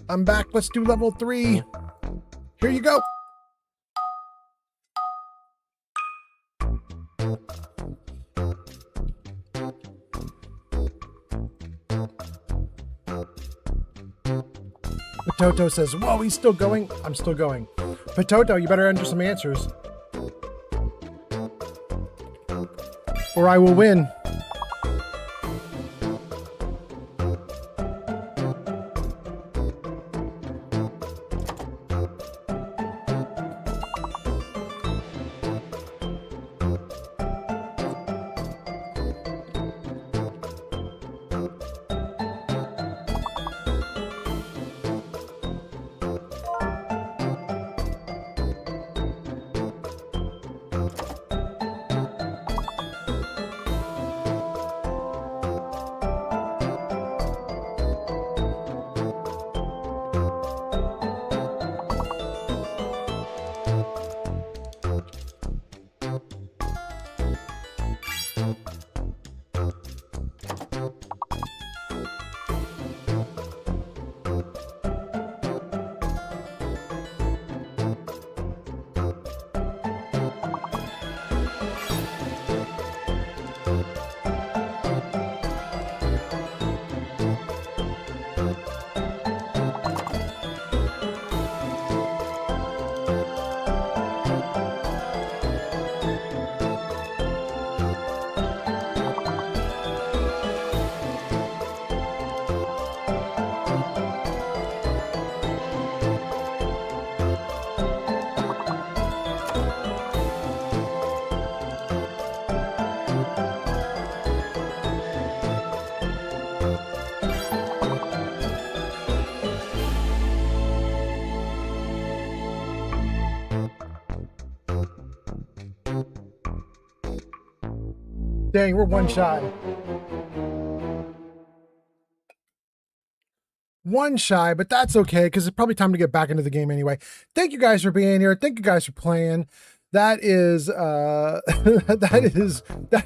I'm back. Let's do level 3. Here you go. Potato says, whoa, he's still going. I'm still going. Potato, you better enter some answers, or I will win. Dang, we're one shy. One shy, but that's okay because it's probably time to get back into the game anyway. Thank you guys for being here. Thank you guys for playing. That is that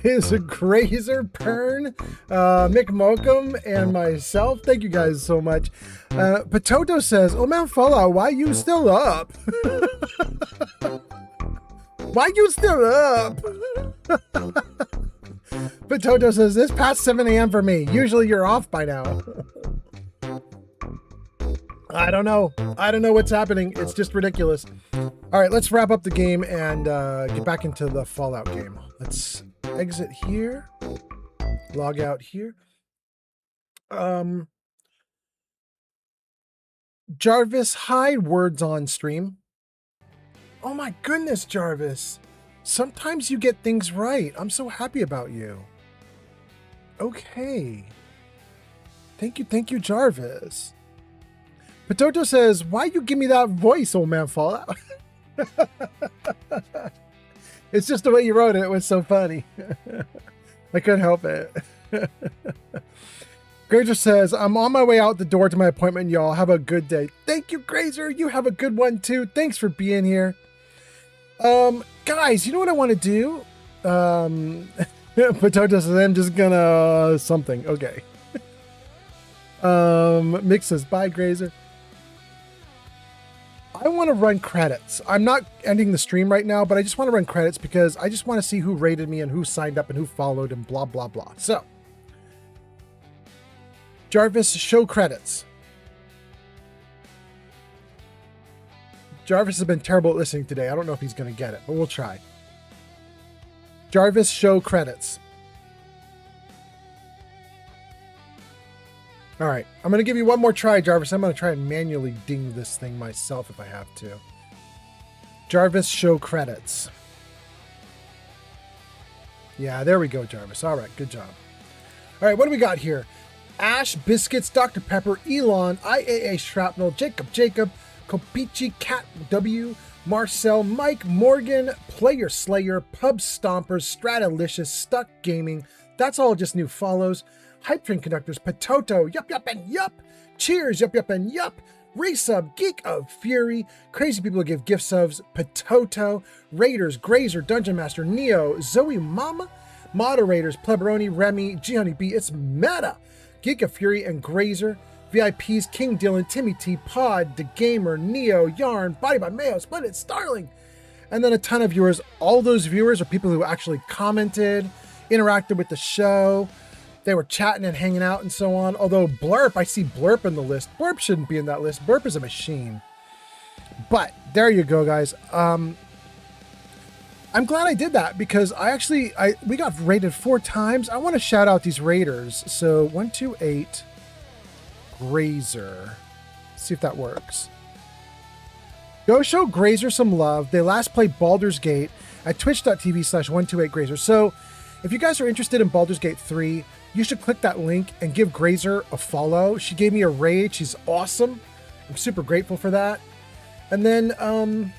is a Grazer Pern, Mick Mokum, and myself. Thank you guys so much. Potato says, "Oh man, Fallout, why you still up? Why you still up?" Potato says, "This past 7 a.m. for me. Usually you're off by now." I don't know. I don't know what's happening. It's just ridiculous. All right, let's wrap up the game and get back into the Fallout game. Let's exit here. Log out here. Jarvis, hide words on stream. Oh my goodness, Jarvis. Sometimes you get things right. I'm so happy about you. Okay. Thank you, Jarvis. Potato says, "Why you give me that voice, old man Fallout?" It's just the way you wrote it. It was so funny. I couldn't help it. Grazer says, I'm on my way out the door to my appointment, y'all. Have a good day. Thank you, Grazer. You have a good one, too. Thanks for being here. Guys, you know what I want to do? Potato says, I'm just gonna something. Okay. Mick says, bye, Grazer. I want to run credits. I'm not ending the stream right now, but I just want to run credits because I just want to see who rated me and who signed up and who followed and blah, blah, blah. So, Jarvis, show credits. Jarvis has been terrible at listening today. I don't know if he's going to get it, but we'll try. Jarvis, show credits. All right. I'm going to give you one more try, Jarvis. I'm going to try and manually ding this thing myself if I have to. Jarvis, show credits. Yeah, there we go, Jarvis. All right. Good job. All right. What do we got here? Ash, Biscuits, Dr. Pepper, Elon, IAA Shrapnel, Jacob, Kopichi, Cat W, Marcel, Mike, Morgan, Player Slayer, Pub Stompers, Stratalicious, Stuck Gaming. That's all just new follows. Hype Train Conductors, Potato, Yup, and Yup. Cheers, Yup, and Yup. Resub, Geek of Fury. Crazy people who give gift subs, Potato. Raiders, Grazer, Dungeon Master, Neo, Zoe Mama. Moderators, Pleberoni, Remy, G Honey B. It's Meta. Geek of Fury and Grazer. VIPs, King Dylan, Timmy T, Pod, The Gamer, Neo, Yarn, Body by Mayo, Splendid, Starling. And then a ton of viewers. All those viewers are people who actually commented, interacted with the show. They were chatting and hanging out and so on. Although Blurp, I see Blurp in the list. Blurp shouldn't be in that list. Blurp is a machine. But there you go, guys. I'm glad I did that because we got rated 4 times. I want to shout out these raiders. So 128 Grazer. See if that works. Go show Grazer some love. They last played Baldur's Gate at twitch.tv/128Grazer. So if you guys are interested in Baldur's Gate 3, you should click that link and give Grazer a follow. She gave me a raid. She's awesome. I'm super grateful for that. And then,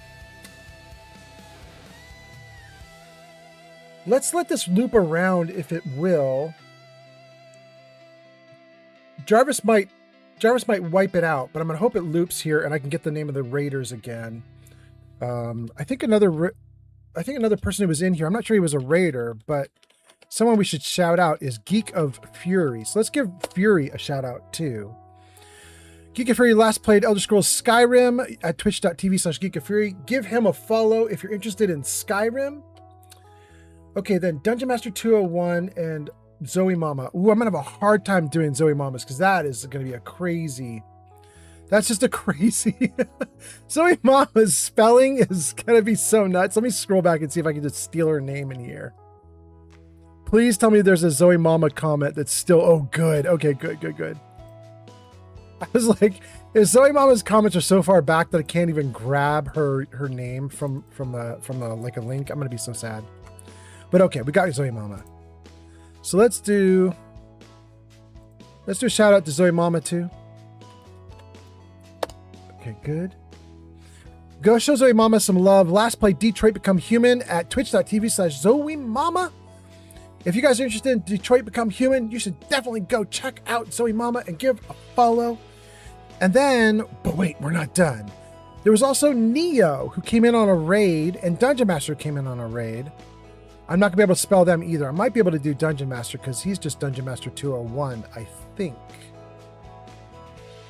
let's let this loop around if it will. Jarvis might wipe it out, but I'm gonna hope it loops here and I can get the name of the raiders again. I think another person who was in here, I'm not sure he was a raider, but someone we should shout out is Geek of Fury. So let's give Fury a shout out too. Geek of Fury last played Elder Scrolls Skyrim at twitch.tv/Geek of Fury. Give him a follow if you're interested in Skyrim. Okay, then Dungeon Master 201 and Zoe Mama. Ooh, I'm gonna have a hard time doing Zoe Mamas because that is gonna be a crazy. That's just a crazy. Zoe Mama's spelling is gonna be so nuts. Let me scroll back and see if I can just steal her name in here. Please tell me there's a Zoe Mama comment that's still. Oh, good. Okay, good. I was like, if Zoe Mama's comments are so far back that I can't even grab her name from the like a link, I'm gonna be so sad. But okay, we got Zoe Mama. So let's do a shout out to Zoe Mama too. Okay, good. Go show Zoe Mama some love. Last play Detroit Become Human at twitch.tv/Zoe Mama. If you guys are interested in Detroit Become Human, you should definitely go check out Zoe Mama and give a follow. And then, but wait, we're not done. There was also Neo who came in on a raid and Dungeon Master came in on a raid. I'm not gonna be able to spell them either. I might be able to do Dungeon Master because he's just Dungeon Master 201, I think.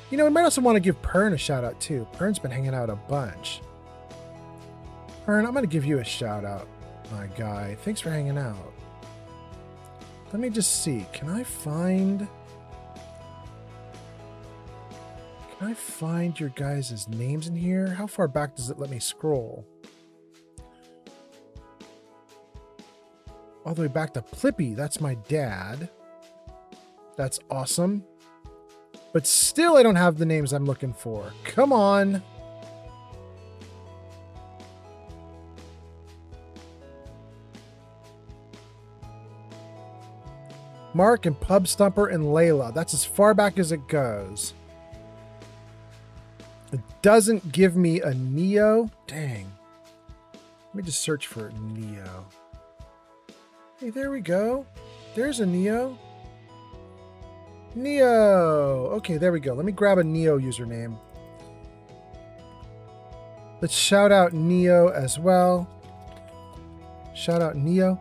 You know, we might also want to give Pern a shout out too. Pern's been hanging out a bunch. Pern, I'm gonna give you a shout out, my guy. Thanks for hanging out. Let me just see. Can I find your guys' names in here? How far back does it let me scroll? All the way back to Plippy. That's my dad. That's awesome. But still, I don't have the names I'm looking for. Come on. Mark and Pub Stumper and Layla. That's as far back as it goes. It doesn't give me a Neo. Dang. Let me just search for Neo. Hey, there we go. There's a Neo. Neo. Okay, there we go. Let me grab a Neo username. Let's shout out Neo as well. Shout out Neo.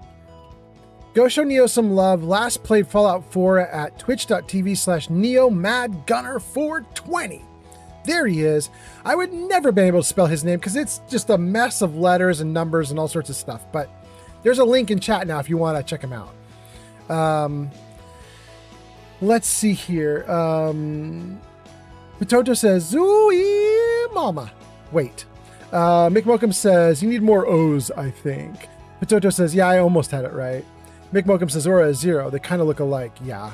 Go show Neo some love. Last played Fallout 4 at twitch.tv/NeoMadGunner420. There he is. I would never been able to spell his name because it's just a mess of letters and numbers and all sorts of stuff. But there's a link in chat now if you want to check him out. Let's see here. Potato says, Zooey mama. Wait. Mick Welcome says, you need more O's, I think. Potato says, yeah, I almost had it right. Mick Welcome says, Aura is 0. They kind of look alike. Yeah.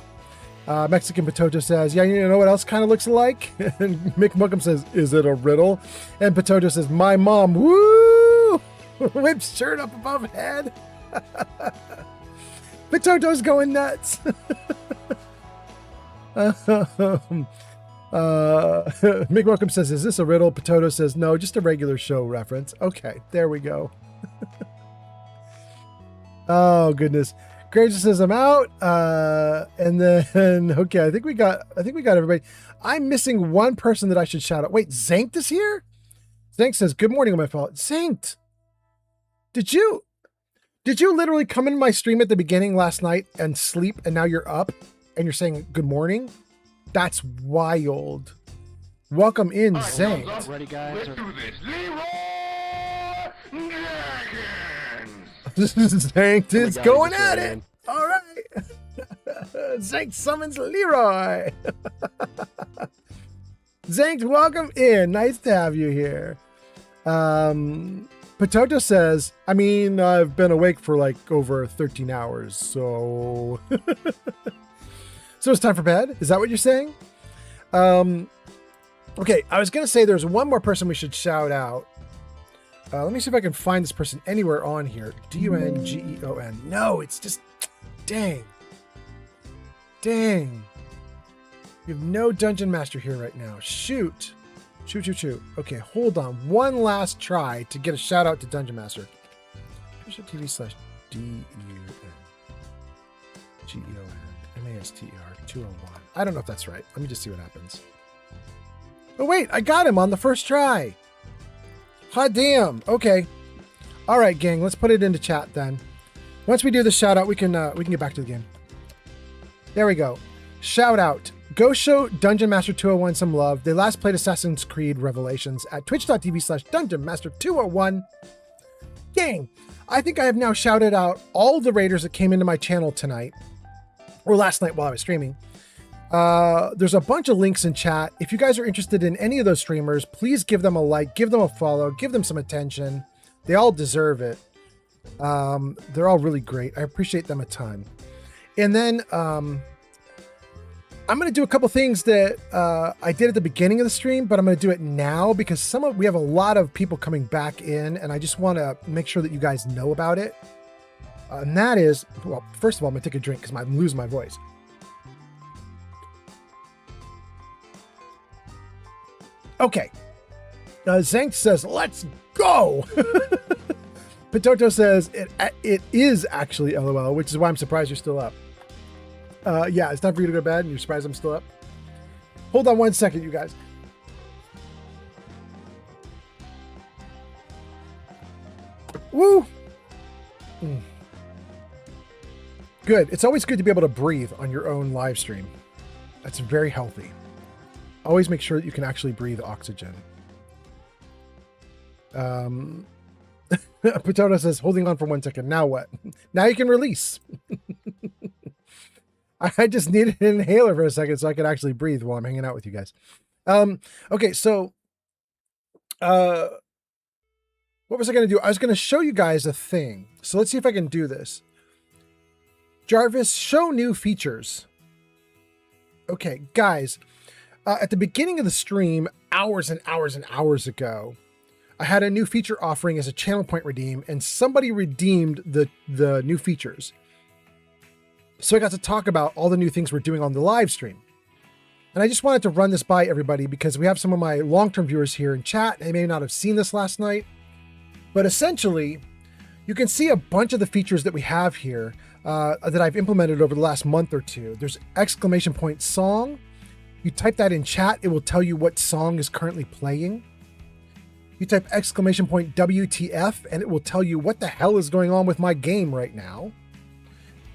Mexican Potato says, yeah, you know what else kind of looks alike? And Mick Welcome says, is it a riddle? And Potato says, my mom, woo! Whips shirt up above head. Potato's going nuts. Mick Welcome says, is this a riddle? Potato says, no, just a regular show reference. Okay, there we go. Oh goodness. Gracious says I'm out. And then okay, I think we got everybody. I'm missing one person that I should shout out. Wait, Zankt is here? Zankt says, good morning on my fault. Zankt, did you literally come into my stream at the beginning last night and sleep and now you're up and you're saying good morning? That's wild. Welcome in, Zankt. Ready, guys? Zankt is going at it. All right. Zankt summons Leroy. Zankt, welcome in. Nice to have you here. Potato says, I mean, I've been awake for like over 13 hours, so... So it's time for bed? Is that what you're saying? Okay, I was going to say there's one more person we should shout out. Let me see if I can find this person anywhere on here. Dungeon. No, it's just... Dang. We have no Dungeon Master here right now. Shoot. Okay, hold on. One last try to get a shout out to Dungeon Master. twitch.tv/DUNGEON MASTER 201. I don't know if that's right. Let me just see what happens. Oh wait, I got him on the first try. Hot damn. Okay. All right, gang. Let's put it into chat then. Once we do the shout out, we can get back to the game. There we go. Shout out. Go show Dungeon Master 201 some love. They last played Assassin's Creed Revelations at twitch.tv/DungeonMaster201. Gang, I think I have now shouted out all the raiders that came into my channel tonight, or last night while I was streaming. There's a bunch of links in chat. If you guys are interested in any of those streamers, please give them a like, give them a follow, give them some attention. They all deserve it. They're all really great. I appreciate them a ton. And then I'm going to do a couple things that I did at the beginning of the stream, but I'm going to do it now because we have a lot of people coming back in, and I just want to make sure that you guys know about it. And that is, well, first of all, I'm going to take a drink because I'm losing my voice. Okay. Zank says, let's go. Potato says, it is actually LOL, which is why I'm surprised you're still up. Yeah, it's time for you to go to bed and you're surprised I'm still up. Hold on one second, you guys. Woo! Good. It's always good to be able to breathe on your own live stream. That's very healthy. Always make sure that you can actually breathe oxygen. Potato says, holding on for 1 second. Now what? Now you can release. I just needed an inhaler for a second so I could actually breathe while I'm hanging out with you guys. Okay, so what was I going to do? I was going to show you guys a thing. So let's see if I can do this. Jarvis, show new features. Okay, guys, at the beginning of the stream, hours and hours and hours ago, I had a new feature offering as a channel point redeem, and somebody redeemed the new features. So I got to talk about all the new things we're doing on the live stream. And I just wanted to run this by everybody because we have some of my long-term viewers here in chat. They may not have seen this last night, but essentially you can see a bunch of the features that we have here. that I've implemented over the last month or two. There's exclamation point song. You type that in chat, it will tell you what song is currently playing. You type exclamation point WTF, and it will tell you what the hell is going on with my game right now.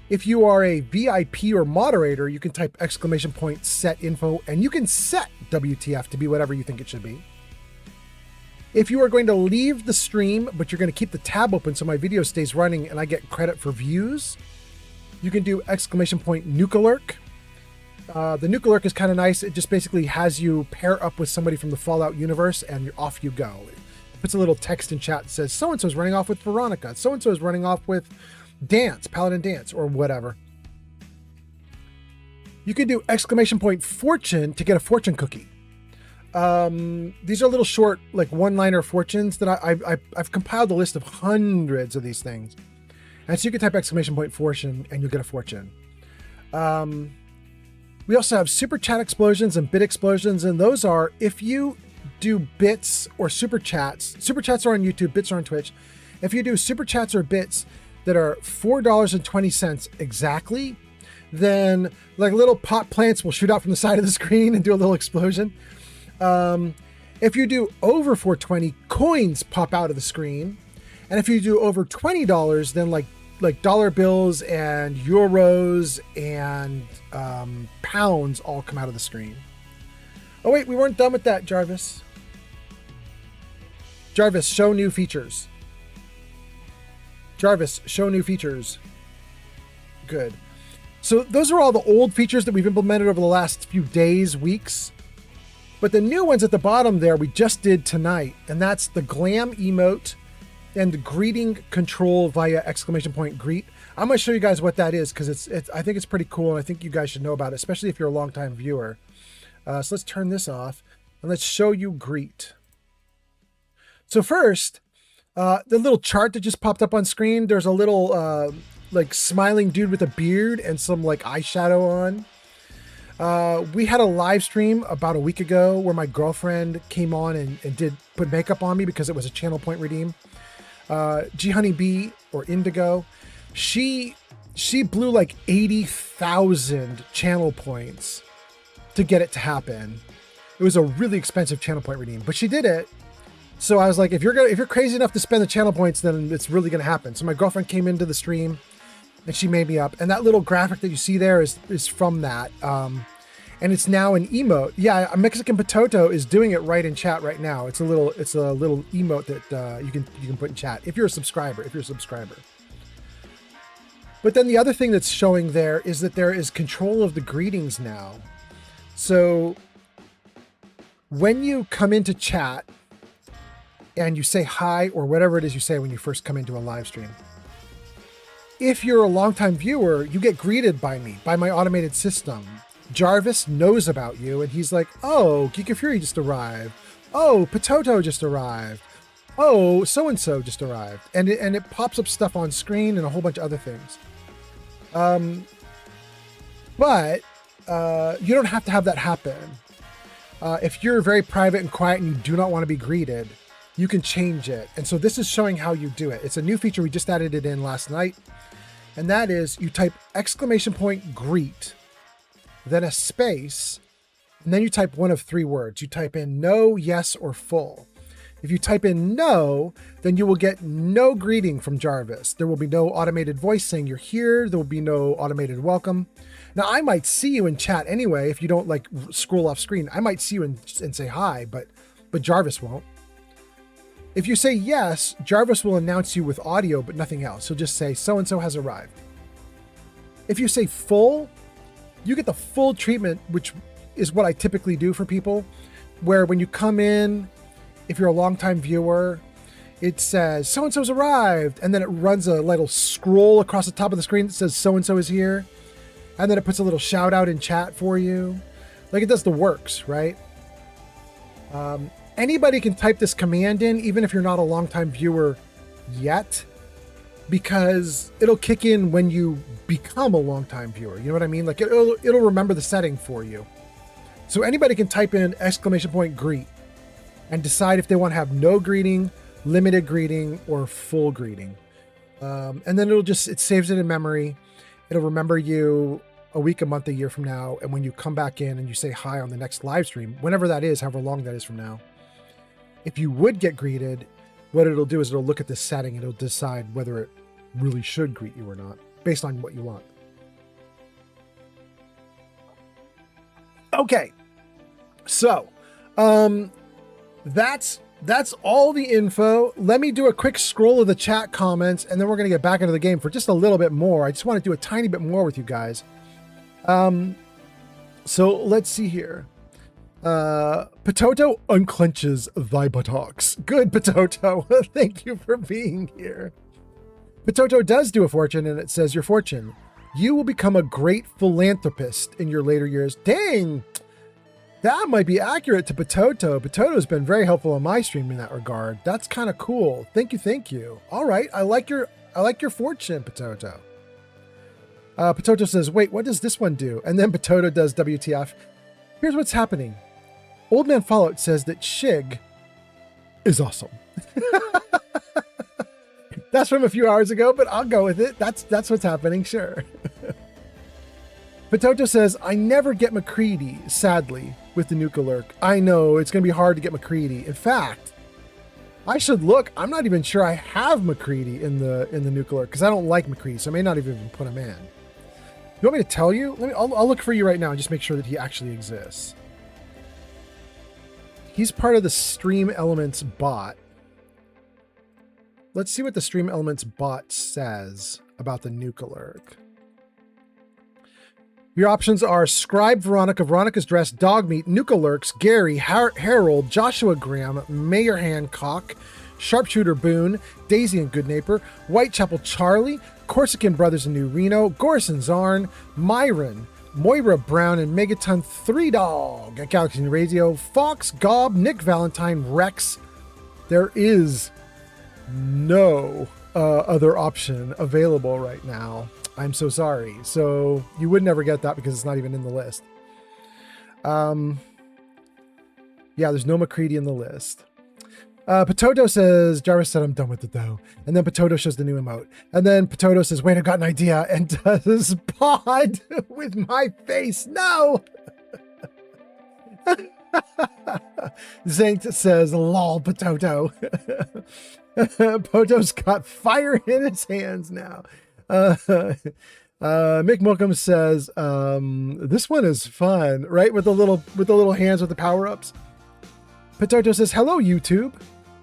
If you are a VIP or moderator, you can type exclamation point set info, and you can set WTF to be whatever you think it should be. If you are going to leave the stream, but you're going to keep the tab open so my video stays running and I get credit for views, you can do exclamation point nuke alert. The nuke alert is kind of nice. It just basically has you pair up with somebody from the Fallout universe and you're off you go. It puts a little text in chat that says, so-and-so is running off with Veronica. So-and-so is running off with Dance, Paladin Dance, or whatever. You can do exclamation point fortune to get a fortune cookie. These are little short, like one-liner fortunes that I've compiled a list of hundreds of these things. And so you can type exclamation point fortune and you'll get a fortune. We also have super chat explosions and bit explosions. And those are, if you do bits or super chats are on YouTube, bits are on Twitch. If you do super chats or bits that are $4.20 exactly, then like little pot plants will shoot out from the side of the screen and do a little explosion. If you do over $4.20, coins pop out of the screen. And if you do over $20, then like dollar bills and euros and pounds all come out of the screen. Oh wait, we weren't done with that, Jarvis. Jarvis, show new features. Jarvis, show new features. Good. So those are all the old features that we've implemented over the last few days, weeks. But the new ones at the bottom there, we just did tonight. And that's the glam emote and the greeting control via exclamation point greet. I'm going to show you guys what that is because I think it's pretty cool. And I think you guys should know about it, especially if you're a longtime viewer. So let's turn this off and let's show you greet. So first, the little chart that just popped up on screen, there's a little like smiling dude with a beard and some like eyeshadow on. We had a live stream about a week ago where my girlfriend came on and did put makeup on me because it was a channel point redeem. G Honeybee or Indigo, she blew like 80,000 channel points to get it to happen. It was a really expensive channel point redeem, but she did it. So I was like, if you're crazy enough to spend the channel points, then it's really going to happen. So my girlfriend came into the stream and she made me up. And that little graphic that you see there is from that. And it's now an emote. Yeah, a Mexican Potato is doing it right in chat right now. It's a little emote that you can put in chat if you're a subscriber. But then the other thing that's showing there is that there is control of the greetings now. So when you come into chat and you say hi or whatever it is you say when you first come into a live stream, if you're a longtime viewer, you get greeted by me, by my automated system. Jarvis knows about you and he's like, oh, Geek of Fury just arrived. Oh, Potato just arrived. Oh, so-and-so just arrived. And it pops up stuff on screen and a whole bunch of other things. But you don't have to have that happen. If you're very private and quiet and you do not want to be greeted, you can change it. And so this is showing how you do it. It's a new feature. We just added it in last night. And that is you type exclamation point greet, then a space, and then you type one of three words. You type in no, yes, or full. If you type in no, then you will get no greeting from Jarvis. There will be no automated voice saying you're here. There will be no automated welcome. Now, I might see you in chat anyway. If you don't like scroll off screen, I might see you and say hi, but Jarvis won't. If you say yes, Jarvis will announce you with audio, but nothing else. He'll just say, so-and-so has arrived. If you say full, you get the full treatment, which is what I typically do for people, where when you come in, if you're a longtime viewer, it says, so-and-so's arrived, and then it runs a little scroll across the top of the screen that says, so-and-so is here, and then it puts a little shout out in chat for you. Like it does the works, right? Anybody can type this command in, even if you're not a longtime viewer yet, because it'll kick in when you become a longtime viewer. You know what I mean? Like it'll remember the setting for you. So anybody can type in exclamation point greet and decide if they want to have no greeting, limited greeting, or full greeting. And then it saves it in memory. It'll remember you a week, a month, a year from now. And when you come back in and you say hi on the next live stream, whenever that is, however long that is from now, if you would get greeted, what it'll do is it'll look at this setting and it'll decide whether it really should greet you or not, based on what you want. Okay. So, that's all the info. Let me do a quick scroll of the chat comments, and then we're going to get back into the game for just a little bit more. I just want to do a tiny bit more with you guys. So let's see here. Potato unclenches thy buttocks. Good, Potato. Thank you for being here. Potato does do a fortune, and it says, your fortune. You will become a great philanthropist in your later years. Dang! That might be accurate to Potato. Potato's been very helpful on my stream in that regard. That's kind of cool. Thank you, thank you. All right, I like your fortune, Potato. Potato says, wait, what does this one do? And then Potato does WTF. Here's what's happening. Old Man Fallout says that Shig is awesome. That's from a few hours ago, but I'll go with it. That's what's happening, sure. Potato says, I never get McCready, sadly, with the Nuka Lurk. I know, it's going to be hard to get McCready. In fact, I should look. I'm not even sure I have McCready in the Nuka Lurk, because I don't like McCready, so I may not even put him in. You want me to tell you? I'll look for you right now and just make sure that he actually exists. He's part of the Stream Elements bot. Let's see what the Stream Elements bot says about the Nuka Lurk. Your options are Scribe Veronica, Veronica's Dress, Dogmeat, Nuka Lurks, Gary, Harold, Joshua Graham, Mayor Hancock, Sharpshooter Boone, Daisy and Goodnaper, Whitechapel Charlie, Corsican Brothers in New Reno, Gorson Zarn, Myron, Moira Brown, and Megaton 3 Dog at Galaxy Radio, Fox, Gob, Nick Valentine, Rex. There is no other option available right now. I'm so sorry. So you would never get that because it's not even in the list. Yeah, there's no McCready in the list. Potato says, Jarvis said, I'm done with it though. And then Potato shows the new emote. And then Potato says, wait, I got an idea, and does pod with my face. No! Zank says, lol, Potato. Poto's got fire in his hands now. Mick Mookum says, this one is fun, right? With the little hands with the power-ups. Potato says, hello, YouTube.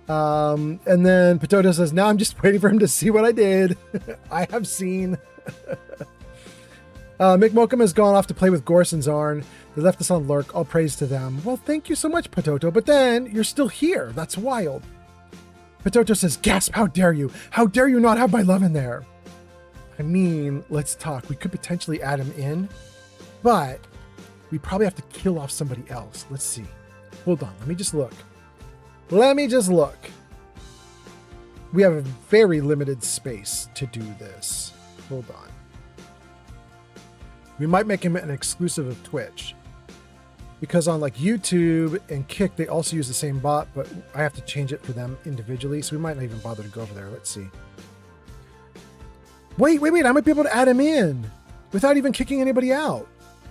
And then Potato says, now I'm just waiting for him to see what I did. I have seen. Mick Mookum has gone off to play with Gorson's Arn. They left us on Lurk. All praise to them. Well, thank you so much, Potato. But then you're still here. That's wild. Potato says, gasp, how dare you? How dare you not have my love in there? I mean, let's talk. We could potentially add him in, but we probably have to kill off somebody else. Let's see. Hold on. Let me just look. We have a very limited space to do this. Hold on. We might make him an exclusive of Twitch, because on like YouTube and Kick, they also use the same bot, but I have to change it for them individually. So we might not even bother to go over there. Let's see. Wait. I might be able to add him in without even kicking anybody out.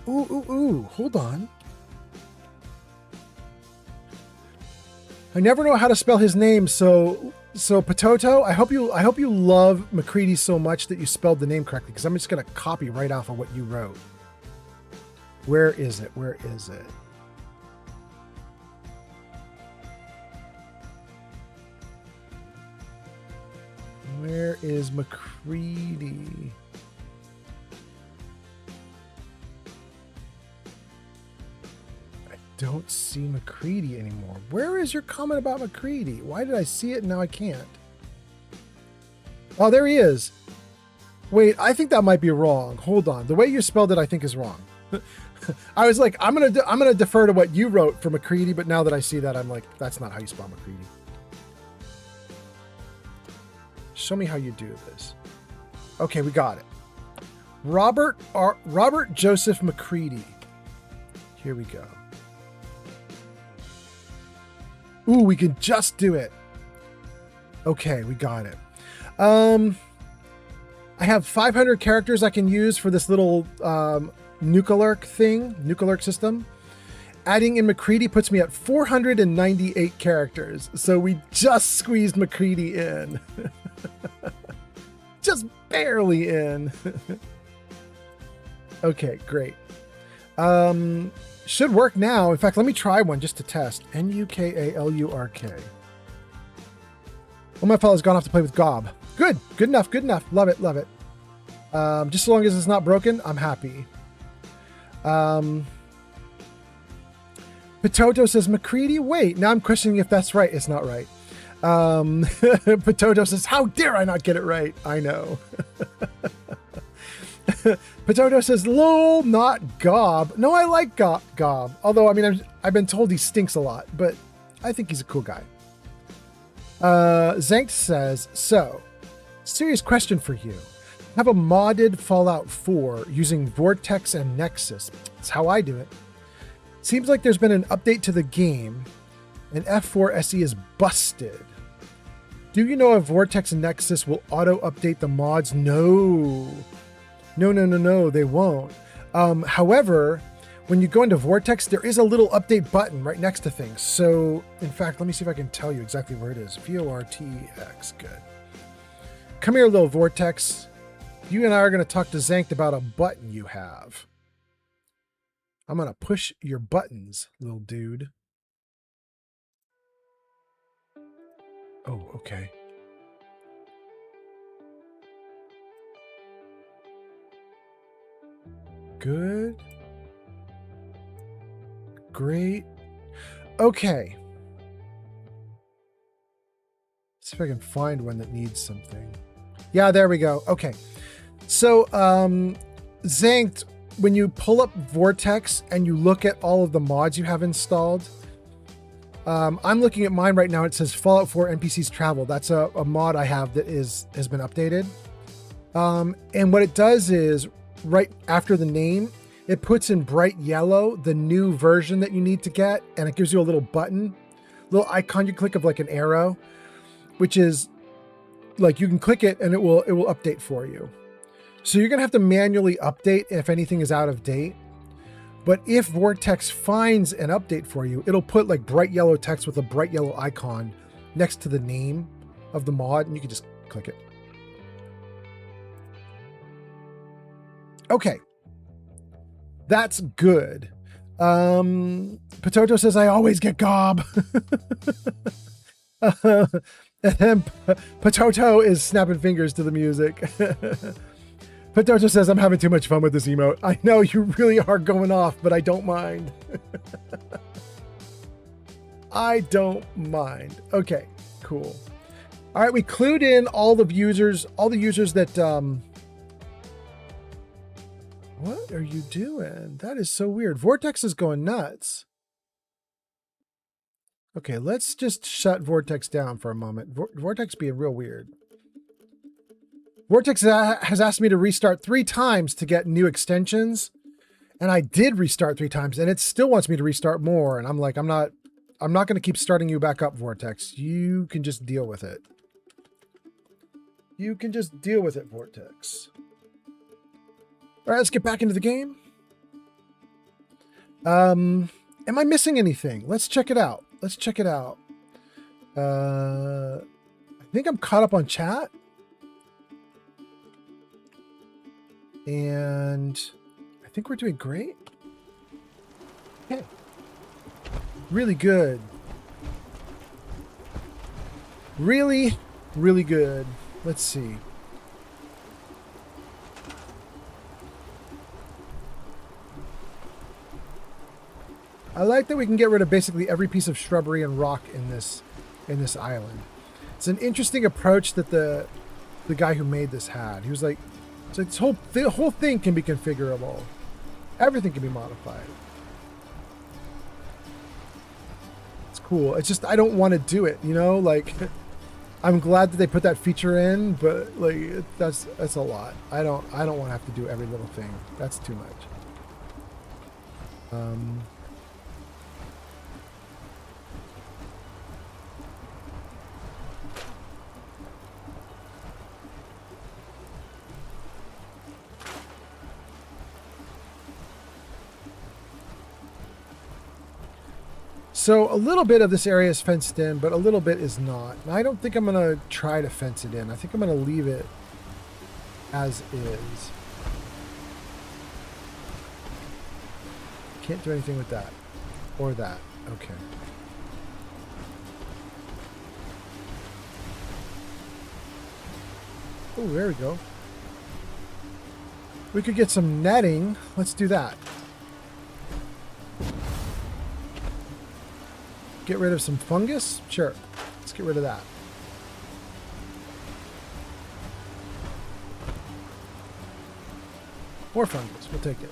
Ooh. Hold on. I never know how to spell his name. So Potato, I hope you love McCready so much that you spelled the name correctly, because I'm just going to copy right off of what you wrote. Where is it? Where is McCready? I don't see McCready anymore. Where is your comment about McCready? Why did I see it and now I can't? Oh, there he is. Wait, I think that might be wrong. Hold on. The way you spelled it, I think is wrong. I was like, I'm gonna defer to what you wrote for McCready, but now that I see that, I'm like, that's not how you spell McCready. Show me how you do this. Okay, we got it. Robert Joseph McCready. Here we go. Ooh, we can just do it. Okay, we got it. I have 500 characters I can use for this little Nuka-Lurk system. Adding in McCready puts me at 498 characters. So we just squeezed McCready in. Just barely in. Okay, great. Should work now. In fact, let me try one just to test. Nukalurk. Well, my fellow's gone off to play with Gob. Good. Good enough. Good enough. Love it. Love it. Just as long as it's not broken, I'm happy. Potato says, McCready, wait. Now I'm questioning if that's right. It's not right. Potato says, how dare I not get it right? I know. Potato says, lol, not Gob. No, I like Gob. Although, I mean, I've been told he stinks a lot, but I think he's a cool guy. Zankt says, so, serious question for you. Have a modded Fallout 4 using Vortex and Nexus. That's how I do it. Seems like there's been an update to the game, and F4 SE is busted. Do you know if Vortex and Nexus will auto-update the mods? No, they won't. However, when you go into Vortex, there is a little update button right next to things. So, in fact, let me see if I can tell you exactly where it is. VORTX, good. Come here, little Vortex. You and I are going to talk to Zankt about a button you have. I'm going to push your buttons, little dude. Oh, okay. Good. Great. Okay. Let's see if I can find one that needs something. Yeah, there we go. Okay. So, Zankt, when you pull up Vortex and you look at all of the mods you have installed, I'm looking at mine right now. It says Fallout 4 NPCs Travel. That's a mod I have that has been updated. And what it does is, right after the name, it puts in bright yellow the new version that you need to get, and it gives you a little button, little icon you click of like an arrow, which is like you can click it and it will update for you. So you're gonna have to manually update if anything is out of date. But if Vortex finds an update for you, it'll put like bright yellow text with a bright yellow icon next to the name of the mod, and you can just click it. Okay. That's good. Potato says, I always get Gob. And then Potato is snapping fingers to the music. Potato says, I'm having too much fun with this emote. I know you really are going off, but I don't mind. I don't mind. Okay, cool. All right, we clued in all the users that... What are you doing? That is so weird. Vortex is going nuts. Okay, let's just shut Vortex down for a moment. Vortex being real weird. Vortex has asked me to restart 3 times to get new extensions. And I did restart 3 times, and it still wants me to restart more. And I'm like, I'm not going to keep starting you back up, Vortex. You can just deal with it. You can just deal with it, Vortex. All right, let's get back into the game. Am I missing anything? Let's check it out. Let's check it out. I think I'm caught up on chat. And I think we're doing great. Okay. Really good. Really, really good. Let's see. I like that we can get rid of basically every piece of shrubbery and rock in this island. It's an interesting approach that the guy who made this had. He was like, so the whole thing can be configurable. Everything can be modified. It's cool. It's just I don't want to do it, you know? Like, I'm glad that they put that feature in, but like that's a lot. I don't want to have to do every little thing. That's too much. So a little bit of this area is fenced in, but a little bit is not. And I don't think I'm going to try to fence it in. I think I'm going to leave it as is. Can't do anything with that. Or that. Okay. Oh, there we go. We could get some netting. Let's do that. Get rid of some fungus? Sure. Let's get rid of that. More fungus. We'll take it.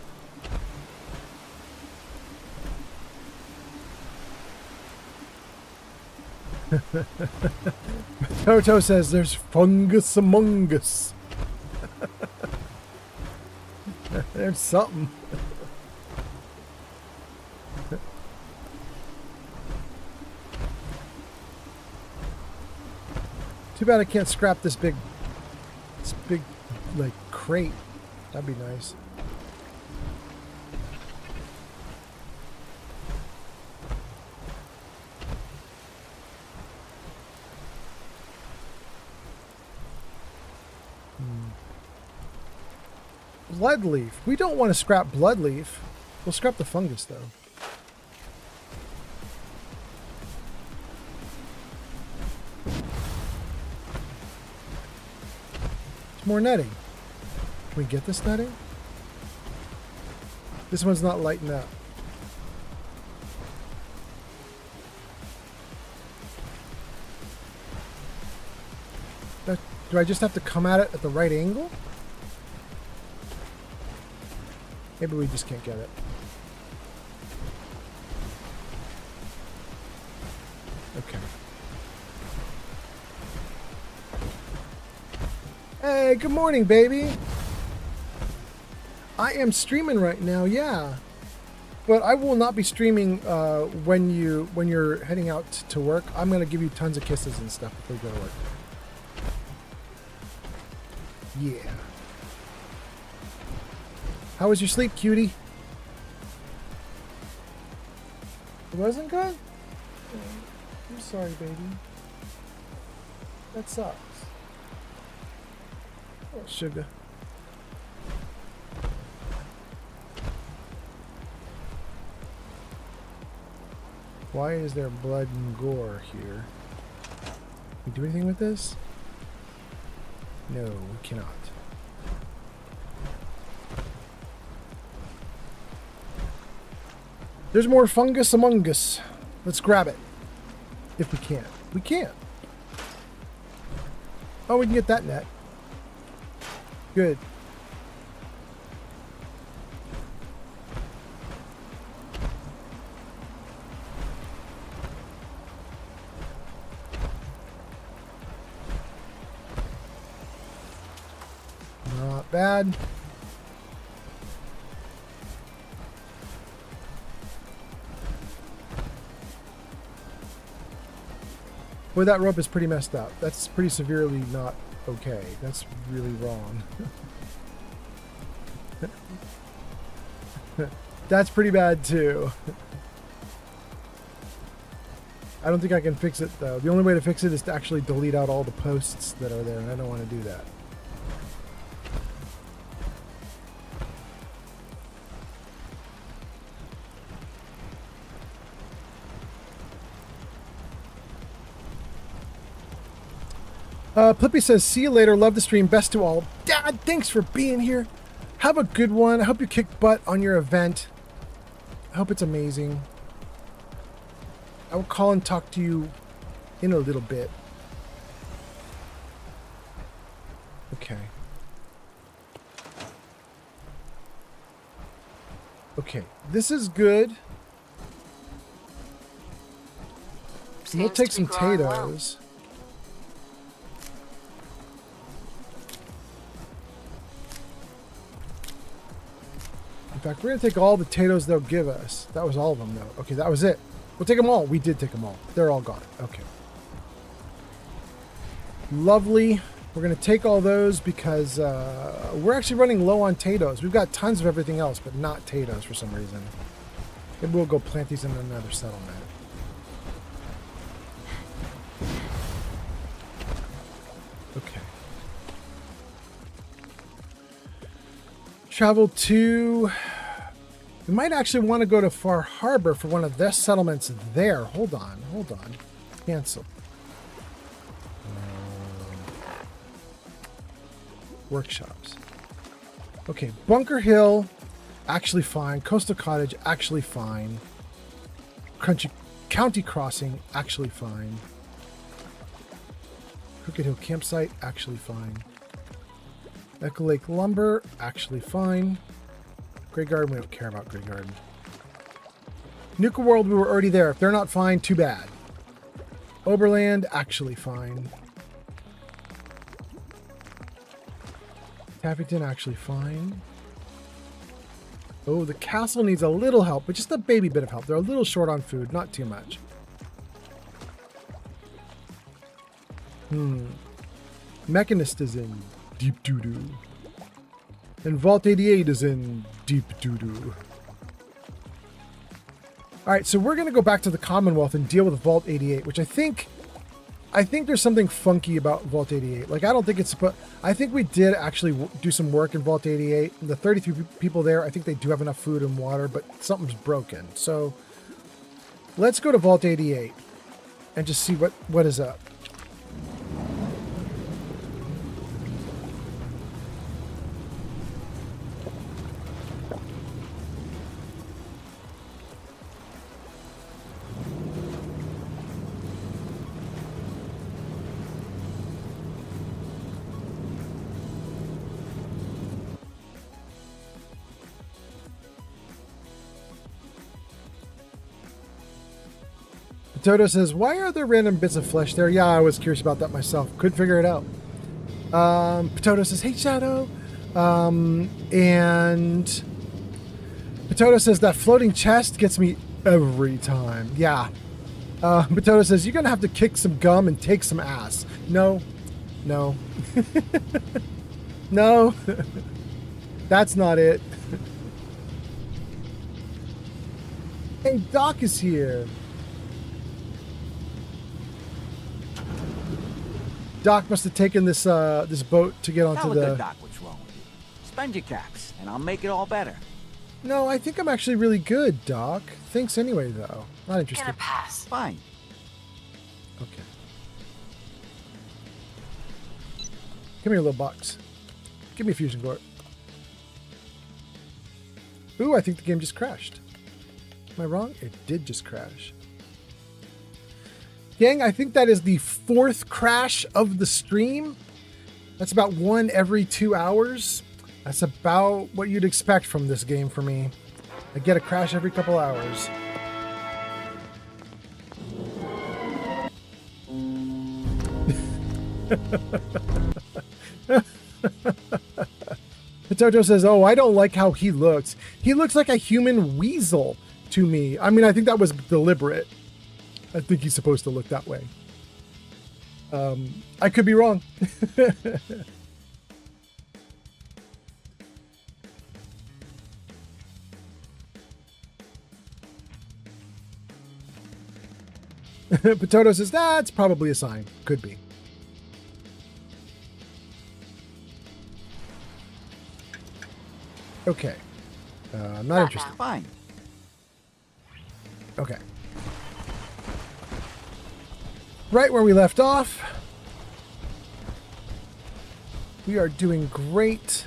Toto says there's fungus among us. There's something. Too bad I can't scrap this big like crate. That'd be nice. Bloodleaf. We don't want to scrap bloodleaf. We'll scrap the fungus though. More netting. Can we get this netting? This one's not lighting up. Do I just have to come at it at the right angle? Maybe we just can't get it. Okay. Hey, good morning, baby. I am streaming right now, yeah. But I will not be streaming when you're heading out to work. I'm gonna give you tons of kisses and stuff before you go to work. Yeah. How was your sleep, cutie? It wasn't good? I'm sorry, baby. That sucks. Oh, sugar. Why is there blood and gore here? Can we do anything with this? No, we cannot. There's more fungus among us. Let's grab it. If we can. We can. Oh, we can get that net. Good. Not bad. Boy, that rope is pretty messed up. That's pretty severely not okay. That's really wrong. That's pretty bad too. I don't think I can fix it though. The only way to fix it is to actually delete out all the posts that are there, and I don't want to do that. Plippy says, see you later. Love the stream. Best to all. Dad, thanks for being here. Have a good one. I hope you kick butt on your event. I hope it's amazing. I will call and talk to you in a little bit. Okay. Okay. This is good. We'll take some potatoes. In fact, we're going to take all the potatoes they'll give us. That was all of them, though. Okay, that was it. We'll take them all. We did take them all. They're all gone. Okay. Lovely. We're going to take all those because we're actually running low on potatoes. We've got tons of everything else, but not potatoes for some reason. Maybe we'll go plant these in another settlement. Travel to... We might actually want to go to Far Harbor for one of their settlements there. Hold on. Cancel. Workshops. Okay, Bunker Hill, actually fine. Coastal Cottage, actually fine. County Crossing, actually fine. Crooked Hill Campsite, actually fine. Echo Lake Lumber, actually fine. Grey Garden, we don't care about Grey Garden. Nuka World, we were already there. If they're not fine, too bad. Oberland, actually fine. Taffington, actually fine. Oh, the castle needs a little help, but just a baby bit of help. They're a little short on food, not too much. Mechanist is in deep doo-doo. And Vault 88 is in deep doo-doo. Alright, so we're going to go back to the Commonwealth and deal with Vault 88, which I think there's something funky about Vault 88. Like, I don't think it's... But I think we did actually do some work in Vault 88. The 33 people there, I think they do have enough food and water, but something's broken. So, let's go to Vault 88 and just see what is up. Toto says, why are there random bits of flesh there? Yeah, I was curious about that myself. Couldn't figure it out. Potato says, hey, Shadow. And Potato says, that floating chest gets me every time. Yeah. Potato says, you're going to have to kick some gum and take some ass. No. No. No. That's not it. Hey, Doc is here. Doc must have taken this this boat to get onto the... Doc, what's wrong with you? Spend your caps, and I'll make it all better. No, I think I'm actually really good, Doc. Thanks anyway, though. Not interested. Gonna pass. Fine. Okay. Give me a little box. Give me a fusion core. Ooh, I think the game just crashed. Am I wrong? It did just crash. Gang, I think that is the 4th crash of the stream. That's about 1 every 2 hours. That's about what you'd expect from this game for me. I get a crash every couple hours. Potato says, oh, I don't like how he looks. He looks like a human weasel to me. I mean, I think that was deliberate. I think he's supposed to look that way. I could be wrong. Potato says, that's probably a sign. Could be. Okay. I'm not interested. Fine. Okay. Right where we left off. We are doing great.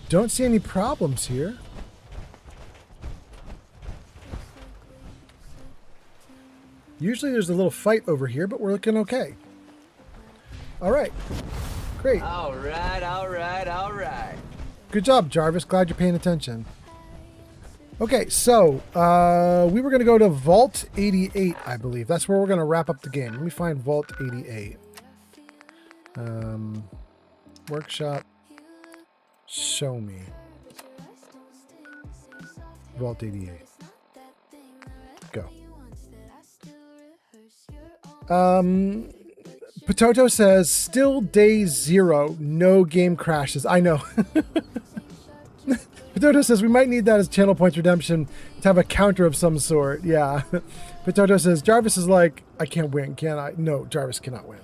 Don't see any problems here. Usually there's a little fight over here, but we're looking okay. All right. Great. All right, all right, all right. Good job, Jarvis. Glad you're paying attention. Okay, so we were going to go to Vault 88, I believe. That's where we're going to wrap up the game. Let me find Vault 88. Workshop. Show me. Vault 88. Go. Potato says, still day 0, no game crashes. I know. Potato says we might need that as channel points redemption to have a counter of some sort. Yeah. Potato says Jarvis is like, I can't win, can I? No, Jarvis cannot win.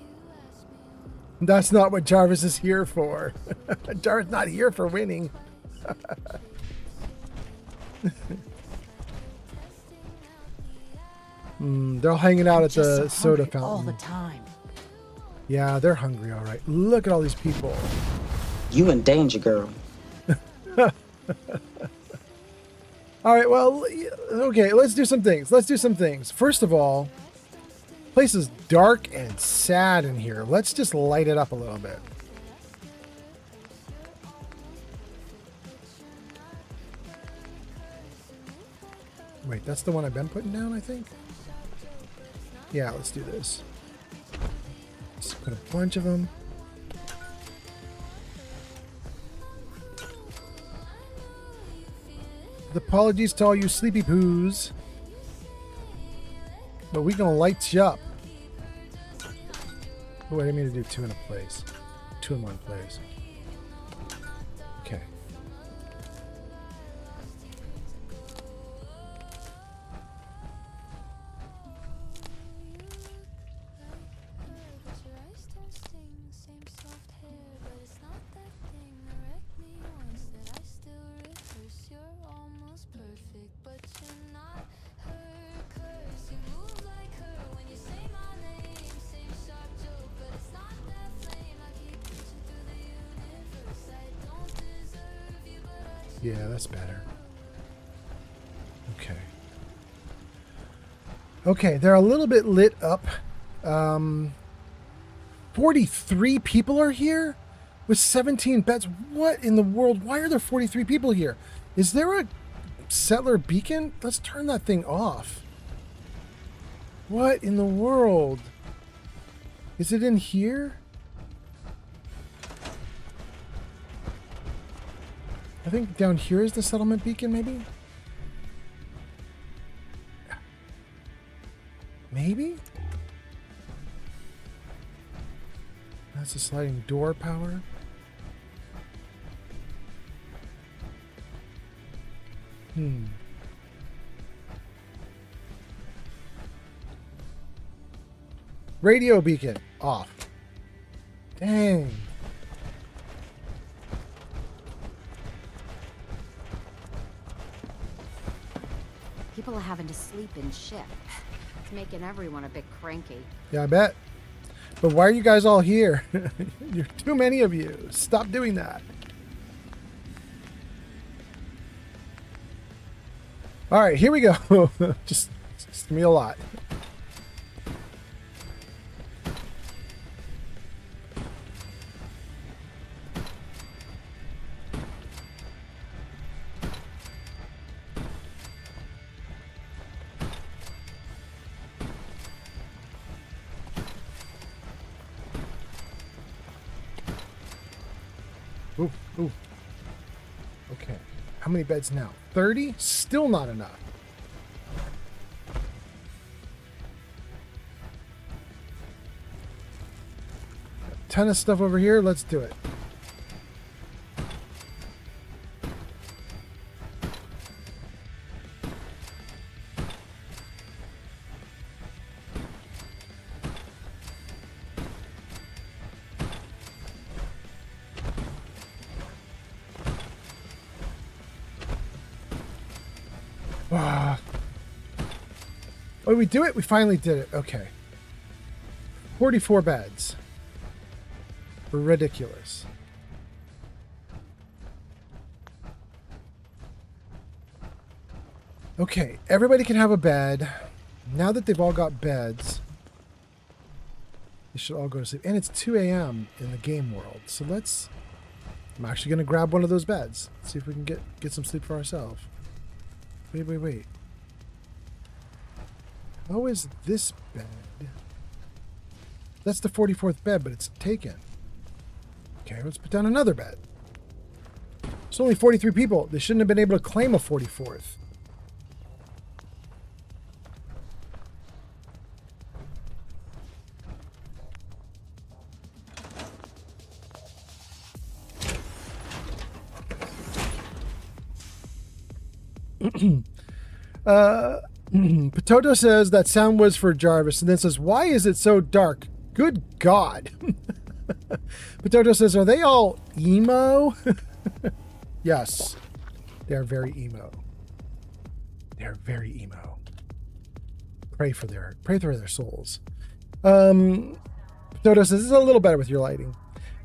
That's not what Jarvis is here for. Jarvis not here for winning. They're all hanging out at the soda fountain. All the time. Yeah, they're hungry, all right. Look at all these people. You in danger, girl. All right, well, okay, let's do some things. First of all, place is dark and sad in here. Let's just light it up a little bit. Wait, that's the one I've been putting down, I think? Yeah, let's do this. Let's put a bunch of them. Apologies to all you sleepy poos. But we gonna light you up. Oh, I didn't mean to do two in a place. Two in one place. Okay. Yeah, that's better. Okay. Okay, they're a little bit lit up. 43 people are here with 17 beds. What in the world? Why are there 43 people here? Is there a settler beacon? Let's turn that thing off. What in the world? Is it in here? I think down here is the settlement beacon, maybe? Maybe? That's the sliding door power. Radio beacon off. Dang. People are having to sleep in shifts. It's making everyone a bit cranky. Yeah, I bet. But why are you guys all here? You're too many of you. Stop doing that. All right, here we go. just give me a lot. Ooh, ooh. Okay. How many beds now? 30? Still not enough. A ton of stuff over here. Let's do it. Oh, did we do it? We finally did it. Okay. 44 beds. Ridiculous. Okay, everybody can have a bed. Now that they've all got beds, they should all go to sleep. And it's 2 a.m. in the game world. So I'm actually going to grab one of those beds. See if we can get some sleep for ourselves. Wait. How is this bed? That's the 44th bed, but it's taken. Okay, let's put down another bed. It's only 43 people. They shouldn't have been able to claim a 44th. Potato says that sound was for Jarvis, and then says, why is it so dark? Good God. Potato says, are they all emo? Yes, they're very emo. They're very emo. Pray for their souls. Potato says, this is a little better with your lighting.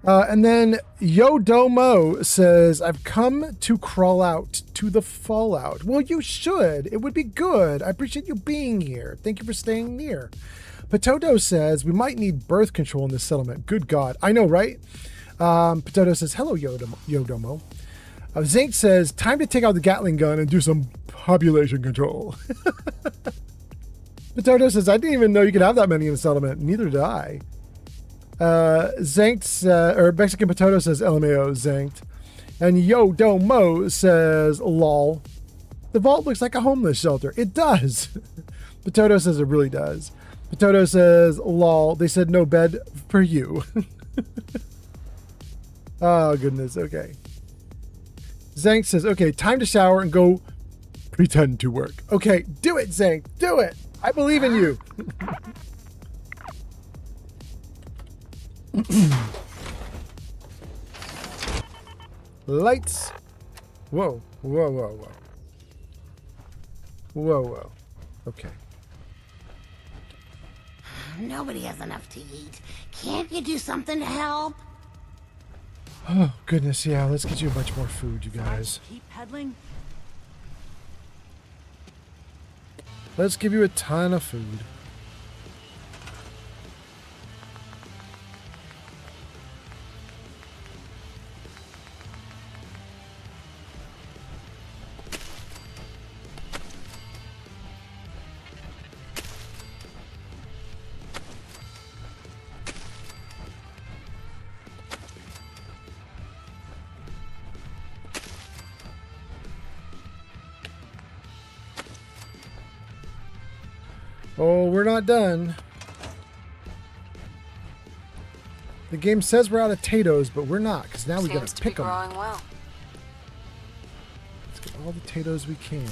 And then Yo Domo says, I've come to crawl out to the fallout. Well, you should. It would be good. I appreciate you being here. Thank you for staying near. Potato says, we might need birth control in this settlement. Good God. I know, right? Potato says, hello, Yo Domo. Zink says, time to take out the Gatling gun and do some population control. Potato says, I didn't even know you could have that many in the settlement. Neither did I. Zanked, or Mexican Potato says, LMAO, Zanked. And Yo Domo says, lol. The vault looks like a homeless shelter. It does. Potato says it really does. Potato says, lol. They said no bed for you. Oh, goodness. Okay. Zank says, okay, time to shower and go pretend to work. Okay, do it, Zank. Do it. I believe in you. Lights. Whoa, whoa, whoa, whoa. Whoa, whoa. Okay. Nobody has enough to eat. Can't you do something to help? Oh, goodness, yeah. Let's get you much more food, you guys. Keep peddling. Let's give you a ton of food. Oh, we're not done. The game says we're out of potatoes, but we're not, because now we gotta pick them. Growing well. Let's get all the potatoes we can.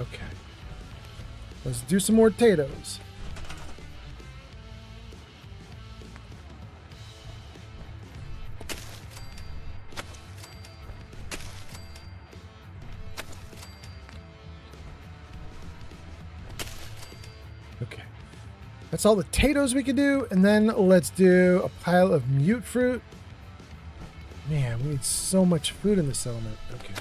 Okay. Let's do some more potatoes. Okay. That's all the potatoes we can do, and then let's do a pile of mute fruit. Man, we need so much food in this settlement. Okay.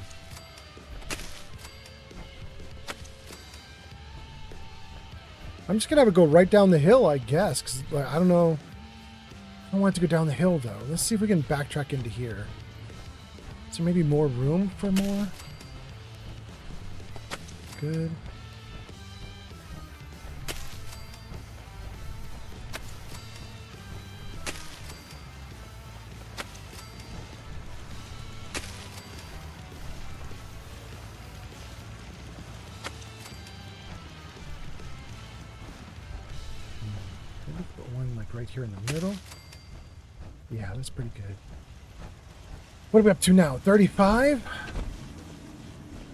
I'm just gonna have to go right down the hill, I guess, because I don't know. I don't want it to go down the hill, though. Let's see if we can backtrack into here. Is there maybe more room for more? Good. Right here in the middle. Yeah, that's pretty good. What are we up to now? 35?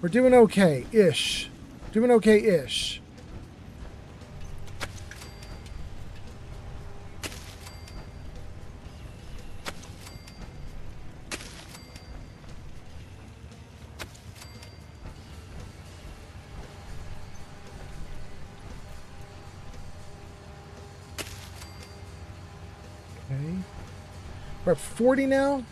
We're doing okay-ish. Doing okay-ish. We're at 40 now.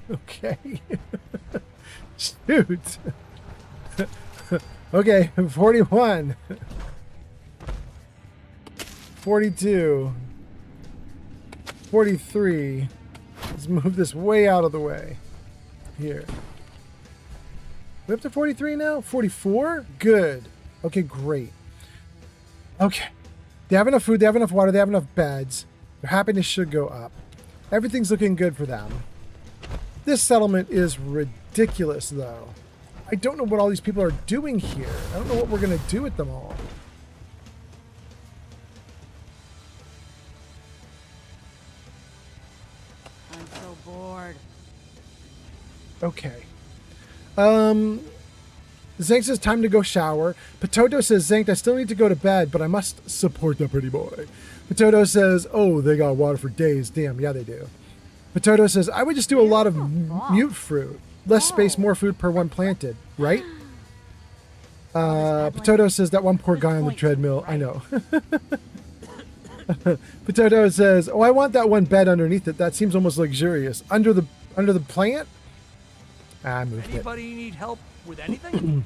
Okay. Shoot. Okay, 41. 42. 43. Let's move this way out of the way. Here. We're up to 43 now? 44? Good. Okay, great. Okay. They have enough food, they have enough water, they have enough beds. Their happiness should go up. Everything's looking good for them. This settlement is ridiculous, though. I don't know what all these people are doing here. I don't know what we're going to do with them all. I'm so bored. Okay. Zank says time to go shower. Potato says, Zank, I still need to go to bed, but I must support the pretty boy. Potato says, oh, they got water for days. Damn, yeah, they do. Potato says, I would just do a lot of mute fruit. Less space, more food per one planted, right? Potato says, that one poor guy on the treadmill. I know. Potato says, oh, I want that one bed underneath it. That seems almost luxurious. Under the plant? I moved it. Anybody need help with anything?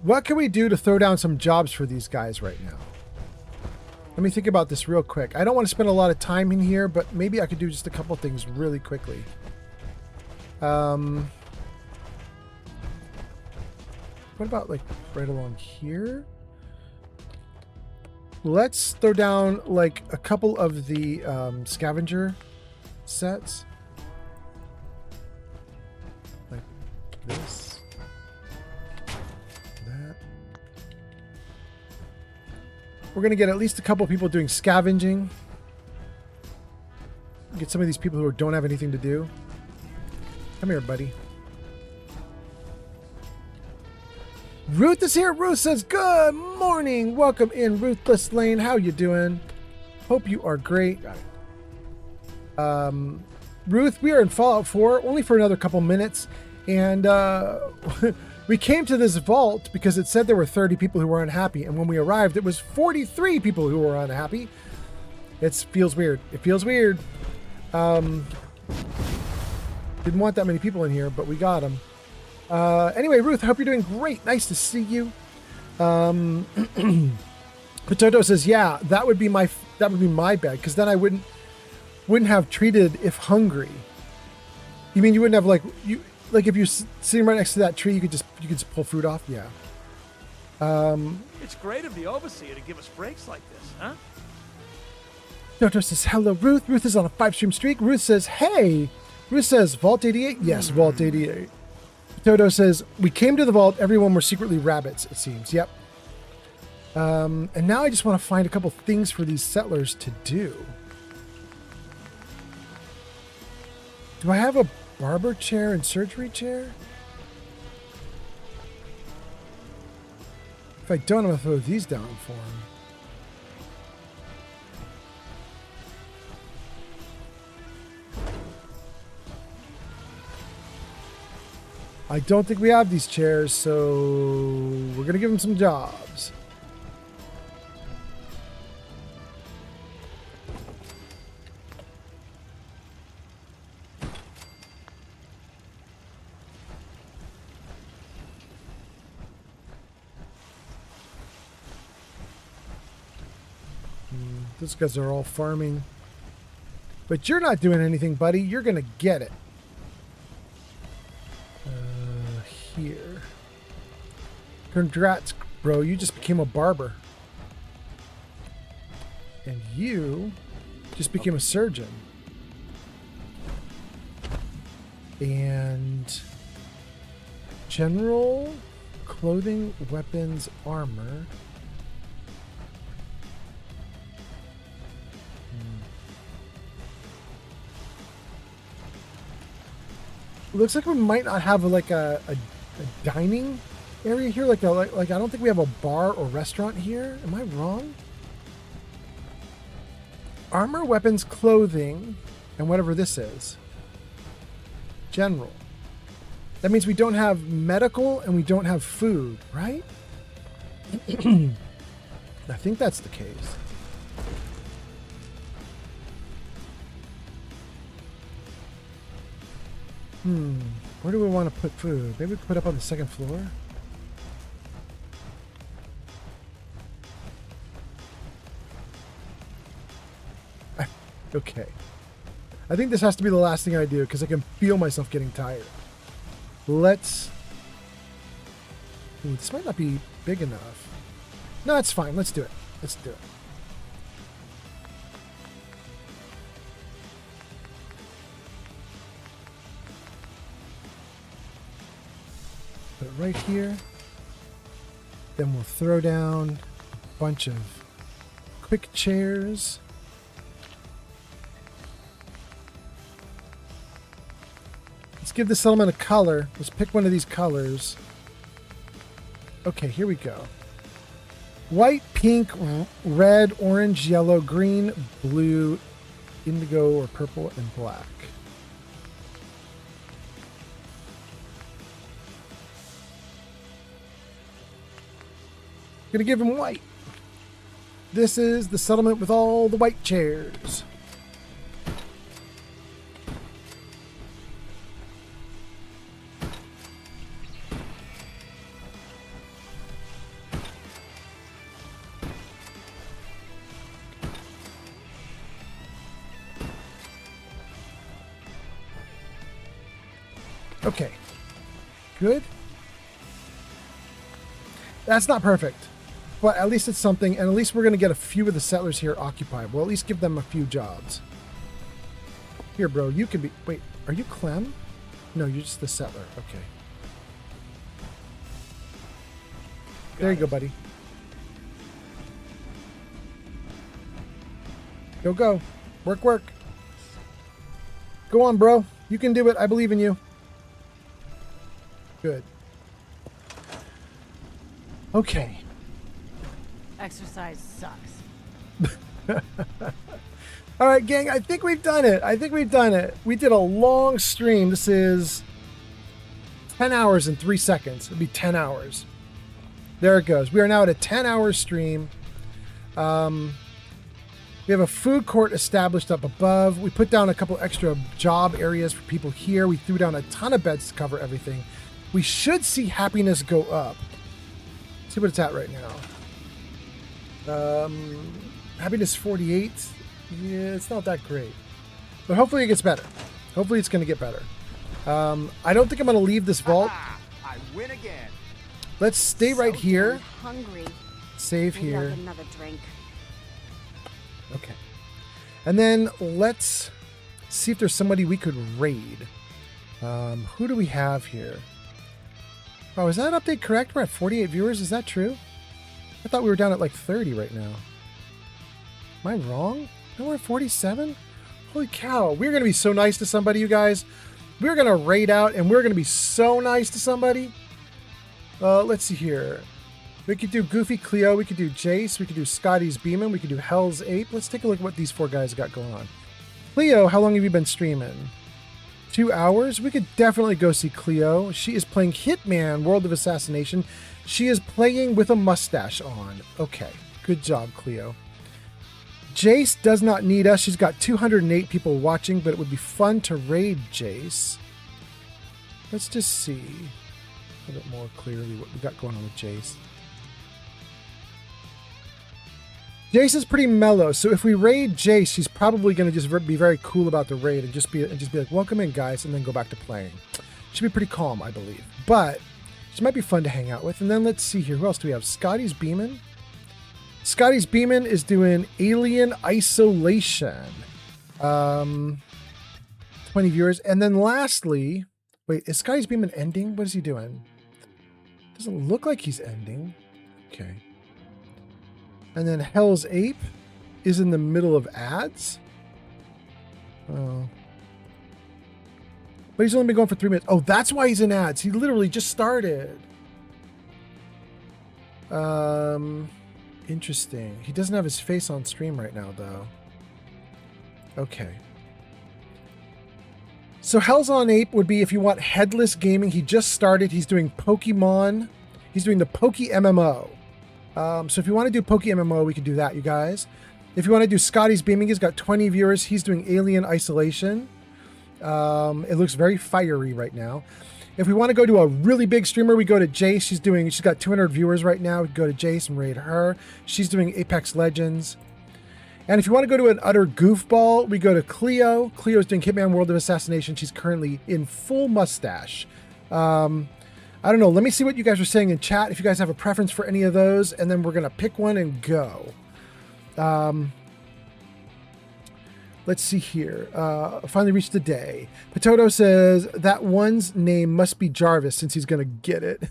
What can we do to throw down some jobs for these guys right now? Let me think about this real quick. I don't want to spend a lot of time in here, but maybe I could do just a couple things really quickly. What about like right along here? Let's throw down like a couple of the scavenger sets. Like this. That. We're going to get at least a couple people doing scavenging. Get some of these people who don't have anything to do. Come here, buddy. Ruth is here. Ruth says, good morning. Welcome in, Ruthless Lane. How you doing? Hope you are great. Ruth, we are in Fallout 4 only for another couple minutes. And we came to this vault because it said there were 30 people who were unhappy. And when we arrived, it was 43 people who were unhappy. It feels weird. It feels weird. Didn't want that many people in here, but we got them. Anyway, Ruth, I hope you're doing great. Nice to see you. Potato says, yeah, that would be my bed, because then I wouldn't have treated if hungry. You mean you wouldn't have like if you're sitting right next to that tree, you could just pull fruit off? Yeah. It's great of the overseer to give us breaks like this, huh? Potato says, hello, Ruth. Ruth is on a 5-stream streak. Ruth says, hey. Ruth says, Vault 88? Yes, Vault 88. Toto says, we came to the vault. Everyone were secretly rabbits, it seems. Yep. And now I just want to find a couple things for these settlers to do. Do I have a barber chair and surgery chair? If I don't, I'm going to throw these down for him. I don't think we have these chairs, so we're going to give them some jobs. Those guys are all farming. But you're not doing anything, buddy. You're going to get it. Here. Congrats, bro. You just became a barber. And you just became a surgeon. And general clothing, weapons, armor. Looks like we might not have like a dining area here. Like I don't think we have a bar or restaurant here. Am I wrong? Armor, weapons, clothing, and whatever this is. General. That means we don't have medical and we don't have food, right? I think that's the case. Where do we want to put food? Maybe we could put up on the second floor. Okay. I think this has to be the last thing I do because I can feel myself getting tired. Let's... Ooh, this might not be big enough. No, it's fine. Let's do it. Let's do it. right here. Then we'll throw down a bunch of quick chairs. Let's give the settlement a color. Let's pick one of these colors. Okay, here we go. White, pink, red, orange, yellow, green, blue, indigo, or purple, and black. Gonna give him white. This is the settlement with all the white chairs. Okay. Good. That's not perfect, but at least it's something, and at least we're going to get a few of the settlers here occupied. We'll at least give them a few jobs. Here, bro, you can be... Wait, are you Clem? No, you're just the settler. Okay. There you go, buddy. Go, go. Work, work. Go on, bro. You can do it. I believe in you. Good. Okay. Exercise sucks. All right, gang, I think we've done it. We did a long stream. This is 10 hours and 3 seconds. It'll be 10 hours. There it goes. We are now at a 10-hour stream. We have a food court established up above. We put down a couple extra job areas for people here. We threw down a ton of beds to cover everything. We should see happiness go up. See what it's at right now. Happiness 48. Yeah, it's not that great. But hopefully it gets better. Hopefully it's going to get better. I don't think I'm going to leave this vault. I win again. Let's stay right here. Hungry. Save Maybe here. I'll get another drink. Okay. And then let's see if there's somebody we could raid. Who do we have here? Oh, is that update correct? We're at 48 viewers. Is that true? I thought we were down at like 30 right now. Am I wrong? No, we're at 47? Holy cow. We're going to be so nice to somebody, you guys. We're going to raid out and we're going to be so nice to somebody. Let's see here. We could do Goofy Cleo. We could do Jace. We could do Scotty's Beeman. We could do Hell's Ape. Let's take a look at what these four guys got going on. Cleo, how long have you been streaming? 2 hours? We could definitely go see Cleo. She is playing Hitman World of Assassination. She is playing with a mustache on. Okay. Good job, Cleo. Jace does not need us. She's got 208 people watching, but it would be fun to raid Jace. Let's just see a bit more clearly what we got going on with Jace. Jace is pretty mellow, so if we raid Jace, she's probably going to just be very cool about the raid and just be like, welcome in, guys, and then go back to playing. She'll be pretty calm, I believe. But she might be fun to hang out with. And then let's see here. Who else do we have? Scotty's Beeman. Scotty's Beeman is doing Alien Isolation. 20 viewers. And then lastly, wait, is Scotty's Beeman ending? What is he doing? Doesn't look like he's ending. Okay. And then Hell's Ape is in the middle of ads. Oh. But he's only been going for 3 minutes. Oh, that's why he's in ads. He literally just started. Interesting. He doesn't have his face on stream right now, though. Okay. So Hell's on Ape would be if you want headless gaming. He just started. He's doing Pokemon. He's doing the Poke MMO. So if you want to do Poke MMO, we could do that, you guys. If you want to do Scotty's Beaming, he's got 20 viewers. He's doing Alien Isolation. It looks very fiery right now. If we want to go to a really big streamer, we go to Jace. She's got 200 viewers right now. We go to Jace and raid her. She's doing Apex Legends. And if you want to go to an utter goofball, we go to Cleo. Cleo's doing Hitman World of Assassination. She's currently in full mustache. I don't know. Let me see what you guys are saying in chat. If you guys have a preference for any of those, and then we're going to pick one and go. Let's see here. Finally reached the day. Potato says that one's name must be Jarvis since he's going to get it.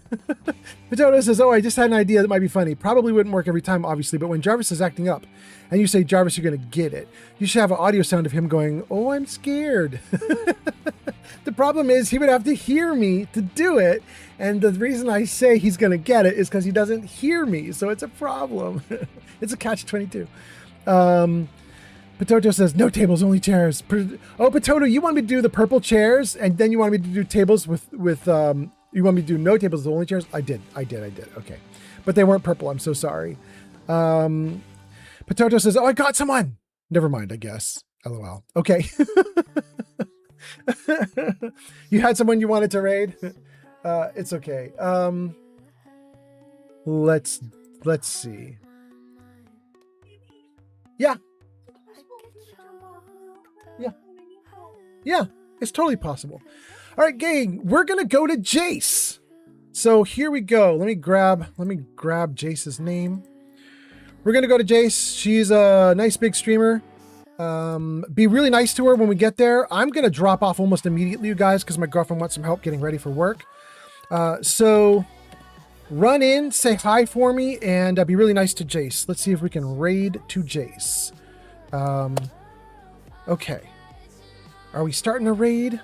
Potato says, oh, I just had an idea that might be funny. Probably wouldn't work every time, obviously, but when Jarvis is acting up and you say, Jarvis, you're going to get it, you should have an audio sound of him going, oh, I'm scared. The problem is he would have to hear me to do it. And the reason I say he's going to get it is because he doesn't hear me. So it's a problem. It's a catch-22. Potato says, no tables, only chairs. Oh, Potato, you want me to do the purple chairs, and then you want me to do tables with you want me to do no tables, only chairs? I did. Okay. But they weren't purple. I'm so sorry. Potato says, oh, I got someone. Never mind, I guess. LOL. Okay. You had someone you wanted to raid? It's okay. Let's see. Yeah, it's totally possible. All right, gang, we're going to go to Jace. So here we go. Let me grab Jace's name. We're going to go to Jace. She's a nice big streamer. Be really nice to her when we get there. I'm going to drop off almost immediately, you guys, because my girlfriend wants some help getting ready for work. So run in, say hi for me, and be really nice to Jace. Let's see if we can raid to Jace. Okay. Are we starting a raid?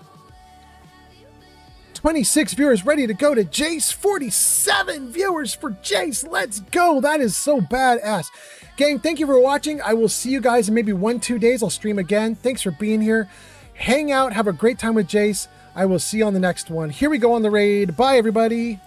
26 viewers ready to go to Jace. 47 viewers for Jace. Let's go. That is so badass. Gang, thank you for watching. I will see you guys in maybe 1-2 days. I'll stream again. Thanks for being here. Hang out. Have a great time with Jace. I will see you on the next one. Here we go on the raid. Bye, everybody.